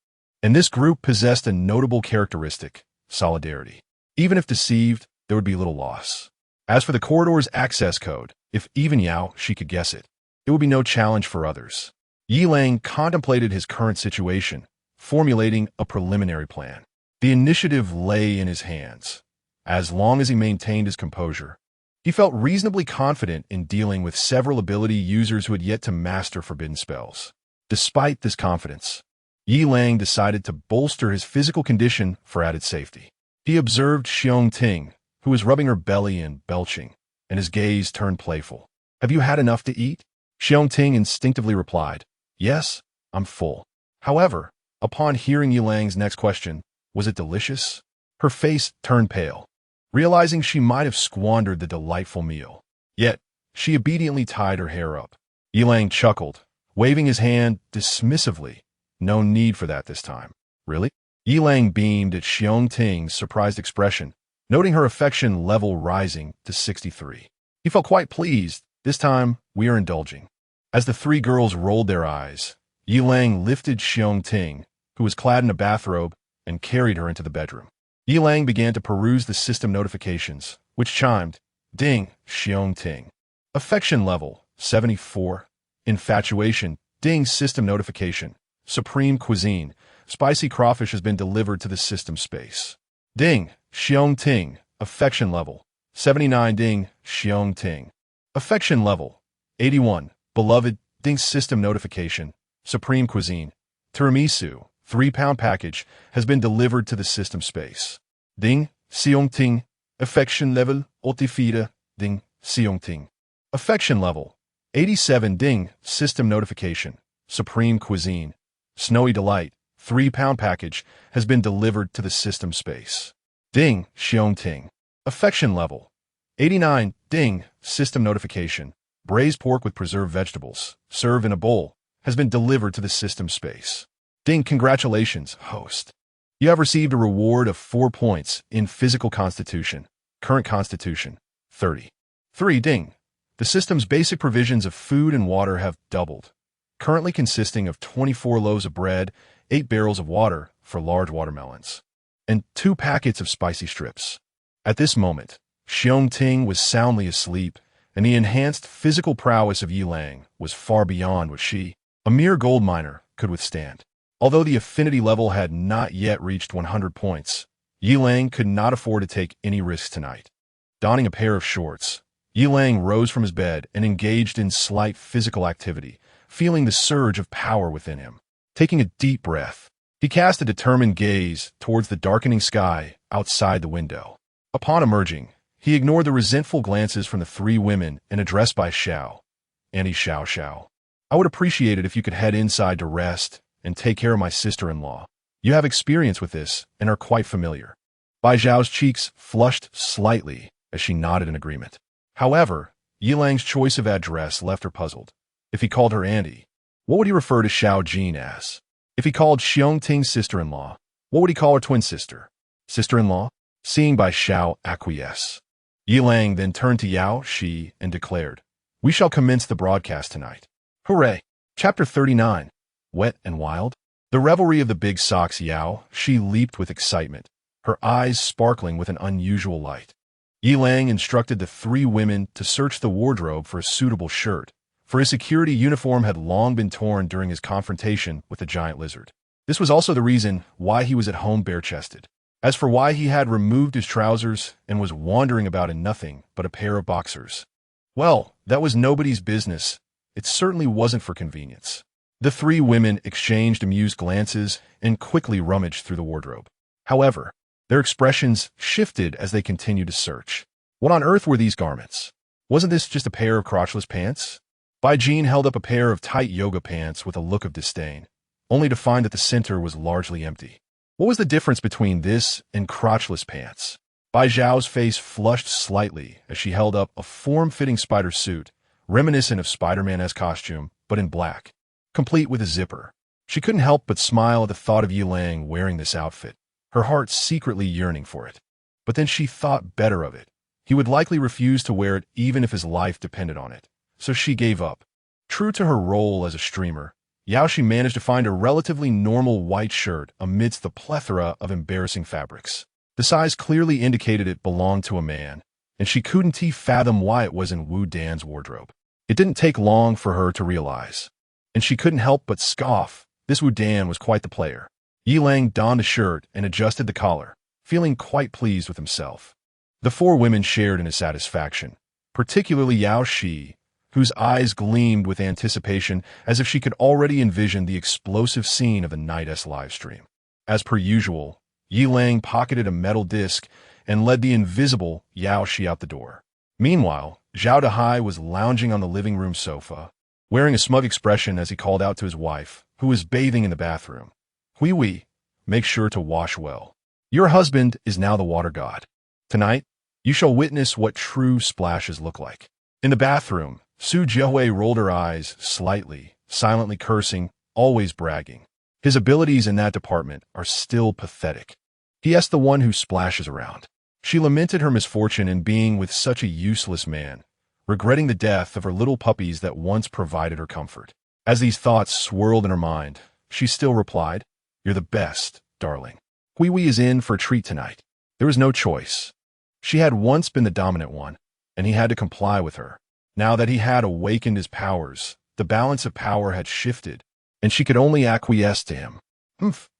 And this group possessed a notable characteristic, solidarity. Even if deceived, there would be little loss. As for the corridor's access code, if even Yao she could guess it, it would be no challenge for others. Yi Lang contemplated his current situation, formulating a preliminary plan. The initiative lay in his hands. As long as he maintained his composure, he felt reasonably confident in dealing with several ability users who had yet to master forbidden spells. Despite this confidence, Yi Lang decided to bolster his physical condition for added safety. He observed Xiong Ting, who was rubbing her belly and belching, and his gaze turned playful. Have you had enough to eat? Xiong Ting instinctively replied, Yes, I'm full. However, upon hearing Yi Lang's next question, was it delicious? Her face turned pale, realizing she might have squandered the delightful meal. Yet, she obediently tied her hair up. Yi Lang chuckled, waving his hand dismissively. No need for that this time. Really? Yi Lang beamed at Xiong Ting's surprised expression, noting her affection level rising to 63. He felt quite pleased. This time, we are indulging. As the 3 girls rolled their eyes, Yi Lang lifted Xiong Ting, who was clad in a bathrobe, and carried her into the bedroom. Yi Lang began to peruse the system notifications, which chimed, Ding, Xiong Ting. Affection level, 74. Infatuation, Ding system notification. Supreme cuisine, spicy crawfish has been delivered to the system space. Ding, Xiong Ting. Affection level, 79. Ding, Xiong Ting. Affection level, 81. Beloved, Ding system notification. Supreme cuisine, tiramisu, 3-pound package, has been delivered to the system space. Ding, Xiong Ting. Affection level, 84. Ding, Xiong Ting. Affection level, 87. Ding, system notification. Supreme cuisine, Snowy Delight, 3-pound package, has been delivered to the system space. Ding, Xiong Ting. Affection level, 89. Ding, system notification. Braised pork with preserved vegetables, served in a bowl, has been delivered to the system space. Ding, congratulations, host. You have received a reward of 4 points in physical constitution. Current constitution, 30. 3. Ding. The system's basic provisions of food and water have doubled, currently consisting of 24 loaves of bread, 8 barrels of water for large watermelons. and 2 packets of spicy strips. At this moment, Xiong Ting was soundly asleep, and the enhanced physical prowess of Yi Lang was far beyond what she, a mere gold miner, could withstand. Although the affinity level had not yet reached 100 points, Yi Lang could not afford to take any risks tonight. Donning a pair of shorts, Yi Lang rose from his bed and engaged in slight physical activity, feeling the surge of power within him. Taking a deep breath, he cast a determined gaze towards the darkening sky outside the window. Upon emerging, he ignored the resentful glances from the 3 women and addressed by Xiao. Annie Xiao. I would appreciate it if you could head inside to rest and take care of my sister-in-law. You have experience with this and are quite familiar. Bai Zhao's cheeks flushed slightly as she nodded in agreement. However, Yi Lang's choice of address left her puzzled. If he called her Andy, what would he refer to Xiao Jin as? If he called Xiong Ting's sister-in-law, what would he call her twin sister? Sister-in-law? Seeing Bai Zhao acquiesce, Yi Lang then turned to Yao Shi and declared, "We shall commence the broadcast tonight." Hooray! Chapter 39. Wet and Wild. The revelry of the big socks. Yao Shi leaped with excitement, her eyes sparkling with an unusual light. Yi Lang instructed the 3 women to search the wardrobe for a suitable shirt, for his security uniform had long been torn during his confrontation with the giant lizard. This was also the reason why he was at home bare-chested. As for why he had removed his trousers and was wandering about in nothing but a pair of boxers, well, that was nobody's business. It certainly wasn't for convenience. The 3 women exchanged amused glances and quickly rummaged through the wardrobe. However, their expressions shifted as they continued to search. What on earth were these garments? Wasn't this just a pair of crotchless pants? Bai Jin held up a pair of tight yoga pants with a look of disdain, only to find that the center was largely empty. What was the difference between this and crotchless pants? Bai Zhao's face flushed slightly as she held up a form-fitting spider suit, reminiscent of Spider-Man's costume, but in black, complete with a zipper. She couldn't help but smile at the thought of Yi Lang wearing this outfit, her heart secretly yearning for it. But then she thought better of it. He would likely refuse to wear it even if his life depended on it, so she gave up. True to her role as a streamer, Yao Shi managed to find a relatively normal white shirt amidst the plethora of embarrassing fabrics. The size clearly indicated it belonged to a man, and she couldn't fathom why it was in Wu Dan's wardrobe. It didn't take long for her to realize, and she couldn't help but scoff. This Wu Dan was quite the player. Yi Lang donned a shirt and adjusted the collar, feeling quite pleased with himself. The 4 women shared in his satisfaction, particularly Yao Shi, whose eyes gleamed with anticipation as if she could already envision the explosive scene of the night's livestream. As per usual, Yi Lang pocketed a metal disc and led the invisible Yao Shi out the door. Meanwhile, Zhao Dahai was lounging on the living room sofa, wearing a smug expression as he called out to his wife, who was bathing in the bathroom. "Hui, make sure to wash well. Your husband is now the water god. Tonight, you shall witness what true splashes look like." In the bathroom, Su Jiahui rolled her eyes slightly, silently cursing, always bragging. His abilities in that department are still pathetic. He asked the one who splashes around. She lamented her misfortune in being with such a useless man, regretting the death of her little puppies that once provided her comfort. As these thoughts swirled in her mind, she still replied, "You're the best, darling. Hui is in for a treat tonight." There was no choice. She had once been the dominant one, and he had to comply with her. Now that he had awakened his powers, the balance of power had shifted, and she could only acquiesce to him.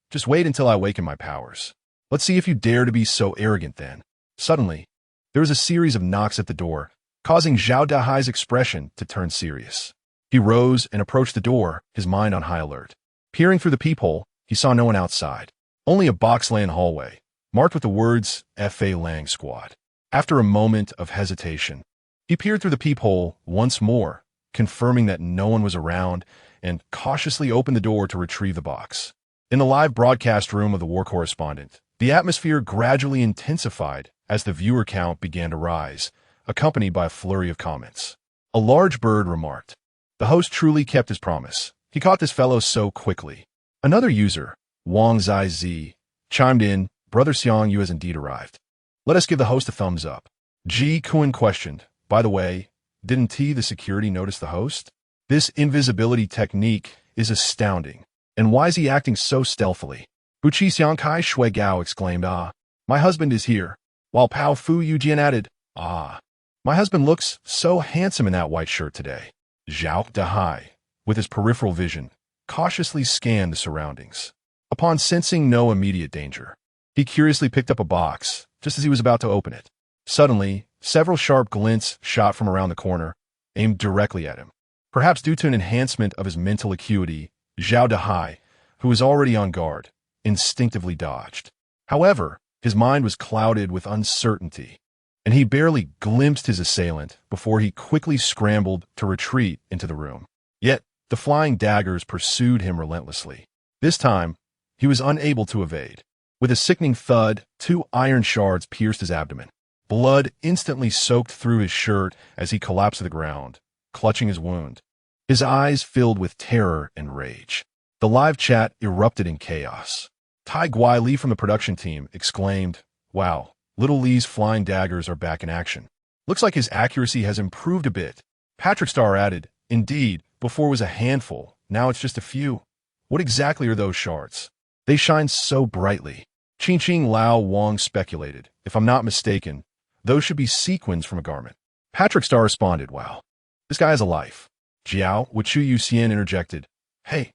Just wait until I awaken my powers. Let's see if you dare to be so arrogant then." Suddenly, there was a series of knocks at the door, causing Zhao Dahai's expression to turn serious. He rose and approached the door, his mind on high alert. Peering through the peephole, he saw no one outside, only a box-lane hallway, marked with the words F.A. Lang Squad. After a moment of hesitation, he peered through the peephole once more, confirming that no one was around, and cautiously opened the door to retrieve the box. In the live broadcast room of the war correspondent, the atmosphere gradually intensified as the viewer count began to rise, accompanied by a flurry of comments. A large bird remarked, "The host truly kept his promise. He caught this fellow so quickly." Another user, Wang Zai Z, chimed in, "Brother Xiang, you has indeed arrived. Let us give the host a thumbs up." Ji Kun questioned, "By the way, didn't the security notice the host? This invisibility technique is astounding. And why is he acting so stealthily?" Buqi Xiangkai Shui Gao exclaimed, "Ah, my husband is here," while Pao Fu Yujian added, "Ah, my husband looks so handsome in that white shirt today." Zhao Dahai, with his peripheral vision, cautiously scanned the surroundings. Upon sensing no immediate danger, he curiously picked up a box just as he was about to open it. Suddenly, several sharp glints shot from around the corner, aimed directly at him. Perhaps due to an enhancement of his mental acuity, Zhao Dahai, who was already on guard, instinctively dodged. However, his mind was clouded with uncertainty, and he barely glimpsed his assailant before he quickly scrambled to retreat into the room. Yet, the flying daggers pursued him relentlessly. This time, he was unable to evade. With a sickening thud, 2 iron shards pierced his abdomen. Blood instantly soaked through his shirt as he collapsed to the ground, clutching his wound. His eyes filled with terror and rage. The live chat erupted in chaos. Tai Guai Li from the production team exclaimed, "Wow, Little Li's flying daggers are back in action. Looks like his accuracy has improved a bit." Patrick Starr added, "Indeed, before was a handful, now it's just a few. What exactly are those shards? They shine so brightly." Qingqing Lao Wang speculated, "If I'm not mistaken, those should be sequins from a garment." Patrick Starr responded, "Wow, this guy has a life." Jiao Wuchu Yuxian interjected, "Hey,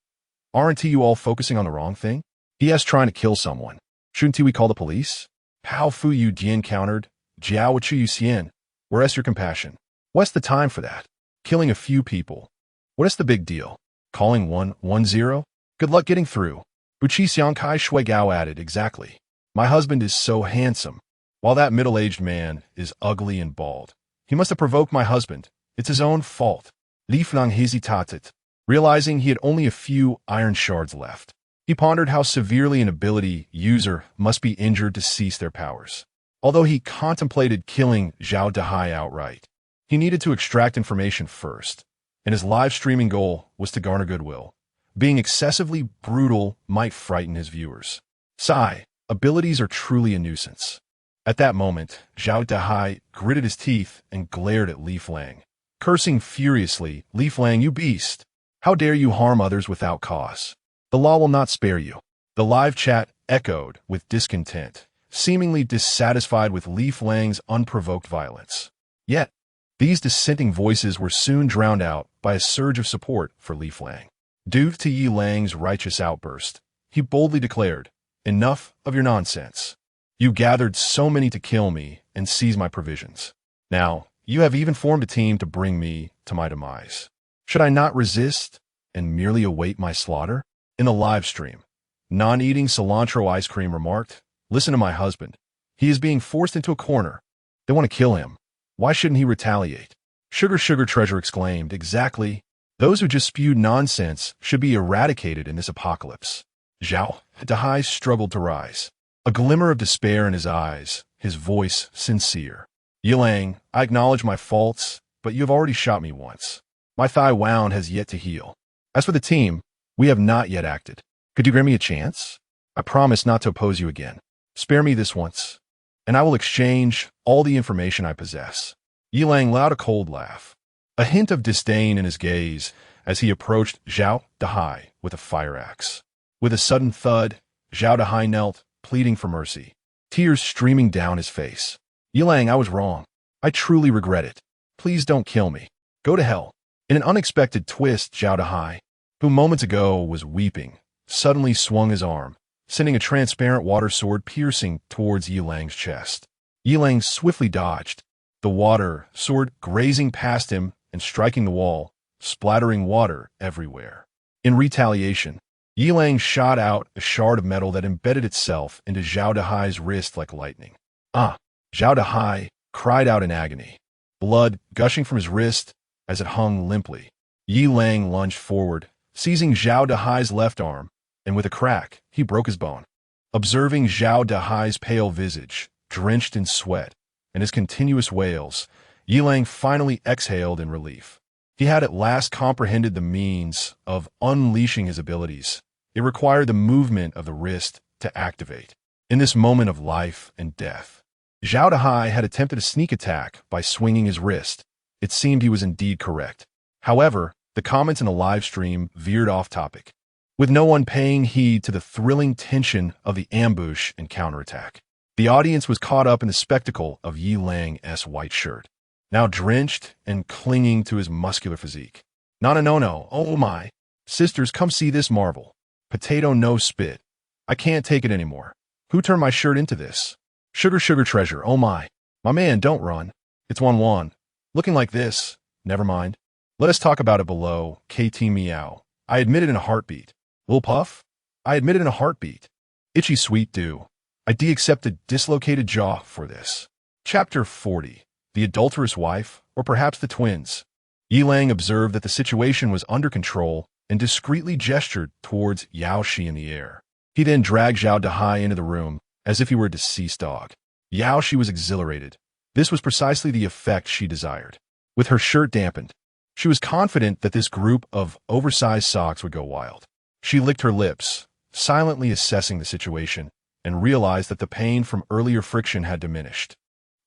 aren't you all focusing on the wrong thing? He is trying to kill someone. Shouldn't we call the police?" Pao Fu Yujian countered, "Jiao Wuchu Yuxian, where's your compassion? What's the time for that? Killing a few people. What is the big deal? Calling 110? Good luck getting through." Buqi Xiangkai Shui Gao added, "Exactly. My husband is so handsome, while that middle-aged man is ugly and bald. He must have provoked my husband. It's his own fault." Li Feng hesitated, realizing he had only a few iron shards left. He pondered how severely an ability user must be injured to cease their powers. Although he contemplated killing Zhao Dahai outright, he needed to extract information first, and his live streaming goal was to garner goodwill. Being excessively brutal might frighten his viewers. Sigh, abilities are truly a nuisance. At that moment, Zhao Dahai gritted his teeth and glared at Li Feng. Cursing furiously, "Li Feng, you beast! How dare you harm others without cause? The law will not spare you." The live chat echoed with discontent, seemingly dissatisfied with Li Feng's unprovoked violence. Yet, these dissenting voices were soon drowned out by a surge of support for Li Feng. Due to Yi Lang's righteous outburst, he boldly declared, "Enough of your nonsense. You gathered so many to kill me and seize my provisions. Now, you have even formed a team to bring me to my demise. Should I not resist and merely await my slaughter?" In a live stream, non-eating cilantro ice cream remarked, "Listen to my husband. He is being forced into a corner. They want to kill him. Why shouldn't he retaliate?" Sugar Treasure exclaimed, "Exactly. Those who just spewed nonsense should be eradicated in this apocalypse." Zhao Dahai struggled to rise, a glimmer of despair in his eyes, his voice sincere. "Yilang, I acknowledge my faults, but you have already shot me once. My thigh wound has yet to heal. As for the team, we have not yet acted. Could you grant me a chance? I promise not to oppose you again. Spare me this once, and I will exchange all the information I possess." Yilang let out a cold laugh, a hint of disdain in his gaze as he approached Zhao Dahai with a fire axe. With a sudden thud, Zhao Dahai knelt, pleading for mercy, tears streaming down his face. "Yilang, I was wrong. I truly regret it. Please don't kill me. Go to hell." In an unexpected twist, Zhao Dahai, who moments ago was weeping, suddenly swung his arm, sending a transparent water sword piercing towards Yilang's chest. Yilang swiftly dodged, the water sword grazing past him and striking the wall, splattering water everywhere. In retaliation, Yilang shot out a shard of metal that embedded itself into Zhao Dahai's wrist like lightning. "Ah!" Zhao Dahai cried out in agony, blood gushing from his wrist as it hung limply. Yilang lunged forward, seizing Zhao Dahai's left arm, and with a crack, he broke his bone. Observing Zhao Dahai's pale visage, drenched in sweat, and his continuous wails, Yilang finally exhaled in relief. He had at last comprehended the means of unleashing his abilities. It required the movement of the wrist to activate. In this moment of life and death, Zhao Dahai had attempted a sneak attack by swinging his wrist. It seemed he was indeed correct. However, the comments in a live stream veered off topic. with no one paying heed to the thrilling tension of the ambush and counterattack. The audience was caught up in the spectacle of Yi Lang's white shirt, now drenched and clinging to his muscular physique. No, oh my. Sisters, come see this marvel. Potato no spit. I can't take it anymore. Who turned my shirt into this? Sugar treasure, oh my. My man, don't run. It's Wan. Looking like this. Never mind. Let us talk about it below. KT meow. I admit it in a heartbeat. Lil Puff? I admit it in a heartbeat. Itchy sweet dew. I accept a dislocated jaw for this. Chapter 40. The adulterous wife, or perhaps the twins. Yi Lang observed that the situation was under control and discreetly gestured towards Yao Shi in the air. He then dragged Zhao Dahai into the room as if he were a deceased dog. Yao Shi was exhilarated. This was precisely the effect she desired. With her shirt dampened, she was confident that this group of oversized socks would go wild. She licked her lips, silently assessing the situation, and realized that the pain from earlier friction had diminished.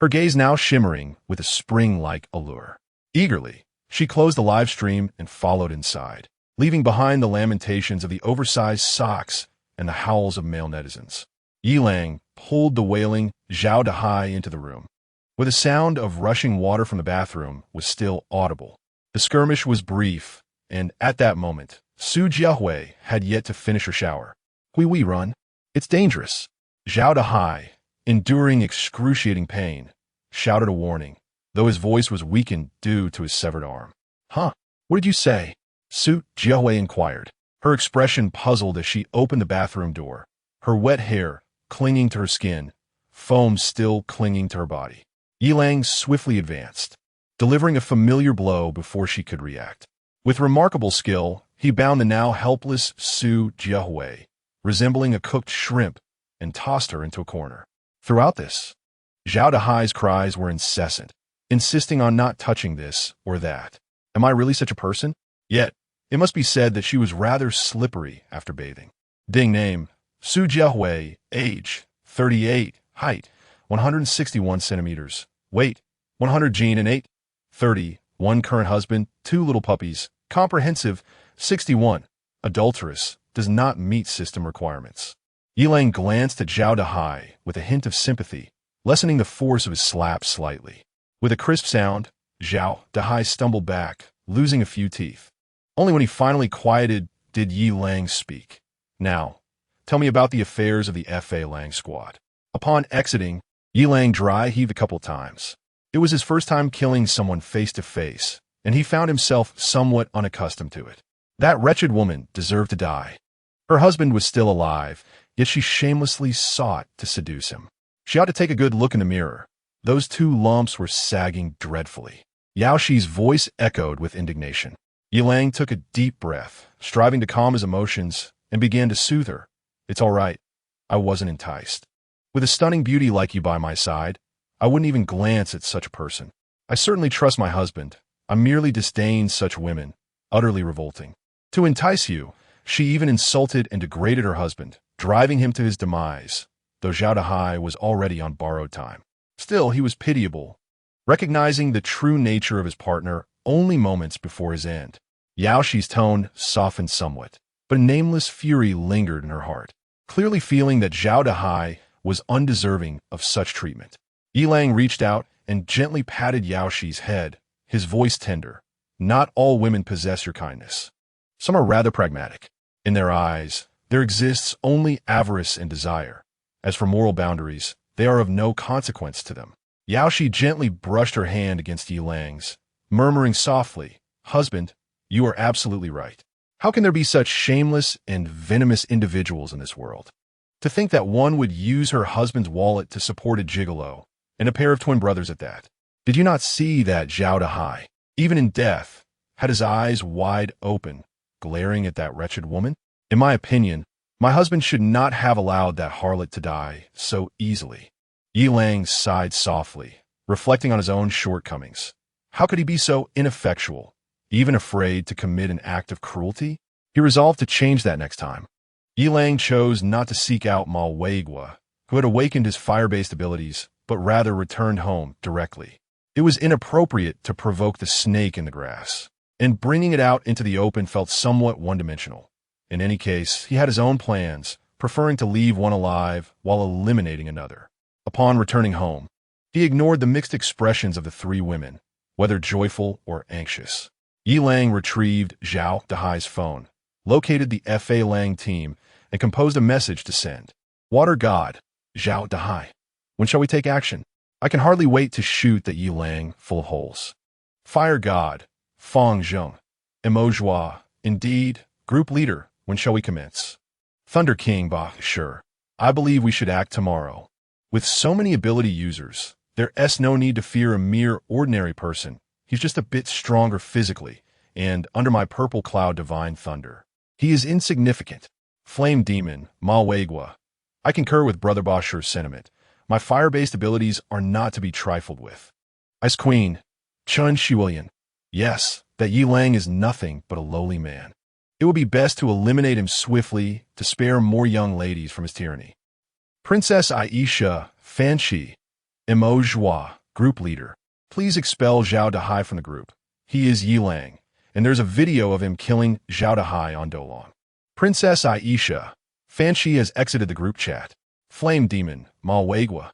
Her gaze now shimmering with a spring-like allure. Eagerly, she closed the live stream and followed inside, leaving behind the lamentations of the oversized socks and the howls of male netizens. Yi Lang pulled the wailing Zhao Dahai into the room, where the sound of rushing water from the bathroom was still audible. The skirmish was brief, and at that moment, Su Jiahui had yet to finish her shower. We run. It's dangerous. Zhao Dahai, enduring excruciating pain, shouted a warning, though his voice was weakened due to his severed arm. Huh? What did you say? Su Jiahui inquired, her expression puzzled as she opened the bathroom door, her wet hair clinging to her skin, foam still clinging to her body. Yi Lang swiftly advanced, delivering a familiar blow before she could react. With remarkable skill, he bound the now helpless Su Jiahui, resembling a cooked shrimp, and tossed her into a corner. Throughout this, Zhao Dahai's cries were incessant, insisting on not touching this or that. Am I really such a person? Yet, it must be said that she was rather slippery after bathing. Ding name, Su Jiahui, age, 38, height, 161 centimeters, weight, 100 gene and 8, 30, one current husband, 2 little puppies, comprehensive, 61, adulterous, does not meet system requirements. Yi Lang glanced at Zhao Dahai with a hint of sympathy, lessening the force of his slap slightly. With a crisp sound, Zhao Dahai stumbled back, losing a few teeth. Only when he finally quieted did Yi Lang speak. Now, tell me about the affairs of the Fa Lang squad. Upon exiting, Yi Lang dry heaved a couple times. It was his first time killing someone face to face, and he found himself somewhat unaccustomed to it. That wretched woman deserved to die. Her husband was still alive, yet she shamelessly sought to seduce him. She ought to take a good look in the mirror. Those 2 lumps were sagging dreadfully. Yao Shi's voice echoed with indignation. Yi Lang took a deep breath, striving to calm his emotions, and began to soothe her. It's all right. I wasn't enticed. With a stunning beauty like you by my side, I wouldn't even glance at such a person. I certainly trust my husband. I merely disdain such women. Utterly revolting. To entice you, she even insulted and degraded her husband, driving him to his demise, though Zhao Dahai was already on borrowed time. Still, he was pitiable, recognizing the true nature of his partner only moments before his end. Yao Shi's tone softened somewhat, but a nameless fury lingered in her heart, clearly feeling that Zhao Dahai was undeserving of such treatment. Yi Lang reached out and gently patted Yao Shi's head, his voice tender. Not all women possess your kindness. Some are rather pragmatic. In their eyes, there exists only avarice and desire. As for moral boundaries, they are of no consequence to them. Yao Shi gently brushed her hand against Yi Lang's, murmuring softly, Husband, you are absolutely right. How can there be such shameless and venomous individuals in this world? To think that one would use her husband's wallet to support a gigolo, and a pair of twin brothers at that. Did you not see that Zhao Dahai, even in death, had his eyes wide open, glaring at that wretched woman? In my opinion, my husband should not have allowed that harlot to die so easily. Yi Lang sighed softly, reflecting on his own shortcomings. How could he be so ineffectual, even afraid to commit an act of cruelty? He resolved to change that next time. Yi Lang chose not to seek out Ma Weigua, who had awakened his fire-based abilities, but rather returned home directly. It was inappropriate to provoke the snake in the grass, and bringing it out into the open felt somewhat one-dimensional. In any case, he had his own plans, preferring to leave one alive while eliminating another. Upon returning home, he ignored the mixed expressions of the three women, whether joyful or anxious. Yi Lang retrieved Zhao Dahai's phone, located the Fa Lang team, and composed a message to send. Water God, Zhao Dahai. When shall we take action? I can hardly wait to shoot the Yi Lang full of holes. Fire God, Fong Zheng. Emojua, indeed, group leader, when shall we commence? Thunder King Ba, sure. I believe we should act tomorrow. With so many ability users, there's no need to fear a mere ordinary person. He's just a bit stronger physically, and under my purple cloud divine thunder. He is insignificant. Flame Demon, Ma Weigua. I concur with Brother Bashir's sentiment. My fire-based abilities are not to be trifled with. Ice Queen, Chun Shiwilian. Yes, that Yi Lang is nothing but a lowly man. It would be best to eliminate him swiftly to spare more young ladies from his tyranny. Princess Aisha, Fan Shi, Emojua, group leader. Please expel Zhao Dahai from the group. He is Yi Lang, and there's a video of him killing Zhao Dahai on Dolong. Princess Aisha, Fan Shi has exited the group chat. Flame Demon, Ma Weigua.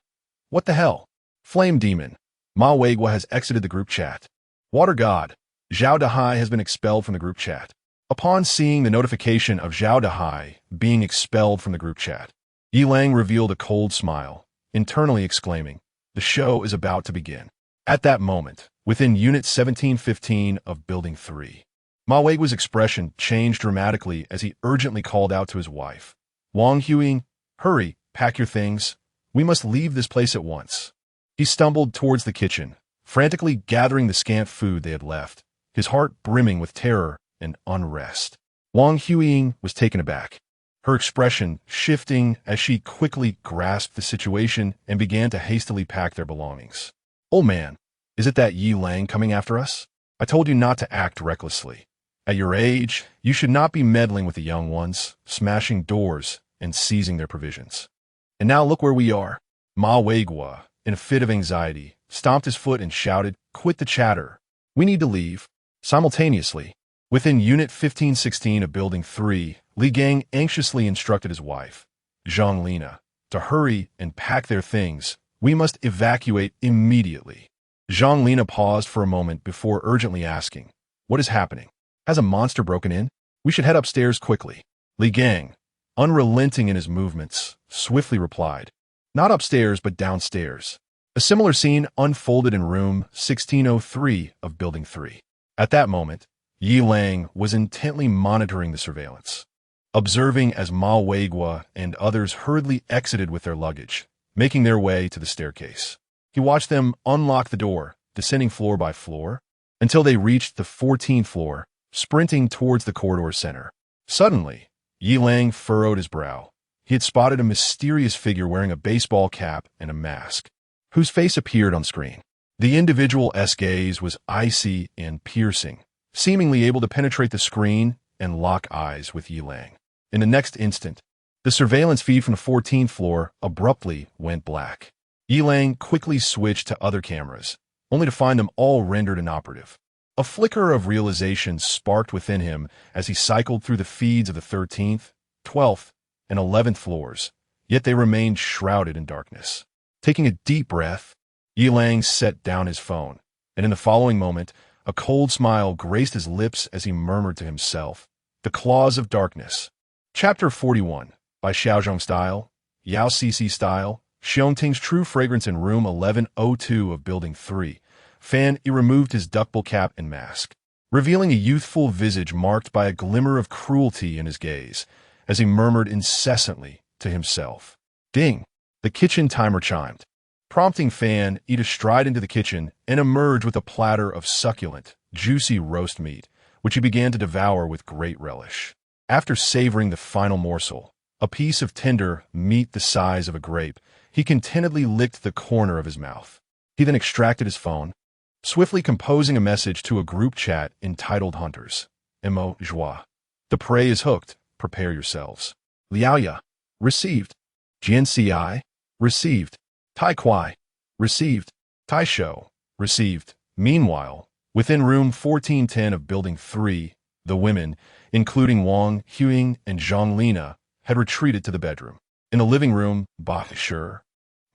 What the hell? Flame Demon, Ma Weigua has exited the group chat. Water God, Zhao Dahai has been expelled from the group chat. Upon seeing the notification of Zhao Dahai being expelled from the group chat, Yi Lang revealed a cold smile, internally exclaiming, "The show is about to begin." At that moment, within Unit 1715 of Building 3, Ma Weigua's expression changed dramatically as he urgently called out to his wife. Wang Huiying, hurry, pack your things. We must leave this place at once. He stumbled towards the kitchen, frantically gathering the scant food they had left, his heart brimming with terror and unrest. Wang Huiying was taken aback, her expression shifting as she quickly grasped the situation and began to hastily pack their belongings. "Oh man, is it that Yi Lang coming after us? I told you not to act recklessly. At your age, you should not be meddling with the young ones, smashing doors and seizing their provisions. And now look where we are." Ma Weigua, in a fit of anxiety, stomped his foot and shouted, "Quit the chatter. We need to leave." Simultaneously, within Unit 1516 of Building 3, Li Gang anxiously instructed his wife, Zhang Lina, to hurry and pack their things. We must evacuate immediately. Zhang Lina paused for a moment before urgently asking, "What is happening? Has a monster broken in? We should head upstairs quickly." Li Gang, unrelenting in his movements, swiftly replied, "Not upstairs, but downstairs." A similar scene unfolded in room 1603 of Building 3. At that moment, Yi Lang was intently monitoring the surveillance, observing as Ma Weigua and others hurriedly exited with their luggage, making their way to the staircase. He watched them unlock the door, descending floor by floor, until they reached the 14th floor, sprinting towards the corridor center. Suddenly, Yi Lang furrowed his brow. He had spotted a mysterious figure wearing a baseball cap and a mask, whose face appeared on screen. The individual's gaze was icy and piercing, seemingly able to penetrate the screen and lock eyes with Yi Lang. In the next instant, the surveillance feed from the 14th floor abruptly went black. Yi Lang quickly switched to other cameras, only to find them all rendered inoperative. A flicker of realization sparked within him as he cycled through the feeds of the 13th, 12th, and 11th floors, yet they remained shrouded in darkness. Taking a deep breath, Yi Lang set down his phone, and in the following moment, a cold smile graced his lips as he murmured to himself, "The Claws of Darkness." Chapter 41, by Xiaozhong Style, Yao Cc Style, Xiongting's true fragrance in room 1102 of Building 3. Fan Yi removed his duckbill cap and mask, revealing a youthful visage marked by a glimmer of cruelty in his gaze, as he murmured incessantly to himself. Ding! The kitchen timer chimed, prompting Fan Yi to stride into the kitchen and emerge with a platter of succulent, juicy roast meat, which he began to devour with great relish. After savoring the final morsel, a piece of tender meat the size of a grape, he contentedly licked the corner of his mouth. He then extracted his phone, swiftly composing a message to a group chat entitled Hunters. Mo Joie. The prey is hooked. Prepare yourselves. Liaoya. Received. GNCI. Received. Tai Kwai. Received. Tai Shou. Received. Meanwhile, within room 1410 of Building 3, the women, including Wang Huing and Zhang Lina, had retreated to the bedroom. In the living room, Ba Shi,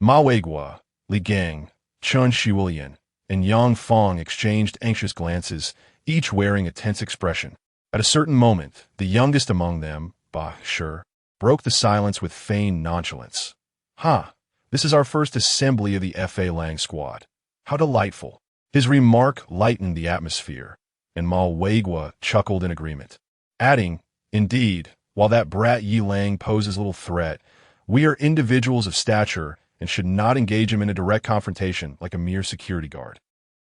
Ma Weiguo, Li Gang, Chun Shiwilian, and Yang Fong exchanged anxious glances, each wearing a tense expression. At a certain moment, the youngest among them, Ba Shi, broke the silence with feigned nonchalance. This is our first assembly of the Fa Lang squad. How delightful. His remark lightened the atmosphere, and Ma Weiguo chuckled in agreement, adding, indeed, while that brat Yi Lang poses little threat, we are individuals of stature and should not engage him in a direct confrontation like a mere security guard.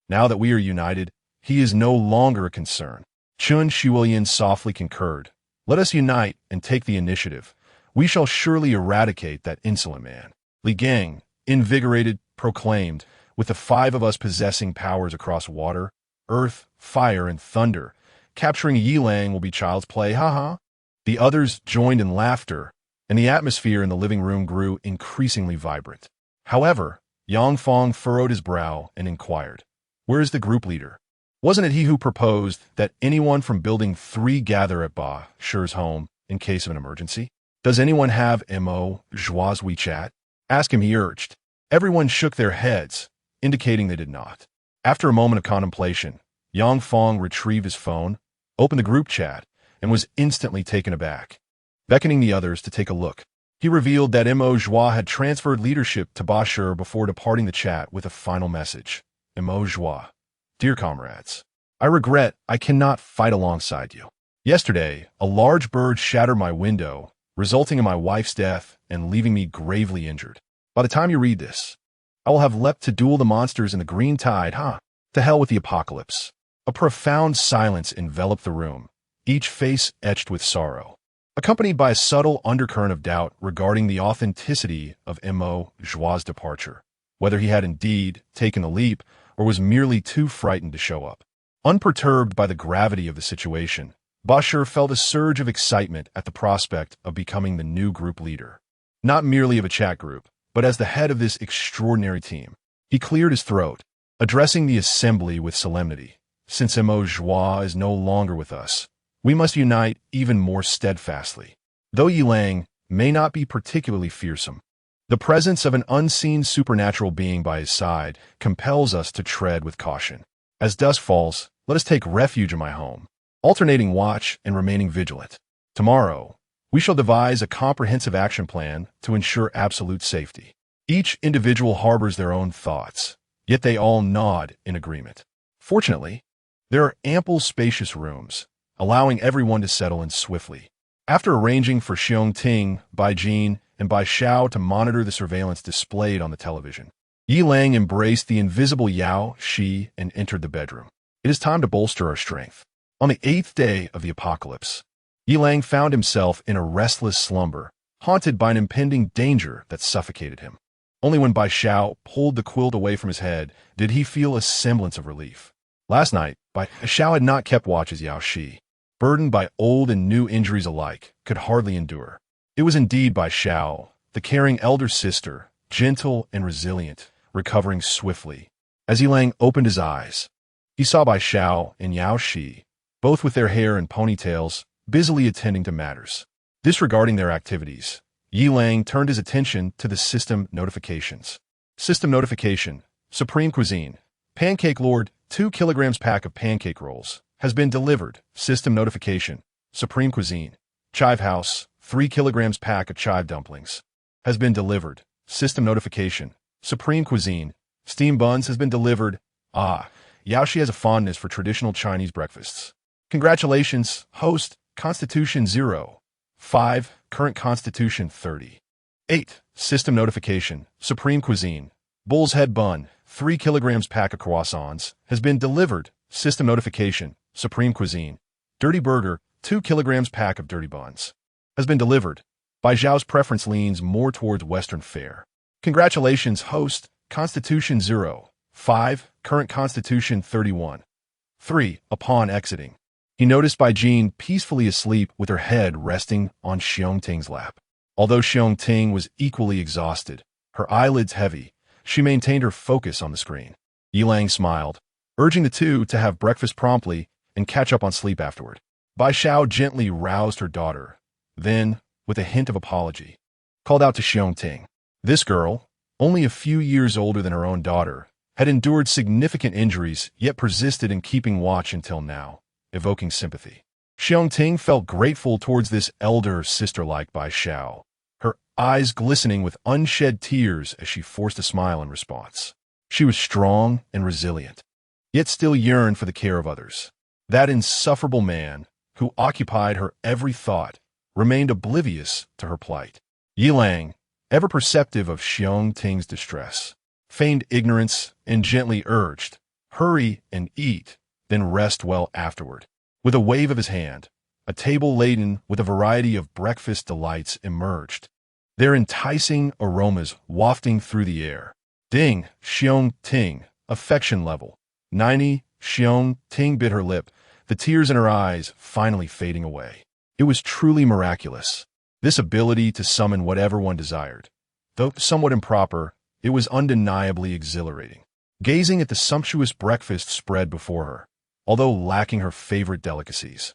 Now that we are united, he is no longer a concern. Chun Shiwilian softly concurred. Let us unite and take the initiative. We shall surely eradicate that insolent man. Li Gang, invigorated, proclaimed, with the 5 of us possessing powers across water, earth, fire, and thunder, capturing Yi Lang will be child's play, haha. The others joined in laughter, and the atmosphere in the living room grew increasingly vibrant. However, Yang Fong furrowed his brow and inquired, where is the group leader? Wasn't it he who proposed that anyone from Building 3 gather at Ba Shi's home in case of an emergency? Does anyone have Mo Zhua's WeChat? Ask him, he urged. Everyone shook their heads, indicating they did not. After a moment of contemplation, Yang Fong retrieved his phone, opened the group chat, and was instantly taken aback. Beckoning the others to take a look, he revealed that Mo Zhua had transferred leadership to Ba Shi before departing the chat with a final message. Mo Zhua, dear comrades, I regret I cannot fight alongside you. Yesterday, a large bird shattered my window, resulting in my wife's death and leaving me gravely injured. By the time you read this, I will have leapt to duel the monsters in the green tide, To hell with the apocalypse. A profound silence enveloped the room, each face etched with sorrow, accompanied by a subtle undercurrent of doubt regarding the authenticity of Mo Zhua's departure, whether he had indeed taken the leap or was merely too frightened to show up. Unperturbed by the gravity of the situation, Ba Shi felt a surge of excitement at the prospect of becoming the new group leader. Not merely of a chat group, but as the head of this extraordinary team. He cleared his throat, addressing the assembly with solemnity. Since Mo Zhua is no longer with us, we must unite even more steadfastly. Though Yi Lang may not be particularly fearsome, the presence of an unseen supernatural being by his side compels us to tread with caution. As dusk falls, let us take refuge in my home, alternating watch and remaining vigilant. Tomorrow, we shall devise a comprehensive action plan to ensure absolute safety. Each individual harbors their own thoughts, yet they all nod in agreement. Fortunately, there are ample spacious rooms, allowing everyone to settle in swiftly. After arranging for Xiong Ting, Bai Jin, and Bai Xiao to monitor the surveillance displayed on the television, Yi Lang embraced the invisible Yao Shi and entered the bedroom. It is time to bolster our strength. On the 8th day of the apocalypse, Yi Lang found himself in a restless slumber, haunted by an impending danger that suffocated him. Only when Bai Xiao pulled the quilt away from his head did he feel a semblance of relief. Last night, Bai Xiao had not kept watch as Yao Shi, burdened by old and new injuries alike, could hardly endure. It was indeed Bai Xiao, the caring elder sister, gentle and resilient, recovering swiftly. As Yi Lang opened his eyes, he saw Bai Xiao and Yao Shi, both with their hair in ponytails, busily attending to matters. Disregarding their activities, Yi Lang turned his attention to the system notifications. System notification, Supreme Cuisine, Pancake Lord, 2 kilograms pack of pancake rolls, has been delivered. System notification, Supreme Cuisine, Chive House, 3 kilograms pack of chive dumplings, has been delivered. System notification, Supreme Cuisine, Steam Buns has been delivered. Yaoshi has a fondness for traditional Chinese breakfasts. Congratulations, host, Constitution 0. 5, current Constitution 30. 8, system notification, Supreme Cuisine, Bull's Head Bun, 3 kilograms pack of croissants, has been delivered. System notification, Supreme Cuisine, Dirty Burger, 2 kilograms pack of dirty buns, has been delivered. Bai Zhao's preference leans more towards Western fare. Congratulations, host, Constitution 0. 5, current Constitution 31. 3, upon exiting, he noticed Bai Jin peacefully asleep with her head resting on Xiong Ting's lap. Although Xiong Ting was equally exhausted, her eyelids heavy, she maintained her focus on the screen. Yi Lang smiled, urging the two to have breakfast promptly and catch up on sleep afterward. Bai Xiao gently roused her daughter, then, with a hint of apology, called out to Xiong Ting. This girl, only a few years older than her own daughter, had endured significant injuries yet persisted in keeping watch until now, evoking sympathy. Xiong Ting felt grateful towards this elder sister-like Bai Xiao, her eyes glistening with unshed tears as she forced a smile in response. She was strong and resilient, yet still yearned for the care of others. That insufferable man, who occupied her every thought, remained oblivious to her plight. Yilang, ever perceptive of Xiong Ting's distress, feigned ignorance and gently urged, "Hurry and eat, then rest well afterward." With a wave of his hand, a table laden with a variety of breakfast delights emerged, their enticing aromas wafting through the air. Ding, Xiong Ting, affection level 90. Xiong Ting bit her lip, the tears in her eyes finally fading away. It was truly miraculous, this ability to summon whatever one desired. Though somewhat improper, it was undeniably exhilarating. Gazing at the sumptuous breakfast spread before her, although lacking her favorite delicacies,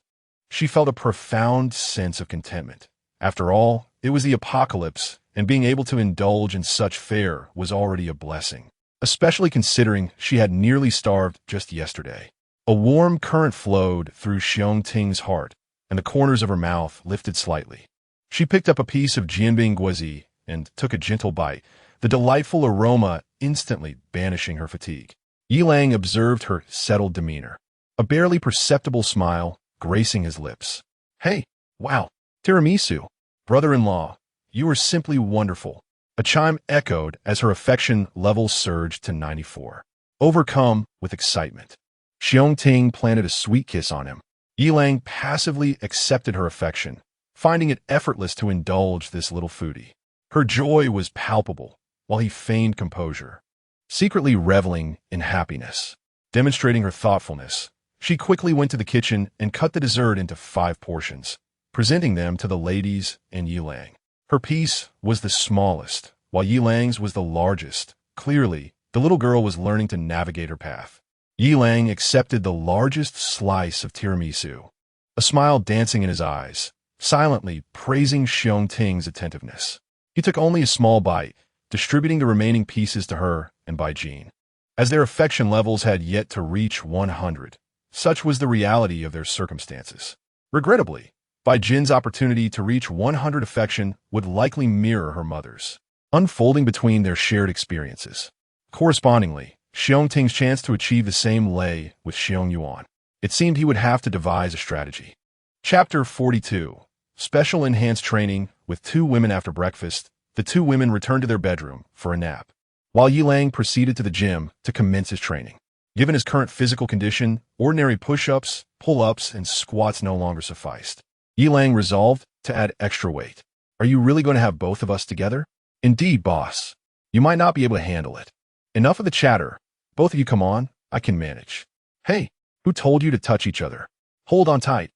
she felt a profound sense of contentment. After all, it was the apocalypse, and being able to indulge in such fare was already a blessing, especially considering she had nearly starved just yesterday. A warm current flowed through Xiong Ting's heart, and the corners of her mouth lifted slightly. She picked up a piece of jianbing guozi and took a gentle bite, the delightful aroma instantly banishing her fatigue. Yilang observed her settled demeanor, a barely perceptible smile gracing his lips. "Hey, wow, tiramisu, brother-in-law, you are simply wonderful." A chime echoed as her affection level surged to 94. Overcome with excitement, Xiong Ting planted a sweet kiss on him. Yilang passively accepted her affection, finding it effortless to indulge this little foodie. Her joy was palpable, while he feigned composure. Secretly reveling in happiness, demonstrating her thoughtfulness, she quickly went to the kitchen and cut the dessert into 5 portions, presenting them to the ladies and Yilang. Her piece was the smallest, while Yilang's was the largest. Clearly, the little girl was learning to navigate her path. Yilang accepted the largest slice of tiramisu, a smile dancing in his eyes, silently praising Xiong Ting's attentiveness. He took only a small bite, distributing the remaining pieces to her and Bai Jin. As their affection levels had yet to reach 100, such was the reality of their circumstances. Regrettably, Bai Jin's opportunity to reach 100 affection would likely mirror her mother's, unfolding between their shared experiences. Correspondingly, Xiong Ting's chance to achieve the same lay with Xiong Yuan. It seemed he would have to devise a strategy. Chapter 42. Special enhanced training. With 2 women after breakfast, the 2 women returned to their bedroom for a nap, while Yilang proceeded to the gym to commence his training. Given his current physical condition, ordinary push-ups, pull-ups, and squats no longer sufficed. Yilang resolved to add extra weight. "Are you really going to have both of us together?" "Indeed, boss. You might not be able to handle it." "Enough of the chatter. Both of you come on, I can manage." "Hey, who told you to touch each other? Hold on tight.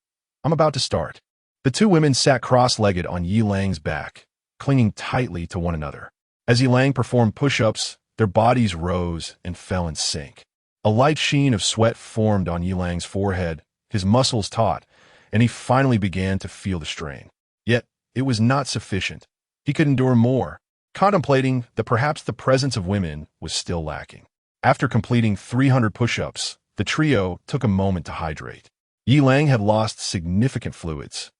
I'm about to start." The 2 women sat cross-legged on Yilang's back, clinging tightly to one another. As Yilang performed push-ups, their bodies rose and fell in sync. A light sheen of sweat formed on Yilang's forehead, his muscles taut, and he finally began to feel the strain. Yet, it was not sufficient. He could endure more, contemplating that perhaps the presence of women was still lacking. After completing 300 push-ups, the trio took a moment to hydrate. Yilang had lost significant fluids,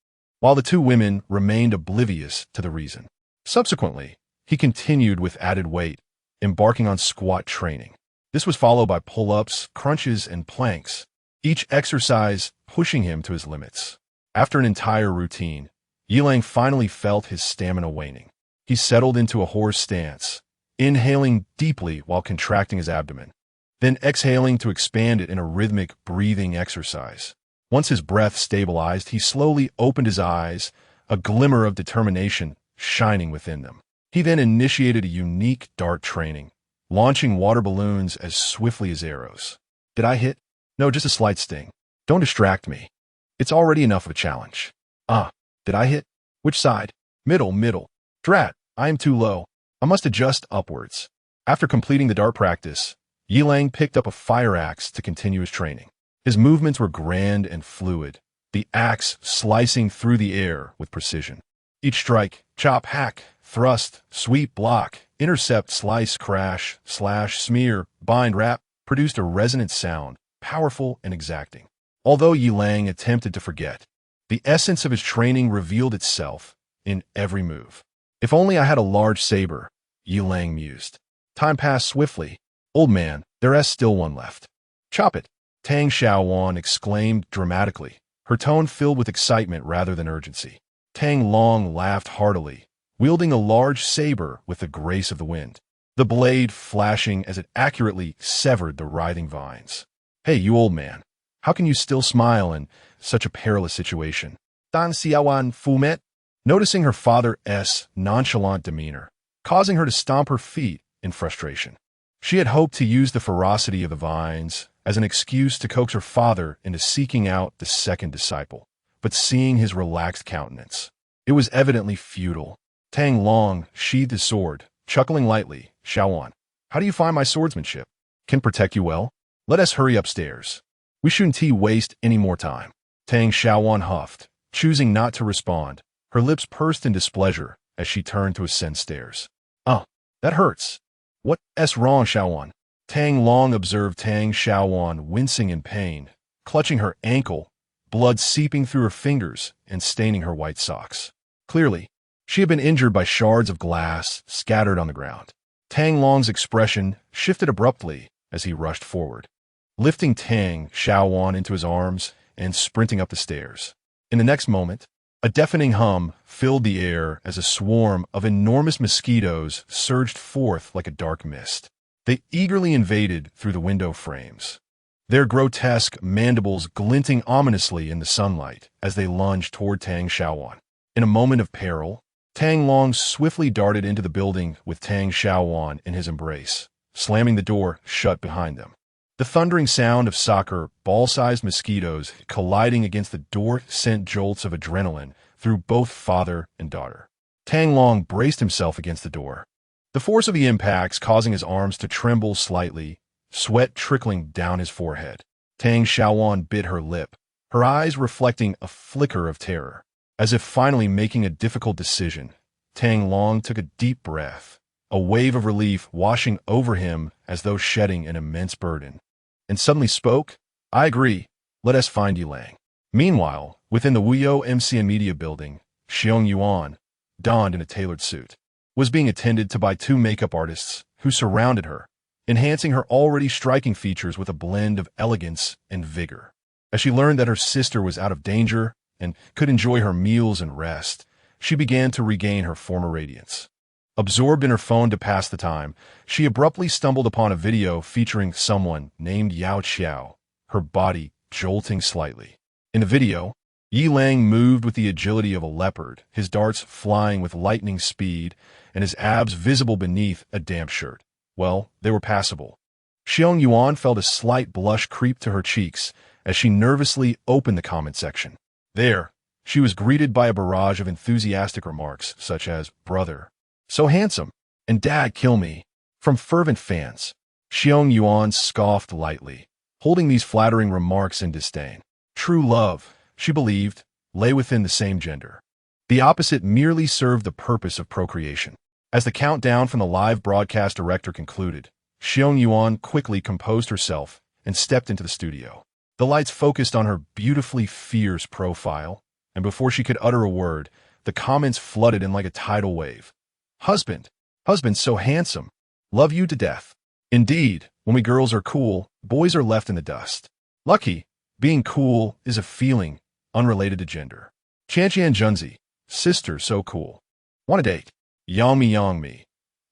while the 2 women remained oblivious to the reason. Subsequently, he continued with added weight, embarking on squat training. This was followed by pull-ups, crunches, and planks, each exercise pushing him to his limits. After an entire routine, Yilang finally felt his stamina waning. He settled into a horse stance, inhaling deeply while contracting his abdomen, then exhaling to expand it in a rhythmic breathing exercise. Once his breath stabilized, he slowly opened his eyes, a glimmer of determination shining within them. He then initiated a unique dart training, launching water balloons as swiftly as arrows. "Did I hit?" "No, just a slight sting. Don't distract me. It's already enough of a challenge." "Ah, did I hit? Which side?" Middle. "Drat, I am too low. I must adjust upwards." After completing the dart practice, Yilang picked up a fire axe to continue his training. His movements were grand and fluid, the axe slicing through the air with precision. Each strike, chop, hack, thrust, sweep, block, intercept, slice, crash, slash, smear, bind, wrap, produced a resonant sound, powerful and exacting. Although Yi Lang attempted to forget, the essence of his training revealed itself in every move. If only I had a large saber, Yi Lang mused. Time passed swiftly. Old man, there's still one left. Chop it, Tang Xiaowan exclaimed dramatically, her tone filled with excitement rather than urgency. Tang Long laughed heartily, wielding a large saber with the grace of the wind, the blade flashing as it accurately severed the writhing vines. Hey, you old man, how can you still smile in such a perilous situation? Dan Xiaowan Fumet, noticing her father's nonchalant demeanor, causing her to stomp her feet in frustration. She had hoped to use the ferocity of the vines as an excuse to coax her father into seeking out the second disciple, but seeing his relaxed countenance, it was evidently futile. Tang Long sheathed his sword, chuckling lightly. Xiaowan, how do you find my swordsmanship? Can protect you well? Let us hurry upstairs. We shouldn't waste any more time. Tang Xiaowan huffed, choosing not to respond, her lips pursed in displeasure as she turned to ascend stairs. That hurts. What's wrong, Xiaowan? Tang Long observed Tang Xiaowan wincing in pain, clutching her ankle, blood seeping through her fingers and staining her white socks. Clearly, she had been injured by shards of glass scattered on the ground. Tang Long's expression shifted abruptly as he rushed forward, lifting Tang Xiaowan into his arms and sprinting up the stairs. In the next moment, a deafening hum filled the air as a swarm of enormous mosquitoes surged forth like a dark mist. They eagerly invaded through the window frames, their grotesque mandibles glinting ominously in the sunlight as they lunged toward Tang Xiaowan. In a moment of peril, Tang Long swiftly darted into the building with Tang Xiaowan in his embrace, slamming the door shut behind them. The thundering sound of soccer ball-sized mosquitoes colliding against the door sent jolts of adrenaline through both father and daughter. Tang Long braced himself against the door, the force of the impacts causing his arms to tremble slightly, sweat trickling down his forehead. Tang Xiaowan bit her lip, her eyes reflecting a flicker of terror. As if finally making a difficult decision, Tang Long took a deep breath, a wave of relief washing over him as though shedding an immense burden, and suddenly spoke, I agree, let us find Yi Lang. Meanwhile, within the Wuyo MCN Media building, Xiong Yuan, donned in a tailored suit, was being attended to by two makeup artists who surrounded her, enhancing her already striking features with a blend of elegance and vigor. As she learned that her sister was out of danger and could enjoy her meals and rest, she began to regain her former radiance. Absorbed in her phone to pass the time, she abruptly stumbled upon a video featuring someone named Yao Qiao, her body jolting slightly. In the video, Yi Lang moved with the agility of a leopard, his darts flying with lightning speed and his abs visible beneath a damp shirt. Well, they were passable. Xiong Yuan felt a slight blush creep to her cheeks as she nervously opened the comment section. There, she was greeted by a barrage of enthusiastic remarks such as, brother, so handsome, and dad, kill me, from fervent fans. Xiong Yuan scoffed lightly, holding these flattering remarks in disdain. True love, she believed, lay within the same gender. The opposite merely served the purpose of procreation. As the countdown from the live broadcast director concluded, Xiong Yuan quickly composed herself and stepped into the studio. The lights focused on her beautifully fierce profile, and before she could utter a word, the comments flooded in like a tidal wave. Husband, so handsome. Love you to death. Indeed, when we girls are cool, boys are left in the dust. Lucky, being cool is a feeling unrelated to gender. Chanqian Junzi, sister so cool. Want to date? Yang mi.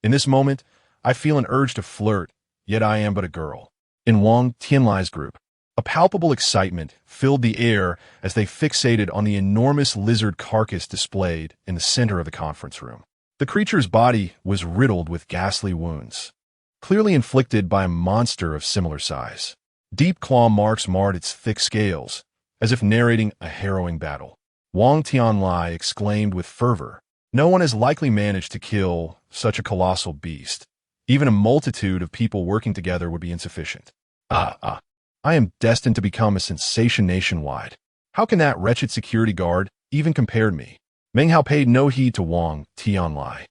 In this moment, I feel an urge to flirt, yet I am but a girl. In Wang Tianlai's group, a palpable excitement filled the air as they fixated on the enormous lizard carcass displayed in the center of the conference room. The creature's body was riddled with ghastly wounds, clearly inflicted by a monster of similar size. Deep claw marks marred its thick scales, as if narrating a harrowing battle. Wang Tianlai exclaimed with fervor, no one has likely managed to kill such a colossal beast. Even a multitude of people working together would be insufficient. I am destined to become a sensation nationwide. How can that wretched security guard even compare to me? Meng Hao paid no heed to Wang Tianlai,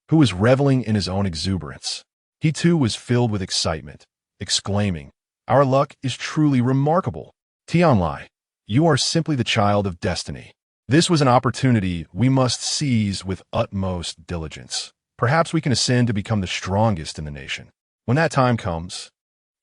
who was reveling in his own exuberance. He too was filled with excitement, exclaiming, "Our luck is truly remarkable. Tianlai, you are simply the child of destiny. This was an opportunity we must seize with utmost diligence. Perhaps we can ascend to become the strongest in the nation. When that time comes,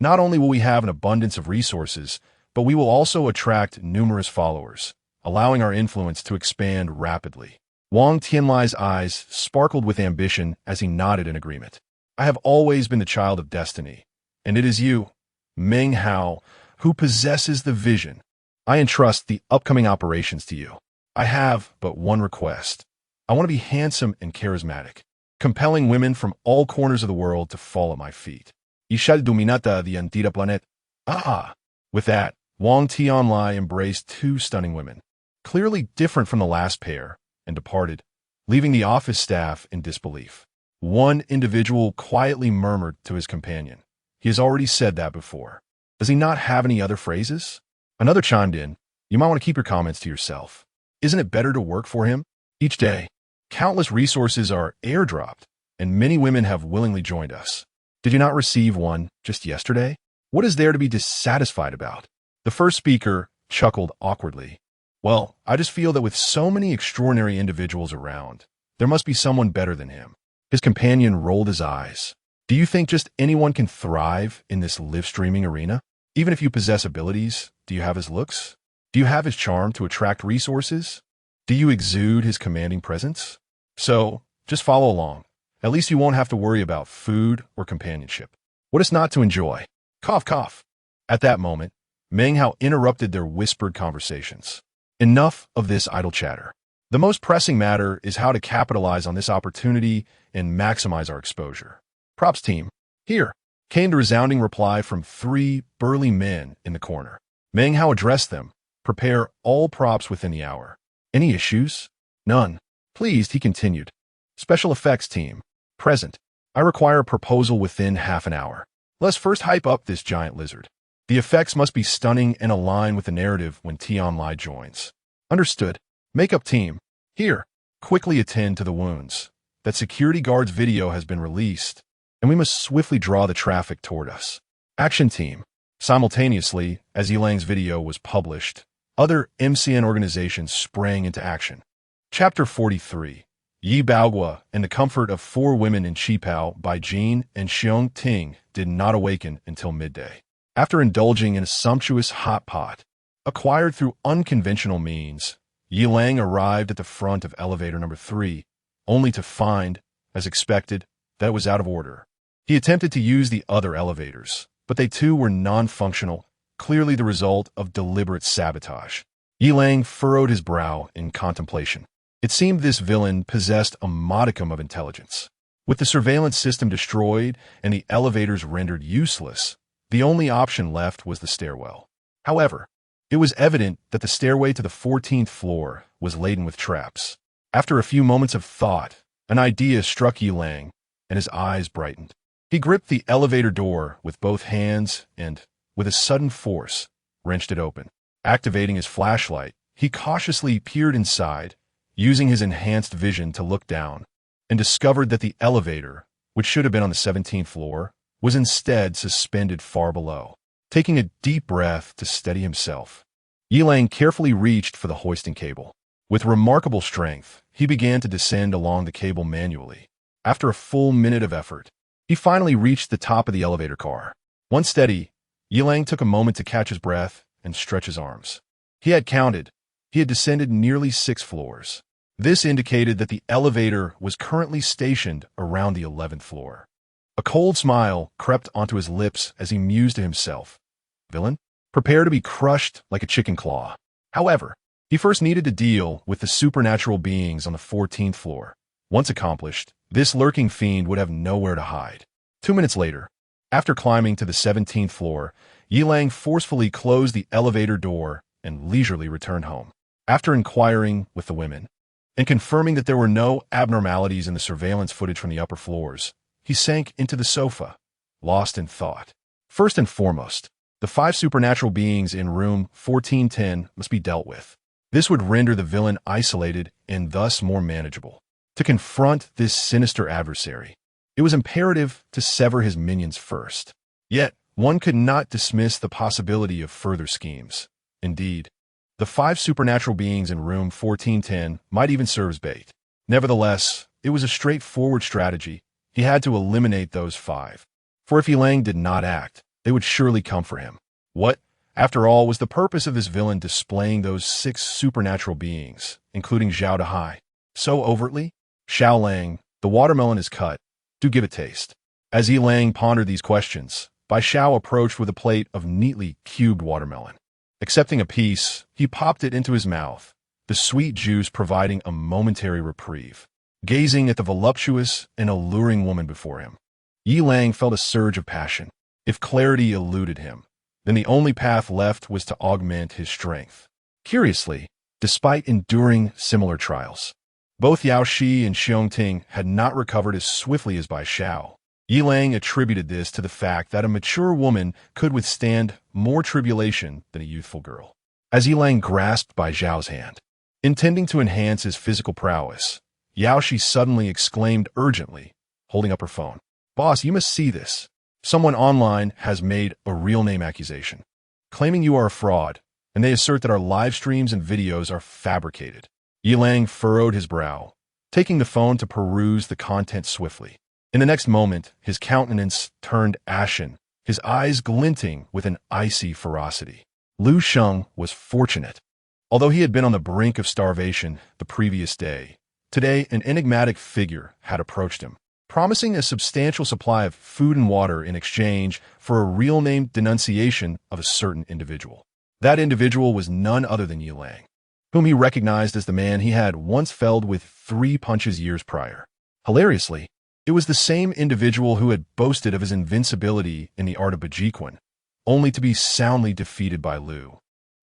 not only will we have an abundance of resources, but we will also attract numerous followers, allowing our influence to expand rapidly." Wang Tianlai's eyes sparkled with ambition as he nodded in agreement. "I have always been the child of destiny, and it is you, Meng Hao, who possesses the vision. I entrust the upcoming operations to you. I have but one request. I want to be handsome and charismatic, compelling women from all corners of the world to fall at my feet. Y shall dominata the entire planet." Ah! With that, Wang Tianlai embraced two stunning women, clearly different from the last pair, and departed, leaving the office staff in disbelief. One individual quietly murmured to his companion, "He has already said that before. Does he not have any other phrases?" Another chimed in, "You might want to keep your comments to yourself. Isn't it better to work for him?" Each day, countless resources are airdropped, and many women have willingly joined us. Did you not receive one just yesterday? What is there to be dissatisfied about? The first speaker chuckled awkwardly. "Well, I just feel that with so many extraordinary individuals around, there must be someone better than him." His companion rolled his eyes. "Do you think just anyone can thrive in this live-streaming arena? Even if you possess abilities, do you have his looks? Do you have his charm to attract resources? Do you exude his commanding presence? So, just follow along. At least you won't have to worry about food or companionship. What is not to enjoy?" Cough, cough. At that moment, Meng Hao interrupted their whispered conversations. "Enough of this idle chatter. The most pressing matter is how to capitalize on this opportunity and maximize our exposure. Props team, here," came the resounding reply from three burly men in the corner. Meng Hao addressed them, "Prepare all props within the hour. Any issues?" "None." Pleased, he continued, "Special effects team, present. I require a proposal within half an hour. Let's first hype up this giant lizard. The effects must be stunning and align with the narrative when Tianlai joins." "Understood. Makeup team, here, quickly attend to the wounds. That security guard's video has been released, and we must swiftly draw the traffic toward us." "Action team." Simultaneously, as Yilang's video was published, other MCN organizations sprang into action. Chapter 43, Yi Baogua and the Comfort of Four Women in Qipao by Jean and Xiong Ting did not awaken until midday. After indulging in a sumptuous hot pot, acquired through unconventional means, Yilang arrived at the front of elevator number 3, only to find, as expected, that it was out of order. He attempted to use the other elevators, but they too were non-functional, clearly the result of deliberate sabotage. Yilang furrowed his brow in contemplation. It seemed this villain possessed a modicum of intelligence. With the surveillance system destroyed and the elevators rendered useless, the only option left was the stairwell. However, it was evident that the stairway to the 14th floor was laden with traps. After a few moments of thought, an idea struck Yilang, and his eyes brightened. He gripped the elevator door with both hands and, with a sudden force, wrenched it open. Activating his flashlight, he cautiously peered inside, using his enhanced vision to look down, and discovered that the elevator, which should have been on the 17th floor, was instead suspended far below. Taking a deep breath to steady himself, Yilang carefully reached for the hoisting cable. With remarkable strength, he began to descend along the cable manually. After a full minute of effort, he finally reached the top of the elevator car. Once steady, Yilang took a moment to catch his breath and stretch his arms. He had counted. He had descended nearly 6 floors. This indicated that the elevator was currently stationed around the 11th floor. A cold smile crept onto his lips as he mused to himself. Villain, prepare to be crushed like a chicken claw. However, he first needed to deal with the supernatural beings on the 14th floor. Once accomplished, this lurking fiend would have nowhere to hide. 2 minutes later, after climbing to the 17th floor, Yilang forcefully closed the elevator door and leisurely returned home. After inquiring with the women and confirming that there were no abnormalities in the surveillance footage from the upper floors, he sank into the sofa, lost in thought. First and foremost, The 5 supernatural beings in room 1410 must be dealt with. This would render the villain isolated and thus more manageable. To confront this sinister adversary, it was imperative to sever his minions first. Yet, one could not dismiss the possibility of further schemes. Indeed, the 5 supernatural beings in room 1410 might even serve as bait. Nevertheless, it was a straightforward strategy. He had to eliminate those 5. For if Yilang did not act, they would surely come for him. What, after all, was the purpose of this villain displaying those 6 supernatural beings, including Zhao Dahai, so overtly? Xiao Lang, the watermelon is cut. Do give a taste. As Yilang pondered these questions, Bai Xiao approached with a plate of neatly cubed watermelon. Accepting a piece, he popped it into his mouth, the sweet juice providing a momentary reprieve. Gazing at the voluptuous and alluring woman before him, Yilang felt a surge of passion. If clarity eluded him, then the only path left was to augment his strength. Curiously, despite enduring similar trials, both Yao Shi and Xiong Ting had not recovered as swiftly as Bai Xiao. Yilang attributed this to the fact that a mature woman could withstand more tribulation than a youthful girl. As Yilang grasped Bai Xiao's hand, intending to enhance his physical prowess, Yao Shi suddenly exclaimed urgently, holding up her phone. "Boss, you must see this. Someone online has made a real name accusation, claiming you are a fraud, and they assert that our live streams and videos are fabricated." Yilang furrowed his brow, taking the phone to peruse the content swiftly. In the next moment, his countenance turned ashen, his eyes glinting with an icy ferocity. Lu Sheng was fortunate. Although he had been on the brink of starvation the previous day, today an enigmatic figure had approached him, promising a substantial supply of food and water in exchange for a real-name denunciation of a certain individual. That individual was none other than Yilang, whom he recognized as the man he had once felled with 3 punches years prior. Hilariously, it was the same individual who had boasted of his invincibility in the art of Bajiquan, only to be soundly defeated by Lu,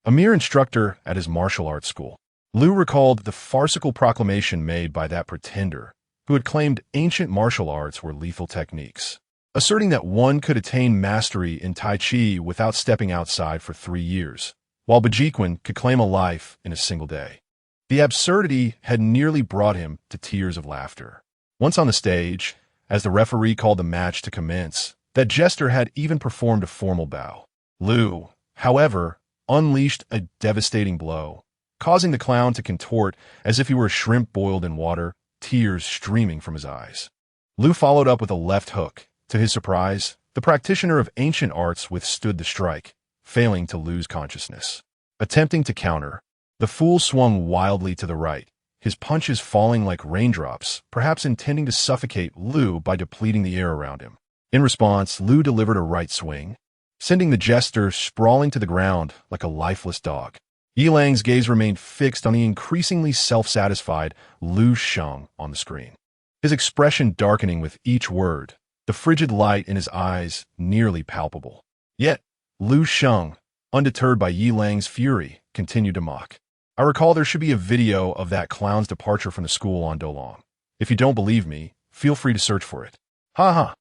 a mere instructor at his martial arts school. Lu recalled the farcical proclamation made by that pretender, who had claimed ancient martial arts were lethal techniques, asserting that one could attain mastery in Tai Chi without stepping outside for 3 years, while Bajiquan could claim a life in a single day. The absurdity had nearly brought him to tears of laughter. Once on the stage, as the referee called the match to commence, that jester had even performed a formal bow. Lu, however, unleashed a devastating blow, causing the clown to contort as if he were a shrimp boiled in water, tears streaming from his eyes. Lu followed up with a left hook. To his surprise, the practitioner of ancient arts withstood the strike, failing to lose consciousness. Attempting to counter, the fool swung wildly to the right, his punches falling like raindrops, perhaps intending to suffocate Lu by depleting the air around him. In response, Lu delivered a right swing, sending the jester sprawling to the ground like a lifeless dog. Yilang's gaze remained fixed on the increasingly self-satisfied Lu Sheng on the screen, his expression darkening with each word, the frigid light in his eyes nearly palpable. Yet, Lu Sheng, undeterred by Yilang's fury, continued to mock. "I recall there should be a video of that clown's departure from the school on Dolong. If you don't believe me, feel free to search for it." "Ha ha!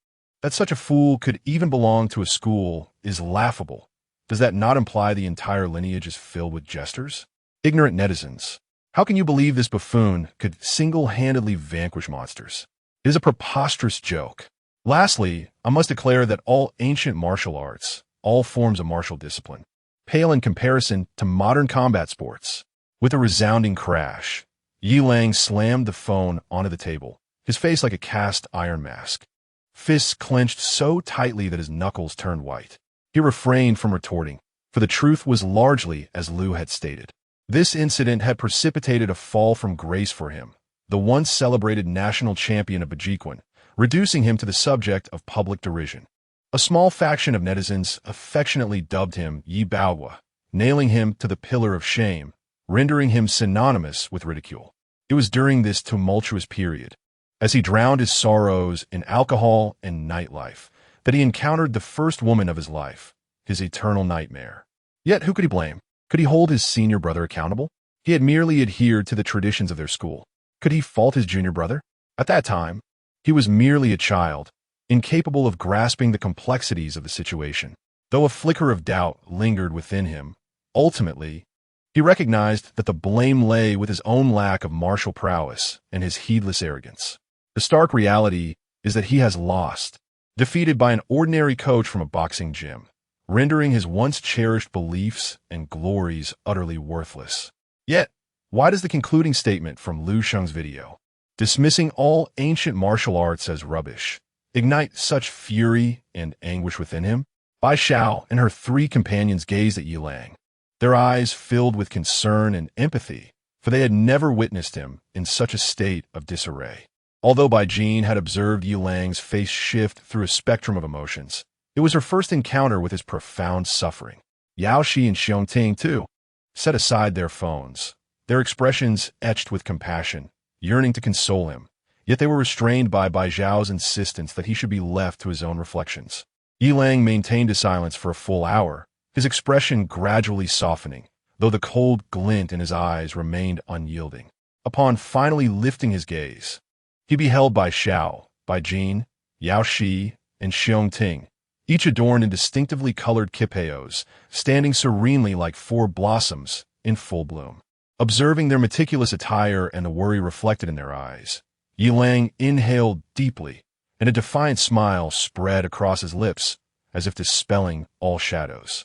That such a fool could even belong to a school is laughable. Does that not imply the entire lineage is filled with jesters? Ignorant netizens, how can you believe this buffoon could single-handedly vanquish monsters? It is a preposterous joke. Lastly, I must declare that all ancient martial arts, all forms of martial discipline, pale in comparison to modern combat sports." With a resounding crash, Yilang slammed the phone onto the table, his face like a cast iron mask, fists clenched so tightly that his knuckles turned white. He refrained from retorting, for the truth was largely as Lu had stated. This incident had precipitated a fall from grace for him, the once celebrated national champion of Bajiquan, reducing him to the subject of public derision. A small faction of netizens affectionately dubbed him Yi Baohua, nailing him to the pillar of shame, rendering him synonymous with ridicule. It was during this tumultuous period, as he drowned his sorrows in alcohol and nightlife, that he encountered the first woman of his life, his eternal nightmare. Yet who could he blame? Could he hold his senior brother accountable? He had merely adhered to the traditions of their school. Could he fault his junior brother? At that time, he was merely a child, incapable of grasping the complexities of the situation. Though a flicker of doubt lingered within him, ultimately, he recognized that the blame lay with his own lack of martial prowess and his heedless arrogance. The stark reality is that he has lost, defeated by an ordinary coach from a boxing gym, rendering his once cherished beliefs and glories utterly worthless. Yet, why does the concluding statement from Liu Sheng's video, dismissing all ancient martial arts as rubbish, ignite such fury and anguish within him? Bai Xiao and her three companions gazed at Yi Lang, their eyes filled with concern and empathy, for they had never witnessed him in such a state of disarray. Although Bai Jin had observed Yi Lang's face shift through a spectrum of emotions, it was her first encounter with his profound suffering. Yao Shi and Xiong Ting, too, set aside their phones, their expressions etched with compassion, yearning to console him, yet they were restrained by Bai Zhao's insistence that he should be left to his own reflections. Yi Lang maintained a silence for a full hour, his expression gradually softening, though the cold glint in his eyes remained unyielding. Upon finally lifting his gaze, he beheld Bai Xiao, Bai Jin, Yao Shi, and Xiong Ting, each adorned in distinctively colored kipayos, standing serenely like four blossoms in full bloom. Observing their meticulous attire and the worry reflected in their eyes, Yi Lang inhaled deeply, and a defiant smile spread across his lips, as if dispelling all shadows.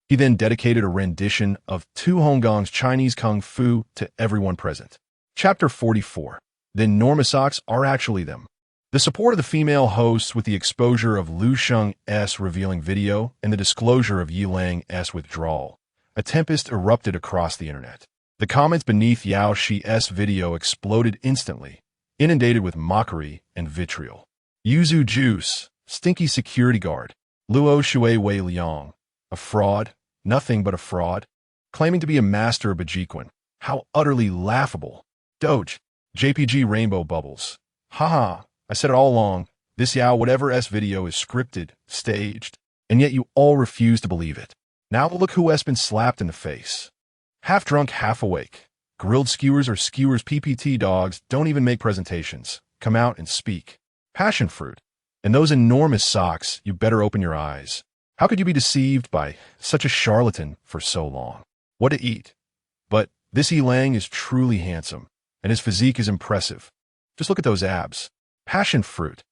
He then dedicated a rendition of Tu Honggong's Chinese Kung Fu to everyone present. Chapter 44. The enormous socks are actually them. The support of the female hosts with the exposure of Liu Sheng's revealing video and the disclosure of Yi Lang's withdrawal. A tempest erupted across the internet. The comments beneath Yao Shi's video exploded instantly, inundated with mockery and vitriol. Yuzu Juice, stinky security guard. Luo Shui Wei Liang, a fraud, nothing but a fraud, claiming to be a master of Bajiquan. How utterly laughable. Doge, JPG Rainbow Bubbles. Haha, I said it all along, this Yao whatever S video is scripted, staged, and yet you all refuse to believe it. Now look who has been slapped in the face. Half drunk, half awake. Grilled skewers or skewers PPT dogs don't even make presentations. Come out and speak. Passion fruit. And those enormous socks, you better open your eyes. How could you be deceived by such a charlatan for so long? What to eat? But this Yi Lang is truly handsome, and his physique is impressive. Just look at those abs. Passion fruit.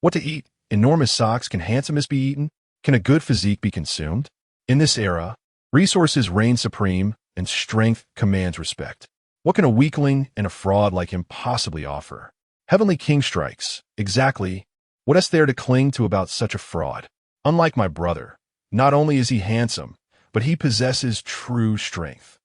What to eat? Enormous socks. Can handsomeness be eaten? Can a good physique be consumed? In this era, resources reign supreme, and strength commands respect. What can a weakling and a fraud like him possibly offer? Heavenly King strikes. Exactly. What is there to cling to about such a fraud? Unlike my brother, not only is he handsome, but he possesses true strength.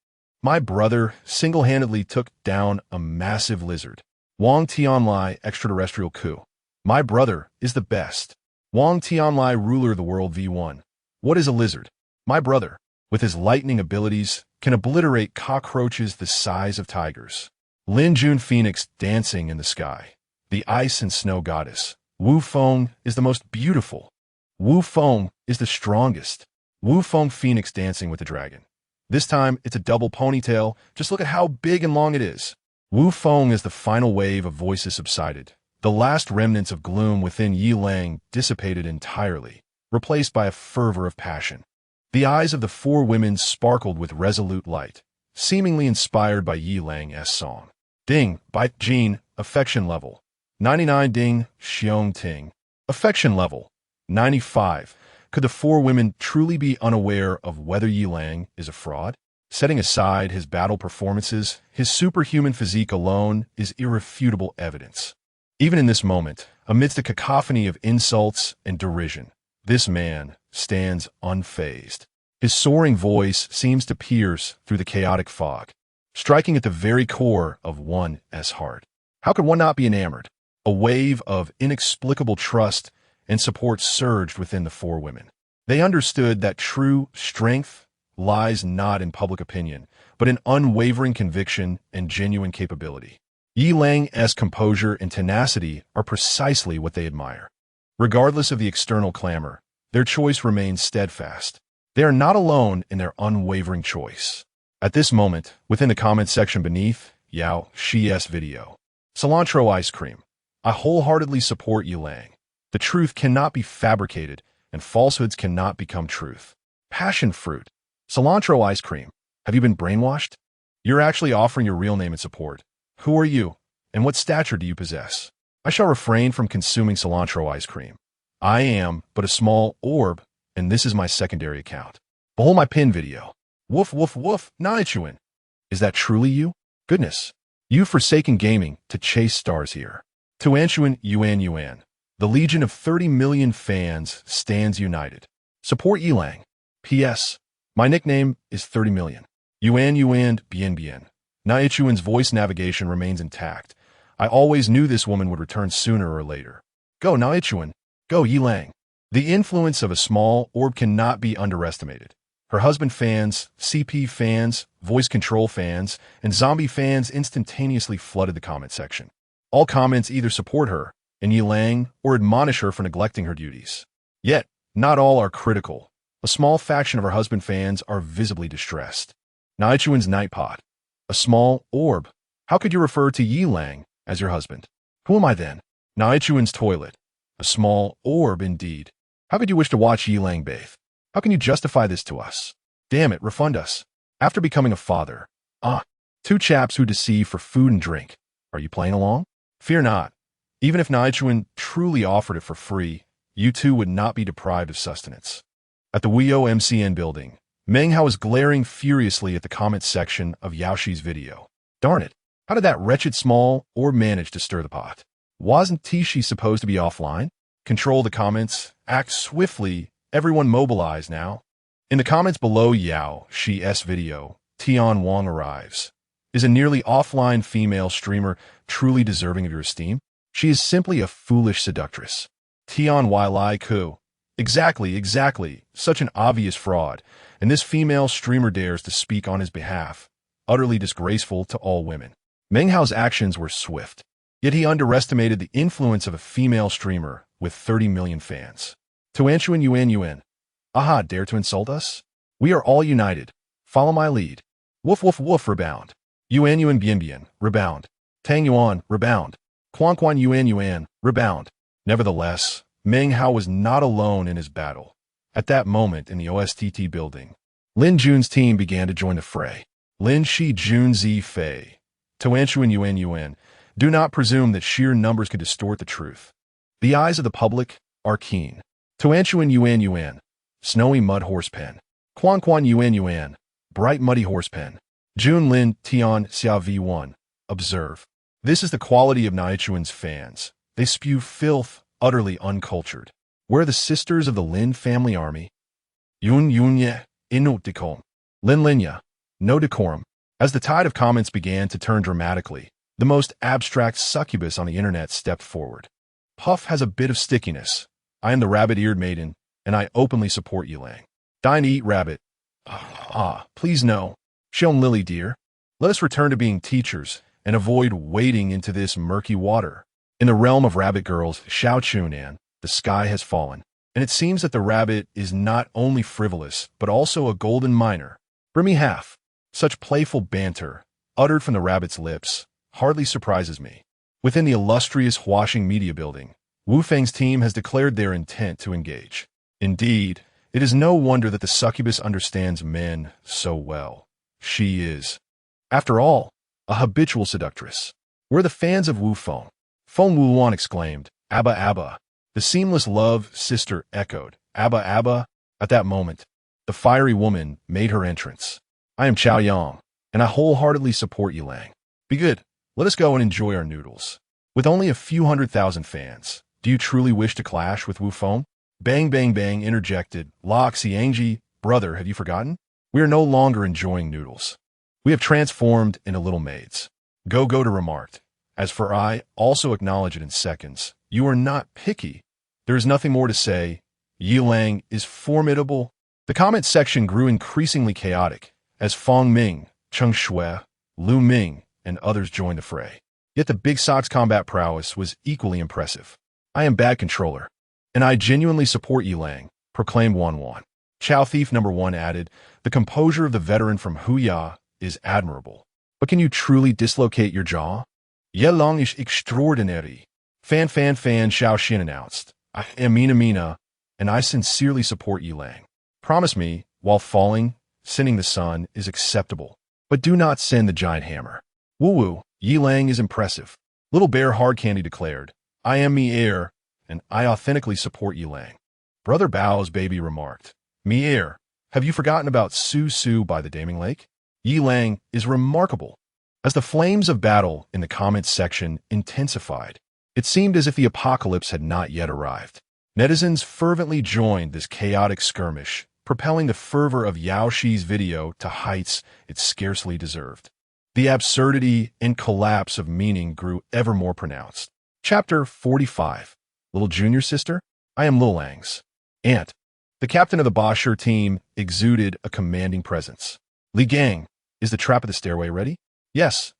My brother single-handedly took down a massive lizard. Wang Tianlai extraterrestrial coup. My brother is the best. Wang Tianlai ruler of the world V1. What is a lizard? My brother, with his lightning abilities, can obliterate cockroaches the size of tigers. Lin Jun Phoenix dancing in the sky. The ice and snow goddess. Wu Feng is the most beautiful. Wu Feng is the strongest. Wu Feng Phoenix dancing with the dragon. This time, it's a double ponytail. Just look at how big and long it is. Wu Feng as the final wave of voices subsided. The last remnants of gloom within Yi Lang dissipated entirely, replaced by a fervor of passion. The eyes of the four women sparkled with resolute light, seemingly inspired by Yi Lang's song. Ding, Bai Jin, affection level. 99 Ding, Xiong Ting. Affection level. 95. Could the four women truly be unaware of whether Yi Lang is a fraud? Setting aside his battle performances, his superhuman physique alone is irrefutable evidence. Even in this moment, amidst a cacophony of insults and derision, this man stands unfazed. His soaring voice seems to pierce through the chaotic fog, striking at the very core of one's heart. How could one not be enamored? A wave of inexplicable trust and support surged within the four women. They understood that true strength lies not in public opinion, but in unwavering conviction and genuine capability. Yi Lang's composure and tenacity are precisely what they admire. Regardless of the external clamor, their choice remains steadfast. They are not alone in their unwavering choice. At this moment, within the comments section beneath Yao Shi's video, cilantro ice cream. I wholeheartedly support Yi Lang. The truth cannot be fabricated, and falsehoods cannot become truth. Passion fruit. Cilantro ice cream. Have you been brainwashed? You're actually offering your real name and support. Who are you? And what stature do you possess? I shall refrain from consuming cilantro ice cream. I am but a small orb, and this is my secondary account. Behold my pin video. Woof woof woof, Naichuan. Is that truly you? Goodness. You've forsaken gaming to chase stars here. Tuanshuan Yuan. The legion of 30 million fans stands united. Support Yilang. P.S. My nickname is 30 million. Yuan Bien. Naichuan's voice navigation remains intact. I always knew this woman would return sooner or later. Go Naichuan. Go Yilang. The influence of a small orb cannot be underestimated. Her husband fans, CP fans, voice control fans, and zombie fans instantaneously flooded the comment section. All comments either support her and Yilang or admonish her for neglecting her duties. Yet, not all are critical. A small faction of her husband fans are visibly distressed. Naichuan's Nightpot. A small orb. How could you refer to Yilang as your husband? Who am I then? Naichuan's Toilet. A small orb indeed. How could you wish to watch Yilang bathe? How can you justify this to us? Damn it, refund us. After becoming a father. Two chaps who deceive for food and drink. Are you playing along? Fear not. Even if Naichuan truly offered it for free, you two would not be deprived of sustenance. At the Wio MCN building, Menghao is glaring furiously at the comments section of Yaoshi's video. Darn it, how did that wretched small orb manage to stir the pot? Wasn't Tishi supposed to be offline? Control the comments, act swiftly, everyone mobilize now. In the comments below Yaoshi's video, Tian Wang arrives. Is a nearly offline female streamer truly deserving of your esteem? She is simply a foolish seductress. Tian Lai Ku. Exactly, such an obvious fraud, and this female streamer dares to speak on his behalf. Utterly disgraceful to all women. Menghao's actions were swift, yet he underestimated the influence of a female streamer with 30 million fans. Tuanshuan Yuan. Aha, dare to insult us? We are all united. Follow my lead. Woof woof woof, rebound. Yuan Bien, rebound. Tang Yuan, rebound. Quan Yuan, rebound. Nevertheless, Menghao was not alone in his battle. At that moment in the OSTT building, Lin Jun's team began to join the fray. Lin Shi Jun Zi Fei. Tuanshuan Yuan. Do not presume that sheer numbers can distort the truth. The eyes of the public are keen. Tuanshuan Yuan. Snowy mud horse pen. Quan Yuan. Bright muddy horse pen. Jun Lin Tian Xia V1. Observe. This is the quality of Naichuan's fans. They spew filth, utterly uncultured. Where are the sisters of the Lin family army? Yunye, inu decorum. Linya, no decorum. As the tide of comments began to turn dramatically, the most abstract succubus on the internet stepped forward. Puff has a bit of stickiness. I am the rabbit-eared maiden, and I openly support Yilang. Dine to eat rabbit. Please no. Shiln Lily dear. Let us return to being teachers and avoid wading into this murky water. In the realm of rabbit girls, Xiao Chunan, the sky has fallen, and it seems that the rabbit is not only frivolous, but also a golden miner. Bring me half. Such playful banter, uttered from the rabbit's lips, hardly surprises me. Within the illustrious Huaxing Media Building, Wu Feng's team has declared their intent to engage. Indeed, it is no wonder that the succubus understands men so well. She is, after all, a habitual seductress. We're the fans of Wu Feng. Feng Wuwan exclaimed, Abba Abba. The seamless love sister echoed, Abba Abba. At that moment, the fiery woman made her entrance. I am Chao Yang, and I wholeheartedly support Yilang. Be good. Let us go and enjoy our noodles. With only a few 100,000 fans, do you truly wish to clash with Wu Feng? Bang Bang Bang interjected, La Xiangji, brother, have you forgotten? We are no longer enjoying noodles. We have transformed into little maids. Go to remarked. As for I, also acknowledge it in seconds. You are not picky. There is nothing more to say. Yilang is formidable. The comment section grew increasingly chaotic as Fong Ming, Cheng Shui, Lu Ming, and others joined the fray. Yet the Big Sock's combat prowess was equally impressive. I am bad controller, and I genuinely support Yilang, proclaimed Wan. Chow Thief number 1 added, the composure of the veteran from Huya is admirable. But can you truly dislocate your jaw? Yilang is extraordinary. Fan Xiao Xin announced. I am Mina, and I sincerely support Yilang. Promise me, while falling, sending the sun is acceptable. But do not send the giant hammer. Woo-woo, Yi Lang is impressive. Little Bear Hard Candy declared, I am me heir, and I authentically support Yi Lang. Brother Bao's baby remarked, me heir, have you forgotten about Su Su by the Daming Lake? Yi Lang is remarkable. As the flames of battle in the comments section intensified, it seemed as if the apocalypse had not yet arrived. Netizens fervently joined this chaotic skirmish, propelling the fervor of Yao Shi's video to heights it scarcely deserved. The absurdity and collapse of meaning grew ever more pronounced. Chapter 45. Little Junior Sister? I am Lil Lang's aunt. The captain of the Bashir team exuded a commanding presence. Li Gang, is the trap of the stairway ready? Yes,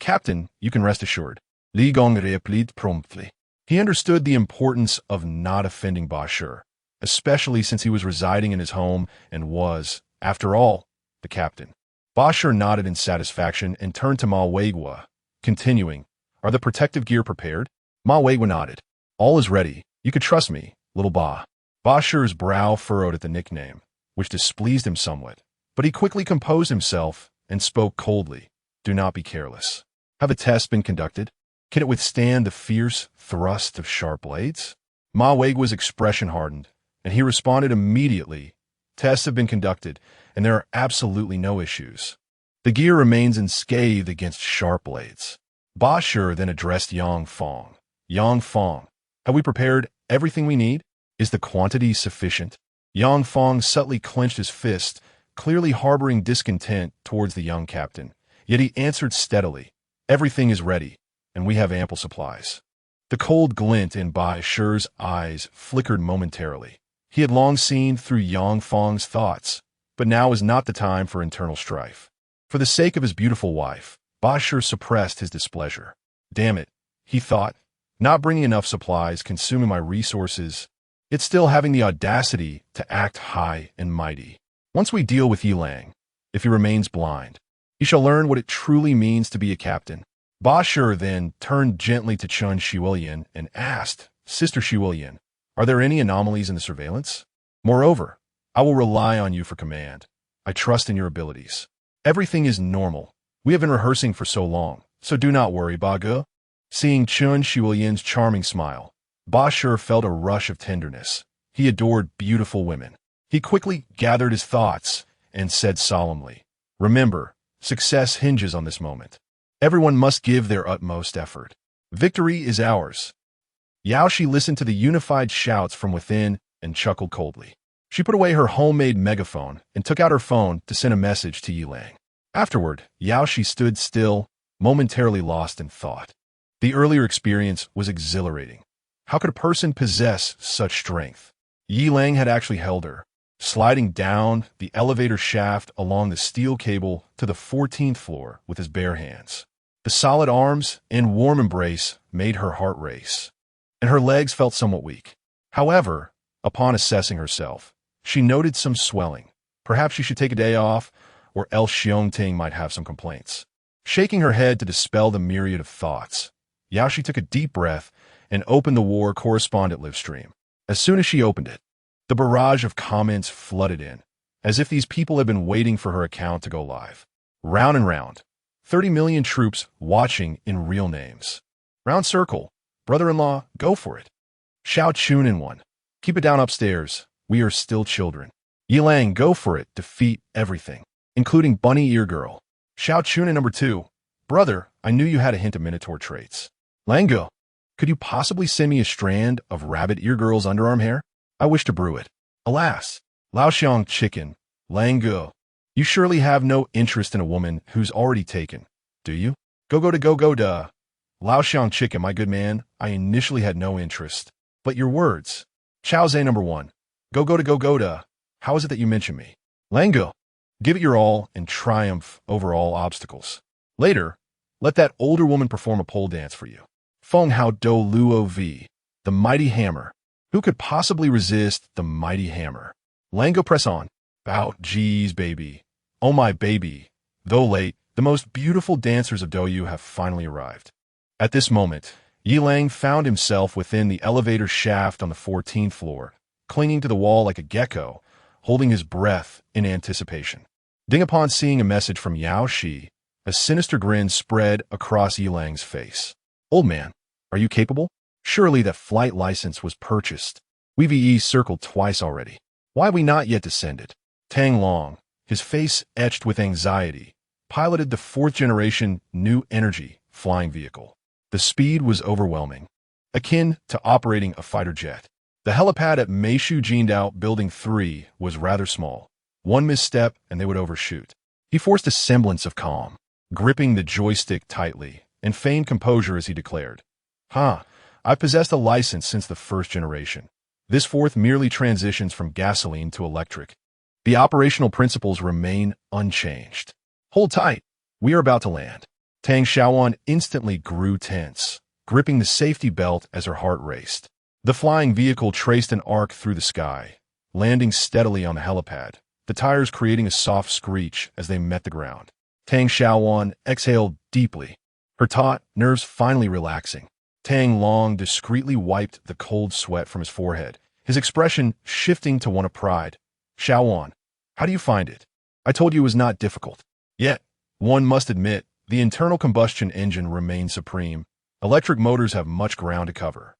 Captain, you can rest assured. Li Gong replied promptly. He understood the importance of not offending Bashir, especially since he was residing in his home and was, after all, the captain. Bashir nodded in satisfaction and turned to Ma Weigua, continuing, Are the protective gear prepared? Ma Weigua nodded. All is ready. You could trust me, little Ba. Bashir's brow furrowed at the nickname, which displeased him somewhat, but he quickly composed himself and spoke coldly. Do not be careless. Have a test been conducted? Can it withstand the fierce thrust of sharp blades? Ma Weigua's expression hardened, and he responded immediately. Tests have been conducted, and there are absolutely no issues. The gear remains unscathed against sharp blades. Bashir then addressed Yang Fong. Yang Fong, have we prepared everything we need? Is the quantity sufficient? Yang Fong subtly clenched his fist, clearly harboring discontent towards the young captain. Yet he answered steadily, Everything is ready, and we have ample supplies. The cold glint in Bashir's eyes flickered momentarily. He had long seen through Yang Fong's thoughts, but now was not the time for internal strife. For the sake of his beautiful wife, Bashir suppressed his displeasure. Damn it, he thought, not bringing enough supplies, consuming my resources, yet still having the audacity to act high and mighty. Once we deal with Yi Lang, if he remains blind, he shall learn what it truly means to be a captain. Bashir then turned gently to Chun Shiwilian and asked, Sister Shiwilian, are there any anomalies in the surveillance? Moreover, I will rely on you for command. I trust in your abilities. Everything is normal. We have been rehearsing for so long, so do not worry, Ba Ge. Seeing Chun Shiwilian's charming smile, Bashir felt a rush of tenderness. He adored beautiful women. He quickly gathered his thoughts and said solemnly, Remember, success hinges on this moment. Everyone must give their utmost effort. Victory is ours. Yao Shi listened to the unified shouts from within and chuckled coldly. She put away her homemade megaphone and took out her phone to send a message to Yi Lang. Afterward, Yao Shi stood still, momentarily lost in thought. The earlier experience was exhilarating. How could a person possess such strength? Yi Lang had actually held her, sliding down the elevator shaft along the steel cable to the 14th floor with his bare hands. The solid arms and warm embrace made her heart race, and her legs felt somewhat weak. However, upon assessing herself, she noted some swelling. Perhaps she should take a day off, or else Xiongting might have some complaints. Shaking her head to dispel the myriad of thoughts, Yao Shi took a deep breath and opened the war correspondent live stream. As soon as she opened it, the barrage of comments flooded in, as if these people had been waiting for her account to go live. Round and round, 30 million troops watching in real names. Round circle, brother-in-law, go for it. Xiao Chun in one. Keep it down upstairs, we are still children. Yi Lang, go for it, defeat everything, including Bunny Ear Girl. Xiao Chun in number 2. Brother, I knew you had a hint of Minotaur traits. Lango, could you possibly send me a strand of Rabbit Ear Girl's underarm hair? I wish to brew it. Alas, Laoxiang chicken, Lango, you surely have no interest in a woman who's already taken, do you? Go to go duh. Laoxiang chicken, my good man, I initially had no interest. But your words. Chao Zhe number 1. Go to go duh. How is it that you mention me? Lango, give it your all and triumph over all obstacles. Later, let that older woman perform a pole dance for you. Feng Hao Do Luo V, the mighty hammer. Who could possibly resist the mighty hammer? Lango, press on. Bow, geez, baby. Oh my baby. Though late, the most beautiful dancers of Douyu have finally arrived. At this moment, Yi Lang found himself within the elevator shaft on the 14th floor, clinging to the wall like a gecko, holding his breath in anticipation. Ding upon seeing a message from Yao Shi, a sinister grin spread across Yilang's face. Old man, are you capable? Surely that flight license was purchased. We've circled twice already. Why have we not yet descended? Tang Long, his face etched with anxiety, piloted the fourth-generation New Energy flying vehicle. The speed was overwhelming, akin to operating a fighter jet. The helipad at Meishu Jindao Building 3 was rather small. One misstep and they would overshoot. He forced a semblance of calm, gripping the joystick tightly, and feigned composure as he declared, I've possessed a license since the first generation. This fourth merely transitions from gasoline to electric. The operational principles remain unchanged. Hold tight. We are about to land. Tang Xiaowan instantly grew tense, gripping the safety belt as her heart raced. The flying vehicle traced an arc through the sky, landing steadily on the helipad, the tires creating a soft screech as they met the ground. Tang Xiaowan exhaled deeply, her taut nerves finally relaxing. Tang Long discreetly wiped the cold sweat from his forehead, his expression shifting to one of pride. Xiaowan, how do you find it? I told you it was not difficult. Yet, one must admit, the internal combustion engine remains supreme. Electric motors have much ground to cover.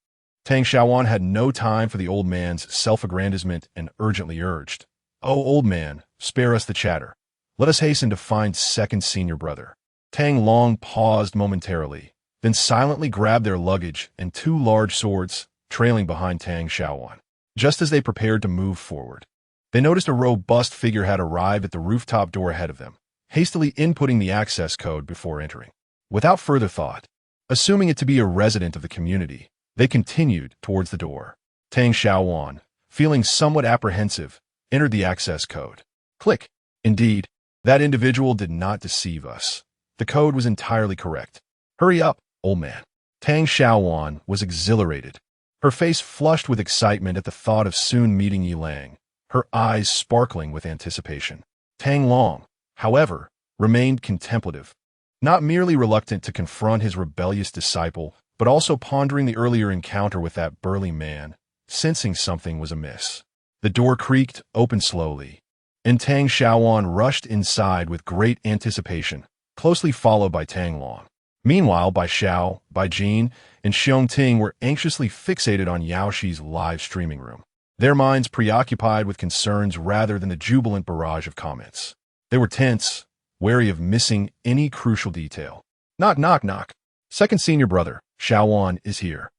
Tang Xiaowan had no time for the old man's self-aggrandizement and urgently urged, Oh, old man, spare us the chatter. Let us hasten to find second senior brother. Tang Long paused momentarily, then silently grabbed their luggage and two large swords, trailing behind Tang Xiaowan. Just as they prepared to move forward, they noticed a robust figure had arrived at the rooftop door ahead of them, hastily inputting the access code before entering. Without further thought, assuming it to be a resident of the community, they continued towards the door. Tang Xiaowan, feeling somewhat apprehensive, entered the access code. Click. Indeed, that individual did not deceive us. The code was entirely correct. Hurry up, old man. Tang Xiaowan was exhilarated, her face flushed with excitement at the thought of soon meeting Yilang, her eyes sparkling with anticipation. Tang Long, however, remained contemplative, not merely reluctant to confront his rebellious disciple, but also pondering the earlier encounter with that burly man, sensing something was amiss. The door creaked open slowly, and Tang Xiaowan rushed inside with great anticipation, closely followed by Tang Long. Meanwhile, Bai Xiao, Bai Jin, and Xiong Ting were anxiously fixated on Yao Shi's live streaming room, their minds preoccupied with concerns rather than the jubilant barrage of comments. They were tense, wary of missing any crucial detail. Knock, knock, knock. Second senior brother, Xiaowan, is here.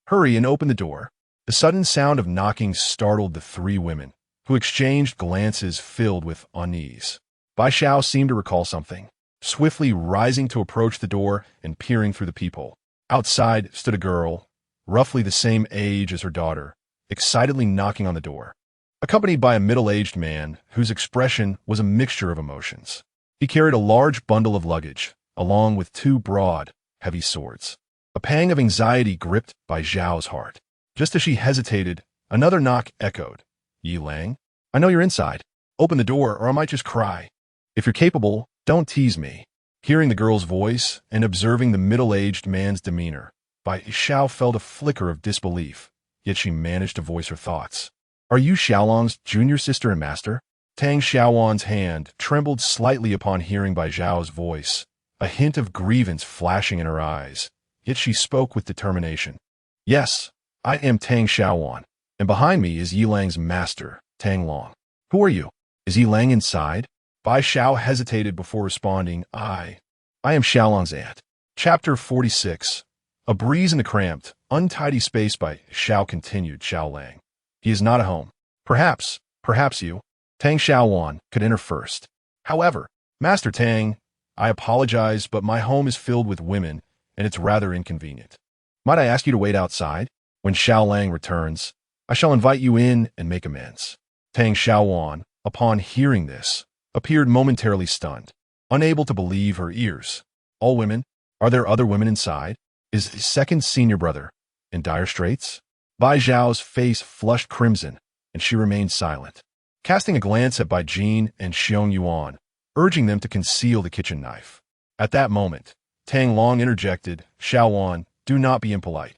Hurry and open the door. The sudden sound of knocking startled the three women, who exchanged glances filled with unease. Bai Xiao seemed to recall something, swiftly rising to approach the door and peering through the peephole. Outside stood a girl, roughly the same age as her daughter, excitedly knocking on the door, accompanied by a middle-aged man whose expression was a mixture of emotions. He carried a large bundle of luggage, along with two broad, heavy swords. A pang of anxiety gripped Bai Zhao's heart. Just as she hesitated, another knock echoed. Yilang, I know you're inside. Open the door or I might just cry. If you're capable, don't tease me. Hearing the girl's voice and observing the middle-aged man's demeanor, Bai Xiao felt a flicker of disbelief, yet she managed to voice her thoughts. Are you Xiaolong's junior sister and master? Tang Xiaowan's hand trembled slightly upon hearing Bai Zhao's voice, a hint of grievance flashing in her eyes, yet she spoke with determination. Yes, I am Tang Xiaowan, and behind me is Yilang's master, Tang Long. Who are you? Is Yilang inside? Bai Xiao hesitated before responding, I am Xiaolong's aunt. Chapter 46. A breeze in the cramped, untidy space. Bai Xiao continued, Xiaolang. He is not at home. Perhaps you, Tang Xiaowan, could enter first. However, Master Tang, I apologize, but my home is filled with women, and it's rather inconvenient. Might I ask you to wait outside? When Xiaolang returns, I shall invite you in and make amends. Tang Xiaowan, upon hearing this, appeared momentarily stunned, unable to believe her ears. All women? Are there other women inside? Is the second senior brother in dire straits? Bai Zhao's face flushed crimson, and she remained silent, casting a glance at Bai Jin and Xiong Yuan, urging them to conceal the kitchen knife. At that moment, Tang Long interjected, Xiaowan, do not be impolite.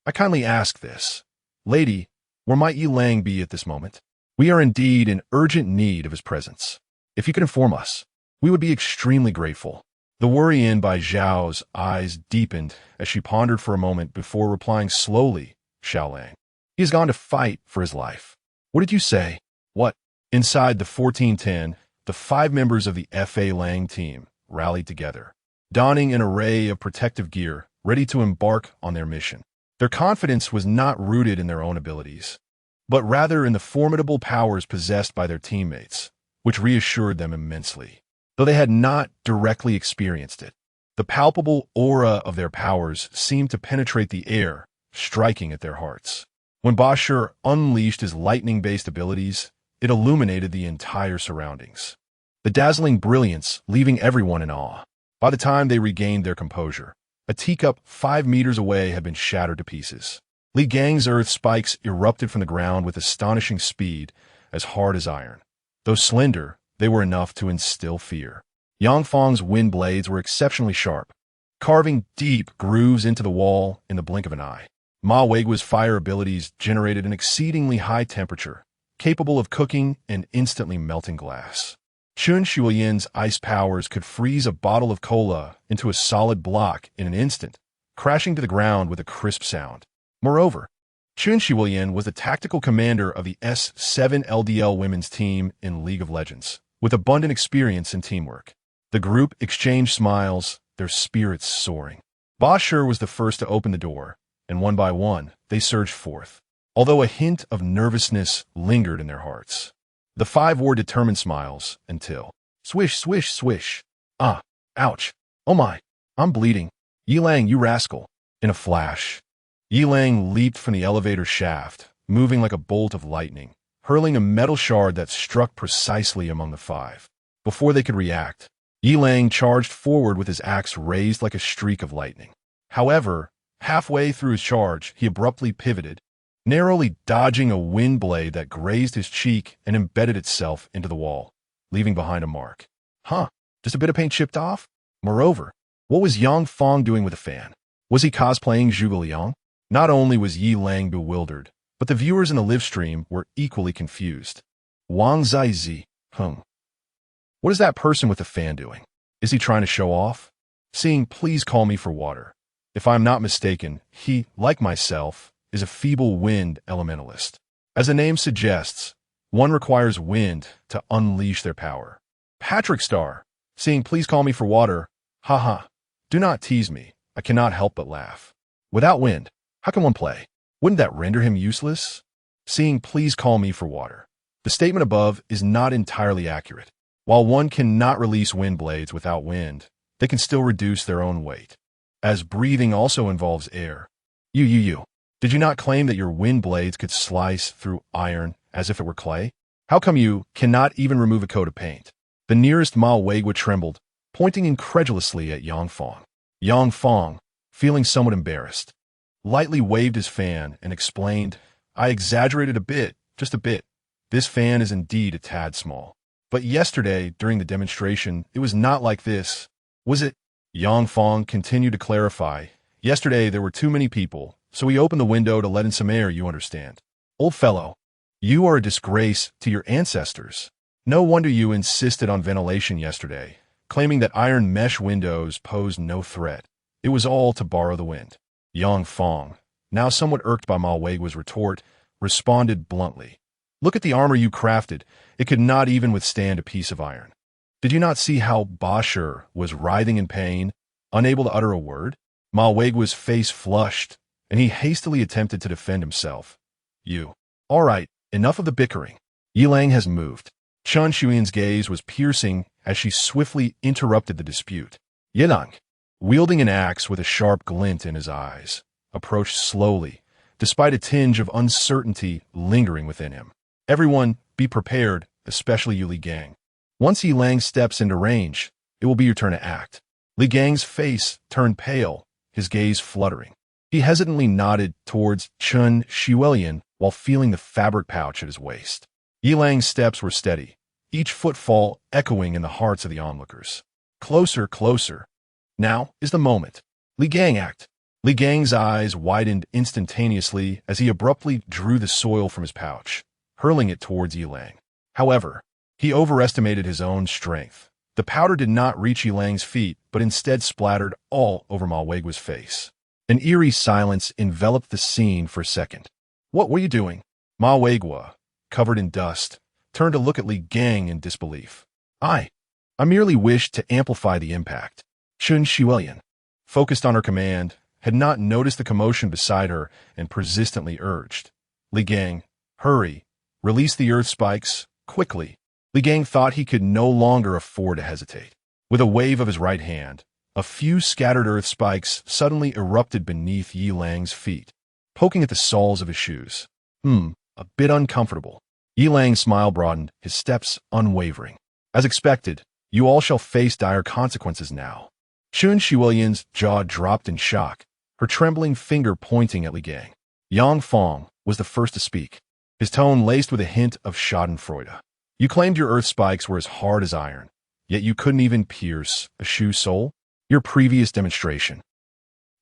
I kindly ask this. Lady, where might Yilang be at this moment? We are indeed in urgent need of his presence. If you could inform us, we would be extremely grateful. The worry in Bai Zhao's eyes deepened as she pondered for a moment before replying slowly, Xiaolang. He has gone to fight for his life. What did you say? What? Inside the 1410, the 5 members of the Fa Lang team rallied together, donning an array of protective gear, ready to embark on their mission. Their confidence was not rooted in their own abilities, but rather in the formidable powers possessed by their teammates, which reassured them immensely. Though they had not directly experienced it, the palpable aura of their powers seemed to penetrate the air, striking at their hearts. When Bashir unleashed his lightning-based abilities, it illuminated the entire surroundings, the dazzling brilliance leaving everyone in awe. By the time they regained their composure, a teacup 5 meters away had been shattered to pieces. Li Gang's earth spikes erupted from the ground with astonishing speed, as hard as iron. Though slender, they were enough to instill fear. Yang Feng's wind blades were exceptionally sharp, carving deep grooves into the wall in the blink of an eye. Ma Weigua's fire abilities generated an exceedingly high temperature, capable of cooking and instantly melting glass. Chun Shuoyan's ice powers could freeze a bottle of cola into a solid block in an instant, crashing to the ground with a crisp sound. Moreover, Chun Shuoyan was the tactical commander of the S7 LDL women's team in League of Legends, with abundant experience in teamwork. The group exchanged smiles, their spirits soaring. Bashir was the first to open the door, and one by one, they surged forth, although a hint of nervousness lingered in their hearts. The 5 wore determined smiles until, swish, swish, swish. Ah, ouch. Oh my, I'm bleeding. Yilang, you rascal. In a flash, Yilang leaped from the elevator shaft, moving like a bolt of lightning, hurling a metal shard that struck precisely among the 5. Before they could react, Yilang charged forward with his axe raised like a streak of lightning. However, halfway through his charge, he abruptly pivoted, narrowly dodging a wind blade that grazed his cheek and embedded itself into the wall, leaving behind a mark. Huh, just a bit of paint chipped off? Moreover, what was Yang Feng doing with a fan? Was he cosplaying Zhuge Liang? Not only was Yi Lang bewildered, but the viewers in the live stream were equally confused. Wang Zaizi, what is that person with the fan doing? Is he trying to show off? Seeing please call me for water. If I'm not mistaken, he, like myself, is a feeble wind elementalist. As the name suggests, one requires wind to unleash their power. Patrick Star, seeing please call me for water, haha, do not tease me, I cannot help but laugh. Without wind, how can one play? Wouldn't that render him useless? Seeing please call me for water. The statement above is not entirely accurate. While one cannot release wind blades without wind, they can still reduce their own weight, as breathing also involves air. You. Did you not claim that your wind blades could slice through iron as if it were clay? How come you cannot even remove a coat of paint? The nearest Ma Weigua trembled, pointing incredulously at Yang Feng. Yang Feng, feeling somewhat embarrassed, lightly waved his fan and explained, I exaggerated a bit, just a bit. This fan is indeed a tad small. But yesterday, during the demonstration, it was not like this. Was it? Yang Feng continued to clarify. Yesterday, there were too many people, so we opened the window to let in some air, you understand. Old fellow, you are a disgrace to your ancestors. No wonder you insisted on ventilation yesterday, claiming that iron mesh windows posed no threat. It was all to borrow the wind. Yang Feng, now somewhat irked by Ma Weigua's retort, responded bluntly. Look at the armor you crafted. It could not even withstand a piece of iron. Did you not see how Bashir was writhing in pain, unable to utter a word? Ma Weigua's face flushed, and he hastily attempted to defend himself. You. All right, enough of the bickering. Yilang has moved. Chun Shuyan's gaze was piercing as she swiftly interrupted the dispute. Yilang, wielding an axe with a sharp glint in his eyes, approached slowly, despite a tinge of uncertainty lingering within him. Everyone, be prepared, especially you, Li Gang. Once Yilang steps into range, it will be your turn to act. Li Gang's face turned pale, his gaze fluttering. He hesitantly nodded towards Chun Shuyan while feeling the fabric pouch at his waist. Yilang's steps were steady, each footfall echoing in the hearts of the onlookers. Closer, closer. Now is the moment. Li Gang act. Li Gang's eyes widened instantaneously as he abruptly drew the soil from his pouch, hurling it towards Yilang. However, he overestimated his own strength. The powder did not reach Yilang's feet, but instead splattered all over Ma Weigua's face. An eerie silence enveloped the scene for a second. "What were you doing?" Ma Weigua, covered in dust, turned to look at Li Gang in disbelief. I merely wished to amplify the impact." Chun Shiwelian, focused on her command, had not noticed the commotion beside her and persistently urged, "Li Gang, hurry, release the earth spikes, quickly." Li Gang thought he could no longer afford to hesitate. With a wave of his right hand, a few scattered earth spikes suddenly erupted beneath Yilang's feet, poking at the soles of his shoes. A bit uncomfortable. Yilang's smile broadened, his steps unwavering. "As expected, you all shall face dire consequences now." Chun Shiwelian's jaw dropped in shock, her trembling finger pointing at Li Gang. Yang Fong was the first to speak, his tone laced with a hint of schadenfreude. "You claimed your earth spikes were as hard as iron, yet you couldn't even pierce a shoe sole? Your previous demonstration."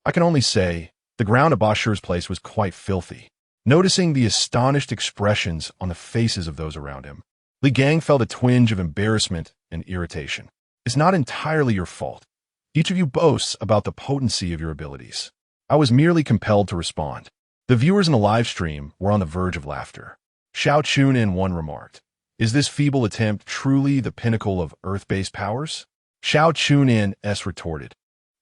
I can only say, the ground at Bashir's place was quite filthy. Noticing the astonished expressions on the faces of those around him, Li Gang felt a twinge of embarrassment and irritation. "It's not entirely your fault. Each of you boasts about the potency of your abilities." I was merely compelled to respond. The viewers in the live stream were on the verge of laughter. Xiao Chunin one remarked, "Is this feeble attempt truly the pinnacle of Earth-based powers?" Xiao Chunin S retorted,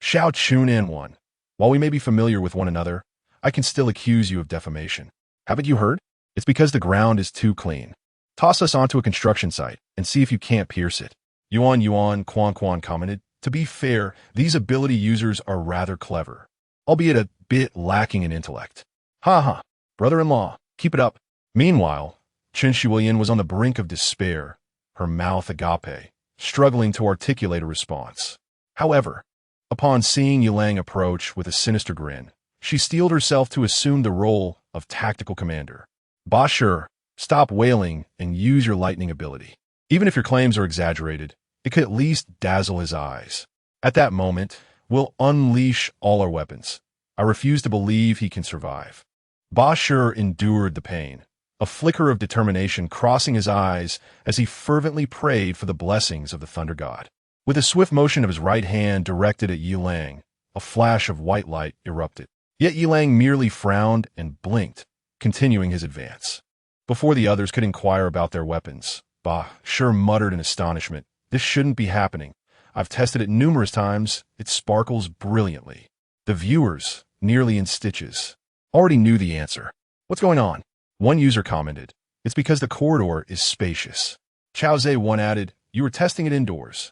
"Xiao Chunin one, while we may be familiar with one another, I can still accuse you of defamation. Haven't you heard? It's because the ground is too clean. Toss us onto a construction site and see if you can't pierce it." Yuan Quan Quan commented, "To be fair, these ability users are rather clever, albeit a bit lacking in intellect." "Ha ha, brother-in-law, keep it up." Meanwhile, Chun Shiwelian was on the brink of despair, her mouth agape, struggling to articulate a response. However, upon seeing Yilang approach with a sinister grin, she steeled herself to assume the role of tactical commander. "Bashir, stop wailing and use your lightning ability. Even if your claims are exaggerated, it could at least dazzle his eyes. At that moment, we'll unleash all our weapons. I refuse to believe he can survive." Bashir endured the pain, a flicker of determination crossing his eyes as he fervently prayed for the blessings of the Thunder God. With a swift motion of his right hand directed at Yilang, a flash of white light erupted. Yet Yilang merely frowned and blinked, continuing his advance. Before the others could inquire about their weapons, Bashir muttered in astonishment, "This shouldn't be happening. I've tested it numerous times. It sparkles brilliantly." The viewers, nearly in stitches, already knew the answer. "What's going on?" One user commented, "It's because the corridor is spacious." Chao Zhe one added, "You were testing it indoors."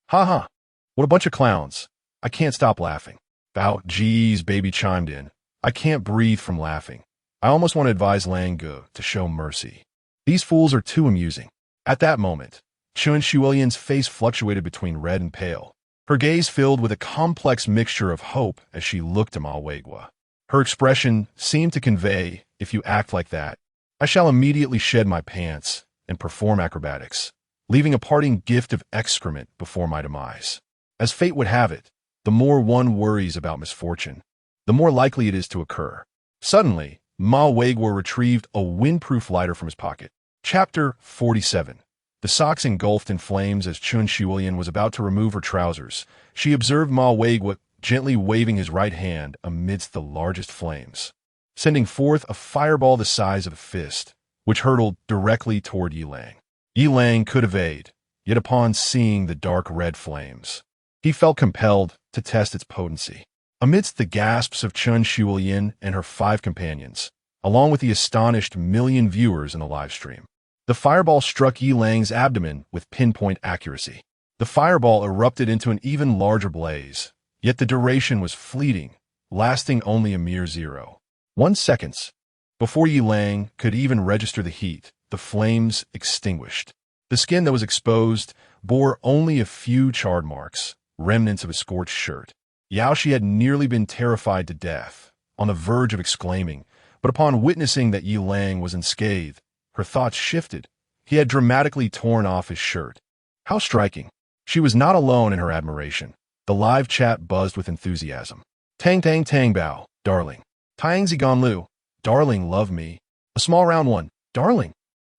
"Ha ha. What a bunch of clowns. I can't stop laughing." Bao Ji's baby chimed in, "I can't breathe from laughing. I almost want to advise Lang Ge to show mercy. These fools are too amusing." At that moment, Chun Shiwelian's face fluctuated between red and pale, her gaze filled with a complex mixture of hope as she looked at Ma Weigua. Her expression seemed to convey, "If you act like that, I shall immediately shed my pants and perform acrobatics, leaving a parting gift of excrement before my demise." As fate would have it, the more one worries about misfortune, the more likely it is to occur. Suddenly, Ma Weigua retrieved a windproof lighter from his pocket. Chapter 47. The socks engulfed in flames as Chun Shiwelian was about to remove her trousers. She observed Ma Weigua gently waving his right hand amidst the largest flames, sending forth a fireball the size of a fist, which hurtled directly toward Yilang. Yilang could evade, yet upon seeing the dark red flames, he felt compelled to test its potency. Amidst the gasps of Chun Shiwelian and her 5 companions, along with the astonished million viewers in the live stream, the fireball struck Yilang's abdomen with pinpoint accuracy. The fireball erupted into an even larger blaze, yet the duration was fleeting, lasting only a mere 0.1 seconds. Before Yilang could even register the heat, the flames extinguished. The skin that was exposed bore only a few charred marks, remnants of a scorched shirt. Yaoshi had nearly been terrified to death, on the verge of exclaiming, but upon witnessing that Yilang was unscathed, her thoughts shifted. He had dramatically torn off his shirt. How striking! She was not alone in her admiration. The live chat buzzed with enthusiasm. "Tang tang tang bao, darling. Tang zigon lu, darling love me. A small round one, darling.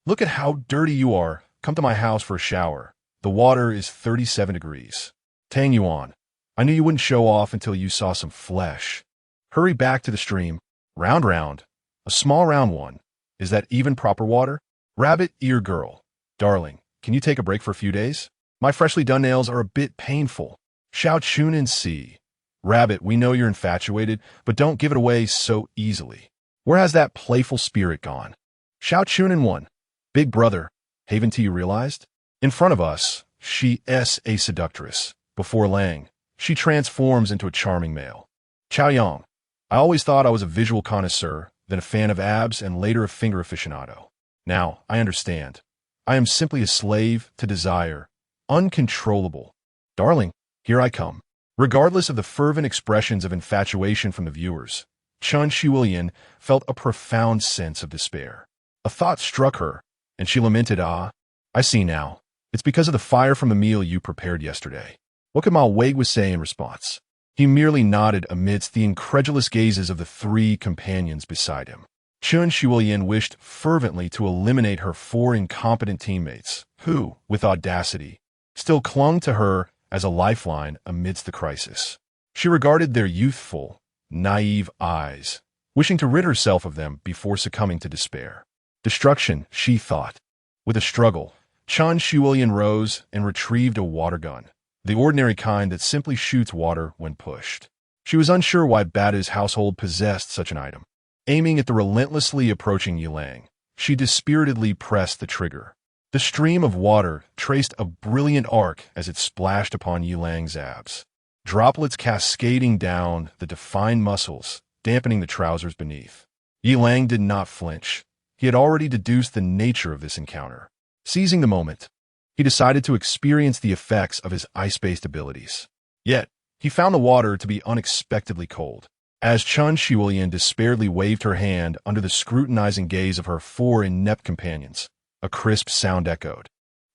Look at how dirty you are. Come to my house for a shower. The water is 37 degrees. Tang Yuan. I knew you wouldn't show off until you saw some flesh. Hurry back to the stream. Round round. A small round one. Is that even proper water? Rabbit ear girl. Darling, can you take a break for a few days? My freshly done nails are a bit painful. Xiao Chunin C. Rabbit, we know you're infatuated, but don't give it away so easily. Where has that playful spirit gone? Xiao Chunin 1. Big brother, haven't you realized? In front of us, she is a seductress. Before Lang, she transforms into a charming male. Chao Yang. I always thought I was a visual connoisseur, then a fan of abs, and later a finger aficionado. Now, I understand. I am simply a slave to desire. Uncontrollable. Darling, here I come. Regardless of the fervent expressions of infatuation from the viewers, Chun Shiwilian felt a profound sense of despair. A thought struck her, and she lamented, "Ah, I see now. It's because of the fire from the meal you prepared yesterday." What could Ma Wei say in response? He merely nodded amidst the incredulous gazes of the three companions beside him. Chun Shiwilian wished fervently to eliminate her four incompetent teammates, who, with audacity, still clung to her as a lifeline amidst the crisis. She regarded their youthful, naive eyes, wishing to rid herself of them before succumbing to despair. Destruction, she thought. With a struggle, Chun Shiwilian rose and retrieved a water gun, the ordinary kind that simply shoots water when pushed. She was unsure why Bada's household possessed such an item. Aiming at the relentlessly approaching Yilang, she dispiritedly pressed the trigger. The stream of water traced a brilliant arc as it splashed upon Yilang's abs, droplets cascading down the defined muscles, dampening the trousers beneath. Yilang did not flinch. He had already deduced the nature of this encounter. Seizing the moment, he decided to experience the effects of his ice-based abilities. Yet, he found the water to be unexpectedly cold. As Chun Shiwilian despairedly waved her hand under the scrutinizing gaze of her four inept companions, a crisp sound echoed.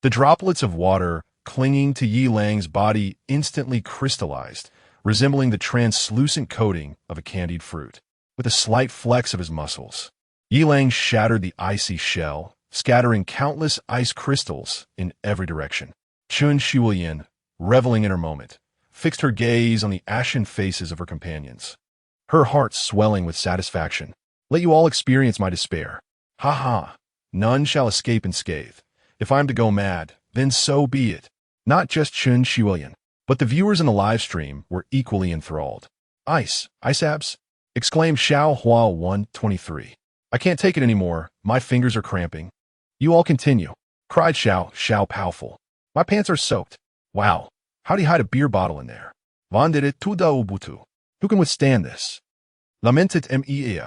The droplets of water clinging to Yilang's body instantly crystallized, resembling the translucent coating of a candied fruit. With a slight flex of his muscles, Yilang shattered the icy shell, scattering countless ice crystals in every direction. Chun Shiwilian, reveling in her moment, fixed her gaze on the ashen faces of her companions, her heart swelling with satisfaction. Let you all experience my despair. Ha ha. None shall escape unscathed. If I am to go mad, then so be it. Not just Chun Shiwilian, but the viewers in the live stream were equally enthralled. Ice abs? Exclaimed Xiao Hua 123. I can't take it anymore. My fingers are cramping. You all continue, cried Xiao Powerful. My pants are soaked. Wow. How do you hide a beer bottle in there? Vandere tuda ubutu. Who can withstand this? Lamented mea.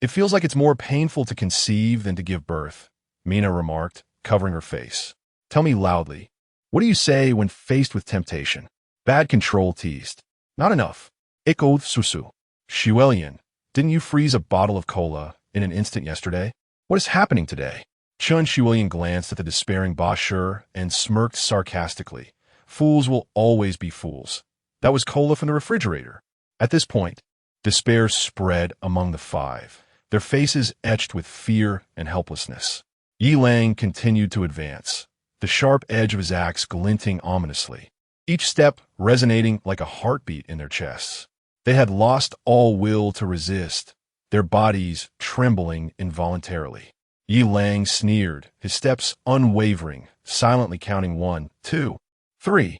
It feels like it's more painful to conceive than to give birth, Mina remarked, covering her face. Tell me loudly, what do you say when faced with temptation? Bad control teased. Not enough. Echoed Susu. Shiwilian, didn't you freeze a bottle of cola in an instant yesterday? What is happening today? Chun Shiwilian glanced at the despairing Bashir and smirked sarcastically. Fools will always be fools. That was cola from the refrigerator. At this point, despair spread among the five, their faces etched with fear and helplessness. Yilang continued to advance, the sharp edge of his axe glinting ominously, each step resonating like a heartbeat in their chests. They had lost all will to resist, their bodies trembling involuntarily. Yilang sneered, his steps unwavering, silently counting 1, 2, 3.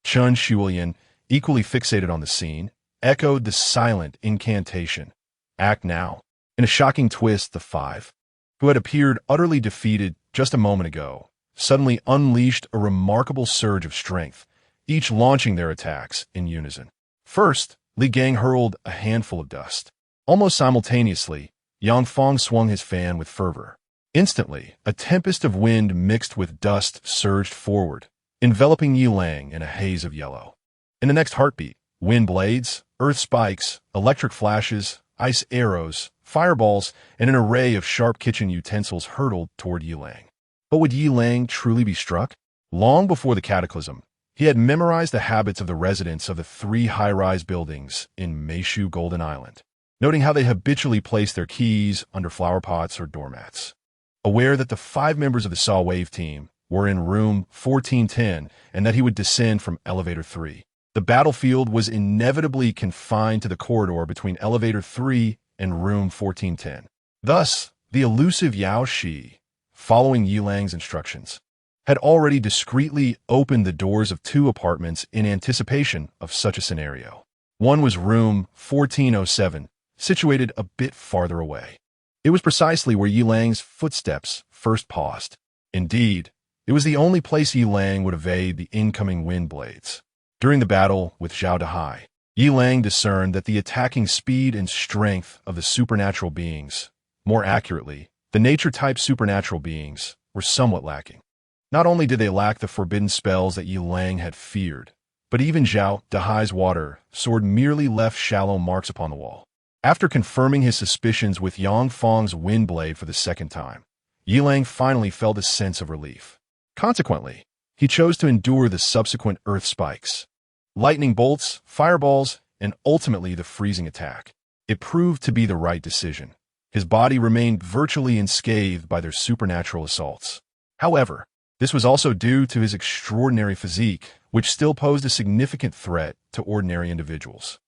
Chun Shiwilian, equally fixated on the scene, echoed the silent incantation. Act now. In a shocking twist, the five, who had appeared utterly defeated just a moment ago, suddenly unleashed a remarkable surge of strength, each launching their attacks in unison. First, Li Gang hurled a handful of dust. Almost simultaneously, Yang Fong swung his fan with fervor. Instantly, a tempest of wind mixed with dust surged forward, enveloping Yilang in a haze of yellow. In the next heartbeat, wind blades, earth spikes, electric flashes, ice arrows, fireballs, and an array of sharp kitchen utensils hurtled toward Yilang. But would Yilang truly be struck? Long before the cataclysm, he had memorized the habits of the residents of the 3 high-rise buildings in Meishu Golden Island, noting how they habitually placed their keys under flower pots or doormats. aware that the 5 members of the Saw Wave team were in room 1410 and that he would descend from elevator 3. The battlefield was inevitably confined to the corridor between elevator 3 and room 1410. Thus, the elusive Yao Shi, following Yilang's instructions, had already discreetly opened the doors of 2 apartments in anticipation of such a scenario. One was room 1407, situated a bit farther away. It was precisely where Yilang's footsteps first paused. Indeed, it was the only place Yilang would evade the incoming wind blades. During the battle with Zhao Dahai, Yilang discerned that the attacking speed and strength of the supernatural beings, more accurately, the nature-type supernatural beings, were somewhat lacking. Not only did they lack the forbidden spells that Yilang had feared, but even Zhao Dahai's water sword merely left shallow marks upon the wall. After confirming his suspicions with Yang Fang's wind blade for the second time, Yilang finally felt a sense of relief. Consequently, he chose to endure the subsequent earth spikes, lightning bolts, fireballs, and ultimately the freezing attack. It proved to be the right decision. His body remained virtually unscathed by their supernatural assaults. However, this was also due to his extraordinary physique, which still posed a significant threat to ordinary individuals.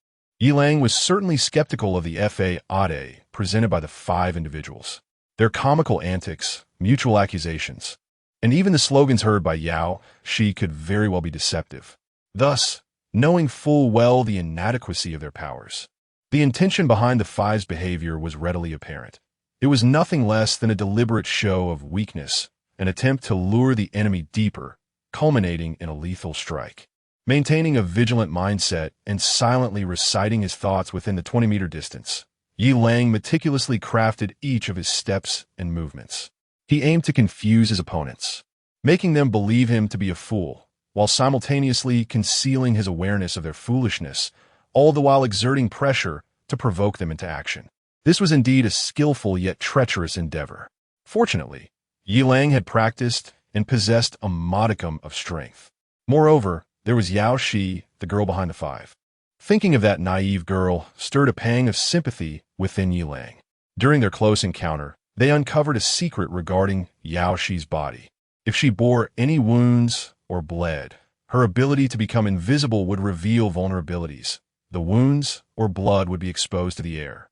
Yilang was certainly skeptical of the Favorability presented by the 5 individuals. Their comical antics, mutual accusations, and even the slogans heard by Yao Shi could very well be deceptive. Thus, knowing full well the inadequacy of their powers, the intention behind the 5's behavior was readily apparent. It was nothing less than a deliberate show of weakness, an attempt to lure the enemy deeper, culminating in a lethal strike. Maintaining a vigilant mindset and silently reciting his thoughts within the 20-meter distance, Yilang meticulously crafted each of his steps and movements. He aimed to confuse his opponents, making them believe him to be a fool, while simultaneously concealing his awareness of their foolishness, all the while exerting pressure to provoke them into action. This was indeed a skillful yet treacherous endeavor. Fortunately, Yilang had practiced and possessed a modicum of strength. Moreover, there was Yao Shi, the girl behind the 5. Thinking of that naive girl stirred a pang of sympathy within Yilang. During their close encounter, they uncovered a secret regarding Yao Shi's body. If she bore any wounds or bled, her ability to become invisible would reveal vulnerabilities. The wounds or blood would be exposed to the air.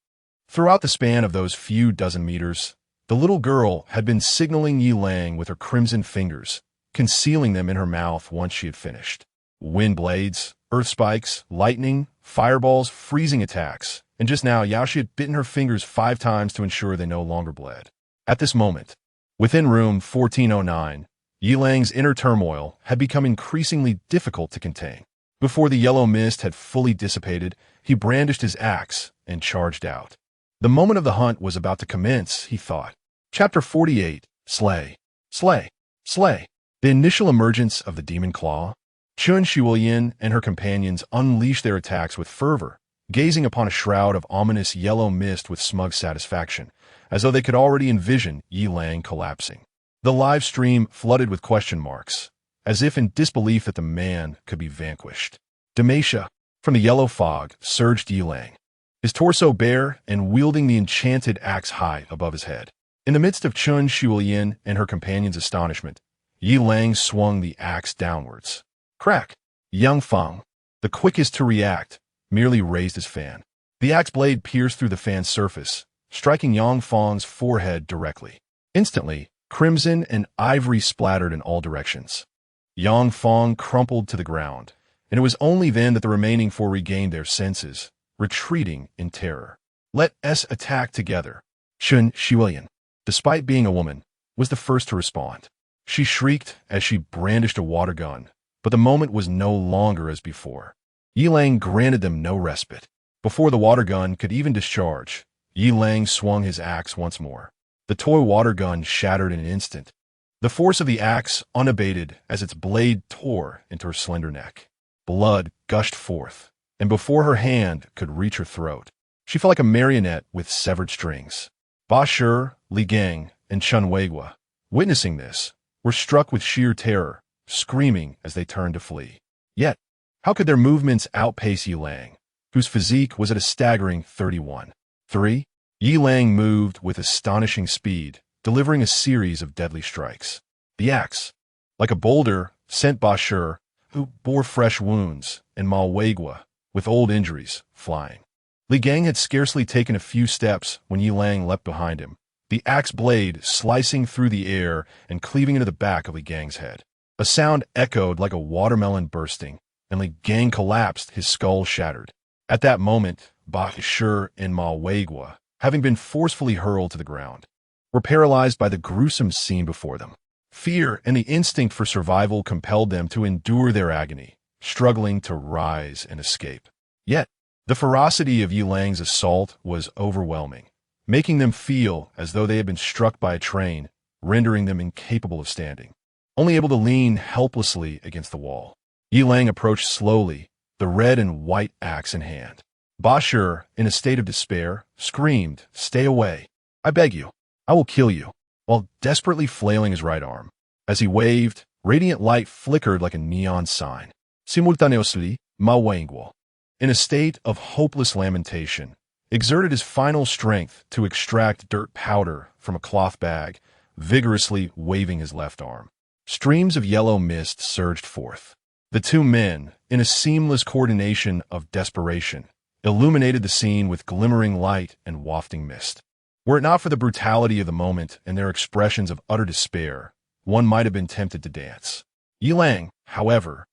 Throughout the span of those few dozen meters, the little girl had been signaling Yilang with her crimson fingers, concealing them in her mouth once she had finished. Wind blades, earth spikes, lightning, fireballs, freezing attacks, and just now Yao Shi had bitten her fingers 5 times to ensure they no longer bled. At this moment, within room 1409, Yilang's inner turmoil had become increasingly difficult to contain. Before the yellow mist had fully dissipated, he brandished his axe and charged out. The moment of the hunt was about to commence, he thought. Chapter 48, Slay. Slay. Slay. The initial emergence of the demon claw. Chun Shiwuyan and her companions unleashed their attacks with fervor, gazing upon a shroud of ominous yellow mist with smug satisfaction, as though they could already envision Yilang collapsing. The live stream flooded with question marks, as if in disbelief that the man could be vanquished. Demacia, from the yellow fog, surged Yilang, his torso bare and wielding the enchanted axe high above his head. In the midst of Chun Shiwuyan and her companion's astonishment, Yilang swung the axe downwards. Crack! Yang Fang, the quickest to react, merely raised his fan. The axe blade pierced through the fan's surface, striking Yang Fang's forehead directly. Instantly, crimson and ivory splattered in all directions. Yang Fang crumpled to the ground, and it was only then that the remaining 4 regained their senses, retreating in terror. Let us attack together. Chun Shiwuyan, despite being a woman, was the first to respond. She shrieked as she brandished a water gun, but the moment was no longer as before. Yilang granted them no respite. Before the water gun could even discharge, Yilang swung his axe once more. The toy water gun shattered in an instant, the force of the axe unabated as its blade tore into her slender neck. Blood gushed forth, and before her hand could reach her throat, she felt like a marionette with severed strings. Ba Shi, Li Gang, and Chun Weigua, witnessing this, were struck with sheer terror, screaming as they turned to flee. Yet, how could their movements outpace Yilang, whose physique was at a staggering 31. 3. Yilang moved with astonishing speed, delivering a series of deadly strikes. The axe, like a boulder, sent Bashir, who bore fresh wounds, and Malwegwa, with old injuries, flying. Li Gang had scarcely taken a few steps when Yi Lang leapt behind him, the axe blade slicing through the air and cleaving into the back of Li Gang's head. A sound echoed like a watermelon bursting, and Li Gang collapsed, his skull shattered. At that moment, Bashir and Malwegwa, having been forcefully hurled to the ground, were paralyzed by the gruesome scene before them. Fear and the instinct for survival compelled them to endure their agony, struggling to rise and escape. Yet, the ferocity of Yi Lang's assault was overwhelming, making them feel as though they had been struck by a train, rendering them incapable of standing, only able to lean helplessly against the wall. Yi Lang approached slowly, the red and white axe in hand. Bashir, in a state of despair, screamed, "Stay away! I beg you! I will kill you!" while desperately flailing his right arm. As he waved, radiant light flickered like a neon sign. Simultaneously, Malwegwa, in a state of hopeless lamentation, exerted his final strength to extract dirt powder from a cloth bag, vigorously waving his left arm. Streams of yellow mist surged forth. The two men, in a seamless coordination of desperation, illuminated the scene with glimmering light and wafting mist. Were it not for the brutality of the moment and their expressions of utter despair, one might have been tempted to dance. Yi Lang, however,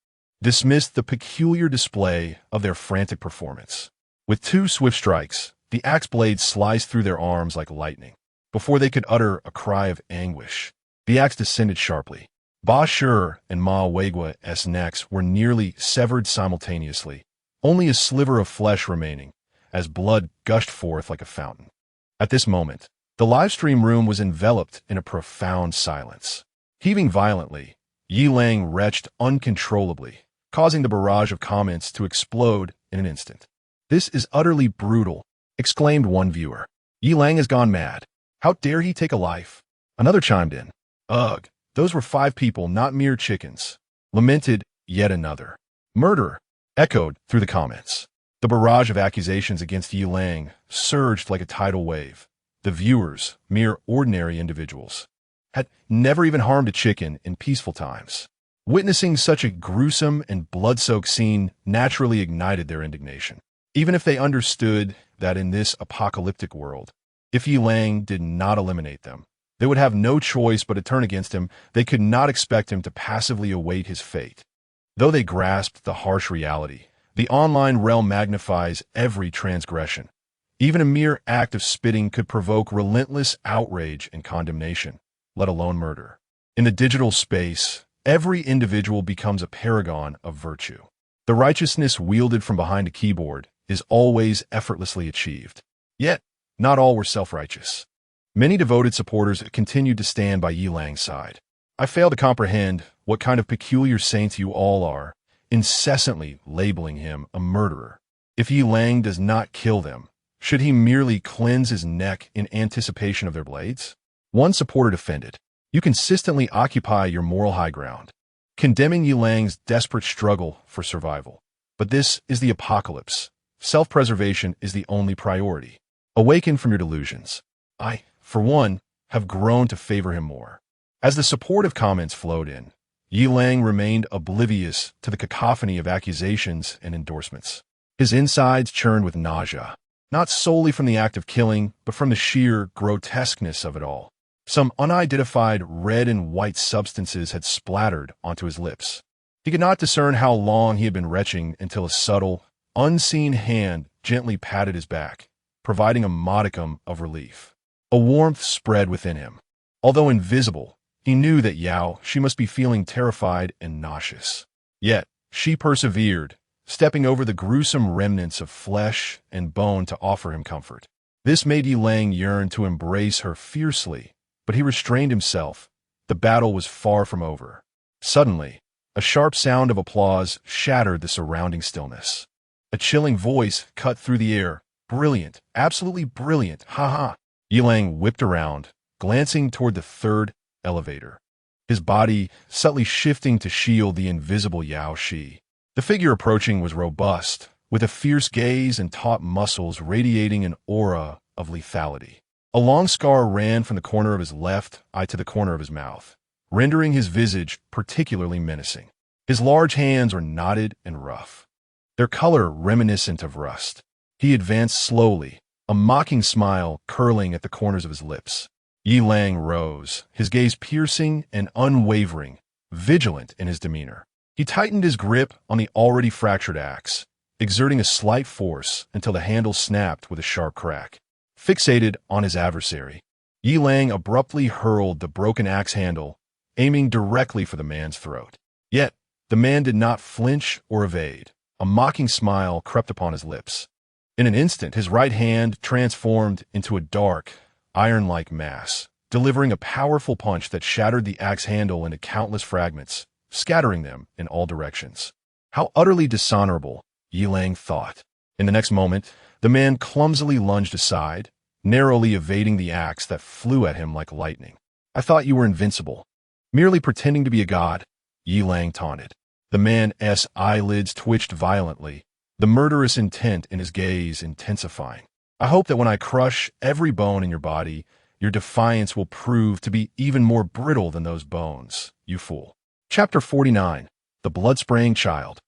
dismissed the peculiar display of their frantic performance. With two swift strikes, the axe blade sliced through their arms like lightning. Before they could utter a cry of anguish, the axe descended sharply. Bashir and Malwegwa's necks were nearly severed simultaneously, only a sliver of flesh remaining, as blood gushed forth like a fountain. At this moment, the live stream room was enveloped in a profound silence. Heaving violently, Yi Lang retched uncontrollably, causing the barrage of comments to explode in an instant. "This is utterly brutal," exclaimed one viewer. "Yi Lang has gone mad. How dare he take a life?" Another chimed in. "Ugh, those were 5 people, not mere chickens," lamented yet another. "Murder," echoed through the comments. The barrage of accusations against Yi Lang surged like a tidal wave. The viewers, mere ordinary individuals, had never even harmed a chicken in peaceful times. Witnessing such a gruesome and blood-soaked scene naturally ignited their indignation. Even if they understood that in this apocalyptic world, if Yi Lang did not eliminate them, they would have no choice but to turn against him, they could not expect him to passively await his fate. Though they grasped the harsh reality, the online realm magnifies every transgression. Even a mere act of spitting could provoke relentless outrage and condemnation, let alone murder. In the digital space, every individual becomes a paragon of virtue. The righteousness wielded from behind a keyboard is always effortlessly achieved. Yet, not all were self-righteous. Many devoted supporters continued to stand by Yi Lang's side. "I fail to comprehend what kind of peculiar saints you all are, incessantly labeling him a murderer. If Yi Lang does not kill them, should he merely cleanse his neck in anticipation of their blades?" One supporter defended, "You consistently occupy your moral high ground, condemning Yi Lang's desperate struggle for survival. But this is the apocalypse. Self-preservation is the only priority. Awaken from your delusions." I, for one, have grown to favor him more. As the supportive comments flowed in, Yi Lang remained oblivious to the cacophony of accusations and endorsements. His insides churned with nausea, not solely from the act of killing, but from the sheer grotesqueness of it all. Some unidentified red and white substances had splattered onto his lips. He could not discern how long he had been retching until a subtle, unseen hand gently patted his back, providing a modicum of relief. A warmth spread within him. Although invisible, he knew that she must be feeling terrified and nauseous. Yet, she persevered, stepping over the gruesome remnants of flesh and bone to offer him comfort. This made Yi Lang yearn to embrace her fiercely, but he restrained himself. The battle was far from over. Suddenly, a sharp sound of applause shattered the surrounding stillness. A chilling voice cut through the air. "Brilliant, absolutely brilliant, ha." Yi Lang whipped around, glancing toward the 3rd elevator, his body subtly shifting to shield the invisible Yao Shi. The figure approaching was robust, with a fierce gaze and taut muscles radiating an aura of lethality. A long scar ran from the corner of his left eye to the corner of his mouth, rendering his visage particularly menacing. His large hands were knotted and rough, their color reminiscent of rust. He advanced slowly, a mocking smile curling at the corners of his lips. Yi Lang rose, his gaze piercing and unwavering, vigilant in his demeanor. He tightened his grip on the already fractured axe, exerting a slight force until the handle snapped with a sharp crack. Fixated on his adversary, Yi Lang abruptly hurled the broken axe handle, aiming directly for the man's throat. Yet, the man did not flinch or evade. A mocking smile crept upon his lips. In an instant, his right hand transformed into a dark, iron-like mass, delivering a powerful punch that shattered the axe handle into countless fragments, scattering them in all directions. How utterly dishonorable, Yi Lang thought. In the next moment, the man clumsily lunged aside, narrowly evading the axe that flew at him like lightning. I thought you were invincible. Merely pretending to be a god, Yi Lang taunted. The man's eyelids twitched violently, the murderous intent in his gaze intensifying. I hope that when I crush every bone in your body, your defiance will prove to be even more brittle than those bones, you fool. Chapter 49. The Blood-Spraying Child.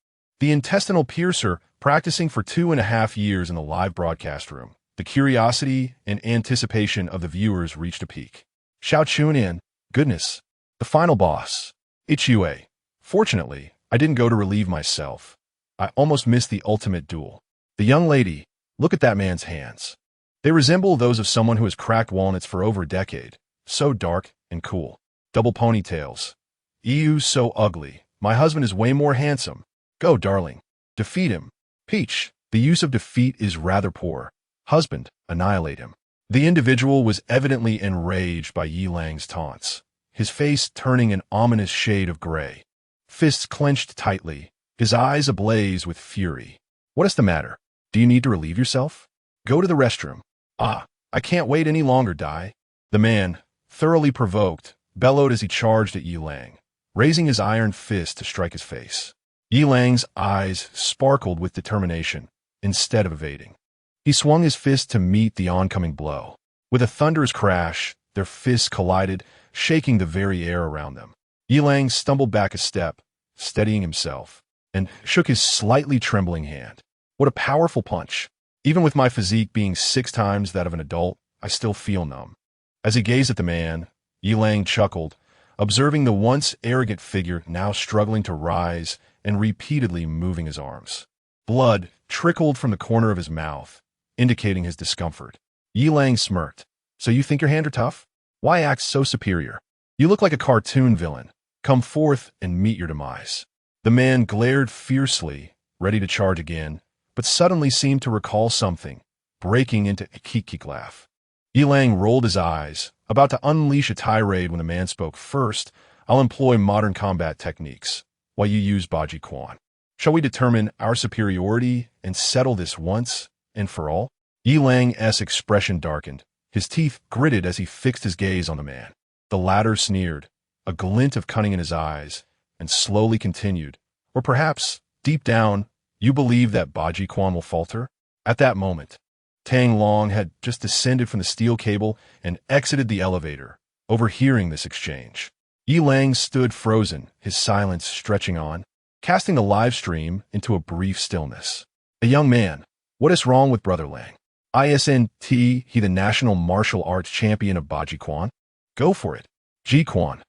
The intestinal piercer, practicing for 2.5 years in the live broadcast room. The curiosity and anticipation of the viewers reached a peak. Xiao Chun in, goodness. The final boss. It's Yue. Fortunately, I didn't go to relieve myself. I almost missed the ultimate duel. The young lady, look at that man's hands. They resemble those of someone who has cracked walnuts for over a decade. So dark and cool. Double ponytails. Ew, so ugly. My husband is way more handsome. Go, darling. Defeat him. Peach, the use of defeat is rather poor. Husband, annihilate him. The individual was evidently enraged by Yi Lang's taunts, his face turning an ominous shade of gray. Fists clenched tightly, his eyes ablaze with fury. What is the matter? Do you need to relieve yourself? Go to the restroom. I can't wait any longer, Dai. The man, thoroughly provoked, bellowed as he charged at Yi Lang, raising his iron fist to strike his face. Yi Lang's eyes sparkled with determination, instead of evading. He swung his fist to meet the oncoming blow. With a thunderous crash, their fists collided, shaking the very air around them. Yi Lang stumbled back a step, steadying himself, and shook his slightly trembling hand. What a powerful punch. Even with my physique being 6 times that of an adult, I still feel numb. As he gazed at the man, Yi Lang chuckled, observing the once arrogant figure now struggling to rise and repeatedly moving his arms. Blood trickled from the corner of his mouth, indicating his discomfort. Yi Lang smirked. So you think your hands are tough? Why act so superior? You look like a cartoon villain. Come forth and meet your demise. The man glared fiercely, ready to charge again, but suddenly seemed to recall something, breaking into a kik-kik laugh. Yi Lang rolled his eyes, about to unleash a tirade when the man spoke. First, I'll employ modern combat techniques, while you use Baji Quan. Shall we determine our superiority and settle this once and for all? Yi Lang's expression darkened, his teeth gritted as he fixed his gaze on the man. The latter sneered, a glint of cunning in his eyes, and slowly continued. Or perhaps, deep down, you believe that Baji Quan will falter? At that moment, Tang Long had just descended from the steel cable and exited the elevator, overhearing this exchange. Yi Lang stood frozen, his silence stretching on, casting the live stream into a brief stillness. A young man, what is wrong with Brother Lang? Isn't he the national martial arts champion of Baji Quan? Go for it. Ji Quan.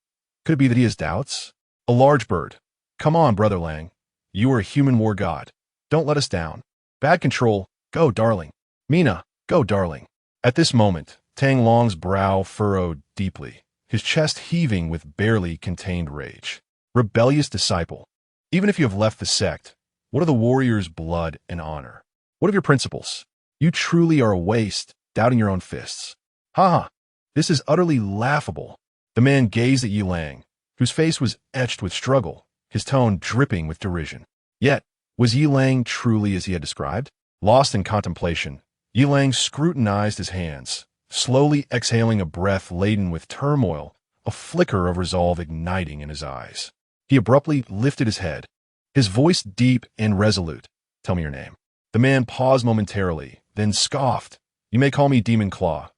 Could it be that he has doubts? A large bird. Come on, Brother Lang. You are a human war god. Don't let us down. Bad control. Go, darling. Mina, go, darling. At this moment, Tang Long's brow furrowed deeply, his chest heaving with barely contained rage. Rebellious disciple. Even if you have left the sect, what of the warrior's blood and honor? What of your principles? You truly are a waste, doubting your own fists. Ha! This is utterly laughable. The man gazed at Yi Lang, whose face was etched with struggle, his tone dripping with derision. Yet, was Yi Lang truly as he had described? Lost in contemplation, Yi Lang scrutinized his hands, slowly exhaling a breath laden with turmoil, a flicker of resolve igniting in his eyes. He abruptly lifted his head, his voice deep and resolute. Tell me your name. The man paused momentarily, then scoffed. You may call me Demon Claw.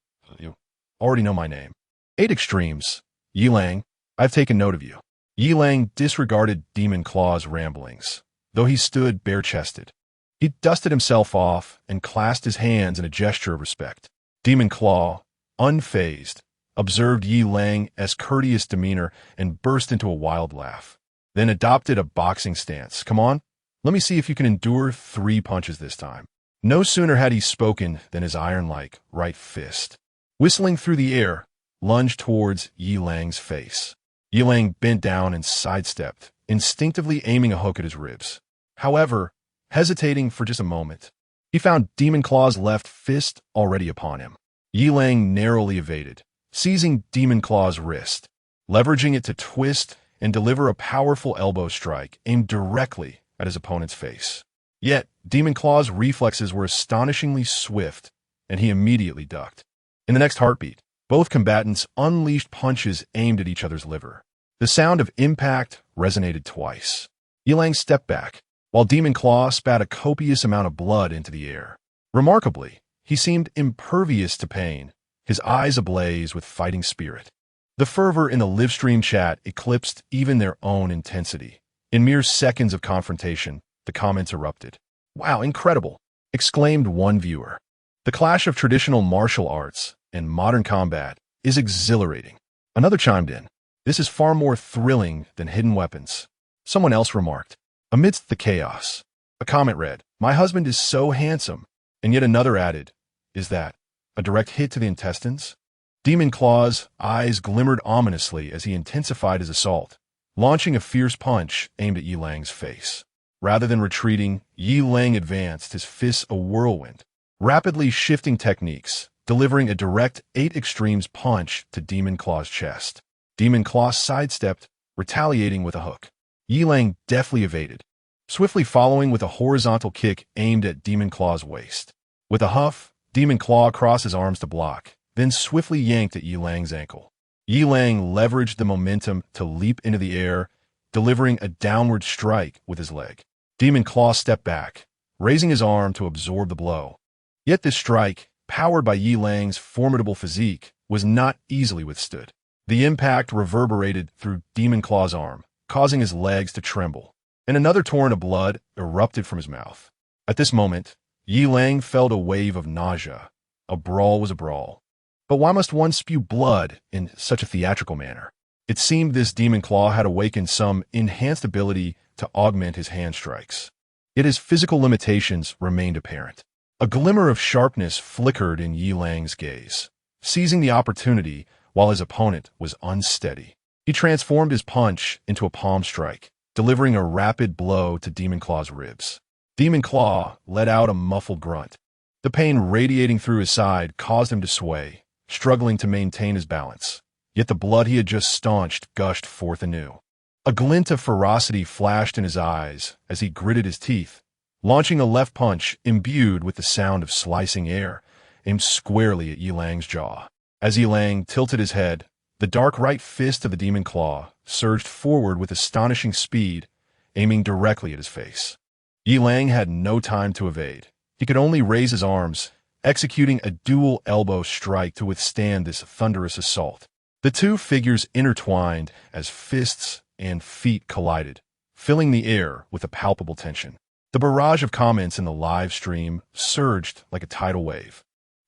already know my name. 8 extremes. Yi Lang, I've taken note of you. Yi Lang disregarded Demon Claw's ramblings, though he stood bare-chested. He dusted himself off and clasped his hands in a gesture of respect. Demon Claw, unfazed, observed Yi Lang's courteous demeanor and burst into a wild laugh, then adopted a boxing stance. Come on, let me see if you can endure 3 punches this time. No sooner had he spoken than his iron-like right fist, whistling through the air, lunged towards Yi Lang's face. Yi Lang bent down and sidestepped, instinctively aiming a hook at his ribs. However, hesitating for just a moment, he found Demon Claw's left fist already upon him. Yi Lang narrowly evaded, seizing Demon Claw's wrist, leveraging it to twist and deliver a powerful elbow strike aimed directly at his opponent's face. Yet, Demon Claw's reflexes were astonishingly swift, and he immediately ducked. In the next heartbeat, both combatants unleashed punches aimed at each other's liver. The sound of impact resonated twice. Yi Lang stepped back, while Demon Claw spat a copious amount of blood into the air. Remarkably, he seemed impervious to pain, his eyes ablaze with fighting spirit. The fervor in the livestream chat eclipsed even their own intensity. In mere seconds of confrontation, the comments erupted. "Wow, incredible!" exclaimed one viewer. "The clash of traditional martial arts and modern combat is exhilarating." Another chimed in. "This is far more thrilling than hidden weapons." Someone else remarked. Amidst the chaos, a comment read, "My husband is so handsome," and yet another added, "Is that a direct hit to the intestines?" Demon Claw's eyes glimmered ominously as he intensified his assault, launching a fierce punch aimed at Yi Lang's face. Rather than retreating, Yi Lang advanced, his fists a whirlwind, rapidly shifting techniques, delivering a direct 8 extremes punch to Demon Claw's chest. Demon Claw sidestepped, retaliating with a hook. Yi Lang deftly evaded, swiftly following with a horizontal kick aimed at Demon Claw's waist. With a huff, Demon Claw crossed his arms to block, then swiftly yanked at Yi Lang's ankle. Yi Lang leveraged the momentum to leap into the air, delivering a downward strike with his leg. Demon Claw stepped back, raising his arm to absorb the blow. Yet this strike, powered by Yi Lang's formidable physique, was not easily withstood. The impact reverberated through Demon Claw's arm, causing his legs to tremble, and another torrent of blood erupted from his mouth. At this moment, Yi Lang felt a wave of nausea. A brawl was a brawl. But why must one spew blood in such a theatrical manner? It seemed this Demon Claw had awakened some enhanced ability to augment his hand strikes. Yet his physical limitations remained apparent. A glimmer of sharpness flickered in Yi Lang's gaze, seizing the opportunity while his opponent was unsteady. He transformed his punch into a palm strike, delivering a rapid blow to Demon Claw's ribs. Demon Claw let out a muffled grunt. The pain radiating through his side caused him to sway, struggling to maintain his balance. Yet the blood he had just staunched gushed forth anew. A glint of ferocity flashed in his eyes as he gritted his teeth, launching a left punch imbued with the sound of slicing air, aimed squarely at Yi Lang's jaw. As Yi Lang tilted his head, the dark right fist of the Demon Claw surged forward with astonishing speed, aiming directly at his face. Yi Lang had no time to evade. He could only raise his arms, executing a dual elbow strike to withstand this thunderous assault. The two figures intertwined as fists and feet collided, filling the air with a palpable tension. The barrage of comments in the live stream surged like a tidal wave,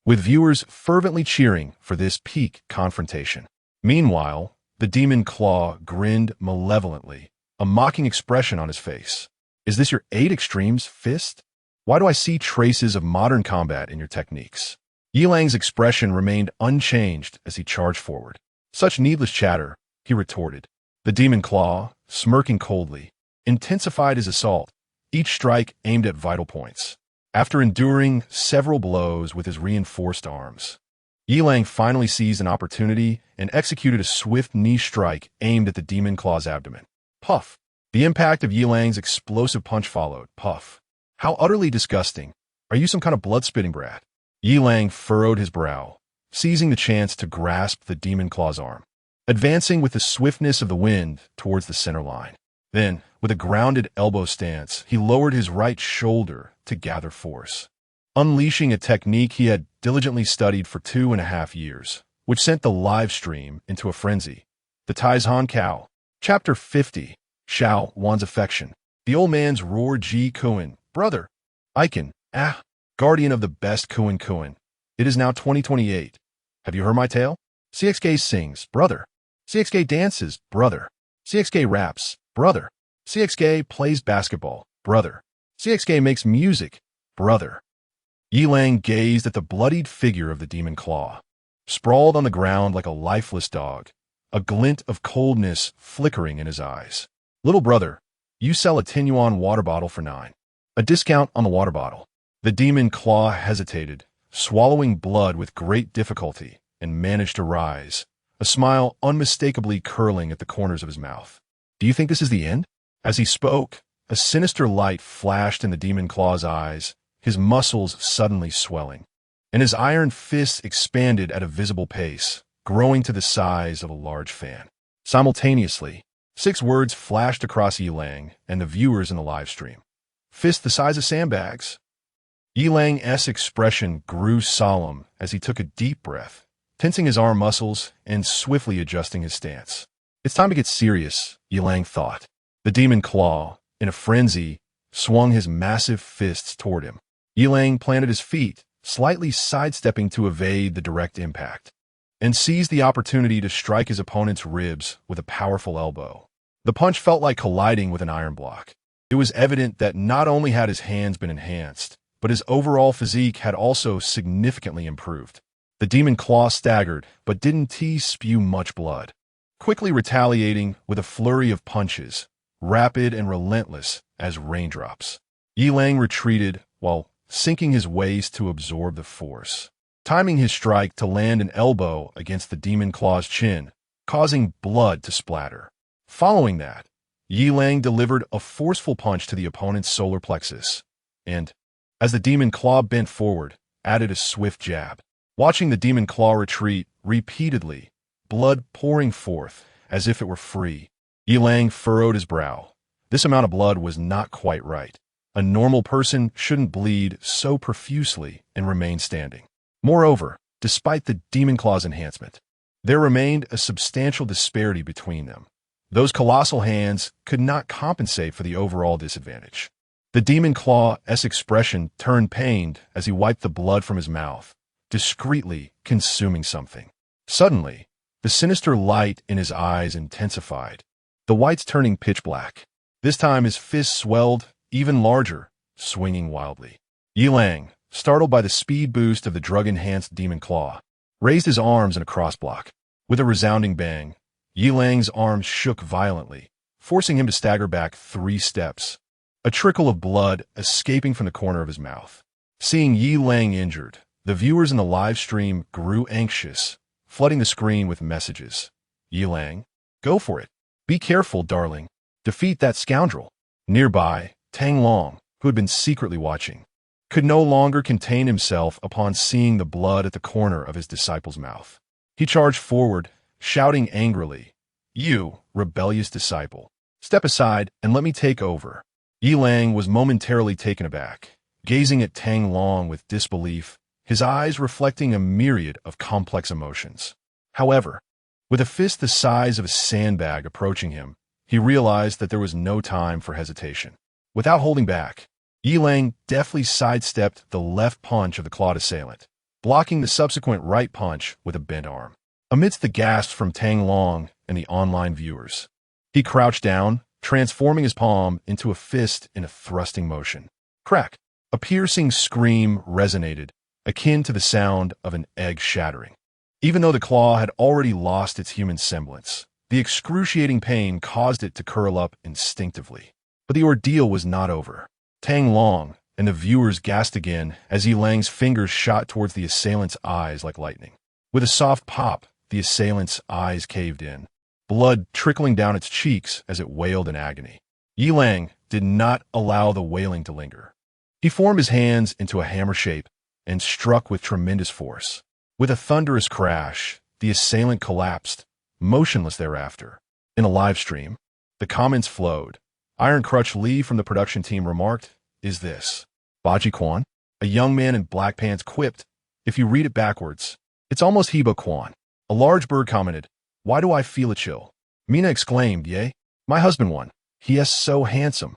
with viewers fervently cheering for this peak confrontation. Meanwhile, the Demon Claw grinned malevolently, a mocking expression on his face. "Is this your 8 extremes fist? Why do I see traces of modern combat in your techniques?" Yi Lang's expression remained unchanged as he charged forward. "Such needless chatter," he retorted. The Demon Claw, smirking coldly, intensified his assault, each strike aimed at vital points. After enduring several blows with his reinforced arms, Yi Lang finally seized an opportunity and executed a swift knee strike aimed at the Demon Claw's abdomen. Puff! The impact of Yi Lang's explosive punch followed. Puff! "How utterly disgusting. Are you some kind of blood-spitting brat?" Yi Lang furrowed his brow, seizing the chance to grasp the Demon Claw's arm, advancing with the swiftness of the wind towards the center line. Then, with a grounded elbow stance, he lowered his right shoulder to gather force, unleashing a technique he had diligently studied for 2.5 years. which sent the live stream into a frenzy. The Taizhan Cow. Chapter 50. Xiao Wan's Affection. The old man's roar Ji Kuan. Brother. Icon. Guardian of the best Kuan Kuan. It is now 2028. Have you heard my tale? CXK sings, brother. CXK dances, brother. CXK raps, brother. CXK plays basketball, brother. CXK makes music, brother. Yilang gazed at the bloodied figure of the demon claw, sprawled on the ground like a lifeless dog, a glint of coldness flickering in his eyes. Little brother, you sell a 10 yuan water bottle for 9. A discount on the water bottle. The demon claw hesitated, swallowing blood with great difficulty, and managed to rise, a smile unmistakably curling at the corners of his mouth. Do you think this is the end? As he spoke, a sinister light flashed in the demon claw's eyes, his muscles suddenly swelling, and his iron fists expanded at a visible pace, growing to the size of a large fan. Simultaneously, 6 words flashed across Yilang and the viewers in the live stream. Fist the size of sandbags. Yilang's expression grew solemn as he took a deep breath, tensing his arm muscles and swiftly adjusting his stance. It's time to get serious, Yilang thought. The demon claw, in a frenzy, swung his massive fists toward him. Yilang planted his feet, slightly sidestepping to evade the direct impact, and seized the opportunity to strike his opponent's ribs with a powerful elbow. The punch felt like colliding with an iron block. It was evident that not only had his hands been enhanced, but his overall physique had also significantly improved. The demon claw staggered, but didn't spew much blood, quickly retaliating with a flurry of punches, rapid and relentless as raindrops. Yilang retreated while sinking his waist to absorb the force, timing his strike to land an elbow against the demon claw's chin, causing blood to splatter. Following that, Yilang delivered a forceful punch to the opponent's solar plexus, and, as the demon claw bent forward, added a swift jab. Watching the demon claw retreat repeatedly, blood pouring forth as if it were free, Yilang furrowed his brow. This amount of blood was not quite right. A normal person shouldn't bleed so profusely and remain standing. Moreover, despite the demon claw's enhancement, there remained a substantial disparity between them. Those colossal hands could not compensate for the overall disadvantage. The demon claw's expression turned pained as he wiped the blood from his mouth, discreetly consuming something. Suddenly, the sinister light in his eyes intensified, the whites turning pitch black. This time his fists swelled even larger, swinging wildly. Yilang, startled by the speed boost of the drug-enhanced demon claw, raised his arms in a crossblock. With a resounding bang, Yilang's arms shook violently, forcing him to stagger back 3 steps, a trickle of blood escaping from the corner of his mouth. Seeing Yilang injured, the viewers in the live stream grew anxious, flooding the screen with messages. Yilang, go for it. Be careful, darling. Defeat that scoundrel. Nearby, Tang Long, who had been secretly watching, could no longer contain himself upon seeing the blood at the corner of his disciple's mouth. He charged forward, shouting angrily, "You, rebellious disciple, step aside and let me take over." Yilang was momentarily taken aback, gazing at Tang Long with disbelief, his eyes reflecting a myriad of complex emotions. However, with a fist the size of a sandbag approaching him, he realized that there was no time for hesitation. Without holding back, Yilang deftly sidestepped the left punch of the clawed assailant, blocking the subsequent right punch with a bent arm. Amidst the gasps from Tang Long and the online viewers, he crouched down, transforming his palm into a fist in a thrusting motion. Crack! A piercing scream resonated, akin to the sound of an egg shattering. Even though the claw had already lost its human semblance, the excruciating pain caused it to curl up instinctively. But the ordeal was not over. Tang Long and the viewers gasped again as Yilang's fingers shot towards the assailant's eyes like lightning. With a soft pop, the assailant's eyes caved in, blood trickling down its cheeks as it wailed in agony. Yilang did not allow the wailing to linger. He formed his hands into a hammer shape and struck with tremendous force. With a thunderous crash, the assailant collapsed, motionless thereafter. In a live stream, the comments flowed. Iron Crutch Lee from the production team remarked, "Is this Baji Quan?" A young man in black pants quipped, "If you read it backwards, it's almost Heba Quan." A large bird commented, "Why do I feel a chill?" Mina exclaimed, "Yay, my husband won. He is so handsome."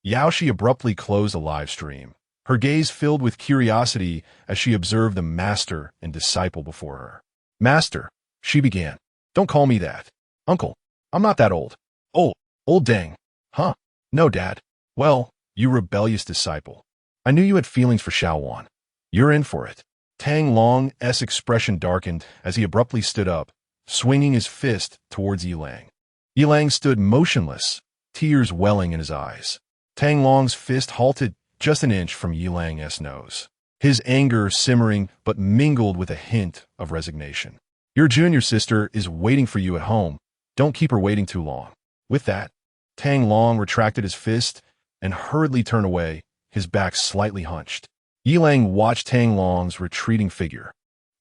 Yaoshi abruptly closed the live stream, her gaze filled with curiosity as she observed the master and disciple before her. "Master," she began. "Don't call me that. Uncle, I'm not that old." Old dang. Huh? No, Dad. Well, you rebellious disciple. I knew you had feelings for Xiaowan. You're in for it." Tang Long's expression darkened as he abruptly stood up, swinging his fist towards Yilang. Yilang stood motionless, tears welling in his eyes. Tang Long's fist halted just an inch from Yilang's nose, his anger simmering but mingled with a hint of resignation. "Your junior sister is waiting for you at home. Don't keep her waiting too long." With that, Tang Long retracted his fist and hurriedly turned away, his back slightly hunched. Yilang watched Tang Long's retreating figure,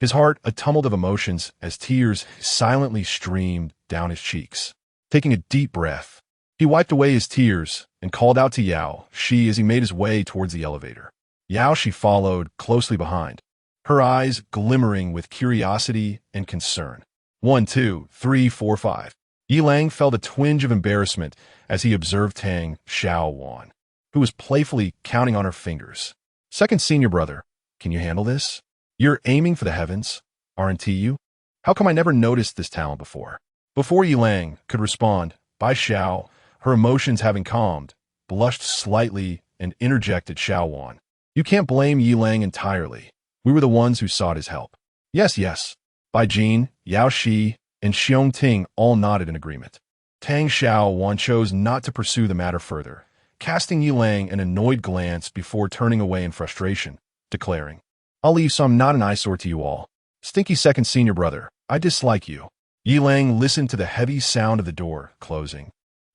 his heart a tumult of emotions as tears silently streamed down his cheeks. Taking a deep breath, he wiped away his tears and called out to Yao Shi as he made his way towards the elevator. Yao Shi followed closely behind, her eyes glimmering with curiosity and concern. 1, 2, 3, 4, 5. Yilang felt a twinge of embarrassment as he observed Tang Xiaowan, who was playfully counting on her fingers. "Second senior brother, can you handle this? You're aiming for the heavens, aren't you? How come I never noticed this talent before?" Before Yilang could respond, Bai Xiao, her emotions having calmed, blushed slightly and interjected Xiaowan. "You can't blame Yilang entirely. We were the ones who sought his help." Yes. Bai Jin, Yao Shi, and Xiong Ting all nodded in agreement. Tang Xiaowan chose not to pursue the matter further, casting Yilang an annoyed glance before turning away in frustration, declaring, "I'll leave so I'm not an eyesore to you all. Stinky second senior brother, I dislike you." Yilang listened to the heavy sound of the door closing,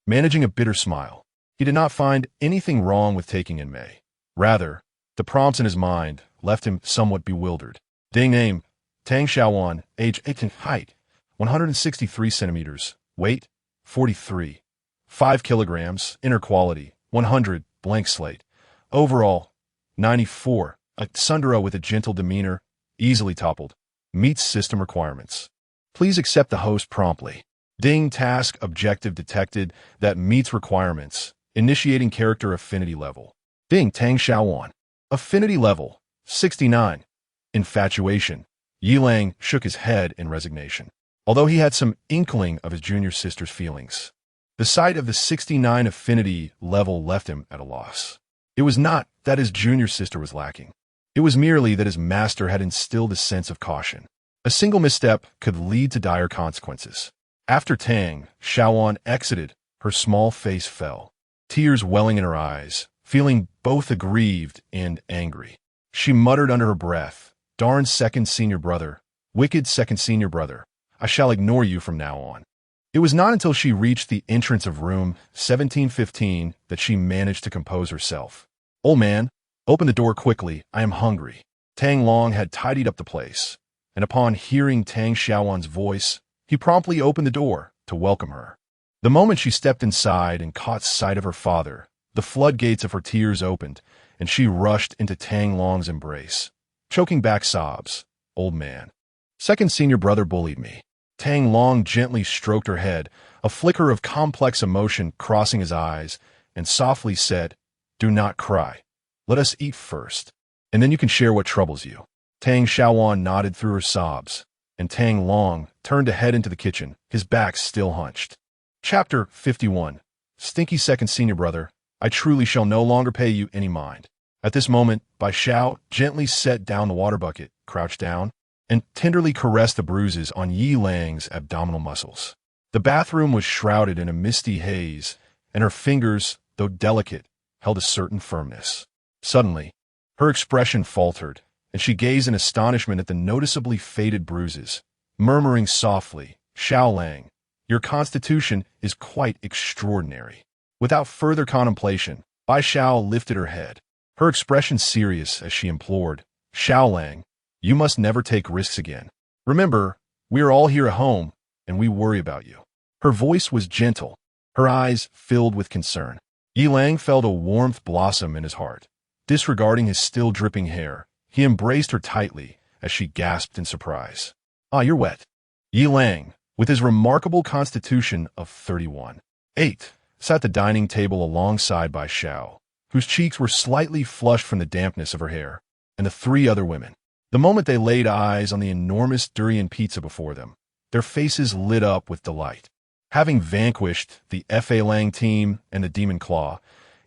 managing a bitter smile. He did not find anything wrong with taking in Mei. Rather, the prompts in his mind left him somewhat bewildered. Ding name, Tang Xiaowan, age 18, height, 163 centimeters, weight, 43, 5 kilograms, inner quality, 100, blank slate. Overall, 94, a tsundere with a gentle demeanor, easily toppled, meets system requirements. Please accept the host promptly. Ding task objective detected that meets requirements, initiating character affinity level. Ding Tang Xiaowan. Affinity level, 69. Infatuation. Yilang shook his head in resignation. Although he had some inkling of his junior sister's feelings, the sight of the 69 affinity level left him at a loss. It was not that his junior sister was lacking. It was merely that his master had instilled a sense of caution. A single misstep could lead to dire consequences. After Tang Xiaowan exited, her small face fell, tears welling in her eyes, feeling both aggrieved and angry. She muttered under her breath, "Darn second senior brother, wicked second senior brother. I shall ignore you from now on." It was not until she reached the entrance of room 1715 that she managed to compose herself. "Old man, open the door quickly, I am hungry." Tang Long had tidied up the place, and upon hearing Tang Xiaowan's voice, he promptly opened the door to welcome her. The moment she stepped inside and caught sight of her father, the floodgates of her tears opened, and she rushed into Tang Long's embrace, choking back sobs. "Old man, second senior brother bullied me." Tang Long gently stroked her head, a flicker of complex emotion crossing his eyes, and softly said, "Do not cry. Let us eat first, and then you can share what troubles you." Tang Xiaowan nodded through her sobs, and Tang Long turned to head into the kitchen, his back still hunched. Chapter 51. Stinky second senior brother, I truly shall no longer pay you any mind. At this moment, Bai Xiao gently set down the water bucket, crouched down, and tenderly caressed the bruises on Yilang's abdominal muscles. The bathroom was shrouded in a misty haze, and her fingers, though delicate, held a certain firmness. Suddenly, her expression faltered, and she gazed in astonishment at the noticeably faded bruises, murmuring softly, "Xiaolang, your constitution is quite extraordinary." Without further contemplation, Bai Xiao lifted her head, her expression serious as she implored, "Xiaolang, you must never take risks again. Remember, we are all here at home, and we worry about you." Her voice was gentle, her eyes filled with concern. Yilang felt a warmth blossom in his heart. Disregarding his still dripping hair, he embraced her tightly as she gasped in surprise. "Ah, you're wet. Yi Lang, with his remarkable constitution of 31.8, sat at the dining table alongside by Xiao, whose cheeks were slightly flushed from the dampness of her hair, and the three other women. The moment they laid eyes on the enormous durian pizza before them, their faces lit up with delight. Having vanquished the F.A. Lang team and the Demon Claw,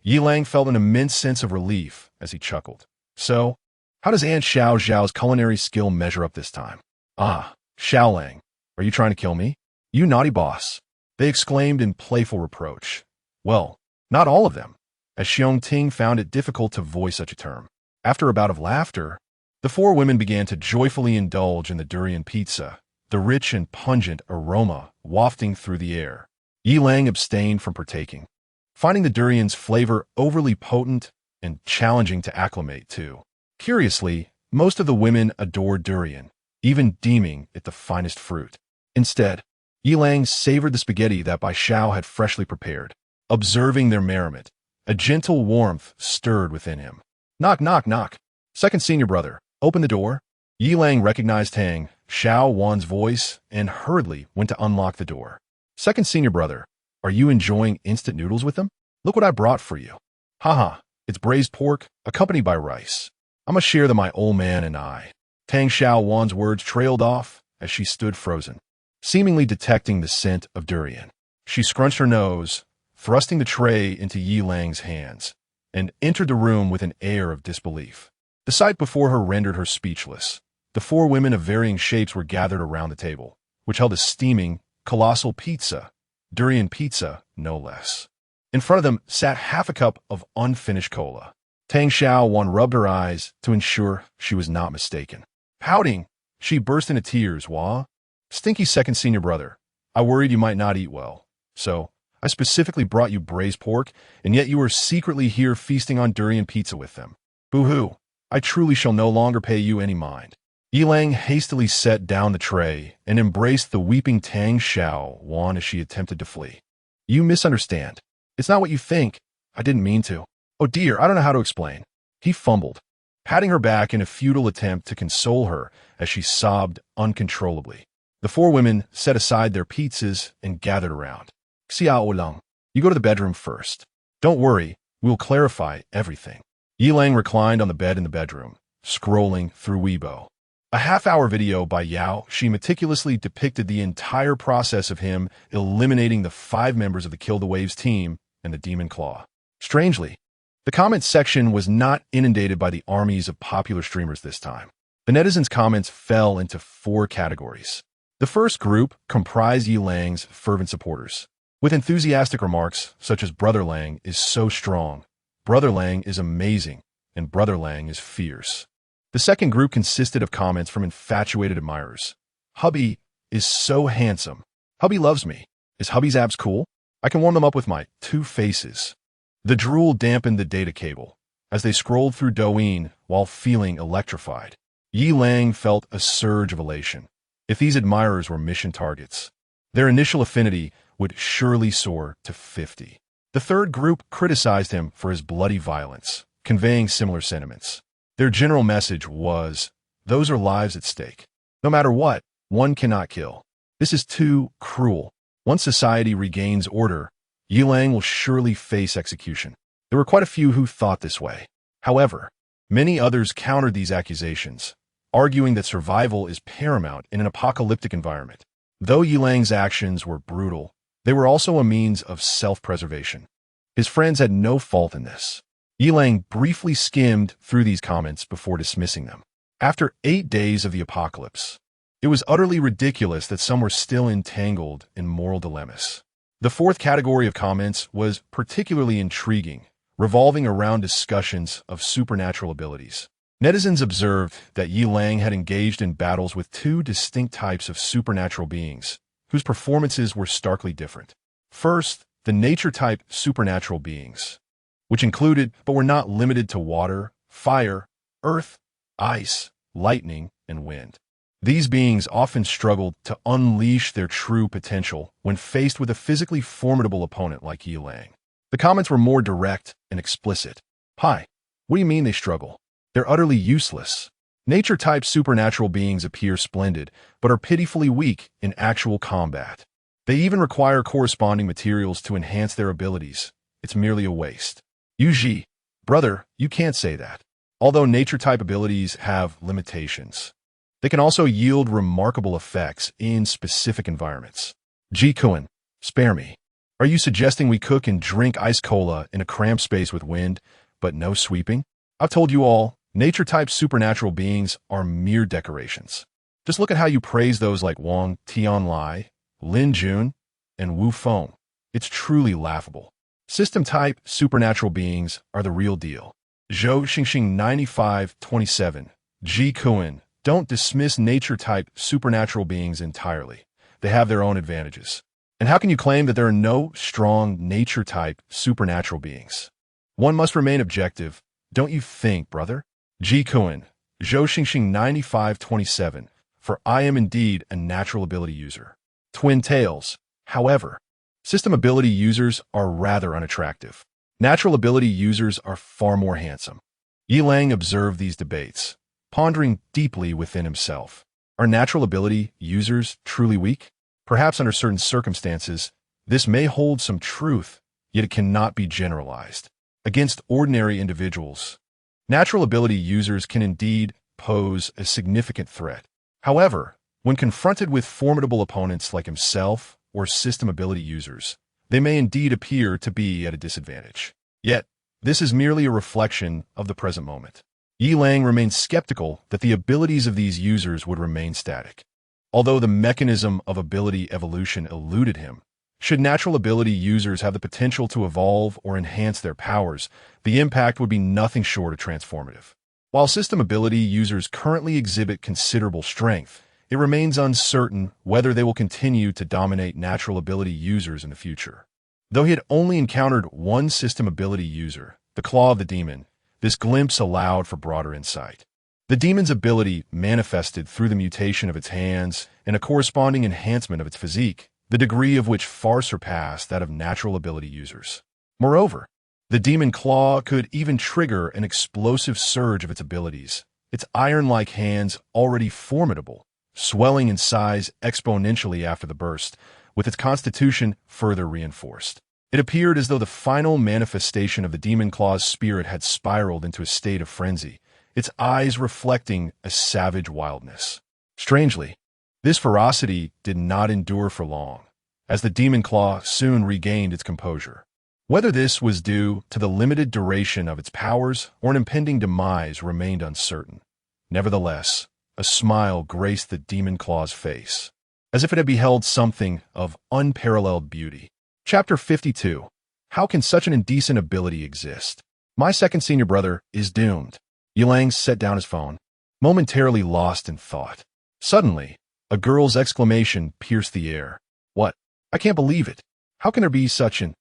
Yi Lang felt an immense sense of relief as he chuckled. So, how does Aunt Xiao Zhao's culinary skill measure up this time? Ah, Xiao Lang, are you trying to kill me? You naughty boss, they exclaimed in playful reproach. Well, not all of them, as Xiong Ting found it difficult to voice such a term. After a bout of laughter, the four women began to joyfully indulge in the durian pizza, the rich and pungent aroma wafting through the air. Yi Lang abstained from partaking, finding the durian's flavor overly potent and challenging to acclimate to. Curiously, most of the women adored durian, even deeming it the finest fruit. Instead, Yi Lang savored the spaghetti that Bai Xiao had freshly prepared. Observing their merriment, a gentle warmth stirred within him. Knock, knock, knock. Second senior brother, open the door. Yi Lang recognized Tang Xiao Wan's voice and hurriedly went to unlock the door. Second senior brother, are you enjoying instant noodles with them? Look what I brought for you. Haha, it's braised pork, accompanied by rice. I'm gonna share them my old man and I. Tang Xiao Wan's words trailed off as she stood frozen, seemingly detecting the scent of durian. She scrunched her nose, thrusting the tray into Yi Lang's hands, and entered the room with an air of disbelief. The sight before her rendered her speechless. The four women of varying shapes were gathered around the table, which held a steaming, colossal pizza, durian pizza, no less. In front of them sat half a cup of unfinished cola. Tang Xiao Wan rubbed her eyes to ensure she was not mistaken. Pouting, she burst into tears. Wah, stinky second senior brother, I worried you might not eat well, so I specifically brought you braised pork, and yet you are secretly here feasting on durian pizza with them. Boo-hoo, I truly shall no longer pay you any mind. Yi Lang hastily set down the tray and embraced the weeping Tang Xiao Wan as she attempted to flee. You misunderstand. It's not what you think. I didn't mean to. Oh dear, I don't know how to explain. He fumbled, patting her back in a futile attempt to console her as she sobbed uncontrollably. The four women set aside their pizzas and gathered around. Xiao Oolong, you go to the bedroom first. Don't worry, we'll clarify everything. Yi Lang reclined on the bed in the bedroom, scrolling through Weibo. A half-hour video by Yao, she meticulously depicted the entire process of him eliminating the 5 members of the Kill the Waves team and the Demon Claw. Strangely, the comments section was not inundated by the armies of popular streamers this time. The netizens' comments fell into 4 categories. The first group comprised Yi Lang's fervent supporters, with enthusiastic remarks such as Brother Lang is so strong, Brother Lang is amazing, and Brother Lang is fierce. The second group consisted of comments from infatuated admirers. Hubby is so handsome. Hubby loves me. Is Hubby's abs cool? I can warm them up with my 2 faces. The drool dampened the data cable as they scrolled through Douyin while feeling electrified. Yi Lang felt a surge of elation. If these admirers were mission targets, their initial affinity would surely soar to 50. The third group criticized him for his bloody violence, conveying similar sentiments. Their general message was, those are lives at stake. No matter what, one cannot kill. This is too cruel. Once society regains order, Yi Lang will surely face execution. There were quite a few who thought this way. However, many others countered these accusations, arguing that survival is paramount in an apocalyptic environment. Though Yi Lang's actions were brutal, they were also a means of self-preservation. His friends had no fault in this. Yi Lang briefly skimmed through these comments before dismissing them. After 8 days of the apocalypse, it was utterly ridiculous that some were still entangled in moral dilemmas. The fourth category of comments was particularly intriguing, revolving around discussions of supernatural abilities. Netizens observed that Yi Lang had engaged in battles with 2 distinct types of supernatural beings, whose performances were starkly different. First, the nature-type supernatural beings, which included but were not limited to water, fire, earth, ice, lightning, and wind. These beings often struggled to unleash their true potential when faced with a physically formidable opponent like Yi Lang. The comments were more direct and explicit. Hi, what do you mean they struggle? They're utterly useless. Nature-type supernatural beings appear splendid, but are pitifully weak in actual combat. They even require corresponding materials to enhance their abilities. It's merely a waste. Yuji, brother, you can't say that. Although nature-type abilities have limitations, they can also yield remarkable effects in specific environments. Jikun, spare me. Are you suggesting we cook and drink ice cola in a cramped space with wind, but no sweeping? I've told you all, nature-type supernatural beings are mere decorations. Just look at how you praise those like Wang Tianlai, Lin Jun, and Wu Feng. It's truly laughable. System-type supernatural beings are the real deal. Zhou Xingxing 9527. Ji Kuan, don't dismiss nature-type supernatural beings entirely. They have their own advantages. And how can you claim that there are no strong nature-type supernatural beings? One must remain objective, don't you think, brother? Ji Kuan, Zhou Xingxing 9527. For I am indeed a natural ability user. Twin tails, however. System ability users are rather unattractive. Natural ability users are far more handsome. Yi Lang observed these debates, pondering deeply within himself. Are natural ability users truly weak? Perhaps under certain circumstances, this may hold some truth, yet it cannot be generalized. Against ordinary individuals, natural ability users can indeed pose a significant threat. However, when confronted with formidable opponents like himself or system ability users, they may indeed appear to be at a disadvantage. Yet, this is merely a reflection of the present moment. Yi Lang remained skeptical that the abilities of these users would remain static. Although the mechanism of ability evolution eluded him, should natural ability users have the potential to evolve or enhance their powers, the impact would be nothing short of transformative. While system ability users currently exhibit considerable strength, it remains uncertain whether they will continue to dominate natural ability users in the future. Though he had only encountered one system ability user, the Claw of the Demon, this glimpse allowed for broader insight. The demon's ability manifested through the mutation of its hands and a corresponding enhancement of its physique, the degree of which far surpassed that of natural ability users. Moreover, the demon claw could even trigger an explosive surge of its abilities, its iron-like hands already formidable, swelling in size exponentially after the burst, with its constitution further reinforced. It appeared as though the final manifestation of the demon claw's spirit had spiraled into a state of frenzy, its eyes reflecting a savage wildness. Strangely, this ferocity did not endure for long, as the demon claw soon regained its composure. Whether this was due to the limited duration of its powers or an impending demise remained uncertain. Nevertheless, a smile graced the demon claw's face, as if it had beheld something of unparalleled beauty. Chapter 52. How can such an indecent ability exist? My second senior brother is doomed. Yi Lang set down his phone, momentarily lost in thought. Suddenly, a girl's exclamation pierced the air. What? I can't believe it. How can there be such an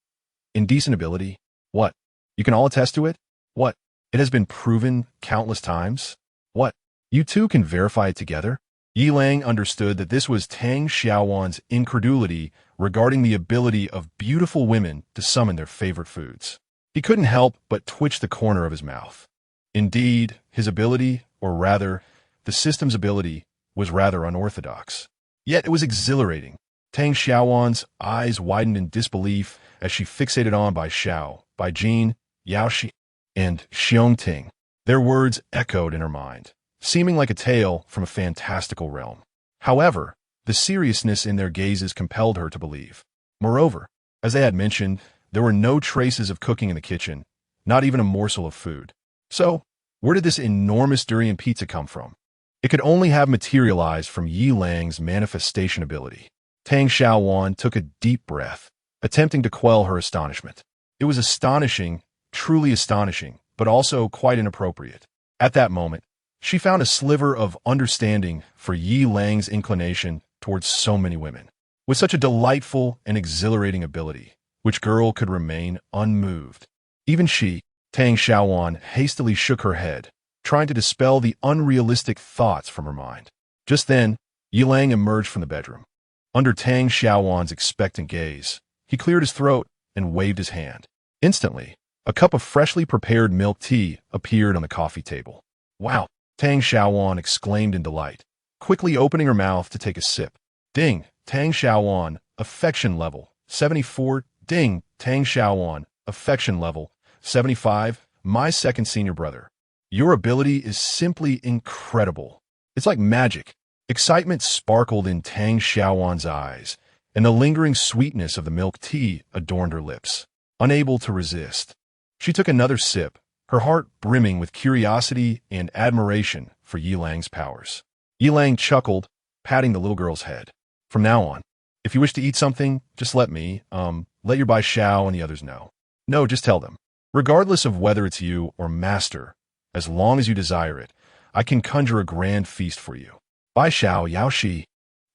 indecent ability? What? You can all attest to it? What? It has been proven countless times? What? You two can verify it together? Yi Lang understood that this was Tang Xiaowan's incredulity regarding the ability of beautiful women to summon their favorite foods. He couldn't help but twitch the corner of his mouth. Indeed, his ability, or rather, the system's ability, was rather unorthodox. Yet it was exhilarating. Tang Xiaowan's eyes widened in disbelief as she fixated on Bai Xiao, Bai Jin, Yao Shi, and Xiong Ting. Their words echoed in her mind, seeming like a tale from a fantastical realm. However, the seriousness in their gazes compelled her to believe. Moreover, as they had mentioned, there were no traces of cooking in the kitchen, not even a morsel of food. So, where did this enormous durian pizza come from? It could only have materialized from Yi Lang's manifestation ability. Tang Xiaowan took a deep breath, attempting to quell her astonishment. It was astonishing, truly astonishing, but also quite inappropriate. At that moment, she found a sliver of understanding for Yi Lang's inclination towards so many women. With such a delightful and exhilarating ability, which girl could remain unmoved? Even she, Tang Xiaowan, hastily shook her head, trying to dispel the unrealistic thoughts from her mind. Just then, Yi Lang emerged from the bedroom. Under Tang Xiaowan's expectant gaze, he cleared his throat and waved his hand. Instantly, a cup of freshly prepared milk tea appeared on the coffee table. Wow, Tang Xiaowan exclaimed in delight, quickly opening her mouth to take a sip. Ding, Tang Xiaowan, affection level, 74. Ding, Tang Xiaowan, affection level, 75. My second senior brother. Your ability is simply incredible. It's like magic. Excitement sparkled in Tang Xiaowan's eyes, and the lingering sweetness of the milk tea adorned her lips. Unable to resist, she took another sip, her heart brimming with curiosity and admiration for Yilang's powers. Yilang chuckled, patting the little girl's head. From now on, if you wish to eat something, just let your Bai Xiao and the others know. No, just tell them. Regardless of whether it's you or master, as long as you desire it, I can conjure a grand feast for you. Bai Xiao, Yao Shi,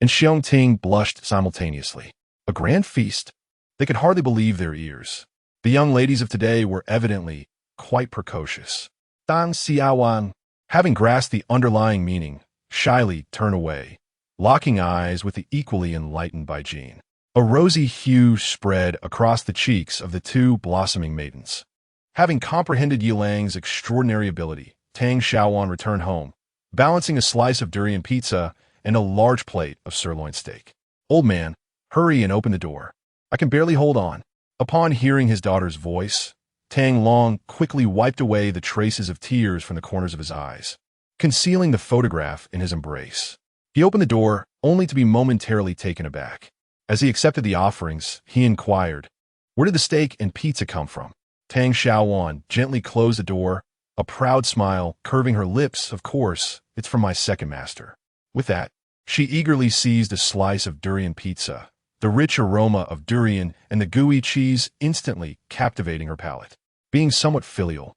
and Xiong Ting blushed simultaneously. A grand feast? They could hardly believe their ears. The young ladies of today were evidently quite precocious. Tang Xiaowan, having grasped the underlying meaning, shyly turned away, locking eyes with the equally enlightened Bai Jin. A rosy hue spread across the cheeks of the two blossoming maidens. Having comprehended Yilang's extraordinary ability, Tang Xiaowan returned home, balancing a slice of durian pizza and a large plate of sirloin steak. Old man, hurry and open the door. I can barely hold on. Upon hearing his daughter's voice, Tang Long quickly wiped away the traces of tears from the corners of his eyes, concealing the photograph in his embrace. He opened the door, only to be momentarily taken aback. As he accepted the offerings, he inquired, "Where did the steak and pizza come from?" Tang Xiaowan gently closed the door, a proud smile curving her lips. "Of course, it's from my second master." With that, she eagerly seized a slice of durian pizza, the rich aroma of durian and the gooey cheese instantly captivating her palate. Being somewhat filial,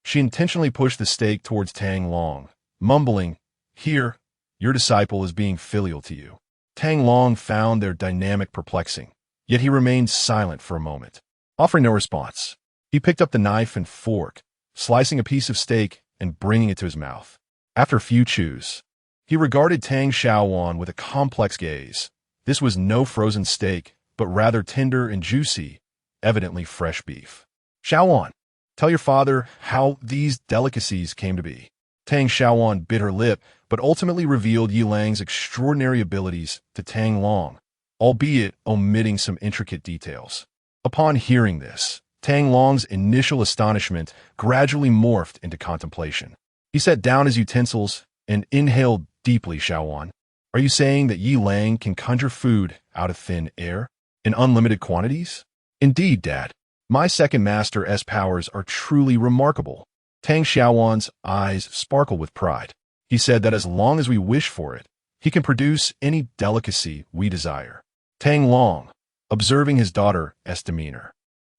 she intentionally pushed the steak towards Tang Long, mumbling, "Here, your disciple is being filial to you." Tang Long found their dynamic perplexing, yet he remained silent for a moment. Offering no response, he picked up the knife and fork, slicing a piece of steak and bringing it to his mouth. After a few chews, he regarded Tang Xiaowan with a complex gaze. This was no frozen steak, but rather tender and juicy, evidently fresh beef. "Xiaowan, tell your father how these delicacies came to be." Tang Xiaowan bit her lip, but ultimately revealed Yilang's extraordinary abilities to Tang Long, albeit omitting some intricate details. Upon hearing this, Tang Long's initial astonishment gradually morphed into contemplation. He set down his utensils and inhaled deeply. "Xiaowan, are you saying that Yilang can conjure food out of thin air in unlimited quantities?" "Indeed, Dad. My second master's powers are truly remarkable." Tang Xiaowan's eyes sparkled with pride. He said that as long as we wish for it, he can produce any delicacy we desire. Tang Long, observing his daughter's demeanor,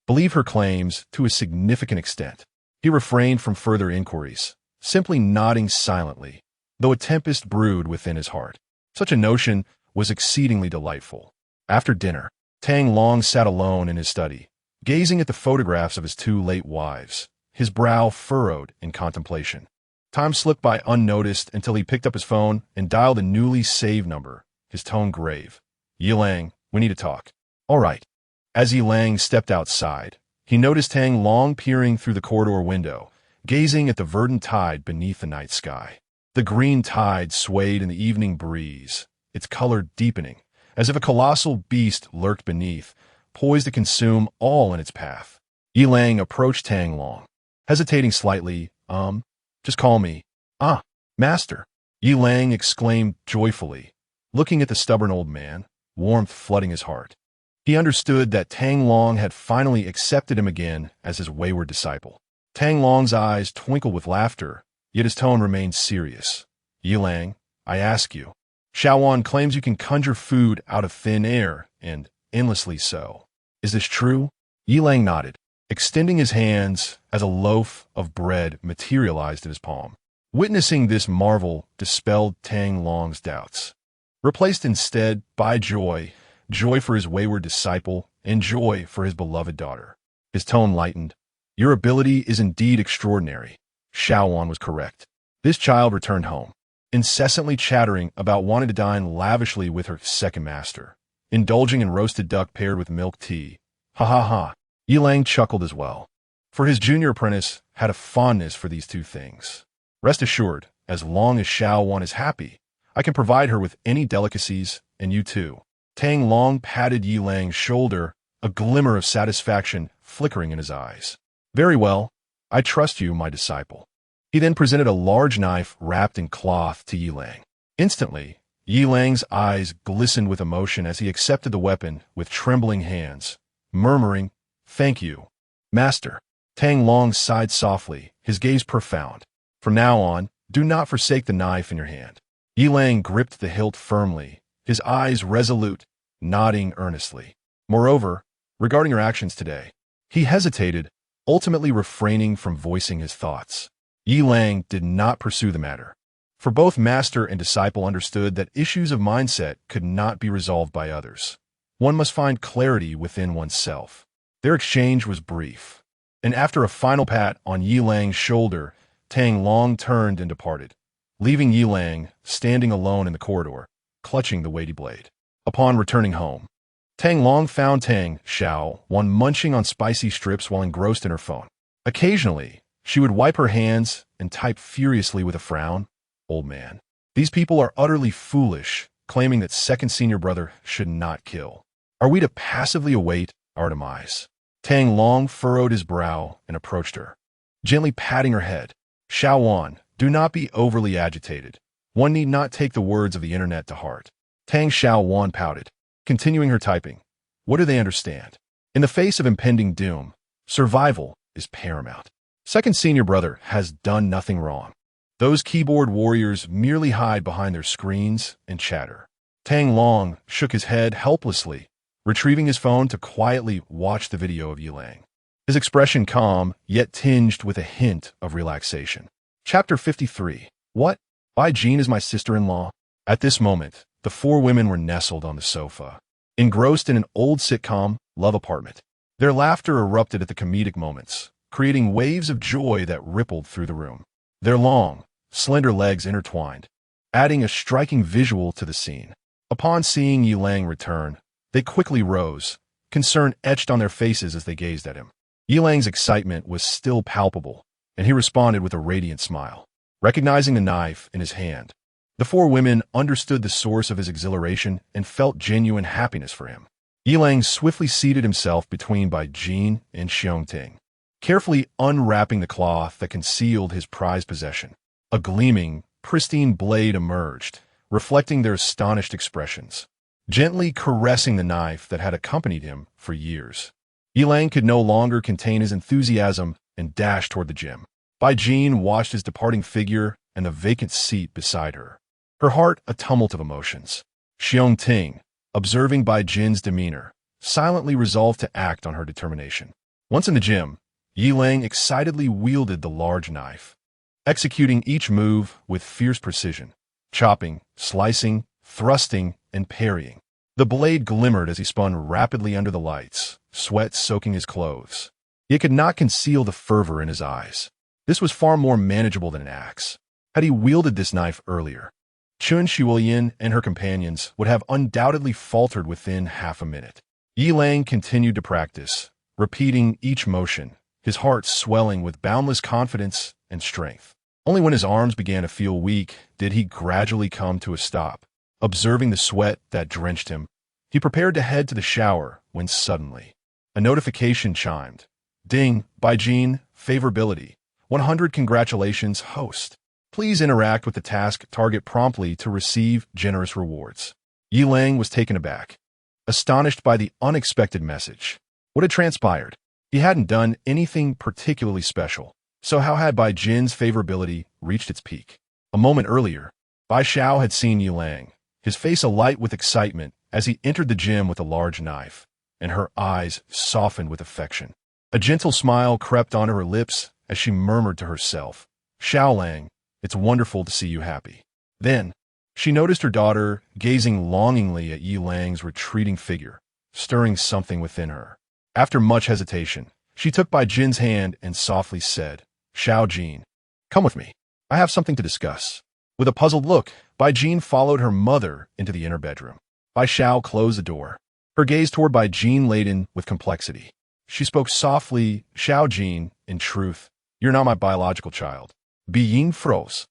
believed her claims to a significant extent. He refrained from further inquiries, simply nodding silently, though a tempest brewed within his heart. Such a notion was exceedingly delightful. After dinner, Tang Long sat alone in his study, gazing at the photographs of his two late wives, his brow furrowed in contemplation. Time slipped by unnoticed until he picked up his phone and dialed a newly saved number, his tone grave. "Yilang, we need to talk." "All right." As Yilang stepped outside, he noticed Tang Long peering through the corridor window, gazing at the verdant tide beneath the night sky. The green tide swayed in the evening breeze, its color deepening, as if a colossal beast lurked beneath, poised to consume all in its path. Yilang approached Tang Long, hesitating slightly. Just call me." "Ah, master," Yilang exclaimed joyfully, looking at the stubborn old man, warmth flooding his heart. He understood that Tang Long had finally accepted him again as his wayward disciple. Tang Long's eyes twinkled with laughter, yet his tone remained serious. "Yilang, I ask you, Xiaowan claims you can conjure food out of thin air, and endlessly so. Is this true?" Yilang nodded, extending his hands as a loaf of bread materialized in his palm. Witnessing this marvel dispelled Tang Long's doubts, replaced instead by joy for his wayward disciple and joy for his beloved daughter. His tone lightened. "Your ability is indeed extraordinary." Xiaowan was correct. This child returned home, incessantly chattering about wanting to dine lavishly with her second master, indulging in roasted duck paired with milk tea. "Ha ha ha." Yilang chuckled as well, for his junior apprentice had a fondness for these two things. Rest assured, as long as Xiao Wan is happy, I can provide her with any delicacies, and you too. Tang Long patted Yi Lang's shoulder, a glimmer of satisfaction flickering in his eyes. Very well, I trust you, my disciple. He then presented a large knife wrapped in cloth to Yi Lang. Instantly, Yi Lang's eyes glistened with emotion as he accepted the weapon with trembling hands, murmuring, "Thank you, Master." Tang Long sighed softly, his gaze profound. From now on, do not forsake the knife in your hand. Yi Lang gripped the hilt firmly, his eyes resolute, nodding earnestly. Moreover, regarding her actions today, he hesitated, ultimately refraining from voicing his thoughts. Yi Lang did not pursue the matter, for both master and disciple understood that issues of mindset could not be resolved by others. One must find clarity within oneself. Their exchange was brief, and after a final pat on Yi Lang's shoulder, Tang Long turned and departed, leaving Yi Lang standing alone in the corridor, clutching the weighty blade. Upon returning home, Tang Long found Tang Xiao Wan munching on spicy strips while engrossed in her phone. Occasionally, she would wipe her hands and type furiously with a frown. Old man. These people are utterly foolish, claiming that second senior brother should not kill. Are we to passively await our demise? Tang Long furrowed his brow and approached her, gently patting her head. Xiao Wan, do not be overly agitated. One need not take the words of the internet to heart. Tang Xiao Wan pouted, continuing her typing. What do they understand? In the face of impending doom, survival is paramount. Second senior brother has done nothing wrong. Those keyboard warriors merely hide behind their screens and chatter. Tang Long shook his head helplessly, retrieving his phone to quietly watch the video of Yi Lang. His expression calm, yet tinged with a hint of relaxation. Chapter 53. What? Bai Jin is my sister-in-law? At this moment, the four women were nestled on the sofa, engrossed in an old sitcom, Love Apartment. Their laughter erupted at the comedic moments, creating waves of joy that rippled through the room. Their long, slender legs intertwined, adding a striking visual to the scene. Upon seeing Yi Lang return, they quickly rose, concern etched on their faces as they gazed at him. Yi Lang's excitement was still palpable, and he responded with a radiant smile. Recognizing the knife in his hand, the four women understood the source of his exhilaration and felt genuine happiness for him. Yi Lang swiftly seated himself between Bai Jin and Xiongting, carefully unwrapping the cloth that concealed his prized possession. A gleaming, pristine blade emerged, reflecting their astonished expressions, gently caressing the knife that had accompanied him for years. Yi Lang could no longer contain his enthusiasm and dashed toward the gym. Bai Jin watched his departing figure and the vacant seat beside her, her heart a tumult of emotions. Xiongting, observing Bai Jin's demeanor, silently resolved to act on her determination. Once in the gym, Yi Lang excitedly wielded the large knife, executing each move with fierce precision, chopping, slicing, thrusting, and parrying. The blade glimmered as he spun rapidly under the lights, sweat soaking his clothes. He could not conceal the fervor in his eyes. This was far more manageable than an axe. Had he wielded this knife earlier, Chun Shuoyin and her companions would have undoubtedly faltered within half a minute. Yi Lang continued to practice, repeating each motion, his heart swelling with boundless confidence and strength. Only when his arms began to feel weak did he gradually come to a stop. Observing the sweat that drenched him, he prepared to head to the shower when suddenly a notification chimed. Ding, Bai Jin, Favorability. 100 congratulations, host. Please interact with the task target promptly to receive generous rewards. Yi Lang was taken aback, astonished by the unexpected message. What had transpired? He hadn't done anything particularly special, so how had Bai Jin's favorability reached its peak? A moment earlier, Bai Xiao had seen Yi Lang, his face alight with excitement as he entered the gym with a large knife, and her eyes softened with affection. A gentle smile crept onto her lips as she murmured to herself, Xiao Lang, it's wonderful to see you happy. Then, she noticed her daughter gazing longingly at Yi Lang's retreating figure, stirring something within her. After much hesitation, she took Bai Jin's hand and softly said, Xiao Jin, come with me. I have something to discuss. With a puzzled look, Bai Jin followed her mother into the inner bedroom. Bai Xiao closed the door, her gaze toward Bai Jin laden with complexity. She spoke softly, Xiao Jin, in truth, you're not my biological child. Bi Yin froze.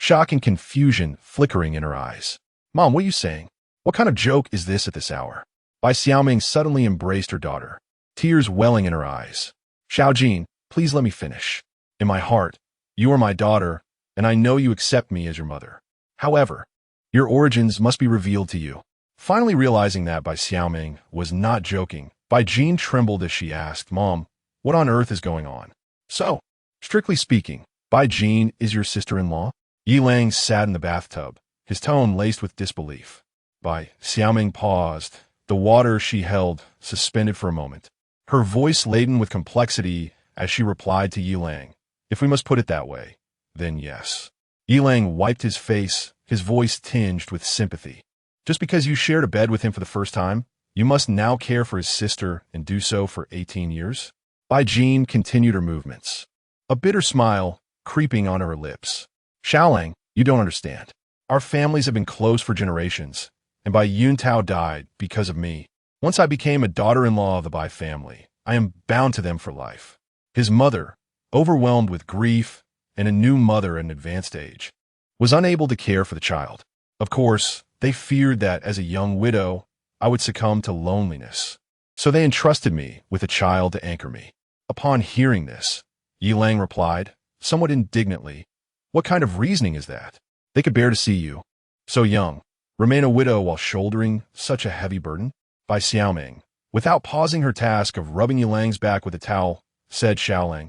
shock and confusion flickering in her eyes. Mom, what are you saying? What kind of joke is this at this hour? Bai Xiaoming suddenly embraced her daughter, tears welling in her eyes. Xiaojin, please let me finish. In my heart, you are my daughter, and I know you accept me as your mother. However, your origins must be revealed to you. Finally realizing that Bai Xiaoming was not joking, Bai Jin trembled as she asked, Mom, what on earth is going on? So, strictly speaking, Bai Jin is your sister-in-law? Yi Lang sat in the bathtub, his tone laced with disbelief. Bai Xiaoming paused, the water she held suspended for a moment, her voice laden with complexity as she replied to Yi Lang, if we must put it that way, then yes. Yi Lang wiped his face, his voice tinged with sympathy. Just because you shared a bed with him for the first time, you must now care for his sister and do so for 18 years? Bai Jin continued her movements, a bitter smile creeping on her lips. Xiaolang, you don't understand. Our families have been close for generations, and Bai Yuntao died because of me. Once I became a daughter-in-law of the Bai family, I am bound to them for life. His mother, overwhelmed with grief and a new mother at an advanced age, was unable to care for the child. Of course, they feared that as a young widow, I would succumb to loneliness. So they entrusted me with a child to anchor me. Upon hearing this, Yi Lang replied, somewhat indignantly, what kind of reasoning is that? They could bear to see you, so young, remain a widow while shouldering such a heavy burden? Bai Xiaoming, without pausing her task of rubbing Yi Lang's back with a towel, said Xiaolang,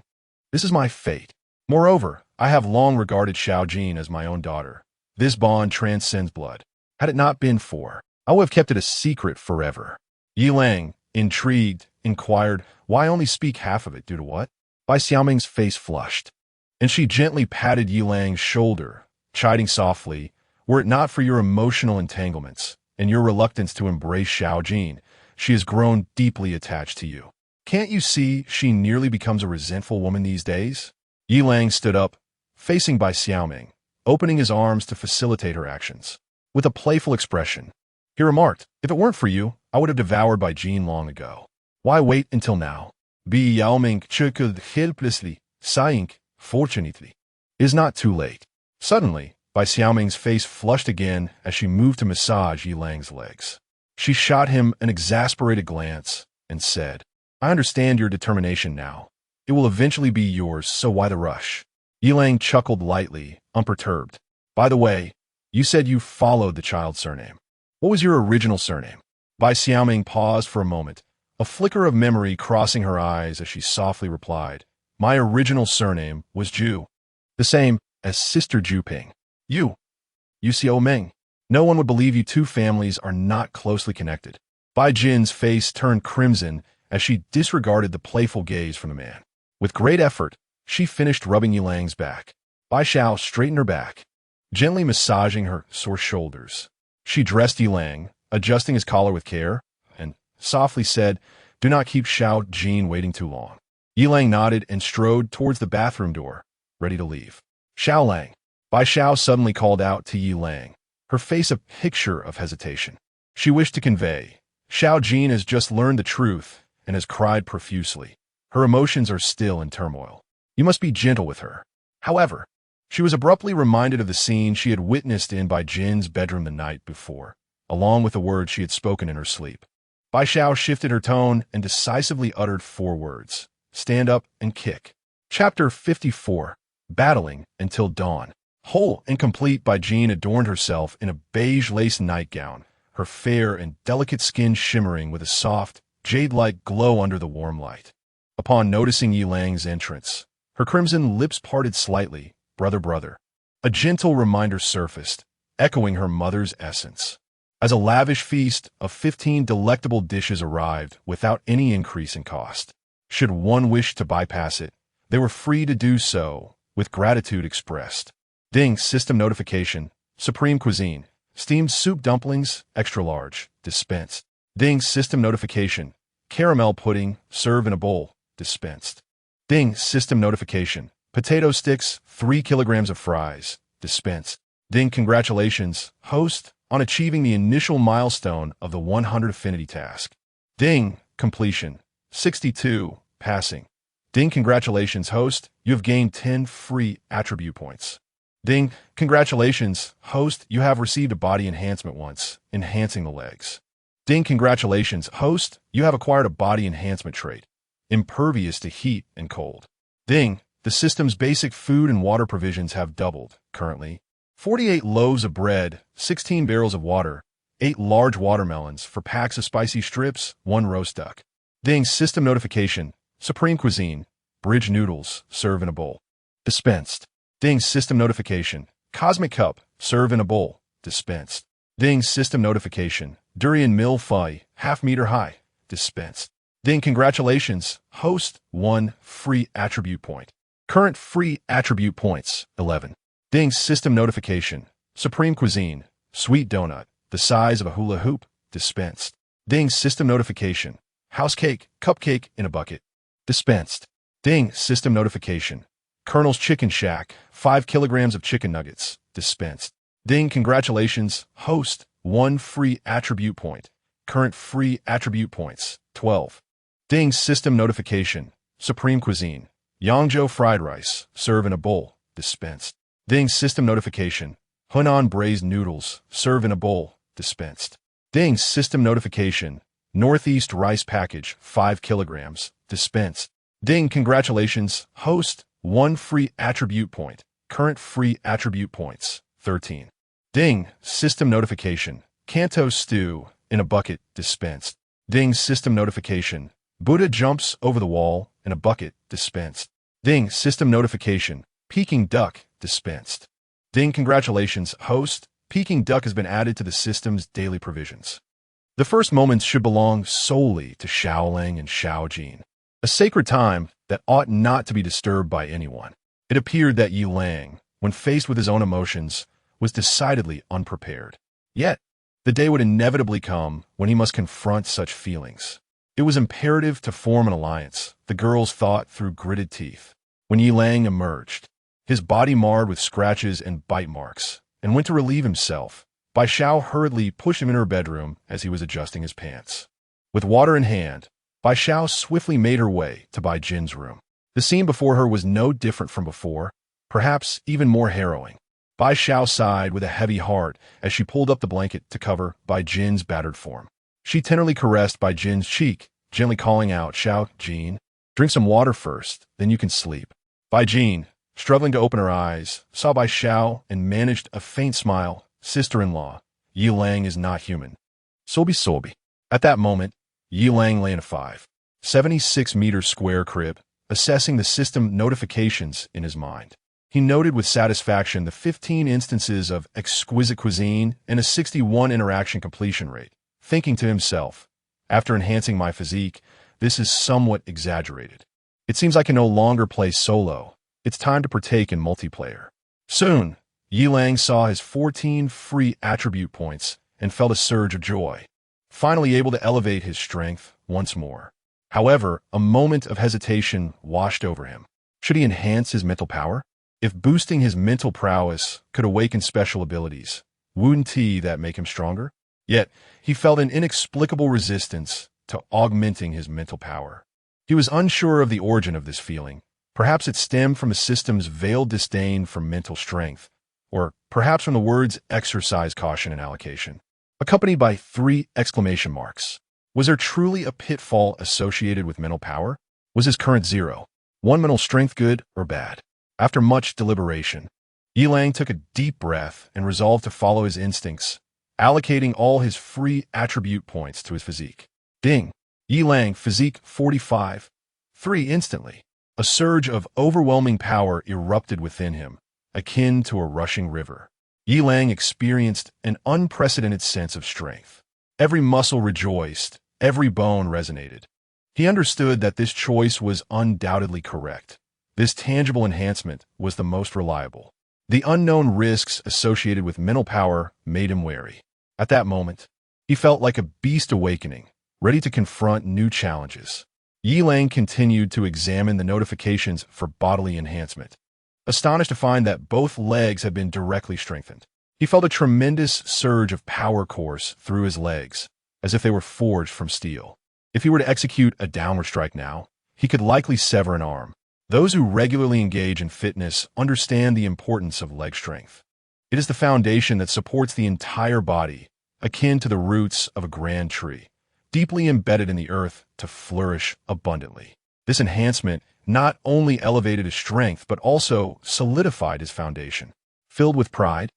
this is my fate. Moreover, I have long regarded Xiaojin as my own daughter. This bond transcends blood. Had it not been for, I would have kept it a secret forever. Yi Lang, intrigued, inquired, why only speak half of it due to what? Bai Xiaoming's face flushed, and she gently patted Yi Lang's shoulder, chiding softly, were it not for your emotional entanglements and your reluctance to embrace Xiaojin, she has grown deeply attached to you. Can't you see she nearly becomes a resentful woman these days? Yi Lang stood up, facing Bai Xiaoming, opening his arms to facilitate her actions. With a playful expression, he remarked, if it weren't for you, I would have devoured Bai Jin long ago. Why wait until now? Bai Xiaoming chuckled helplessly, sighing, fortunately. It is not too late. Suddenly, Bai Xiaoming's face flushed again as she moved to massage Yi Lang's legs. She shot him an exasperated glance and said, I understand your determination now. It will eventually be yours, so why the rush? Yi Lang chuckled lightly, unperturbed. By the way, you said you followed the child's surname. What was your original surname? Bai Xiaoming paused for a moment, a flicker of memory crossing her eyes as she softly replied, my original surname was Zhu, the same as Sister Zhu Ping. You Xiao Meng. No one would believe you two families are not closely connected. Bai Jin's face turned crimson as she disregarded the playful gaze from the man. With great effort, she finished rubbing Yi Lang's back. Bai Xiao straightened her back, gently massaging her sore shoulders. She dressed Yi Lang, adjusting his collar with care, and softly said, do not keep Xiaojin waiting too long. Yi Lang nodded and strode towards the bathroom door, ready to leave. Xiaolang. Bai Xiao suddenly called out to Yi Lang, her face a picture of hesitation. She wished to convey, Xiaojin has just learned the truth and has cried profusely. Her emotions are still in turmoil. You must be gentle with her. However, she was abruptly reminded of the scene she had witnessed in Bai Jin's bedroom the night before, along with the words she had spoken in her sleep. Bai Xiao shifted her tone and decisively uttered 4 words. Stand up and kick. Chapter 54. Battling Until Dawn. Whole and complete, Bai Jin adorned herself in a beige lace nightgown, her fair and delicate skin shimmering with a soft, jade-like glow under the warm light. Upon noticing Yi Lang's entrance, her crimson lips parted slightly, brother. A gentle reminder surfaced, echoing her mother's essence. As a lavish feast of 15 delectable dishes arrived without any increase in cost. Should one wish to bypass it, they were free to do so, with gratitude expressed. Ding System notification, Supreme Cuisine, steamed soup dumplings, extra large, dispensed. Ding System notification, caramel pudding, serve in a bowl, dispensed. Ding System notification, potato sticks, 3 kilograms of fries, dispensed. Ding congratulations, host, on achieving the initial milestone of the 100 affinity task. Ding completion, 62, passing. Ding congratulations, host, you have gained 10 free attribute points. Ding, congratulations, host, you have received a body enhancement once, enhancing the legs. Ding, congratulations, host, you have acquired a body enhancement trait, impervious to heat and cold. Ding, the system's basic food and water provisions have doubled, currently. 48 loaves of bread, 16 barrels of water, 8 large watermelons, 4 packs of spicy strips, 1 roast duck. Ding, system notification, supreme cuisine, bridge noodles, serve in a bowl. Dispensed. Ding, system notification, cosmic cup, serve in a bowl, dispensed. Ding, system notification, durian mill phi, half-meter high, dispensed. Ding, congratulations, host, 1 free attribute point. Current free attribute points, 11. Ding, system notification, supreme cuisine, sweet donut, the size of a hula hoop, dispensed. Ding, system notification, house cake, cupcake in a bucket, dispensed. Ding, system notification, Colonel's Chicken Shack, 5 kilograms of chicken nuggets, dispensed. Ding, congratulations, host, 1 free attribute point. Current free attribute points, 12. Ding, system notification, supreme cuisine, Yangzhou fried rice, serve in a bowl, dispensed. Ding, system notification, Hunan braised noodles, serve in a bowl, dispensed. Ding, system notification, Northeast rice package, 5 kilograms, dispensed. Ding, congratulations, host, 1 free attribute point. Current free attribute points, 13. Ding, system notification, Kanto stew, in a bucket, dispensed. Ding, system notification, Buddha jumps over the wall, in a bucket, dispensed. Ding, system notification, Peking duck, dispensed. Ding, congratulations, host, Peking duck has been added to the system's daily provisions. The first moments should belong solely to Xiaoling and Xiaojin, a sacred time that ought not to be disturbed by anyone. It appeared that Yi Lang, when faced with his own emotions, was decidedly unprepared. Yet, the day would inevitably come when he must confront such feelings. It was imperative to form an alliance, the girls thought through gritted teeth. When Yi Lang emerged, his body marred with scratches and bite marks, and went to relieve himself, Bai Xiao hurriedly pushed him in her bedroom as he was adjusting his pants. With water in hand, Bai Xiao swiftly made her way to Bai Jin's room. The scene before her was no different from before, perhaps even more harrowing. Bai Xiao sighed with a heavy heart as she pulled up the blanket to cover Bai Jin's battered form. She tenderly caressed Bai Jin's cheek, gently calling out, "Xiao Jin, drink some water first, then you can sleep." Bai Jin, struggling to open her eyes, saw Bai Xiao and managed a faint smile. "Sister-in-law, Yi Lang is not human." Sobi. At that moment, Yi Lang lay in a 5.76-meter square crib, assessing the system notifications in his mind. He noted with satisfaction the 15 instances of exquisite cuisine and a 61 interaction completion rate, thinking to himself, "After enhancing my physique, this is somewhat exaggerated. It seems I can no longer play solo. It's time to partake in multiplayer." Soon, Yi Lang saw his 14 free attribute points and felt a surge of joy, finally able to elevate his strength once more. However, a moment of hesitation washed over him. Should he enhance his mental power? If boosting his mental prowess could awaken special abilities, wouldn't that make him stronger? Yet, he felt an inexplicable resistance to augmenting his mental power. He was unsure of the origin of this feeling. Perhaps it stemmed from the system's veiled disdain for mental strength, or perhaps from the words exercise caution and allocation, accompanied by 3 exclamation marks. Was there truly a pitfall associated with mental power? Was his current 0.1 mental strength good or bad? After much deliberation, Yi Lang took a deep breath and resolved to follow his instincts, allocating all his free attribute points to his physique. Ding! Yi Lang, physique 45. 3 instantly. A surge of overwhelming power erupted within him, akin to a rushing river. Yi Lang experienced an unprecedented sense of strength. Every muscle rejoiced, every bone resonated. He understood that this choice was undoubtedly correct. This tangible enhancement was the most reliable. The unknown risks associated with mental power made him wary. At that moment, he felt like a beast awakening, ready to confront new challenges. Yi Lang continued to examine the notifications for bodily enhancement, astonished to find that both legs had been directly strengthened. He felt a tremendous surge of power course through his legs, as if they were forged from steel. If he were to execute a downward strike now, he could likely sever an arm. Those who regularly engage in fitness understand the importance of leg strength. It is the foundation that supports the entire body, akin to the roots of a grand tree, deeply embedded in the earth to flourish abundantly. This enhancement not only elevated his strength but also solidified his foundation. Filled with pride,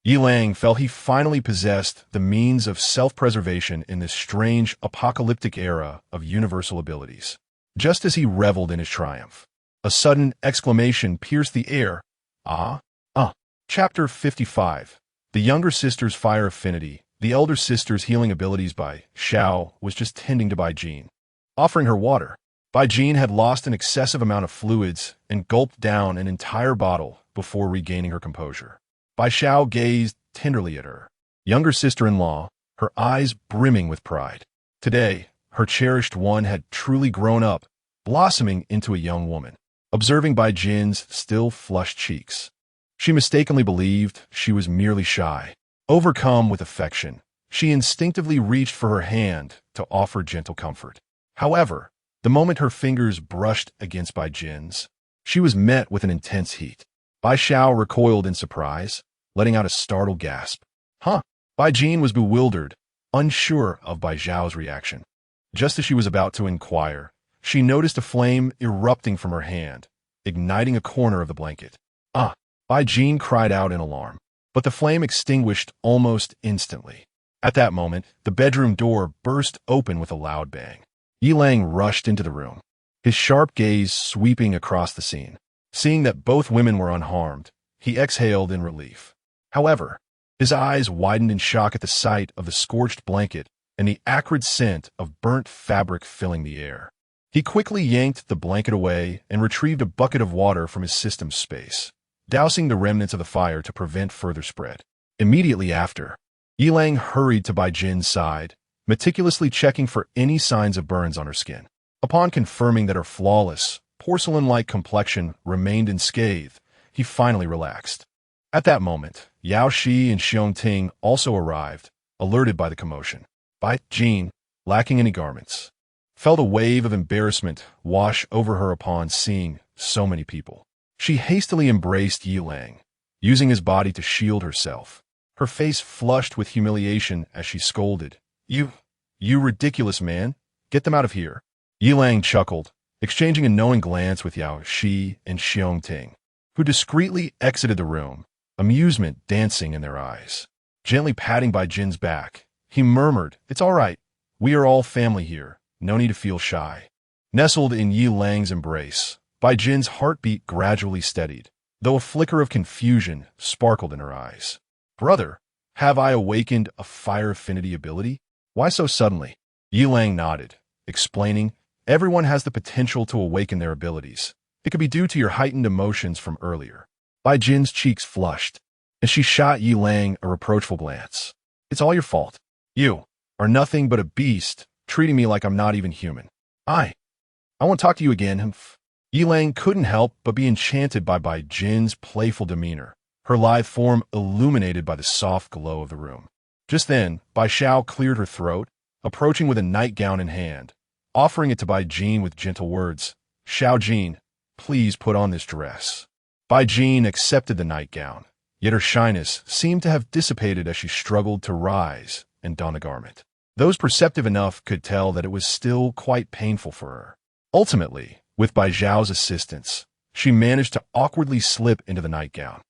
Yilang felt he finally possessed the means of self-preservation in this strange, apocalyptic era of universal abilities. Just as he reveled in his triumph, a sudden exclamation pierced the air. Ah! Ah! Chapter 55. The younger sister's fire affinity. The elder sister's healing abilities. Bai Xiao was just tending to Bai Jin, offering her water. Bai Jin had lost an excessive amount of fluids and gulped down an entire bottle before regaining her composure. Bai Xiao gazed tenderly at her younger sister-in-law, her eyes brimming with pride. Today, her cherished one had truly grown up, blossoming into a young woman. Observing Bai Jin's still flushed cheeks, she mistakenly believed she was merely shy. Overcome with affection, she instinctively reached for her hand to offer gentle comfort. However, the moment her fingers brushed against Bai Jin's, she was met with an intense heat. Bai Xiao recoiled in surprise, letting out a startled gasp. Huh? Bai Jin was bewildered, unsure of Bai Xiao's reaction. Just as she was about to inquire, she noticed a flame erupting from her hand, igniting a corner of the blanket. Ah! Bai Jin cried out in alarm, but the flame extinguished almost instantly. At that moment, the bedroom door burst open with a loud bang. Yilang rushed into the room, his sharp gaze sweeping across the scene. Seeing that both women were unharmed, he exhaled in relief. However, his eyes widened in shock at the sight of the scorched blanket and the acrid scent of burnt fabric filling the air. He quickly yanked the blanket away and retrieved a bucket of water from his system space, dousing the remnants of the fire to prevent further spread. Immediately after, Yilang hurried to Bai Jin's side, meticulously checking for any signs of burns on her skin. Upon confirming that her flawless, porcelain-like complexion remained unscathed, he finally relaxed. At that moment, Yao Shi and Xiong Ting also arrived, alerted by the commotion. Bai Jin, lacking any garments, felt a wave of embarrassment wash over her upon seeing so many people. She hastily embraced Yilang, using his body to shield herself, her face flushed with humiliation as she scolded. You ridiculous man, get them out of here. Yilang chuckled, exchanging a knowing glance with Yao Shi and Xiong Ting, who discreetly exited the room, amusement dancing in their eyes. Gently patting Bai Jin's back, he murmured, "It's all right. We are all family here. No need to feel shy." Nestled in Yilang's embrace, Bai Jin's heartbeat gradually steadied, though a flicker of confusion sparkled in her eyes. "Brother, have I awakened a fire affinity ability? Why so suddenly?" Yilang nodded, explaining, "Everyone has the potential to awaken their abilities. It could be due to your heightened emotions from earlier." Bai Jin's cheeks flushed, and she shot Yilang a reproachful glance. "It's all your fault. You are nothing but a beast, treating me like I'm not even human. I won't talk to you again." Yilang couldn't help but be enchanted by Bai Jin's playful demeanor, her lithe form illuminated by the soft glow of the room. Just then, Bai Xiao cleared her throat, approaching with a nightgown in hand, offering it to Bai Jin with gentle words. "Xiao Jin, please put on this dress." Bai Jin accepted the nightgown, yet her shyness seemed to have dissipated as she struggled to rise and don the garment. Those perceptive enough could tell that it was still quite painful for her. Ultimately, with Bai Zhao's assistance, she managed to awkwardly slip into the nightgown,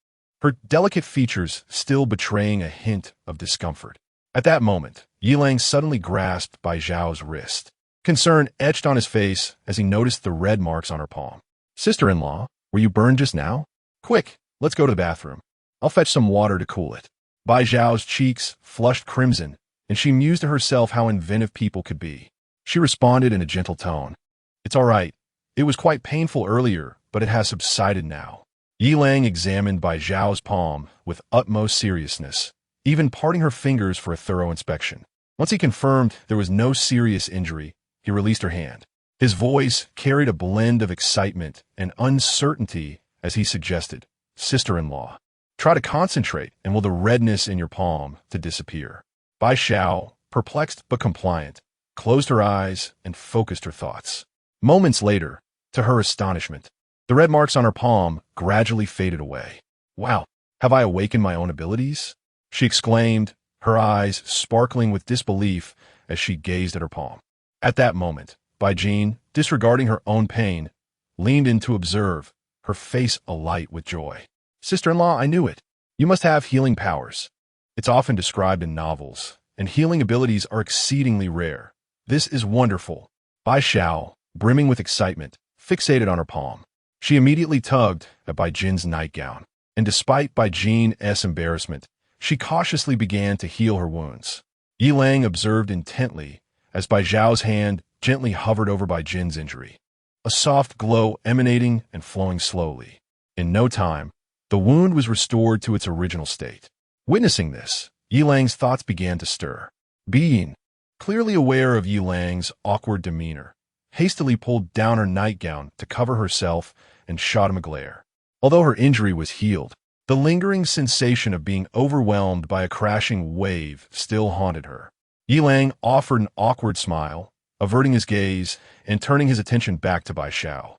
her delicate features still betraying a hint of discomfort. At that moment, Yilang suddenly grasped Bai Zhao's wrist. Concern etched on his face as he noticed the red marks on her palm. "Sister-in-law, were you burned just now? Quick, let's go to the bathroom. I'll fetch some water to cool it." Bai Zhao's cheeks flushed crimson, and she mused to herself how inventive people could be. She responded in a gentle tone. "It's all right. It was quite painful earlier, but it has subsided now." Yilang examined Bai Zhao's palm with utmost seriousness, even parting her fingers for a thorough inspection. Once he confirmed there was no serious injury, he released her hand. His voice carried a blend of excitement and uncertainty as he suggested, "Sister-in-law, try to concentrate and will the redness in your palm to disappear." Bai Xiao, perplexed but compliant, closed her eyes and focused her thoughts. Moments later, to her astonishment, The red marks on her palm gradually faded away. Wow, have I awakened my own abilities? She exclaimed, her eyes sparkling with disbelief as she gazed at her palm. At that moment, Jean, disregarding her own pain, leaned in to observe, her face alight with joy. Sister-in-law, I knew it. You must have healing powers. It's often described in novels, and healing abilities are exceedingly rare. This is wonderful. Bai Xiao, brimming with excitement, fixated on her palm. She immediately tugged at Bai Jin's nightgown, and despite Bai Jin's embarrassment, she cautiously began to heal her wounds. Yi Lang observed intently as Bai Zhao's hand gently hovered over Bai Jin's injury, a soft glow emanating and flowing slowly. In no time, the wound was restored to its original state. Witnessing this, Yi Lang's thoughts began to stir. Being clearly aware of Yi Lang's awkward demeanor, hastily pulled down her nightgown to cover herself and shot him a glare. Although her injury was healed, the lingering sensation of being overwhelmed by a crashing wave still haunted her. Yi Lang offered an awkward smile, averting his gaze and turning his attention back to Bai Xiao.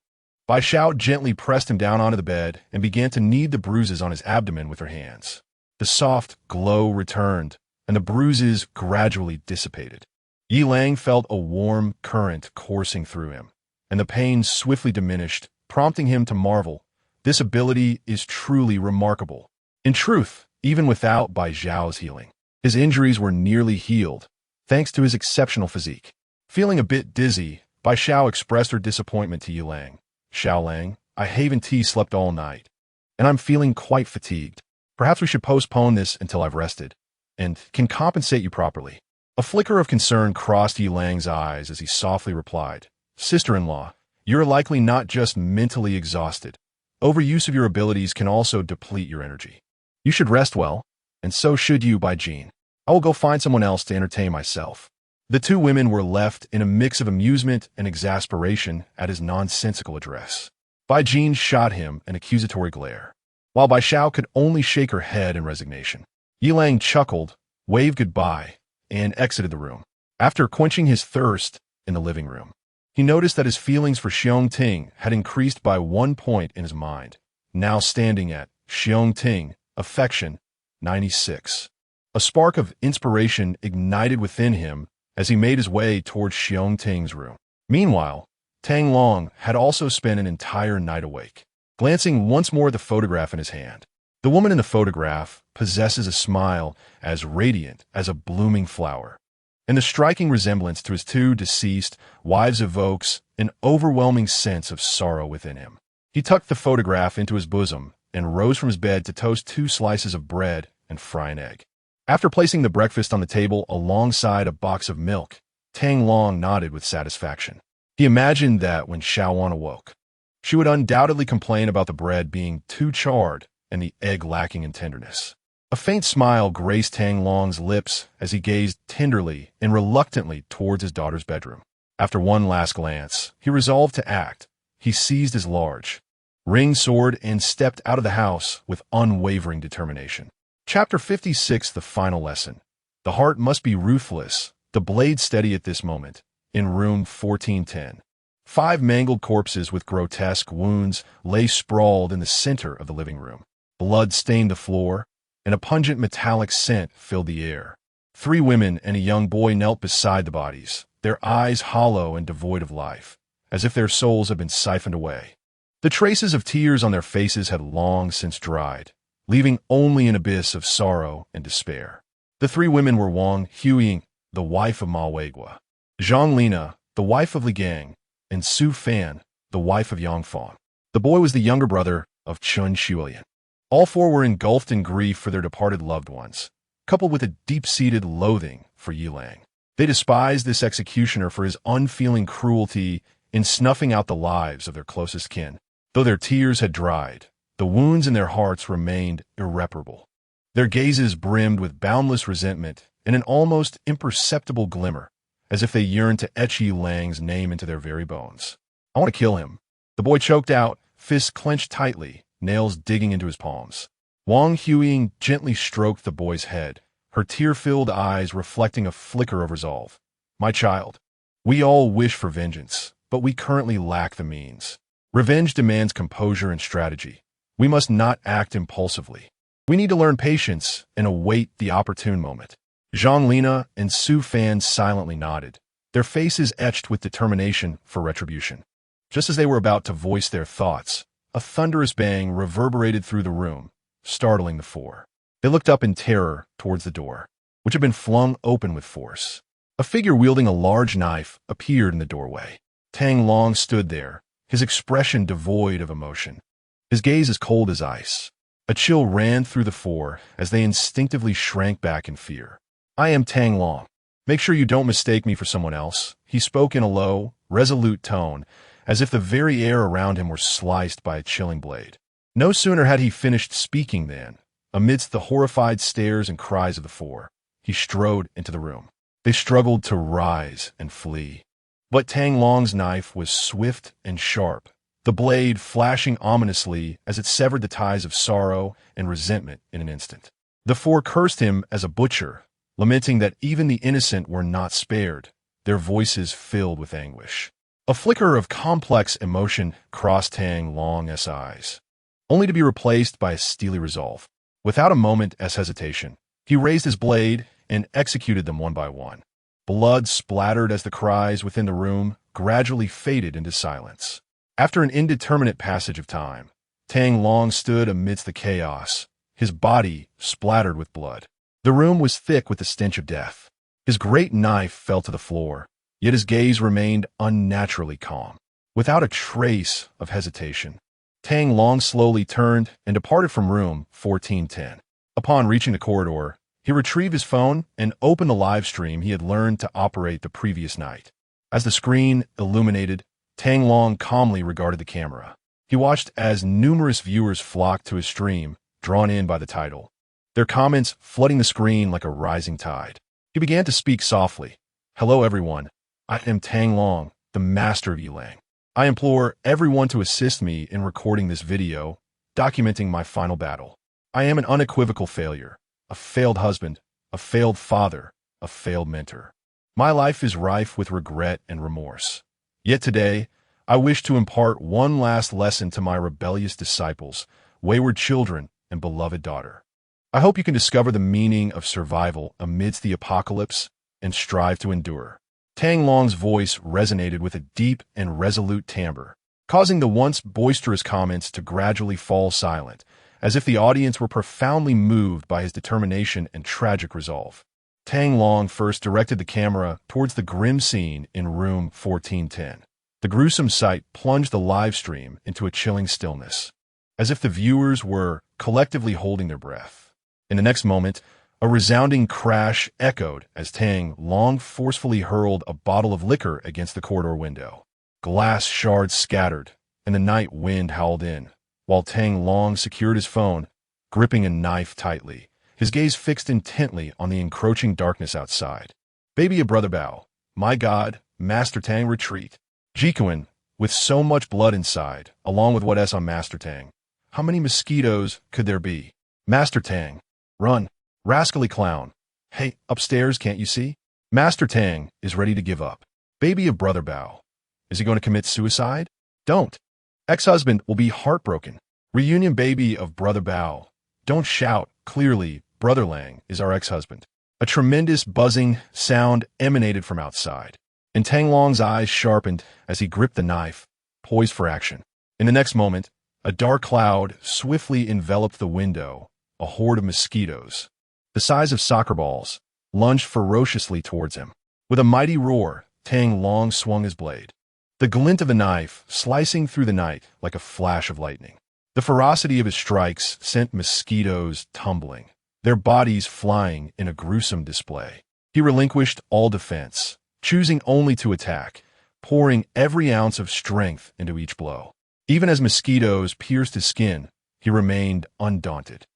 Bai Xiao gently pressed him down onto the bed and began to knead the bruises on his abdomen with her hands. The soft glow returned, and the bruises gradually dissipated. Yi Lang felt a warm current coursing through him, and the pain swiftly diminished, prompting him to marvel. This ability is truly remarkable. In truth, even without Bai Zhao's healing, his injuries were nearly healed, thanks to his exceptional physique. Feeling a bit dizzy, Bai Xiao expressed her disappointment to Yi Lang. Xiao Lang, I haven't slept all night, and I'm feeling quite fatigued. Perhaps we should postpone this until I've rested, and can compensate you properly. A flicker of concern crossed Yi Lang's eyes as he softly replied, Sister-in-law, you're likely not just mentally exhausted. Overuse of your abilities can also deplete your energy. You should rest well, and so should you, Bai Jin. I will go find someone else to entertain myself. The two women were left in a mix of amusement and exasperation at his nonsensical address. Bai Jin shot him an accusatory glare, while Bai Xiao could only shake her head in resignation. Yi Lang chuckled, waved goodbye, and exited the room. After quenching his thirst in the living room, he noticed that his feelings for Xiong Ting had increased by 1 point in his mind, now standing at Xiong Ting, affection, 96. A spark of inspiration ignited within him as he made his way towards Xiong Ting's room. Meanwhile, Tang Long had also spent an entire night awake. Glancing once more at the photograph in his hand, the woman in the photograph possesses a smile as radiant as a blooming flower, and the striking resemblance to his two deceased wives evokes an overwhelming sense of sorrow within him. He tucked the photograph into his bosom and rose from his bed to toast 2 slices of bread and fry an egg. After placing the breakfast on the table alongside a box of milk, Tang Long nodded with satisfaction. He imagined that when Xiaowan awoke, she would undoubtedly complain about the bread being too charred and the egg lacking in tenderness. A faint smile graced Tang Long's lips as he gazed tenderly and reluctantly towards his daughter's bedroom. After one last glance, he resolved to act. He seized his large ring sword and stepped out of the house with unwavering determination. Chapter 56, the final lesson. The heart must be ruthless, the blade steady at this moment. In room 1410. 5 mangled corpses with grotesque wounds lay sprawled in the center of the living room. Blood stained the floor, and a pungent metallic scent filled the air. 3 women and a young boy knelt beside the bodies, their eyes hollow and devoid of life, as if their souls had been siphoned away. The traces of tears on their faces had long since dried, leaving only an abyss of sorrow and despair. The 3 women were Wang Huiying, the wife of Ma Weigua, Zhang Lina, the wife of Li Gang, and Su Fan, the wife of Yang Fan. The boy was the younger brother of Chun Shuilian. All 4 were engulfed in grief for their departed loved ones, coupled with a deep-seated loathing for Yi Lang. They despised this executioner for his unfeeling cruelty in snuffing out the lives of their closest kin. Though their tears had dried, the wounds in their hearts remained irreparable. Their gazes brimmed with boundless resentment and an almost imperceptible glimmer, as if they yearned to etch Yi Lang's name into their very bones. I want to kill him. The boy choked out, fists clenched tightly, nails digging into his palms. Wang Huiying gently stroked the boy's head, her tear-filled eyes reflecting a flicker of resolve. My child, we all wish for vengeance, but we currently lack the means. Revenge demands composure and strategy. We must not act impulsively. We need to learn patience and await the opportune moment. Zhang Lina and Su Fan silently nodded, their faces etched with determination for retribution. Just as they were about to voice their thoughts, a thunderous bang reverberated through the room, startling the four. They looked up in terror towards the door, which had been flung open with force. A figure wielding a large knife appeared in the doorway. Tang Long stood there, his expression devoid of emotion, his gaze as cold as ice. A chill ran through the four as they instinctively shrank back in fear. "I am Tang Long. Make sure you don't mistake me for someone else," he spoke in a low, resolute tone, as if the very air around him were sliced by a chilling blade. No sooner had he finished speaking than, amidst the horrified stares and cries of the four, he strode into the room. They struggled to rise and flee. But Tang Long's knife was swift and sharp, the blade flashing ominously as it severed the ties of sorrow and resentment in an instant. The four cursed him as a butcher, lamenting that even the innocent were not spared, their voices filled with anguish. A flicker of complex emotion crossed Tang Long's eyes, only to be replaced by a steely resolve. Without a moment's hesitation, he raised his blade and executed them one by one. Blood splattered as the cries within the room gradually faded into silence. After an indeterminate passage of time, Tang Long stood amidst the chaos, his body splattered with blood. The room was thick with the stench of death. His great knife fell to the floor, yet his gaze remained unnaturally calm. Without a trace of hesitation, Tang Long slowly turned and departed from room 1410. Upon reaching the corridor, he retrieved his phone and opened the live stream he had learned to operate the previous night. As the screen illuminated, Tang Long calmly regarded the camera. He watched as numerous viewers flocked to his stream, drawn in by the title, their comments flooding the screen like a rising tide. He began to speak softly. "Hello everyone, I am Tang Long, the master of Yilang. I implore everyone to assist me in recording this video, documenting my final battle. I am an unequivocal failure, a failed husband, a failed father, a failed mentor. My life is rife with regret and remorse. Yet today, I wish to impart one last lesson to my rebellious disciples, wayward children, and beloved daughter. I hope you can discover the meaning of survival amidst the apocalypse and strive to endure." Tang Long's voice resonated with a deep and resolute timbre, causing the once boisterous comments to gradually fall silent, as if the audience were profoundly moved by his determination and tragic resolve. Tang Long first directed the camera towards the grim scene in room 1410. The gruesome sight plunged the live stream into a chilling stillness, as if the viewers were collectively holding their breath. In the next moment, a resounding crash echoed as Tang Long forcefully hurled a bottle of liquor against the corridor window. Glass shards scattered, and the night wind howled in, while Tang Long secured his phone, gripping a knife tightly, his gaze fixed intently on the encroaching darkness outside. "Baby, a brother bow. My God, Master Tang, retreat." Jikuan, with so much blood inside, along with what S on Master Tang. How many mosquitoes could there be? Master Tang, run, rascally clown. Hey, upstairs, can't you see? Master Tang is ready to give up. Baby of Brother Bao. Is he going to commit suicide? Don't. Ex-husband will be heartbroken. Reunion baby of Brother Bao. Don't shout. Clearly, Brother Lang is our ex-husband. A tremendous buzzing sound emanated from outside, and Tang Long's eyes sharpened as he gripped the knife, poised for action. In the next moment, a dark cloud swiftly enveloped the window, a horde of mosquitoes, the size of soccer balls, lunged ferociously towards him. With a mighty roar, Tang Long swung his blade, the glint of a knife slicing through the night like a flash of lightning. The ferocity of his strikes sent mosquitoes tumbling, their bodies flying in a gruesome display. He relinquished all defense, choosing only to attack, pouring every ounce of strength into each blow. Even as mosquitoes pierced his skin, he remained undaunted.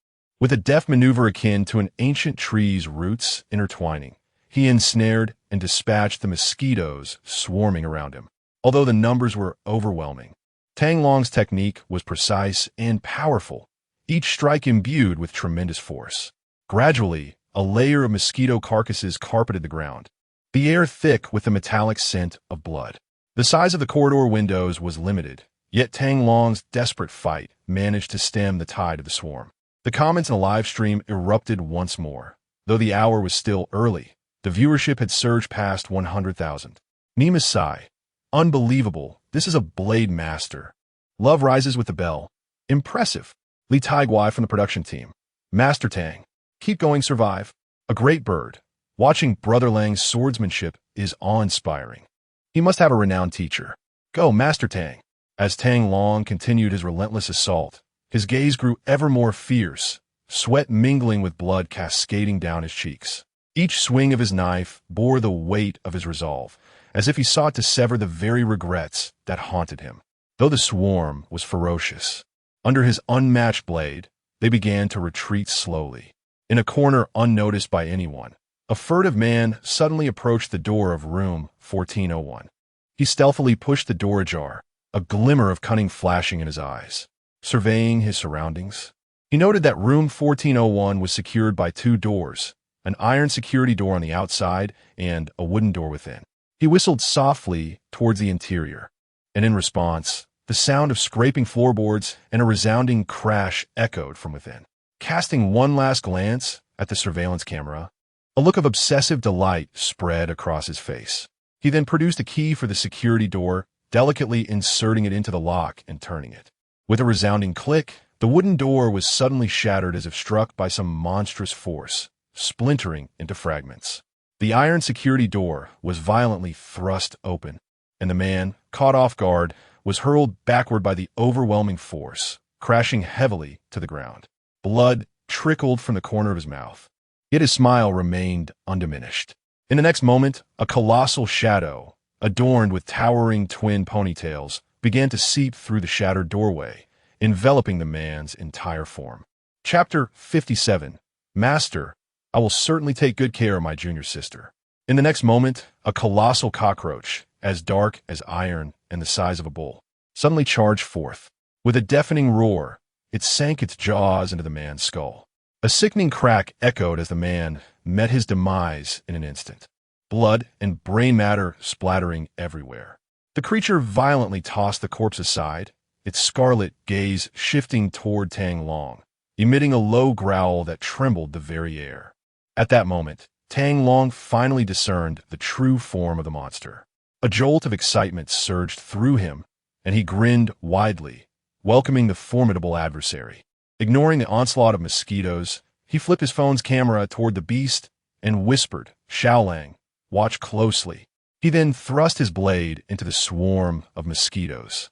With a deft maneuver akin to an ancient tree's roots intertwining, he ensnared and dispatched the mosquitoes swarming around him. Although the numbers were overwhelming, Tang Long's technique was precise and powerful, each strike imbued with tremendous force. Gradually, a layer of mosquito carcasses carpeted the ground, the air thick with the metallic scent of blood. The size of the corridor windows was limited, Yet Tang Long's desperate fight managed to stem the tide of the swarm. The comments in the live stream erupted once more. Though the hour was still early, the viewership had surged past 100,000. Nemus sigh. Unbelievable. This is a blade master. Love rises with the bell. Impressive. Li Taiguai from the production team. Master Tang. Keep going, survive. A great bird. Watching Brother Lang's swordsmanship is awe-inspiring. He must have a renowned teacher. Go, Master Tang. As Tang Long continued his relentless assault, his gaze grew ever more fierce, sweat mingling with blood cascading down his cheeks. Each swing of his knife bore the weight of his resolve, as if he sought to sever the very regrets that haunted him. Though the swarm was ferocious, under his unmatched blade, they began to retreat slowly. In a corner unnoticed by anyone, a furtive man suddenly approached the door of room 1401. He stealthily pushed the door ajar, a glimmer of cunning flashing in his eyes. Surveying his surroundings, he noted that room 1401 was secured by two doors, an iron security door on the outside and a wooden door within. He whistled softly towards the interior, and in response, the sound of scraping floorboards and a resounding crash echoed from within. Casting one last glance at the surveillance camera, a look of obsessive delight spread across his face. He then produced a key for the security door, delicately inserting it into the lock and turning it. With a resounding click, the wooden door was suddenly shattered as if struck by some monstrous force, splintering into fragments. The iron security door was violently thrust open, and the man, caught off guard, was hurled backward by the overwhelming force, crashing heavily to the ground. Blood trickled from the corner of his mouth, yet his smile remained undiminished. In the next moment, a colossal shadow, adorned with towering twin ponytails, began to seep through the shattered doorway, enveloping the man's entire form. Chapter 57. Master, I will certainly take good care of my junior sister. In the next moment, a colossal cockroach, as dark as iron and the size of a bull, suddenly charged forth. With a deafening roar, it sank its jaws into the man's skull. A sickening crack echoed as the man met his demise in an instant, blood and brain matter splattering everywhere. The creature violently tossed the corpse aside, its scarlet gaze shifting toward Tang Long, emitting a low growl that trembled the very air. At that moment, Tang Long finally discerned the true form of the monster. A jolt of excitement surged through him, and he grinned widely, welcoming the formidable adversary. Ignoring the onslaught of mosquitoes, he flipped his phone's camera toward the beast and whispered, "Xiaolang, watch closely." He then thrust his blade into the swarm of mosquitoes,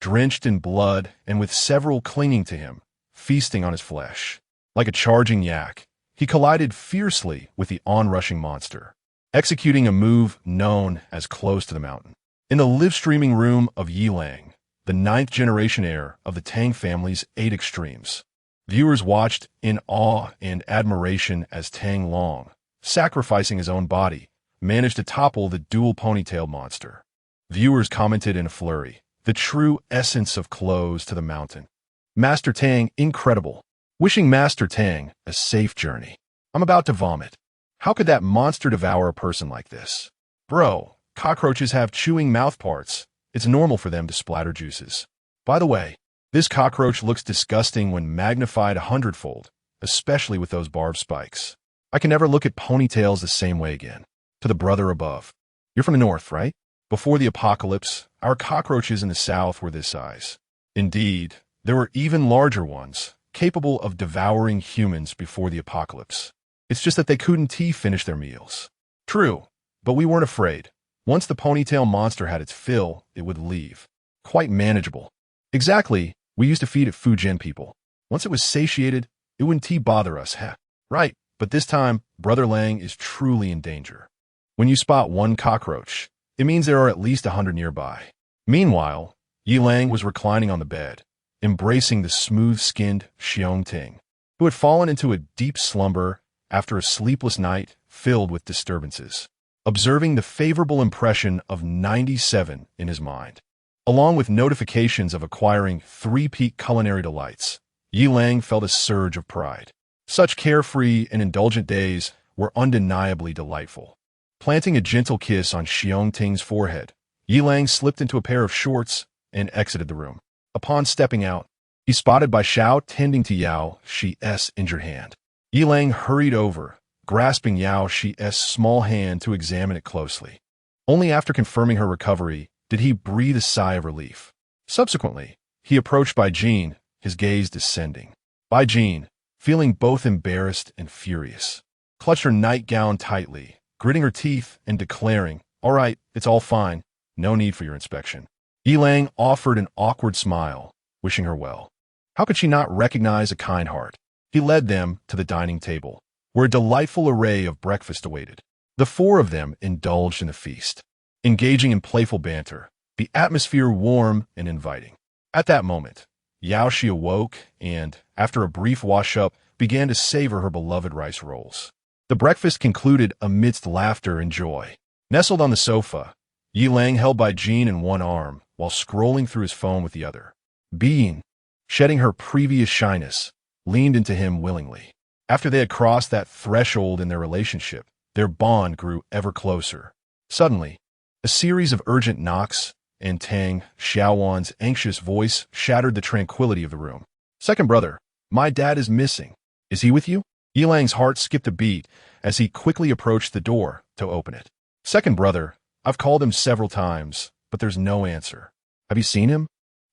drenched in blood and with several clinging to him, feasting on his flesh. Like a charging yak, he collided fiercely with the onrushing monster, executing a move known as close to the mountain. In the live-streaming room of Yilang, the ninth-generation heir of the Tang family's 8 extremes, viewers watched in awe and admiration as Tang Long, sacrificing his own body, managed to topple the dual-ponytailed monster. Viewers commented in a flurry, the true essence of close to the mountain. Master Tang, incredible. Wishing Master Tang a safe journey. I'm about to vomit. How could that monster devour a person like this? Bro, cockroaches have chewing mouth parts. It's normal for them to splatter juices. By the way, this cockroach looks disgusting when magnified 100-fold, especially with those barbed spikes. I can never look at ponytails the same way again. To the brother above. You're from the north, right? Before the apocalypse, our cockroaches in the south were this size. Indeed, there were even larger ones, capable of devouring humans before the apocalypse. It's just that they couldn't finish their meals. True, but we weren't afraid. Once the ponytail monster had its fill, it would leave. Quite manageable. Exactly, we used to feed it Fujian people. Once it was satiated, it wouldn't bother us, huh? Right, but this time, Brother Lang is truly in danger. When you spot one cockroach, it means there are at least 100 nearby. Meanwhile, Yi Lang was reclining on the bed, embracing the smooth-skinned Xiong Ting, who had fallen into a deep slumber after a sleepless night filled with disturbances, observing the favorable impression of 97 in his mind. Along with notifications of acquiring 3-peak culinary delights, Yi Lang felt a surge of pride. Such carefree and indulgent days were undeniably delightful. Planting a gentle kiss on Xiong Ting's forehead, Yi Lang slipped into a pair of shorts and exited the room. Upon stepping out, he spotted Bai Xiao tending to Yao Shi's injured hand. Yilang hurried over, grasping Yao Shi's small hand to examine it closely. Only after confirming her recovery did he breathe a sigh of relief. Subsequently, he approached Bai Jin, his gaze descending. Bai Jin, feeling both embarrassed and furious, clutched her nightgown tightly, gritting her teeth and declaring, "All right, it's all fine. No need for your inspection." Yilang offered an awkward smile, wishing her well. How could she not recognize a kind heart? He led them to the dining table, where a delightful array of breakfast awaited. The four of them indulged in the feast, engaging in playful banter, the atmosphere warm and inviting. At that moment, Yao Shi awoke and, after a brief wash-up, began to savor her beloved rice rolls. The breakfast concluded amidst laughter and joy. Nestled on the sofa, Yilang held Bai Jin in one arm while scrolling through his phone with the other. Being, shedding her previous shyness, leaned into him willingly. After they had crossed that threshold in their relationship, their bond grew ever closer. Suddenly, a series of urgent knocks and Tang Xiaowan's anxious voice shattered the tranquility of the room. "Second brother, my dad is missing. Is he with you?" Yilang's heart skipped a beat as he quickly approached the door to open it. "Second brother, I've called him several times, but there's no answer. Have you seen him?"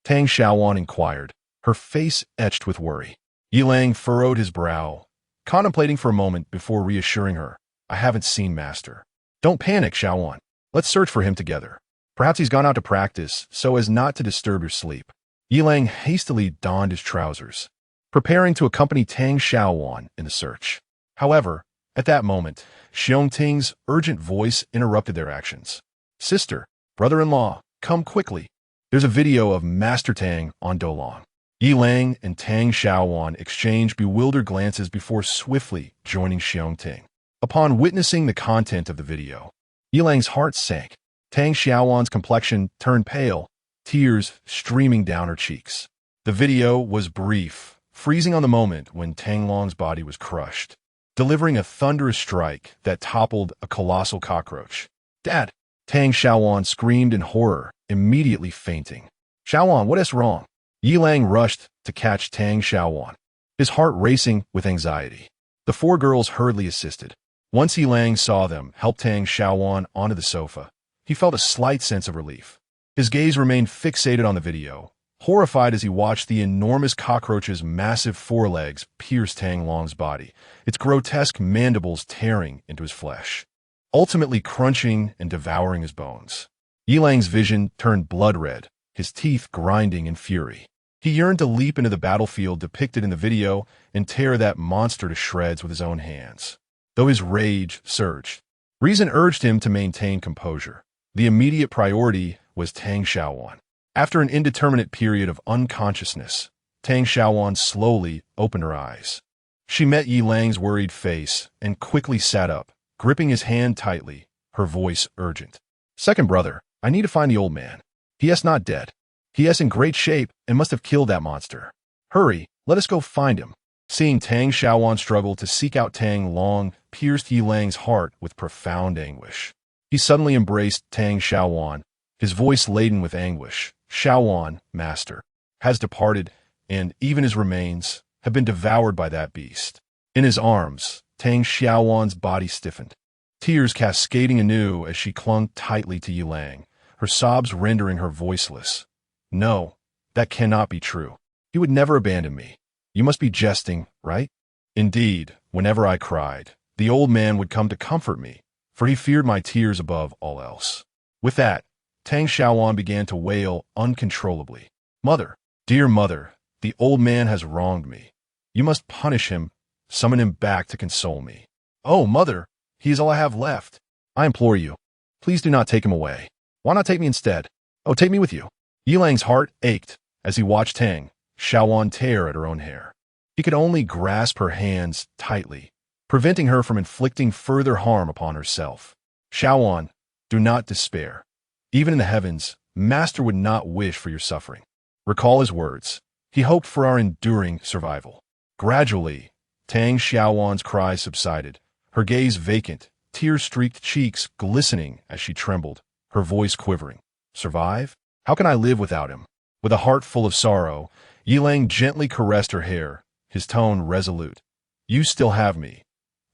Tang Xiaowan inquired, her face etched with worry. Yilang furrowed his brow, contemplating for a moment before reassuring her, "I haven't seen Master." "Don't panic, Xiaowan. Let's search for him together. Perhaps he's gone out to practice so as not to disturb your sleep." Yilang hastily donned his trousers, preparing to accompany Tang Xiaowan in the search. However, at that moment, Xiong Ting's urgent voice interrupted their actions. "Sister, brother-in-law, come quickly. There's a video of Master Tang on Dolong." Yilang and Tang Xiaowan exchanged bewildered glances before swiftly joining Xiong Ting. Upon witnessing the content of the video, Yilang's heart sank. Tang Xiaowan's complexion turned pale, tears streaming down her cheeks. The video was brief, freezing on the moment when Tang Long's body was crushed, delivering a thunderous strike that toppled a colossal cockroach. "Dad!" Tang Xiaowan screamed in horror, immediately fainting. "Xiaowan, what is wrong?" Yilang rushed to catch Tang Xiaowan, his heart racing with anxiety. The four girls hurriedly assisted. Once Yilang saw them help Tang Xiaowan onto the sofa, he felt a slight sense of relief. His gaze remained fixated on the video, horrified as he watched the enormous cockroach's massive forelegs pierce Tang Long's body, its grotesque mandibles tearing into his flesh, ultimately crunching and devouring his bones. Yilang's vision turned blood red, his teeth grinding in fury. He yearned to leap into the battlefield depicted in the video and tear that monster to shreds with his own hands. Though his rage surged, reason urged him to maintain composure. The immediate priority was Tang Xiaowan. After an indeterminate period of unconsciousness, Tang Xiaowan slowly opened her eyes. She met Yilang's worried face and quickly sat up, gripping his hand tightly, her voice urgent. "Second brother, I need to find the old man. He is not dead. He is in great shape and must have killed that monster. Hurry, let us go find him." Seeing Tang Xiaowan struggle to seek out Tang Long pierced Yilang's heart with profound anguish. He suddenly embraced Tang Xiaowan, his voice laden with anguish. "Xiaowan, master, has departed, and even his remains have been devoured by that beast." In his arms, Tang Xiaowan's body stiffened, tears cascading anew as she clung tightly to Yilang, her sobs rendering her voiceless. "No, that cannot be true. He would never abandon me. You must be jesting, right?" "Indeed, whenever I cried, the old man would come to comfort me, for he feared my tears above all else." With that, Tang Xiaowan began to wail uncontrollably. "Mother, dear mother, the old man has wronged me. You must punish him, summon him back to console me." "Oh, mother, he is all I have left. I implore you, please do not take him away. Why not take me instead? Oh, take me with you." Yilang's heart ached as he watched Tang Xiaowan tear at her own hair. He could only grasp her hands tightly, preventing her from inflicting further harm upon herself. "Xiaowan, do not despair. Even in the heavens, Master would not wish for your suffering. Recall his words. He hoped for our enduring survival." Gradually, Tang Xiaowan's cries subsided, her gaze vacant, tear-streaked cheeks glistening as she trembled, her voice quivering. "Survive? How can I live without him? With a heart full of sorrow, Yilang gently caressed her hair, his tone resolute. You still have me.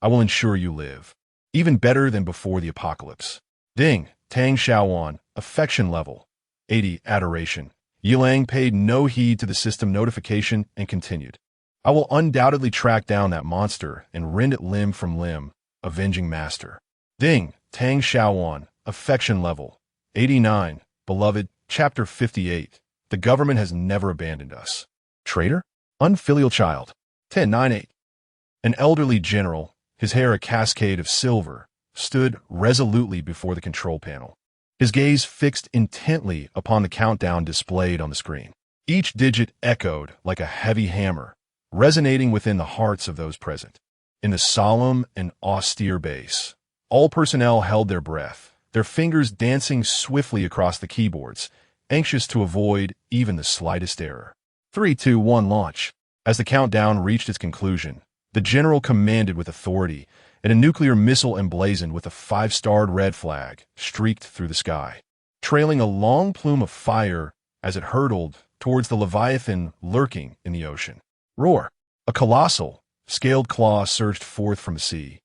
I will ensure you live. Even better than before the apocalypse. Ding, Tang Xiaowan, affection level. 80, adoration. Yilang paid no heed to the system notification and continued. I will undoubtedly track down that monster and rend it limb from limb, avenging master. Ding, Tang Xiaowan, affection level. 89, beloved, chapter 58. The government has never abandoned us. Traitor? Unfilial child. 1098. An elderly general, his hair a cascade of silver, stood resolutely before the control panel. His gaze fixed intently upon the countdown displayed on the screen. Each digit echoed like a heavy hammer, resonating within the hearts of those present. In the solemn and austere base, all personnel held their breath, their fingers dancing swiftly across the keyboards, anxious to avoid even the slightest error. 3, 2, 1, launch. As the countdown reached its conclusion, the general commanded with authority, and a nuclear missile emblazoned with a 5-starred red flag streaked through the sky, trailing a long plume of fire as it hurtled towards the Leviathan lurking in the ocean. Roar! A colossal, scaled claw surged forth from the sea,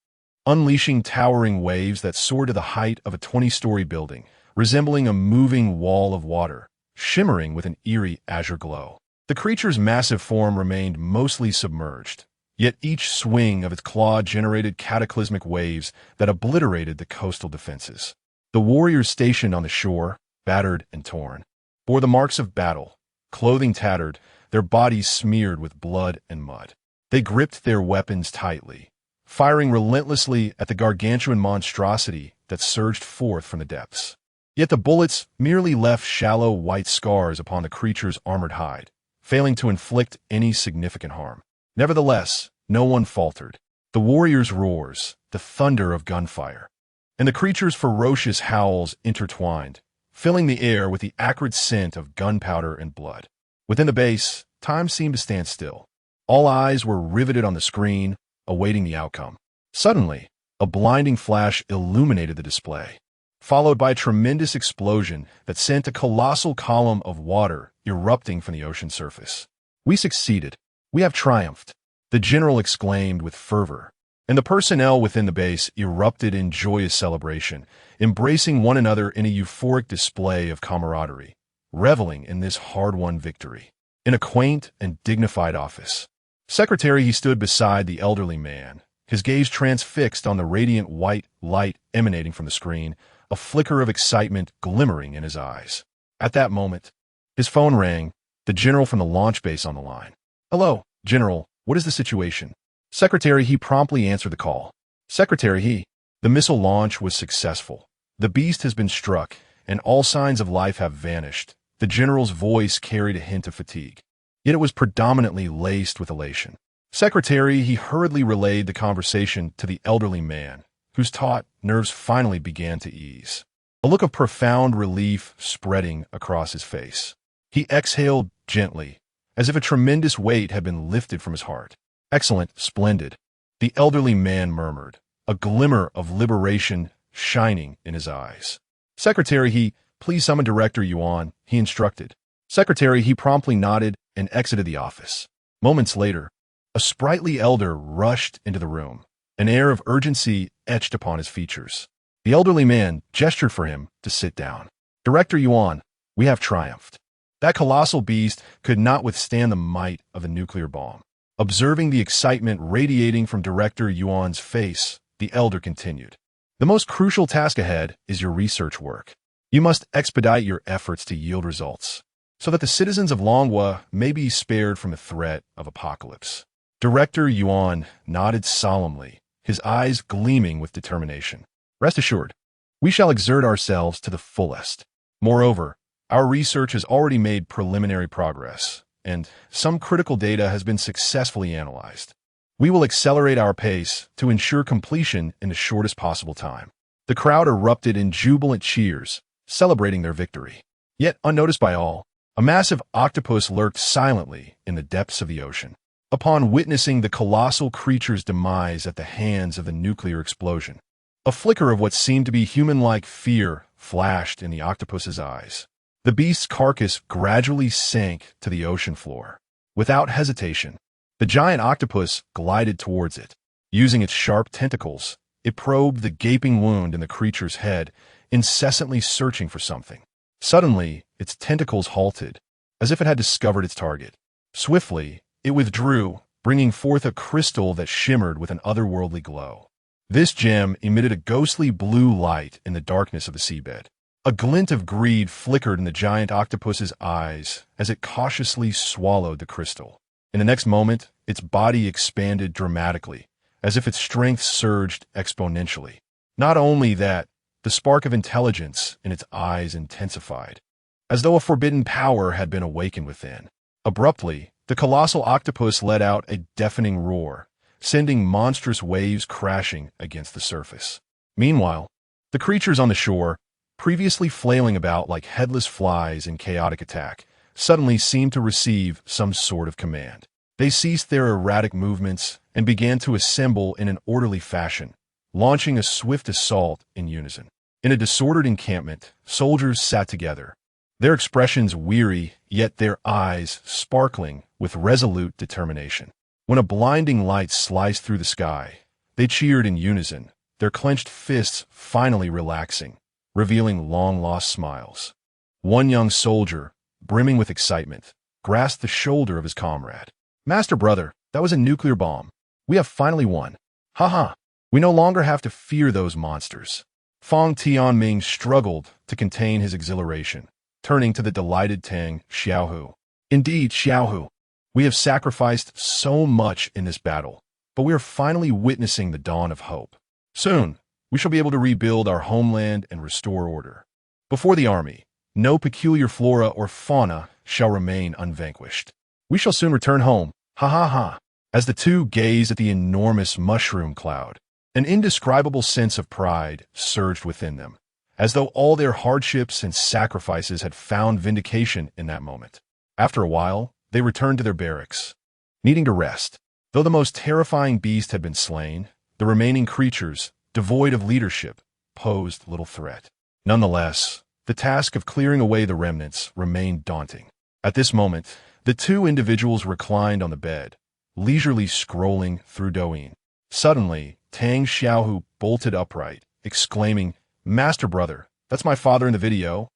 unleashing towering waves that soared to the height of a 20-story building, resembling a moving wall of water, shimmering with an eerie azure glow. The creature's massive form remained mostly submerged, yet each swing of its claw generated cataclysmic waves that obliterated the coastal defenses. The warriors stationed on the shore, battered and torn, bore the marks of battle, clothing tattered, their bodies smeared with blood and mud. They gripped their weapons tightly, firing relentlessly at the gargantuan monstrosity that surged forth from the depths. Yet the bullets merely left shallow white scars upon the creature's armored hide, failing to inflict any significant harm. Nevertheless, no one faltered. The warriors' roars, the thunder of gunfire, and the creature's ferocious howls intertwined, filling the air with the acrid scent of gunpowder and blood. Within the base, time seemed to stand still. All eyes were riveted on the screen, awaiting the outcome. Suddenly, a blinding flash illuminated the display, followed by a tremendous explosion that sent a colossal column of water erupting from the ocean surface. We succeeded. We have triumphed, the general exclaimed with fervor, and the personnel within the base erupted in joyous celebration, embracing one another in a euphoric display of camaraderie, reveling in this hard-won victory. In a quaint and dignified office, secretary he stood beside the elderly man, his gaze transfixed on the radiant white light emanating from the screen, a flicker of excitement glimmering in his eyes. At that moment, his phone rang, the general from the launch base on the line. Hello, General, what is the situation? Secretary he promptly answered the call. Secretary he, the missile launch was successful. The beast has been struck, and all signs of life have vanished. The general's voice carried a hint of fatigue, yet it was predominantly laced with elation. Secretary he hurriedly relayed the conversation to the elderly man, whose taut nerves finally began to ease, a look of profound relief spreading across his face. He exhaled gently, as if a tremendous weight had been lifted from his heart. Excellent, splendid, the elderly man murmured, a glimmer of liberation shining in his eyes. Secretary he, please summon Director Yuan, he instructed. Secretary he promptly nodded and exited the office. Moments later, a sprightly elder rushed into the room, an air of urgency etched upon his features. The elderly man gestured for him to sit down. Director Yuan, we have triumphed. That colossal beast could not withstand the might of a nuclear bomb. Observing the excitement radiating from Director Yuan's face, the elder continued. The most crucial task ahead is your research work. You must expedite your efforts to yield results, so that the citizens of Longhua may be spared from the threat of apocalypse. Director Yuan nodded solemnly, his eyes gleaming with determination. Rest assured, we shall exert ourselves to the fullest. Moreover, our research has already made preliminary progress, and some critical data has been successfully analyzed. We will accelerate our pace to ensure completion in the shortest possible time. The crowd erupted in jubilant cheers, celebrating their victory. Yet, unnoticed by all, a massive octopus lurked silently in the depths of the ocean. Upon witnessing the colossal creature's demise at the hands of the nuclear explosion, a flicker of what seemed to be human-like fear flashed in the octopus's eyes. The beast's carcass gradually sank to the ocean floor. Without hesitation, the giant octopus glided towards it. Using its sharp tentacles, it probed the gaping wound in the creature's head, incessantly searching for something. Suddenly, its tentacles halted, as if it had discovered its target. Swiftly, it withdrew, bringing forth a crystal that shimmered with an otherworldly glow. This gem emitted a ghostly blue light in the darkness of the seabed. A glint of greed flickered in the giant octopus's eyes as it cautiously swallowed the crystal. In the next moment, its body expanded dramatically, as if its strength surged exponentially. Not only that, the spark of intelligence in its eyes intensified, as though a forbidden power had been awakened within. Abruptly, the colossal octopus let out a deafening roar, sending monstrous waves crashing against the surface. Meanwhile, the creatures on the shore, previously flailing about like headless flies in chaotic attack, suddenly seemed to receive some sort of command. They ceased their erratic movements and began to assemble in an orderly fashion, launching a swift assault in unison. In a disordered encampment, soldiers sat together, their expressions weary, yet their eyes sparkling with resolute determination. When a blinding light sliced through the sky, they cheered in unison, their clenched fists finally relaxing, revealing long-lost smiles. One young soldier, brimming with excitement, grasped the shoulder of his comrade. "Master brother, that was a nuclear bomb. We have finally won. Ha. We no longer have to fear those monsters." Fong Tianming struggled to contain his exhilaration, turning to the delighted Tang Xiaohu. "Indeed, Xiaohu, we have sacrificed so much in this battle, but we are finally witnessing the dawn of hope. Soon, we shall be able to rebuild our homeland and restore order. Before the army, no peculiar flora or fauna shall remain unvanquished. We shall soon return home. Ha. As the two gazed at the enormous mushroom cloud, an indescribable sense of pride surged within them, as though all their hardships and sacrifices had found vindication in that moment. After a while, they returned to their barracks, needing to rest. Though the most terrifying beast had been slain, the remaining creatures, devoid of leadership, posed little threat. Nonetheless, the task of clearing away the remnants remained daunting. At this moment, the two individuals reclined on the bed, leisurely scrolling through Douyin. Suddenly, Tang Xiaohu bolted upright, exclaiming, "Master brother, that's my father in the video."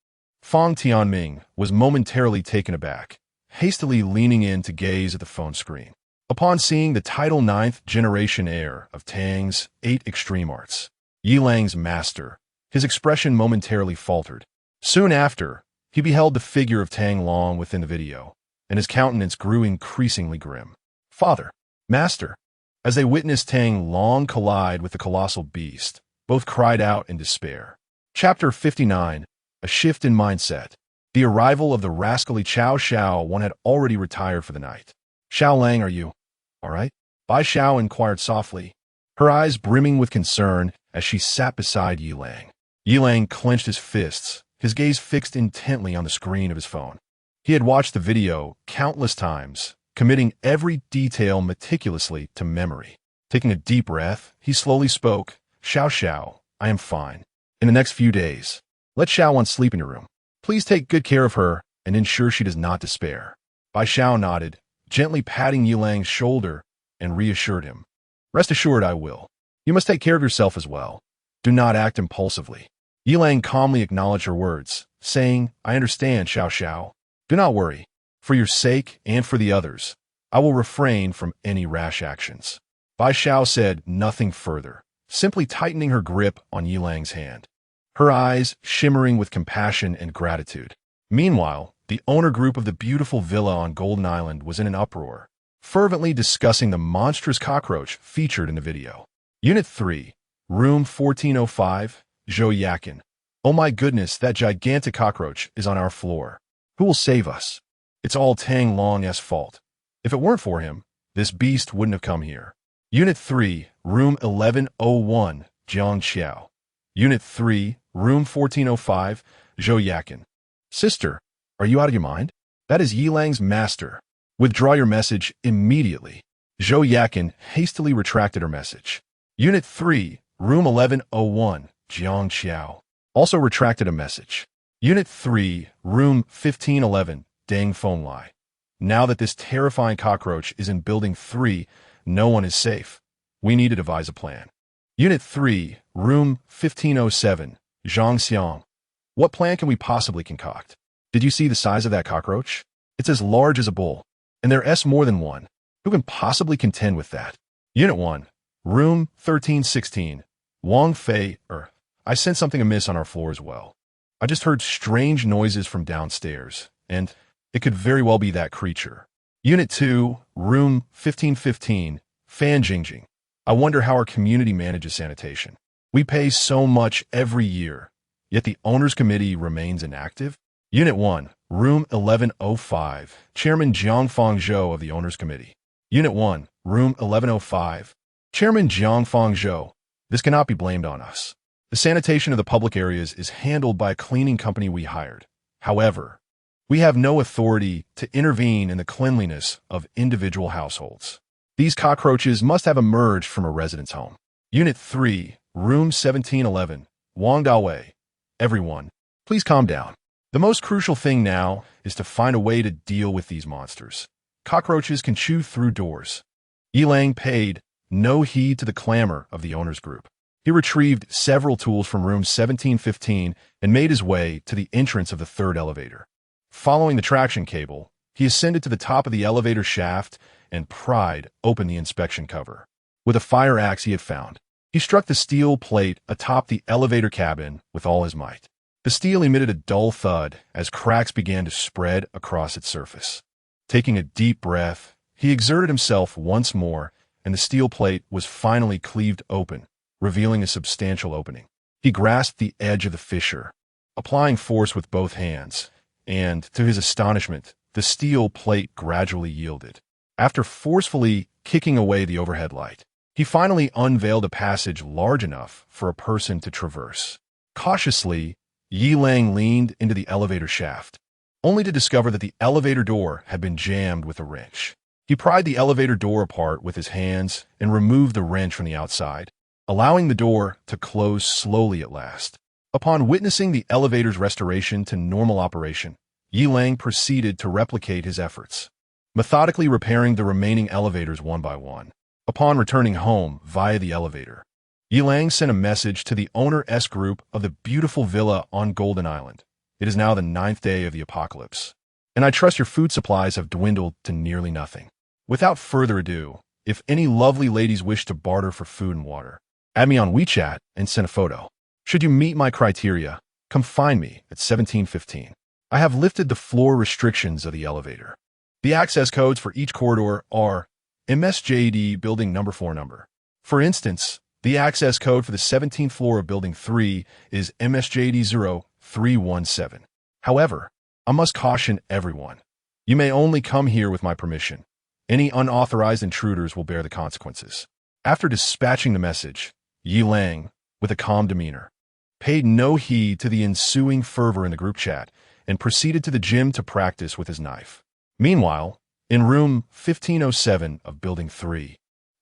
Fong Tianming was momentarily taken aback, hastily leaning in to gaze at the phone screen. Upon seeing the title 9th generation heir of Tang's 8 extreme arts, Yilang's master, his expression momentarily faltered. Soon after, he beheld the figure of Tang Long within the video, and his countenance grew increasingly grim. "Father, master." As they witnessed Tang Long collide with the colossal beast, both cried out in despair. Chapter 59, A Shift in Mindset. The arrival of the rascally Xiao Xiao one had already retired for the night. "Xiao Lang, are you all right?" Bai Xiao inquired softly, her eyes brimming with concern as she sat beside Yilang. Yilang clenched his fists, his gaze fixed intently on the screen of his phone. He had watched the video countless times, committing every detail meticulously to memory. Taking a deep breath, he slowly spoke, "Xiao Xiao, I am fine. In the next few days, let Xiao sleep in your room. Please take good care of her and ensure she does not despair." Bai Xiao nodded, gently patting Yilang's shoulder, and reassured him. "Rest assured I will. You must take care of yourself as well. Do not act impulsively." Yilang calmly acknowledged her words, saying, "I understand, Xiao Xiao. Do not worry. For your sake and for the others, I will refrain from any rash actions." Bai Xiao said nothing further, simply tightening her grip on Yilang's hand, her eyes shimmering with compassion and gratitude. Meanwhile, the owner group of the beautiful villa on Golden Island was in an uproar, fervently discussing the monstrous cockroach featured in the video. Unit 3, Room 1405, Zhou Yakin. "Oh my goodness, that gigantic cockroach is on our floor. Who will save us? It's all Tang Long's fault. If it weren't for him, this beast wouldn't have come here." Unit 3, Room 1101, Jiang Xiao. Unit 3, Room 1405, Zhou Yakin. "Sister, are you out of your mind? That is Yilang's master. Withdraw your message immediately." Zhou Yakin hastily retracted her message. Unit 3, Room 1101, Jiang Xiao, also retracted a message. Unit 3, Room 1511, Dang Phone Lie. Now that this terrifying cockroach is in Building 3, no one is safe. We need to devise a plan. Unit 3, Room 1507, Zhang Xiang. What plan can we possibly concoct? Did you see the size of that cockroach? It's as large as a bull, and there are more than one. Who can possibly contend with that? Unit 1, Room 1316, Wang Fei. I sense something amiss on our floor as well. I just heard strange noises from downstairs, and it could very well be that creature. Unit 2, Room 1515, Fan Jingjing. I wonder how our community manages sanitation. We pay so much every year, yet the Owners Committee remains inactive. Unit 1, Room 1105, Chairman Jiang Fangzhou of the Owners Committee. Unit 1, Room 1105, Chairman Jiang Fangzhou. This cannot be blamed on us. The sanitation of the public areas is handled by a cleaning company we hired. However, we have no authority to intervene in the cleanliness of individual households. These cockroaches must have emerged from a residence home. Unit 3, Room 1711, Wang Dawei. Everyone, please calm down. The most crucial thing now is to find a way to deal with these monsters. Cockroaches can chew through doors. Yilang paid no heed to the clamor of the owners group. He retrieved several tools from room 1715 and made his way to the entrance of the third elevator. Following the traction cable, he ascended to the top of the elevator shaft and pried open the inspection cover. With a fire axe he had found, he struck the steel plate atop the elevator cabin with all his might. The steel emitted a dull thud as cracks began to spread across its surface. Taking a deep breath, he exerted himself once more, and the steel plate was finally cleaved open, revealing a substantial opening. He grasped the edge of the fissure, applying force with both hands, and, to his astonishment, the steel plate gradually yielded. After forcefully kicking away the overhead light, he finally unveiled a passage large enough for a person to traverse. Cautiously, Yilang leaned into the elevator shaft, only to discover that the elevator door had been jammed with a wrench. He pried the elevator door apart with his hands and removed the wrench from the outside, allowing the door to close slowly at last. Upon witnessing the elevator's restoration to normal operation, Yilang proceeded to replicate his efforts, methodically repairing the remaining elevators one by one. Upon returning home via the elevator, Yilang sent a message to the owner-s group of the beautiful villa on Golden Island. It is now the 9th day of the apocalypse, and I trust your food supplies have dwindled to nearly nothing. Without further ado, if any lovely ladies wish to barter for food and water, add me on WeChat and send a photo. Should you meet my criteria, come find me at 1715. I have lifted the floor restrictions of the elevator. The access codes for each corridor are MSJD building number 4 number. For instance, the access code for the 17th floor of building 3 is MSJD 0317. However, I must caution everyone. You may only come here with my permission. Any unauthorized intruders will bear the consequences. After dispatching the message, Yilang, with a calm demeanor, paid no heed to the ensuing fervor in the group chat and proceeded to the gym to practice with his knife. Meanwhile, in room 1507 of Building 3,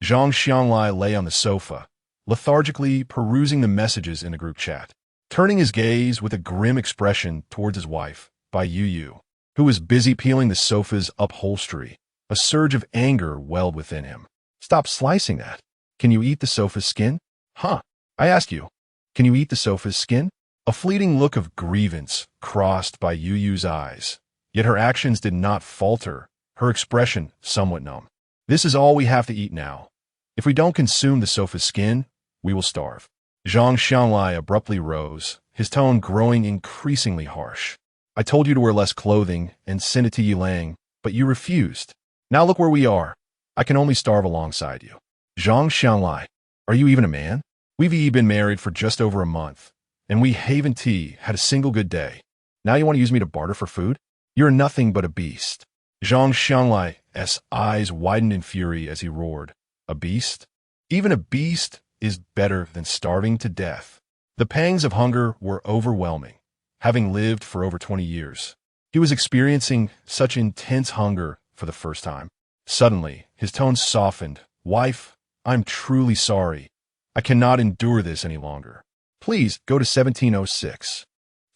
Zhang Xianglai lay on the sofa, lethargically perusing the messages in the group chat, turning his gaze with a grim expression towards his wife, Bai Yu, who was busy peeling the sofa's upholstery. A surge of anger welled within him. Stop slicing that. Can you eat the sofa's skin? Huh? I ask you, can you eat the sofa's skin? A fleeting look of grievance crossed Bai Yu's eyes, yet her actions did not falter, her expression somewhat numb. This is all we have to eat now. If we don't consume the sofa's skin, we will starve. Zhang Xianglai abruptly rose, his tone growing increasingly harsh. I told you to wear less clothing and send it to Yilang, but you refused. Now look where we are. I can only starve alongside you. Zhang Xianglai, are you even a man? We've been married for just over a month, and we haven't had a single good day. Now you want to use me to barter for food? You're nothing but a beast. Zhang Xianglai's eyes widened in fury as he roared. A beast? Even a beast is better than starving to death. The pangs of hunger were overwhelming. Having lived for over 20 years, he was experiencing such intense hunger for the first time. Suddenly, his tone softened. Wife, I'm truly sorry. I cannot endure this any longer. Please go to 1706.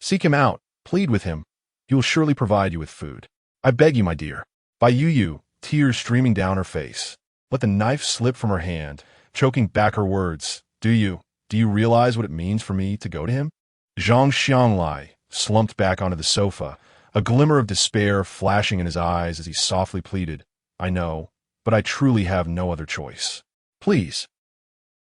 Seek him out, Plead with him. He will surely provide you with food. I beg you, my dear. By Yu, tears streaming down her face. Let the knife slip from her hand, choking back her words. Do you realize what it means for me to go to him? Zhang Xianglai slumped back onto the sofa, a glimmer of despair flashing in his eyes as he softly pleaded, I know, but I truly have no other choice. Please.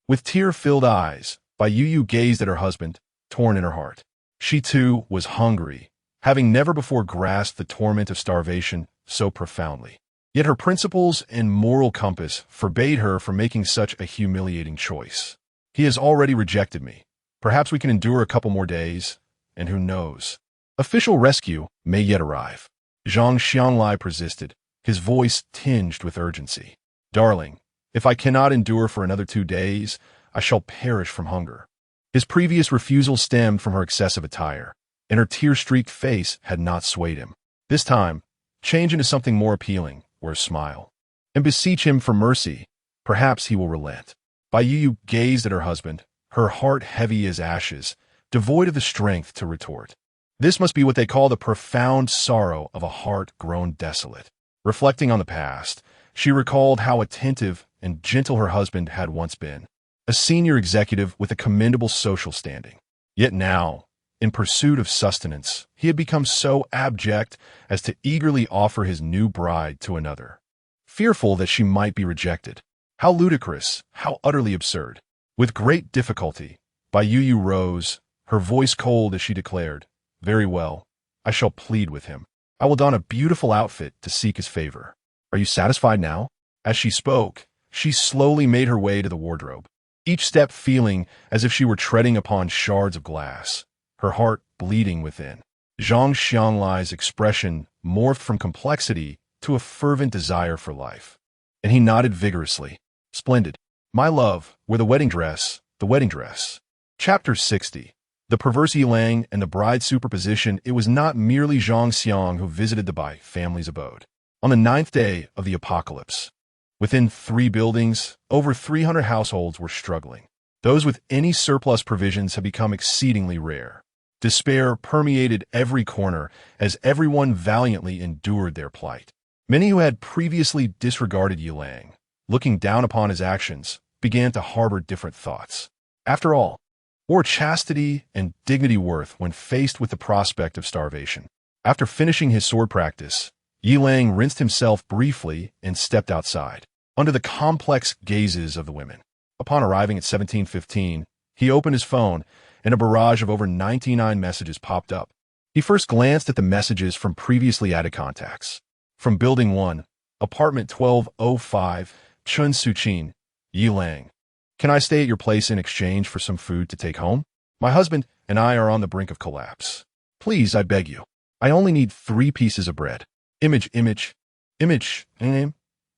With tear-filled eyes, Bai Yu gazed at her husband, torn in her heart. She too was hungry, having never before grasped the torment of starvation so profoundly. Yet her principles and moral compass forbade her from making such a humiliating choice. He has already rejected me. Perhaps we can endure a couple more days, and who knows? Official rescue may yet arrive. Zhang Xianglai persisted, his voice tinged with urgency. Darling, if I cannot endure for another 2 days, I shall perish from hunger. His previous refusal stemmed from her excessive attire, and her tear-streaked face had not swayed him. This time, change into something more appealing, or a smile. And beseech him for mercy. Perhaps he will relent. Bai Yu gazed at her husband, her heart heavy as ashes, devoid of the strength to retort. This must be what they call the profound sorrow of a heart grown desolate. Reflecting on the past, she recalled how attentive and gentle her husband had once been, a senior executive with a commendable social standing. Yet now, in pursuit of sustenance, he had become so abject as to eagerly offer his new bride to another, fearful that she might be rejected. How ludicrous, how utterly absurd. With great difficulty, Bai Yu rose, her voice cold as she declared, Very well, I shall plead with him. I will don a beautiful outfit to seek his favor. Are you satisfied now? As she spoke, she slowly made her way to the wardrobe, each step feeling as if she were treading upon shards of glass, her heart bleeding within. Zhang Xianglai's expression morphed from complexity to a fervent desire for life, and he nodded vigorously. Splendid. My love, wear the wedding dress, the wedding dress. Chapter 60. The perverse Yilang and the bride superposition. It was not merely Zhang Xiang who visited the Bai family's abode. On the 9th day of the apocalypse, within 3 buildings, over 300 households were struggling. Those with any surplus provisions had become exceedingly rare. Despair permeated every corner as everyone valiantly endured their plight. Many who had previously disregarded Yilang, looking down upon his actions, began to harbor different thoughts. After all, what were chastity and dignity worth when faced with the prospect of starvation? After finishing his sword practice, Yilang rinsed himself briefly and stepped outside, under the complex gazes of the women. Upon arriving at 1715, he opened his phone, and a barrage of over 99 messages popped up. He first glanced at the messages from previously added contacts. From Building 1, Apartment 1205, Chun Suchin, Yilang. Can I stay at your place in exchange for some food to take home? My husband and I are on the brink of collapse. Please, I beg you. I only need 3 pieces of bread. Image, name,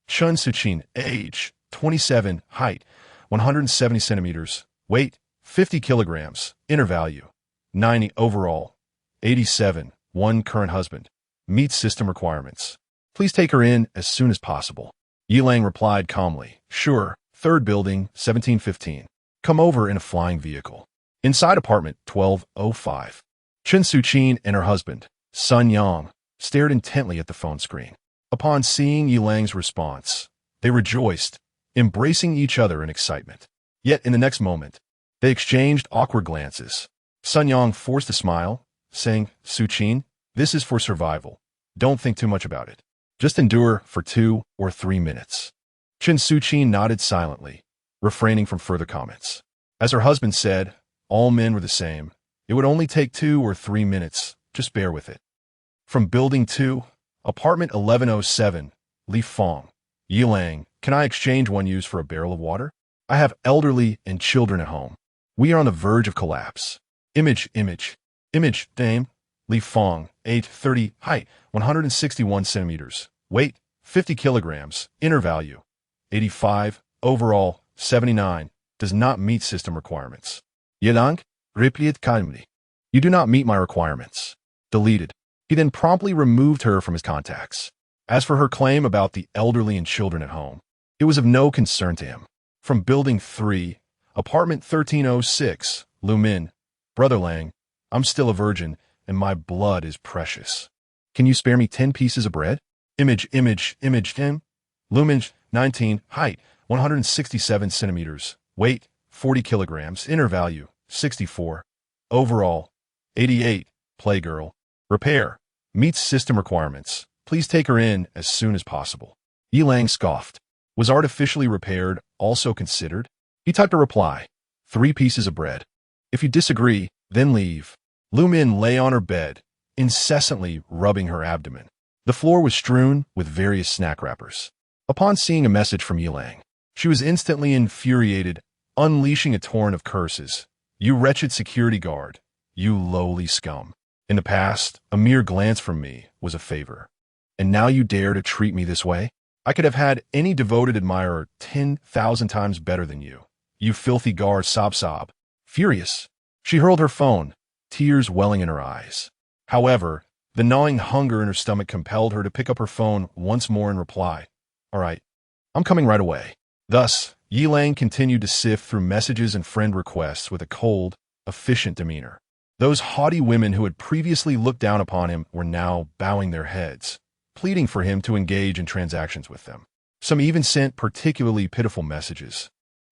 Chun Suchin, age, 27, height, 170 centimeters, weight, 50 kilograms, inner value, 90 overall, 87, 1 current husband, meets system requirements. Please take her in as soon as possible. Yilang replied calmly, Sure, 3rd building, 1715. Come over in a flying vehicle. Inside apartment 1205. Chun Suchin and her husband, Sun Yang, stared intently at the phone screen. Upon seeing Yilang's response, they rejoiced, embracing each other in excitement. Yet in the next moment, they exchanged awkward glances. Sun Yang forced a smile, saying, Suchin, this is for survival. Don't think too much about it. Just endure for 2 or 3 minutes. Chun Suchin nodded silently, refraining from further comments. As her husband said, all men were the same. It would only take 2 or 3 minutes. Just bear with it. From Building 2, Apartment 1107, Li Fong. Yilang, can I exchange one used for a barrel of water? I have elderly and children at home. We are on the verge of collapse. Image, dame, Li Fong, age 30, height, 161 centimeters, weight, 50 kilograms, inner value, 85, overall, 79, does not meet system requirements. Yilang, replied calmly. You do not meet my requirements. Deleted. He then promptly removed her from his contacts. As for her claim about the elderly and children at home, it was of no concern to him. From Building 3, Apartment 1306, Lumin. Brother Lang, I'm still a virgin, and my blood is precious. Can you spare me 10 pieces of bread? Image 10. Lumen 19. Height 167 centimeters. Weight 40 kilograms. Inner value 64. Overall 88. Playgirl. Repair. Meets system requirements. Please take her in as soon as possible. Yilang scoffed. Was artificially repaired also considered? He typed a reply. 3 pieces of bread. If you disagree, then leave. Lu Min lay on her bed, incessantly rubbing her abdomen. The floor was strewn with various snack wrappers. Upon seeing a message from Yilang, she was instantly infuriated, unleashing a torrent of curses. You wretched security guard. You lowly scum. In the past, a mere glance from me was a favor. And now you dare to treat me this way? I could have had any devoted admirer 10,000 times better than you. You filthy guard, sob. Furious, she hurled her phone, tears welling in her eyes. However, the gnawing hunger in her stomach compelled her to pick up her phone once more and reply, "All right, I'm coming right away." Thus, Yilang continued to sift through messages and friend requests with a cold, efficient demeanor. Those haughty women who had previously looked down upon him were now bowing their heads, pleading for him to engage in transactions with them. Some even sent particularly pitiful messages,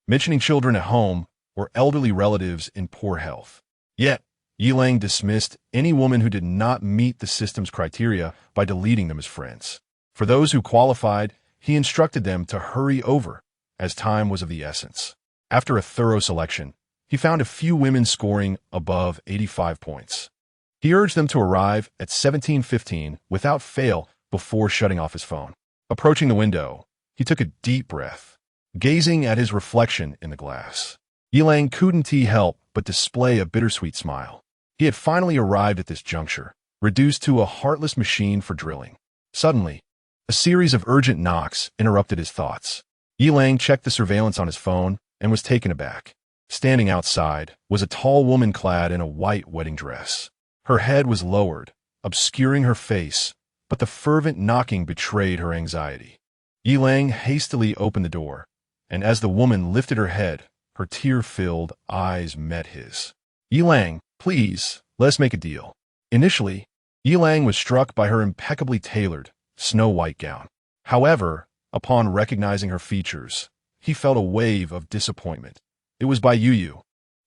mentioning children at home or elderly relatives in poor health. Yet, Yilang dismissed any woman who did not meet the system's criteria by deleting them as friends. For those who qualified, he instructed them to hurry over, as time was of the essence. After a thorough selection, he found a few women scoring above 85 points. He urged them to arrive at 17:15 without fail before shutting off his phone. Approaching the window, he took a deep breath, gazing at his reflection in the glass. Yilang couldn't help but display a bittersweet smile. He had finally arrived at this juncture, reduced to a heartless machine for drilling. Suddenly, a series of urgent knocks interrupted his thoughts. Yilang checked the surveillance on his phone and was taken aback. Standing outside was a tall woman clad in a white wedding dress. Her head was lowered, obscuring her face, but the fervent knocking betrayed her anxiety. Yilang hastily opened the door, and as the woman lifted her head, her tear-filled eyes met his. "Yilang, please, let's make a deal." Initially, Yilang was struck by her impeccably tailored, snow-white gown. However, upon recognizing her features, he felt a wave of disappointment. It was by Yu.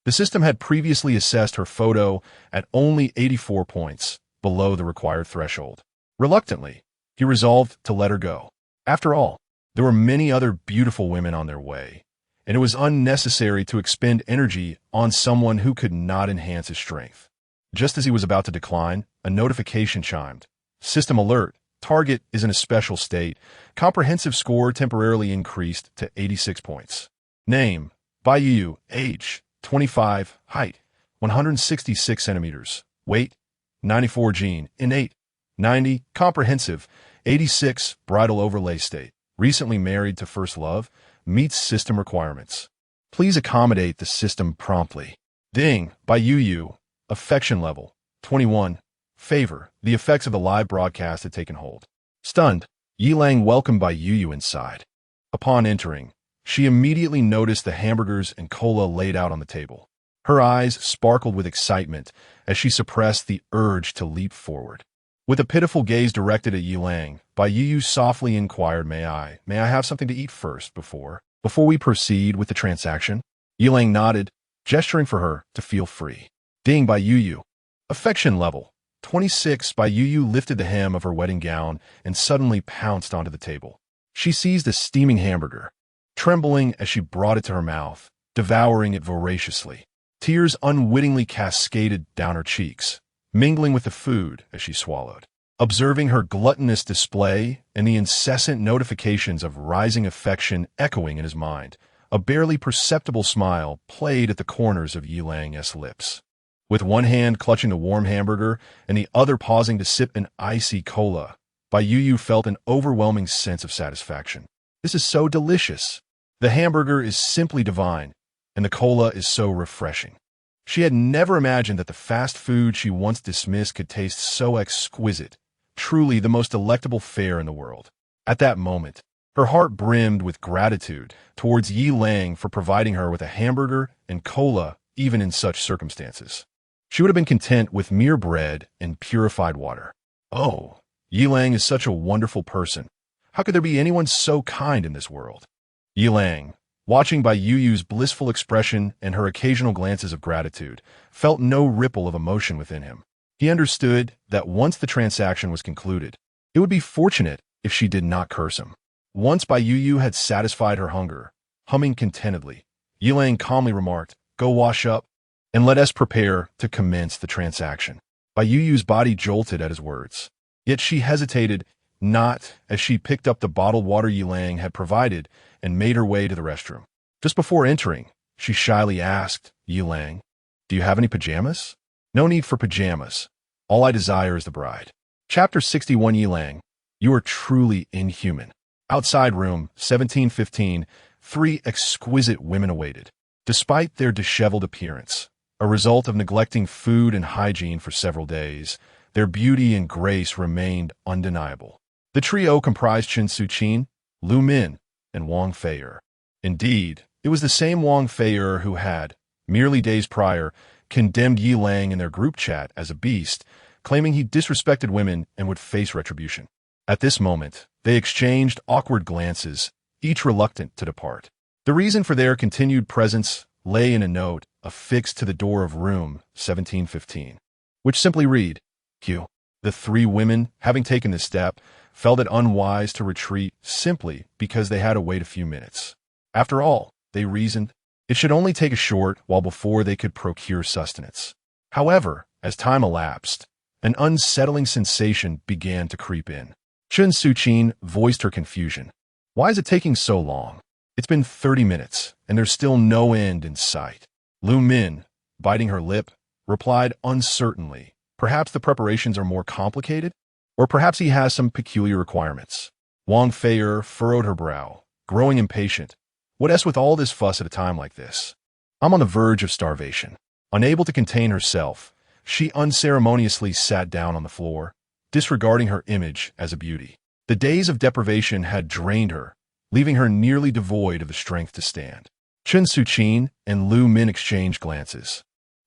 The system had previously assessed her photo at only 84 points, below the required threshold. Reluctantly, he resolved to let her go. After all, there were many other beautiful women on their way, and it was unnecessary to expend energy on someone who could not enhance his strength. Just as he was about to decline, a notification chimed. "System alert. Target is in a special state. Comprehensive score temporarily increased to 86 points. Name, Yu, age, 25, height, 166 centimeters, weight, 94 gene, innate, 90, comprehensive, 86, bridal overlay state, recently married to first love, meets system requirements. Please accommodate the system promptly." Ding, Yu, affection level, 21, favor, the effects of the live broadcast had taken hold. Stunned, Yilang welcomed Yu inside. Upon entering, she immediately noticed the hamburgers and cola laid out on the table. Her eyes sparkled with excitement as she suppressed the urge to leap forward. With a pitiful gaze directed at Yilang, Yu softly inquired, May I have something to eat first before we proceed with the transaction?" Yilang nodded, gesturing for her to feel free. Ding, Yu, affection level, 26. Yu lifted the hem of her wedding gown and suddenly pounced onto the table. She seized a steaming hamburger, trembling as she brought it to her mouth, devouring it voraciously. Tears unwittingly cascaded down her cheeks, mingling with the food as she swallowed. Observing her gluttonous display and the incessant notifications of rising affection echoing in his mind, a barely perceptible smile played at the corners of Yilang's lips. With one hand clutching the warm hamburger and the other pausing to sip an icy cola, Yu felt an overwhelming sense of satisfaction. This is so delicious. The hamburger is simply divine, and the cola is so refreshing. She had never imagined that the fast food she once dismissed could taste so exquisite, truly the most delectable fare in the world. At that moment, her heart brimmed with gratitude towards Yilang for providing her with a hamburger and cola even in such circumstances. She would have been content with mere bread and purified water. Oh, Yilang is such a wonderful person. How could there be anyone so kind in this world? Yilang, watching by Yu Yu's blissful expression and her occasional glances of gratitude, felt no ripple of emotion within him. He understood that once the transaction was concluded, it would be fortunate if she did not curse him. Once Bai Yu had satisfied her hunger, humming contentedly, Yilang calmly remarked, "Go wash up, and let us prepare to commence the transaction." Bai Yu's body jolted at his words. Yet she hesitated not as she picked up the bottled water Yilang had provided and made her way to the restroom. Just before entering, she shyly asked Yilang, "Do you have any pajamas?" "No need for pajamas. All I desire is the bride." Chapter 61. Yilang, you are truly inhuman. Outside room 1715, three exquisite women awaited. Despite their disheveled appearance, a result of neglecting food and hygiene for several days, their beauty and grace remained undeniable. The trio comprised Chen Suqin, Lu Min, and Wang Fei'er. Indeed, it was the same Wang Fei'er who had, merely days prior, condemned Yilang in their group chat as a beast, claiming he disrespected women and would face retribution. At this moment, they exchanged awkward glances, each reluctant to depart. The reason for their continued presence lay in a note affixed to the door of room 1715, which simply read, Q. The three women, having taken this step, felt it unwise to retreat simply because they had to wait a few minutes. After all, they reasoned, it should only take a short while before they could procure sustenance. However, as time elapsed, an unsettling sensation began to creep in. Chen Suqin voiced her confusion. Why is it taking so long? It's been 30 minutes, and there's still no end in sight. Lu Min, biting her lip, replied uncertainly, perhaps the preparations are more complicated, or perhaps he has some peculiar requirements. Wang Fei'er furrowed her brow, growing impatient. What else with all this fuss at a time like this? I'm on the verge of starvation. Unable to contain herself, she unceremoniously sat down on the floor, disregarding her image as a beauty. The days of deprivation had drained her, leaving her nearly devoid of the strength to stand. Chen Suqin and Lu Min exchanged glances,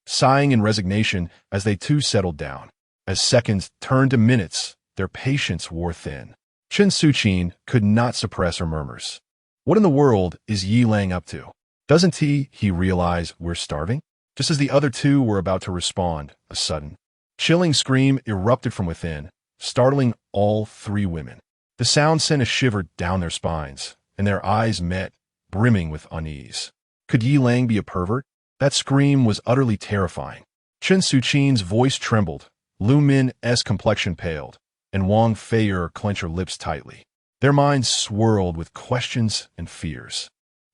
sighing in resignation as they too settled down. As seconds turned to minutes, their patience wore thin. Chen Suqin could not suppress her murmurs. What in the world is Yilang up to? Doesn't he realize we're starving? Just as the other two were about to respond, a sudden, chilling scream erupted from within, startling all three women. The sound sent a shiver down their spines, and their eyes met, brimming with unease. Could Yilang be a pervert? That scream was utterly terrifying. Chen Suqin's voice trembled, Lu Min's complexion paled, and Wang Fei'er clenched her lips tightly. Their minds swirled with questions and fears.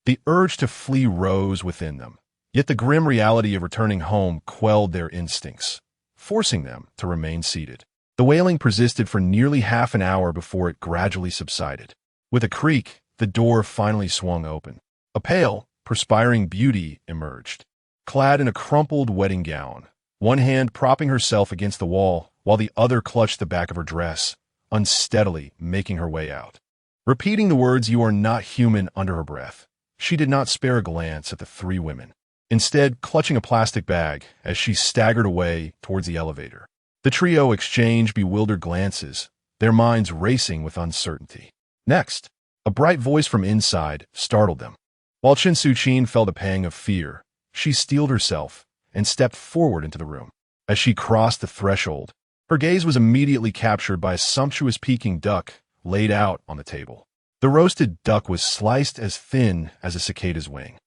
The urge to flee rose within them, yet the grim reality of returning home quelled their instincts, forcing them to remain seated. The wailing persisted for nearly half an hour before it gradually subsided. With a creak, the door finally swung open. A pale, perspiring beauty emerged, clad in a crumpled wedding gown, one hand propping herself against the wall while the other clutched the back of her dress, unsteadily making her way out. Repeating the words "you are not human" under her breath, she did not spare a glance at the three women, instead clutching a plastic bag as she staggered away towards the elevator. The trio exchanged bewildered glances, their minds racing with uncertainty. Next, a bright voice from inside startled them. While Chen Suqin felt a pang of fear, she steeled herself and stepped forward into the room. As she crossed the threshold, her gaze was immediately captured by a sumptuous Peking duck laid out on the table. The roasted duck was sliced as thin as a cicada's wing,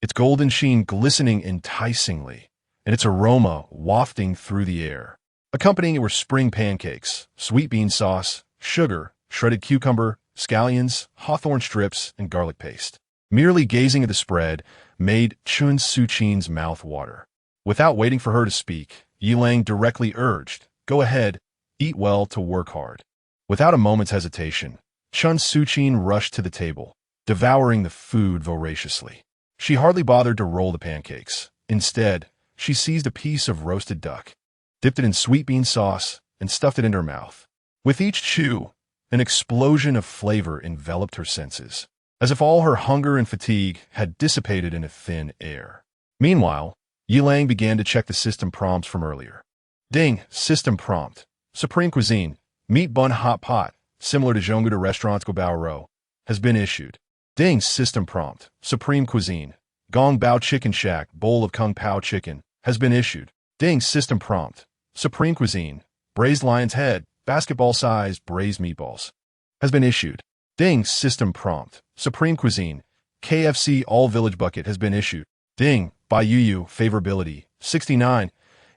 its golden sheen glistening enticingly, and its aroma wafting through the air. Accompanying it were spring pancakes, sweet bean sauce, sugar, shredded cucumber, scallions, hawthorn strips, and garlic paste. Merely gazing at the spread made Chen Suqin's mouth water. Without waiting for her to speak, Yilang directly urged, "Go ahead, eat well to work hard." Without a moment's hesitation, Chen Suqin rushed to the table, devouring the food voraciously. She hardly bothered to roll the pancakes. Instead, she seized a piece of roasted duck, dipped it in sweet bean sauce, and stuffed it into her mouth. With each chew, an explosion of flavor enveloped her senses, as if all her hunger and fatigue had dissipated into thin air. Meanwhile, Yilang began to check the system prompts from earlier. Ding, system prompt. Supreme cuisine, meat bun hot pot, similar to Zhongguo restaurants Bao has been issued. Ding, system prompt. Supreme cuisine, Gong Bao chicken shack, bowl of Kung Pao chicken, has been issued. Ding, system prompt. Supreme cuisine, braised lion's head, basketball-sized braised meatballs, has been issued. Ding, system prompt. Supreme cuisine, KFC all village bucket has been issued. Ding, by Yu Favorability, 69.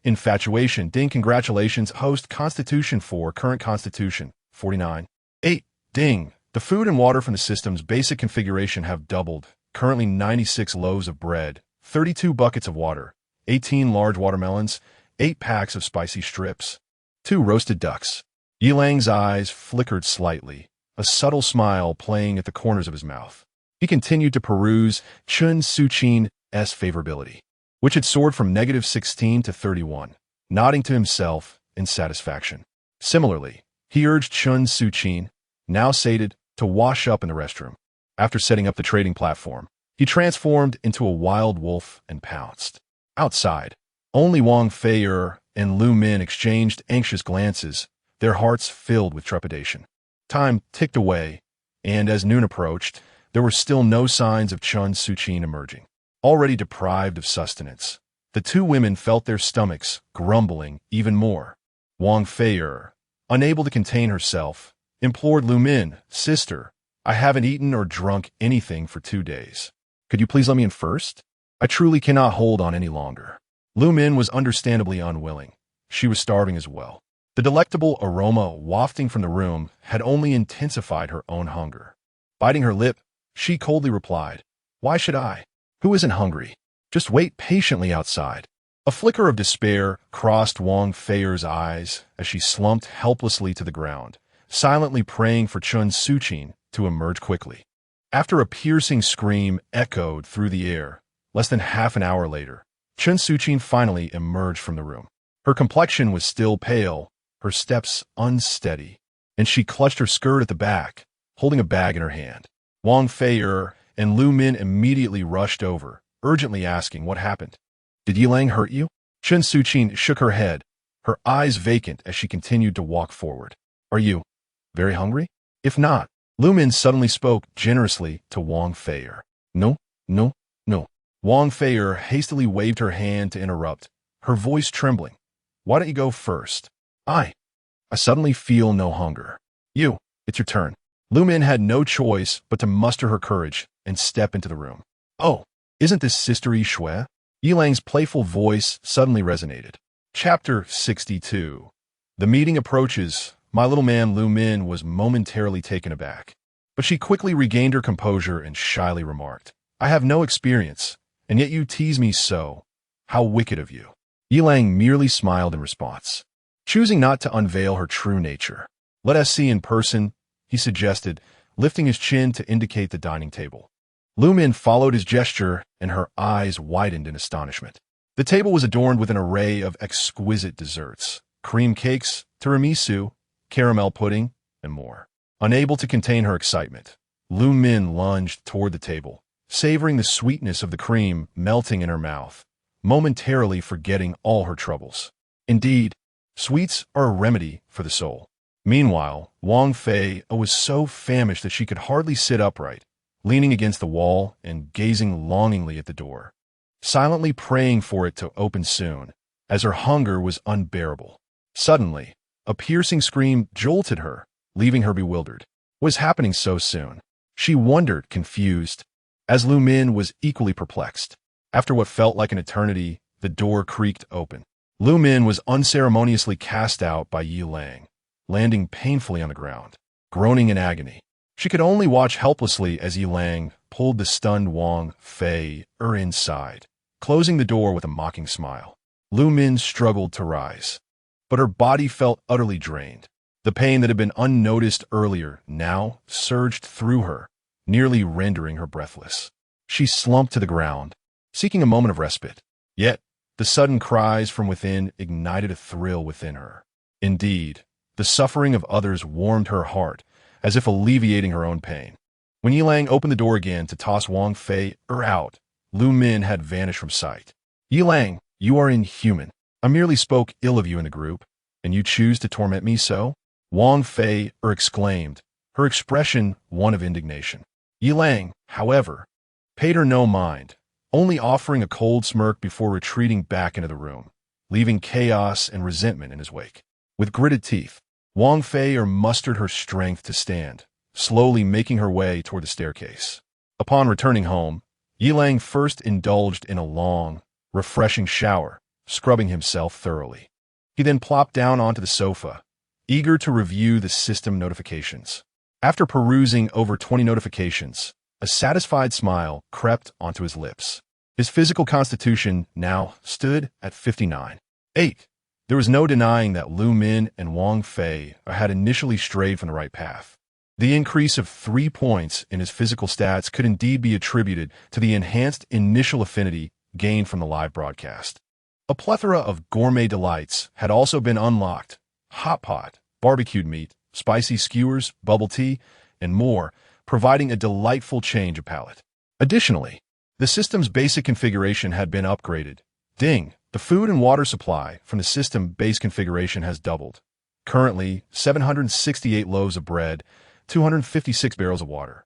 Infatuation, ding, congratulations, host Constitution 4, current Constitution, 49. 8. Ding, the food and water from the system's basic configuration have doubled, currently 96 loaves of bread, 32 buckets of water, 18 large watermelons, 8 packs of spicy strips, 2 roasted ducks. Yilang's eyes flickered slightly, a subtle smile playing at the corners of his mouth. He continued to peruse Chun Suchin's favorability, which had soared from -16 to 31, nodding to himself in satisfaction. Similarly, he urged Chun Suchin, now sated, to wash up in the restroom. After setting up the trading platform, he transformed into a wild wolf and pounced. Outside, only Wang Fei and Lu Min exchanged anxious glances, their hearts filled with trepidation. Time ticked away, and as noon approached, there were still no signs of Chun Suchin emerging. Already deprived of sustenance, the two women felt their stomachs grumbling even more. Wang Fei, unable to contain herself, implored Lu Min, "Sister, I haven't eaten or drunk anything for 2 days. Could you please let me in first? I truly cannot hold on any longer." Lu Min was understandably unwilling. She was starving as well. The delectable aroma wafting from the room had only intensified her own hunger. Biting her lip, she coldly replied, "Why should I? Who isn't hungry? Just wait patiently outside." A flicker of despair crossed Wang Fei's eyes as she slumped helplessly to the ground, silently praying for Chun Suchin to emerge quickly. After a piercing scream echoed through the air, less than half an hour later, Chun Suchin finally emerged from the room. Her complexion was still pale, her steps unsteady, and she clutched her skirt at the back, holding a bag in her hand. Wang Fei and Lu Min immediately rushed over, urgently asking what happened. "Did Yilang hurt you?" Chun Suchin shook her head, her eyes vacant as she continued to walk forward. "Are you very hungry? If not," Lu Min suddenly spoke generously to Wang Fei. "No, no, no." Wang Fei hastily waved her hand to interrupt, her voice trembling. "Why don't you go first? I suddenly feel no hunger. It's your turn." Lu Min had no choice but to muster her courage and step into the room. "Oh, isn't this Sister Yi Shui?" Yilang's playful voice suddenly resonated. Chapter 62. The meeting approaches. My little man Lu Min was momentarily taken aback, but she quickly regained her composure and shyly remarked, "I have no experience, and yet you tease me so. How wicked of you." Yilang merely smiled in response, choosing not to unveil her true nature. "Let us see in person," he suggested, lifting his chin to indicate the dining table. Lu Min followed his gesture, and her eyes widened in astonishment. The table was adorned with an array of exquisite desserts, cream cakes, tiramisu, caramel pudding, and more. Unable to contain her excitement, Lu Min lunged toward the table, savoring the sweetness of the cream melting in her mouth, momentarily forgetting all her troubles. Indeed, sweets are a remedy for the soul. Meanwhile, Wang Fei was so famished that she could hardly sit upright, leaning against the wall and gazing longingly at the door, silently praying for it to open soon, as her hunger was unbearable. Suddenly, a piercing scream jolted her, leaving her bewildered. What was happening so soon? She wondered, confused, as Lu Min was equally perplexed. After what felt like an eternity, the door creaked open. Lu Min was unceremoniously cast out by Yilang, landing painfully on the ground, groaning in agony. She could only watch helplessly as Yilang pulled the stunned Wang Fei inside, closing the door with a mocking smile. Lu Min struggled to rise, but her body felt utterly drained. The pain that had been unnoticed earlier now surged through her, nearly rendering her breathless. She slumped to the ground, seeking a moment of respite. Yet, the sudden cries from within ignited a thrill within her. Indeed, the suffering of others warmed her heart, as if alleviating her own pain. When Yilang opened the door again to toss Wang Fei out, Lu Min had vanished from sight. "Yilang, You are inhuman. I merely spoke ill of you in the group, and you choose to torment me so? Wang Fei exclaimed, her expression one of indignation. Yilang, however, paid her no mind, only offering a cold smirk before retreating back into the room, leaving chaos and resentment in his wake. With gritted teeth, Wang Fei mustered her strength to stand, slowly making her way toward the staircase. Upon returning home, Yilang first indulged in a long, refreshing shower, scrubbing himself thoroughly. He then plopped down onto the sofa, eager to review the system notifications. After perusing over 20 notifications, a satisfied smile crept onto his lips. His physical constitution now stood at 59. 8. There was no denying that Lu Min and Wang Fei had initially strayed from the right path. The increase of 3 points in his physical stats could indeed be attributed to the enhanced initial affinity gained from the live broadcast. A plethora of gourmet delights had also been unlocked: hot pot, barbecued meat, spicy skewers, bubble tea, and more, providing a delightful change of palate. Additionally, the system's basic configuration had been upgraded. Ding! The food and water supply from the system base configuration has doubled. Currently, 768 loaves of bread, 256 barrels of water,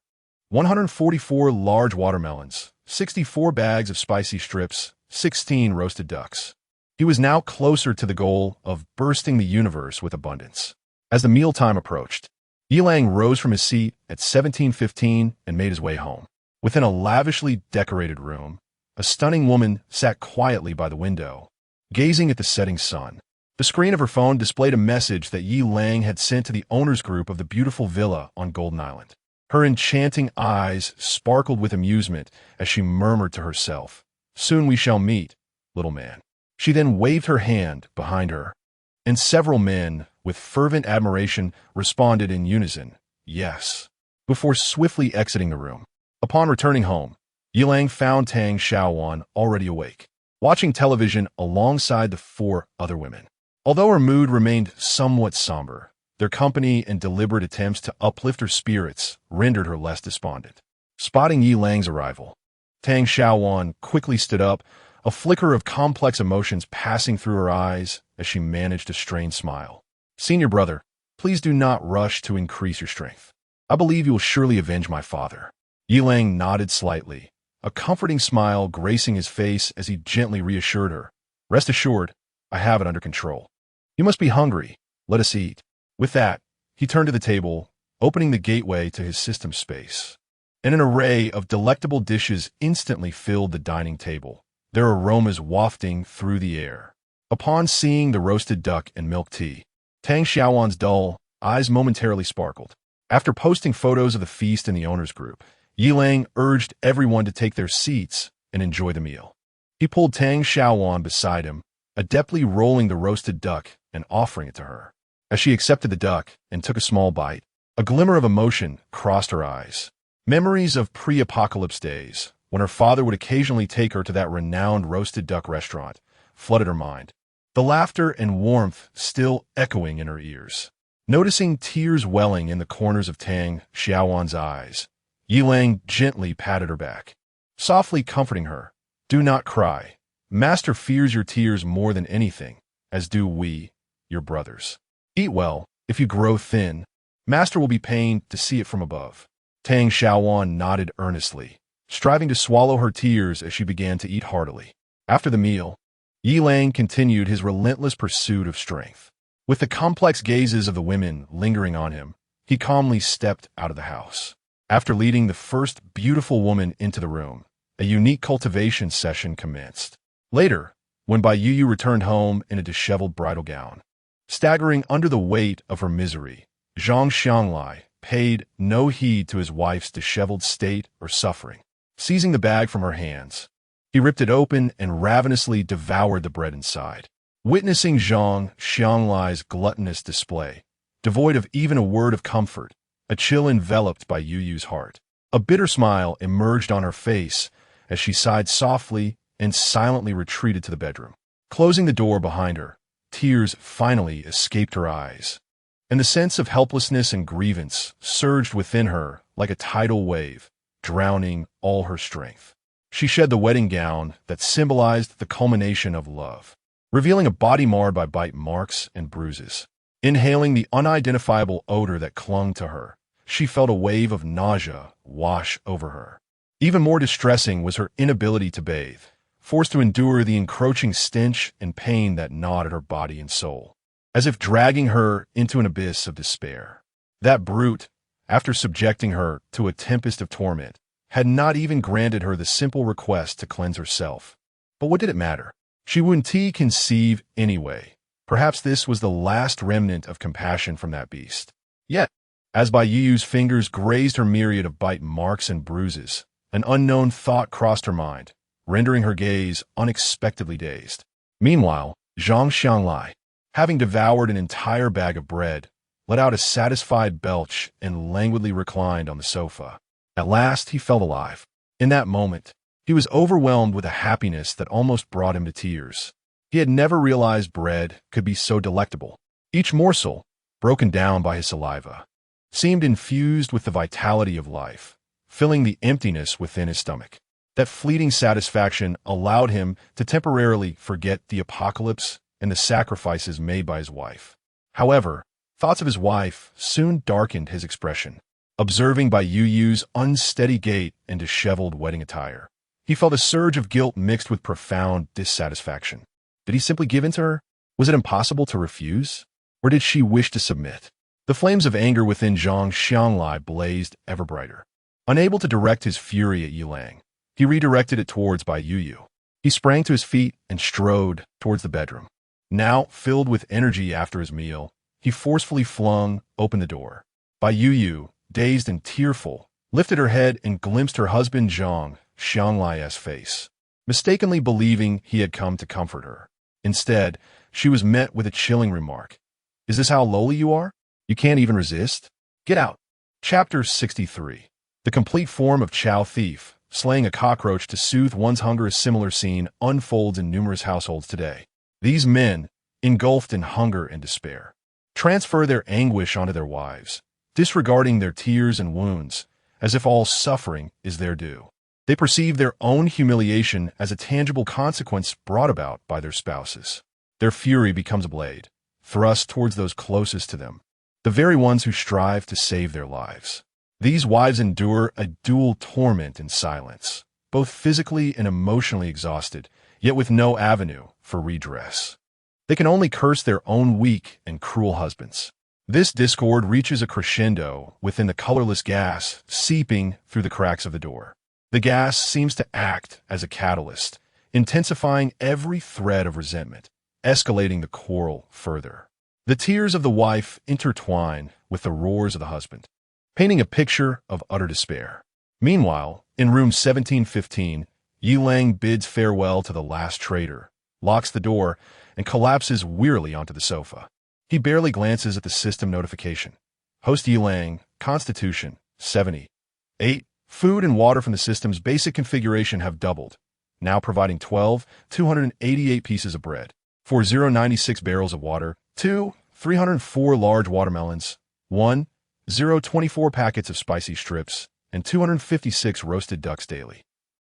144 large watermelons, 64 bags of spicy strips, 16 roasted ducks. He was now closer to the goal of bursting the universe with abundance. As the mealtime approached, Yilang rose from his seat at 17:15 and made his way home. Within a lavishly decorated room, a stunning woman sat quietly by the window, gazing at the setting sun. The screen of her phone displayed a message that Yilang had sent to the owners group of the beautiful villa on Golden Island. Her enchanting eyes sparkled with amusement as she murmured to herself, "Soon we shall meet, little man." She then waved her hand behind her, and several men, with fervent admiration, responded in unison, "Yes," before swiftly exiting the room. Upon returning home, Yilang found Tang Xiaowan already awake, watching television alongside the 4 other women. Although her mood remained somewhat somber, their company and deliberate attempts to uplift her spirits rendered her less despondent. Spotting Yilang's arrival, Tang Xiaowan quickly stood up, a flicker of complex emotions passing through her eyes as she managed a strained smile. "Senior brother, please do not rush to increase your strength. I believe you will surely avenge my father." Yilang nodded slightly, a comforting smile gracing his face as he gently reassured her, "Rest assured, I have it under control. You must be hungry. Let us eat." With that, he turned to the table, opening the gateway to his system space. And an array of delectable dishes instantly filled the dining table, their aromas wafting through the air. Upon seeing the roasted duck and milk tea, Tang Xiaowan's dull eyes momentarily sparkled. After posting photos of the feast in the owners group, Yilang urged everyone to take their seats and enjoy the meal. He pulled Tang Xiaowan beside him, adeptly rolling the roasted duck and offering it to her. As she accepted the duck and took a small bite, a glimmer of emotion crossed her eyes. Memories of pre-apocalypse days, when her father would occasionally take her to that renowned roasted duck restaurant, flooded her mind, the laughter and warmth still echoing in her ears. Noticing tears welling in the corners of Tang Xiaowan's eyes, Yilang gently patted her back, softly comforting her. "Do not cry. Master fears your tears more than anything, as do we, your brothers. Eat well. If you grow thin, Master will be pained to see it from above." Tang Xiaowan nodded earnestly, striving to swallow her tears as she began to eat heartily. After the meal, Yilang continued his relentless pursuit of strength. With the complex gazes of the women lingering on him, he calmly stepped out of the house. After leading the first beautiful woman into the room, a unique cultivation session commenced. Later, when Bai Yu returned home in a disheveled bridal gown, staggering under the weight of her misery, Zhang Xianglai paid no heed to his wife's disheveled state or suffering. Seizing the bag from her hands, he ripped it open and ravenously devoured the bread inside. Witnessing Zhang Xianglai's gluttonous display, devoid of even a word of comfort, a chill enveloped Bai Yu's heart. A bitter smile emerged on her face as she sighed softly and silently retreated to the bedroom. Closing the door behind her, tears finally escaped her eyes, and the sense of helplessness and grievance surged within her like a tidal wave, drowning all her strength. She shed the wedding gown that symbolized the culmination of love, revealing a body marred by bite marks and bruises. Inhaling the unidentifiable odor that clung to her, she felt a wave of nausea wash over her. Even more distressing was her inability to bathe, forced to endure the encroaching stench and pain that gnawed at her body and soul, as if dragging her into an abyss of despair. That brute, after subjecting her to a tempest of torment, had not even granted her the simple request to cleanse herself. But what did it matter? She wouldn't conceive anyway. Perhaps this was the last remnant of compassion from that beast. Yet, as Bai Yu's fingers grazed her myriad of bite marks and bruises, an unknown thought crossed her mind, rendering her gaze unexpectedly dazed. Meanwhile, Zhang Xianglai, having devoured an entire bag of bread, let out a satisfied belch and languidly reclined on the sofa. At last, he felt alive. In that moment, he was overwhelmed with a happiness that almost brought him to tears. He had never realized bread could be so delectable. Each morsel, broken down by his saliva, seemed infused with the vitality of life, filling the emptiness within his stomach. That fleeting satisfaction allowed him to temporarily forget the apocalypse and the sacrifices made by his wife. However, thoughts of his wife soon darkened his expression. Observing Bai Yu's unsteady gait and disheveled wedding attire, he felt a surge of guilt mixed with profound dissatisfaction. Did he simply give in to her? Was it impossible to refuse? Or did she wish to submit? The flames of anger within Zhang Xianglai blazed ever brighter. Unable to direct his fury at Yilang, he redirected it towards Bai Yu. He sprang to his feet and strode towards the bedroom. Now, filled with energy after his meal, he forcefully flung open the door. Bai Yu, dazed and tearful, lifted her head and glimpsed her husband Zhang Xianglai's face, mistakenly believing he had come to comfort her. Instead, she was met with a chilling remark. "Is this how lowly you are? You can't even resist? Get out." Chapter 63. The complete form of Chow Thief, slaying a cockroach to soothe one's hunger. A similar scene unfolds in numerous households today. These men, engulfed in hunger and despair, transfer their anguish onto their wives, disregarding their tears and wounds, as if all suffering is their due. They perceive their own humiliation as a tangible consequence brought about by their spouses. Their fury becomes a blade, thrust towards those closest to them, the very ones who strive to save their lives. These wives endure a dual torment in silence, both physically and emotionally exhausted, yet with no avenue for redress. They can only curse their own weak and cruel husbands. This discord reaches a crescendo within the colorless gas seeping through the cracks of the door. The gas seems to act as a catalyst, intensifying every thread of resentment, escalating the quarrel further. The tears of the wife intertwine with the roars of the husband, painting a picture of utter despair. Meanwhile, in room 1715, Yilang bids farewell to the last traitor, locks the door, and collapses wearily onto the sofa. He barely glances at the system notification. Host Yilang, Constitution, 70. 8. Food and water from the system's basic configuration have doubled, now providing 288 pieces of bread, 4096 barrels of water, 304 large watermelons, 24 packets of spicy strips, and 256 roasted ducks daily.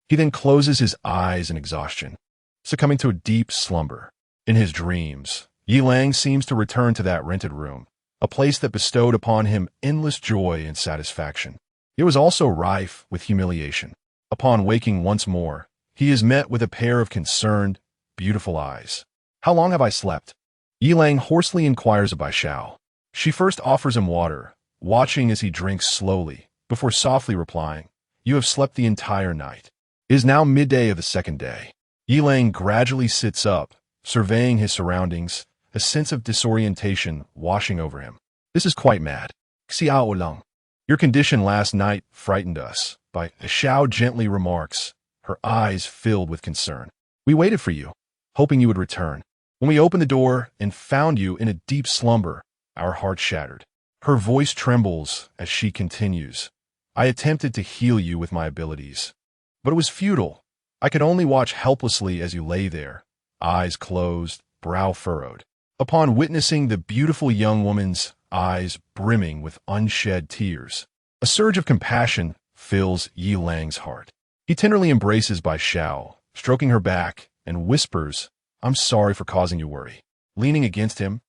He then closes his eyes in exhaustion, succumbing to a deep slumber. In his dreams, Yilang seems to return to that rented room, a place that bestowed upon him endless joy and satisfaction. It was also rife with humiliation. Upon waking once more, he is met with a pair of concerned, beautiful eyes. "How long have I slept?" Yilang hoarsely inquires of Bai Xiao. She first offers him water, watching as he drinks slowly, before softly replying, "You have slept the entire night. It is now midday of the second day." Yilang gradually sits up, surveying his surroundings, a sense of disorientation washing over him. "This is quite mad. Xiao Long. Your condition last night frightened us," Bai Xiao gently remarks, her eyes filled with concern. "We waited for you, hoping you would return. When we opened the door and found you in a deep slumber, our hearts shattered." Her voice trembles as she continues, "I attempted to heal you with my abilities, but it was futile. I could only watch helplessly as you lay there, eyes closed, brow furrowed." Upon witnessing the beautiful young woman's eyes brimming with unshed tears, a surge of compassion fills Yilang's heart. He tenderly embraces Bai Xiao, stroking her back, and whispers, "I'm sorry for causing you worry." Leaning against him,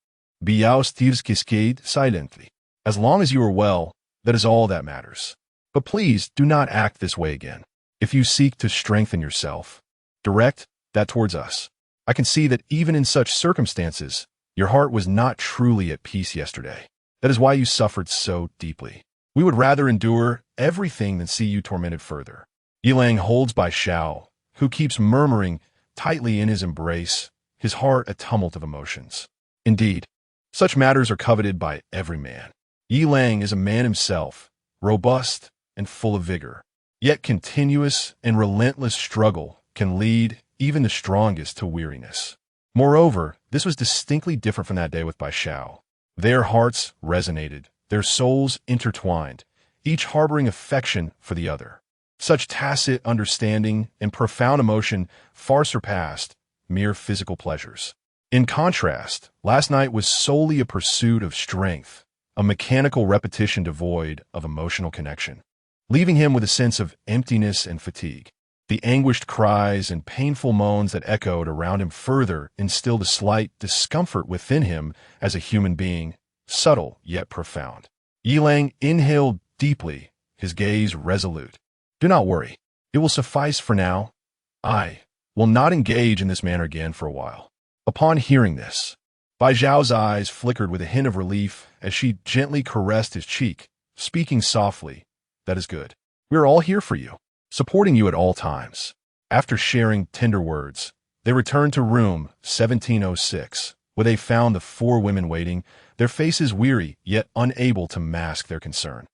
Biao Steve's cascade silently. "As long as you are well, that is all that matters. But please do not act this way again. If you seek to strengthen yourself, direct that towards us. I can see that even in such circumstances, your heart was not truly at peace yesterday. That is why you suffered so deeply. We would rather endure everything than see you tormented further." Yilang holds Bai Xiao, who keeps murmuring tightly in his embrace, his heart a tumult of emotions. Indeed, such matters are coveted by every man. Yilang is a man himself, robust and full of vigor. Yet continuous and relentless struggle can lead even the strongest to weariness. Moreover, this was distinctly different from that day with Bai Xiao. Their hearts resonated, their souls intertwined, each harboring affection for the other. Such tacit understanding and profound emotion far surpassed mere physical pleasures. In contrast, last night was solely a pursuit of strength, a mechanical repetition devoid of emotional connection, leaving him with a sense of emptiness and fatigue. The anguished cries and painful moans that echoed around him further instilled a slight discomfort within him as a human being, subtle yet profound. Yilang inhaled deeply, his gaze resolute. "Do not worry. It will suffice for now. I will not engage in this manner again for a while." Upon hearing this, Bai Zhao's eyes flickered with a hint of relief as she gently caressed his cheek, speaking softly, "That is good. We are all here for you, supporting you at all times." After sharing tender words, they returned to room 1706, where they found the four women waiting, their faces weary yet unable to mask their concern.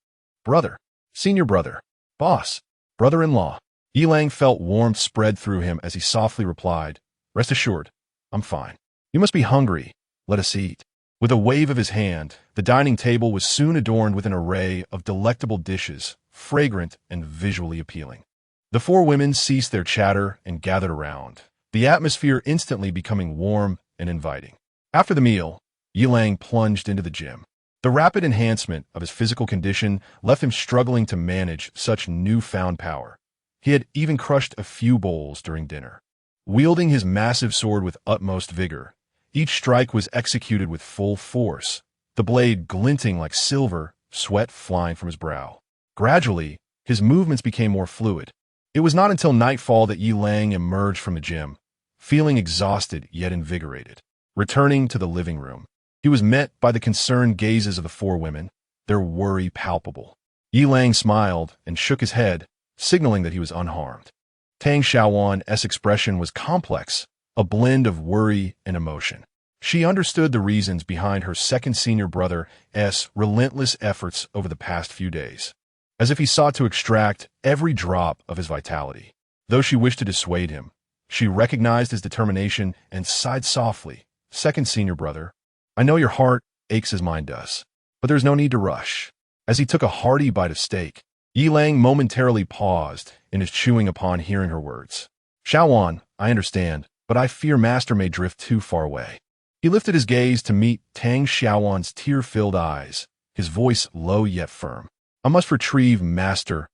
"Brother, senior brother, boss, brother-in-law." Yilang felt warmth spread through him as he softly replied, "Rest assured, I'm fine. You must be hungry. Let us eat." With a wave of his hand, the dining table was soon adorned with an array of delectable dishes, fragrant and visually appealing. The four women ceased their chatter and gathered around, the atmosphere instantly becoming warm and inviting. After the meal, Yilang plunged into the gym. The rapid enhancement of his physical condition left him struggling to manage such newfound power. He had even crushed a few bowls during dinner. Wielding his massive sword with utmost vigor, each strike was executed with full force, the blade glinting like silver, sweat flying from his brow. Gradually, his movements became more fluid. It was not until nightfall that Yilang emerged from the gym, feeling exhausted yet invigorated. Returning to the living room, he was met by the concerned gazes of the four women, their worry palpable. Yilang smiled and shook his head, signaling that he was unharmed. Tang Xiaowan's expression was complex, a blend of worry and emotion. She understood the reasons behind her second senior brother's relentless efforts over the past few days, as if he sought to extract every drop of his vitality. Though she wished to dissuade him, she recognized his determination and sighed softly. "Second senior brother, I know your heart aches as mine does, but there's no need to rush." As he took a hearty bite of steak, Yilang momentarily paused in his chewing upon hearing her words. "Xiaowan, I understand, but I fear Master may drift too far away." He lifted his gaze to meet Tang Xiaowan's tear-filled eyes, his voice low yet firm. "I must retrieve Master's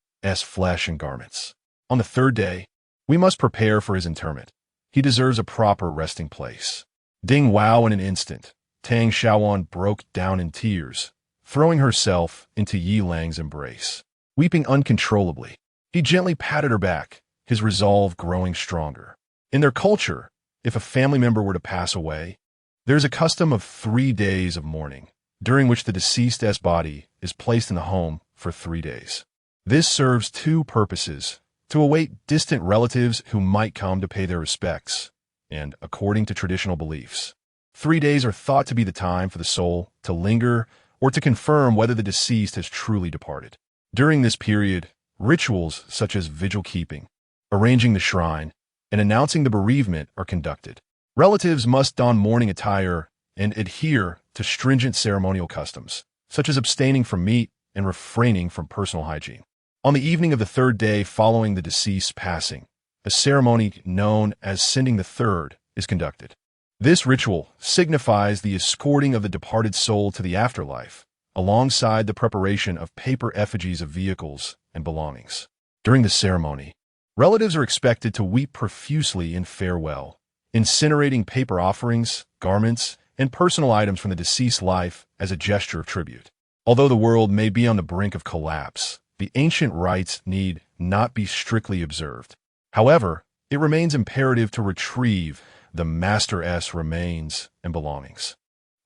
flesh and garments. On the third day, we must prepare for his interment. He deserves a proper resting place." Ding wow in an instant, Tang Xiaowan broke down in tears, throwing herself into Yilang's embrace. Weeping uncontrollably, he gently patted her back, his resolve growing stronger. In their culture, if a family member were to pass away, there is a custom of 3 days of mourning, during which the deceased's body is placed in the home for 3 days. This serves two purposes: to await distant relatives who might come to pay their respects, and, according to traditional beliefs, 3 days are thought to be the time for the soul to linger or to confirm whether the deceased has truly departed. During this period, rituals such as vigil keeping, arranging the shrine, and announcing the bereavement are conducted. Relatives must don mourning attire and adhere to stringent ceremonial customs, such as abstaining from meat and refraining from personal hygiene. On the evening of the third day following the deceased's passing, a ceremony known as sending the third is conducted. This ritual signifies the escorting of the departed soul to the afterlife, alongside the preparation of paper effigies of vehicles and belongings. During the ceremony, Relatives are expected to weep profusely in farewell, incinerating paper offerings, garments, and personal items from the deceased's life as a gesture of tribute. Although the world may be on the brink of collapse, the ancient rites need not be strictly observed. However, it remains imperative to retrieve the Master's remains and belongings.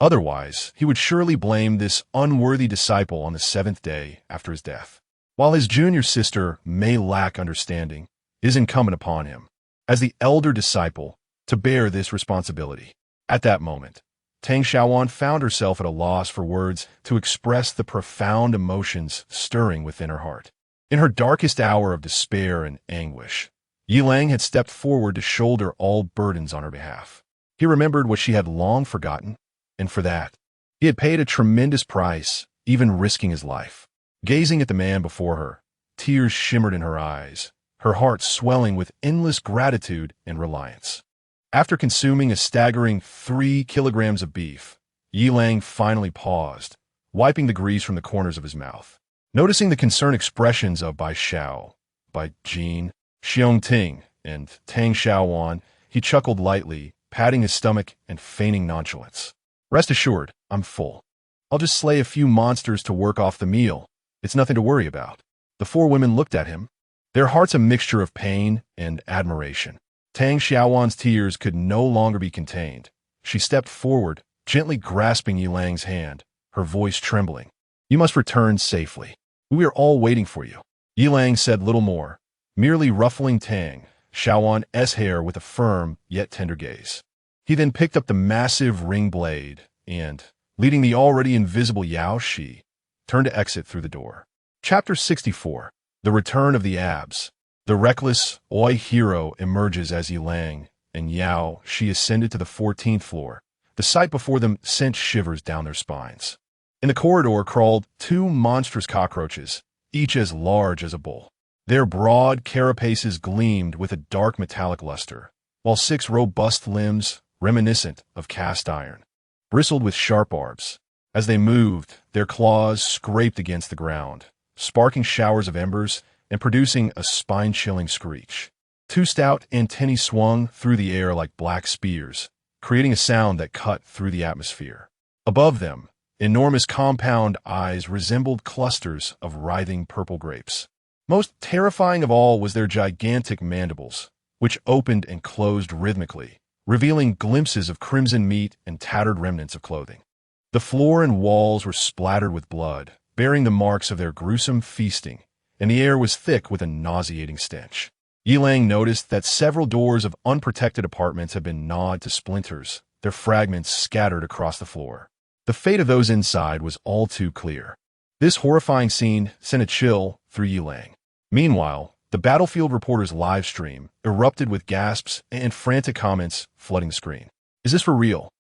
Otherwise, he would surely blame this unworthy disciple on the seventh day after his death. While his junior sister may lack understanding, it is incumbent upon him, as the elder disciple, to bear this responsibility. At that moment, Tang Xiaowan found herself at a loss for words to express the profound emotions stirring within her heart. In her darkest hour of despair and anguish, Yi Lang had stepped forward to shoulder all burdens on her behalf. He remembered what she had long forgotten, and for that, he had paid a tremendous price, even risking his life. Gazing at the man before her, tears shimmered in her eyes, her heart swelling with endless gratitude and reliance. After consuming a staggering 3 kilograms of beef, Yi Lang finally paused, wiping the grease from the corners of his mouth. Noticing the concerned expressions of Bai Xiao, Bai Jin, Xiong Ting, and Tang Xiaowan, he chuckled lightly, patting his stomach and feigning nonchalance. Rest assured, I'm full. I'll just slay a few monsters to work off the meal. It's nothing to worry about. The 4 women looked at him, their hearts a mixture of pain and admiration. Tang Xiaowan's tears could no longer be contained. She stepped forward, gently grasping Yi Lang's hand, her voice trembling. You must return safely. We are all waiting for you. Yi Lang said little more, merely ruffling Tang Xiaowan's hair with a firm yet tender gaze. He then picked up the massive ring blade and, leading the already invisible Yao Shi, turned to exit through the door. Chapter 64. The Return of the Abs. The reckless Oi hero emerges as Yi Lang and Yao Shi ascended to the 14th floor. The sight before them sent shivers down their spines. In the corridor crawled 2 monstrous cockroaches, each as large as a bull. Their broad carapaces gleamed with a dark metallic luster, while 6 robust limbs, reminiscent of cast iron, bristled with sharp barbs. As they moved, their claws scraped against the ground, sparking showers of embers and producing a spine-chilling screech. 2 stout antennae swung through the air like black spears, creating a sound that cut through the atmosphere. Above them, enormous compound eyes resembled clusters of writhing purple grapes. Most terrifying of all was their gigantic mandibles, which opened and closed rhythmically, revealing glimpses of crimson meat and tattered remnants of clothing. The floor and walls were splattered with blood, bearing the marks of their gruesome feasting, and the air was thick with a nauseating stench. Yi Lang noticed that several doors of unprotected apartments had been gnawed to splinters, their fragments scattered across the floor. The fate of those inside was all too clear. This horrifying scene sent a chill through Yi Lang. Meanwhile, the Battlefield Reporter's live stream erupted with gasps and frantic comments flooding the screen. Is this for real?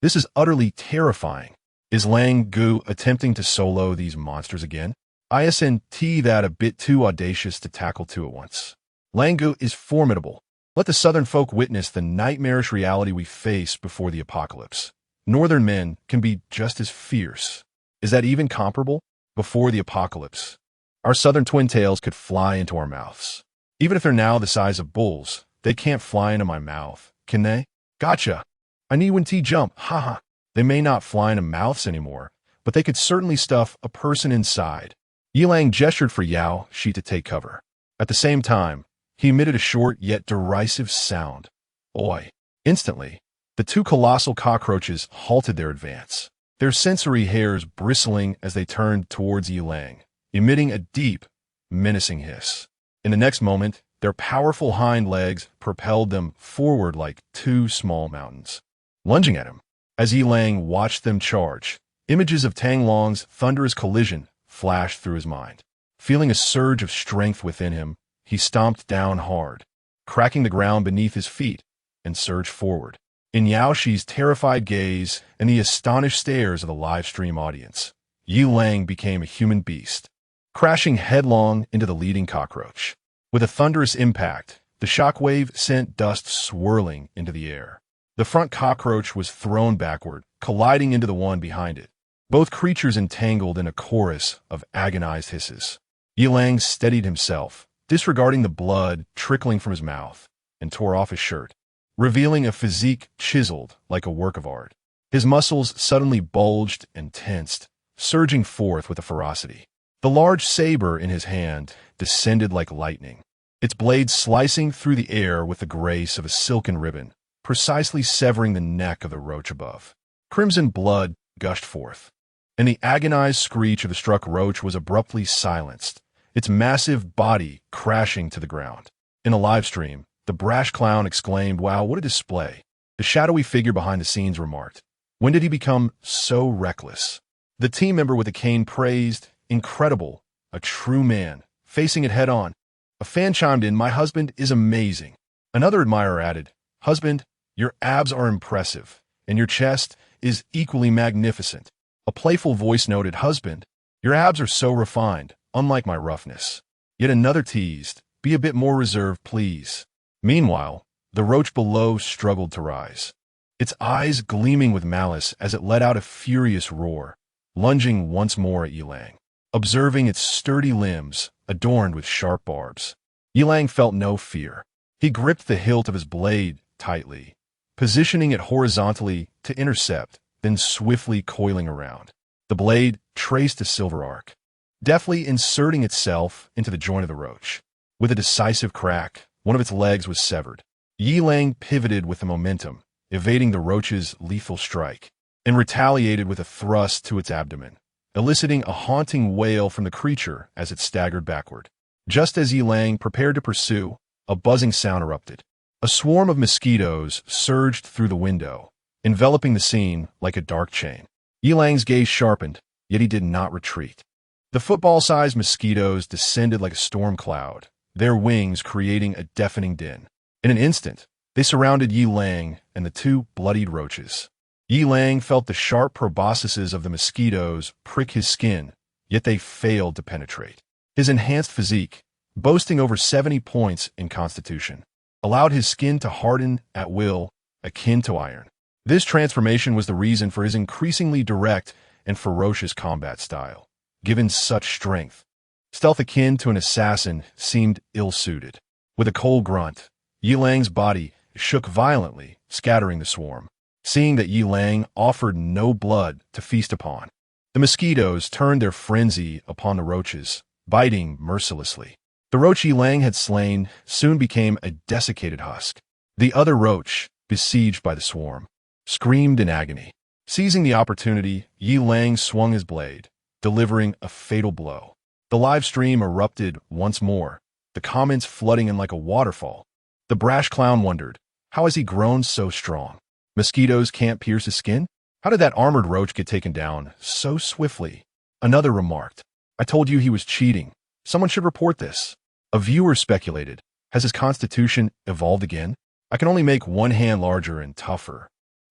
This is utterly terrifying. Is Lang Gu attempting to solo these monsters again? Isn't that a bit too audacious to tackle 2 at once? Lang Gu is formidable. Let the southern folk witness the nightmarish reality we face before the apocalypse. Northern men can be just as fierce. Is that even comparable? Before the apocalypse, our southern twin tails could fly into our mouths. Even if they're now the size of bulls, they can't fly into my mouth, can they? Gotcha. I need when T jump, haha. They may not fly into mouths anymore, but they could certainly stuff a person inside. Yi Lang gestured for Yao Shi to take cover. At the same time, he emitted a short yet derisive sound. Oi. Instantly, the 2 colossal cockroaches halted their advance, their sensory hairs bristling as they turned towards Yi Lang, emitting a deep, menacing hiss. In the next moment, their powerful hind legs propelled them forward like 2 small mountains. Lunging at him, as Yi Lang watched them charge, images of Tang Long's thunderous collision flashed through his mind. Feeling a surge of strength within him, he stomped down hard, cracking the ground beneath his feet, and surged forward. In Yao Shi's terrified gaze and the astonished stares of the live stream audience, Yi Lang became a human beast, crashing headlong into the leading cockroach. With a thunderous impact, the shockwave sent dust swirling into the air. The front cockroach was thrown backward, colliding into the one behind it. Both creatures entangled in a chorus of agonized hisses. Yi Lang steadied himself, disregarding the blood trickling from his mouth, and tore off his shirt, revealing a physique chiseled like a work of art. His muscles suddenly bulged and tensed, surging forth with a ferocity. The large saber in his hand descended like lightning, its blade slicing through the air with the grace of a silken ribbon, precisely severing the neck of the roach above. Crimson blood gushed forth, and the agonized screech of the struck roach was abruptly silenced, its massive body crashing to the ground. In a live stream, the brash clown exclaimed, "Wow, what a display." The shadowy figure behind the scenes remarked, "When did he become so reckless?" The team member with the cane praised, "Incredible, a true man, facing it head on." A fan chimed in, "My husband is amazing." Another admirer added, "Husband, your abs are impressive, and your chest is equally magnificent." A playful voice noted, "Husband, your abs are so refined, unlike my roughness." Yet another teased, "Be a bit more reserved, please." Meanwhile, the roach below struggled to rise, its eyes gleaming with malice as it let out a furious roar, lunging once more at Yilang. Observing its sturdy limbs adorned with sharp barbs, Yilang felt no fear. He gripped the hilt of his blade tightly, positioning it horizontally to intercept, then swiftly coiling around. The blade traced a silver arc, deftly inserting itself into the joint of the roach. With a decisive crack, one of its legs was severed. Yilang pivoted with the momentum, evading the roach's lethal strike, and retaliated with a thrust to its abdomen, eliciting a haunting wail from the creature as it staggered backward. Just as Yilang prepared to pursue, a buzzing sound erupted. A swarm of mosquitoes surged through the window, enveloping the scene like a dark chain. Yilang's gaze sharpened, yet he did not retreat. The football-sized mosquitoes descended like a storm cloud, their wings creating a deafening din. In an instant, they surrounded Yilang and the two bloodied roaches. Yilang felt the sharp proboscises of the mosquitoes prick his skin, yet they failed to penetrate. His enhanced physique, boasting over 70 points in constitution, allowed his skin to harden at will, akin to iron. This transformation was the reason for his increasingly direct and ferocious combat style. Given such strength, stealth akin to an assassin seemed ill-suited. With a cold grunt, Yilang's body shook violently, scattering the swarm. Seeing that Yilang offered no blood to feast upon, the mosquitoes turned their frenzy upon the roaches, biting mercilessly. The roach Yilang had slain soon became a desiccated husk. The other roach, besieged by the swarm, screamed in agony. Seizing the opportunity, Yilang swung his blade, delivering a fatal blow. The live stream erupted once more, the comments flooding in like a waterfall. The brash clown wondered, how has he grown so strong? Mosquitoes can't pierce his skin? How did that armored roach get taken down so swiftly? Another remarked, I told you he was cheating. Someone should report this. A viewer speculated, has his constitution evolved again? I can only make one hand larger and tougher.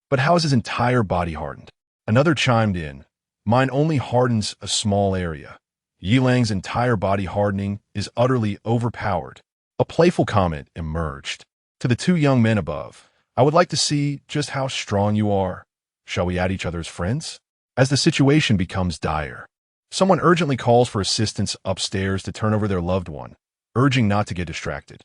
But how is his entire body hardened? Another chimed in, mine only hardens a small area. Yilang's entire body hardening is utterly overpowered. A playful comment emerged. To the two young men above, I would like to see just how strong you are. Shall we add each other as friends? As the situation becomes dire, someone urgently calls for assistance upstairs to turn over their loved one, urging not to get distracted.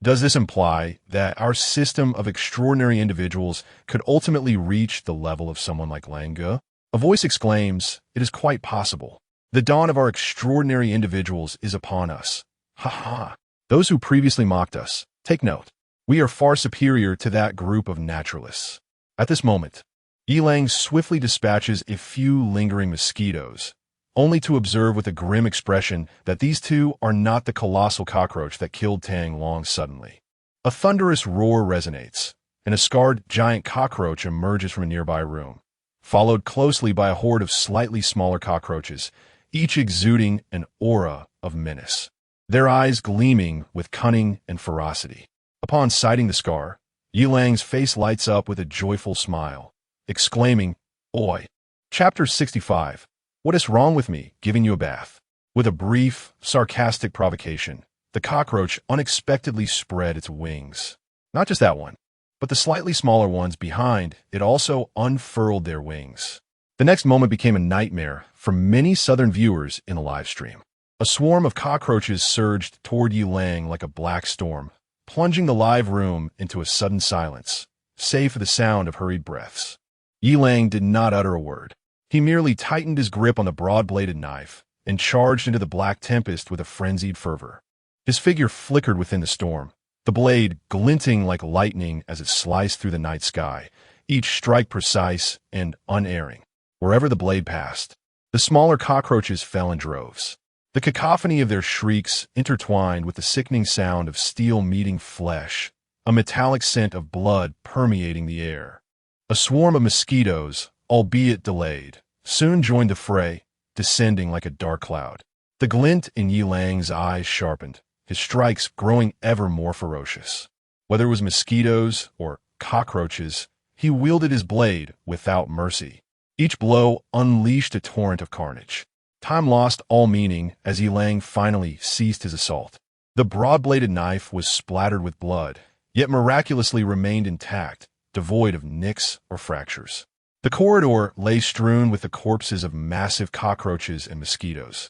Does this imply that our system of extraordinary individuals could ultimately reach the level of someone like Langa? A voice exclaims, it is quite possible. The dawn of our extraordinary individuals is upon us. Ha ha. Those who previously mocked us, take note. We are far superior to that group of naturalists. At this moment, Yilang swiftly dispatches a few lingering mosquitoes, only to observe with a grim expression that these two are not the colossal cockroach that killed Tang Long suddenly. A thunderous roar resonates, and a scarred giant cockroach emerges from a nearby room, followed closely by a horde of slightly smaller cockroaches, each exuding an aura of menace, their eyes gleaming with cunning and ferocity. Upon sighting the scar, Yilang's face lights up with a joyful smile, exclaiming, Oi! Chapter 65. What is wrong with me, giving you a bath? With a brief, sarcastic provocation, the cockroach unexpectedly spread its wings. Not just that one, but the slightly smaller ones behind it also unfurled their wings. The next moment became a nightmare for many southern viewers in the live stream. A swarm of cockroaches surged toward Yi Lang like a black storm, plunging the live room into a sudden silence, save for the sound of hurried breaths. Yi Lang did not utter a word. He merely tightened his grip on the broad-bladed knife and charged into the black tempest with a frenzied fervor. His figure flickered within the storm, the blade glinting like lightning as it sliced through the night sky, each strike precise and unerring. Wherever the blade passed, the smaller cockroaches fell in droves. The cacophony of their shrieks intertwined with the sickening sound of steel meeting flesh, a metallic scent of blood permeating the air. A swarm of mosquitoes, albeit delayed, soon joined the fray, descending like a dark cloud. The glint in Yi Lang's eyes sharpened, his strikes growing ever more ferocious. Whether it was mosquitoes or cockroaches, he wielded his blade without mercy. Each blow unleashed a torrent of carnage. Time lost all meaning as Yi Lang finally ceased his assault. The broad-bladed knife was splattered with blood, yet miraculously remained intact, devoid of nicks or fractures. The corridor lay strewn with the corpses of massive cockroaches and mosquitoes,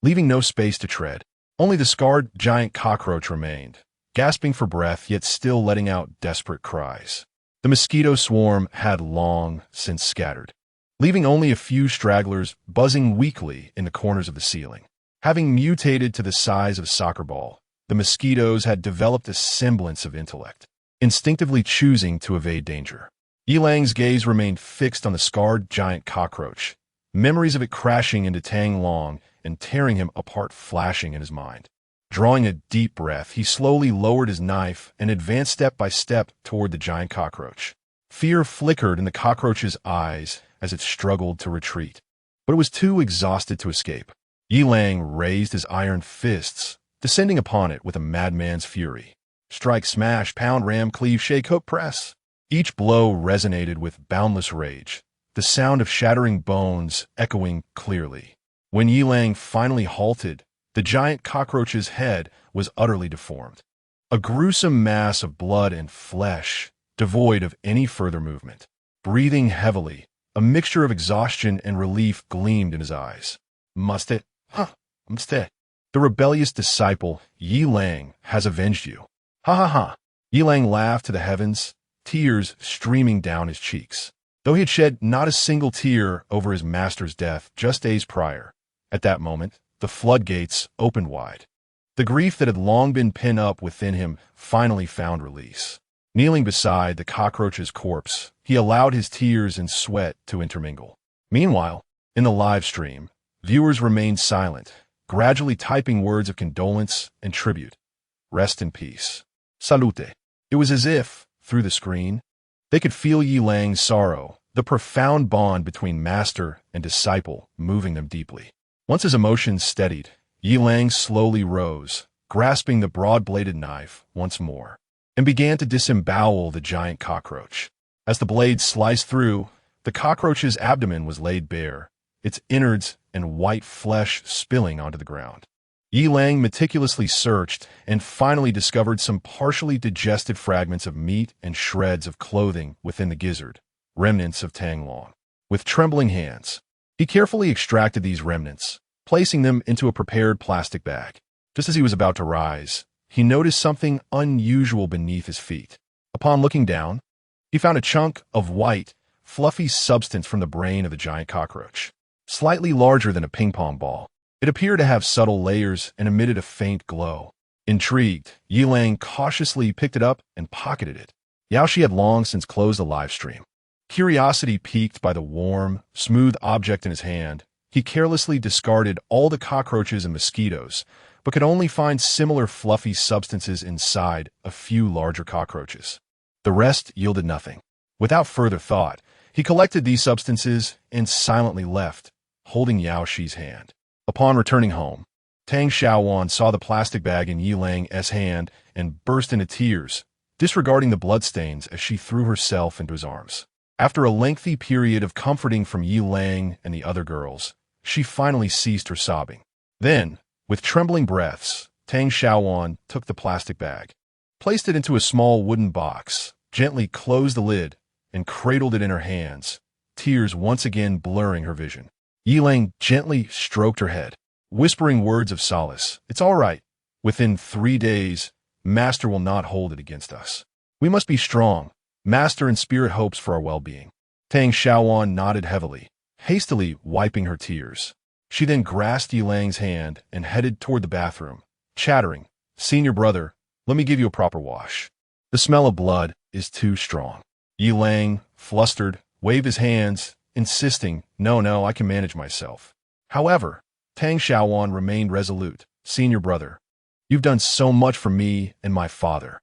leaving no space to tread. Only the scarred giant cockroach remained, gasping for breath yet still letting out desperate cries. The mosquito swarm had long since scattered, leaving only a few stragglers buzzing weakly in the corners of the ceiling. Having mutated to the size of a soccer ball, the mosquitoes had developed a semblance of intellect, instinctively choosing to evade danger. Yi Lang's gaze remained fixed on the scarred giant cockroach, memories of it crashing into Tang Long and tearing him apart flashing in his mind. Drawing a deep breath, he slowly lowered his knife and advanced step by step toward the giant cockroach. Fear flickered in the cockroach's eyes as it struggled to retreat, but it was too exhausted to escape. Yi Lang raised his iron fists, descending upon it with a madman's fury. Strike, smash, pound, ram, cleave, shake, hook, press. Each blow resonated with boundless rage, the sound of shattering bones echoing clearly. When Yi Lang finally halted, the giant cockroach's head was utterly deformed, a gruesome mass of blood and flesh, devoid of any further movement. Breathing heavily, a mixture of exhaustion and relief gleamed in his eyes. Must it? Must it? The rebellious disciple, Yi Lang, has avenged you. Ha ha ha. Yi Lang laughed to the heavens, tears streaming down his cheeks. Though he had shed not a single tear over his master's death just days prior, at that moment, the floodgates opened wide. The grief that had long been pent up within him finally found release. Kneeling beside the cockroach's corpse, he allowed his tears and sweat to intermingle. Meanwhile, in the live stream, viewers remained silent, gradually typing words of condolence and tribute. Rest in peace. Salute. It was as if, through the screen, they could feel Yi Lang's sorrow, the profound bond between master and disciple moving them deeply. Once his emotions steadied, Yi Lang slowly rose, grasping the broad-bladed knife once more, and began to disembowel the giant cockroach. As the blade sliced through, the cockroach's abdomen was laid bare, its innards and white flesh spilling onto the ground. Yi Lang meticulously searched and finally discovered some partially digested fragments of meat and shreds of clothing within the gizzard, remnants of Tang Long. With trembling hands, he carefully extracted these remnants, placing them into a prepared plastic bag. Just as he was about to rise, he noticed something unusual beneath his feet. Upon looking down, he found a chunk of white, fluffy substance from the brain of the giant cockroach, slightly larger than a ping-pong ball. It appeared to have subtle layers and emitted a faint glow. Intrigued, Yi Lang cautiously picked it up and pocketed it. Yaoshi had long since closed the live stream. Curiosity piqued by the warm, smooth object in his hand, he carelessly discarded all the cockroaches and mosquitoes, but could only find similar fluffy substances inside a few larger cockroaches. The rest yielded nothing. Without further thought, he collected these substances and silently left, holding Yaoshi's hand. Upon returning home, Tang Xiaowan saw the plastic bag in Yi Lang's hand and burst into tears, disregarding the bloodstains as she threw herself into his arms. After a lengthy period of comforting from Yi Lang and the other girls, she finally ceased her sobbing. Then, with trembling breaths, Tang Xiaowan took the plastic bag, placed it into a small wooden box, gently closed the lid, and cradled it in her hands, tears once again blurring her vision. Yi Lang gently stroked her head. whispering words of solace. It's all right. Within 3 days, Master will not hold it against us. We must be strong. Master and Spirit hopes for our well-being. Tang Xiaowan nodded heavily, hastily wiping her tears. She then grasped Yilang's hand and headed toward the bathroom, chattering, "Senior brother, let me give you a proper wash. The smell of blood is too strong." Yilang, flustered, waved his hands, insisting, No, I can manage myself. However, Tang Xiaowan remained resolute. "Senior brother, you've done so much for me and my father.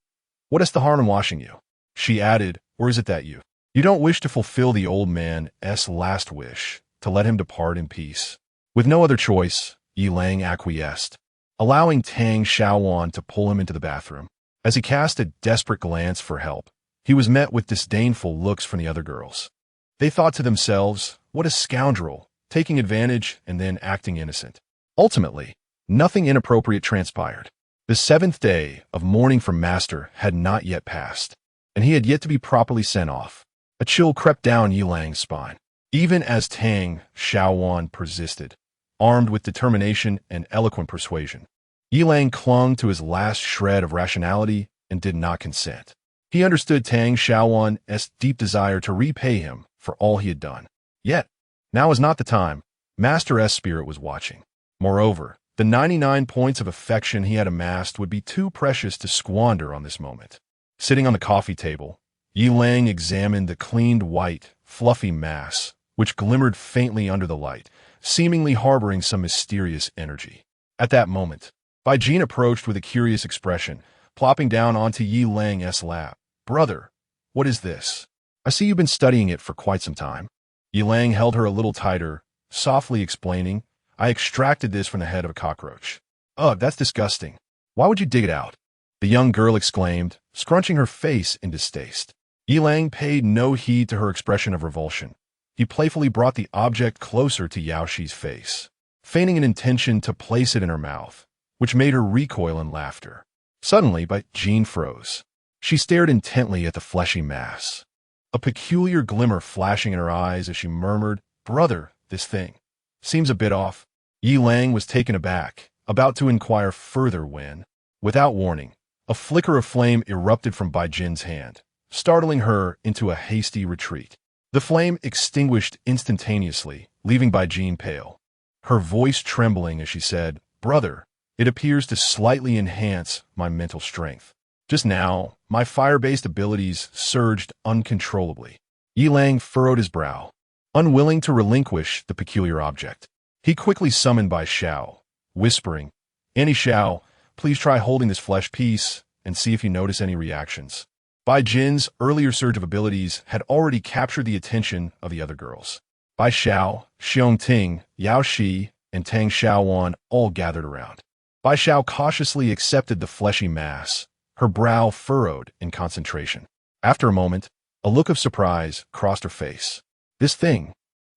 What is the harm in washing you?" She added, "Or is it that you don't wish to fulfill the old man's last wish, to let him depart in peace?" With no other choice, Yilang acquiesced, allowing Tang Xiaowan to pull him into the bathroom. As he cast a desperate glance for help, he was met with disdainful looks from the other girls. They thought to themselves, what a scoundrel, taking advantage and then acting innocent. Ultimately, nothing inappropriate transpired. The 7th day of mourning for Master had not yet passed, and he had yet to be properly sent off. A chill crept down Yilang's spine. Even as Tang Xiaowan persisted, armed with determination and eloquent persuasion, Yilang clung to his last shred of rationality and did not consent. He understood Tang Xiaowan's deep desire to repay him for all he had done. Yet, now was not the time. Master's spirit was watching. Moreover, the 99 points of affection he had amassed would be too precious to squander on this moment. Sitting on the coffee table, Yilang examined the cleaned white, fluffy mass, which glimmered faintly under the light, seemingly harboring some mysterious energy. At that moment, Bai Jin approached with a curious expression, plopping down onto Yilang's lap. "Brother, what is this? I see you've been studying it for quite some time." Yilang held her a little tighter, softly explaining, "I extracted this from the head of a cockroach." "Ugh, that's disgusting. Why would you dig it out?" the young girl exclaimed, scrunching her face in distaste. Yilang paid no heed to her expression of revulsion. He playfully brought the object closer to Yaoxi's face, feigning an intention to place it in her mouth, which made her recoil in laughter. Suddenly, Bai Jin froze. She stared intently at the fleshy mass, a peculiar glimmer flashing in her eyes as she murmured, "Brother, this thing seems a bit off." Yilang was taken aback, about to inquire further when, without warning, a flicker of flame erupted from Bai Jin's hand, startling her into a hasty retreat. The flame extinguished instantaneously, leaving Bai Jin pale. Her voice trembling as she said, "Brother, it appears to slightly enhance my mental strength. Just now, my fire-based abilities surged uncontrollably." Yilang furrowed his brow, unwilling to relinquish the peculiar object. He quickly summoned Bai Xiao, whispering, "Annie Xiao, please try holding this flesh piece and see if you notice any reactions." Bai Jin's earlier surge of abilities had already captured the attention of the other girls. Bai Xiao, Xiong Ting, Yao Shi, and Tang Xiaowan all gathered around. Bai Xiao cautiously accepted the fleshy mass, her brow furrowed in concentration. After a moment, a look of surprise crossed her face. This thing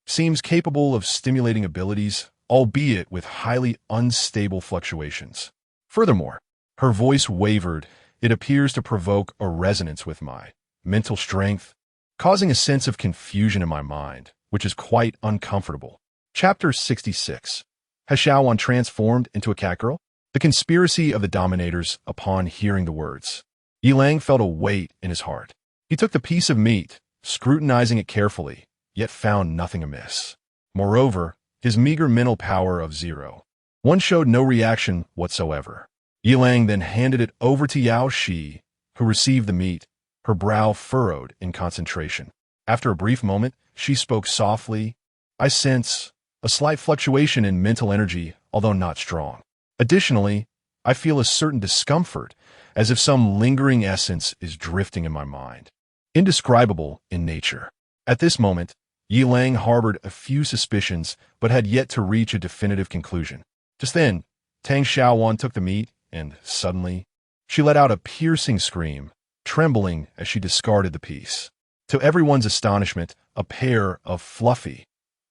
seems capable of stimulating abilities, albeit with highly unstable fluctuations. Furthermore, her voice wavered. "It appears to provoke a resonance with my mental strength, causing a sense of confusion in my mind, which is quite uncomfortable." Chapter 66. Has Xiaowan transformed into a cat girl? The conspiracy of the dominators upon hearing the words. Yilang felt a weight in his heart. He took the piece of meat, scrutinizing it carefully, yet found nothing amiss. Moreover, his meager mental power of 0. 1 showed no reaction whatsoever. Yilang then handed it over to Yao Shi, who received the meat, her brow furrowed in concentration. After a brief moment, she spoke softly, "I sense a slight fluctuation in mental energy, although not strong. Additionally, I feel a certain discomfort, as if some lingering essence is drifting in my mind, indescribable in nature." At this moment, Yilang harbored a few suspicions, but had yet to reach a definitive conclusion. Just then, Tang Xiaowan took the meat, and suddenly, she let out a piercing scream, trembling as she discarded the piece. To everyone's astonishment, a pair of fluffy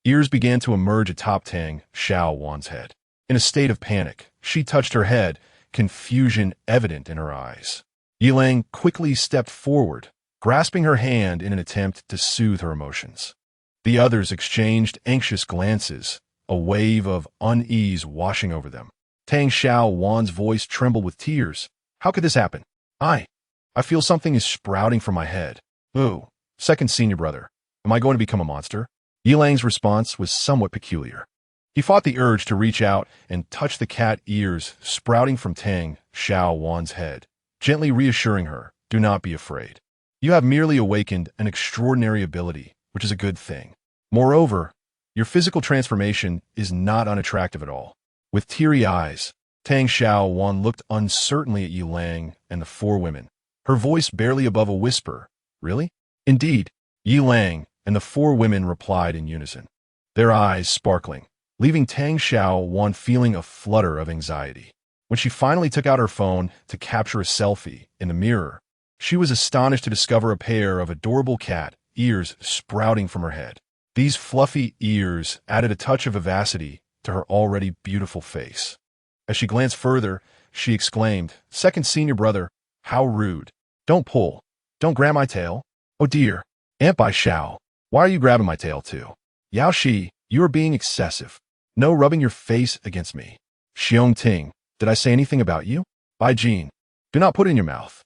ears began to emerge atop Tang Xiaowan's head. In a state of panic, she touched her head, confusion evident in her eyes. Yilang quickly stepped forward, grasping her hand in an attempt to soothe her emotions. The others exchanged anxious glances, a wave of unease washing over them. Tang Xiao Wan's voice trembled with tears. How could this happen? I feel something is sprouting from my head. Ooh, second senior brother. Am I going to become a monster? Yilang's response was somewhat peculiar. He fought the urge to reach out and touch the cat ears sprouting from Tang Xiao Wan's head, gently reassuring her, do not be afraid. You have merely awakened an extraordinary ability, which is a good thing. Moreover, your physical transformation is not unattractive at all. With teary eyes, Tang Xiao Wan looked uncertainly at Yilang and the four women, her voice barely above a whisper. Really? Indeed, Yilang and the four women replied in unison, their eyes sparkling, leaving Tang Xiao Wan feeling a flutter of anxiety. When she finally took out her phone to capture a selfie in the mirror, she was astonished to discover a pair of adorable cat ears sprouting from her head. These fluffy ears added a touch of vivacity to her already beautiful face. As she glanced further, she exclaimed, second senior brother, how rude. Don't pull. Don't grab my tail. Oh dear. Aunt Bai Xiao, why are you grabbing my tail too? Yao Shi, you are being excessive. No rubbing your face against me. Xiong Ting, did I say anything about you? Bai Jin, do not put it in your mouth.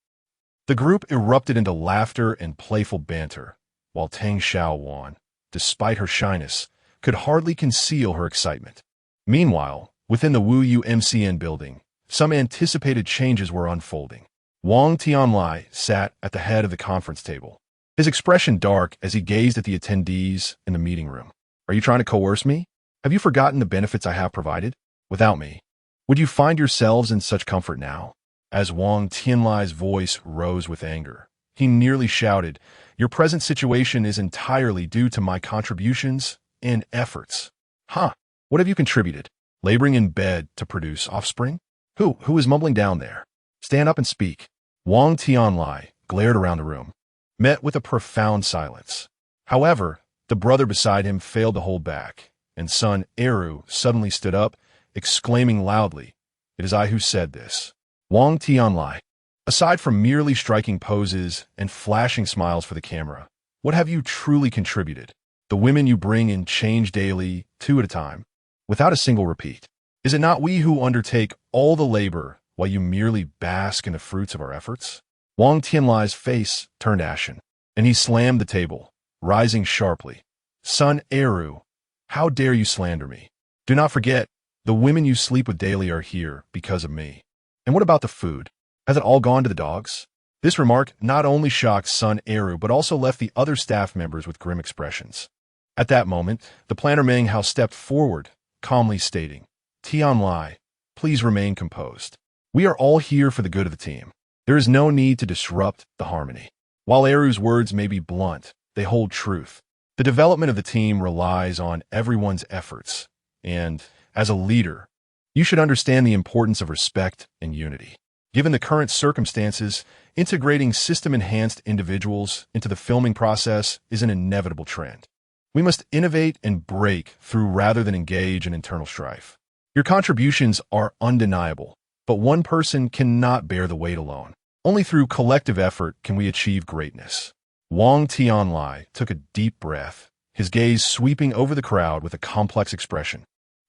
The group erupted into laughter and playful banter, while Tang Xiao Wan, despite her shyness, could hardly conceal her excitement. Meanwhile, within the Wu Yu MCN building, some anticipated changes were unfolding. Wang Tianlai sat at the head of the conference table, his expression dark as he gazed at the attendees in the meeting room. Are you trying to coerce me? Have you forgotten the benefits I have provided? Without me, would you find yourselves in such comfort now? As Wang Tianlai's voice rose with anger, he nearly shouted, your present situation is entirely due to my contributions and efforts. Huh? What have you contributed? Laboring in bed to produce offspring? Who is mumbling down there? Stand up and speak. Wang Tianlai glared around the room, met with a profound silence. However, the brother beside him failed to hold back, and son Eru suddenly stood up, exclaiming loudly, it is I who said this. Wang Tianlai, aside from merely striking poses and flashing smiles for the camera, what have you truly contributed? The women you bring in change daily, 2 at a time, without a single repeat. Is it not we who undertake all the labor while you merely bask in the fruits of our efforts? Wang Tianlai's face turned ashen, and he slammed the table, rising sharply. Son Eru, how dare you slander me? Do not forget, the women you sleep with daily are here because of me. And what about the food? Has it all gone to the dogs? This remark not only shocked son Eru, but also left the other staff members with grim expressions. At that moment, the planner Meng Hao stepped forward, calmly stating, Tianlai, please remain composed. We are all here for the good of the team. There is no need to disrupt the harmony. While Eru's words may be blunt, they hold truth. The development of the team relies on everyone's efforts, and, as a leader, you should understand the importance of respect and unity. Given the current circumstances, integrating system-enhanced individuals into the filming process is an inevitable trend. We must innovate and break through rather than engage in internal strife. Your contributions are undeniable, but one person cannot bear the weight alone. Only through collective effort can we achieve greatness. Wang Tianlai took a deep breath, his gaze sweeping over the crowd with a complex expression.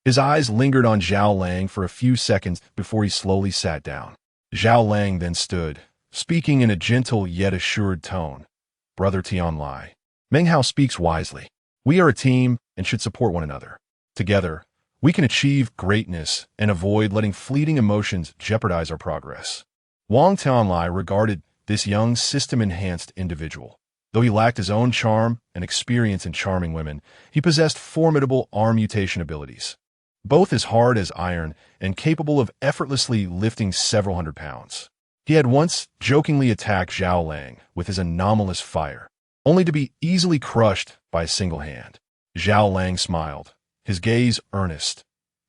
His eyes lingered on Zhao Lang for a few seconds before he slowly sat down. Zhao Lang then stood, speaking in a gentle yet assured tone. Brother Tianlai, Meng Hao speaks wisely. We are a team and should support one another. Together, we can achieve greatness and avoid letting fleeting emotions jeopardize our progress. Wang Tianlai regarded this young system-enhanced individual. Though he lacked his own charm and experience in charming women, he possessed formidable arm mutation abilities. Both as hard as iron and capable of effortlessly lifting several hundred pounds. He had once jokingly attacked Zhao Lang with his anomalous fire, only to be easily crushed by a single hand. Zhao Lang smiled, his gaze earnest.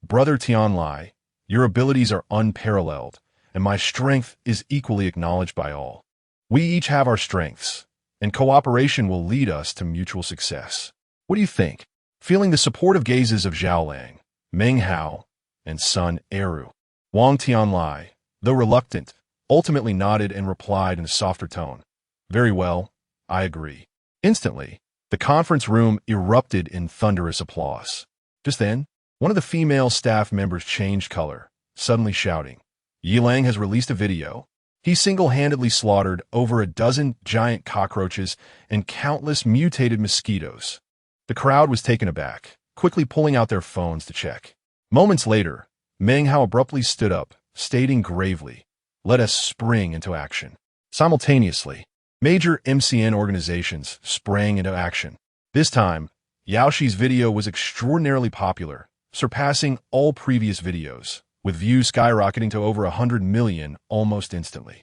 Brother Tianlai, your abilities are unparalleled, and my strength is equally acknowledged by all. We each have our strengths, and cooperation will lead us to mutual success. What do you think? Feeling the supportive gazes of Zhao Lang, Meng Hao, and son Eru, Wang Tianlai, though reluctant, ultimately nodded and replied in a softer tone. Very well, I agree. Instantly, the conference room erupted in thunderous applause. Just then, One of the female staff members changed color, suddenly shouting, "Yilang has released a video. He single-handedly slaughtered over a dozen giant cockroaches and countless mutated mosquitoes." The crowd was taken aback, quickly pulling out their phones to check. Moments later, Meng Hao abruptly stood up, stating gravely, "Let us spring into action." Simultaneously, major MCN organizations sprang into action. This time, Yaoshi's video was extraordinarily popular, surpassing all previous videos, with views skyrocketing to over 100 million almost instantly.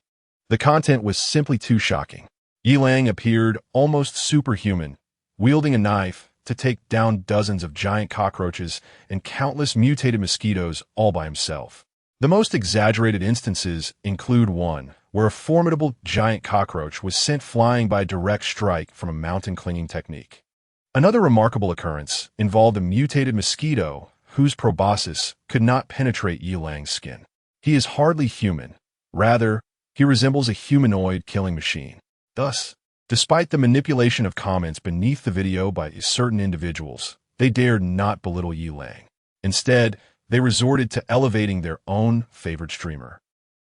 The content was simply too shocking. Yilang appeared almost superhuman, wielding a knife to take down dozens of giant cockroaches and countless mutated mosquitoes all by himself. The most exaggerated instances include one where a formidable giant cockroach was sent flying by a direct strike from a mountain-clinging technique. Another remarkable occurrence involved a mutated mosquito whose proboscis could not penetrate Yilang's skin. He is hardly human. Rather, he resembles a humanoid killing machine. Thus, despite the manipulation of comments beneath the video by certain individuals, they dared not belittle Yilang. Instead, they resorted to elevating their own favored streamer.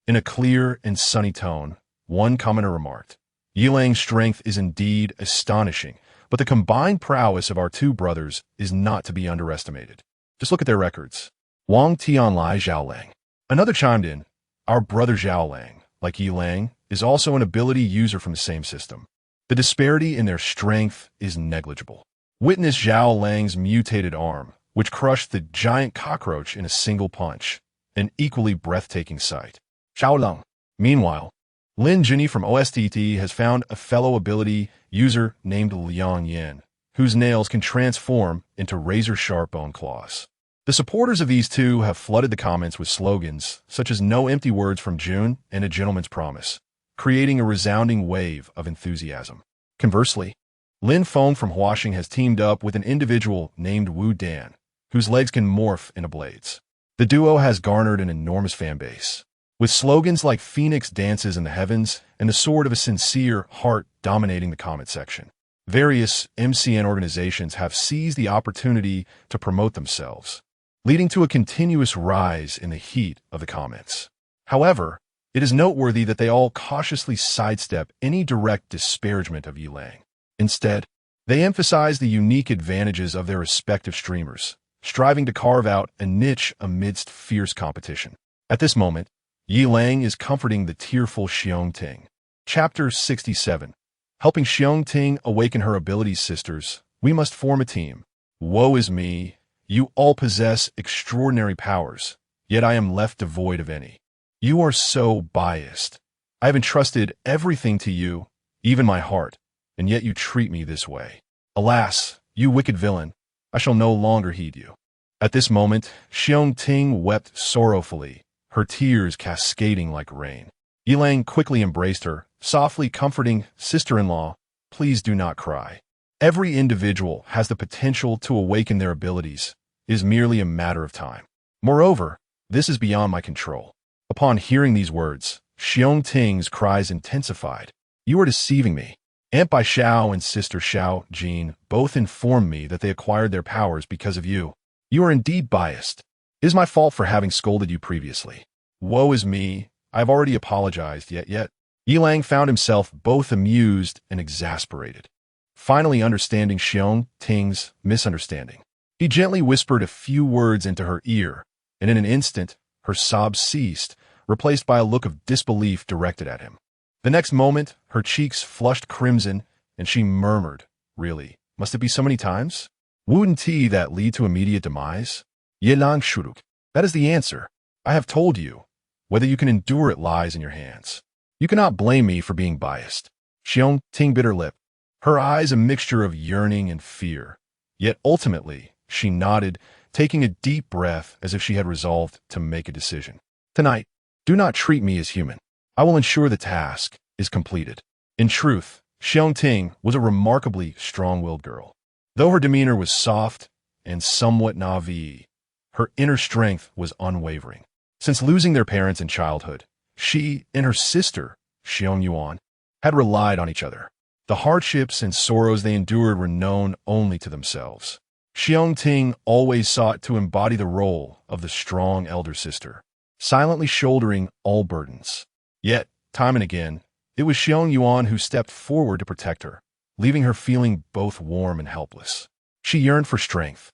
In a clear and sunny tone, one commenter remarked, "Yilang's strength is indeed astonishing, but the combined prowess of our two brothers is not to be underestimated. Just look at their records. Wang Tianlai Zhaolang." Another chimed in, "Our brother Zhaolang, like Yilang, is also an ability user from the same system. The disparity in their strength is negligible. Witness Zhao Lang's mutated arm, which crushed the giant cockroach in a single punch, an equally breathtaking sight." Zhao Lang. Meanwhile, Lin Jinyi from OSTT has found a fellow ability user named Liang Yin, whose nails can transform into razor-sharp bone claws. The supporters of these two have flooded the comments with slogans such as "No empty words from June" and "A gentleman's promise," creating a resounding wave of enthusiasm. Conversely, Lin Feng from Huaxing has teamed up with an individual named Wu Dan, whose legs can morph into blades. The duo has garnered an enormous fan base, with slogans like "Phoenix dances in the heavens" and "The sword of a sincere heart" dominating the comment section. Various MCN organizations have seized the opportunity to promote themselves, leading to a continuous rise in the heat of the comments. However, it is noteworthy that they all cautiously sidestep any direct disparagement of Yilang. Instead, they emphasize the unique advantages of their respective streamers, striving to carve out a niche amidst fierce competition. At this moment, Yilang is comforting the tearful Xiong Ting. Chapter 67. Helping Xiong Ting awaken her abilities. "Sisters, we must form a team. Woe is me. You all possess extraordinary powers, yet I am left devoid of any. You are so biased. I have entrusted everything to you, even my heart, and yet you treat me this way. Alas, you wicked villain, I shall no longer heed you." At this moment, Xiong Ting wept sorrowfully, her tears cascading like rain. Yilang quickly embraced her, softly comforting, "Sister-in-law, please do not cry. Every individual has the potential to awaken their abilities. It is merely a matter of time. Moreover, this is beyond my control." Upon hearing these words, Xiong Ting's cries intensified. "You are deceiving me. Aunt Bai Xiao and Sister Xiao Jin both informed me that they acquired their powers because of you. You are indeed biased. It is my fault for having scolded you previously. Woe is me. I have already apologized, yet. Yilang found himself both amused and exasperated. Finally understanding Xiong Ting's misunderstanding, he gently whispered a few words into her ear, and in an instant, her sobs ceased, replaced by a look of disbelief directed at him. The next moment, her cheeks flushed crimson, and she murmured, "Really? Must it be so many times? Wouldn't tea that lead to immediate demise? Yelang shuruk. That is the answer. I have told you. Whether you can endure it lies in your hands. You cannot blame me for being biased." Xiong Ting bit her lip, her eyes a mixture of yearning and fear. Yet ultimately, she nodded, taking a deep breath as if she had resolved to make a decision. "Tonight, do not treat me as human. I will ensure the task is completed." In truth, Xiong Ting was a remarkably strong-willed girl. Though her demeanor was soft and somewhat naive, her inner strength was unwavering. Since losing their parents in childhood, she and her sister, Xiong Yuan, had relied on each other. The hardships and sorrows they endured were known only to themselves. Xiong always sought to embody the role of the strong elder sister, silently shouldering all burdens. Yet, time and again, it was Xiong who stepped forward to protect her, leaving her feeling both warm and helpless. She yearned for strength,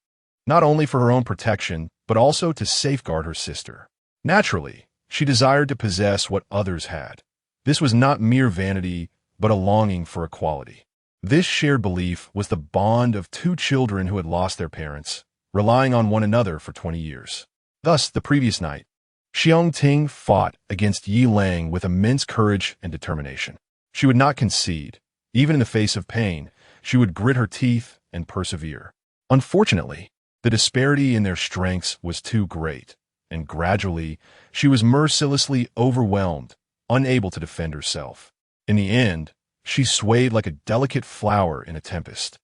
not only for her own protection, but also to safeguard her sister. Naturally, she desired to possess what others had. This was not mere vanity, but a longing for equality. This shared belief was the bond of two children who had lost their parents, relying on one another for 20 years. Thus, the previous night, Xiong fought against Yi Lang with immense courage and determination. She would not concede. Even in the face of pain, she would grit her teeth and persevere. Unfortunately, the disparity in their strengths was too great, and gradually, she was mercilessly overwhelmed, unable to defend herself. In the end, she swayed like a delicate flower in a tempest,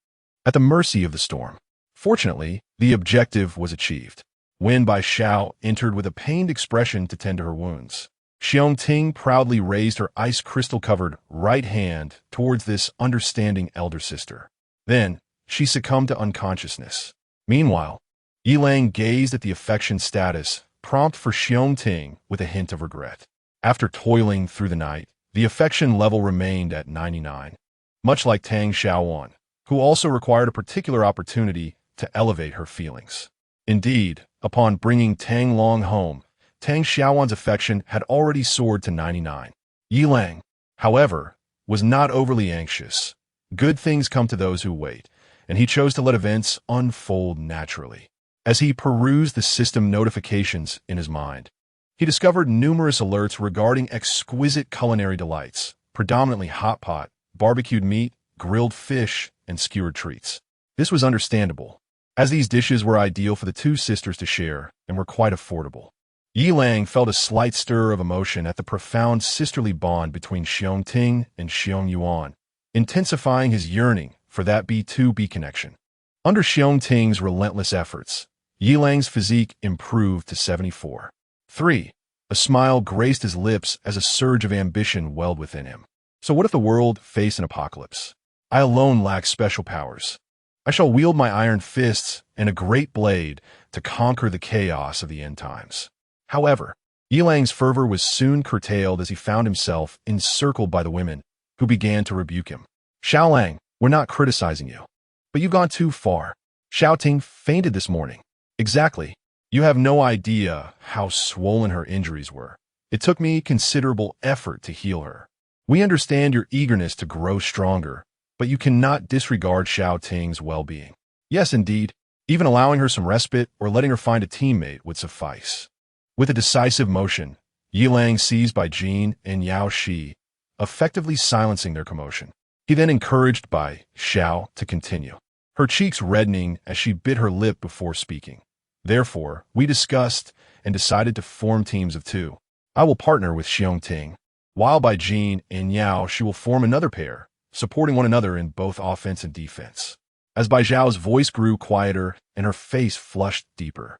at the mercy of the storm. Fortunately, the objective was achieved. Wen Baishao entered with a pained expression to tend to her wounds. Xiong proudly raised her ice crystal-covered right hand towards this understanding elder sister. Then, she succumbed to unconsciousness. Meanwhile, Yi Lang gazed at the affection status prompt for Xiong with a hint of regret. After toiling through the night, the affection level remained at 99, much like Tang Xiaowan, who also required a particular opportunity to elevate her feelings. Indeed, upon bringing Tang Long home, Tang Xiaowan's affection had already soared to 99. Yi Lang, however, was not overly anxious. Good things come to those who wait, and he chose to let events unfold naturally. As he perused the system notifications in his mind, he discovered numerous alerts regarding exquisite culinary delights, predominantly hot pot, barbecued meat, grilled fish, and skewered treats. This was understandable, as these dishes were ideal for the two sisters to share and were quite affordable. Yi Lang felt a slight stir of emotion at the profound sisterly bond between Xiong and Xiong, intensifying his yearning for that B2B connection. Under Xiong relentless efforts, Yi Lang's physique improved to 74. 3. A smile graced his lips as a surge of ambition welled within him. So what if the world faced an apocalypse? I alone lack special powers. I shall wield my iron fists and a great blade to conquer the chaos of the end times. However, Yi Lang's fervor was soon curtailed as he found himself encircled by the women, who began to rebuke him. Xiao Lang, we're not criticizing you, but you've gone too far. Xiao Ting fainted this morning. Exactly. You have no idea how swollen her injuries were. It took me considerable effort to heal her. We understand your eagerness to grow stronger, but you cannot disregard Xiao Ting's well-being. Yes, indeed, even allowing her some respite or letting her find a teammate would suffice. With a decisive motion, Yi Lang seized by Jin and Yao Shi, effectively silencing their commotion. He then encouraged Bai Xiao to continue, her cheeks reddening as she bit her lip before speaking. Therefore, we discussed and decided to form teams of two. I will partner with Xiong, while Bai Jin and Yao Shi will form another pair, supporting one another in both offense and defense. As Bai Zhao's voice grew quieter and her face flushed deeper,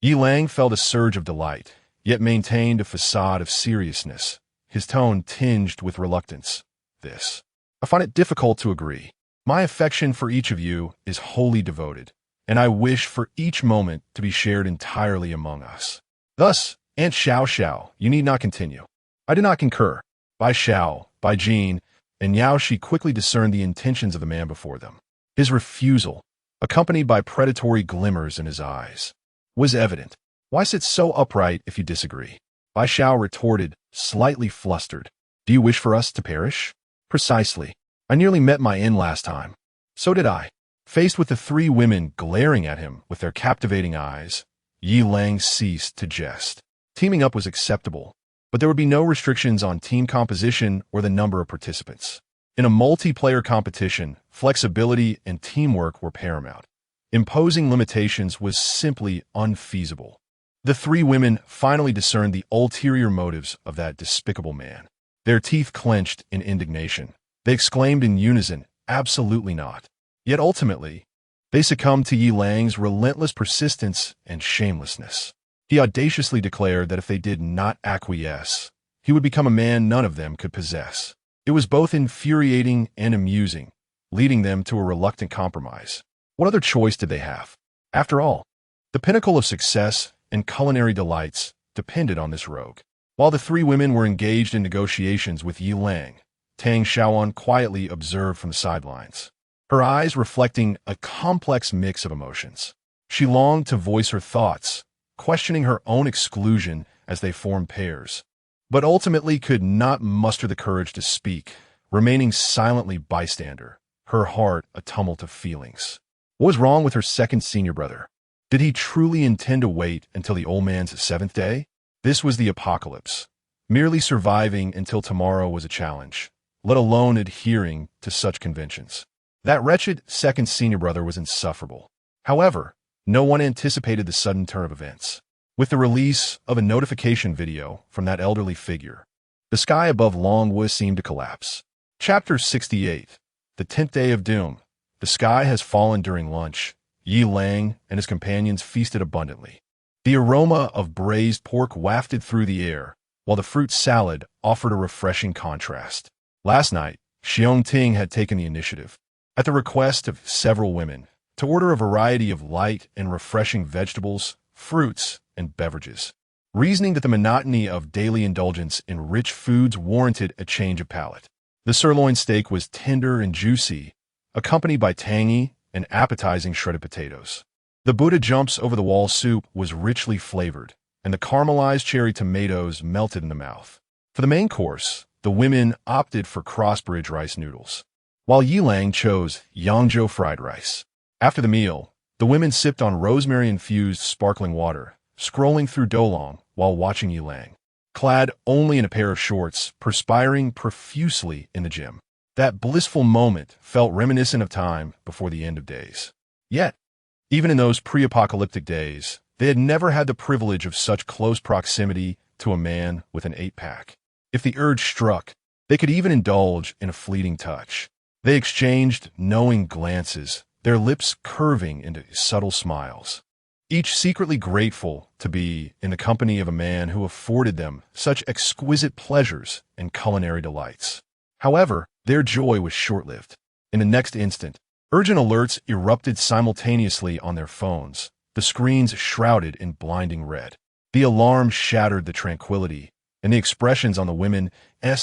Yi Lang felt a surge of delight, yet maintained a facade of seriousness, his tone tinged with reluctance. I find it difficult to agree. My affection for each of you is wholly devoted, and I wish for each moment to be shared entirely among us. Thus, Aunt Xiao, you need not continue. I do not concur. Bai Xiao, Bai Jin, and Yao Shi quickly discerned the intentions of the man before them. His refusal, accompanied by predatory glimmers in his eyes, was evident. Why sit so upright if you disagree? Bai Xiao retorted, slightly flustered. Do you wish for us to perish? Precisely. I nearly met my end last time. So did I. Faced with the three women glaring at him with their captivating eyes, Yi Lang ceased to jest. Teaming up was acceptable, but there would be no restrictions on team composition or the number of participants. In a multiplayer competition, flexibility and teamwork were paramount. Imposing limitations was simply unfeasible. The three women finally discerned the ulterior motives of that despicable man. Their teeth clenched in indignation. They exclaimed in unison, absolutely not. Yet ultimately, they succumbed to Yi Lang's relentless persistence and shamelessness. He audaciously declared that if they did not acquiesce, he would become a man none of them could possess. It was both infuriating and amusing, leading them to a reluctant compromise. What other choice did they have? After all, the pinnacle of success and culinary delights depended on this rogue. While the three women were engaged in negotiations with Yi Lang, Tang Xiaoan quietly observed from the sidelines, her eyes reflecting a complex mix of emotions. She longed to voice her thoughts, questioning her own exclusion as they formed pairs, but ultimately could not muster the courage to speak, remaining silently bystander, her heart a tumult of feelings. What was wrong with her second senior brother? Did he truly intend to wait until the old man's seventh day? This was the apocalypse. Merely surviving until tomorrow was a challenge, let alone adhering to such conventions. That wretched second senior brother was insufferable. However, no one anticipated the sudden turn of events. With the release of a notification video from that elderly figure, the sky above Longwood seemed to collapse. Chapter 68. The 10th Day of Doom. The sky has fallen during lunch. Yi Lang and his companions feasted abundantly. The aroma of braised pork wafted through the air, while the fruit salad offered a refreshing contrast. Last night, Xiong Ting had taken the initiative, at the request of several women, to order a variety of light and refreshing vegetables, fruits, and beverages, reasoning that the monotony of daily indulgence in rich foods warranted a change of palate. The sirloin steak was tender and juicy, accompanied by tangy and appetizing shredded potatoes. The Buddha jumps over the wall soup was richly flavored, and the caramelized cherry tomatoes melted in the mouth. For the main course, the women opted for crossbridge rice noodles, while Yi Lang chose Yangzhou fried rice. After the meal, the women sipped on rosemary-infused sparkling water, scrolling through Dolong while watching Yi Lang, clad only in a pair of shorts, perspiring profusely in the gym. That blissful moment felt reminiscent of time before the end of days. Yet, even in those pre-apocalyptic days, they had never had the privilege of such close proximity to a man with an 8-pack. If the urge struck, they could even indulge in a fleeting touch. They exchanged knowing glances, their lips curving into subtle smiles, each secretly grateful to be in the company of a man who afforded them such exquisite pleasures and culinary delights. However, their joy was short-lived. In the next instant, urgent alerts erupted simultaneously on their phones, the screens shrouded in blinding red. The alarm shattered the tranquility, and the expressions on the women's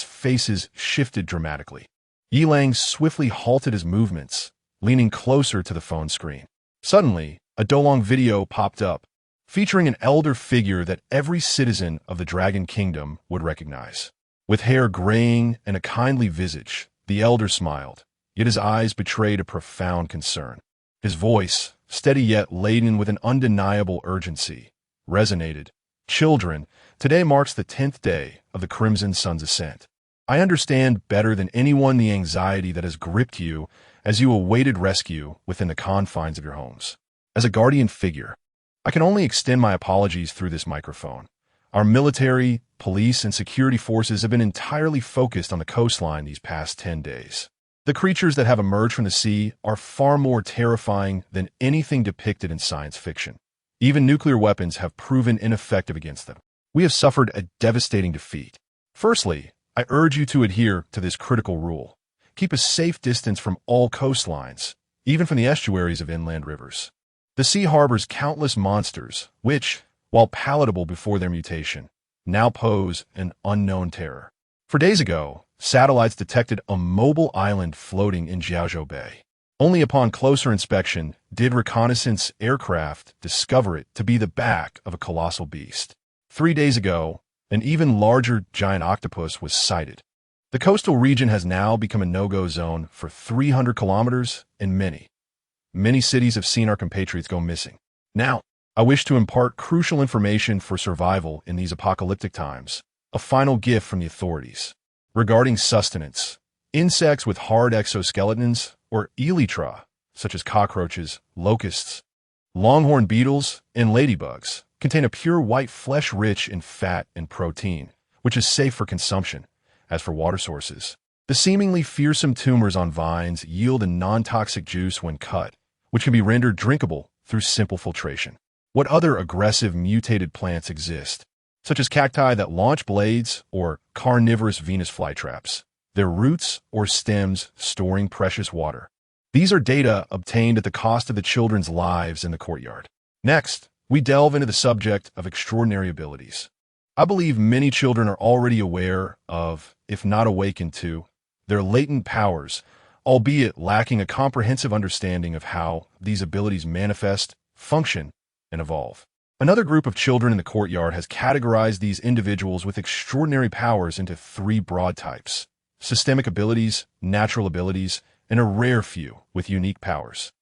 faces shifted dramatically. Yi Lang swiftly halted his movements, leaning closer to the phone screen. Suddenly, a Dolong video popped up, featuring an elder figure that every citizen of the Dragon Kingdom would recognize. With hair graying and a kindly visage, the elder smiled, yet his eyes betrayed a profound concern. His voice, steady yet laden with an undeniable urgency, resonated. Children, today marks the 10th day of the Crimson Sun's ascent. I understand better than anyone the anxiety that has gripped you as you awaited rescue within the confines of your homes. As a guardian figure, I can only extend my apologies through this microphone. Our military, police, and security forces have been entirely focused on the coastline these past 10 days. The creatures that have emerged from the sea are far more terrifying than anything depicted in science fiction. Even nuclear weapons have proven ineffective against them. We have suffered a devastating defeat. Firstly, I urge you to adhere to this critical rule. Keep a safe distance from all coastlines, even from the estuaries of inland rivers. The sea harbors countless monsters, which, while palatable before their mutation, now pose an unknown terror. 4 days ago, satellites detected a mobile island floating in Jiaozhou Bay. Only upon closer inspection did reconnaissance aircraft discover it to be the back of a colossal beast. 3 days ago, an even larger giant octopus was sighted. The coastal region has now become a no-go zone for 300 kilometers, and many cities have seen our compatriots go missing. Now, I wish to impart crucial information for survival in these apocalyptic times, a final gift from the authorities. Regarding sustenance, insects with hard exoskeletons, or elytra, such as cockroaches, locusts, longhorn beetles, and ladybugs, contain a pure white flesh rich in fat and protein, which is safe for consumption. As for water sources, the seemingly fearsome tumors on vines yield a non-toxic juice when cut, which can be rendered drinkable through simple filtration. What other aggressive mutated plants exist, such as cacti that launch blades or carnivorous Venus flytraps, their roots or stems storing precious water? These are data obtained at the cost of the children's lives in the courtyard. Next, we delve into the subject of extraordinary abilities. I believe many children are already aware of, if not awakened to, their latent powers, albeit lacking a comprehensive understanding of how these abilities manifest, function, and evolve. Another group of children in the courtyard has categorized these individuals with extraordinary powers into three broad types: systemic abilities, natural abilities, and a rare few with unique powers.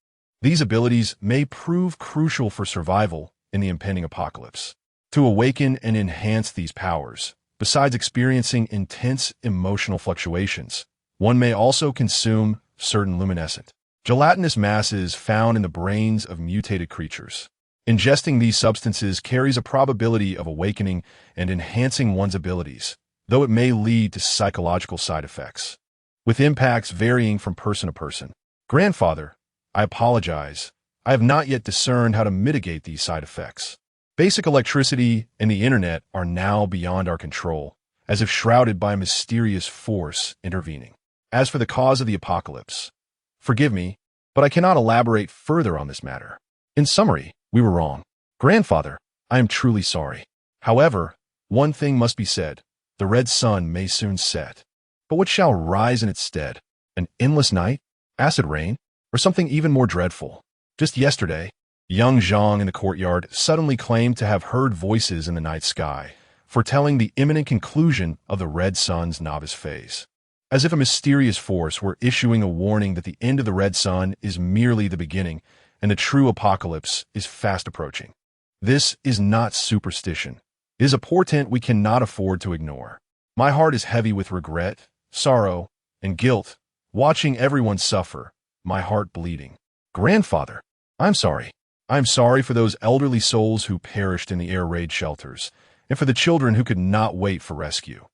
These abilities may prove crucial for survival in the impending apocalypse. To awaken and enhance these powers, besides experiencing intense emotional fluctuations, one may also consume certain luminescent, gelatinous masses found in the brains of mutated creatures. Ingesting these substances carries a probability of awakening and enhancing one's abilities, though it may lead to psychological side effects, with impacts varying from person to person. Grandfather, I apologize. I have not yet discerned how to mitigate these side effects. Basic electricity and the internet are now beyond our control, as if shrouded by a mysterious force intervening. As for the cause of the apocalypse, forgive me, but I cannot elaborate further on this matter. In summary, we were wrong. Grandfather, I am truly sorry. However, one thing must be said. The red sun may soon set. But what shall rise in its stead? An endless night? Acid rain? Or something even more dreadful? Just yesterday, young Zhang in the courtyard suddenly claimed to have heard voices in the night sky, foretelling the imminent conclusion of the red sun's novice phase. As if a mysterious force were issuing a warning that the end of the red sun is merely the beginning and the true apocalypse is fast approaching. This is not superstition. It is a portent we cannot afford to ignore. My heart is heavy with regret, sorrow, and guilt, watching everyone suffer, my heart bleeding. Grandfather, I'm sorry. I'm sorry for those elderly souls who perished in the air raid shelters, and for the children who could not wait for rescue.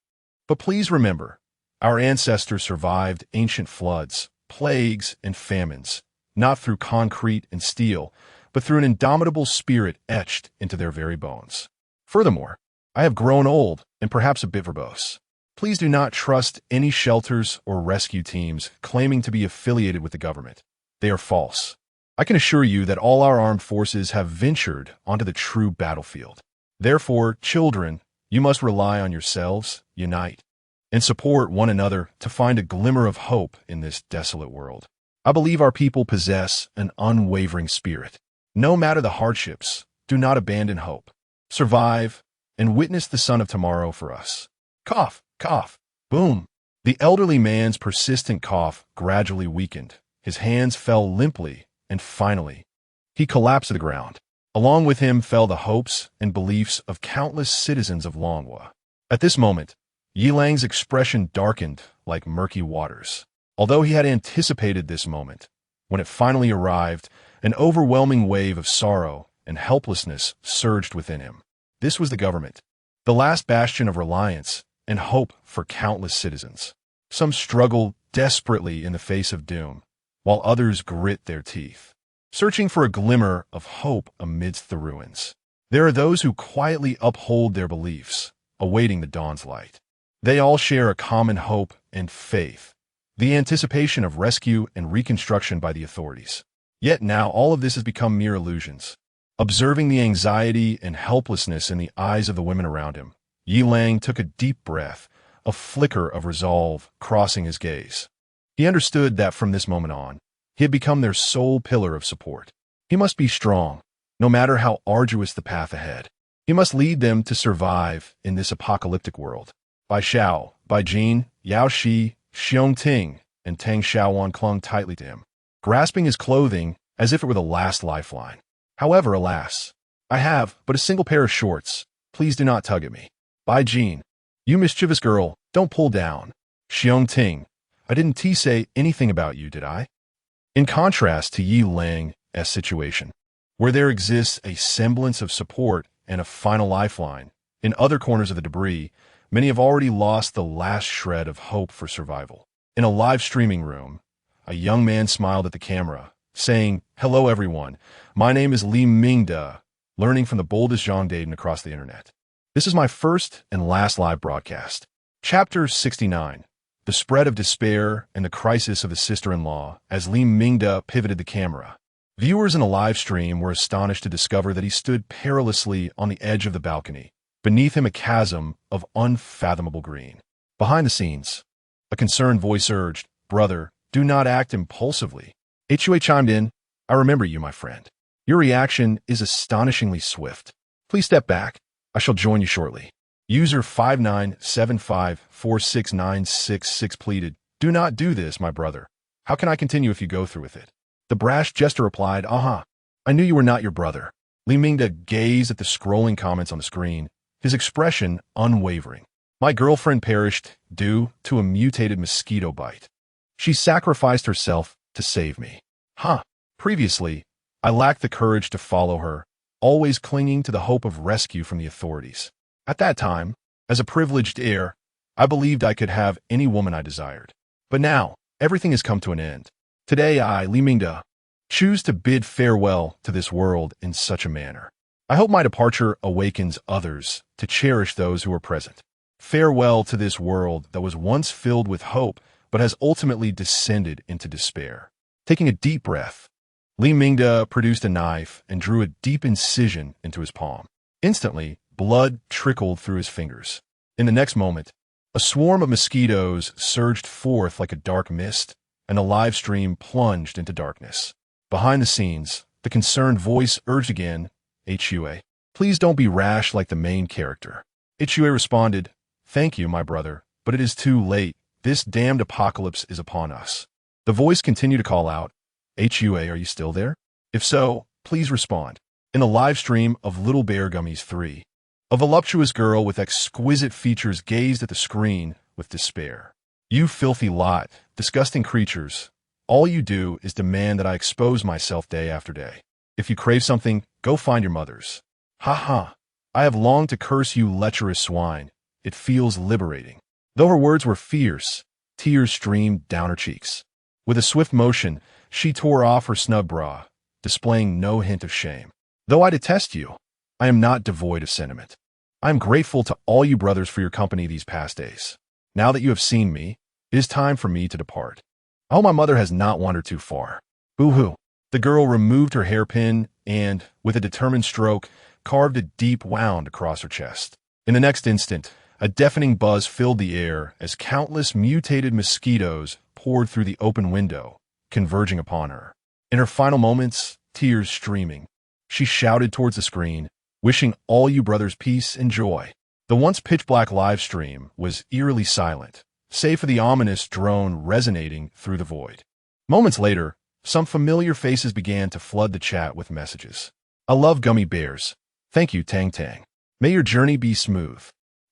But please remember, our ancestors survived ancient floods, plagues, and famines, not through concrete and steel, but through an indomitable spirit etched into their very bones. Furthermore, I have grown old and perhaps a bit verbose. Please do not trust any shelters or rescue teams claiming to be affiliated with the government. They are false. I can assure you that all our armed forces have ventured onto the true battlefield. Therefore, children, you must rely on yourselves, unite, and support one another to find a glimmer of hope in this desolate world. I believe our people possess an unwavering spirit. No matter the hardships, do not abandon hope. Survive and witness the sun of tomorrow for us. Cough, cough, boom. The elderly man's persistent cough gradually weakened. His hands fell limply, and finally, he collapsed to the ground. Along with him fell the hopes and beliefs of countless citizens of Longhua. At this moment, Yilang's expression darkened like murky waters. Although he had anticipated this moment, when it finally arrived, an overwhelming wave of sorrow and helplessness surged within him. This was the government, the last bastion of reliance and hope for countless citizens. Some struggled desperately in the face of doom, while others grit their teeth, searching for a glimmer of hope amidst the ruins. There are those who quietly uphold their beliefs, awaiting the dawn's light. They all share a common hope and faith, the anticipation of rescue and reconstruction by the authorities. Yet now all of this has become mere illusions. Observing the anxiety and helplessness in the eyes of the women around him, Yilang took a deep breath, a flicker of resolve crossing his gaze. He understood that from this moment on, he had become their sole pillar of support. He must be strong, no matter how arduous the path ahead. He must lead them to survive in this apocalyptic world. Bai Xiao, Bai Jin, Yao Shi, Xiong Ting, and Tang Xiaowan clung tightly to him, grasping his clothing as if it were the last lifeline. However, alas, I have but a single pair of shorts. Please do not tug at me. Bai Jin, you mischievous girl, don't pull down. Xiong Ting, I didn't say anything about you, did I? In contrast to Yi Lang's situation, where there exists a semblance of support and a final lifeline, in other corners of the debris, many have already lost the last shred of hope for survival. In a live streaming room, a young man smiled at the camera, saying, "Hello everyone, my name is Li Mingda, learning from the boldest young Dayton across the internet. This is my first and last live broadcast." Chapter 69, the spread of despair, and the crisis of his sister-in-law as Lee Mingda pivoted the camera. Viewers in a live stream were astonished to discover that he stood perilously on the edge of the balcony, beneath him a chasm of unfathomable green. Behind the scenes, a concerned voice urged, "Brother, do not act impulsively." HUA chimed in, "I remember you, my friend. Your reaction is astonishingly swift. Please step back. I shall join you shortly." User 5975469666 pleaded, "Do not do this, my brother. How can I continue if you go through with it?" The brash jester replied, "Aha, I knew you were not your brother." Li Mingda gazed at the scrolling comments on the screen, his expression unwavering. "My girlfriend perished due to a mutated mosquito bite. She sacrificed herself to save me. Previously, I lacked the courage to follow her, always clinging to the hope of rescue from the authorities. At that time, as a privileged heir, I believed I could have any woman I desired. But now, everything has come to an end. Today I, Li Mingda, choose to bid farewell to this world in such a manner. I hope my departure awakens others to cherish those who are present. Farewell to this world that was once filled with hope, but has ultimately descended into despair." Taking a deep breath, Li Mingda produced a knife and drew a deep incision into his palm. Instantly, blood trickled through his fingers. In the next moment, a swarm of mosquitoes surged forth like a dark mist, and the live stream plunged into darkness. Behind the scenes, the concerned voice urged again, "HUA, please don't be rash like the main character." HUA responded, "Thank you, my brother, but it is too late. This damned apocalypse is upon us." The voice continued to call out, "HUA, are you still there? If so, please respond." In the live stream of Little Bear Gummies 3, a voluptuous girl with exquisite features gazed at the screen with despair. "You filthy lot, disgusting creatures. All you do is demand that I expose myself day after day. If you crave something, go find your mothers. I have longed to curse you lecherous swine. It feels liberating." Though her words were fierce, tears streamed down her cheeks. With a swift motion, she tore off her snug bra, displaying no hint of shame. "Though I detest you, I am not devoid of sentiment. I am grateful to all you brothers for your company these past days. Now that you have seen me, it is time for me to depart. I hope my mother has not wandered too far." Boo-hoo. The girl removed her hairpin and, with a determined stroke, carved a deep wound across her chest. In the next instant, a deafening buzz filled the air as countless mutated mosquitoes poured through the open window, converging upon her. In her final moments, tears streaming, she shouted towards the screen, wishing all you brothers peace and joy. The once pitch-black live stream was eerily silent, save for the ominous drone resonating through the void. Moments later, some familiar faces began to flood the chat with messages. "I love gummy bears. Thank you, Tang Tang. May your journey be smooth.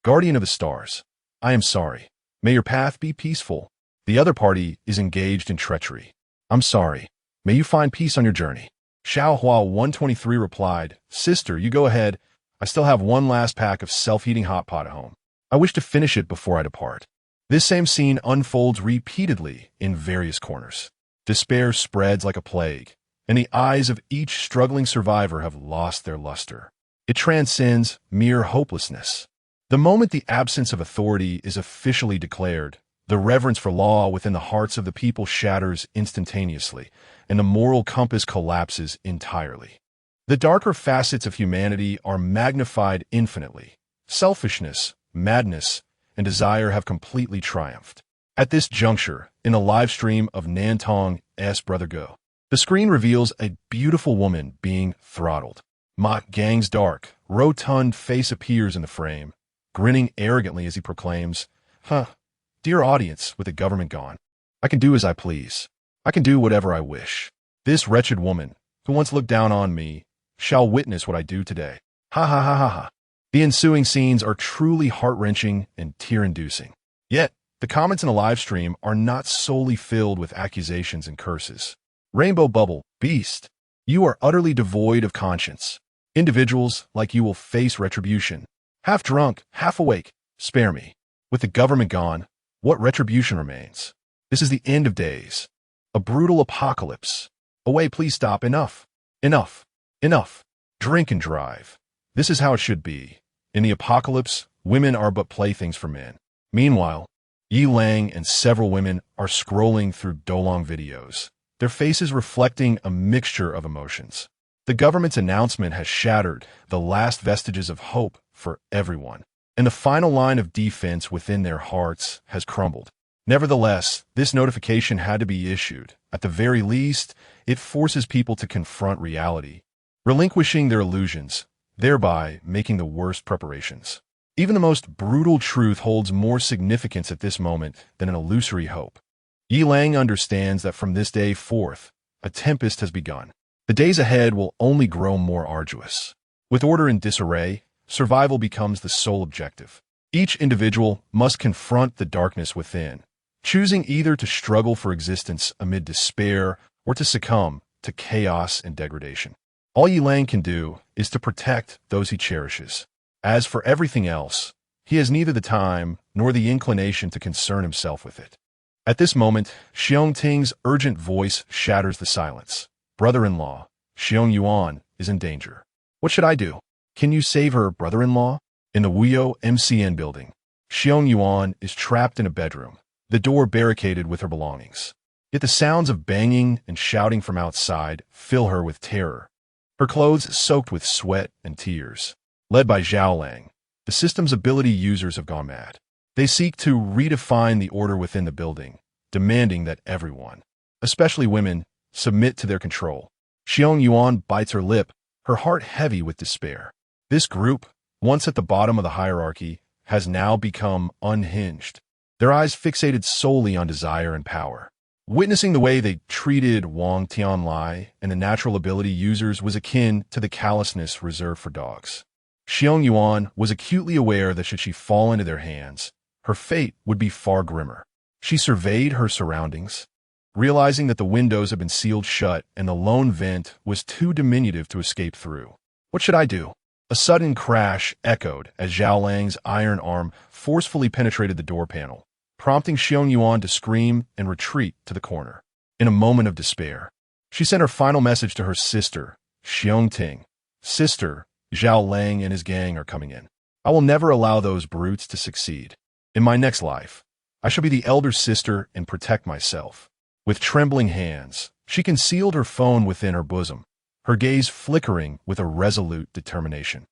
Guardian of the stars. I am sorry. May your path be peaceful. The other party is engaged in treachery. I'm sorry. May you find peace on your journey." Xiaohua 123 replied, "Sister, you go ahead. I still have one last pack of self-heating hot pot at home. I wish to finish it before I depart." This same scene unfolds repeatedly in various corners. Despair spreads like a plague, and the eyes of each struggling survivor have lost their luster. It transcends mere hopelessness. The moment the absence of authority is officially declared, the reverence for law within the hearts of the people shatters instantaneously, and the moral compass collapses entirely. The darker facets of humanity are magnified infinitely. Selfishness, madness, and desire have completely triumphed. At this juncture, in a live stream of Nantong's Brother Go, the screen reveals a beautiful woman being throttled. Ma Gang's dark, rotund face appears in the frame, grinning arrogantly as he proclaims, "Dear audience, with the government gone, I can do as I please. I can do whatever I wish. This wretched woman, who once looked down on me, shall witness what I do today. Ha ha ha ha ha." The ensuing scenes are truly heart-wrenching and tear-inducing. Yet, the comments in the live stream are not solely filled with accusations and curses. Rainbow Bubble, Beast, you are utterly devoid of conscience. Individuals like you will face retribution. Half drunk, half awake, spare me. With the government gone, what retribution remains? This is the end of days. A brutal apocalypse. Away, please stop. Enough. Enough. Enough. Drink and drive. This is how it should be. In the apocalypse, women are but playthings for men. Meanwhile, Yi Lang and several women are scrolling through Dolong videos, their faces reflecting a mixture of emotions. The government's announcement has shattered the last vestiges of hope for everyone, and the final line of defense within their hearts has crumbled. Nevertheless, this notification had to be issued. At the very least, it forces people to confront reality, relinquishing their illusions, thereby making the worst preparations. Even the most brutal truth holds more significance at this moment than an illusory hope. Yi Lang understands that from this day forth, a tempest has begun. The days ahead will only grow more arduous. With order in disarray, survival becomes the sole objective. Each individual must confront the darkness within, choosing either to struggle for existence amid despair or to succumb to chaos and degradation. All Yi Lang can do is to protect those he cherishes. As for everything else, he has neither the time nor the inclination to concern himself with it. At this moment, Xiong Ting's urgent voice shatters the silence. Brother-in-law, Xiong Yuan is in danger. What should I do? Can you save her, brother-in-law? In the Wuyo MCN building, Xiong Yuan is trapped in a bedroom, the door barricaded with her belongings. Yet the sounds of banging and shouting from outside fill her with terror. Her clothes soaked with sweat and tears. Led by Zhao Lang, the system's ability users have gone mad. They seek to redefine the order within the building, demanding that everyone, especially women, submit to their control. Xiong Yuan bites her lip, her heart heavy with despair. This group, once at the bottom of the hierarchy, has now become unhinged, their eyes fixated solely on desire and power. Witnessing the way they treated Wang Tianlai and the natural ability users was akin to the callousness reserved for dogs. Xiong Yuan was acutely aware that should she fall into their hands, her fate would be far grimmer. She surveyed her surroundings, realizing that the windows had been sealed shut and the lone vent was too diminutive to escape through. What should I do? A sudden crash echoed as Zhao Lang's iron arm forcefully penetrated the door panel, prompting Xiong Yuan to scream and retreat to the corner. In a moment of despair, she sent her final message to her sister, Xiong Ting. Sister, Zhao Lang and his gang are coming in. I will never allow those brutes to succeed. In my next life, I shall be the elder sister and protect myself. With trembling hands, she concealed her phone within her bosom, her gaze flickering with a resolute determination.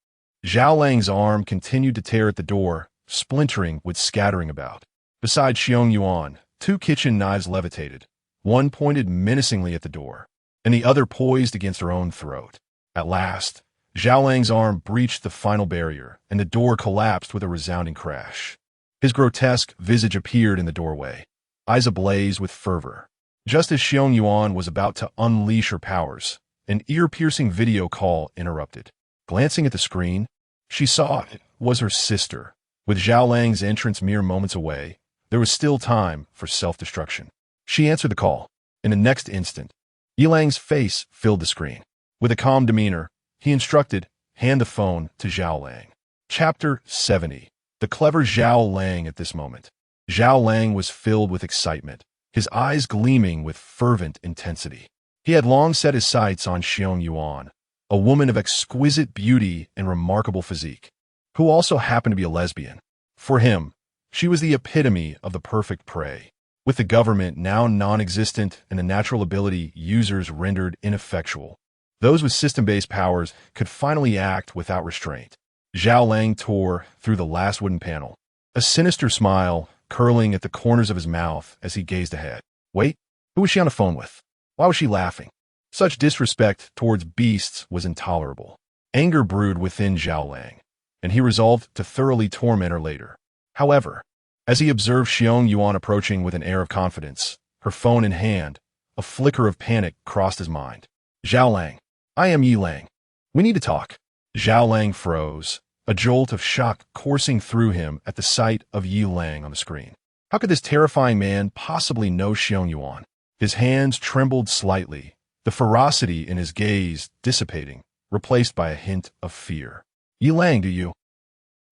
Zhao Lang's arm continued to tear at the door, splintering with scattering about. Beside Xiong Yuan, two kitchen knives levitated, one pointed menacingly at the door, and the other poised against her own throat. At last, Zhao Lang's arm breached the final barrier, and the door collapsed with a resounding crash. His grotesque visage appeared in the doorway, eyes ablaze with fervor. Just as Xiong Yuan was about to unleash her powers, an ear-piercing video call interrupted. Glancing at the screen, she saw it was her sister. With Zhao Lang's entrance mere moments away, there was still time for self-destruction. She answered the call. In the next instant, Yi Lang's face filled the screen. With a calm demeanor, he instructed, hand the phone to Zhao Lang. Chapter 70. The clever Zhao Lang at this moment. Zhao Lang was filled with excitement, his eyes gleaming with fervent intensity. He had long set his sights on Xiong Yuan, a woman of exquisite beauty and remarkable physique, who also happened to be a lesbian. For him, she was the epitome of the perfect prey. With the government now non-existent and the natural ability users rendered ineffectual, those with system-based powers could finally act without restraint. Zhao Lang tore through the last wooden panel, a sinister smile curling at the corners of his mouth as he gazed ahead. Wait, who was she on the phone with? Why was she laughing? Such disrespect towards beasts was intolerable. Anger brewed within Zhao Lang, and he resolved to thoroughly torment her later. However, as he observed Xiong Yuan approaching with an air of confidence, her phone in hand, a flicker of panic crossed his mind. Zhao Lang, I am Yi Lang. We need to talk. Zhao Lang froze, a jolt of shock coursing through him at the sight of Yi Lang on the screen. How could this terrifying man possibly know Xiong Yuan? His hands trembled slightly, the ferocity in his gaze dissipating, replaced by a hint of fear. Yi Lang, do you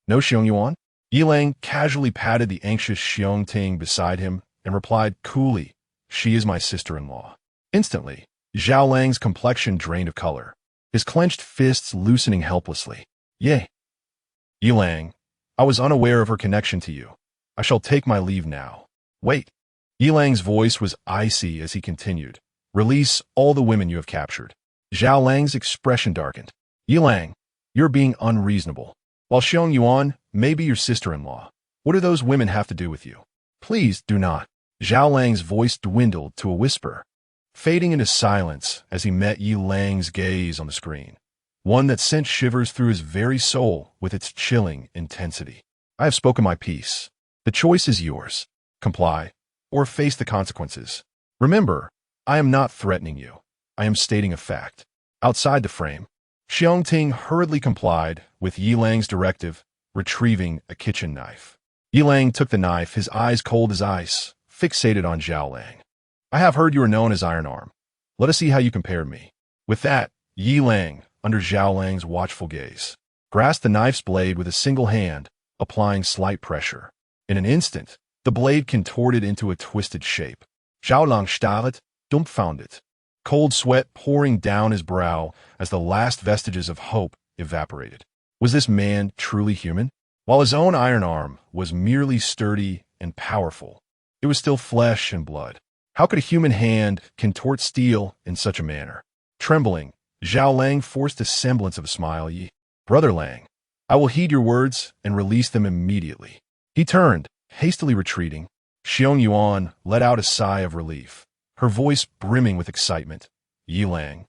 know Xiong Yuan? Yi Lang casually patted the anxious Xiong Ting beside him and replied coolly, she is my sister-in-law. Instantly, Zhao Lang's complexion drained of color, his clenched fists loosening helplessly. Yay. Yi Lang, I was unaware of her connection to you. I shall take my leave now. Wait. Yilang's voice was icy as he continued. Release all the women you have captured. Zhao Lang's expression darkened. Yilang, you're being unreasonable. While Xiong Yuan may be your sister-in-law, what do those women have to do with you? Please do not. Zhao Lang's voice dwindled to a whisper, fading into silence as he met Yi Lang's gaze on the screen, one that sent shivers through his very soul with its chilling intensity. I have spoken my piece. The choice is yours. Comply, or face the consequences. Remember, I am not threatening you. I am stating a fact. Outside the frame, Xiong Ting hurriedly complied with Yi Lang's directive, retrieving a kitchen knife. Yi Lang took the knife, his eyes cold as ice, fixated on Zhao Lang. I have heard you are known as Iron Arm. Let us see how you compare me. With that, Yi Lang, under Zhao Lang's watchful gaze, grasped the knife's blade with a single hand, applying slight pressure. In an instant, the blade contorted into a twisted shape. Zhao Lang starred, dumbfounded, cold sweat pouring down his brow as the last vestiges of hope evaporated. Was this man truly human? While his own iron arm was merely sturdy and powerful, it was still flesh and blood. How could a human hand contort steel in such a manner? Trembling, Zhao Lang forced a semblance of a smile. Brother Lang, I will heed your words and release them immediately. He turned, hastily retreating. Xiong Yuan let out a sigh of relief, her voice brimming with excitement. Yi Lang,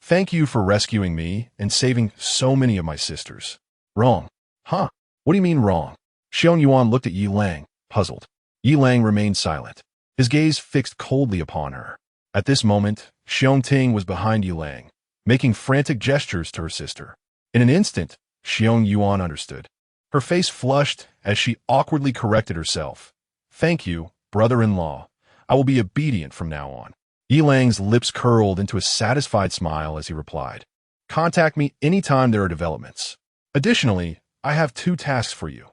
thank you for rescuing me and saving so many of my sisters. Wrong. Huh? What do you mean wrong? Xiong Yuan looked at Yi Lang, puzzled. Yi Lang remained silent, his gaze fixed coldly upon her. At this moment, Xiong Ting was behind Yi Lang, making frantic gestures to her sister. In an instant, Xiong Yuan understood. Her face flushed as she awkwardly corrected herself. Thank you, brother-in-law. I will be obedient from now on. Yi Lang's lips curled into a satisfied smile as he replied, contact me anytime there are developments. Additionally, I have 2 tasks for you.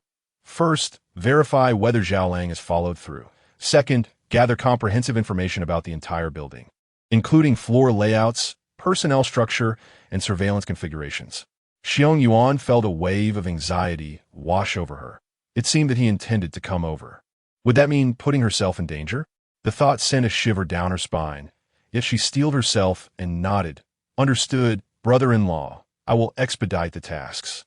First, verify whether Zhao Lang has followed through. Second, gather comprehensive information about the entire building, including floor layouts, personnel structure, and surveillance configurations. Xiong Yuan felt a wave of anxiety wash over her. It seemed that he intended to come over. Would that mean putting herself in danger? The thought sent a shiver down her spine, yet she steeled herself and nodded. Understood, brother-in-law. I will expedite the tasks.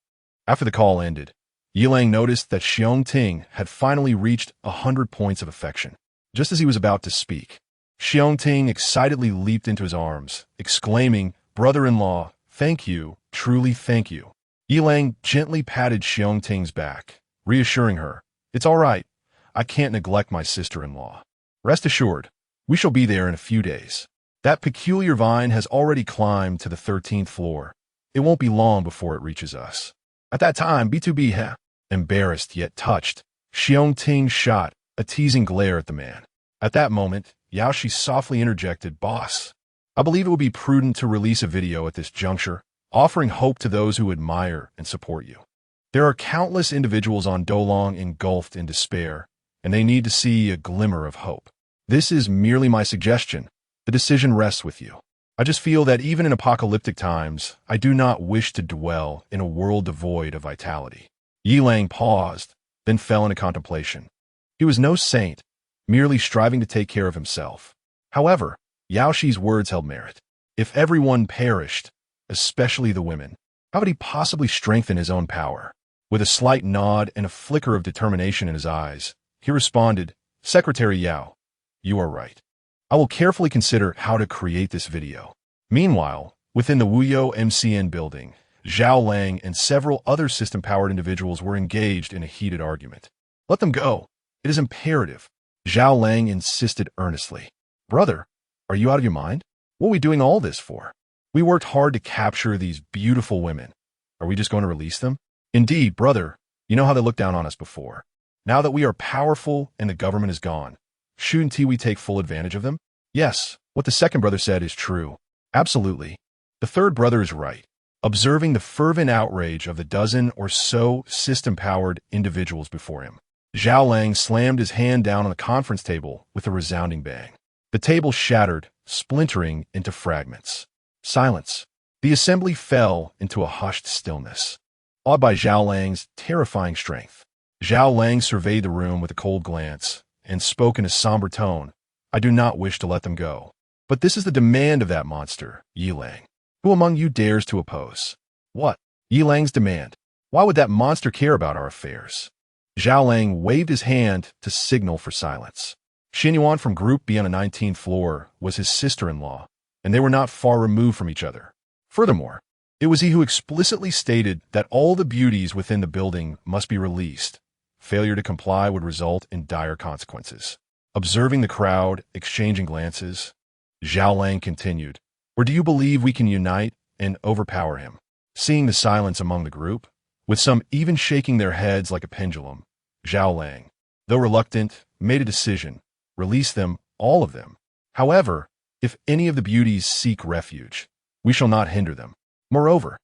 After the call ended, Yi Lang noticed that Xiong Ting had finally reached 100 points of affection. Just as he was about to speak, Xiong Ting excitedly leaped into his arms, exclaiming, brother-in-law, thank you, truly thank you. Yi Lang gently patted Xiong Ting's back, reassuring her, it's all right. I can't neglect my sister-in-law. Rest assured, we shall be there in a few days. That peculiar vine has already climbed to the 13th floor. It won't be long before it reaches us. At that time, B2B, embarrassed yet touched, Xiong Ting shot a teasing glare at the man. At that moment, Yao Shi softly interjected, boss, I believe it would be prudent to release a video at this juncture, offering hope to those who admire and support you. There are countless individuals on Dolong engulfed in despair, and they need to see a glimmer of hope. This is merely my suggestion. The decision rests with you. I just feel that even in apocalyptic times, I do not wish to dwell in a world devoid of vitality. Yi Lang paused, then fell into contemplation. He was no saint, merely striving to take care of himself. However, Yao Shi's words held merit. If everyone perished, especially the women, how could he possibly strengthen his own power? With a slight nod and a flicker of determination in his eyes, he responded, Secretary Yao, you are right. I will carefully consider how to create this video. Meanwhile, within the Wuyo MCN building, Zhao Lang and several other system-powered individuals were engaged in a heated argument. Let them go. It is imperative. Zhao Lang insisted earnestly. Brother, are you out of your mind? What are we doing all this for? We worked hard to capture these beautiful women. Are we just going to release them? Indeed, brother, you know how they looked down on us before. Now that we are powerful and the government is gone, shouldn't we take full advantage of them? Yes, what the second brother said is true. Absolutely. The third brother is right. Observing the fervent outrage of the dozen or so system-powered individuals before him, Zhao Lang slammed his hand down on the conference table with a resounding bang. The table shattered, splintering into fragments. Silence. The assembly fell into a hushed stillness, awed by Zhao Lang's terrifying strength. Zhao Lang surveyed the room with a cold glance and spoke in a somber tone. I do not wish to let them go. But this is the demand of that monster, Yi Lang. Who among you dares to oppose? What? Yi Lang's demand. Why would that monster care about our affairs? Zhao Lang waved his hand to signal for silence. Xin Yuan from Group B on the 19th floor was his sister-in-law, and they were not far removed from each other. Furthermore, it was he who explicitly stated that all the beauties within the building must be released. Failure to comply would result in dire consequences. Observing the crowd, exchanging glances, Zhao Lang continued, Or do you believe we can unite and overpower him? Seeing the silence among the group, with some even shaking their heads like a pendulum, Zhao Lang, though reluctant, made a decision. Release them, all of them. However, if any of the beauties seek refuge, we shall not hinder them. Moreover,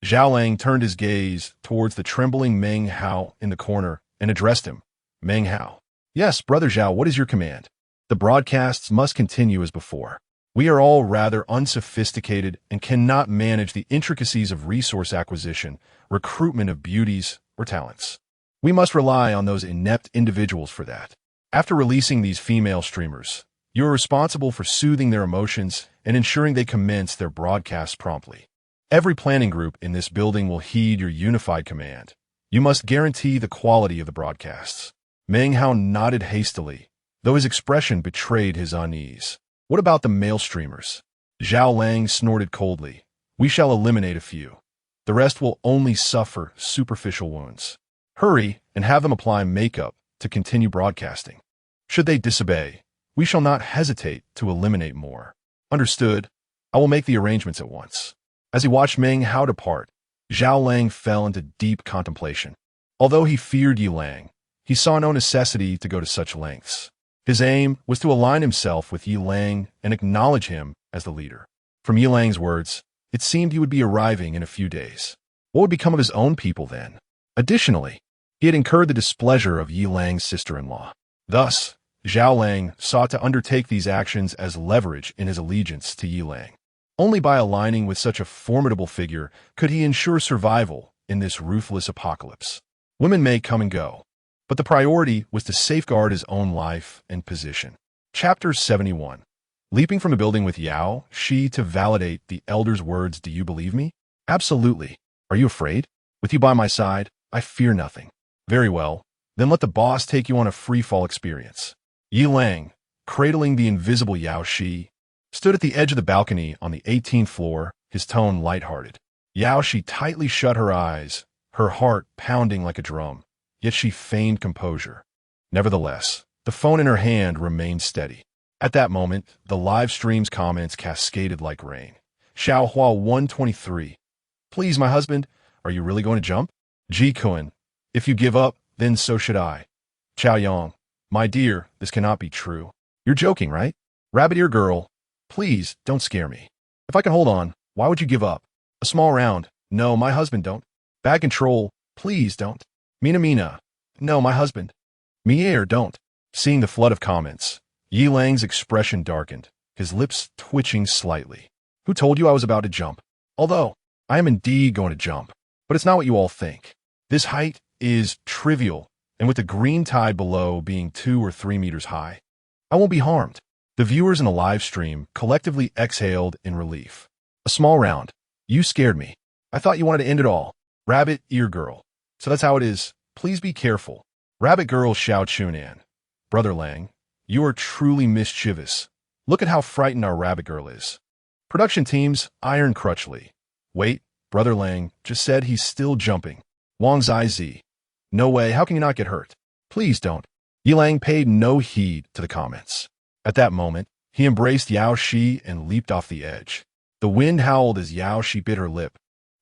Zhao Lang turned his gaze towards the trembling Meng Hao in the corner and addressed him. Meng Hao. Yes, Brother Zhao, what is your command? The broadcasts must continue as before. We are all rather unsophisticated and cannot manage the intricacies of resource acquisition, recruitment of beauties, or talents. We must rely on those inept individuals for that. After releasing these female streamers, you are responsible for soothing their emotions and ensuring they commence their broadcasts promptly. Every planning group in this building will heed your unified command. You must guarantee the quality of the broadcasts. Meng Hao nodded hastily, though his expression betrayed his unease. What about the male streamers? Zhao Lang snorted coldly. We shall eliminate a few. The rest will only suffer superficial wounds. Hurry and have them apply makeup to continue broadcasting. Should they disobey, we shall not hesitate to eliminate more. Understood. I will make the arrangements at once. As he watched Meng Hao depart, Zhao Lang fell into deep contemplation. Although he feared Yi Lang, he saw no necessity to go to such lengths. His aim was to align himself with Yi Lang and acknowledge him as the leader. From Yi Lang's words, it seemed he would be arriving in a few days. What would become of his own people then? Additionally, he had incurred the displeasure of Yi Lang's sister-in-law. Thus, Zhao Lang sought to undertake these actions as leverage in his allegiance to Yi Lang. Only by aligning with such a formidable figure could he ensure survival in this ruthless apocalypse. Women may come and go, but the priority was to safeguard his own life and position. Chapter 71. Leaping from a building with Yao Shi to validate the elder's words, do you believe me? Absolutely. Are you afraid? With you by my side, I fear nothing. Very well, then let the boss take you on a free-fall experience. Yi Lang, cradling the invisible Yao Shi, stood at the edge of the balcony on the 18th floor, his tone lighthearted. Yao Shi tightly shut her eyes, her heart pounding like a drum, yet she feigned composure. Nevertheless, the phone in her hand remained steady. At that moment, the live stream's comments cascaded like rain. Xiaohua 123. Please, my husband, are you really going to jump? Ji Kun. If you give up, then so should I. Chao Yang. My dear, this cannot be true. You're joking, right? Rabbit ear girl. Please, don't scare me. If I can hold on, why would you give up? A small round. No, my husband don't. Bad control. Please don't. Mina. No, my husband. Mier, don't. Seeing the flood of comments, Yi Lang's expression darkened, his lips twitching slightly. Who told you I was about to jump? Although, I am indeed going to jump, but it's not what you all think. This height is trivial, and with the green tide below being 2 or 3 meters high, I won't be harmed. The viewers in the live stream collectively exhaled in relief. A small round. You scared me. I thought you wanted to end it all. Rabbit ear girl. So that's how it is. Please be careful. Rabbit girl Xiao Chunan. Brother Lang, you are truly mischievous. Look at how frightened our rabbit girl is. Production teams, Iron Crutchley. Wait, Brother Lang just said he's still jumping. Wang Zai. No way, how can you not get hurt? Please don't. Yi Lang paid no heed to the comments. At that moment, he embraced Yao Shi and leaped off the edge. The wind howled as Yao Shi bit her lip,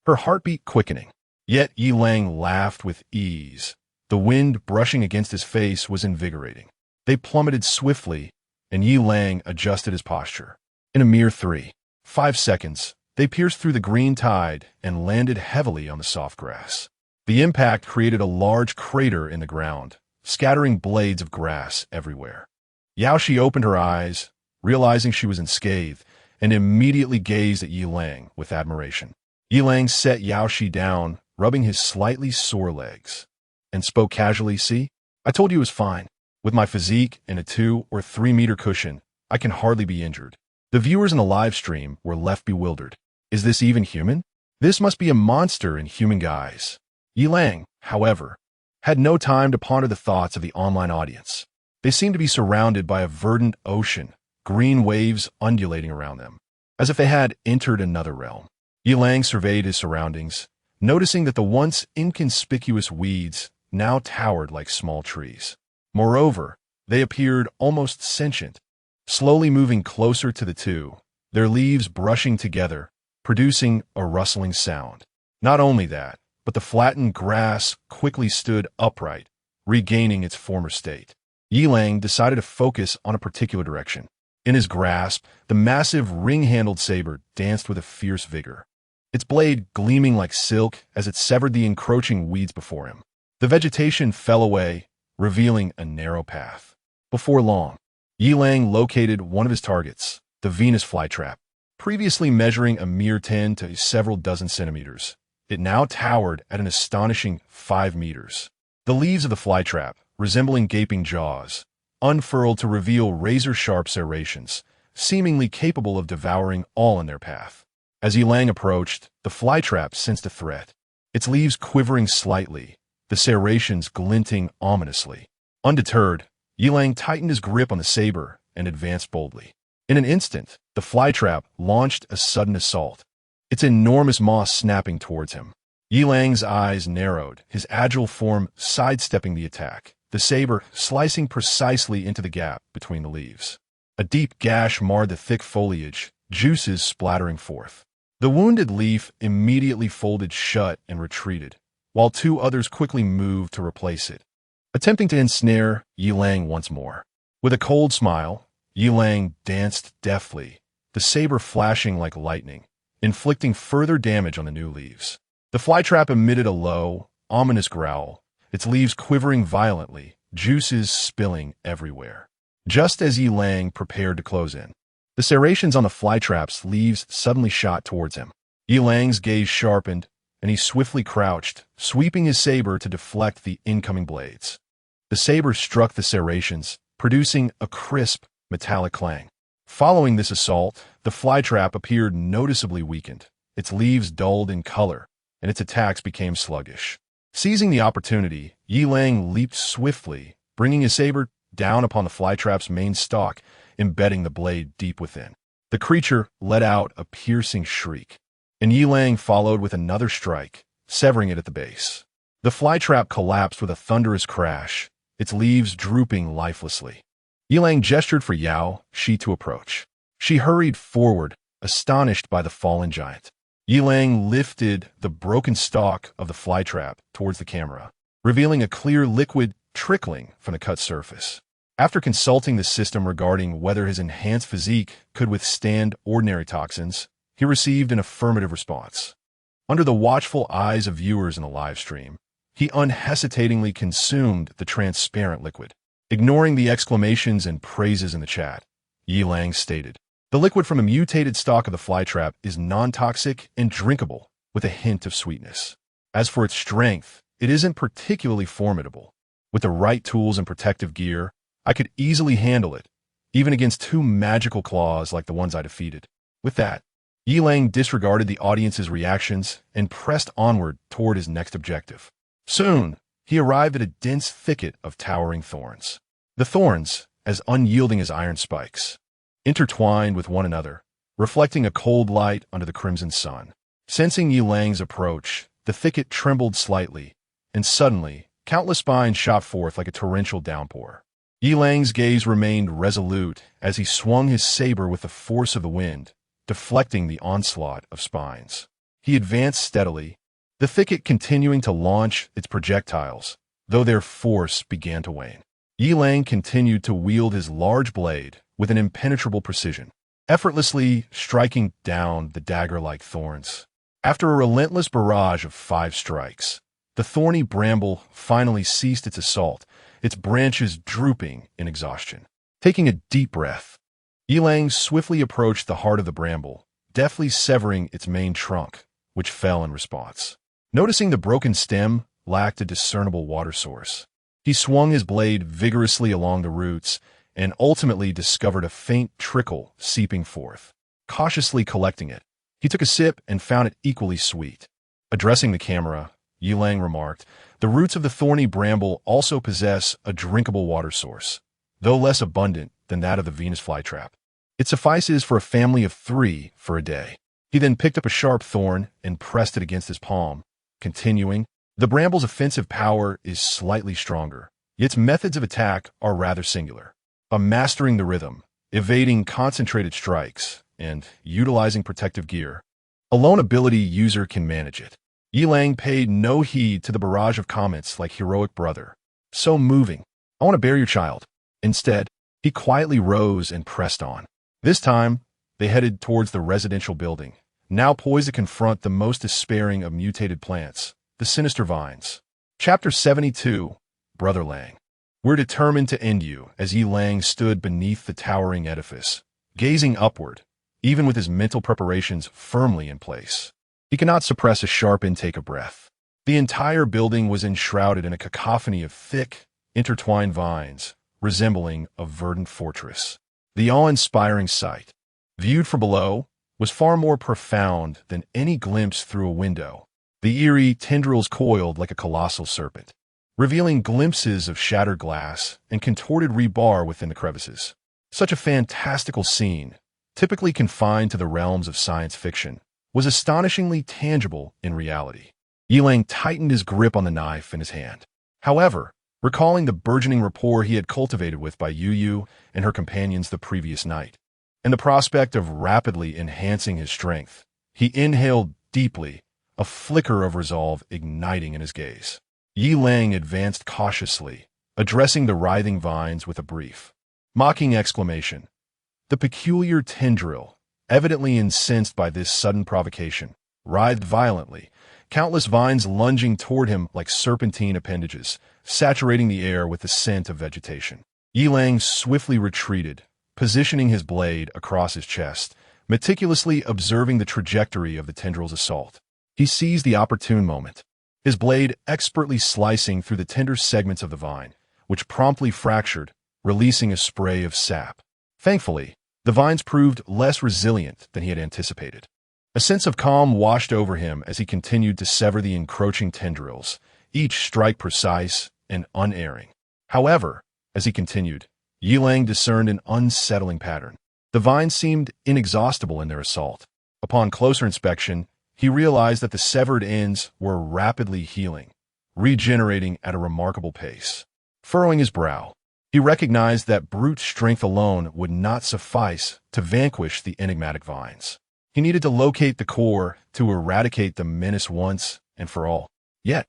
her heartbeat quickening. Yet Yi Lang laughed with ease. The wind brushing against his face was invigorating. They plummeted swiftly, and Yi Lang adjusted his posture. In a mere 3.5 seconds, they pierced through the green tide and landed heavily on the soft grass. The impact created a large crater in the ground, scattering blades of grass everywhere. Yao Shi opened her eyes, realizing she was unscathed, and immediately gazed at Yi Lang with admiration. Yi Lang set Yao Shi down, rubbing his slightly sore legs. and spoke casually. See, I told you it was fine. With my physique and a 2 or 3 meter cushion, I can hardly be injured. The viewers in the live stream were left bewildered. Is this even human? This must be a monster in human guise. Yilang, however, had no time to ponder the thoughts of the online audience. They seemed to be surrounded by a verdant ocean, green waves undulating around them, as if they had entered another realm. Yilang surveyed his surroundings, noticing that the once inconspicuous weeds now towered like small trees. Moreover, they appeared almost sentient, slowly moving closer to the two, their leaves brushing together, producing a rustling sound. Not only that, but the flattened grass quickly stood upright, regaining its former state. Yilang decided to focus on a particular direction. In his grasp, the massive ring-handled saber danced with a fierce vigor, its blade gleaming like silk as it severed the encroaching weeds before him. The vegetation fell away, revealing a narrow path. Before long, Yilang located one of his targets, the Venus flytrap. Previously measuring a mere 10 to several dozen centimeters, it now towered at an astonishing 5 meters. The leaves of the flytrap, resembling gaping jaws, unfurled to reveal razor-sharp serrations, seemingly capable of devouring all in their path. As Yilang approached, the flytrap sensed a threat, its leaves quivering slightly, the serrations glinting ominously. Undeterred, Yilang tightened his grip on the saber and advanced boldly. In an instant, the flytrap launched a sudden assault, its enormous maw snapping towards him. Yilang's eyes narrowed, his agile form sidestepping the attack, the saber slicing precisely into the gap between the leaves. A deep gash marred the thick foliage, juices splattering forth. The wounded leaf immediately folded shut and retreated, while 2 others quickly moved to replace it, attempting to ensnare Yilang once more. With a cold smile, Yilang danced deftly, the saber flashing like lightning, inflicting further damage on the new leaves. The flytrap emitted a low, ominous growl, its leaves quivering violently, juices spilling everywhere. Just as Yilang prepared to close in, the serrations on the flytrap's leaves suddenly shot towards him. Yilang's gaze sharpened, and he swiftly crouched, sweeping his saber to deflect the incoming blades. The saber struck the serrations, producing a crisp, metallic clang. Following this assault, the flytrap appeared noticeably weakened, its leaves dulled in color, and its attacks became sluggish. Seizing the opportunity, Yilang leaped swiftly, bringing his saber down upon the flytrap's main stalk, embedding the blade deep within. The creature let out a piercing shriek, and Yilang followed with another strike, severing it at the base. The flytrap collapsed with a thunderous crash, its leaves drooping lifelessly. Yilang gestured for Yao Shi to approach. She hurried forward, astonished by the fallen giant. Yilang lifted the broken stalk of the flytrap towards the camera, revealing a clear liquid trickling from the cut surface. After consulting the system regarding whether his enhanced physique could withstand ordinary toxins, he received an affirmative response. Under the watchful eyes of viewers in the live stream, he unhesitatingly consumed the transparent liquid. Ignoring the exclamations and praises in the chat, Yilang stated, "The liquid from a mutated stock of the flytrap is non-toxic and drinkable, with a hint of sweetness. As for its strength, it isn't particularly formidable. With the right tools and protective gear, I could easily handle it, even against 2 magical claws like the ones I defeated." With that, Yilang disregarded the audience's reactions and pressed onward toward his next objective. Soon, he arrived at a dense thicket of towering thorns. The thorns, as unyielding as iron spikes, intertwined with one another, reflecting a cold light under the crimson sun. Sensing Yilang's approach, the thicket trembled slightly, and suddenly, countless spines shot forth like a torrential downpour. Yilang's gaze remained resolute as he swung his saber with the force of the wind, deflecting the onslaught of spines. He advanced steadily, the thicket continuing to launch its projectiles, though their force began to wane. Yilang continued to wield his large blade with an impenetrable precision, effortlessly striking down the dagger-like thorns. After a relentless barrage of 5 strikes, the thorny bramble finally ceased its assault, its branches drooping in exhaustion. Taking a deep breath, Yilang swiftly approached the heart of the bramble, deftly severing its main trunk, which fell in response. Noticing the broken stem lacked a discernible water source. He swung his blade vigorously along the roots and ultimately discovered a faint trickle seeping forth. Cautiously collecting it, he took a sip and found it equally sweet. Addressing the camera, Yilang remarked, "The roots of the thorny bramble also possess a drinkable water source, though less abundant than that of the Venus flytrap. It suffices for a family of 3 for a day." He then picked up a sharp thorn and pressed it against his palm, continuing, "The bramble's offensive power is slightly stronger, yet its methods of attack are rather singular. By mastering the rhythm, evading concentrated strikes, and utilizing protective gear, a lone ability user can manage it." Yilang paid no heed to the barrage of comments like heroic brother. "So moving. I want to bear your child." Instead, he quietly rose and pressed on. This time, they headed towards the residential building, now poised to confront the most despairing of mutated plants, the sinister vines. Chapter 72, Brother Lang. "We're determined to end you," as Yilang stood beneath the towering edifice, gazing upward, even with his mental preparations firmly in place. He could not suppress a sharp intake of breath. The entire building was enshrouded in a cacophony of thick, intertwined vines, resembling a verdant fortress. The awe-inspiring sight, viewed from below, was far more profound than any glimpse through a window. The eerie tendrils coiled like a colossal serpent, revealing glimpses of shattered glass and contorted rebar within the crevices. Such a fantastical scene, typically confined to the realms of science fiction, was astonishingly tangible in reality. Yilang tightened his grip on the knife in his hand. However, recalling the burgeoning rapport he had cultivated with by Yu and her companions the previous night, and the prospect of rapidly enhancing his strength, he inhaled deeply, a flicker of resolve igniting in his gaze. Yilang advanced cautiously, addressing the writhing vines with a brief, mocking exclamation. The peculiar tendril, evidently incensed by this sudden provocation, writhed violently, countless vines lunging toward him like serpentine appendages, saturating the air with the scent of vegetation. Yilang swiftly retreated, positioning his blade across his chest, meticulously observing the trajectory of the tendril's assault. He seized the opportune moment, his blade expertly slicing through the tender segments of the vine, which promptly fractured, releasing a spray of sap. Thankfully, the vines proved less resilient than he had anticipated. A sense of calm washed over him as he continued to sever the encroaching tendrils, each strike precise and unerring. However, as he continued, Yilang discerned an unsettling pattern. The vines seemed inexhaustible in their assault. Upon closer inspection, he realized that the severed ends were rapidly healing, regenerating at a remarkable pace. Furrowing his brow, he recognized that brute strength alone would not suffice to vanquish the enigmatic vines. He needed to locate the core to eradicate the menace once and for all. Yet,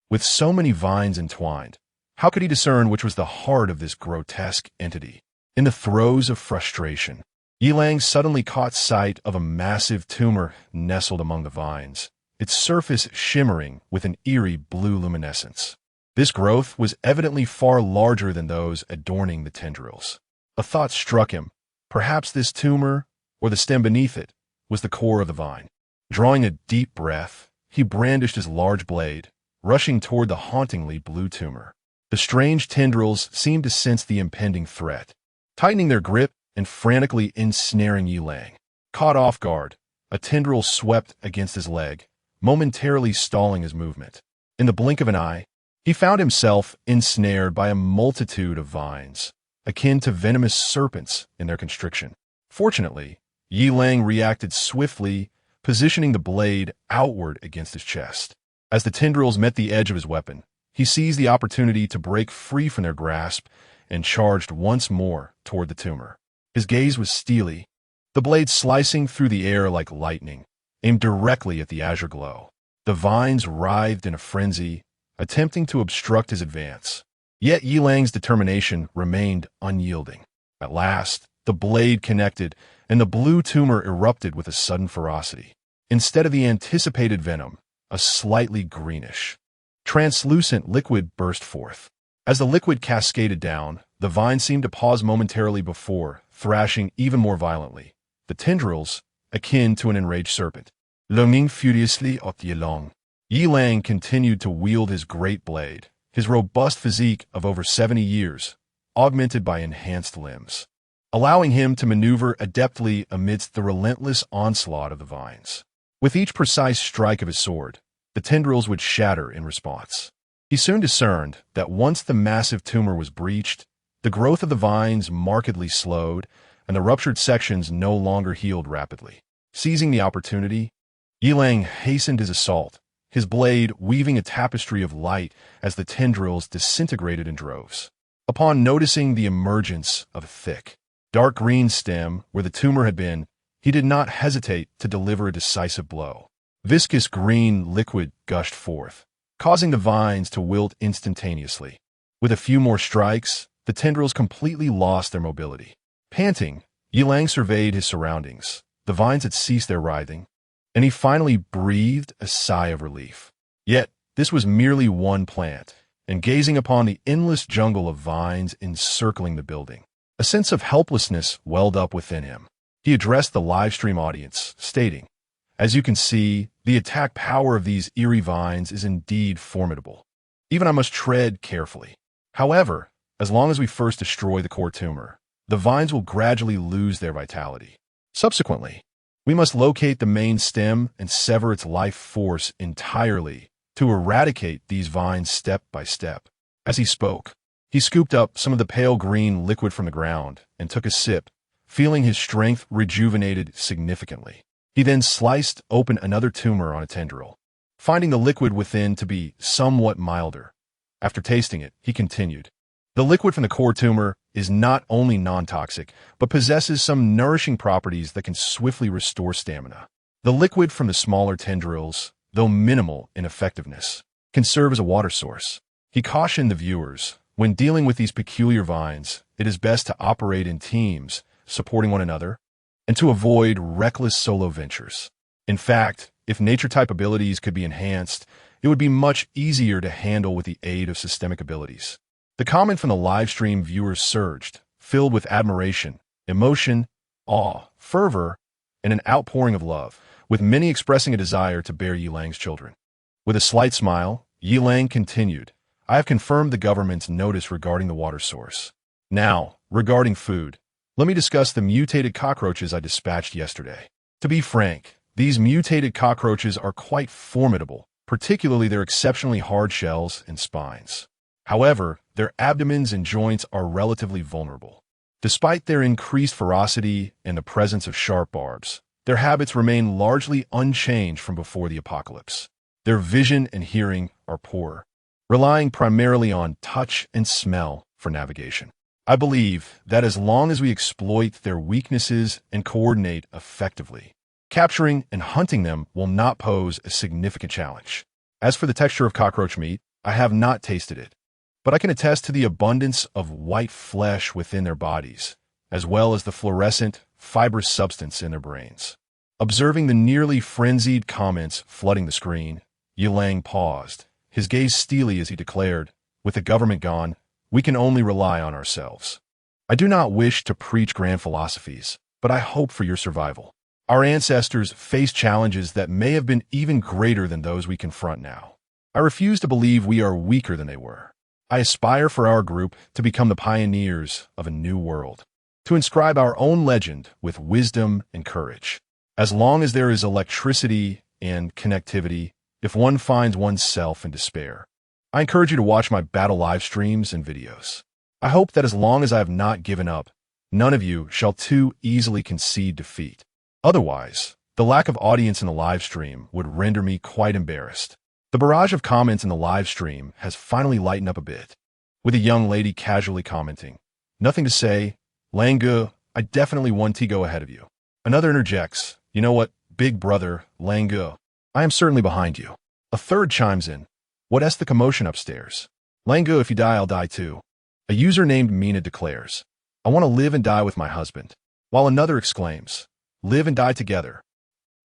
with so many vines entwined, how could he discern which was the heart of this grotesque entity? In the throes of frustration, Yilang suddenly caught sight of a massive tumor nestled among the vines, its surface shimmering with an eerie blue luminescence. This growth was evidently far larger than those adorning the tendrils. A thought struck him. Perhaps this tumor, or the stem beneath it, was the core of the vine. Drawing a deep breath, he brandished his large blade, rushing toward the hauntingly blue tumor. The strange tendrils seemed to sense the impending threat, tightening their grip and frantically ensnaring Yilang. Caught off guard, a tendril swept against his leg, momentarily stalling his movement. In the blink of an eye, he found himself ensnared by a multitude of vines, akin to venomous serpents in their constriction. Fortunately, Yilang reacted swiftly, positioning the blade outward against his chest. As the tendrils met the edge of his weapon, he seized the opportunity to break free from their grasp and charged once more toward the tumor. His gaze was steely, the blade slicing through the air like lightning, aimed directly at the azure glow. The vines writhed in a frenzy, attempting to obstruct his advance. Yet Yilang's determination remained unyielding. At last, the blade connected, and the blue tumor erupted with a sudden ferocity. Instead of the anticipated venom, a slightly greenish, translucent liquid burst forth. As the liquid cascaded down, the vine seemed to pause momentarily before thrashing even more violently, the tendrils akin to an enraged serpent, lunging furiously at Yilang. Yi Lang continued to wield his great blade, his robust physique of over 70 years, augmented by enhanced limbs, allowing him to maneuver adeptly amidst the relentless onslaught of the vines. With each precise strike of his sword, the tendrils would shatter in response. He soon discerned that once the massive tumor was breached, the growth of the vines markedly slowed, and the ruptured sections no longer healed rapidly. Seizing the opportunity, Yi Lang hastened his assault, his blade weaving a tapestry of light as the tendrils disintegrated in droves. Upon noticing the emergence of a thick, dark green stem where the tumor had been, he did not hesitate to deliver a decisive blow. Viscous green liquid gushed forth, causing the vines to wilt instantaneously. With a few more strikes, the tendrils completely lost their mobility. Panting, Yi Lang surveyed his surroundings. The vines had ceased their writhing, and he finally breathed a sigh of relief. Yet, this was merely one plant, and gazing upon the endless jungle of vines encircling the building, a sense of helplessness welled up within him. He addressed the livestream audience, stating, "As you can see, the attack power of these eerie vines is indeed formidable. Even I must tread carefully. However, as long as we first destroy the core tumor, the vines will gradually lose their vitality. Subsequently, we must locate the main stem and sever its life force entirely to eradicate these vines step by step." As he spoke, he scooped up some of the pale green liquid from the ground and took a sip, feeling his strength rejuvenated significantly. He then sliced open another tumor on a tendril, finding the liquid within to be somewhat milder. After tasting it, he continued, "The liquid from the core tumor is not only non-toxic, but possesses some nourishing properties that can swiftly restore stamina. The liquid from the smaller tendrils, though minimal in effectiveness, can serve as a water source." He cautioned the viewers, when dealing with these peculiar vines, it is best to operate in teams, supporting one another, and to avoid reckless solo ventures. In fact, if nature-type abilities could be enhanced, it would be much easier to handle with the aid of systemic abilities. The comment from the livestream viewers surged, filled with admiration, emotion, awe, fervor, and an outpouring of love, with many expressing a desire to bear Yi Lang's children. With a slight smile, Yi Lang continued, "I have confirmed the government's notice regarding the water source. Now, regarding food, let me discuss the mutated cockroaches I dispatched yesterday. To be frank, these mutated cockroaches are quite formidable, particularly their exceptionally hard shells and spines. However, their abdomens and joints are relatively vulnerable. Despite their increased ferocity and the presence of sharp barbs, their habits remain largely unchanged from before the apocalypse. Their vision and hearing are poor, relying primarily on touch and smell for navigation. I believe that as long as we exploit their weaknesses and coordinate effectively, capturing and hunting them will not pose a significant challenge. As for the texture of cockroach meat, I have not tasted it, but I can attest to the abundance of white flesh within their bodies, as well as the fluorescent, fibrous substance in their brains." Observing the nearly frenzied comments flooding the screen, Yi Lang paused, his gaze steely as he declared, "With the government gone, we can only rely on ourselves. I do not wish to preach grand philosophies, but I hope for your survival. Our ancestors faced challenges that may have been even greater than those we confront now. I refuse to believe we are weaker than they were. I aspire for our group to become the pioneers of a new world, to inscribe our own legend with wisdom and courage. As long as there is electricity and connectivity, if one finds oneself in despair, I encourage you to watch my battle live streams and videos. I hope that as long as I have not given up, none of you shall too easily concede defeat. Otherwise, the lack of audience in the live stream would render me quite embarrassed." The barrage of comments in the live stream has finally lightened up a bit, with a young lady casually commenting, "Nothing to say, Langu, I definitely won Tigo ahead of you." Another interjects, "You know what, big brother, Langu, I am certainly behind you." A third chimes in, "What's the commotion upstairs? Langu, if you die, I'll die too." A user named Mina declares, "I want to live and die with my husband," while another exclaims, "Live and die together."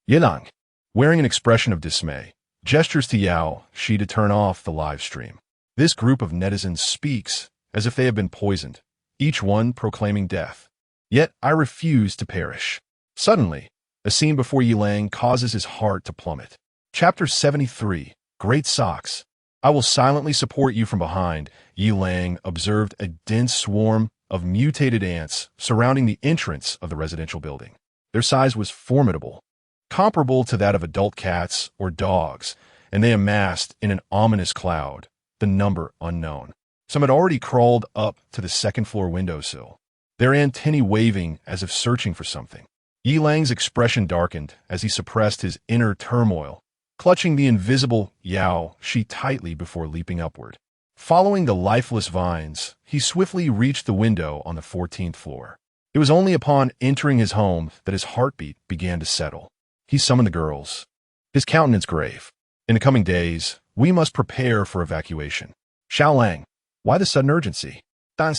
Yi Lang, wearing an expression of dismay, gestures to Yao Shi to turn off the live stream. This group of netizens speaks as if they have been poisoned, each one proclaiming death. Yet I refuse to perish. Suddenly, a scene before Yi Lang causes his heart to plummet. Chapter 73, Great socks. I will silently support you from behind. Yi Lang observed a dense swarm of mutated ants surrounding the entrance of the residential building. Their size was formidable, comparable to that of adult cats or dogs, and they amassed in an ominous cloud, the number unknown. Some had already crawled up to the second-floor windowsill, their antennae waving as if searching for something. Yi Lang's expression darkened as he suppressed his inner turmoil, clutching the invisible Yao Shi tightly before leaping upward. Following the lifeless vines, he swiftly reached the window on the 14th floor. It was only upon entering his home that his heartbeat began to settle. He summoned the girls, his countenance grave. In the coming days, we must prepare for evacuation. Xiao Lang, why the sudden urgency? I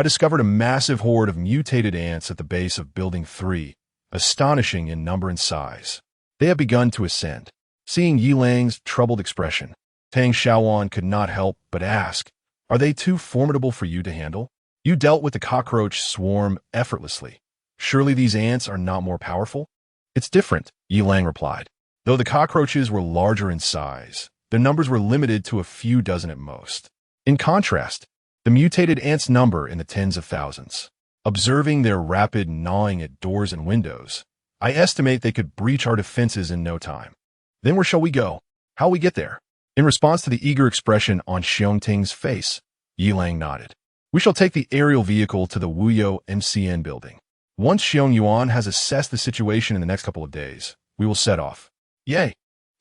discovered a massive horde of mutated ants at the base of Building 3, astonishing in number and size. They have begun to ascend. Seeing Yi Lang's troubled expression, Tang Xiaowan could not help but ask, are they too formidable for you to handle? You dealt with the cockroach swarm effortlessly. Surely these ants are not more powerful? It's different, Yi Lang replied. Though the cockroaches were larger in size, their numbers were limited to a few dozen at most. In contrast, the mutated ants number in the tens of thousands. Observing their rapid gnawing at doors and windows, I estimate they could breach our defenses in no time. Then where shall we go? How'll we get there? In response to the eager expression on Xiong Ting's face, Yi Lang nodded. We shall take the aerial vehicle to the Wuyou MCN building. Once Xiong Yuan has assessed the situation in the next couple of days, we will set off. Yay!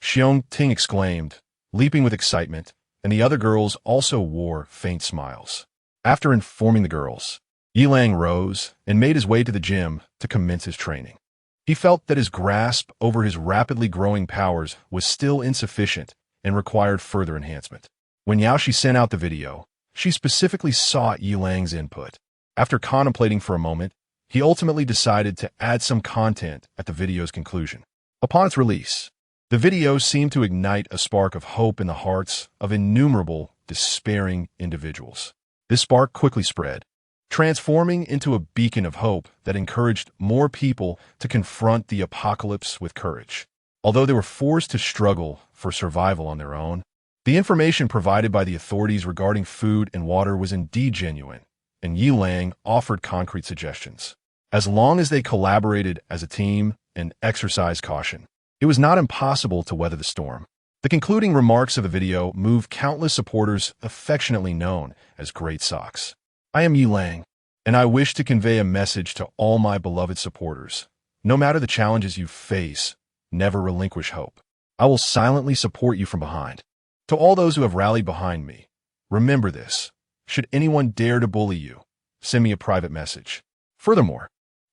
Xiong Ting exclaimed, leaping with excitement, and the other girls also wore faint smiles. After informing the girls, Yi Lang rose and made his way to the gym to commence his training. He felt that his grasp over his rapidly growing powers was still insufficient and required further enhancement. When Yaoshi sent out the video, she specifically sought Yi Lang's input. After contemplating for a moment, he ultimately decided to add some content at the video's conclusion. Upon its release, the video seemed to ignite a spark of hope in the hearts of innumerable, despairing individuals. This spark quickly spread, transforming into a beacon of hope that encouraged more people to confront the apocalypse with courage. Although they were forced to struggle for survival on their own, the information provided by the authorities regarding food and water was indeed genuine, and Yi Lang offered concrete suggestions. As long as they collaborated as a team and exercised caution, it was not impossible to weather the storm. The concluding remarks of the video moved countless supporters affectionately known as Great Socks. I am Yi Lang, and I wish to convey a message to all my beloved supporters. No matter the challenges you face, never relinquish hope. I will silently support you from behind. To all those who have rallied behind me, remember this. Should anyone dare to bully you, send me a private message. Furthermore,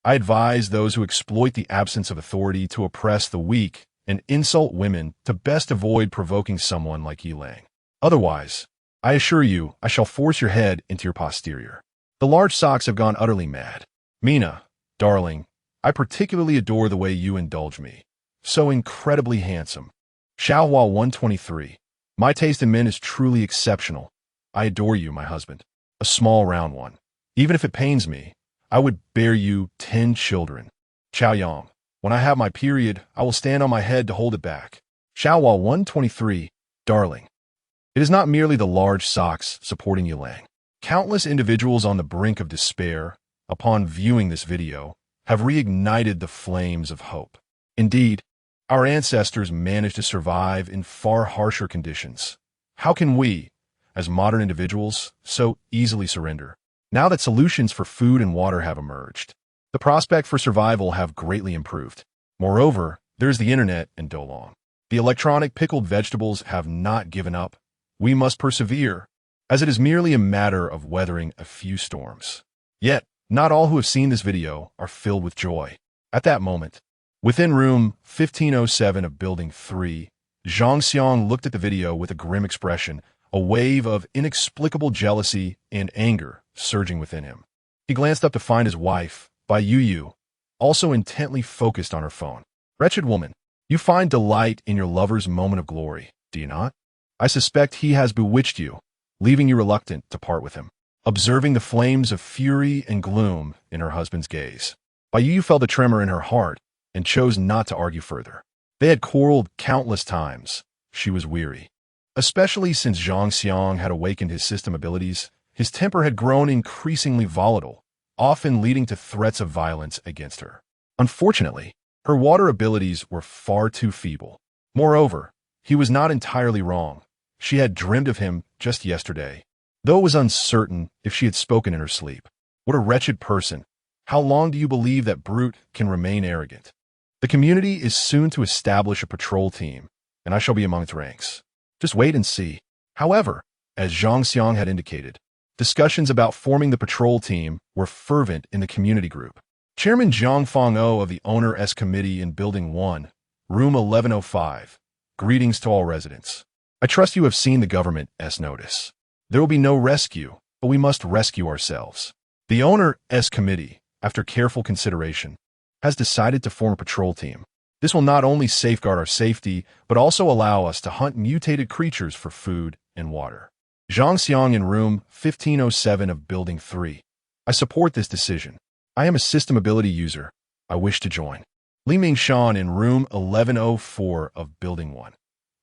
I advise those who exploit the absence of authority to oppress the weak and insult women to best avoid provoking someone like Yi Lang. Otherwise, I assure you, I shall force your head into your posterior. The large socks have gone utterly mad. Mina, darling, I particularly adore the way you indulge me. So incredibly handsome. Xiaohua 123. My taste in men is truly exceptional. I adore you, my husband. A small round one. Even if it pains me, I would bear you 10 children. Chao Yang. When I have my period, I will stand on my head to hold it back. Xiaohua 123. Darling. It is not merely the large socks supporting Yi Lang. Countless individuals on the brink of despair, upon viewing this video, have reignited the flames of hope. Indeed, our ancestors managed to survive in far harsher conditions. How can we, as modern individuals, so easily surrender? Now that solutions for food and water have emerged, the prospect for survival have greatly improved. Moreover, there's the internet and Dolong. The electronic pickled vegetables have not given up. We must persevere, as it is merely a matter of weathering a few storms. Yet, not all who have seen this video are filled with joy. At that moment, within room 1507 of Building 3, Zhang Xiang looked at the video with a grim expression, a wave of inexplicable jealousy and anger surging within him. He glanced up to find his wife, Bai Yu, also intently focused on her phone. Wretched woman, you find delight in your lover's moment of glory, do you not? I suspect he has bewitched you, leaving you reluctant to part with him. Observing the flames of fury and gloom in her husband's gaze, Bai Yu felt a tremor in her heart and chose not to argue further. They had quarreled countless times. She was weary. Especially since Zhang Xiang had awakened his system abilities, his temper had grown increasingly volatile, often leading to threats of violence against her. Unfortunately, her water abilities were far too feeble. Moreover, he was not entirely wrong. She had dreamed of him just yesterday, though it was uncertain if she had spoken in her sleep. What a wretched person. How long do you believe that brute can remain arrogant? The community is soon to establish a patrol team, and I shall be among its ranks. Just wait and see. However, as Zhang Xiang had indicated, discussions about forming the patrol team were fervent in the community group. Chairman Zhang Feng-o of the Owner-S Committee in Building 1, Room 1105. Greetings to all residents. I trust you have seen the government's notice. There will be no rescue, but we must rescue ourselves. The Owner-S Committee, after careful consideration, has decided to form a patrol team. This will not only safeguard our safety, but also allow us to hunt mutated creatures for food and water. Zhang Xiang in Room 1507 of Building 3. I support this decision. I am a system ability user. I wish to join. Li Mingshan in Room 1104 of Building 1.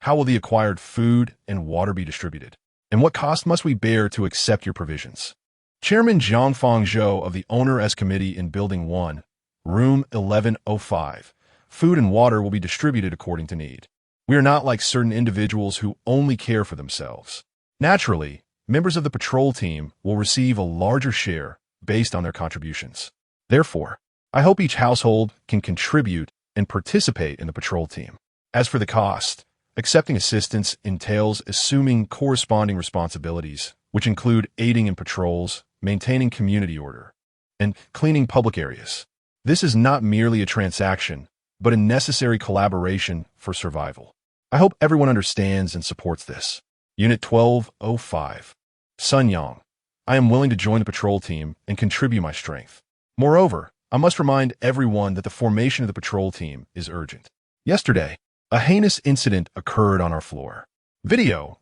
How will the acquired food and water be distributed? And what cost must we bear to accept your provisions? Chairman Zhang Fengzhou of the Owner-S Committee in Building 1, Room 1105. Food and water will be distributed according to need. We are not like certain individuals who only care for themselves. Naturally, members of the patrol team will receive a larger share based on their contributions. Therefore, I hope each household can contribute and participate in the patrol team. As for the cost, accepting assistance entails assuming corresponding responsibilities, which include aiding in patrols, maintaining community order, and cleaning public areas. This is not merely a transaction, but a necessary collaboration for survival. I hope everyone understands and supports this. Unit 1205. Sun Yang. I am willing to join the patrol team and contribute my strength. Moreover, I must remind everyone that the formation of the patrol team is urgent. Yesterday, a heinous incident occurred on our floor. Video.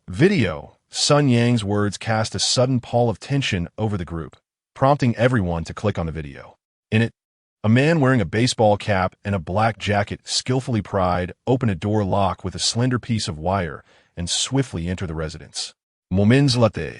Sun Yang's words cast a sudden pall of tension over the group, prompting everyone to click on the video. In it, a man wearing a baseball cap and a black jacket skillfully pried open a door lock with a slender piece of wire and swiftly entered the residence. Moments later,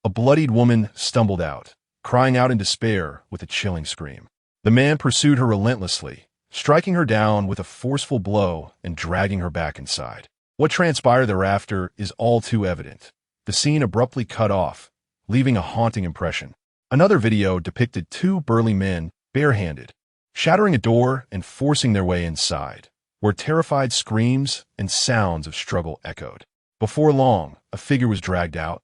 a bloodied woman stumbled out, crying out in despair with a chilling scream. The man pursued her relentlessly, striking her down with a forceful blow and dragging her back inside. What transpired thereafter is all too evident. The scene abruptly cut off, leaving a haunting impression. Another video depicted two burly men, barehanded, shattering a door and forcing their way inside, where terrified screams and sounds of struggle echoed. Before long, a figure was dragged out,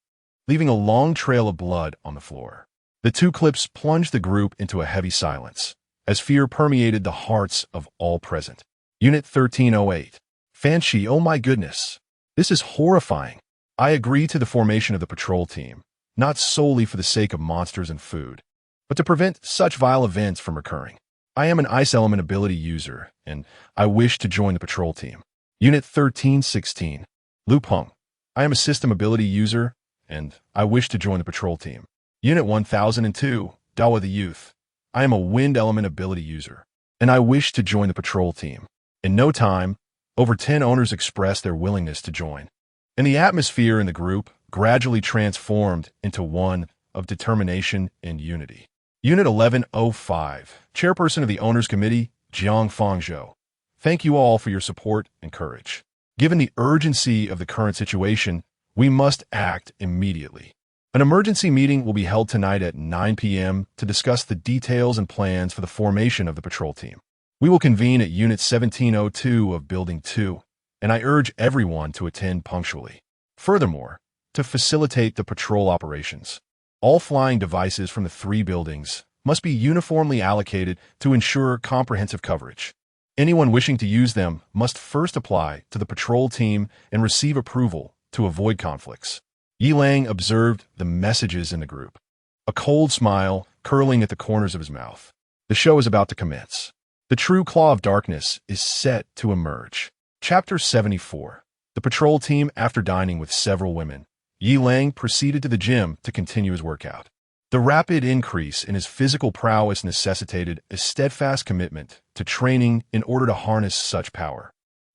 leaving a long trail of blood on the floor. The two clips plunged the group into a heavy silence, as fear permeated the hearts of all present. Unit 1308. Fanshi, oh my goodness. This is horrifying. I agree to the formation of the patrol team, not solely for the sake of monsters and food, but to prevent such vile events from occurring. I am an ice element ability user, and I wish to join the patrol team. Unit 1316. Lu Peng. I am a system ability user, and I wish to join the patrol team. Unit 1002. Dawa the Youth. I am a wind element ability user, and I wish to join the patrol team. In no time, over 10 owners expressed their willingness to join, and the atmosphere in the group gradually transformed into one of determination and unity. Unit 1105, Chairperson of the Owners Committee, Jiang Fengzhou. Thank you all for your support and courage. Given the urgency of the current situation, we must act immediately. An emergency meeting will be held tonight at 9 p.m. to discuss the details and plans for the formation of the patrol team. We will convene at Unit 1702 of Building 2, and I urge everyone to attend punctually. Furthermore, to facilitate the patrol operations, all flying devices from the 3 buildings must be uniformly allocated to ensure comprehensive coverage. Anyone wishing to use them must first apply to the patrol team and receive approval to avoid conflicts. Yi Lang observed the messages in the group, a cold smile curling at the corners of his mouth. The show is about to commence. The true claw of darkness is set to emerge. Chapter 74. The patrol team. After dining with several women, Yi Lang proceeded to the gym to continue his workout. The rapid increase in his physical prowess necessitated a steadfast commitment to training in order to harness such power.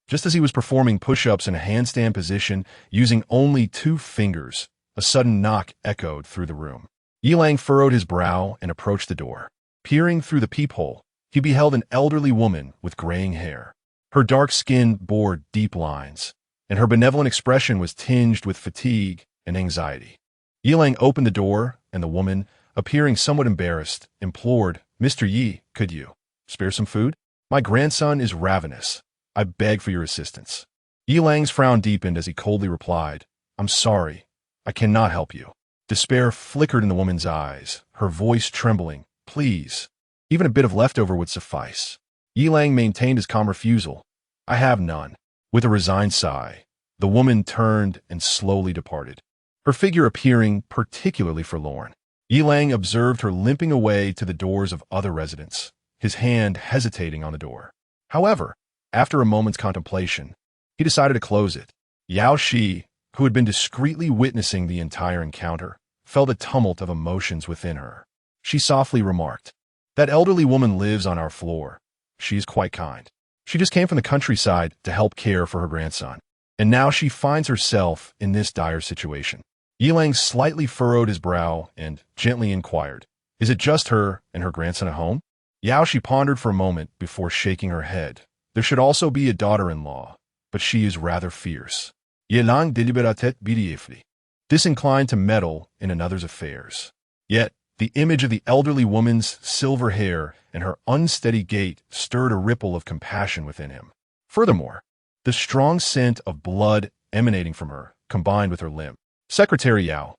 Just as he was performing push-ups in a handstand position using only 2 fingers, a sudden knock echoed through the room. Yilang furrowed his brow and approached the door. Peering through the peephole, he beheld an elderly woman with graying hair. Her dark skin bore deep lines, and her benevolent expression was tinged with fatigue and anxiety. Yilang opened the door, and the woman, appearing somewhat embarrassed, implored, "Mr. Yi, could you spare some food? My grandson is ravenous. I beg for your assistance." Yilang's frown deepened as he coldly replied, "I'm sorry. I cannot help you." Despair flickered in the woman's eyes, her voice trembling. "Please, even a bit of leftover would suffice." Yilang maintained his calm refusal. "I have none." With a resigned sigh, the woman turned and slowly departed, her figure appearing particularly forlorn. Yilang observed her limping away to the doors of other residents, his hand hesitating on the door. However, after a moment's contemplation, he decided to close it. Yao Shi, who had been discreetly witnessing the entire encounter, felt a tumult of emotions within her. She softly remarked, "That elderly woman lives on our floor. She is quite kind. She just came from the countryside to help care for her grandson, and now she finds herself in this dire situation." Yilang slightly furrowed his brow and gently inquired, "Is it just her and her grandson at home?" Yao Shi pondered for a moment before shaking her head. "There should also be a daughter-in-law, but she is rather fierce." Yilang delicacies, disinclined to meddle in another's affairs. Yet, the image of the elderly woman's silver hair and her unsteady gait stirred a ripple of compassion within him. Furthermore, the strong scent of blood emanating from her combined with her limp. "Secretary Yao,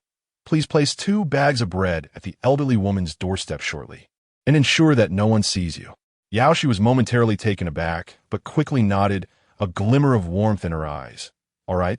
please place 2 bags of bread at the elderly woman's doorstep shortly, and ensure that no one sees you." Yao Shi was momentarily taken aback, but quickly nodded, a glimmer of warmth in her eyes. "All right,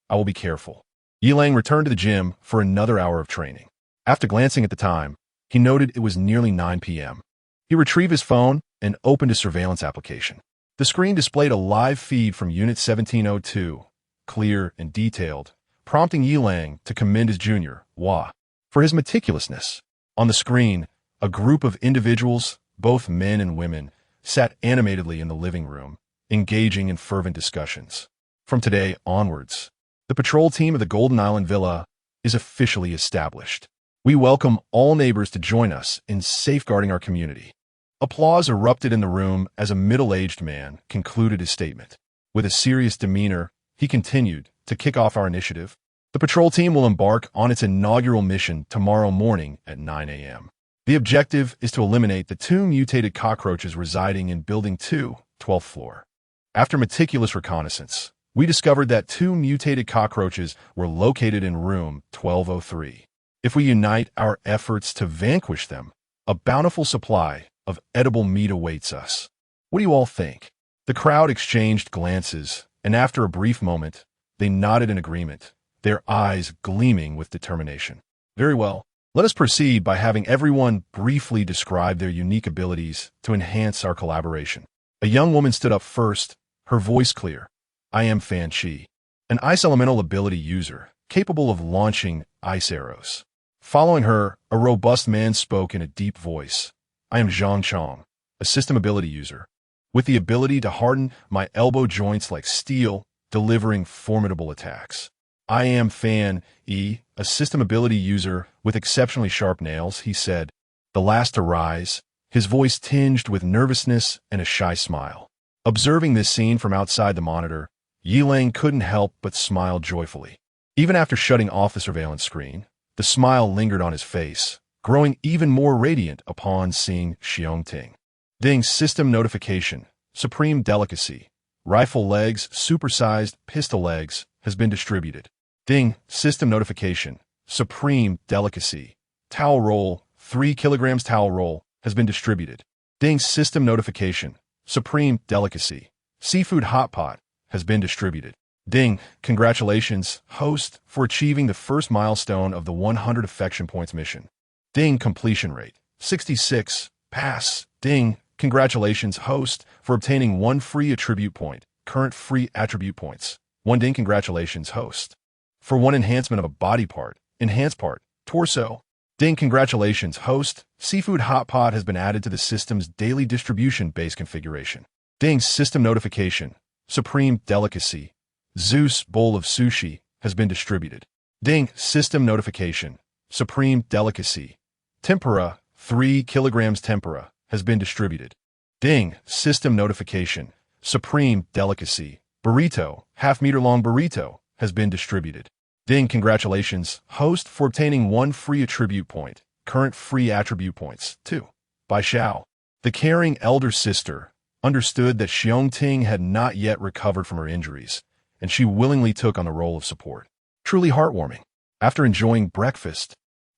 I will be careful." Yilang returned to the gym for another hour of training. After glancing at the time, he noted it was nearly 9 p.m. He retrieved his phone and opened a surveillance application. The screen displayed a live feed from Unit 1702, clear and detailed, prompting Yilang to commend his junior, Hua, for his meticulousness. On the screen, a group of individuals, both men and women, sat animatedly in the living room, engaging in fervent discussions. From today onwards, the patrol team of the Golden Island Villa is officially established. We welcome all neighbors to join us in safeguarding our community. Applause erupted in the room as a middle-aged man concluded his statement. With a serious demeanor, he continued, "To kick off our initiative, the patrol team will embark on its inaugural mission tomorrow morning at 9 a.m. The objective is to eliminate the 2 mutated cockroaches residing in Building 2, 12th floor. After meticulous reconnaissance, we discovered that 2 mutated cockroaches were located in room 1203. If we unite our efforts to vanquish them, a bountiful supply of edible meat awaits us. What do you all think?" The crowd exchanged glances, and after a brief moment, they nodded in agreement, their eyes gleaming with determination. "Very well. Let us proceed by having everyone briefly describe their unique abilities to enhance our collaboration." A young woman stood up first, her voice clear. "I am Fan Chi, an ice elemental ability user, capable of launching ice arrows." Following her, a robust man spoke in a deep voice. "I am Zhang Chong, a system ability user, with the ability to harden my elbow joints like steel, delivering formidable attacks." "I am Fan E, a system ability user with exceptionally sharp nails," he said, the last to rise, his voice tinged with nervousness and a shy smile. Observing this scene from outside the monitor, Yilang couldn't help but smile joyfully. Even after shutting off the surveillance screen, the smile lingered on his face, growing even more radiant upon seeing Xiongting. Ding system notification, supreme delicacy, rifle legs, supersized pistol legs, has been distributed. Ding system notification, supreme delicacy, towel roll, 3 kilograms towel roll, has been distributed. Ding system notification, supreme delicacy, seafood hot pot, has been distributed. Ding, congratulations, host, for achieving the first milestone of the 100 affection points mission. Ding, completion rate, 66, pass. Ding, congratulations, host, for obtaining 1 free attribute point, current free attribute points. 1 ding, congratulations, host, for 1 enhancement of a body part, enhanced part, torso. Ding, congratulations, host, seafood hot pot has been added to the system's daily distribution base configuration. Ding, system notification, supreme delicacy. Zeus bowl of sushi has been distributed. Ding, system notification. Supreme delicacy. Tempura, 3 kilograms tempura, has been distributed. Ding, system notification. Supreme delicacy. Burrito, half-meter-long burrito, has been distributed. Ding, congratulations, host, for obtaining 1 free attribute point. Current free attribute points, 2. By Xiao. The caring elder sister understood that Xiongting had not yet recovered from her injuries, and she willingly took on the role of support. Truly heartwarming. After enjoying breakfast,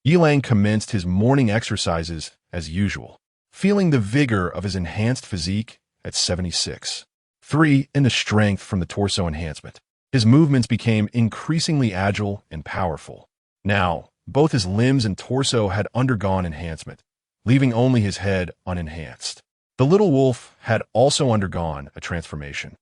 Yilang commenced his morning exercises as usual, feeling the vigor of his enhanced physique at 76. 3. In the strength from the torso enhancement. His movements became increasingly agile and powerful. Now, both his limbs and torso had undergone enhancement, leaving only his head unenhanced. The little wolf had also undergone a transformation,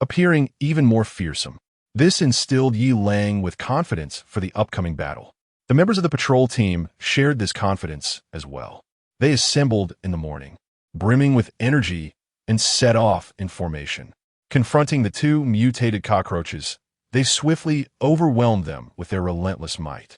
appearing even more fearsome. This instilled Yi Lang with confidence for the upcoming battle. The members of the patrol team shared this confidence as well. They assembled in the morning, brimming with energy, and set off in formation. Confronting the 2 mutated cockroaches, they swiftly overwhelmed them with their relentless might.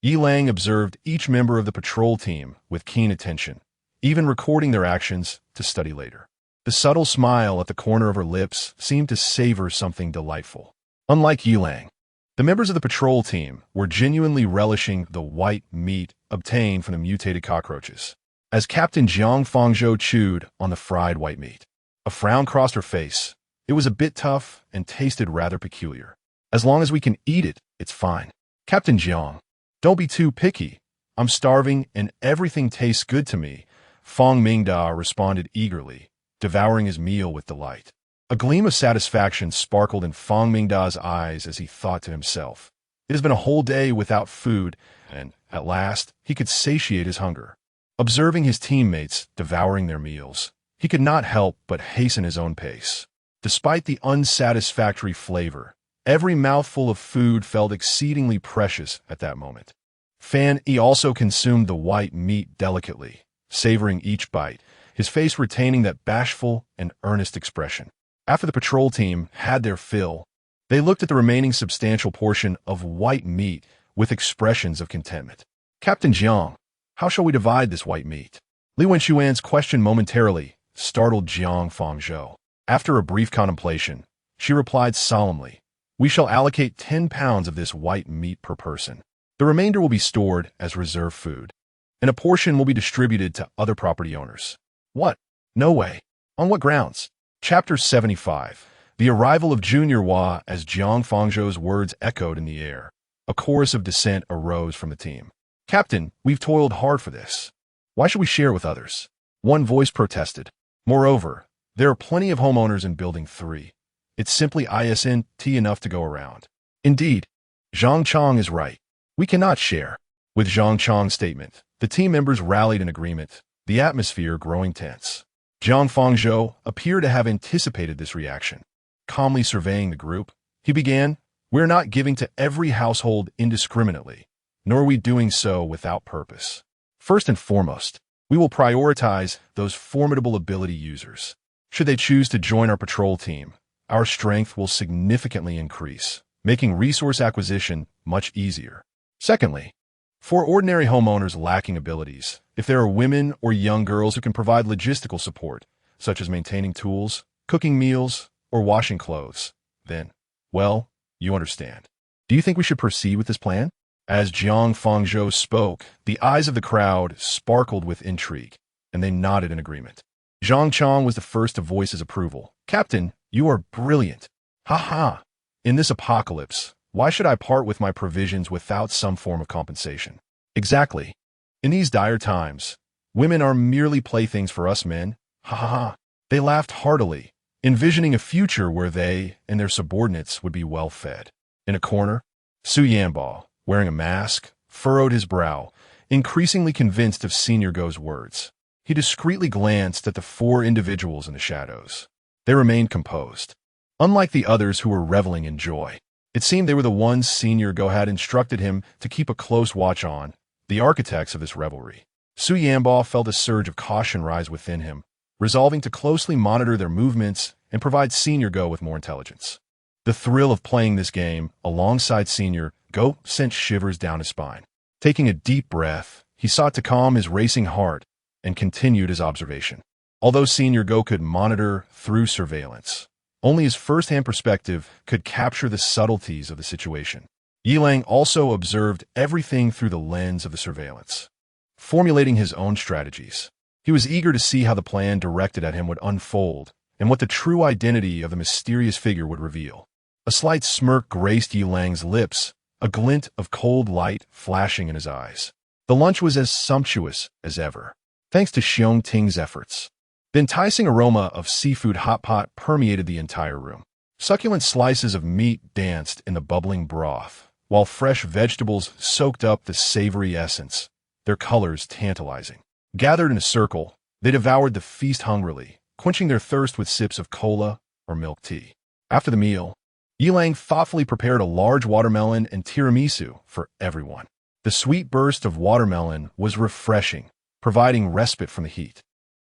Yi Lang observed each member of the patrol team with keen attention, even recording their actions to study later. The subtle smile at the corner of her lips seemed to savor something delightful. Unlike Yi Lang, the members of the patrol team were genuinely relishing the white meat obtained from the mutated cockroaches. As Captain Jiang Fangzhou chewed on the fried white meat, a frown crossed her face. It was a bit tough and tasted rather peculiar. As long as we can eat it, it's fine. Captain Jiang, don't be too picky. I'm starving and everything tastes good to me, Fang Mingda responded eagerly, devouring his meal with delight. A gleam of satisfaction sparkled in Fang Mingda's eyes as he thought to himself. It has been a whole day without food, and, at last, he could satiate his hunger. Observing his teammates devouring their meals, he could not help but hasten his own pace. Despite the unsatisfactory flavor, every mouthful of food felt exceedingly precious at that moment. Fan Yi also consumed the white meat delicately, savoring each bite, his face retaining that bashful and earnest expression. After the patrol team had their fill, they looked at the remaining substantial portion of white meat with expressions of contentment. Captain Jiang, how shall we divide this white meat? Li Wenxuan's question momentarily startled Jiang Fangzhou. After a brief contemplation, she replied solemnly, "We shall allocate 10 pounds of this white meat per person. The remainder will be stored as reserve food, and a portion will be distributed to other property owners." What? No way. On what grounds? Chapter 75. The arrival of Junior Hua. As Jiang Fangzhou's words echoed in the air, a chorus of dissent arose from the team. "Captain, we've toiled hard for this. Why should we share with others?" One voice protested. "Moreover, there are plenty of homeowners in Building 3. It's simply isn't enough to go around." Indeed, Zhang Chong is right. We cannot share. With Zhang Chong's statement, the team members rallied in agreement, the atmosphere growing tense. Jiang Fangzhou appeared to have anticipated this reaction. Calmly surveying the group, he began, "We're not giving to every household indiscriminately, nor are we doing so without purpose. First and foremost, we will prioritize those formidable ability users. Should they choose to join our patrol team, our strength will significantly increase, making resource acquisition much easier. Secondly, for ordinary homeowners lacking abilities, if there are women or young girls who can provide logistical support, such as maintaining tools, cooking meals, or washing clothes, then, well, you understand. Do you think we should proceed with this plan?" As Jiang Fangzhou spoke, the eyes of the crowd sparkled with intrigue, and they nodded in agreement. Zhang Chong was the first to voice his approval. "Captain, you are brilliant. Ha ha. In this apocalypse, why should I part with my provisions without some form of compensation?" Exactly. In these dire times, women are merely playthings for us men. Ha ha ha. They laughed heartily, envisioning a future where they and their subordinates would be well fed. In a corner, Su Yanbao, wearing a mask, furrowed his brow, increasingly convinced of Senior Go's words. He discreetly glanced at the 4 individuals in the shadows. They remained composed. Unlike the others who were reveling in joy, it seemed they were the ones Senior Go had instructed him to keep a close watch on, the architects of this revelry. Su Yanbao felt a surge of caution rise within him, resolving to closely monitor their movements and provide Senior Go with more intelligence. The thrill of playing this game alongside Senior Go sent shivers down his spine. Taking a deep breath, he sought to calm his racing heart and continued his observation. Although Senior Go could monitor through surveillance, only his first-hand perspective could capture the subtleties of the situation. Yilang also observed everything through the lens of the surveillance, formulating his own strategies. He was eager to see how the plan directed at him would unfold and what the true identity of the mysterious figure would reveal. A slight smirk graced Yilang's lips, a glint of cold light flashing in his eyes. The lunch was as sumptuous as ever, thanks to Xiong Ting's efforts. The enticing aroma of seafood hot pot permeated the entire room. Succulent slices of meat danced in the bubbling broth, while fresh vegetables soaked up the savory essence, their colors tantalizing. Gathered in a circle, they devoured the feast hungrily, quenching their thirst with sips of cola or milk tea. After the meal, Yilang thoughtfully prepared a large watermelon and tiramisu for everyone. The sweet burst of watermelon was refreshing, providing respite from the heat,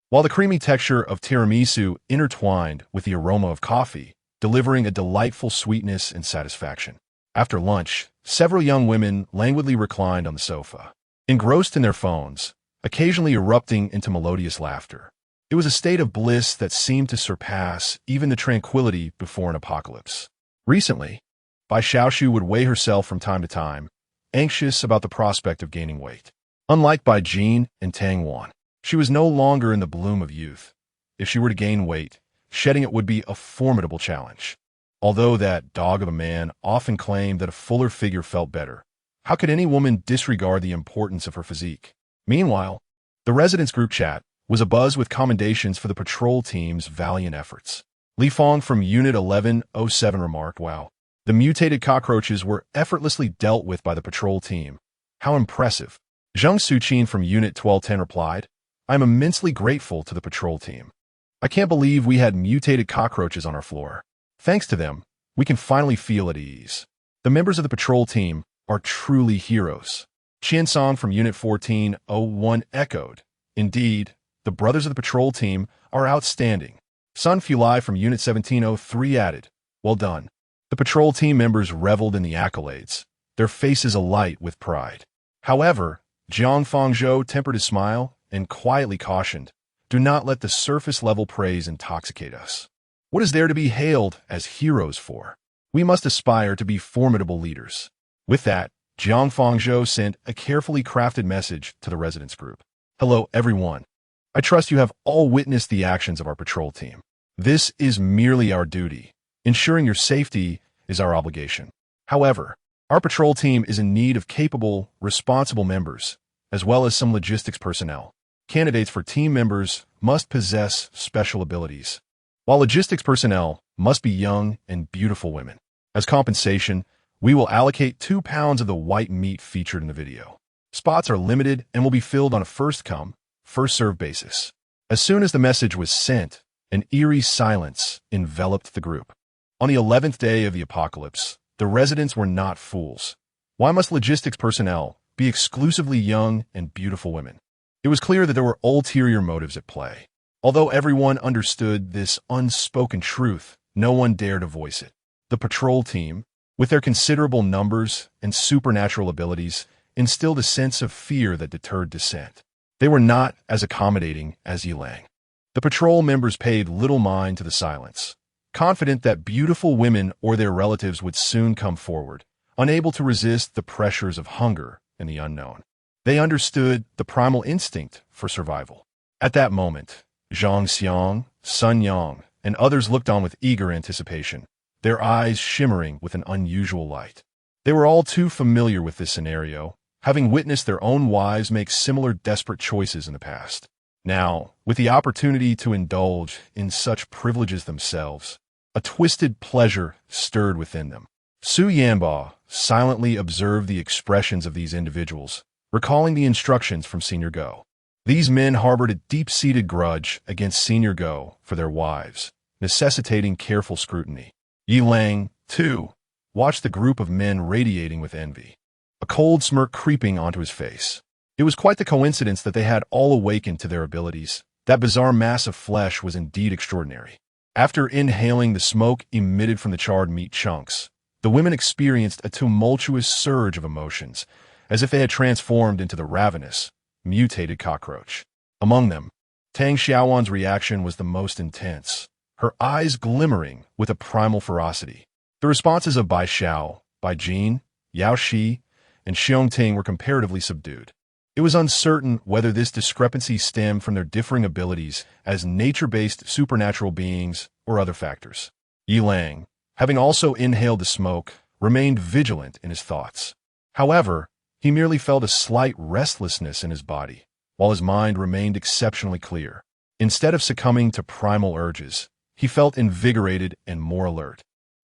while the creamy texture of tiramisu intertwined with the aroma of coffee, delivering a delightful sweetness and satisfaction. After lunch, several young women languidly reclined on the sofa, engrossed in their phones, occasionally erupting into melodious laughter. It was a state of bliss that seemed to surpass even the tranquility before an apocalypse. Recently, Bai Xiaoshu would weigh herself from time to time, anxious about the prospect of gaining weight. Unlike Bai Jin and Tang Wan, she was no longer in the bloom of youth. If she were to gain weight, shedding it would be a formidable challenge. Although that dog of a man often claimed that a fuller figure felt better, how could any woman disregard the importance of her physique? Meanwhile, the residence group chat was abuzz with commendations for the patrol team's valiant efforts. Li Fong from Unit 1107 remarked, "Wow, the mutated cockroaches were effortlessly dealt with by the patrol team. How impressive." Zheng Suqin from Unit 1210 replied, "I'm immensely grateful to the patrol team. I can't believe we had mutated cockroaches on our floor. Thanks to them, we can finally feel at ease. The members of the patrol team are truly heroes." Qian Song from Unit 1401 echoed, "Indeed, the brothers of the patrol team are outstanding." Sun Fulai from Unit 1703 added, "Well done." The patrol team members reveled in the accolades, their faces alight with pride. However, Jiang Fangzhou tempered his smile and quietly cautioned, "Do not let the surface-level praise intoxicate us. What is there to be hailed as heroes for? We must aspire to be formidable leaders." With that, Jiang Fangzhou sent a carefully crafted message to the residence group. "Hello, everyone. I trust you have all witnessed the actions of our patrol team. This is merely our duty. Ensuring your safety is our obligation. However, our patrol team is in need of capable, responsible members, as well as some logistics personnel. Candidates for team members must possess special abilities, while logistics personnel must be young and beautiful women. As compensation, we will allocate 2 pounds of the white meat featured in the video. Spots are limited and will be filled on a first-come, first-served basis." As soon as the message was sent, an eerie silence enveloped the group. On the 11th day of the apocalypse, the residents were not fools. Why must logistics personnel be exclusively young and beautiful women? It was clear that there were ulterior motives at play. Although everyone understood this unspoken truth, no one dared to voice it. The patrol team, with their considerable numbers and supernatural abilities, instilled a sense of fear that deterred dissent. They were not as accommodating as Yilang. The patrol members paid little mind to the silence, confident that beautiful women or their relatives would soon come forward, unable to resist the pressures of hunger and the unknown. They understood the primal instinct for survival. At that moment, Zhang Xiang, Sun Yang, and others looked on with eager anticipation, their eyes shimmering with an unusual light. They were all too familiar with this scenario, having witnessed their own wives make similar desperate choices in the past. Now, with the opportunity to indulge in such privileges themselves, a twisted pleasure stirred within them. Su Yanba silently observed the expressions of these individuals, recalling the instructions from Senior Go. These men harbored a deep-seated grudge against Senior Go for their wives, necessitating careful scrutiny. Yilang, too, watched the group of men radiating with envy, a cold smirk creeping onto his face. It was quite the coincidence that they had all awakened to their abilities. That bizarre mass of flesh was indeed extraordinary. After inhaling the smoke emitted from the charred meat chunks, the women experienced a tumultuous surge of emotions, as if they had transformed into the ravenous, mutated cockroach. Among them, Tang Xiaowan's reaction was the most intense, her eyes glimmering with a primal ferocity. The responses of Bai Xiao, Bai Jin, Yao Shi, and Xiong Ting were comparatively subdued. It was uncertain whether this discrepancy stemmed from their differing abilities as nature-based supernatural beings or other factors. Yi Lang, having also inhaled the smoke, remained vigilant in his thoughts. However, he merely felt a slight restlessness in his body, while his mind remained exceptionally clear. Instead of succumbing to primal urges, he felt invigorated and more alert.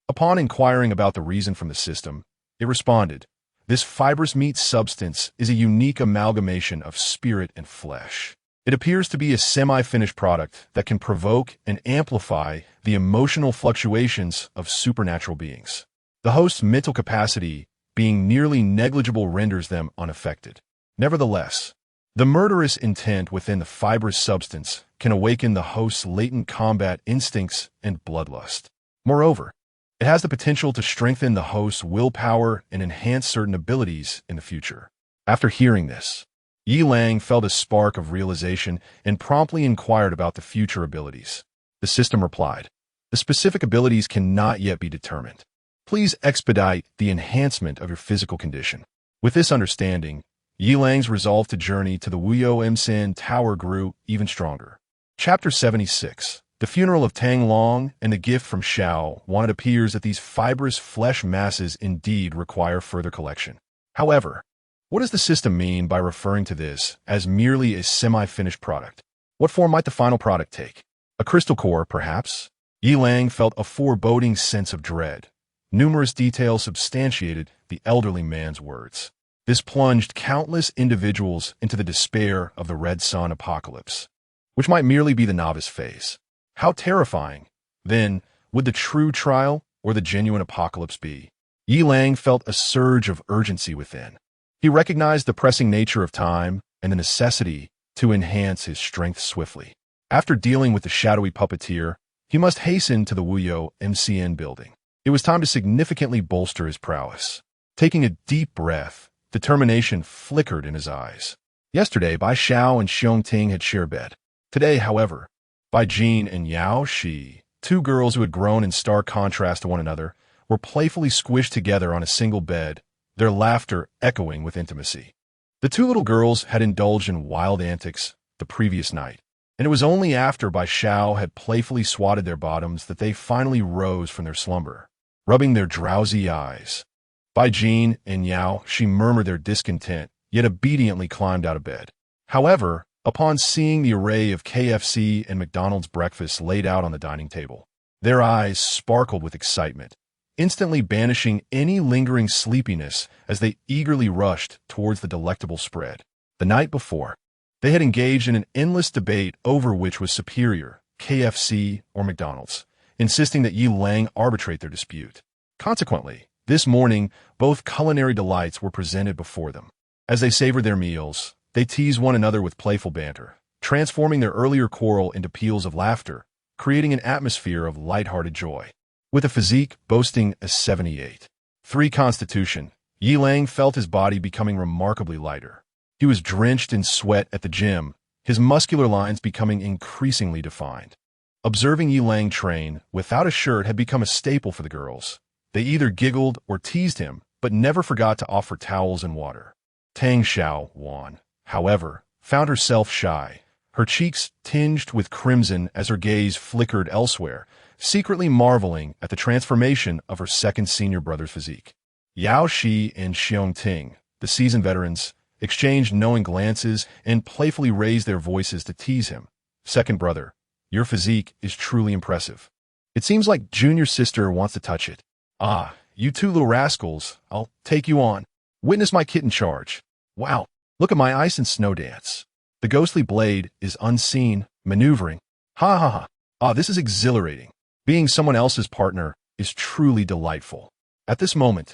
Upon inquiring about the reason from the system, it responded, "This fibrous meat substance is a unique amalgamation of spirit and flesh. It appears to be a semi-finished product that can provoke and amplify the emotional fluctuations of supernatural beings. The host's mental capacity, being nearly negligible, renders them unaffected. Nevertheless, the murderous intent within the fibrous substance can awaken the host's latent combat instincts and bloodlust. Moreover, it has the potential to strengthen the host's willpower and enhance certain abilities in the future." After hearing this, Yi Lang felt a spark of realization and promptly inquired about the future abilities. The system replied, "The specific abilities cannot yet be determined. Please expedite the enhancement of your physical condition." With this understanding, Yi Lang's resolve to journey to the Wuyo Msen Tower grew even stronger. Chapter 76. The Funeral of Tang Long and the Gift from Xiao Wan. It appears that these fibrous flesh masses indeed require further collection. However, what does the system mean by referring to this as merely a semi-finished product? What form might the final product take? A crystal core, perhaps? Yi Lang felt a foreboding sense of dread. Numerous details substantiated the elderly man's words. This plunged countless individuals into the despair of the Red Sun apocalypse, which might merely be the novice phase. How terrifying, then, would the true trial or the genuine apocalypse be? Yi Lang felt a surge of urgency within. He recognized the pressing nature of time and the necessity to enhance his strength swiftly. After dealing with the shadowy puppeteer, he must hasten to the Wuyo MCN building. It was time to significantly bolster his prowess. Taking a deep breath, determination flickered in his eyes. Yesterday, Bai Xiao and Xiong Ting had shared bed. Today, however, Bai Jin and Yao Shi, two girls who had grown in stark contrast to one another, were playfully squished together on a single bed, their laughter echoing with intimacy. The two little girls had indulged in wild antics the previous night, and it was only after Bai Xiao had playfully swatted their bottoms that they finally rose from their slumber, rubbing their drowsy eyes. Bai Jin and Yao Shi murmured their discontent, yet obediently climbed out of bed. However, upon seeing the array of KFC and McDonald's breakfasts laid out on the dining table, their eyes sparkled with excitement, instantly banishing any lingering sleepiness as they eagerly rushed towards the delectable spread. The night before, they had engaged in an endless debate over which was superior, KFC or McDonald's, insisting that Yi Lang arbitrate their dispute. Consequently, this morning, both culinary delights were presented before them. As they savored their meals, they teased one another with playful banter, transforming their earlier quarrel into peals of laughter, creating an atmosphere of lighthearted joy. With a physique boasting a 78.3 constitution, Yi Lang felt his body becoming remarkably lighter. He was drenched in sweat at the gym, his muscular lines becoming increasingly defined. Observing Yi Lang train without a shirt had become a staple for the girls. They either giggled or teased him, but never forgot to offer towels and water. Tang Xiaowan, however, found herself shy, her cheeks tinged with crimson as her gaze flickered elsewhere, secretly marveling at the transformation of her second senior brother's physique. Yao Shi and Xiong Ting, the seasoned veterans, exchanged knowing glances and playfully raised their voices to tease him. "Second brother, your physique is truly impressive. It seems like junior sister wants to touch it. Ah, you two little rascals, I'll take you on. Witness my kitten charge. Wow, look at my ice and snow dance. The ghostly blade is unseen, maneuvering. Ha ha ha. Ah, this is exhilarating. Being someone else's partner is truly delightful." At this moment,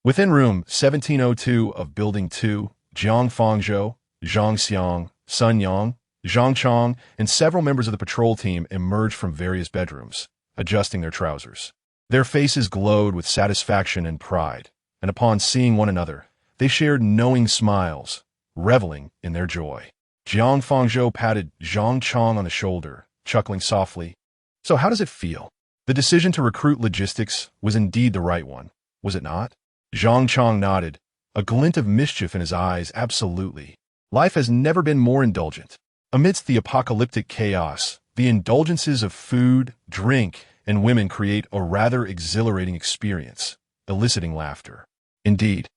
within room 1702 of Building 2, Jiang Fangzhou, Zhang Xiang, Sun Yang, Zhang Chong, and several members of the patrol team emerged from various bedrooms, adjusting their trousers. Their faces glowed with satisfaction and pride, and upon seeing one another, they shared knowing smiles, reveling in their joy. Jiang Fangzhou patted Zhang Chong on the shoulder, chuckling softly. So how does it feel? The decision to recruit logistics was indeed the right one, was it not? Zhang Chong nodded, a glint of mischief in his eyes. Absolutely. Life has never been more indulgent. Amidst the apocalyptic chaos, the indulgences of food, drink, and women create a rather exhilarating experience, eliciting laughter. Indeed,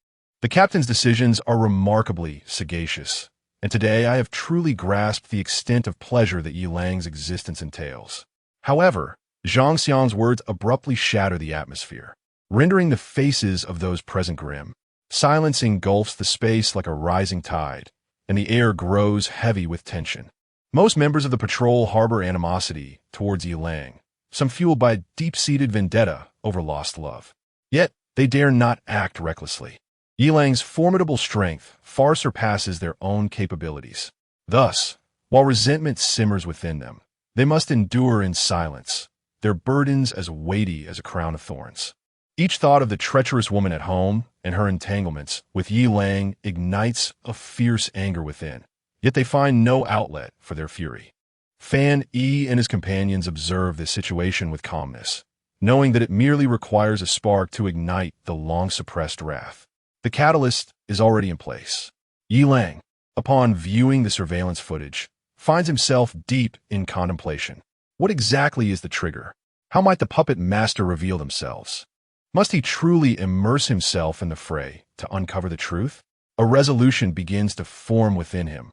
the captain's decisions are remarkably sagacious, and today I have truly grasped the extent of pleasure that Yi Lang's existence entails. However, Zhang Xiang's words abruptly shatter the atmosphere, rendering the faces of those present grim. Silence engulfs the space like a rising tide, and the air grows heavy with tension. Most members of the patrol harbor animosity towards Yi Lang, some fueled by deep-seated vendetta over lost love. Yet, they dare not act recklessly. Yi Lang's formidable strength far surpasses their own capabilities. Thus, while resentment simmers within them, they must endure in silence, their burdens as weighty as a crown of thorns. Each thought of the treacherous woman at home and her entanglements with Yi Lang ignites a fierce anger within, yet they find no outlet for their fury. Fan Yi and his companions observe this situation with calmness, knowing that it merely requires a spark to ignite the long-suppressed wrath. The catalyst is already in place. Yi Lang, upon viewing the surveillance footage, finds himself deep in contemplation. What exactly is the trigger? How might the puppet master reveal themselves? Must he truly immerse himself in the fray to uncover the truth? A resolution begins to form within him.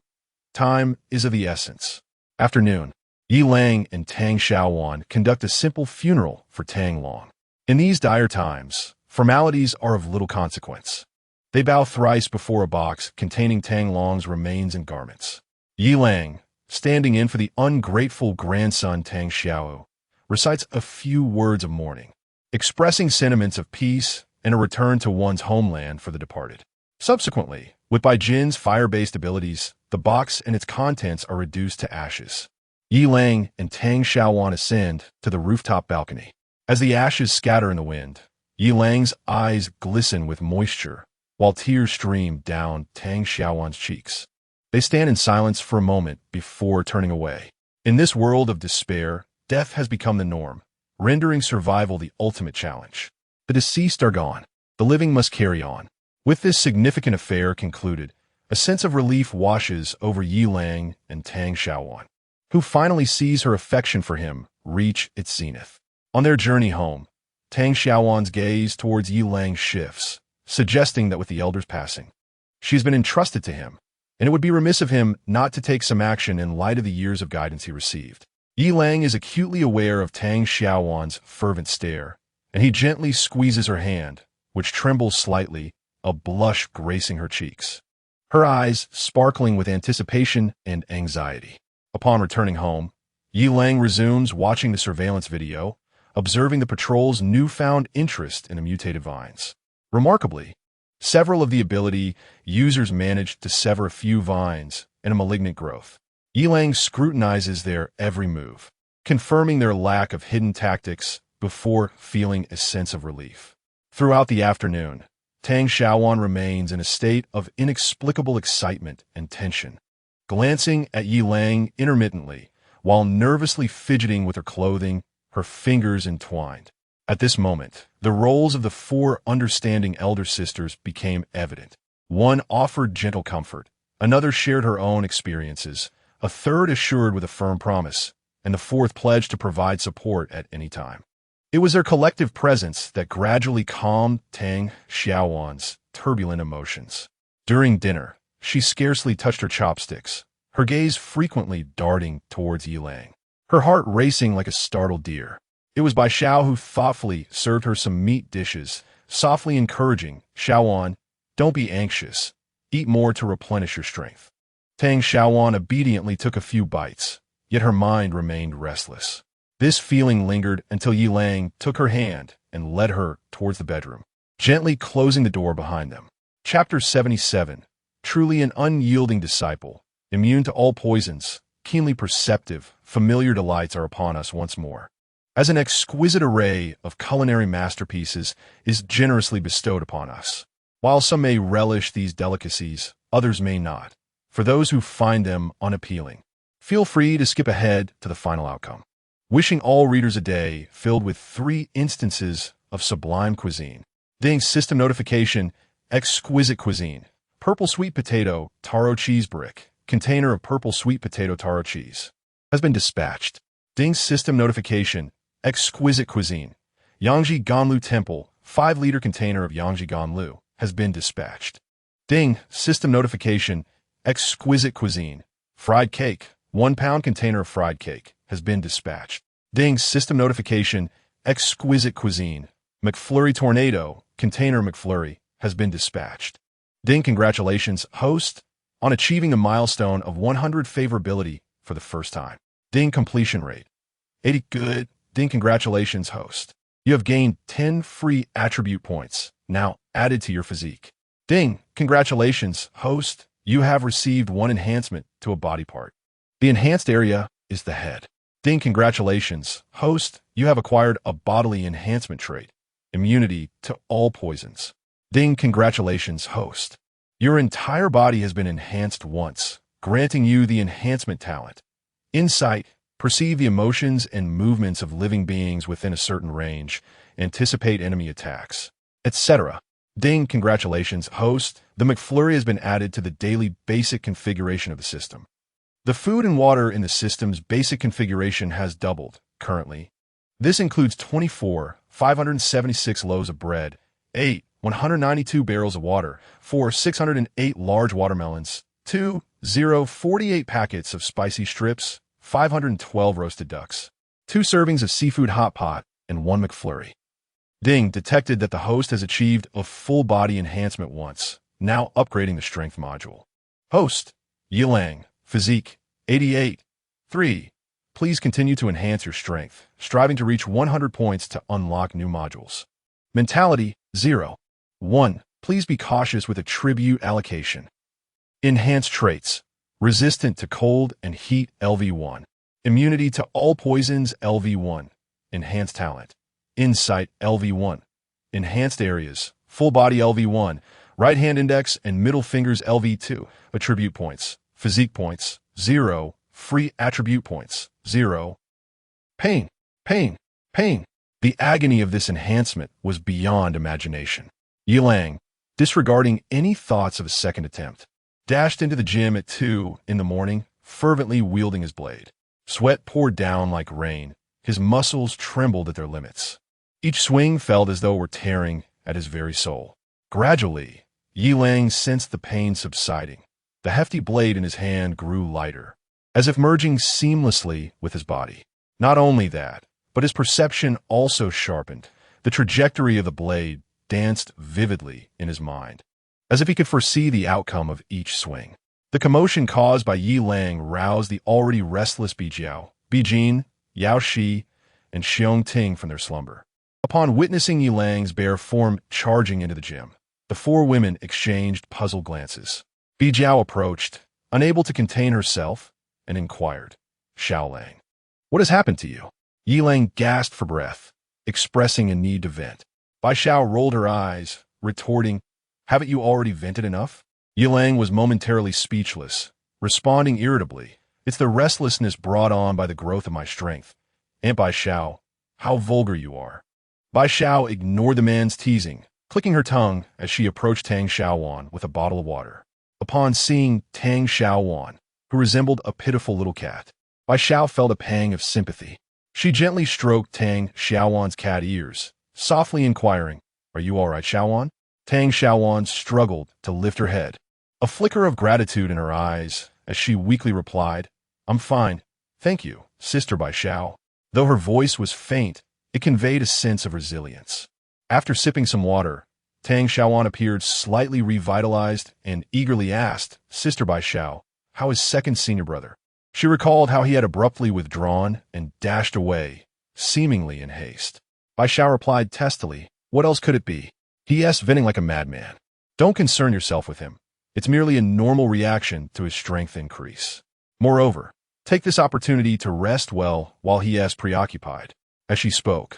Time is of the essence. Afternoon, Yi Lang and Tang Xiaowan conduct a simple funeral for Tang Long. In these dire times, formalities are of little consequence. They bow thrice before a box containing Tang Long's remains and garments. Yi Lang, standing in for the ungrateful grandson Tang Xiao, recites a few words of mourning, expressing sentiments of peace and a return to one's homeland for the departed. Subsequently, with Bai Jin's fire-based abilities, the box and its contents are reduced to ashes. Yi Lang and Tang Xiaowan ascend to the rooftop balcony. As the ashes scatter in the wind, Yi Lang's eyes glisten with moisture, while tears stream down Tang Xiaowan's cheeks. They stand in silence for a moment before turning away. In this world of despair, death has become the norm, rendering survival the ultimate challenge. The deceased are gone. The living must carry on. With this significant affair concluded, a sense of relief washes over Yi Lang and Tang Xiaowan, who finally sees her affection for him reach its zenith. On their journey home, Tang Xiaowan's gaze towards Yi Lang shifts, suggesting that with the elder's passing, she's been entrusted to him, and it would be remiss of him not to take some action in light of the years of guidance he received. Yi Lang is acutely aware of Tang Xiaowan's fervent stare, and he gently squeezes her hand, which trembles slightly, a blush gracing her cheeks, her eyes sparkling with anticipation and anxiety. Upon returning home, Yi Lang resumes watching the surveillance video, observing the patrol's newfound interest in the mutated vines. Remarkably, several of the ability users managed to sever a few vines in a malignant growth. Yi Lang scrutinizes their every move, confirming their lack of hidden tactics before feeling a sense of relief. Throughout the afternoon, Tang Xiaowan remains in a state of inexplicable excitement and tension, glancing at Yi Lang intermittently while nervously fidgeting with her clothing, her fingers entwined. At this moment, the roles of the four understanding elder sisters became evident. One offered gentle comfort, another shared her own experiences, a third assured with a firm promise, and the fourth pledged to provide support at any time. It was their collective presence that gradually calmed Tang Xiaowan's turbulent emotions. During dinner, she scarcely touched her chopsticks, her gaze frequently darting towards Yi Lang, her heart racing like a startled deer. It was Bai Xiao who thoughtfully served her some meat dishes, softly encouraging, "Xiaowan, don't be anxious. Eat more to replenish your strength." Tang Xiaowan obediently took a few bites, yet her mind remained restless. This feeling lingered until Yi Lang took her hand and led her towards the bedroom, gently closing the door behind them. Chapter 77. Truly an unyielding disciple, immune to all poisons, keenly perceptive, familiar delights are upon us once more. as an exquisite array of culinary masterpieces is generously bestowed upon us. While some may relish these delicacies, others may not. For those who find them unappealing, feel free to skip ahead to the final outcome. Wishing all readers a day filled with 3 instances of sublime cuisine. Ding system notification, exquisite cuisine. Purple sweet potato, taro cheese brick, container of purple sweet potato taro cheese, has been dispatched. Ding system notification, exquisite cuisine. Yangji Ganlu Temple, 5-liter container of Yangji Ganlu, has been dispatched. Ding system notification, exquisite cuisine. Fried cake, 1-pound container of fried cake, has been dispatched. Ding system notification, exquisite cuisine. McFlurry tornado, container McFlurry, has been dispatched. Ding congratulations, host, on achieving the milestone of 100 favorability for the first time. Ding completion rate, 80 good. Ding congratulations, host. You have gained 10 free attribute points, now added to your physique. Ding congratulations, host. You have received 1 enhancement to a body part. The enhanced area is the head. Ding congratulations, host. You have acquired a bodily enhancement trait, immunity to all poisons. Ding congratulations, host. Your entire body has been enhanced once, granting you the enhancement talent. Insight, perceive the emotions and movements of living beings within a certain range, anticipate enemy attacks, etc. Ding congratulations, host. The McFlurry has been added to the daily basic configuration of the system. The food and water in the system's basic configuration has doubled, currently. This includes 24, 576 loaves of bread, 8, 192 barrels of water, 4, 608 large watermelons, 2, 0, 48 packets of spicy strips, 512 roasted ducks, 2 servings of seafood hot pot, and 1 McFlurry. Ding detected that the host has achieved a full body enhancement once, now upgrading the strength module. Host, Yilang, physique, 88. 3. Please continue to enhance your strength, striving to reach 100 points to unlock new modules. Mentality, 0. 1. Please be cautious with attribute allocation. Enhanced traits. Resistant to cold and heat, LV1. Immunity to all poisons, LV1. Enhanced talent. Insight, LV1. Enhanced areas. Full body, LV1. Right hand index and middle fingers, LV2. Attribute points. Physique points, 0. Free attribute points, 0. Pain, pain, pain. The agony of this enhancement was beyond imagination. Yilang, disregarding any thoughts of a second attempt, dashed into the gym at 2 in the morning, fervently wielding his blade. Sweat poured down like rain. His muscles trembled at their limits. Each swing felt as though it were tearing at his very soul. Gradually, Yilang sensed the pain subsiding. The hefty blade in his hand grew lighter, as if merging seamlessly with his body. Not only that, but his perception also sharpened. The trajectory of the blade danced vividly in his mind, as if he could foresee the outcome of each swing. The commotion caused by Yilang roused the already restless Bijiao, Bijin, Yao Shi, and Xiong Ting from their slumber. Upon witnessing Yilang's bare form charging into the gym, the 4 women exchanged puzzled glances. Bijiao approached, unable to contain herself, and inquired, Xiaolang, what has happened to you? Yilang gasped for breath, expressing a need to vent. Bai Xiao rolled her eyes, retorting, haven't you already vented enough? Yilang was momentarily speechless, responding irritably, it's the restlessness brought on by the growth of my strength. Aunt Bai Xiao, how vulgar you are. Bai Xiao ignored the man's teasing, clicking her tongue as she approached Tang Xiaowan with a bottle of water. Upon seeing Tang Xiaowan, who resembled a pitiful little cat, Bai Xiao felt a pang of sympathy. She gently stroked Tang Xiaowan's cat ears, softly inquiring, are you all right, Xiaowan? Tang Xiaowan struggled to lift her head, a flicker of gratitude in her eyes as she weakly replied, I'm fine, thank you, Sister Bai Xiao. Though her voice was faint, it conveyed a sense of resilience. After sipping some water, Tang Xiaowan appeared slightly revitalized and eagerly asked, Sister Bai Xiao, how is second senior brother? She recalled how he had abruptly withdrawn and dashed away, seemingly in haste. Bai Xiao replied testily, what else could it be? He venting like a madman. Don't concern yourself with him. It's merely a normal reaction to his strength increase. Moreover, take this opportunity to rest well while he is preoccupied. As she spoke,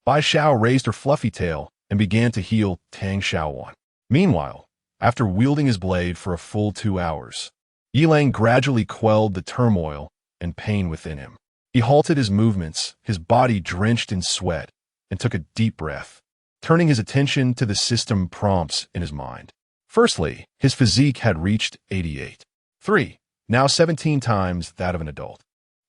Bai Xiao raised her fluffy tail and began to heal Tang Xiaowan. Meanwhile, after wielding his blade for a full 2 hours, Yilang gradually quelled the turmoil and pain within him. He halted his movements, his body drenched in sweat, and took a deep breath, turning his attention to the system prompts in his mind. Firstly, his physique had reached 88.3, now 17 times that of an adult.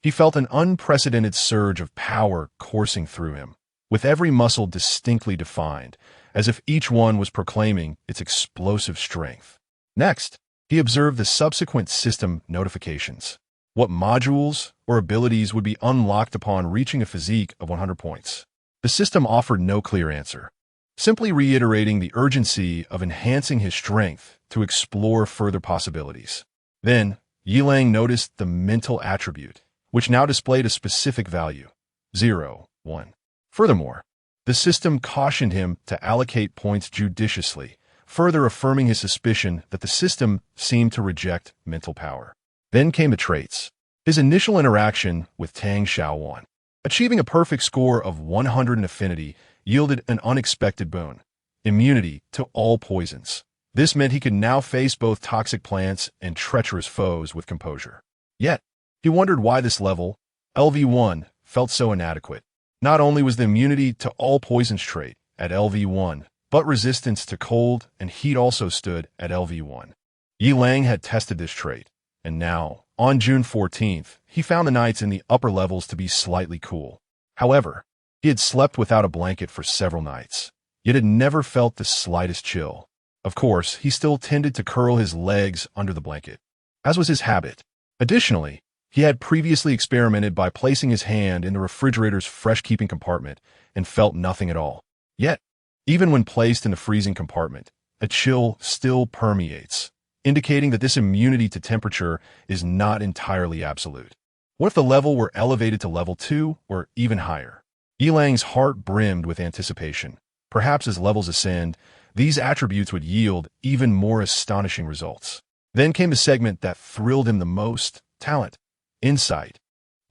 He felt an unprecedented surge of power coursing through him, with every muscle distinctly defined, as if each one was proclaiming its explosive strength. Next, he observed the subsequent system notifications. What modules or abilities would be unlocked upon reaching a physique of 100 points? The system offered no clear answer, simply reiterating the urgency of enhancing his strength to explore further possibilities. Then, Yilang noticed the mental attribute, which now displayed a specific value, 0, 1. Furthermore, the system cautioned him to allocate points judiciously, further affirming his suspicion that the system seemed to reject mental power. Then came the traits. His initial interaction with Tang Xiaowan. Achieving a perfect score of 100 in affinity yielded an unexpected boon: immunity to all poisons. This meant he could now face both toxic plants and treacherous foes with composure. Yet, he wondered why this level, LV1, felt so inadequate. Not only was the immunity to all poisons trait at LV1, but resistance to cold and heat also stood at LV1. Yilang had tested this trait, and now, on June 14th, he found the nights in the upper levels to be slightly cool. However, he had slept without a blanket for several nights, yet had never felt the slightest chill. Of course, he still tended to curl his legs under the blanket, as was his habit. Additionally, he had previously experimented by placing his hand in the refrigerator's fresh-keeping compartment and felt nothing at all. Yet, even when placed in the freezing compartment, a chill still permeates, indicating that this immunity to temperature is not entirely absolute. What if the level were elevated to level 2 or even higher? Yilang's heart brimmed with anticipation. Perhaps as levels ascend, these attributes would yield even more astonishing results. Then came the segment that thrilled him the most: talent. Insight.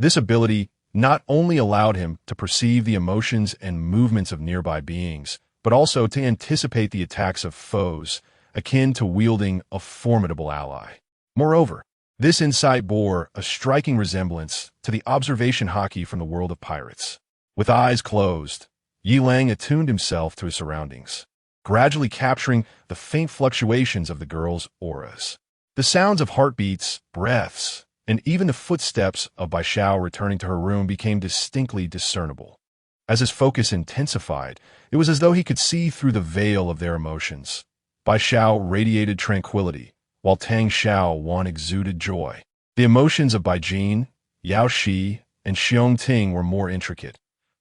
This ability not only allowed him to perceive the emotions and movements of nearby beings, but also to anticipate the attacks of foes, akin to wielding a formidable ally. Moreover, this insight bore a striking resemblance to the observation haki from the world of pirates. With eyes closed, Yilang attuned himself to his surroundings, gradually capturing the faint fluctuations of the girl's auras. The sounds of heartbeats, breaths, and even the footsteps of Bai Xiao returning to her room became distinctly discernible. As his focus intensified, it was as though he could see through the veil of their emotions. Bai Xiao radiated tranquility, while Tang Xiaowan exuded joy. The emotions of Bai Jin, Yao Shi, and Xiong Ting were more intricate,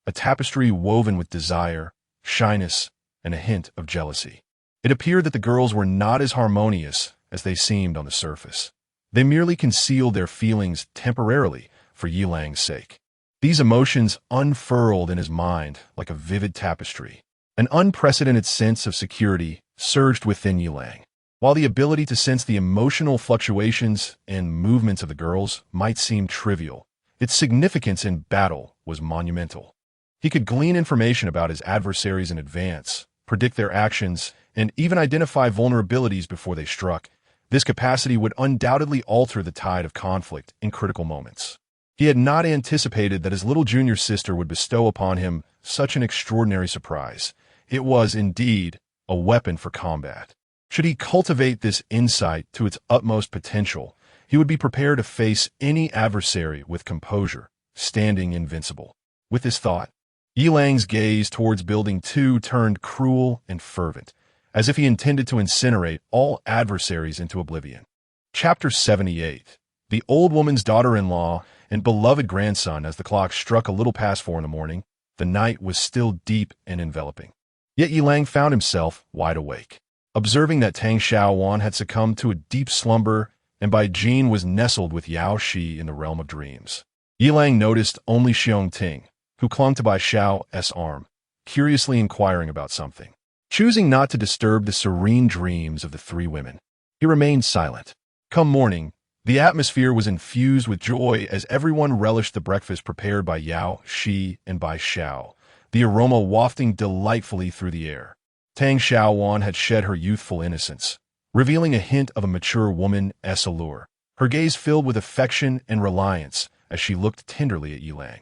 a tapestry woven with desire, shyness, and a hint of jealousy. It appeared that the girls were not as harmonious as they seemed on the surface. They merely concealed their feelings temporarily for Yilang's sake. These emotions unfurled in his mind like a vivid tapestry. An unprecedented sense of security surged within Yilang. While the ability to sense the emotional fluctuations and movements of the girls might seem trivial, its significance in battle was monumental. He could glean information about his adversaries in advance, predict their actions, and even identify vulnerabilities before they struck. This capacity would undoubtedly alter the tide of conflict in critical moments. He had not anticipated that his little junior sister would bestow upon him such an extraordinary surprise. It was, indeed, a weapon for combat. Should he cultivate this insight to its utmost potential, he would be prepared to face any adversary with composure, standing invincible. With this thought, Yilang's gaze towards Building 2 turned cruel and fervent, as if he intended to incinerate all adversaries into oblivion. Chapter 78. The old woman's daughter-in-law and beloved grandson. As the clock struck a little past 4 in the morning, the night was still deep and enveloping. Yet Yilang found himself wide awake, observing that Tang Xiaowan had succumbed to a deep slumber and Bai Jin was nestled with Yao Shi in the realm of dreams. Yilang noticed only Xiong Ting, who clung to Bai Xiao's arm, curiously inquiring about something. Choosing not to disturb the serene dreams of the three women, he remained silent. Come morning, The atmosphere was infused with joy as everyone relished the breakfast prepared by Yao, Shi, and by Xiao, the aroma wafting delightfully through the air. Tang Xiaowan had shed her youthful innocence, revealing a hint of a mature woman's allure, her gaze filled with affection and reliance as she looked tenderly at Yilang.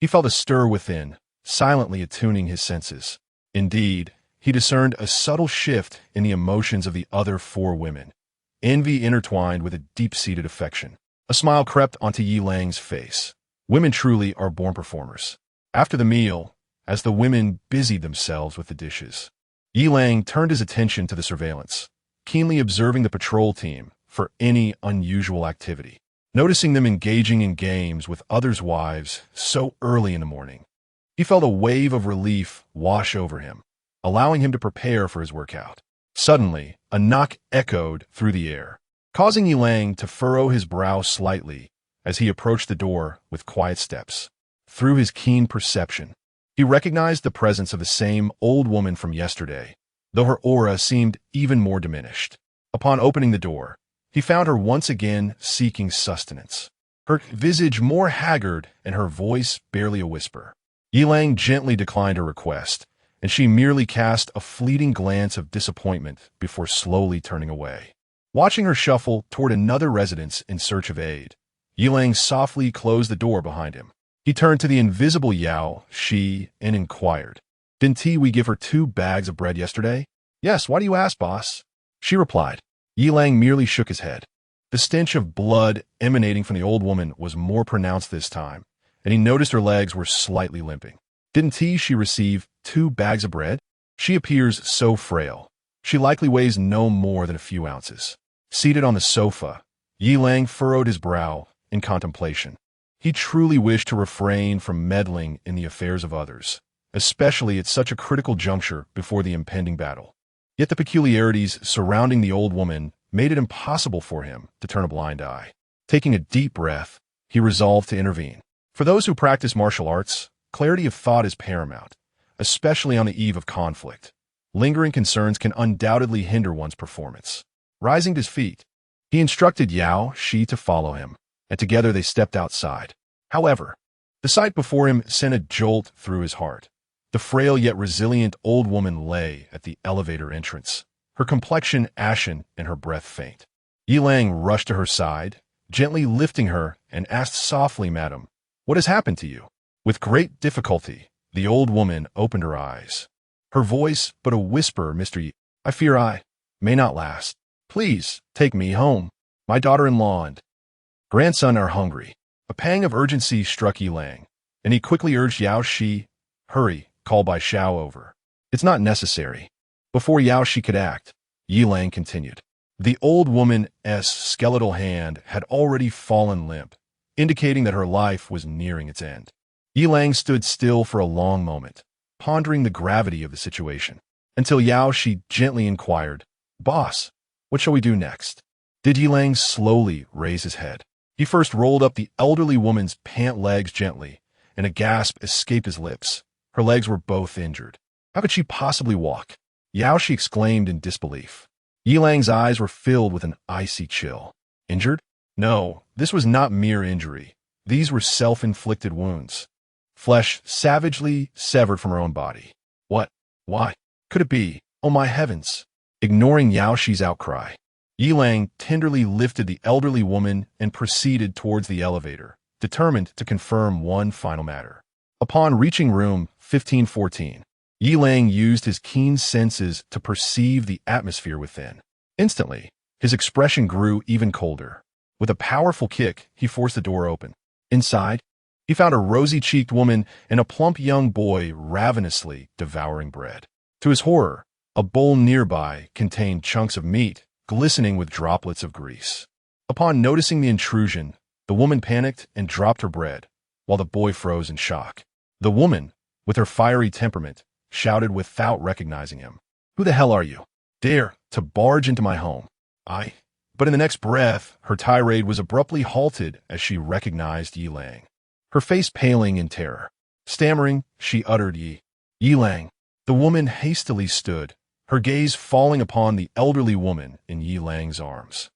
He felt a stir within, silently attuning his senses. Indeed, he discerned a subtle shift in the emotions of the other four women, envy intertwined with a deep-seated affection. A smile crept onto Yilang's face. Women truly are born performers. After the meal, as the women busied themselves with the dishes, Yilang turned his attention to the surveillance, keenly observing the patrol team for any unusual activity. Noticing them engaging in games with others' wives so early in the morning, he felt a wave of relief wash over him, allowing him to prepare for his workout. Suddenly, a knock echoed through the air, causing Yilang to furrow his brow slightly as he approached the door with quiet steps. Through his keen perception, he recognized the presence of the same old woman from yesterday, though her aura seemed even more diminished. Upon opening the door, he found her once again seeking sustenance, her visage more haggard and her voice barely a whisper. Yilang gently declined her request, and she merely cast a fleeting glance of disappointment before slowly turning away. Watching her shuffle toward another residence in search of aid, Yilang softly closed the door behind him. He turned to the invisible Yao, Shi, and inquired, "Didn't we give her 2 bags of bread yesterday?" "Yes, why do you ask, boss?" she replied. Yilang merely shook his head. The stench of blood emanating from the old woman was more pronounced this time, and he noticed her legs were slightly limping. "Didn't she receive 2 bags of bread? She appears so frail. She likely weighs no more than a few ounces." Seated on the sofa, Yilang furrowed his brow in contemplation. He truly wished to refrain from meddling in the affairs of others, especially at such a critical juncture before the impending battle. Yet the peculiarities surrounding the old woman made it impossible for him to turn a blind eye. Taking a deep breath, he resolved to intervene. For those who practice martial arts, clarity of thought is paramount, especially on the eve of conflict. Lingering concerns can undoubtedly hinder one's performance. Rising to his feet, he instructed Yao, Shi to follow him, and together they stepped outside. However, the sight before him sent a jolt through his heart. The frail yet resilient old woman lay at the elevator entrance, her complexion ashen and her breath faint. Yilang rushed to her side, gently lifting her, and asked softly, "Madam, what has happened to you?" With great difficulty, the old woman opened her eyes. Her voice but a whisper, "Mr. Yi, I fear I may not last. Please take me home. My daughter-in-law and grandson are hungry." A pang of urgency struck Yilang, and he quickly urged Yao Shi, "Hurry, call by Xiao over." "It's not necessary." Before Yao Shi could act, Yilang continued. The old woman's skeletal hand had already fallen limp, indicating that her life was nearing its end. Yilang stood still for a long moment, pondering the gravity of the situation, until Yao Shi gently inquired, "Boss, what shall we do next?" Did Yilang slowly raise his head? He first rolled up the elderly woman's pant legs gently, and a gasp escaped his lips. Her legs were both injured. How could she possibly walk? Yao Shi exclaimed in disbelief. Yilang's eyes were filled with an icy chill. Injured? No, this was not mere injury. These were self-inflicted wounds. Flesh savagely severed from her own body. What? Why? Could it be? Oh my heavens! Ignoring Yao Shi's outcry, Yilang tenderly lifted the elderly woman and proceeded towards the elevator, determined to confirm one final matter. Upon reaching room 1514, Yilang used his keen senses to perceive the atmosphere within. Instantly, his expression grew even colder. With a powerful kick, he forced the door open. Inside, he found a rosy-cheeked woman and a plump young boy ravenously devouring bread. To his horror, a bowl nearby contained chunks of meat, glistening with droplets of grease. Upon noticing the intrusion, the woman panicked and dropped her bread, while the boy froze in shock. The woman, with her fiery temperament, shouted without recognizing him, "Who the hell are you? Dare to barge into my home?" But in the next breath, her tirade was abruptly halted as she recognized Yilang. Her face paling in terror. Stammering, she uttered, Yilang." The woman hastily stood, her gaze falling upon the elderly woman in Yilang's arms.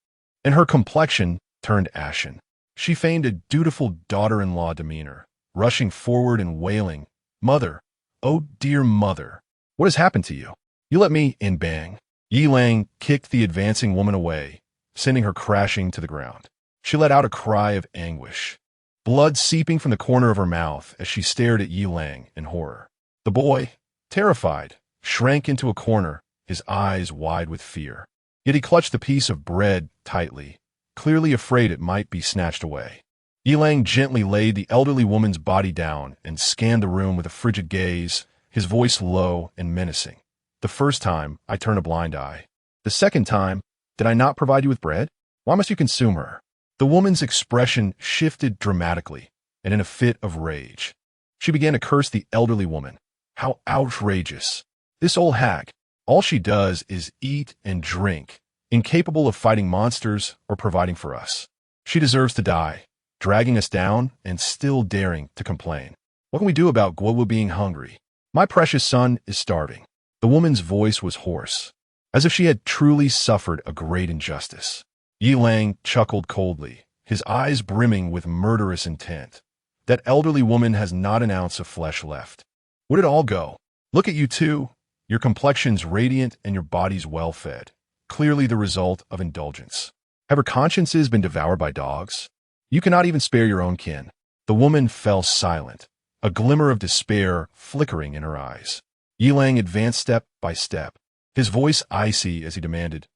In her complexion, turned ashen. She feigned a dutiful daughter-in-law demeanor, rushing forward and wailing, "Mother, oh dear mother, what has happened to you? You let me in." Bang. Yi Lang kicked the advancing woman away, sending her crashing to the ground. She let out a cry of anguish, blood seeping from the corner of her mouth as she stared at Yi Lang in horror. The boy, terrified, shrank into a corner, his eyes wide with fear. Yet he clutched the piece of bread tightly, clearly afraid it might be snatched away. Yi Lang gently laid the elderly woman's body down and scanned the room with a frigid gaze, his voice low and menacing. "The first time, I turned a blind eye. The second time, did I not provide you with bread? Why must you consume her?" The woman's expression shifted dramatically, and in a fit of rage, she began to curse the elderly woman. "How outrageous! This old hag, all she does is eat and drink, incapable of fighting monsters or providing for us. She deserves to die, dragging us down and still daring to complain. What can we do about Guo being hungry? My precious son is starving." The woman's voice was hoarse, as if she had truly suffered a great injustice. Yi Lang chuckled coldly, his eyes brimming with murderous intent. "That elderly woman has not an ounce of flesh left. Where'd it all go? Look at you two. Your complexion's radiant and your body's well-fed, clearly the result of indulgence. Have her consciences been devoured by dogs? You cannot even spare your own kin." The woman fell silent, a glimmer of despair flickering in her eyes. Yi Lang advanced step by step, his voice icy as he demanded,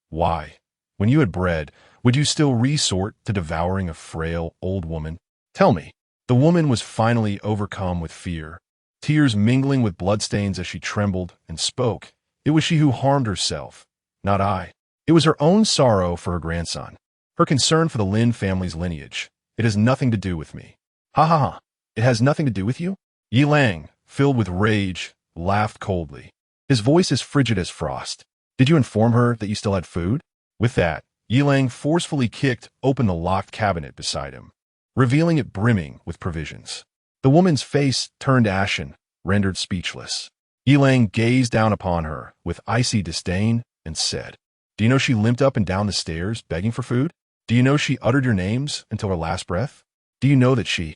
"Why, when you had bread, would you still resort to devouring a frail old woman? Tell me." The woman was finally overcome with fear, tears mingling with bloodstains as she trembled and spoke. "It was she who harmed herself, not I. It was her own sorrow for her grandson, her concern for the Lin family's lineage. It has nothing to do with me." "Ha ha ha. It has nothing to do with you?" Yi Lang, filled with rage, laughed coldly, his voice as frigid as frost. "Did you inform her that you still had food?" With that, Yi Lang forcefully kicked open the locked cabinet beside him, revealing it brimming with provisions. The woman's face turned ashen, rendered speechless. Yi Lang gazed down upon her with icy disdain and said, "Do you know she limped up and down the stairs begging for food? Do you know she uttered your names until her last breath? Do you know that she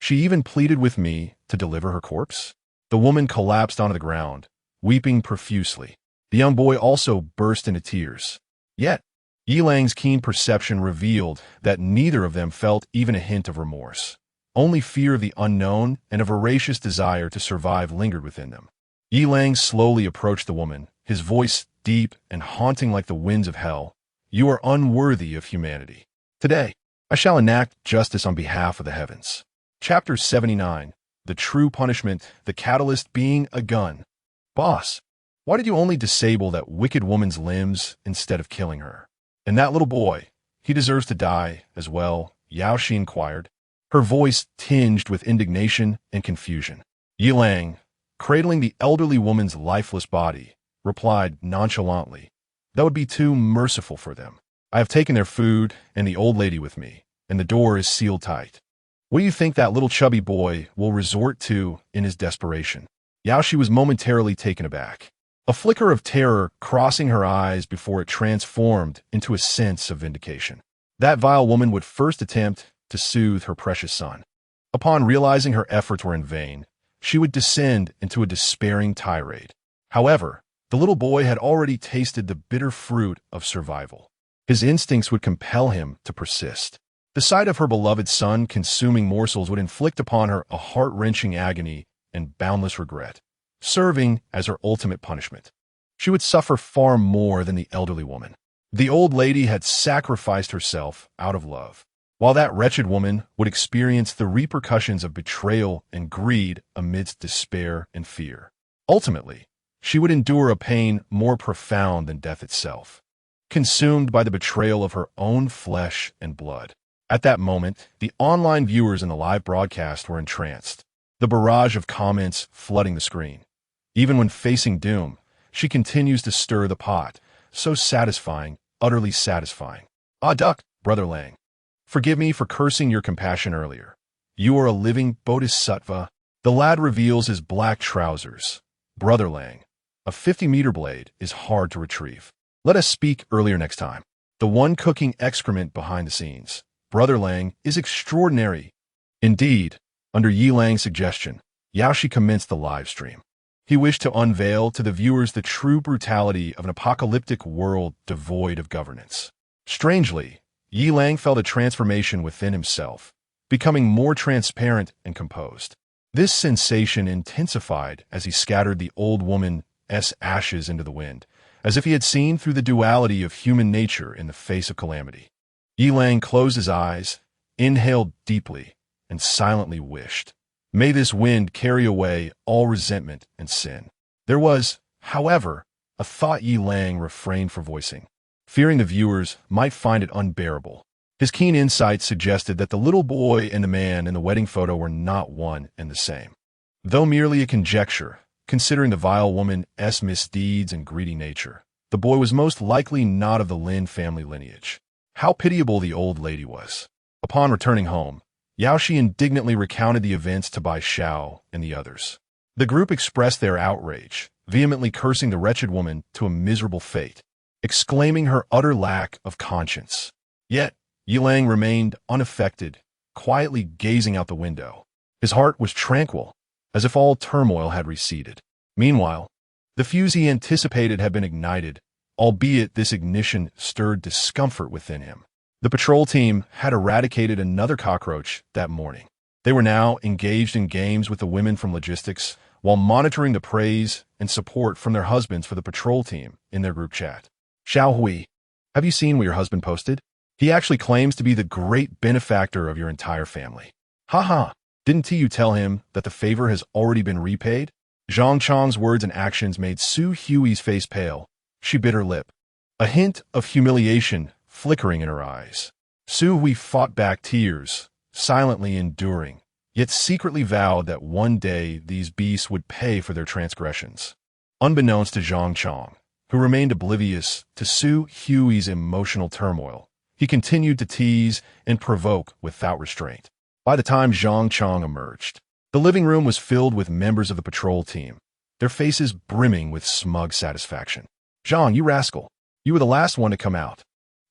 even pleaded with me to deliver her corpse?" The woman collapsed onto the ground, weeping profusely. The young boy also burst into tears. Yet, Yi Lang's keen perception revealed that neither of them felt even a hint of remorse. Only fear of the unknown and a voracious desire to survive lingered within them. Yi Lang slowly approached the woman, his voice deep and haunting like the winds of hell. "You are unworthy of humanity. Today, I shall enact justice on behalf of the heavens." Chapter 79. The True Punishment, the catalyst being a gun. "Boss, why did you only disable that wicked woman's limbs instead of killing her? And that little boy, he deserves to die as well?" Yao Shi inquired, her voice tinged with indignation and confusion. Yi Lang, cradling the elderly woman's lifeless body, replied nonchalantly, "That would be too merciful for them. I have taken their food and the old lady with me, and the door is sealed tight. What do you think that little chubby boy will resort to in his desperation?" Yao Shi was momentarily taken aback, a flicker of terror crossing her eyes before it transformed into a sense of vindication. That vile woman would first attempt to soothe her precious son. Upon realizing her efforts were in vain, she would descend into a despairing tirade. However, the little boy had already tasted the bitter fruit of survival. His instincts would compel him to persist. The sight of her beloved son consuming morsels would inflict upon her a heart-wrenching agony and boundless regret, serving as her ultimate punishment. She would suffer far more than the elderly woman. The old lady had sacrificed herself out of love, while that wretched woman would experience the repercussions of betrayal and greed amidst despair and fear. Ultimately, she would endure a pain more profound than death itself, consumed by the betrayal of her own flesh and blood. At that moment, the online viewers in the live broadcast were entranced, the barrage of comments flooding the screen. Even when facing doom, she continues to stir the pot, so satisfying, utterly satisfying. "Ah, duck, Brother Lang. Forgive me for cursing your compassion earlier. You are a living bodhisattva." The lad reveals his black trousers. "Brother Lang, a 50-meter blade is hard to retrieve. Let us speak earlier next time." the one cooking excrement behind the scenes. Brother Lang is extraordinary. Indeed, under Yi Lang's suggestion, Yaoshi commenced the live stream. He wished to unveil to the viewers the true brutality of an apocalyptic world devoid of governance. Strangely, Yi Lang felt a transformation within himself, becoming more transparent and composed. This sensation intensified as he scattered the old woman's ashes into the wind, as if he had seen through the duality of human nature in the face of calamity. Yi Lang closed his eyes, inhaled deeply, and silently wished, "May this wind carry away all resentment and sin." There was, however, a thought Yi Lang refrained from voicing, fearing the viewers might find it unbearable. His keen insight suggested that the little boy and the man in the wedding photo were not one and the same. Though merely a conjecture, considering the vile woman's misdeeds and greedy nature, the boy was most likely not of the Lin family lineage. How pitiable the old lady was. Upon returning home, Yaoshi indignantly recounted the events to Bai Xiao and the others. The group expressed their outrage, vehemently cursing the wretched woman to a miserable fate, exclaiming her utter lack of conscience. Yet, Yi Lang remained unaffected, quietly gazing out the window. His heart was tranquil, as if all turmoil had receded. Meanwhile, the fuse he anticipated had been ignited, albeit this ignition stirred discomfort within him. The patrol team had eradicated another cockroach that morning. They were now engaged in games with the women from logistics, while monitoring the praise and support from their husbands for the patrol team in their group chat. "Xiao Hui, have you seen what your husband posted? He actually claims to be the great benefactor of your entire family." "Haha, didn't you tell him that the favor has already been repaid?" Zhang Chong's words and actions made Su Hui's face pale. She bit her lip, a hint of humiliation flickering in her eyes. Su Hui fought back tears, silently enduring, yet secretly vowed that one day these beasts would pay for their transgressions. Unbeknownst to Zhang Chong, who remained oblivious to Su Hui's emotional turmoil, he continued to tease and provoke without restraint. By the time Zhang Chong emerged, the living room was filled with members of the patrol team, their faces brimming with smug satisfaction. "Zhang, you rascal, you were the last one to come out."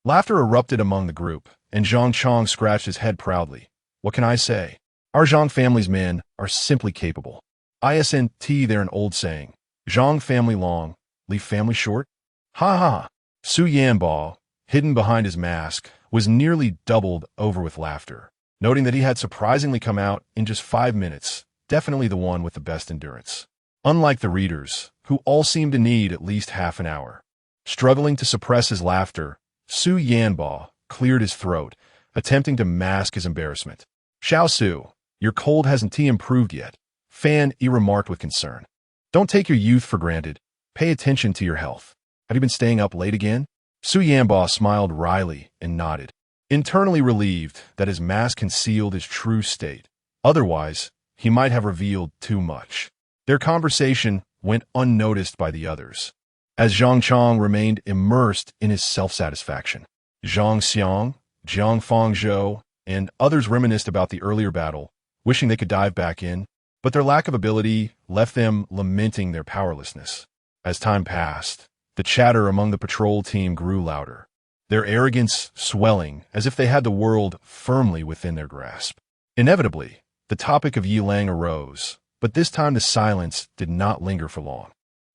Laughter erupted among the group, and Zhang Chong scratched his head proudly. "What can I say? Our Zhang family's men are simply capable. Isn't there an old saying, Zhang family long, leave family short?" "Ha ha!" Su Yanbo, hidden behind his mask, was nearly doubled over with laughter, noting that he had surprisingly come out in just 5 minutes, definitely the one with the best endurance. Unlike the readers, who all seemed to need at least half an hour. Struggling to suppress his laughter, Su Yanbo cleared his throat, attempting to mask his embarrassment. "Xiao Su, your cold hasn't improved yet," Fan Yi remarked with concern. "Don't take your youth for granted. Pay attention to your health. Have you been staying up late again?" Su Yanbo smiled wryly and nodded, internally relieved that his mask concealed his true state. Otherwise, he might have revealed too much. Their conversation went unnoticed by the others, as Zhang Chong remained immersed in his self-satisfaction. Zhang Xiang, Jiang Fangzhou, and others reminisced about the earlier battle, wishing they could dive back in, but their lack of ability left them lamenting their powerlessness. As time passed, the chatter among the patrol team grew louder, their arrogance swelling as if they had the world firmly within their grasp. Inevitably, the topic of Yi Lang arose, but this time the silence did not linger for long.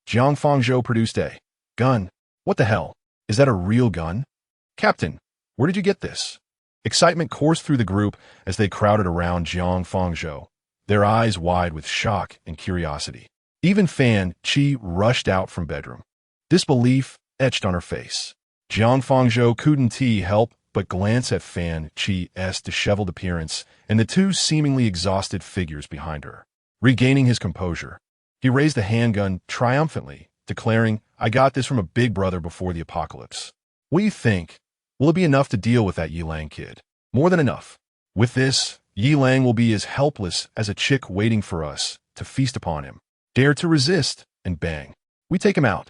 Jiang Fangzhou produced a gun. "What the hell? Is that a real gun? Captain, where did you get this?" Excitement coursed through the group as they crowded around Jiang Fangzhou, their eyes wide with shock and curiosity. Even Fan Qi rushed out from bedroom, disbelief etched on her face. Jiang Fangzhou couldn't help but glance at Fan Qi's disheveled appearance and the two seemingly exhausted figures behind her. Regaining his composure, he raised the handgun triumphantly, declaring, "I got this from a big brother before the apocalypse. What do you think? Will it be enough to deal with that Yi Lang kid?" "More than enough. With this, Yi Lang will be as helpless as a chick waiting for us to feast upon him. Dare to resist, and bang, we take him out.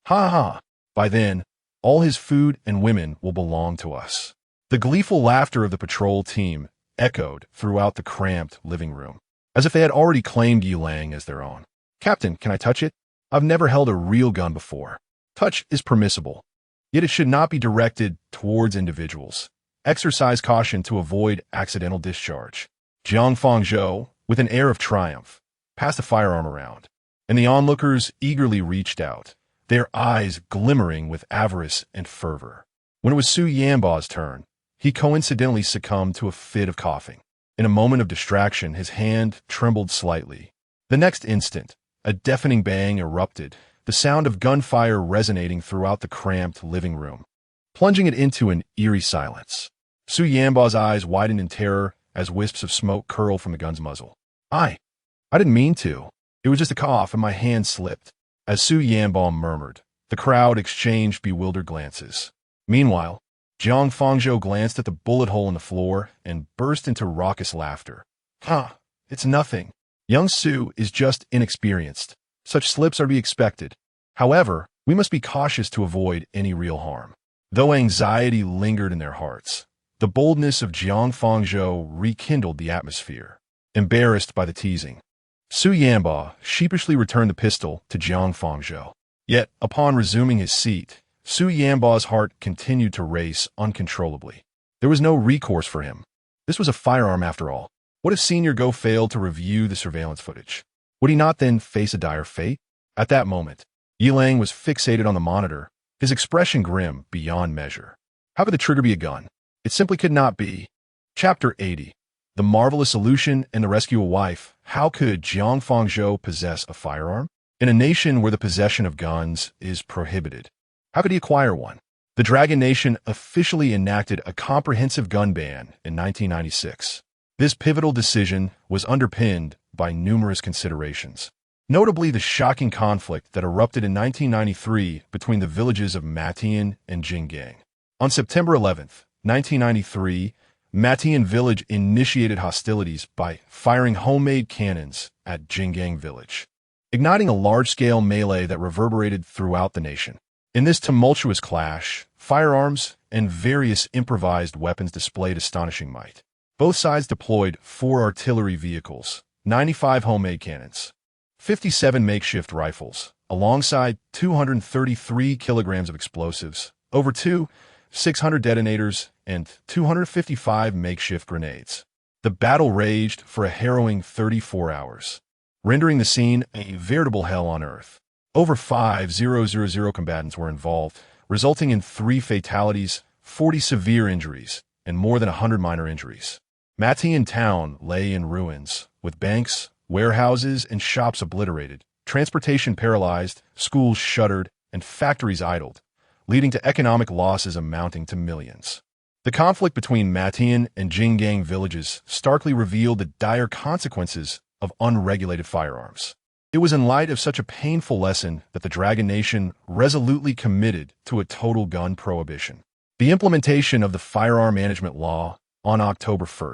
Ha ha! By then, all his food and women will belong to us." The gleeful laughter of the patrol team echoed throughout the cramped living room, as if they had already claimed Yi Lang as their own. "Captain, can I touch it? I've never held a real gun before." "Touch is permissible. Yet it should not be directed towards individuals. Exercise caution to avoid accidental discharge. Jiang Fangzhou, with an air of triumph, passed the firearm around, and the onlookers eagerly reached out, their eyes glimmering with avarice and fervor. When it was Su Yanba's turn, he coincidentally succumbed to a fit of coughing. In a moment of distraction, his hand trembled slightly. The next instant, a deafening bang erupted, the sound of gunfire resonating throughout the cramped living room, plunging it into an eerie silence. Su Yanba's eyes widened in terror as wisps of smoke curled from the gun's muzzle. I didn't mean to. It was just a cough and my hand slipped. As Su Yanba murmured, the crowd exchanged bewildered glances. Meanwhile, Jiang Fangzhou glanced at the bullet hole in the floor and burst into raucous laughter. It's nothing. Young Su is just inexperienced. Such slips are to be expected. However, we must be cautious to avoid any real harm. Though anxiety lingered in their hearts, the boldness of Jiang Fangzhou rekindled the atmosphere. Embarrassed by the teasing, Su Yanba sheepishly returned the pistol to Jiang Fangzhou. Yet, upon resuming his seat, Su Yanba's heart continued to race uncontrollably. There was no recourse for him. This was a firearm after all. What if Senior Go failed to review the surveillance footage? Would he not then face a dire fate? At that moment, Yilang was fixated on the monitor, his expression grim beyond measure. How could the trigger be a gun? It simply could not be. Chapter 80. The Marvelous Solution and the Rescue of Wife. How could Jiang Fangzhou possess a firearm? In a nation where the possession of guns is prohibited, how could he acquire one? The Dragon Nation officially enacted a comprehensive gun ban in 1996. This pivotal decision was underpinned by numerous considerations, notably the shocking conflict that erupted in 1993 between the villages of Matian and Jinggang. On September 11, 1993, Matian village initiated hostilities by firing homemade cannons at Jinggang village, igniting a large-scale melee that reverberated throughout the nation. In this tumultuous clash, firearms and various improvised weapons displayed astonishing might. Both sides deployed 4 artillery vehicles, 95 homemade cannons, 57 makeshift rifles, alongside 233 kilograms of explosives, over 600 detonators, and 255 makeshift grenades. The battle raged for a harrowing 34 hours, rendering the scene a veritable hell on earth. Over 5,000 combatants were involved, resulting in 3 fatalities, 40 severe injuries, and more than 100 minor injuries. Matian town lay in ruins, with banks, warehouses, and shops obliterated, transportation paralyzed, schools shuttered, and factories idled, leading to economic losses amounting to millions. The conflict between Matian and Jinggang villages starkly revealed the dire consequences of unregulated firearms. It was in light of such a painful lesson that the Dragon Nation resolutely committed to a total gun prohibition. The implementation of the Firearm Management Law on October 1,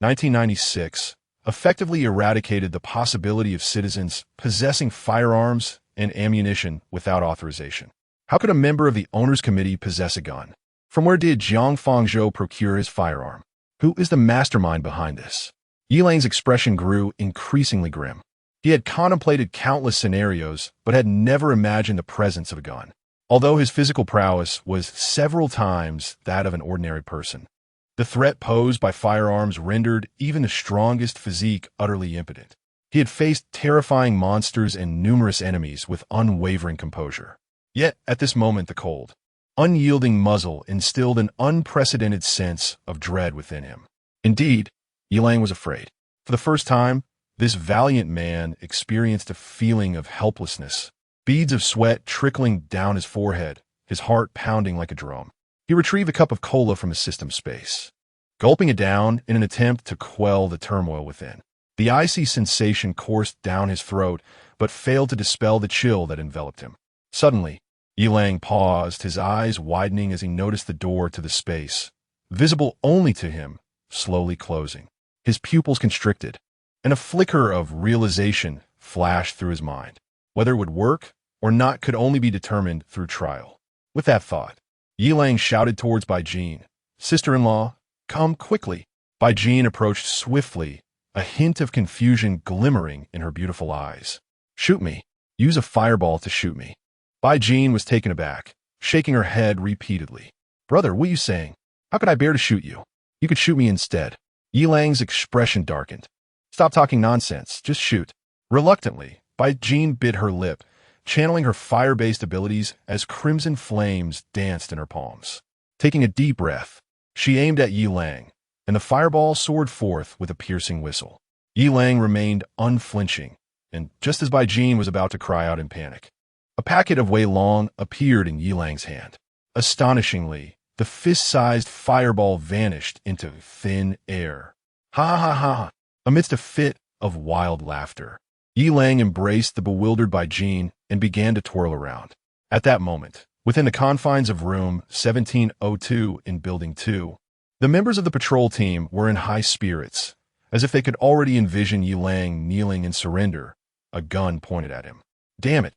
1996, effectively eradicated the possibility of citizens possessing firearms and ammunition without authorization. How could a member of the Owners Committee possess a gun? From where did Jiang Fangzhou procure his firearm? Who is the mastermind behind this? Yilang's expression grew increasingly grim. He had contemplated countless scenarios, but had never imagined the presence of a gun. Although his physical prowess was several times that of an ordinary person, the threat posed by firearms rendered even the strongest physique utterly impotent. He had faced terrifying monsters and numerous enemies with unwavering composure. Yet, at this moment, the cold, unyielding muzzle instilled an unprecedented sense of dread within him. Indeed, Yilang was afraid. For the first time, this valiant man experienced a feeling of helplessness, beads of sweat trickling down his forehead, his heart pounding like a drum. He retrieved a cup of cola from his system space, gulping it down in an attempt to quell the turmoil within. The icy sensation coursed down his throat, but failed to dispel the chill that enveloped him. Suddenly, Yilang paused, his eyes widening as he noticed the door to the space, visible only to him, slowly closing. His pupils constricted, and a flicker of realization flashed through his mind. Whether it would work or not could only be determined through trial. With that thought, Yilang shouted towards Bai Jin, "Sister-in-law, come quickly." Bai Jin approached swiftly, a hint of confusion glimmering in her beautiful eyes. "Shoot me. Use a fireball to shoot me." Bai Jin was taken aback. shaking her head repeatedly. Brother, what are you saying? How could I bear to shoot you? You could shoot me instead. Yilang's expression darkened. Stop talking nonsense, just shoot. Reluctantly, Bai Jin bit her lip, channeling her fire-based abilities as crimson flames danced in her palms. Taking a deep breath, she aimed at Yilang, and the fireball soared forth with a piercing whistle. Yilang remained unflinching, and just as Bai Jin was about to cry out in panic, a packet of Wei Long appeared in Yilang's hand. Astonishingly, the fist-sized fireball vanished into thin air. Ha ha ha! Amidst a fit of wild laughter, Yilang embraced the bewildered Bai Jin and began to twirl around. At that moment, within the confines of room 1702 in Building 2, the members of the patrol team were in high spirits, as if they could already envision Yilang kneeling in surrender, a gun pointed at him. Damn it!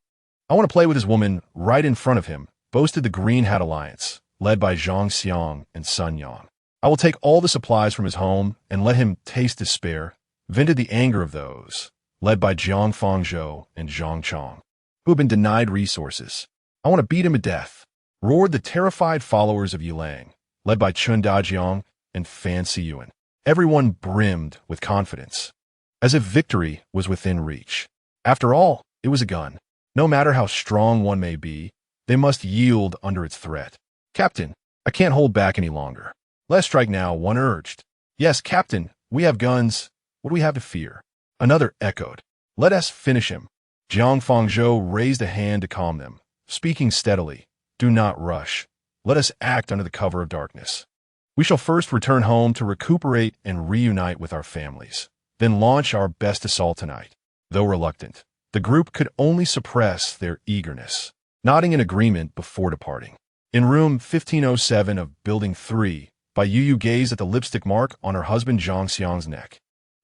I want to play with his woman right in front of him, boasted the Green Hat Alliance, led by Zhang Xiang and Sun Yang. I will take all the supplies from his home and let him taste despair, vented the anger of those, led by Jiang Fangzhou and Zhang Chong, who have been denied resources. I want to beat him to death, roared the terrified followers of Yilang, led by Chun Dajiang and Fan Siyuan. Everyone brimmed with confidence, as if victory was within reach. After all, it was a gun. No matter how strong one may be, they must yield under its threat. Captain, I can't hold back any longer. Let's strike now, one urged. Yes, Captain, we have guns. What do we have to fear? Another echoed. Let us finish him. Jiang Fangzhou raised a hand to calm them, speaking steadily. Do not rush. Let us act under the cover of darkness. We shall first return home to recuperate and reunite with our families, then launch our best assault tonight. Though reluctant, the group could only suppress their eagerness, nodding in agreement before departing. In room 1507 of Building 3, Bai Yu gazed at the lipstick mark on her husband Zhang Xiang's neck,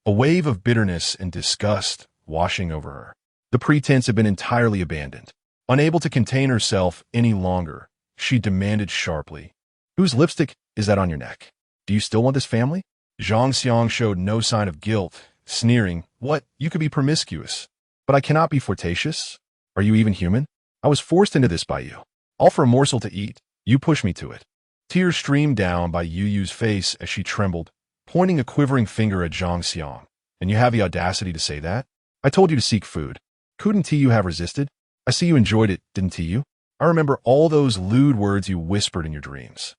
a wave of bitterness and disgust washing over her. The pretense had been entirely abandoned. Unable to contain herself any longer, she demanded sharply, Whose lipstick is that on your neck? Do you still want this family? Zhang Xiang showed no sign of guilt, sneering, What? You could be promiscuous. But I cannot be flirtatious? Are you even human? I was forced into this by you. All for a morsel to eat. You pushed me to it. Tears streamed down Bai Yu's face as she trembled, pointing a quivering finger at Zhang Xiang. And you have the audacity to say that? I told you to seek food. Couldn't you have resisted? I see you enjoyed it, didn't you? I remember all those lewd words you whispered in your dreams.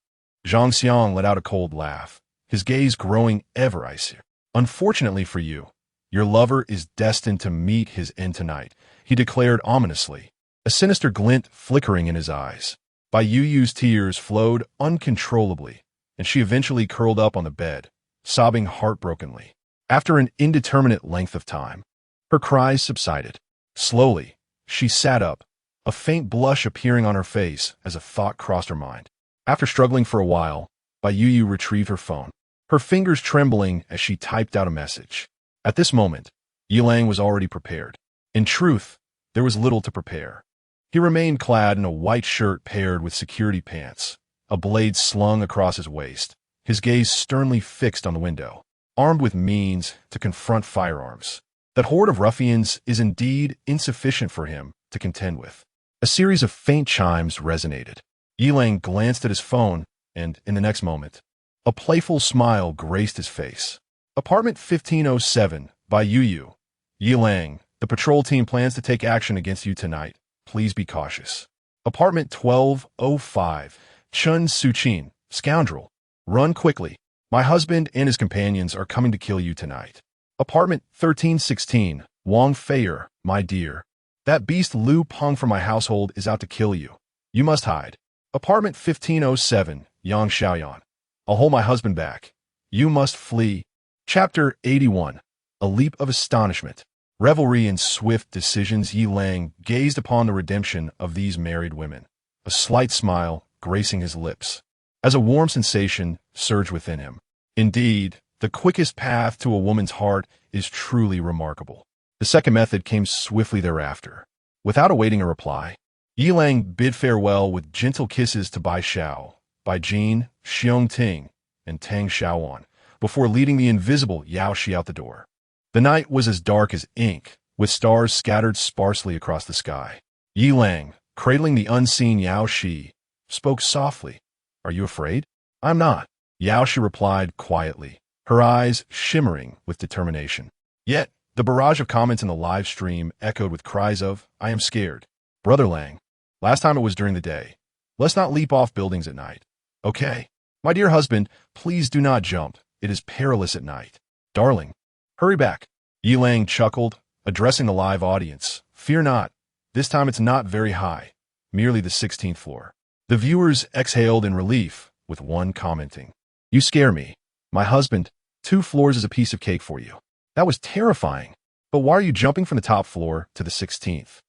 Zhang Xiang let out a cold laugh, his gaze growing ever icier. Unfortunately for you, your lover is destined to meet his end tonight, he declared ominously, a sinister glint flickering in his eyes. Bai Yu's tears flowed uncontrollably, and she eventually curled up on the bed, sobbing heartbrokenly. After an indeterminate length of time, her cries subsided. Slowly, she sat up, a faint blush appearing on her face as a thought crossed her mind. After struggling for a while, Bai Yu retrieved her phone, her fingers trembling as she typed out a message. At this moment, Yilang was already prepared. In truth, there was little to prepare. He remained clad in a white shirt paired with security pants, a blade slung across his waist, his gaze sternly fixed on the window, armed with means to confront firearms. That horde of ruffians is indeed insufficient for him to contend with. A series of faint chimes resonated. Yilang glanced at his phone, and in the next moment, a playful smile graced his face. Apartment 1507, by Yu. Yilang, the patrol team plans to take action against you tonight. Please be cautious. Apartment 1205, Chun Suchin, scoundrel. Run quickly. My husband and his companions are coming to kill you tonight. Apartment 1316, Wang Feier, my dear. That beast Lu Peng from my household is out to kill you. You must hide. Apartment 1507, Yang Xiaoyan. I'll hold my husband back. You must flee. Chapter 81, A Leap of Astonishment. Revelry in swift decisions, Yilang gazed upon the redemption of these married women, a slight smile gracing his lips, as a warm sensation surged within him. Indeed, the quickest path to a woman's heart is truly remarkable. The second method came swiftly thereafter. Without awaiting a reply, Yilang bid farewell with gentle kisses to Bai Xiao, Bai Jin, Xiong Ting, and Tang Xiaoan, before leading the invisible Yao Shi out the door. The night was as dark as ink, with stars scattered sparsely across the sky. Yilang, cradling the unseen Yao Shi, spoke softly. Are you afraid? I'm not. Yaoshi replied quietly, her eyes shimmering with determination. Yet, the barrage of comments in the live stream echoed with cries of, I am scared. Brother Lang, last time it was during the day. Let's not leap off buildings at night. Okay. My dear husband, please do not jump. It is perilous at night. Darling, hurry back. Yi Lang chuckled, addressing the live audience. Fear not. This time it's not very high, merely the 16th floor. The viewers exhaled in relief, with one commenting. You scare me. My husband, 2 floors is a piece of cake for you. That was terrifying. But why are you jumping from the top floor to the 16th?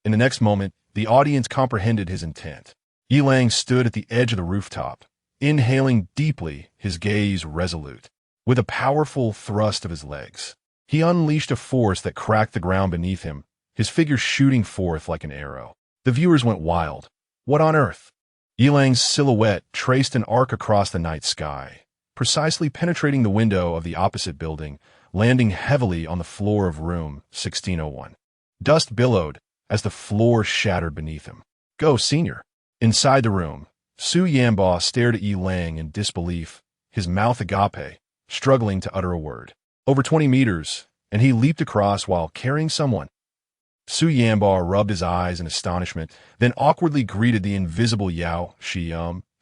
In the next moment, the audience comprehended his intent. Yi Lang stood at the edge of the rooftop, inhaling deeply, his gaze resolute. With a powerful thrust of his legs, he unleashed a force that cracked the ground beneath him, his figure shooting forth like an arrow. The viewers went wild. What on earth? Yi Lang's silhouette traced an arc across the night sky, precisely penetrating the window of the opposite building, landing heavily on the floor of room 1601. Dust billowed as the floor shattered beneath him. Go, senior. Inside the room, Su Yanba stared at Yi Lang in disbelief, his mouth agape, struggling to utter a word. Over 20 meters, and he leaped across while carrying someone. Su Yanba rubbed his eyes in astonishment, then awkwardly greeted the invisible Yao Shi.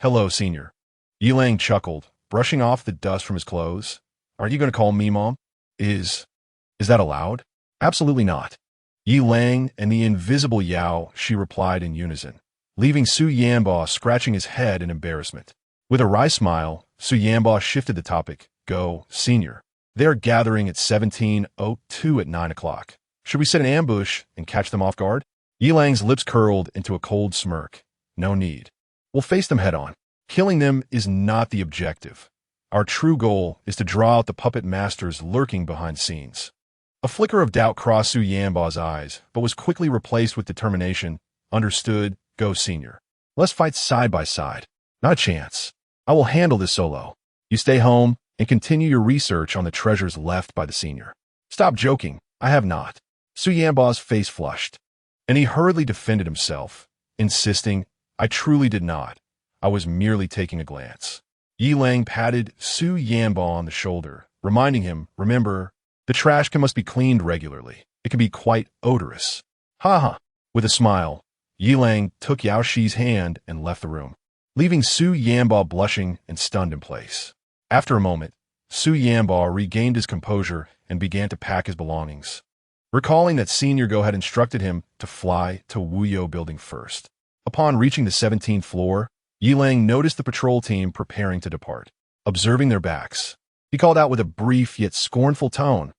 Hello, senior. Yi Lang chuckled, brushing off the dust from his clothes. Are you going to call me mom? Is that allowed? Absolutely not. Yi Lang and the invisible Yao Shi replied in unison, leaving Su Yanba scratching his head in embarrassment. With a wry smile, Su Yanba shifted the topic. Go, senior. They are gathering at 1702 at 9 o'clock. Should we set an ambush and catch them off guard? Yi Lang's lips curled into a cold smirk. No need. We'll face them head on. Killing them is not the objective. Our true goal is to draw out the puppet masters lurking behind scenes. A flicker of doubt crossed Su Yanba's eyes, but was quickly replaced with determination. Understood. Go, senior. Let's fight side by side. Not a chance. I will handle this solo. You stay home and continue your research on the treasures left by the senior. Stop joking. I have not. Su Yanba's face flushed, and he hurriedly defended himself, insisting, I truly did not. I was merely taking a glance. Yi Lang patted Su Yanba on the shoulder, reminding him, remember, the trash can must be cleaned regularly. It can be quite odorous. Ha ha. With a smile, Yi Lang took Yao Shi's hand and left the room, leaving Su Yanba blushing and stunned in place. After a moment, Su Yanba regained his composure and began to pack his belongings, recalling that Senior Go had instructed him to fly to Wuyo building first. Upon reaching the 17th floor, Yi Lang noticed the patrol team preparing to depart. Observing their backs, he called out with a brief yet scornful tone,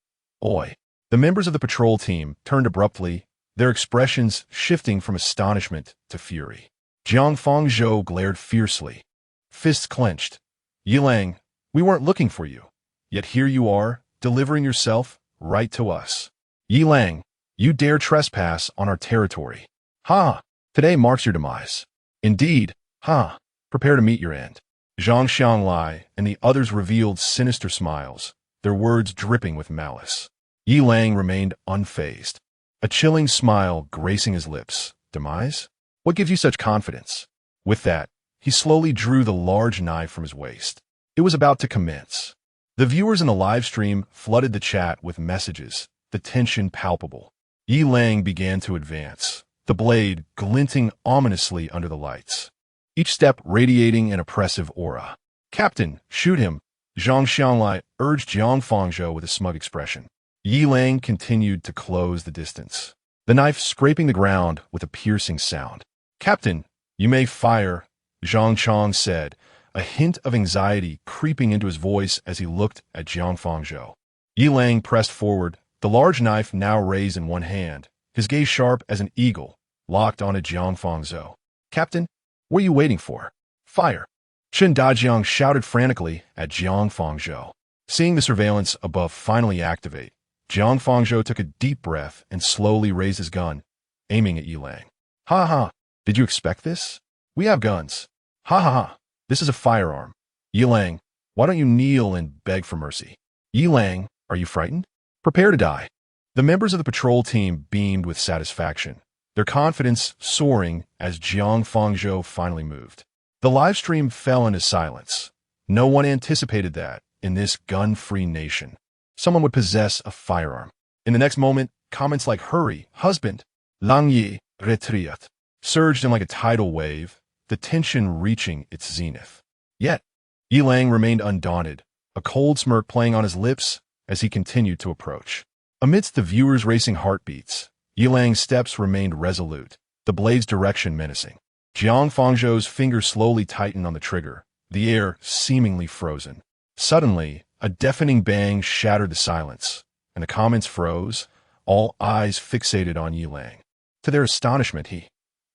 Oi! The members of the patrol team turned abruptly, their expressions shifting from astonishment to fury. Jiang Fangzhou glared fiercely, fists clenched. Yi Lang, we weren't looking for you, yet here you are, delivering yourself right to us. Yi Lang, you dare trespass on our territory. Ha! Today marks your demise. Indeed, ha! Prepare to meet your end. Zhang Xianglai and the others revealed sinister smiles, their words dripping with malice. Yi Lang remained unfazed, a chilling smile gracing his lips. Demise? What gives you such confidence? With that, he slowly drew the large knife from his waist. It was about to commence. The viewers in the live stream flooded the chat with messages, the tension palpable. Yi Lang began to advance, the blade glinting ominously under the lights, each step radiating an oppressive aura. Captain, shoot him, Zhang Xianglai urged Jiang Fangzhou with a smug expression. Yi Lang continued to close the distance, the knife scraping the ground with a piercing sound. Captain, you may fire, Zhang Chang said, a hint of anxiety creeping into his voice as he looked at Jiang Fangzhou. Yi Lang pressed forward, the large knife now raised in one hand, his gaze sharp as an eagle, locked onto Jiang Fangzhou. Captain, what are you waiting for? Fire! Chen Dajiang shouted frantically at Jiang Fangzhou. Seeing the surveillance above finally activate, Jiang Fangzhou took a deep breath and slowly raised his gun, aiming at Yi Lang. Ha ha! Did you expect this? We have guns. Ha ha ha! This is a firearm. Yi Lang, why don't you kneel and beg for mercy? Yi Lang, are you frightened? Prepare to die. The members of the patrol team beamed with satisfaction, their confidence soaring as Jiang Fangzhou finally moved. The livestream fell into silence. No one anticipated that, in this gun-free nation, someone would possess a firearm. In the next moment, comments like "Hurry, husband, Lang Yi, retriat," surged in like a tidal wave, the tension reaching its zenith. Yet, Yi Lang remained undaunted, a cold smirk playing on his lips as he continued to approach. Amidst the viewers' racing heartbeats, Yi Lang's steps remained resolute, the blade's direction menacing. Jiang Fangzhou's fingers slowly tightened on the trigger, the air seemingly frozen. Suddenly, a deafening bang shattered the silence, and the comments froze, all eyes fixated on Yi Lang. To their astonishment, he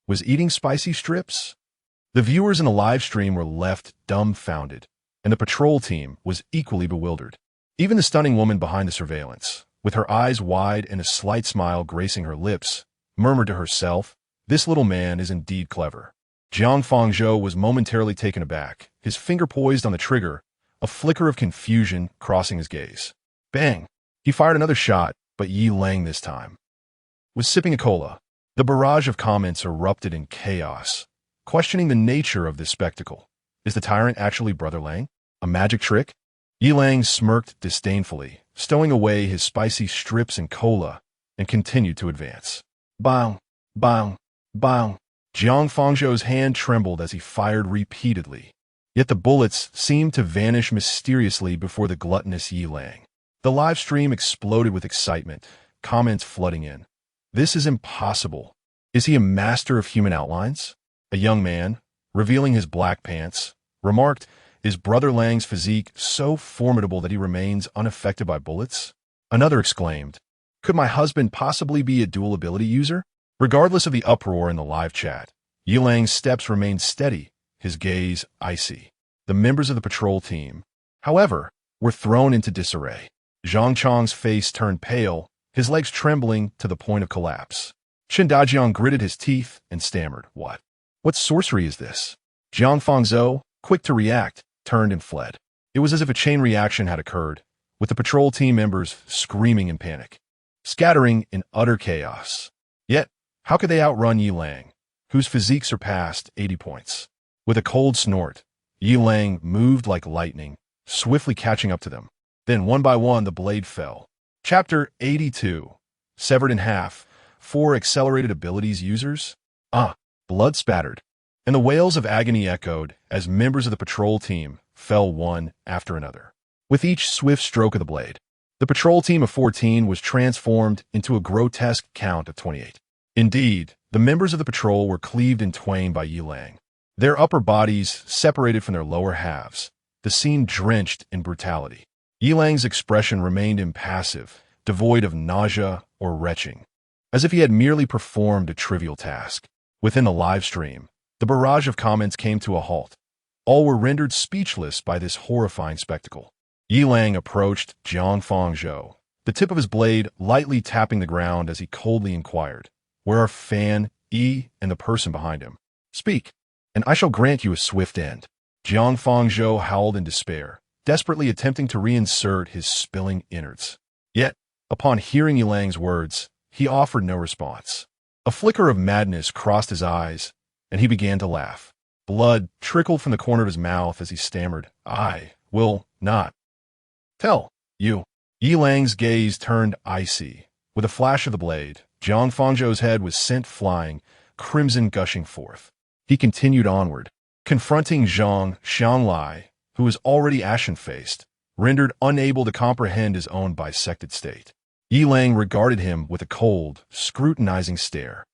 was eating spicy strips? The viewers in the live stream were left dumbfounded, and the patrol team was equally bewildered. Even the stunning woman behind the surveillance, with her eyes wide and a slight smile gracing her lips, murmured to herself, "This little man is indeed clever." Jiang Fangzhou was momentarily taken aback, his finger poised on the trigger, a flicker of confusion crossing his gaze. Bang! He fired another shot, but Yi Lang this time was sipping a cola. The barrage of comments erupted in chaos, questioning the nature of this spectacle. Is the tyrant actually Brother Lang? A magic trick? Yi Lang smirked disdainfully, stowing away his spicy strips and cola, and continued to advance. Bang! Bang! Bang! Jiang Fangzhou's hand trembled as he fired repeatedly. Yet the bullets seemed to vanish mysteriously before the gluttonous Yi Lang. The live stream exploded with excitement, comments flooding in. This is impossible. Is he a master of human outlines? A young man, revealing his black pants, remarked, "Is Brother Lang's physique so formidable that he remains unaffected by bullets?" Another exclaimed, "Could my husband possibly be a dual ability user?" Regardless of the uproar in the live chat, Yi Lang's steps remained steady, his gaze icy. The members of the patrol team, however, were thrown into disarray. Zhang Chong's face turned pale, his legs trembling to the point of collapse. Chen Dajiang gritted his teeth and stammered, What sorcery is this?" Jiang Fangzhou, quick to react, turned and fled. It was as if a chain reaction had occurred, with the patrol team members screaming in panic, scattering in utter chaos. Yet, how could they outrun Yi Lang, whose physique surpassed 80 points? With a cold snort, Yi Lang moved like lightning, swiftly catching up to them. Then, one by one, the blade fell. Chapter 82. Severed in half. 4 accelerated abilities users? Blood spattered. And the wails of agony echoed as members of the patrol team fell one after another. With each swift stroke of the blade, the patrol team of 14 was transformed into a grotesque count of 28. Indeed, the members of the patrol were cleaved in twain by Yi Lang, their upper bodies separated from their lower halves, the scene drenched in brutality. Yi Lang's expression remained impassive, devoid of nausea or retching, as if he had merely performed a trivial task. Within the live stream, the barrage of comments came to a halt. All were rendered speechless by this horrifying spectacle. Yi Lang approached Jiang Fangzhou, the tip of his blade lightly tapping the ground as he coldly inquired, "Where are Fan, Yi, and the person behind him? Speak, and I shall grant you a swift end." Jiang Fangzhou howled in despair, desperately attempting to reinsert his spilling innards. Yet, upon hearing Yi Lang's words, he offered no response. A flicker of madness crossed his eyes, and he began to laugh. Blood trickled from the corner of his mouth as he stammered, "I will not tell you." Yi Lang's gaze turned icy. With a flash of the blade, Jiang Fangzhou's head was sent flying, crimson gushing forth. He continued onward, confronting Zhang Xianglai, who was already ashen-faced, rendered unable to comprehend his own bisected state. Yi Lang regarded him with a cold, scrutinizing stare,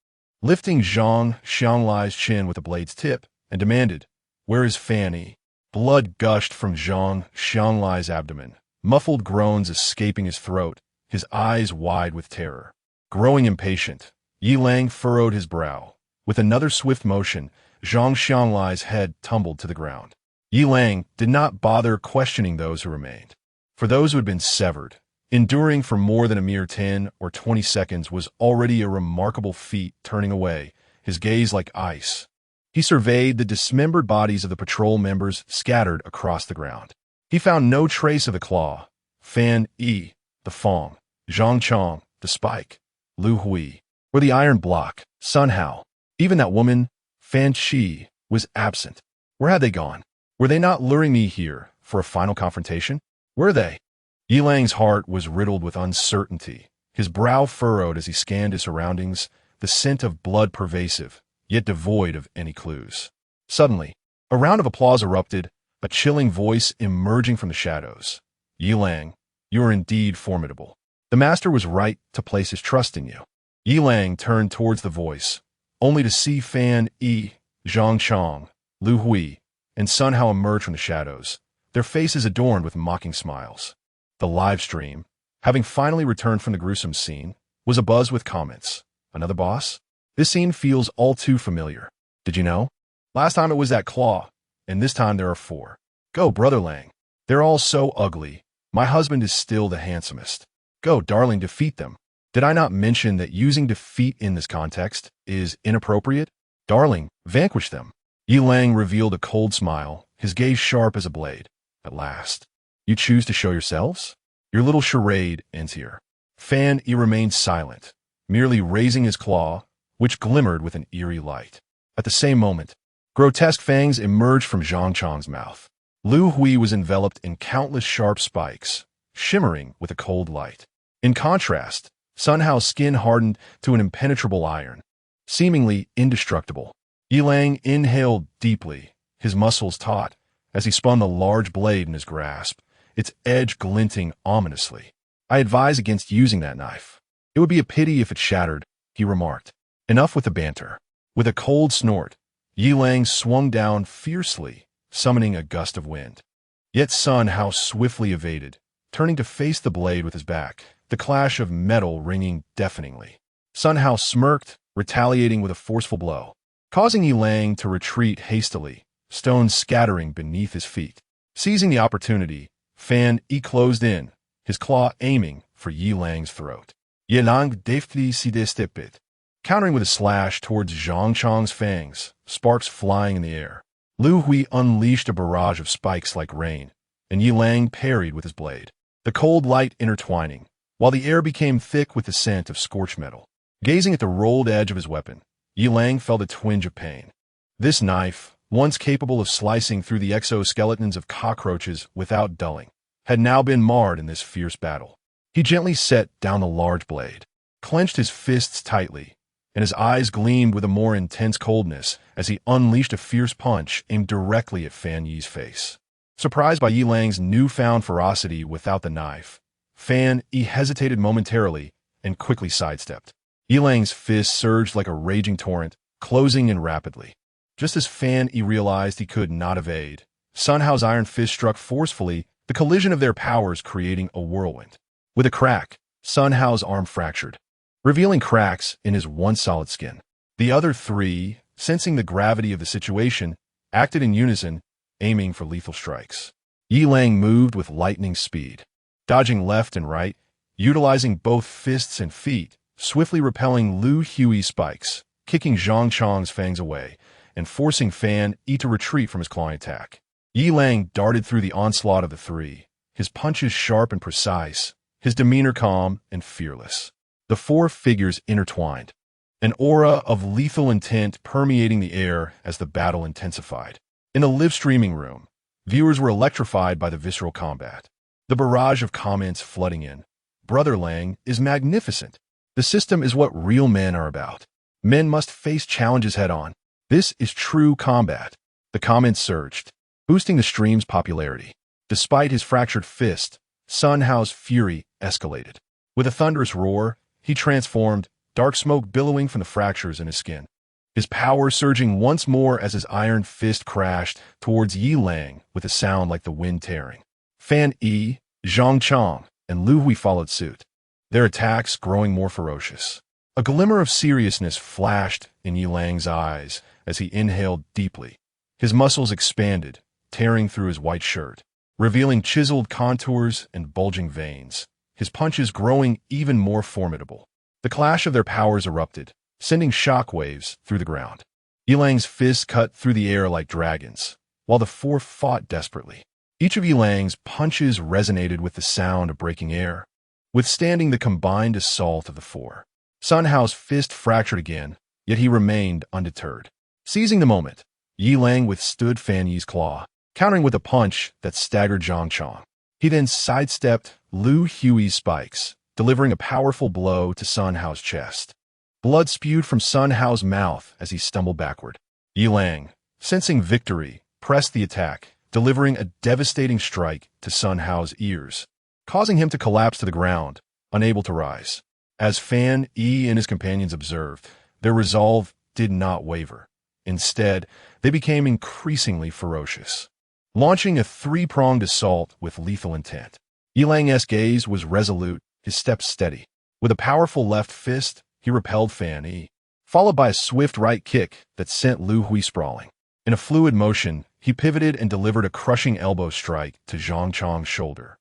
lifting Zhang Xianglai's chin with the blade's tip, and demanded, "Where is Fanny?" Blood gushed from Zhang Xianglai's abdomen, muffled groans escaping his throat, his eyes wide with terror. Growing impatient, Yi Lang furrowed his brow. With another swift motion, Zhang Xianglai's head tumbled to the ground. Yi Lang did not bother questioning those who remained. For those who had been severed, enduring for more than a mere 10 or 20 seconds was already a remarkable feat. Turning away, his gaze like ice, he surveyed the dismembered bodies of the patrol members scattered across the ground. He found no trace of the claw, Fan Yi, the Fong, Zhang Chong, the spike, Lu Hui, or the iron block, Sun Hao. Even that woman, Fan Qi, was absent. Where had they gone? Were they not luring me here for a final confrontation? Were they? Yilang's heart was riddled with uncertainty, his brow furrowed as he scanned his surroundings, the scent of blood pervasive, yet devoid of any clues. Suddenly, a round of applause erupted, a chilling voice emerging from the shadows. Yilang, you are indeed formidable. The master was right to place his trust in you. Yilang turned towards the voice, only to see Fan Yi, Zhang Chong, Lu Hui, and Sun Hao emerge from the shadows, their faces adorned with mocking smiles. The live stream, having finally returned from the gruesome scene, was abuzz with comments. Another boss? This scene feels all too familiar. Did you know? Last time it was that claw, and this time there are 4. Go, Brother Lang. They're all so ugly. My husband is still the handsomest. Go, darling, defeat them. Did I not mention that using defeat in this context is inappropriate? Darling, vanquish them. Yilang revealed a cold smile, his gaze sharp as a blade. At last. You choose to show yourselves? Your little charade ends here. Fan Yi remained silent, merely raising his claw, which glimmered with an eerie light. At the same moment, grotesque fangs emerged from Zhang Chong's mouth. Lu Hui was enveloped in countless sharp spikes, shimmering with a cold light. In contrast, Sun Hao's skin hardened to an impenetrable iron, seemingly indestructible. Yilang inhaled deeply, his muscles taut, as he spun the large blade in his grasp, its edge glinting ominously. I advise against using that knife. It would be a pity if it shattered, he remarked. Enough with the banter. With a cold snort, Yilang swung down fiercely, summoning a gust of wind. Yet Sun Hao swiftly evaded, turning to face the blade with his back, the clash of metal ringing deafeningly. Sun Hao smirked, retaliating with a forceful blow, causing Yilang to retreat hastily, stones scattering beneath his feet. Seizing the opportunity, Fan Yi closed in, his claw aiming for Yilang's throat. Yilang deftly sidestepped it, countering with a slash towards Zhang Chong's fangs, sparks flying in the air. Lu Hui unleashed a barrage of spikes like rain, and Yilang parried with his blade, the cold light intertwining, while the air became thick with the scent of scorched metal. Gazing at the rolled edge of his weapon, Yilang felt a twinge of pain. This knife, once capable of slicing through the exoskeletons of cockroaches without dulling, had now been marred in this fierce battle. He gently set down the large blade, clenched his fists tightly, and his eyes gleamed with a more intense coldness as he unleashed a fierce punch aimed directly at Fan Yi's face. Surprised by Yilang's newfound ferocity without the knife, Fan Yi hesitated momentarily and quickly sidestepped. Yilang's fist surged like a raging torrent, closing in rapidly. Just as Fan Yi realized he could not evade, Sun Hao's iron fist struck forcefully, the collision of their powers creating a whirlwind. With a crack, Sun Hao's arm fractured, revealing cracks in his once solid skin. The other 3, sensing the gravity of the situation, acted in unison, aiming for lethal strikes. Yilang moved with lightning speed, dodging left and right, utilizing both fists and feet, swiftly repelling Lu Hui's spikes, kicking Zhang Chong's fangs away, and forcing Fan Yi to retreat from his clawing attack. Yilang darted through the onslaught of the 3, his punches sharp and precise, his demeanor calm and fearless. The 4 figures intertwined, an aura of lethal intent permeating the air as the battle intensified. In the live streaming room, viewers were electrified by the visceral combat. The barrage of comments flooding in. Brother Lang is magnificent. The system is what real men are about. Men must face challenges head-on. This is true combat. The comments surged, boosting the stream's popularity. Despite his fractured fist, Sun Hao's fury escalated. With a thunderous roar, he transformed, dark smoke billowing from the fractures in his skin. His power surging once more as his iron fist crashed towards Yilang with a sound like the wind tearing. Fan Yi, Zhang Chong, and Lu Hui followed suit, their attacks growing more ferocious. A glimmer of seriousness flashed in Yilang's eyes as he inhaled deeply. His muscles expanded, tearing through his white shirt, revealing chiseled contours and bulging veins, his punches growing even more formidable. The clash of their powers erupted, sending shockwaves through the ground. Yilang's fists cut through the air like dragons, while the 4 fought desperately. Each of Yilang's punches resonated with the sound of breaking air, withstanding the combined assault of the 4. Sun Hao's fist fractured again, yet he remained undeterred. Seizing the moment, Yi Lang withstood Fan Yi's claw, countering with a punch that staggered Zhang Chong. He then sidestepped Lu Hui's spikes, delivering a powerful blow to Sun Hao's chest. Blood spewed from Sun Hao's mouth as he stumbled backward. Yi Lang, sensing victory, pressed the attack, delivering a devastating strike to Sun Hao's ears, causing him to collapse to the ground, unable to rise. As Fan Yi and his companions observed, their resolve did not waver. Instead, they became increasingly ferocious, launching a three-pronged assault with lethal intent. Yi Lang's gaze was resolute, his steps steady. With a powerful left fist, he repelled Fan Yi, followed by a swift right kick that sent Lu Hui sprawling. In a fluid motion, he pivoted and delivered a crushing elbow strike to Zhang Chong's shoulder,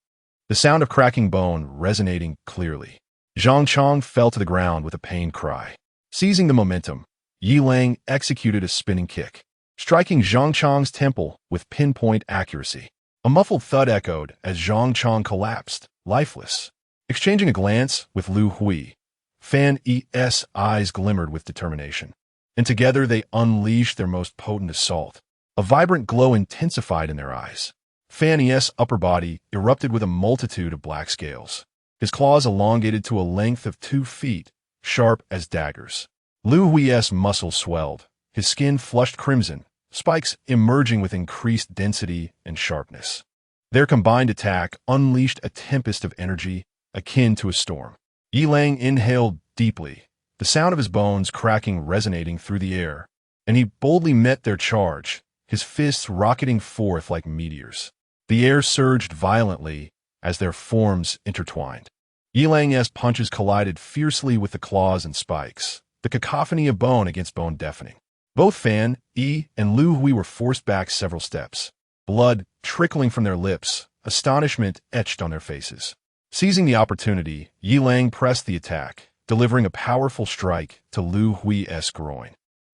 the sound of cracking bone resonating clearly. Zhang Chong fell to the ground with a pained cry. Seizing the momentum, Yi Lang executed a spinning kick, striking Zhang Chong's temple with pinpoint accuracy. A muffled thud echoed as Zhang Chong collapsed, lifeless. Exchanging a glance with Lu Hui, Fan Yi's eyes glimmered with determination, and together they unleashed their most potent assault. A vibrant glow intensified in their eyes. Fan Yi's upper body erupted with a multitude of black scales, his claws elongated to a length of 2 feet, sharp as daggers. Lu Hui's muscles swelled, his skin flushed crimson, spikes emerging with increased density and sharpness. Their combined attack unleashed a tempest of energy akin to a storm. Yi Lang inhaled deeply, the sound of his bones cracking resonating through the air, and he boldly met their charge, his fists rocketing forth like meteors. The air surged violently as their forms intertwined. Yi Lang's punches collided fiercely with the claws and spikes, the cacophony of bone against bone deafening. Both Fan Yi and Lu Hui were forced back several steps, blood trickling from their lips, astonishment etched on their faces. Seizing the opportunity, Yi Lang pressed the attack, delivering a powerful strike to Lu Hui's groin.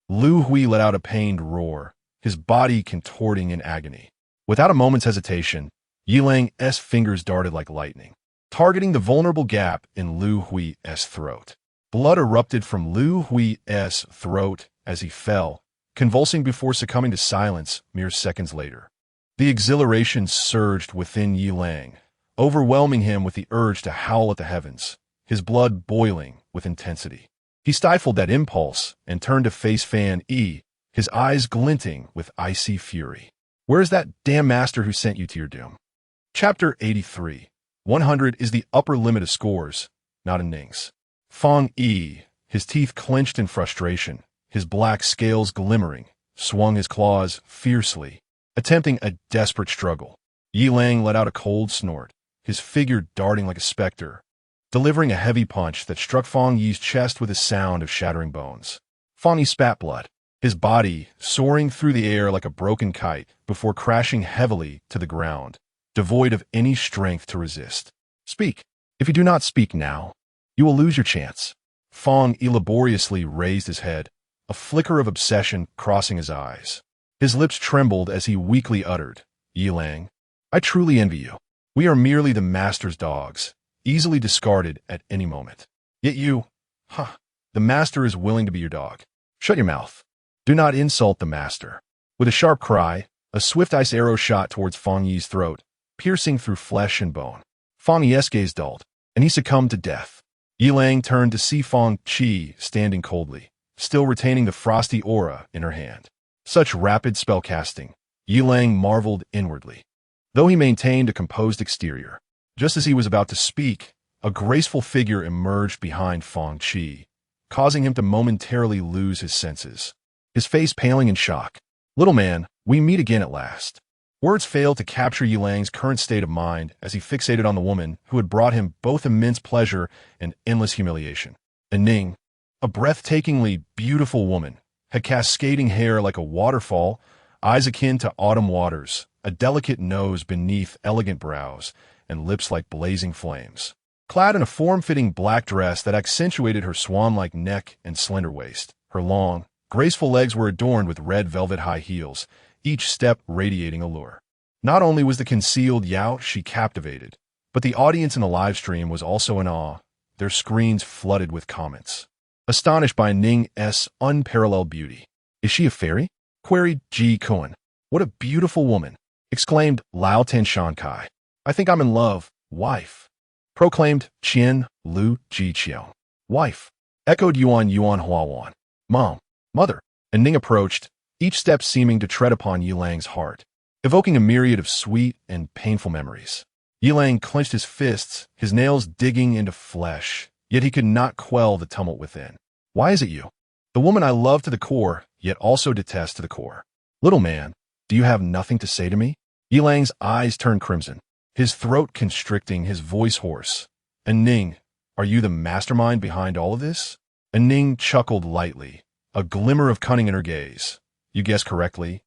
Lu Hui let out a pained roar, his body contorting in agony. Without a moment's hesitation, Yi Lang's fingers darted like lightning, targeting the vulnerable gap in Lu Hui's throat. Blood erupted from Lu Hui's throat as he fell, convulsing before succumbing to silence mere seconds later. The exhilaration surged within Yi Lang, overwhelming him with the urge to howl at the heavens, his blood boiling with intensity. He stifled that impulse and turned to face Fan Yi, his eyes glinting with icy fury. "Where's that damn master who sent you to your doom?" Chapter 83. 100 is the upper limit of scores, not innings. Fan Yi, his teeth clenched in frustration, his black scales glimmering, swung his claws fiercely, attempting a desperate struggle. Yi Lang let out a cold snort, his figure darting like a specter, delivering a heavy punch that struck Fan Yi's chest with a sound of shattering bones. Fan Yi spat blood, his body soaring through the air like a broken kite before crashing heavily to the ground, devoid of any strength to resist. "Speak. If you do not speak now, you will lose your chance." Fan Yi laboriously raised his head, a flicker of obsession crossing his eyes. His lips trembled as he weakly uttered, "Yi Lang, I truly envy you. We are merely the master's dogs, easily discarded at any moment. Yet you, the master is willing to be your dog. Shut your mouth. Do not insult the master." With a sharp cry, a swift ice arrow shot towards Fan Yi's throat, piercing through flesh and bone. Fan Yi's gaze dulled, and he succumbed to death. Yi Lang turned to see Fan Qi standing coldly, still retaining the frosty aura in her hand. Such rapid spellcasting, Yi Lang marveled inwardly, though he maintained a composed exterior. Just as he was about to speak, a graceful figure emerged behind Fan Qi, causing him to momentarily lose his senses, his face paling in shock. "Little man, we meet again at last." Words failed to capture Yi Lang's current state of mind as he fixated on the woman who had brought him both immense pleasure and endless humiliation. And Ning, a breathtakingly beautiful woman, had cascading hair like a waterfall, eyes akin to autumn waters, a delicate nose beneath elegant brows, and lips like blazing flames. Clad in a form-fitting black dress that accentuated her swan-like neck and slender waist, her long, graceful legs were adorned with red velvet high heels, each step radiating allure. Not only was the concealed Yao she captivated, but the audience in the live stream was also in awe, their screens flooded with comments, astonished by Ning's unparalleled beauty. "Is she a fairy? queried Ji Kun. What a beautiful woman, exclaimed Lao Ten Shankai. I think I'm in love, wife, proclaimed Qian Lu Ji Qiao. Wife, echoed Yuan Huawan. Mom, mother, and Ning approached, each step seeming to tread upon Yilang's heart, evoking a myriad of sweet and painful memories. Yilang clenched his fists, his nails digging into flesh, yet he could not quell the tumult within. Why is it you? The woman I love to the core, yet also detest to the core. Little man, do you have nothing to say to me? Yilang's eyes turned crimson, his throat constricting, his voice hoarse. And Ning, are you the mastermind behind all of this? And Ning chuckled lightly, a glimmer of cunning in her gaze. You guessed correctly.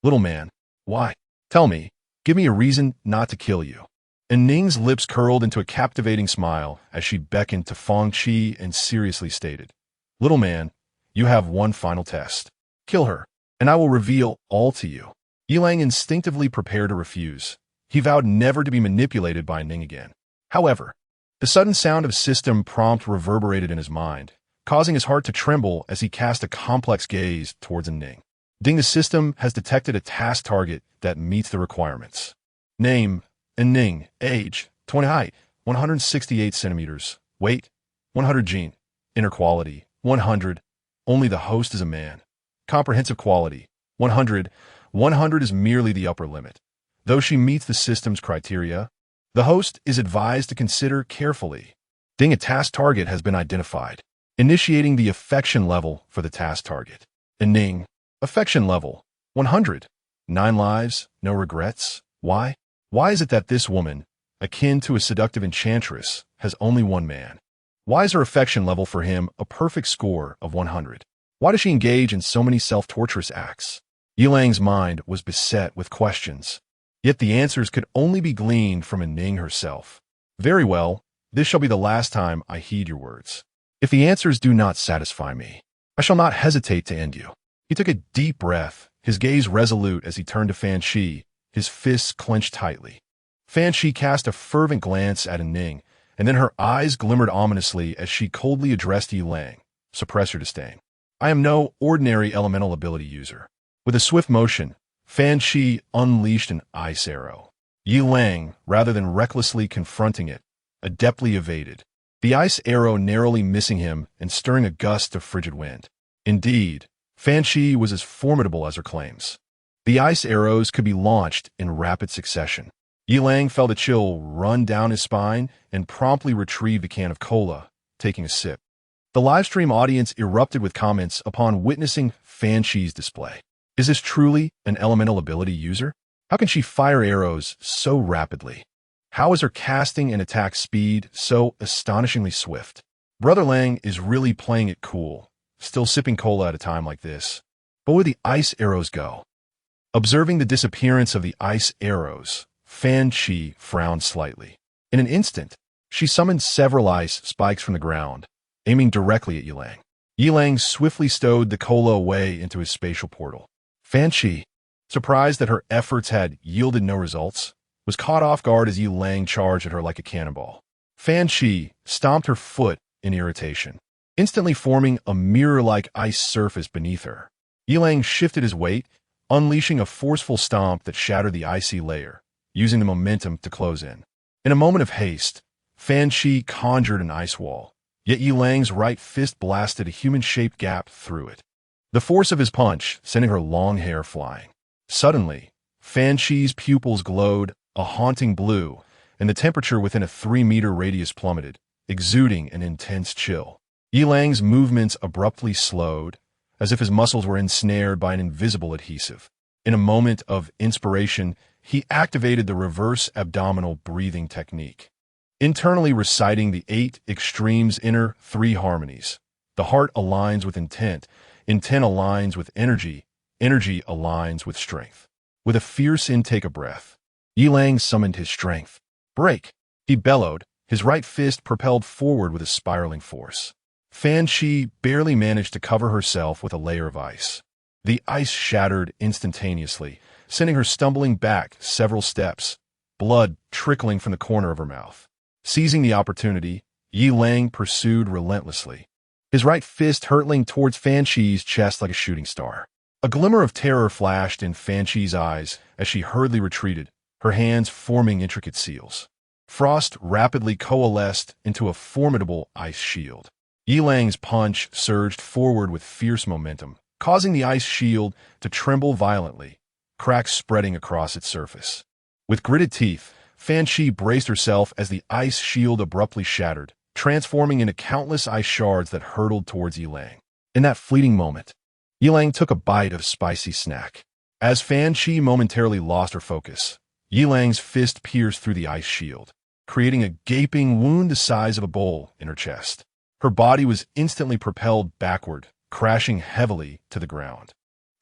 Little man, why? Tell me, give me a reason not to kill you. And Ning's lips curled into a captivating smile as she beckoned to Fang Qi and seriously stated, Little man, you have one final test. Kill her, and I will reveal all to you. Yilang instinctively prepared to refuse. He vowed never to be manipulated by Ning again. However, the sudden sound of system prompt reverberated in his mind, causing his heart to tremble as he cast a complex gaze towards Ning. Ding, the system has detected a task target that meets the requirements. Name, Ning, age, 20, height, 168 centimeters, weight, 100 gene, inner quality, 100, only the host is a man. Comprehensive quality, 100, 100 is merely the upper limit. Though she meets the system's criteria, the host is advised to consider carefully. Ding, a task target has been identified, initiating the affection level for the task target. Ning, affection level, 100, 9 lives, no regrets. Why? Why is it that this woman, akin to a seductive enchantress, has only one man? Why is her affection level for him a perfect score of 100? Why does she engage in so many self-torturous acts? Yilang's mind was beset with questions, yet the answers could only be gleaned from Ning herself. Very well, this shall be the last time I heed your words. If the answers do not satisfy me, I shall not hesitate to end you. He took a deep breath, his gaze resolute as he turned to Fan Shi, his fists clenched tightly. Fan Shi cast a fervent glance at Ning, and then her eyes glimmered ominously as she coldly addressed Yilang. Suppress your disdain. I am no ordinary elemental ability user. With a swift motion, Fan Shi unleashed an ice arrow. Yilang, rather than recklessly confronting it, adeptly evaded, the ice arrow narrowly missing him and stirring a gust of frigid wind. Indeed, Fan Shi was as formidable as her claims. The ice arrows could be launched in rapid succession. Yilang felt a chill run down his spine and promptly retrieved a can of cola, taking a sip. The livestream audience erupted with comments upon witnessing Fan Shi's display. Is this truly an elemental ability user? How can she fire arrows so rapidly? How is her casting and attack speed so astonishingly swift? Brother Lang is really playing it cool, still sipping cola at a time like this. But where the ice arrows go? Observing the disappearance of the ice arrows, Fan Shi frowned slightly. In an instant, she summoned several ice spikes from the ground, aiming directly at Yilang. Yilang swiftly stowed the cola away into his spatial portal. Fan Shi, surprised that her efforts had yielded no results, was caught off guard as Yilang charged at her like a cannonball. Fan Shi stomped her foot in irritation, instantly forming a mirror-like ice surface beneath her. Yilang shifted his weight, unleashing a forceful stomp that shattered the icy layer, using the momentum to close in. In a moment of haste, Fan Shi conjured an ice wall, yet Yilang's right fist blasted a human-shaped gap through it. The force of his punch sending her long hair flying. Suddenly, Fan Shi's pupils glowed a haunting blue, and the temperature within a 3-meter radius plummeted, exuding an intense chill. Yilang's movements abruptly slowed, as if his muscles were ensnared by an invisible adhesive. In a moment of inspiration, he activated the reverse abdominal breathing technique, internally reciting the 8 extremes inner 3 harmonies. The heart aligns with intent aligns with energy aligns with strength. With a fierce intake of breath, Yilang summoned his strength. Break! He bellowed, his right fist propelled forward with a spiraling force. Fan Shi barely managed to cover herself with a layer of ice. The ice shattered instantaneously, sending her stumbling back several steps, blood trickling from the corner of her mouth. Seizing the opportunity, Yilang pursued relentlessly, his right fist hurtling towards Fan Shi's chest like a shooting star. A glimmer of terror flashed in Fan Chi's eyes as she hurriedly retreated, her hands forming intricate seals. Frost rapidly coalesced into a formidable ice shield. Yilang's punch surged forward with fierce momentum, causing the ice shield to tremble violently, cracks spreading across its surface. With gritted teeth, Fan Chi braced herself as the ice shield abruptly shattered, transforming into countless ice shards that hurtled towards Yilang. In that fleeting moment, Yilang took a bite of spicy snack. As Fan Chi momentarily lost her focus, Yilang's fist pierced through the ice shield, creating a gaping wound the size of a bowl in her chest. Her body was instantly propelled backward, crashing heavily to the ground.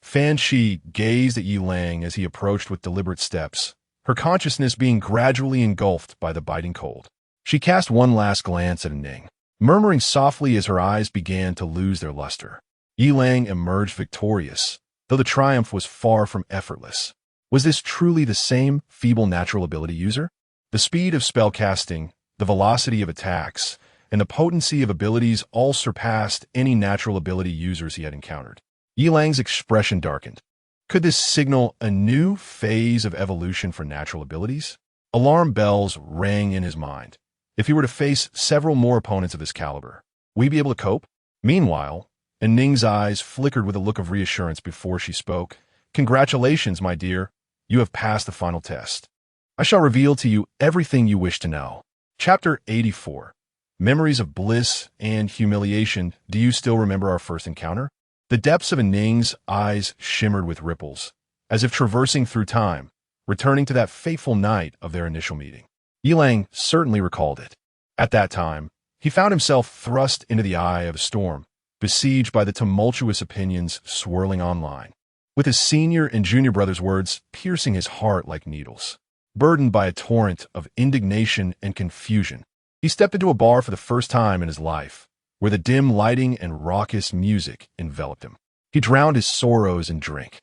Fan Chi gazed at Yilang as he approached with deliberate steps, her consciousness being gradually engulfed by the biting cold. She cast one last glance at Ning, murmuring softly as her eyes began to lose their luster. Yilang emerged victorious, though the triumph was far from effortless. Was this truly the same feeble natural ability user? The speed of spellcasting, the velocity of attacks, and the potency of abilities all surpassed any natural ability users he had encountered. Yilang's expression darkened. Could this signal a new phase of evolution for natural abilities? Alarm bells rang in his mind. If he were to face several more opponents of this caliber, would he be able to cope? Meanwhile, Ning's eyes flickered with a look of reassurance before she spoke. Congratulations, my dear. You have passed the final test. I shall reveal to you everything you wish to know. Chapter 84. Memories of Bliss and Humiliation. Do you still remember our first encounter? The depths of Ning's eyes shimmered with ripples, as if traversing through time, returning to that fateful night of their initial meeting. Yilang certainly recalled it. At that time, he found himself thrust into the eye of a storm, besieged by the tumultuous opinions swirling online, with his senior and junior brother's words piercing his heart like needles. Burdened by a torrent of indignation and confusion, he stepped into a bar for the first time in his life, where the dim lighting and raucous music enveloped him. He drowned his sorrows in drink,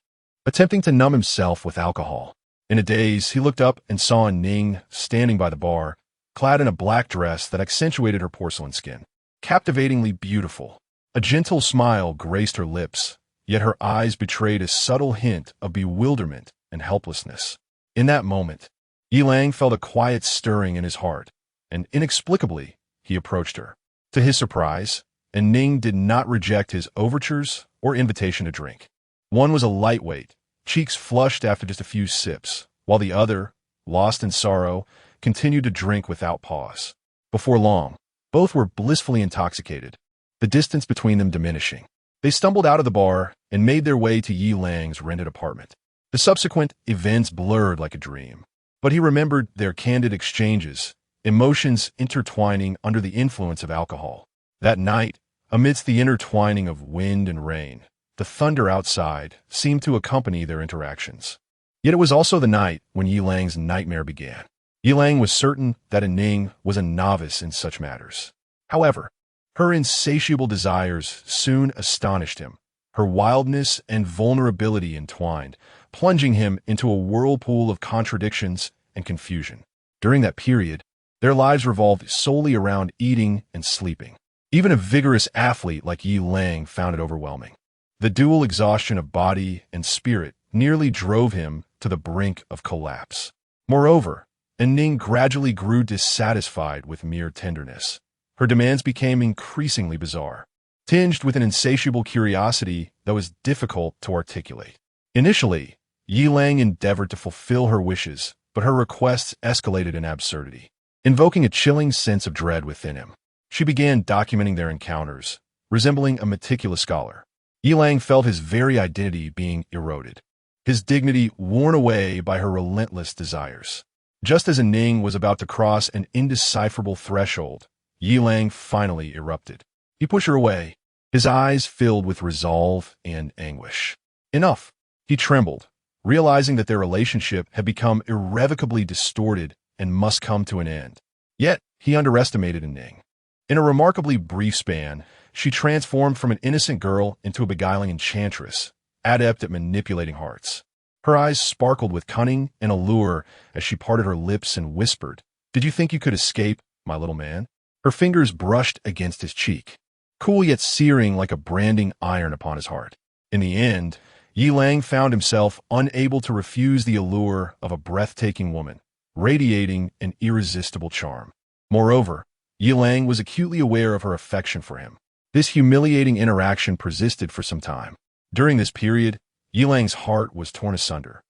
attempting to numb himself with alcohol. In a daze, he looked up and saw Ning standing by the bar, clad in a black dress that accentuated her porcelain skin. Captivatingly beautiful, a gentle smile graced her lips, yet her eyes betrayed a subtle hint of bewilderment and helplessness. In that moment, Yilang felt a quiet stirring in his heart, and inexplicably, he approached her. To his surprise, Ning did not reject his overtures or invitation to drink. One was a lightweight, cheeks flushed after just a few sips, while the other, lost in sorrow, continued to drink without pause. Before long, both were blissfully intoxicated, the distance between them diminishing. They stumbled out of the bar and made their way to Yilang's rented apartment. The subsequent events blurred like a dream, but he remembered their candid exchanges, emotions intertwining under the influence of alcohol. That night, amidst the intertwining of wind and rain, the thunder outside seemed to accompany their interactions. Yet it was also the night when Yilang's nightmare began. Yilang was certain that Ning was a novice in such matters. However, her insatiable desires soon astonished him, her wildness and vulnerability entwined, plunging him into a whirlpool of contradictions and confusion. During that period, their lives revolved solely around eating and sleeping. Even a vigorous athlete like Yilang found it overwhelming. The dual exhaustion of body and spirit nearly drove him to the brink of collapse. Moreover, Ning gradually grew dissatisfied with mere tenderness. Her demands became increasingly bizarre, tinged with an insatiable curiosity that was difficult to articulate. Initially, Yilang endeavored to fulfill her wishes, but her requests escalated in absurdity, invoking a chilling sense of dread within him. She began documenting their encounters, resembling a meticulous scholar. Yilang felt his very identity being eroded, his dignity worn away by her relentless desires. Just as Ning was about to cross an indecipherable threshold, Yilang finally erupted. He pushed her away, his eyes filled with resolve and anguish. Enough! He trembled, realizing that their relationship had become irrevocably distorted and must come to an end. Yet, he underestimated Ning. In a remarkably brief span, she transformed from an innocent girl into a beguiling enchantress, adept at manipulating hearts. Her eyes sparkled with cunning and allure as she parted her lips and whispered, "Did you think you could escape, my little man?" Her fingers brushed against his cheek, cool yet searing like a branding iron upon his heart. In the end, Yi Lang found himself unable to refuse the allure of a breathtaking woman, radiating an irresistible charm. Moreover, Yi Lang was acutely aware of her affection for him. This humiliating interaction persisted for some time. During this period, Yi Lang's heart was torn asunder,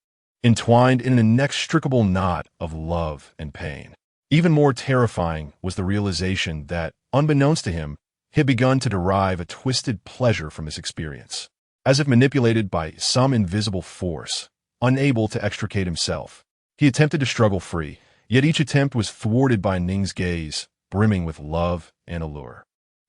entwined in an inextricable knot of love and pain. Even more terrifying was the realization that, unbeknownst to him, he had begun to derive a twisted pleasure from this experience. As if manipulated by some invisible force, unable to extricate himself, he attempted to struggle free, yet each attempt was thwarted by Ning's gaze, brimming with love and allure.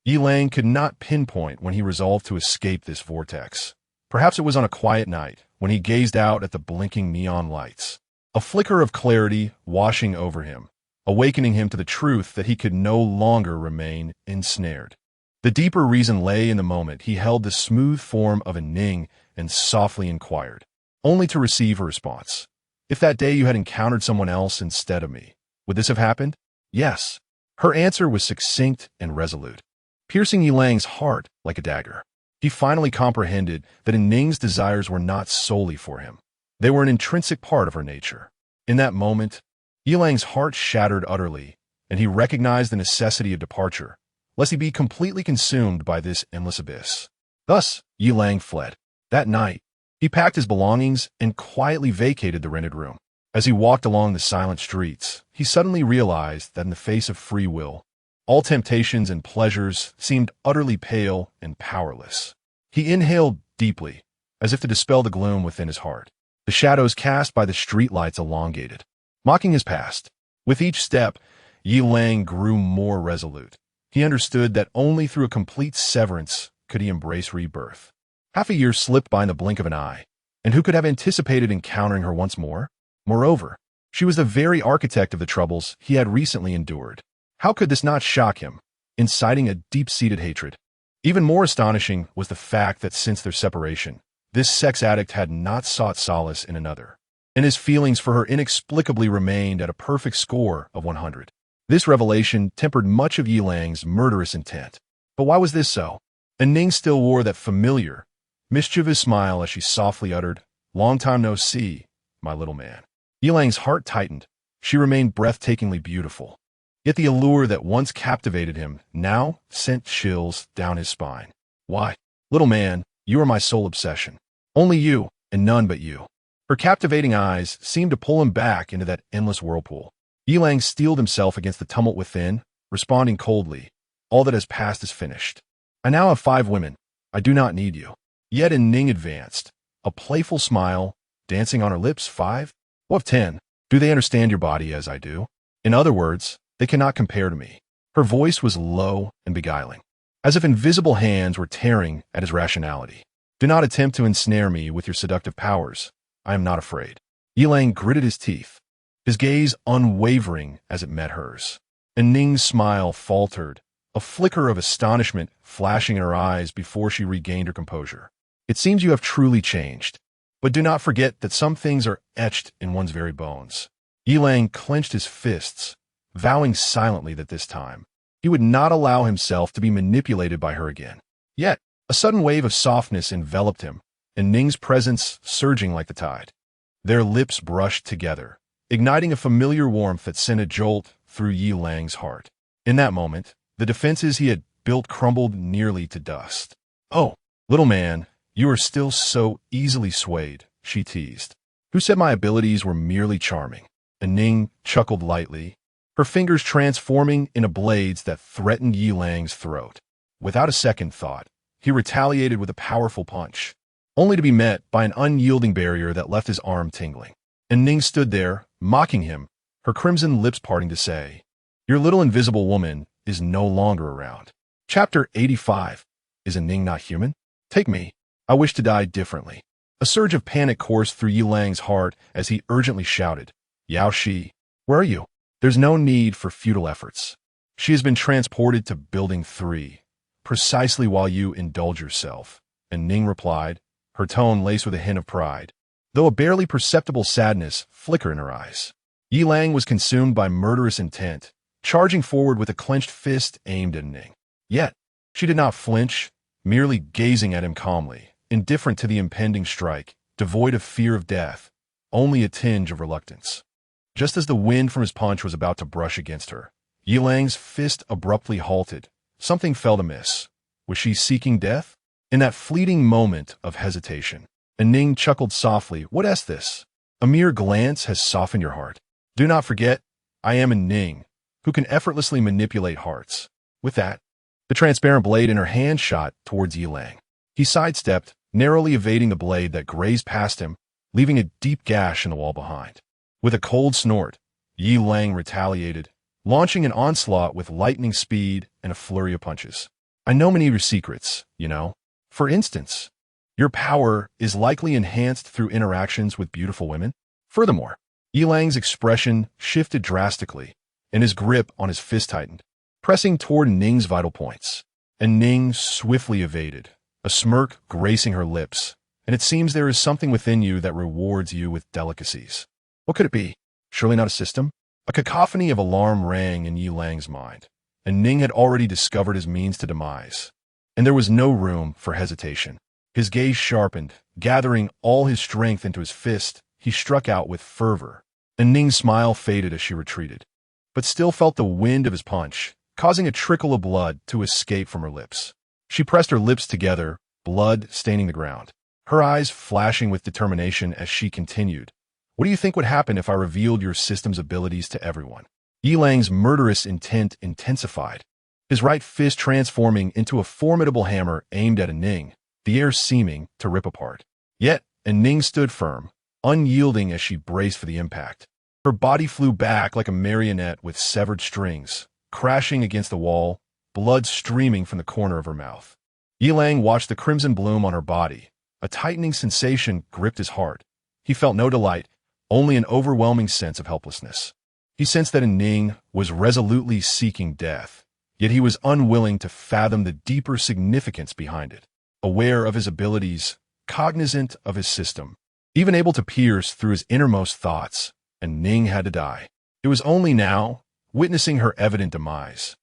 Yi Lang could not pinpoint when he resolved to escape this vortex. Perhaps it was on a quiet night, when he gazed out at the blinking neon lights. A flicker of clarity washing over him, awakening him to the truth that he could no longer remain ensnared. The deeper reason lay in the moment he held the smooth form of a Ning and softly inquired, only to receive a response. If that day you had encountered someone else instead of me, would this have happened? Yes. Her answer was succinct and resolute, piercing Yi Lang's heart like a dagger. He finally comprehended that Ning's desires were not solely for him. They were an intrinsic part of her nature. In that moment, Yi Lang's heart shattered utterly, and he recognized the necessity of departure, lest he be completely consumed by this endless abyss. Thus, Yi Lang fled. That night, he packed his belongings and quietly vacated the rented room. As he walked along the silent streets, he suddenly realized that in the face of free will, all temptations and pleasures seemed utterly pale and powerless. He inhaled deeply, as if to dispel the gloom within his heart. The shadows cast by the streetlights elongated, mocking his past. With each step, Yi Lang grew more resolute. He understood that only through a complete severance could he embrace rebirth. Half a year slipped by in the blink of an eye, and who could have anticipated encountering her once more? Moreover, she was the very architect of the troubles he had recently endured. How could this not shock him, inciting a deep-seated hatred? Even more astonishing was the fact that since their separation, this sex addict had not sought solace in another, and his feelings for her inexplicably remained at a perfect score of 100. This revelation tempered much of Yi Lang's murderous intent. But why was this so? And Ning still wore that familiar, mischievous smile as she softly uttered, "Long time no see, my little man." Yi Lang's heart tightened. She remained breathtakingly beautiful. Yet the allure that once captivated him now sent chills down his spine. "Why, little man, you are my sole obsession. Only you, and none but you." Her captivating eyes seemed to pull him back into that endless whirlpool. Yi Lang steeled himself against the tumult within, responding coldly, "All that has passed is finished. I now have 5 women. I do not need you." Yet Ning advanced, a playful smile dancing on her lips. 5? What of 10? Do they understand your body as I do? In other words, they cannot compare to me. Her voice was low and beguiling, as if invisible hands were tearing at his rationality. "Do not attempt to ensnare me with your seductive powers. I am not afraid." Yi Lang gritted his teeth, his gaze unwavering as it met hers. And Ning's smile faltered, a flicker of astonishment flashing in her eyes before she regained her composure. "It seems you have truly changed. But do not forget that some things are etched in one's very bones." Yi Lang clenched his fists, vowing silently that this time, he would not allow himself to be manipulated by her again. Yet, a sudden wave of softness enveloped him, and Ning's presence surging like the tide. Their lips brushed together, igniting a familiar warmth that sent a jolt through Yi Lang's heart. In that moment, the defenses he had built crumbled nearly to dust. "Oh, little man, you are still so easily swayed," she teased. "Who said my abilities were merely charming?" And Ning chuckled lightly, her fingers transforming into blades that threatened Yi Lang's throat. Without a second thought, he retaliated with a powerful punch, only to be met by an unyielding barrier that left his arm tingling. And Ning stood there, mocking him, her crimson lips parting to say, "Your little invisible woman is no longer around." Chapter 85. Is a Ning not human? Take me. I wish to die differently. A surge of panic coursed through Yi Lang's heart as he urgently shouted, "Yao Shi, where are you?" "There's no need for futile efforts. She has been transported to Building 3, precisely while you indulge yourself." And Ning replied, her tone laced with a hint of pride, though a barely perceptible sadness flickered in her eyes. Yi Lang was consumed by murderous intent, charging forward with a clenched fist aimed at Ning. Yet, she did not flinch, merely gazing at him calmly, indifferent to the impending strike, devoid of fear of death, only a tinge of reluctance. Just as the wind from his punch was about to brush against her, Yilang's fist abruptly halted. Something felt amiss. Was she seeking death? In that fleeting moment of hesitation, Ning chuckled softly. What is this? A mere glance has softened your heart. Do not forget, I am a Ning, who can effortlessly manipulate hearts. With that, the transparent blade in her hand shot towards Yilang. He sidestepped, narrowly evading the blade that grazed past him, leaving a deep gash in the wall behind. With a cold snort, Yilang retaliated, launching an onslaught with lightning speed and a flurry of punches. I know many of your secrets, you know. For instance, your power is likely enhanced through interactions with beautiful women. Furthermore, Yilang's expression shifted drastically, and his grip on his fist tightened, pressing toward Ning's vital points. And Ning swiftly evaded, a smirk gracing her lips. And it seems there is something within you that rewards you with delicacies. What could it be? Surely not a system? A cacophony of alarm rang in Yilang's mind, and Ning had already discovered his means to demise. And there was no room for hesitation. His gaze sharpened, gathering all his strength into his fist. He struck out with fervor, and Ning's smile faded as she retreated, but still felt the wind of his punch, causing a trickle of blood to escape from her lips. She pressed her lips together, blood staining the ground, her eyes flashing with determination as she continued. What do you think would happen if I revealed your system's abilities to everyone? Yilang's murderous intent intensified, his right fist transforming into a formidable hammer aimed at Ning, the air seeming to rip apart. Yet, Ning stood firm, unyielding as she braced for the impact. Her body flew back like a marionette with severed strings, crashing against the wall, blood streaming from the corner of her mouth. Yilang watched the crimson bloom on her body. A tightening sensation gripped his heart. He felt no delight, only an overwhelming sense of helplessness. He sensed that Ning was resolutely seeking death, yet he was unwilling to fathom the deeper significance behind it. Aware of his abilities, cognizant of his system, even able to pierce through his innermost thoughts, and Ning had to die. It was only now, witnessing her evident demise,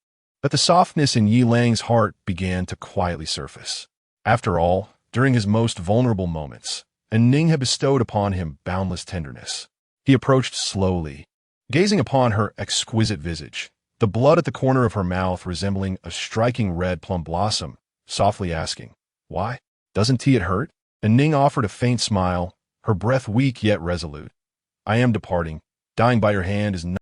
that the softness in Yilang's heart began to quietly surface. After all, during his most vulnerable moments, Ning had bestowed upon him boundless tenderness. He approached slowly, gazing upon her exquisite visage, the blood at the corner of her mouth resembling a striking red plum blossom, softly asking, "Why? Doesn't it hurt?" And Ning offered a faint smile, her breath weak yet resolute. "I am departing. Dying by your hand is not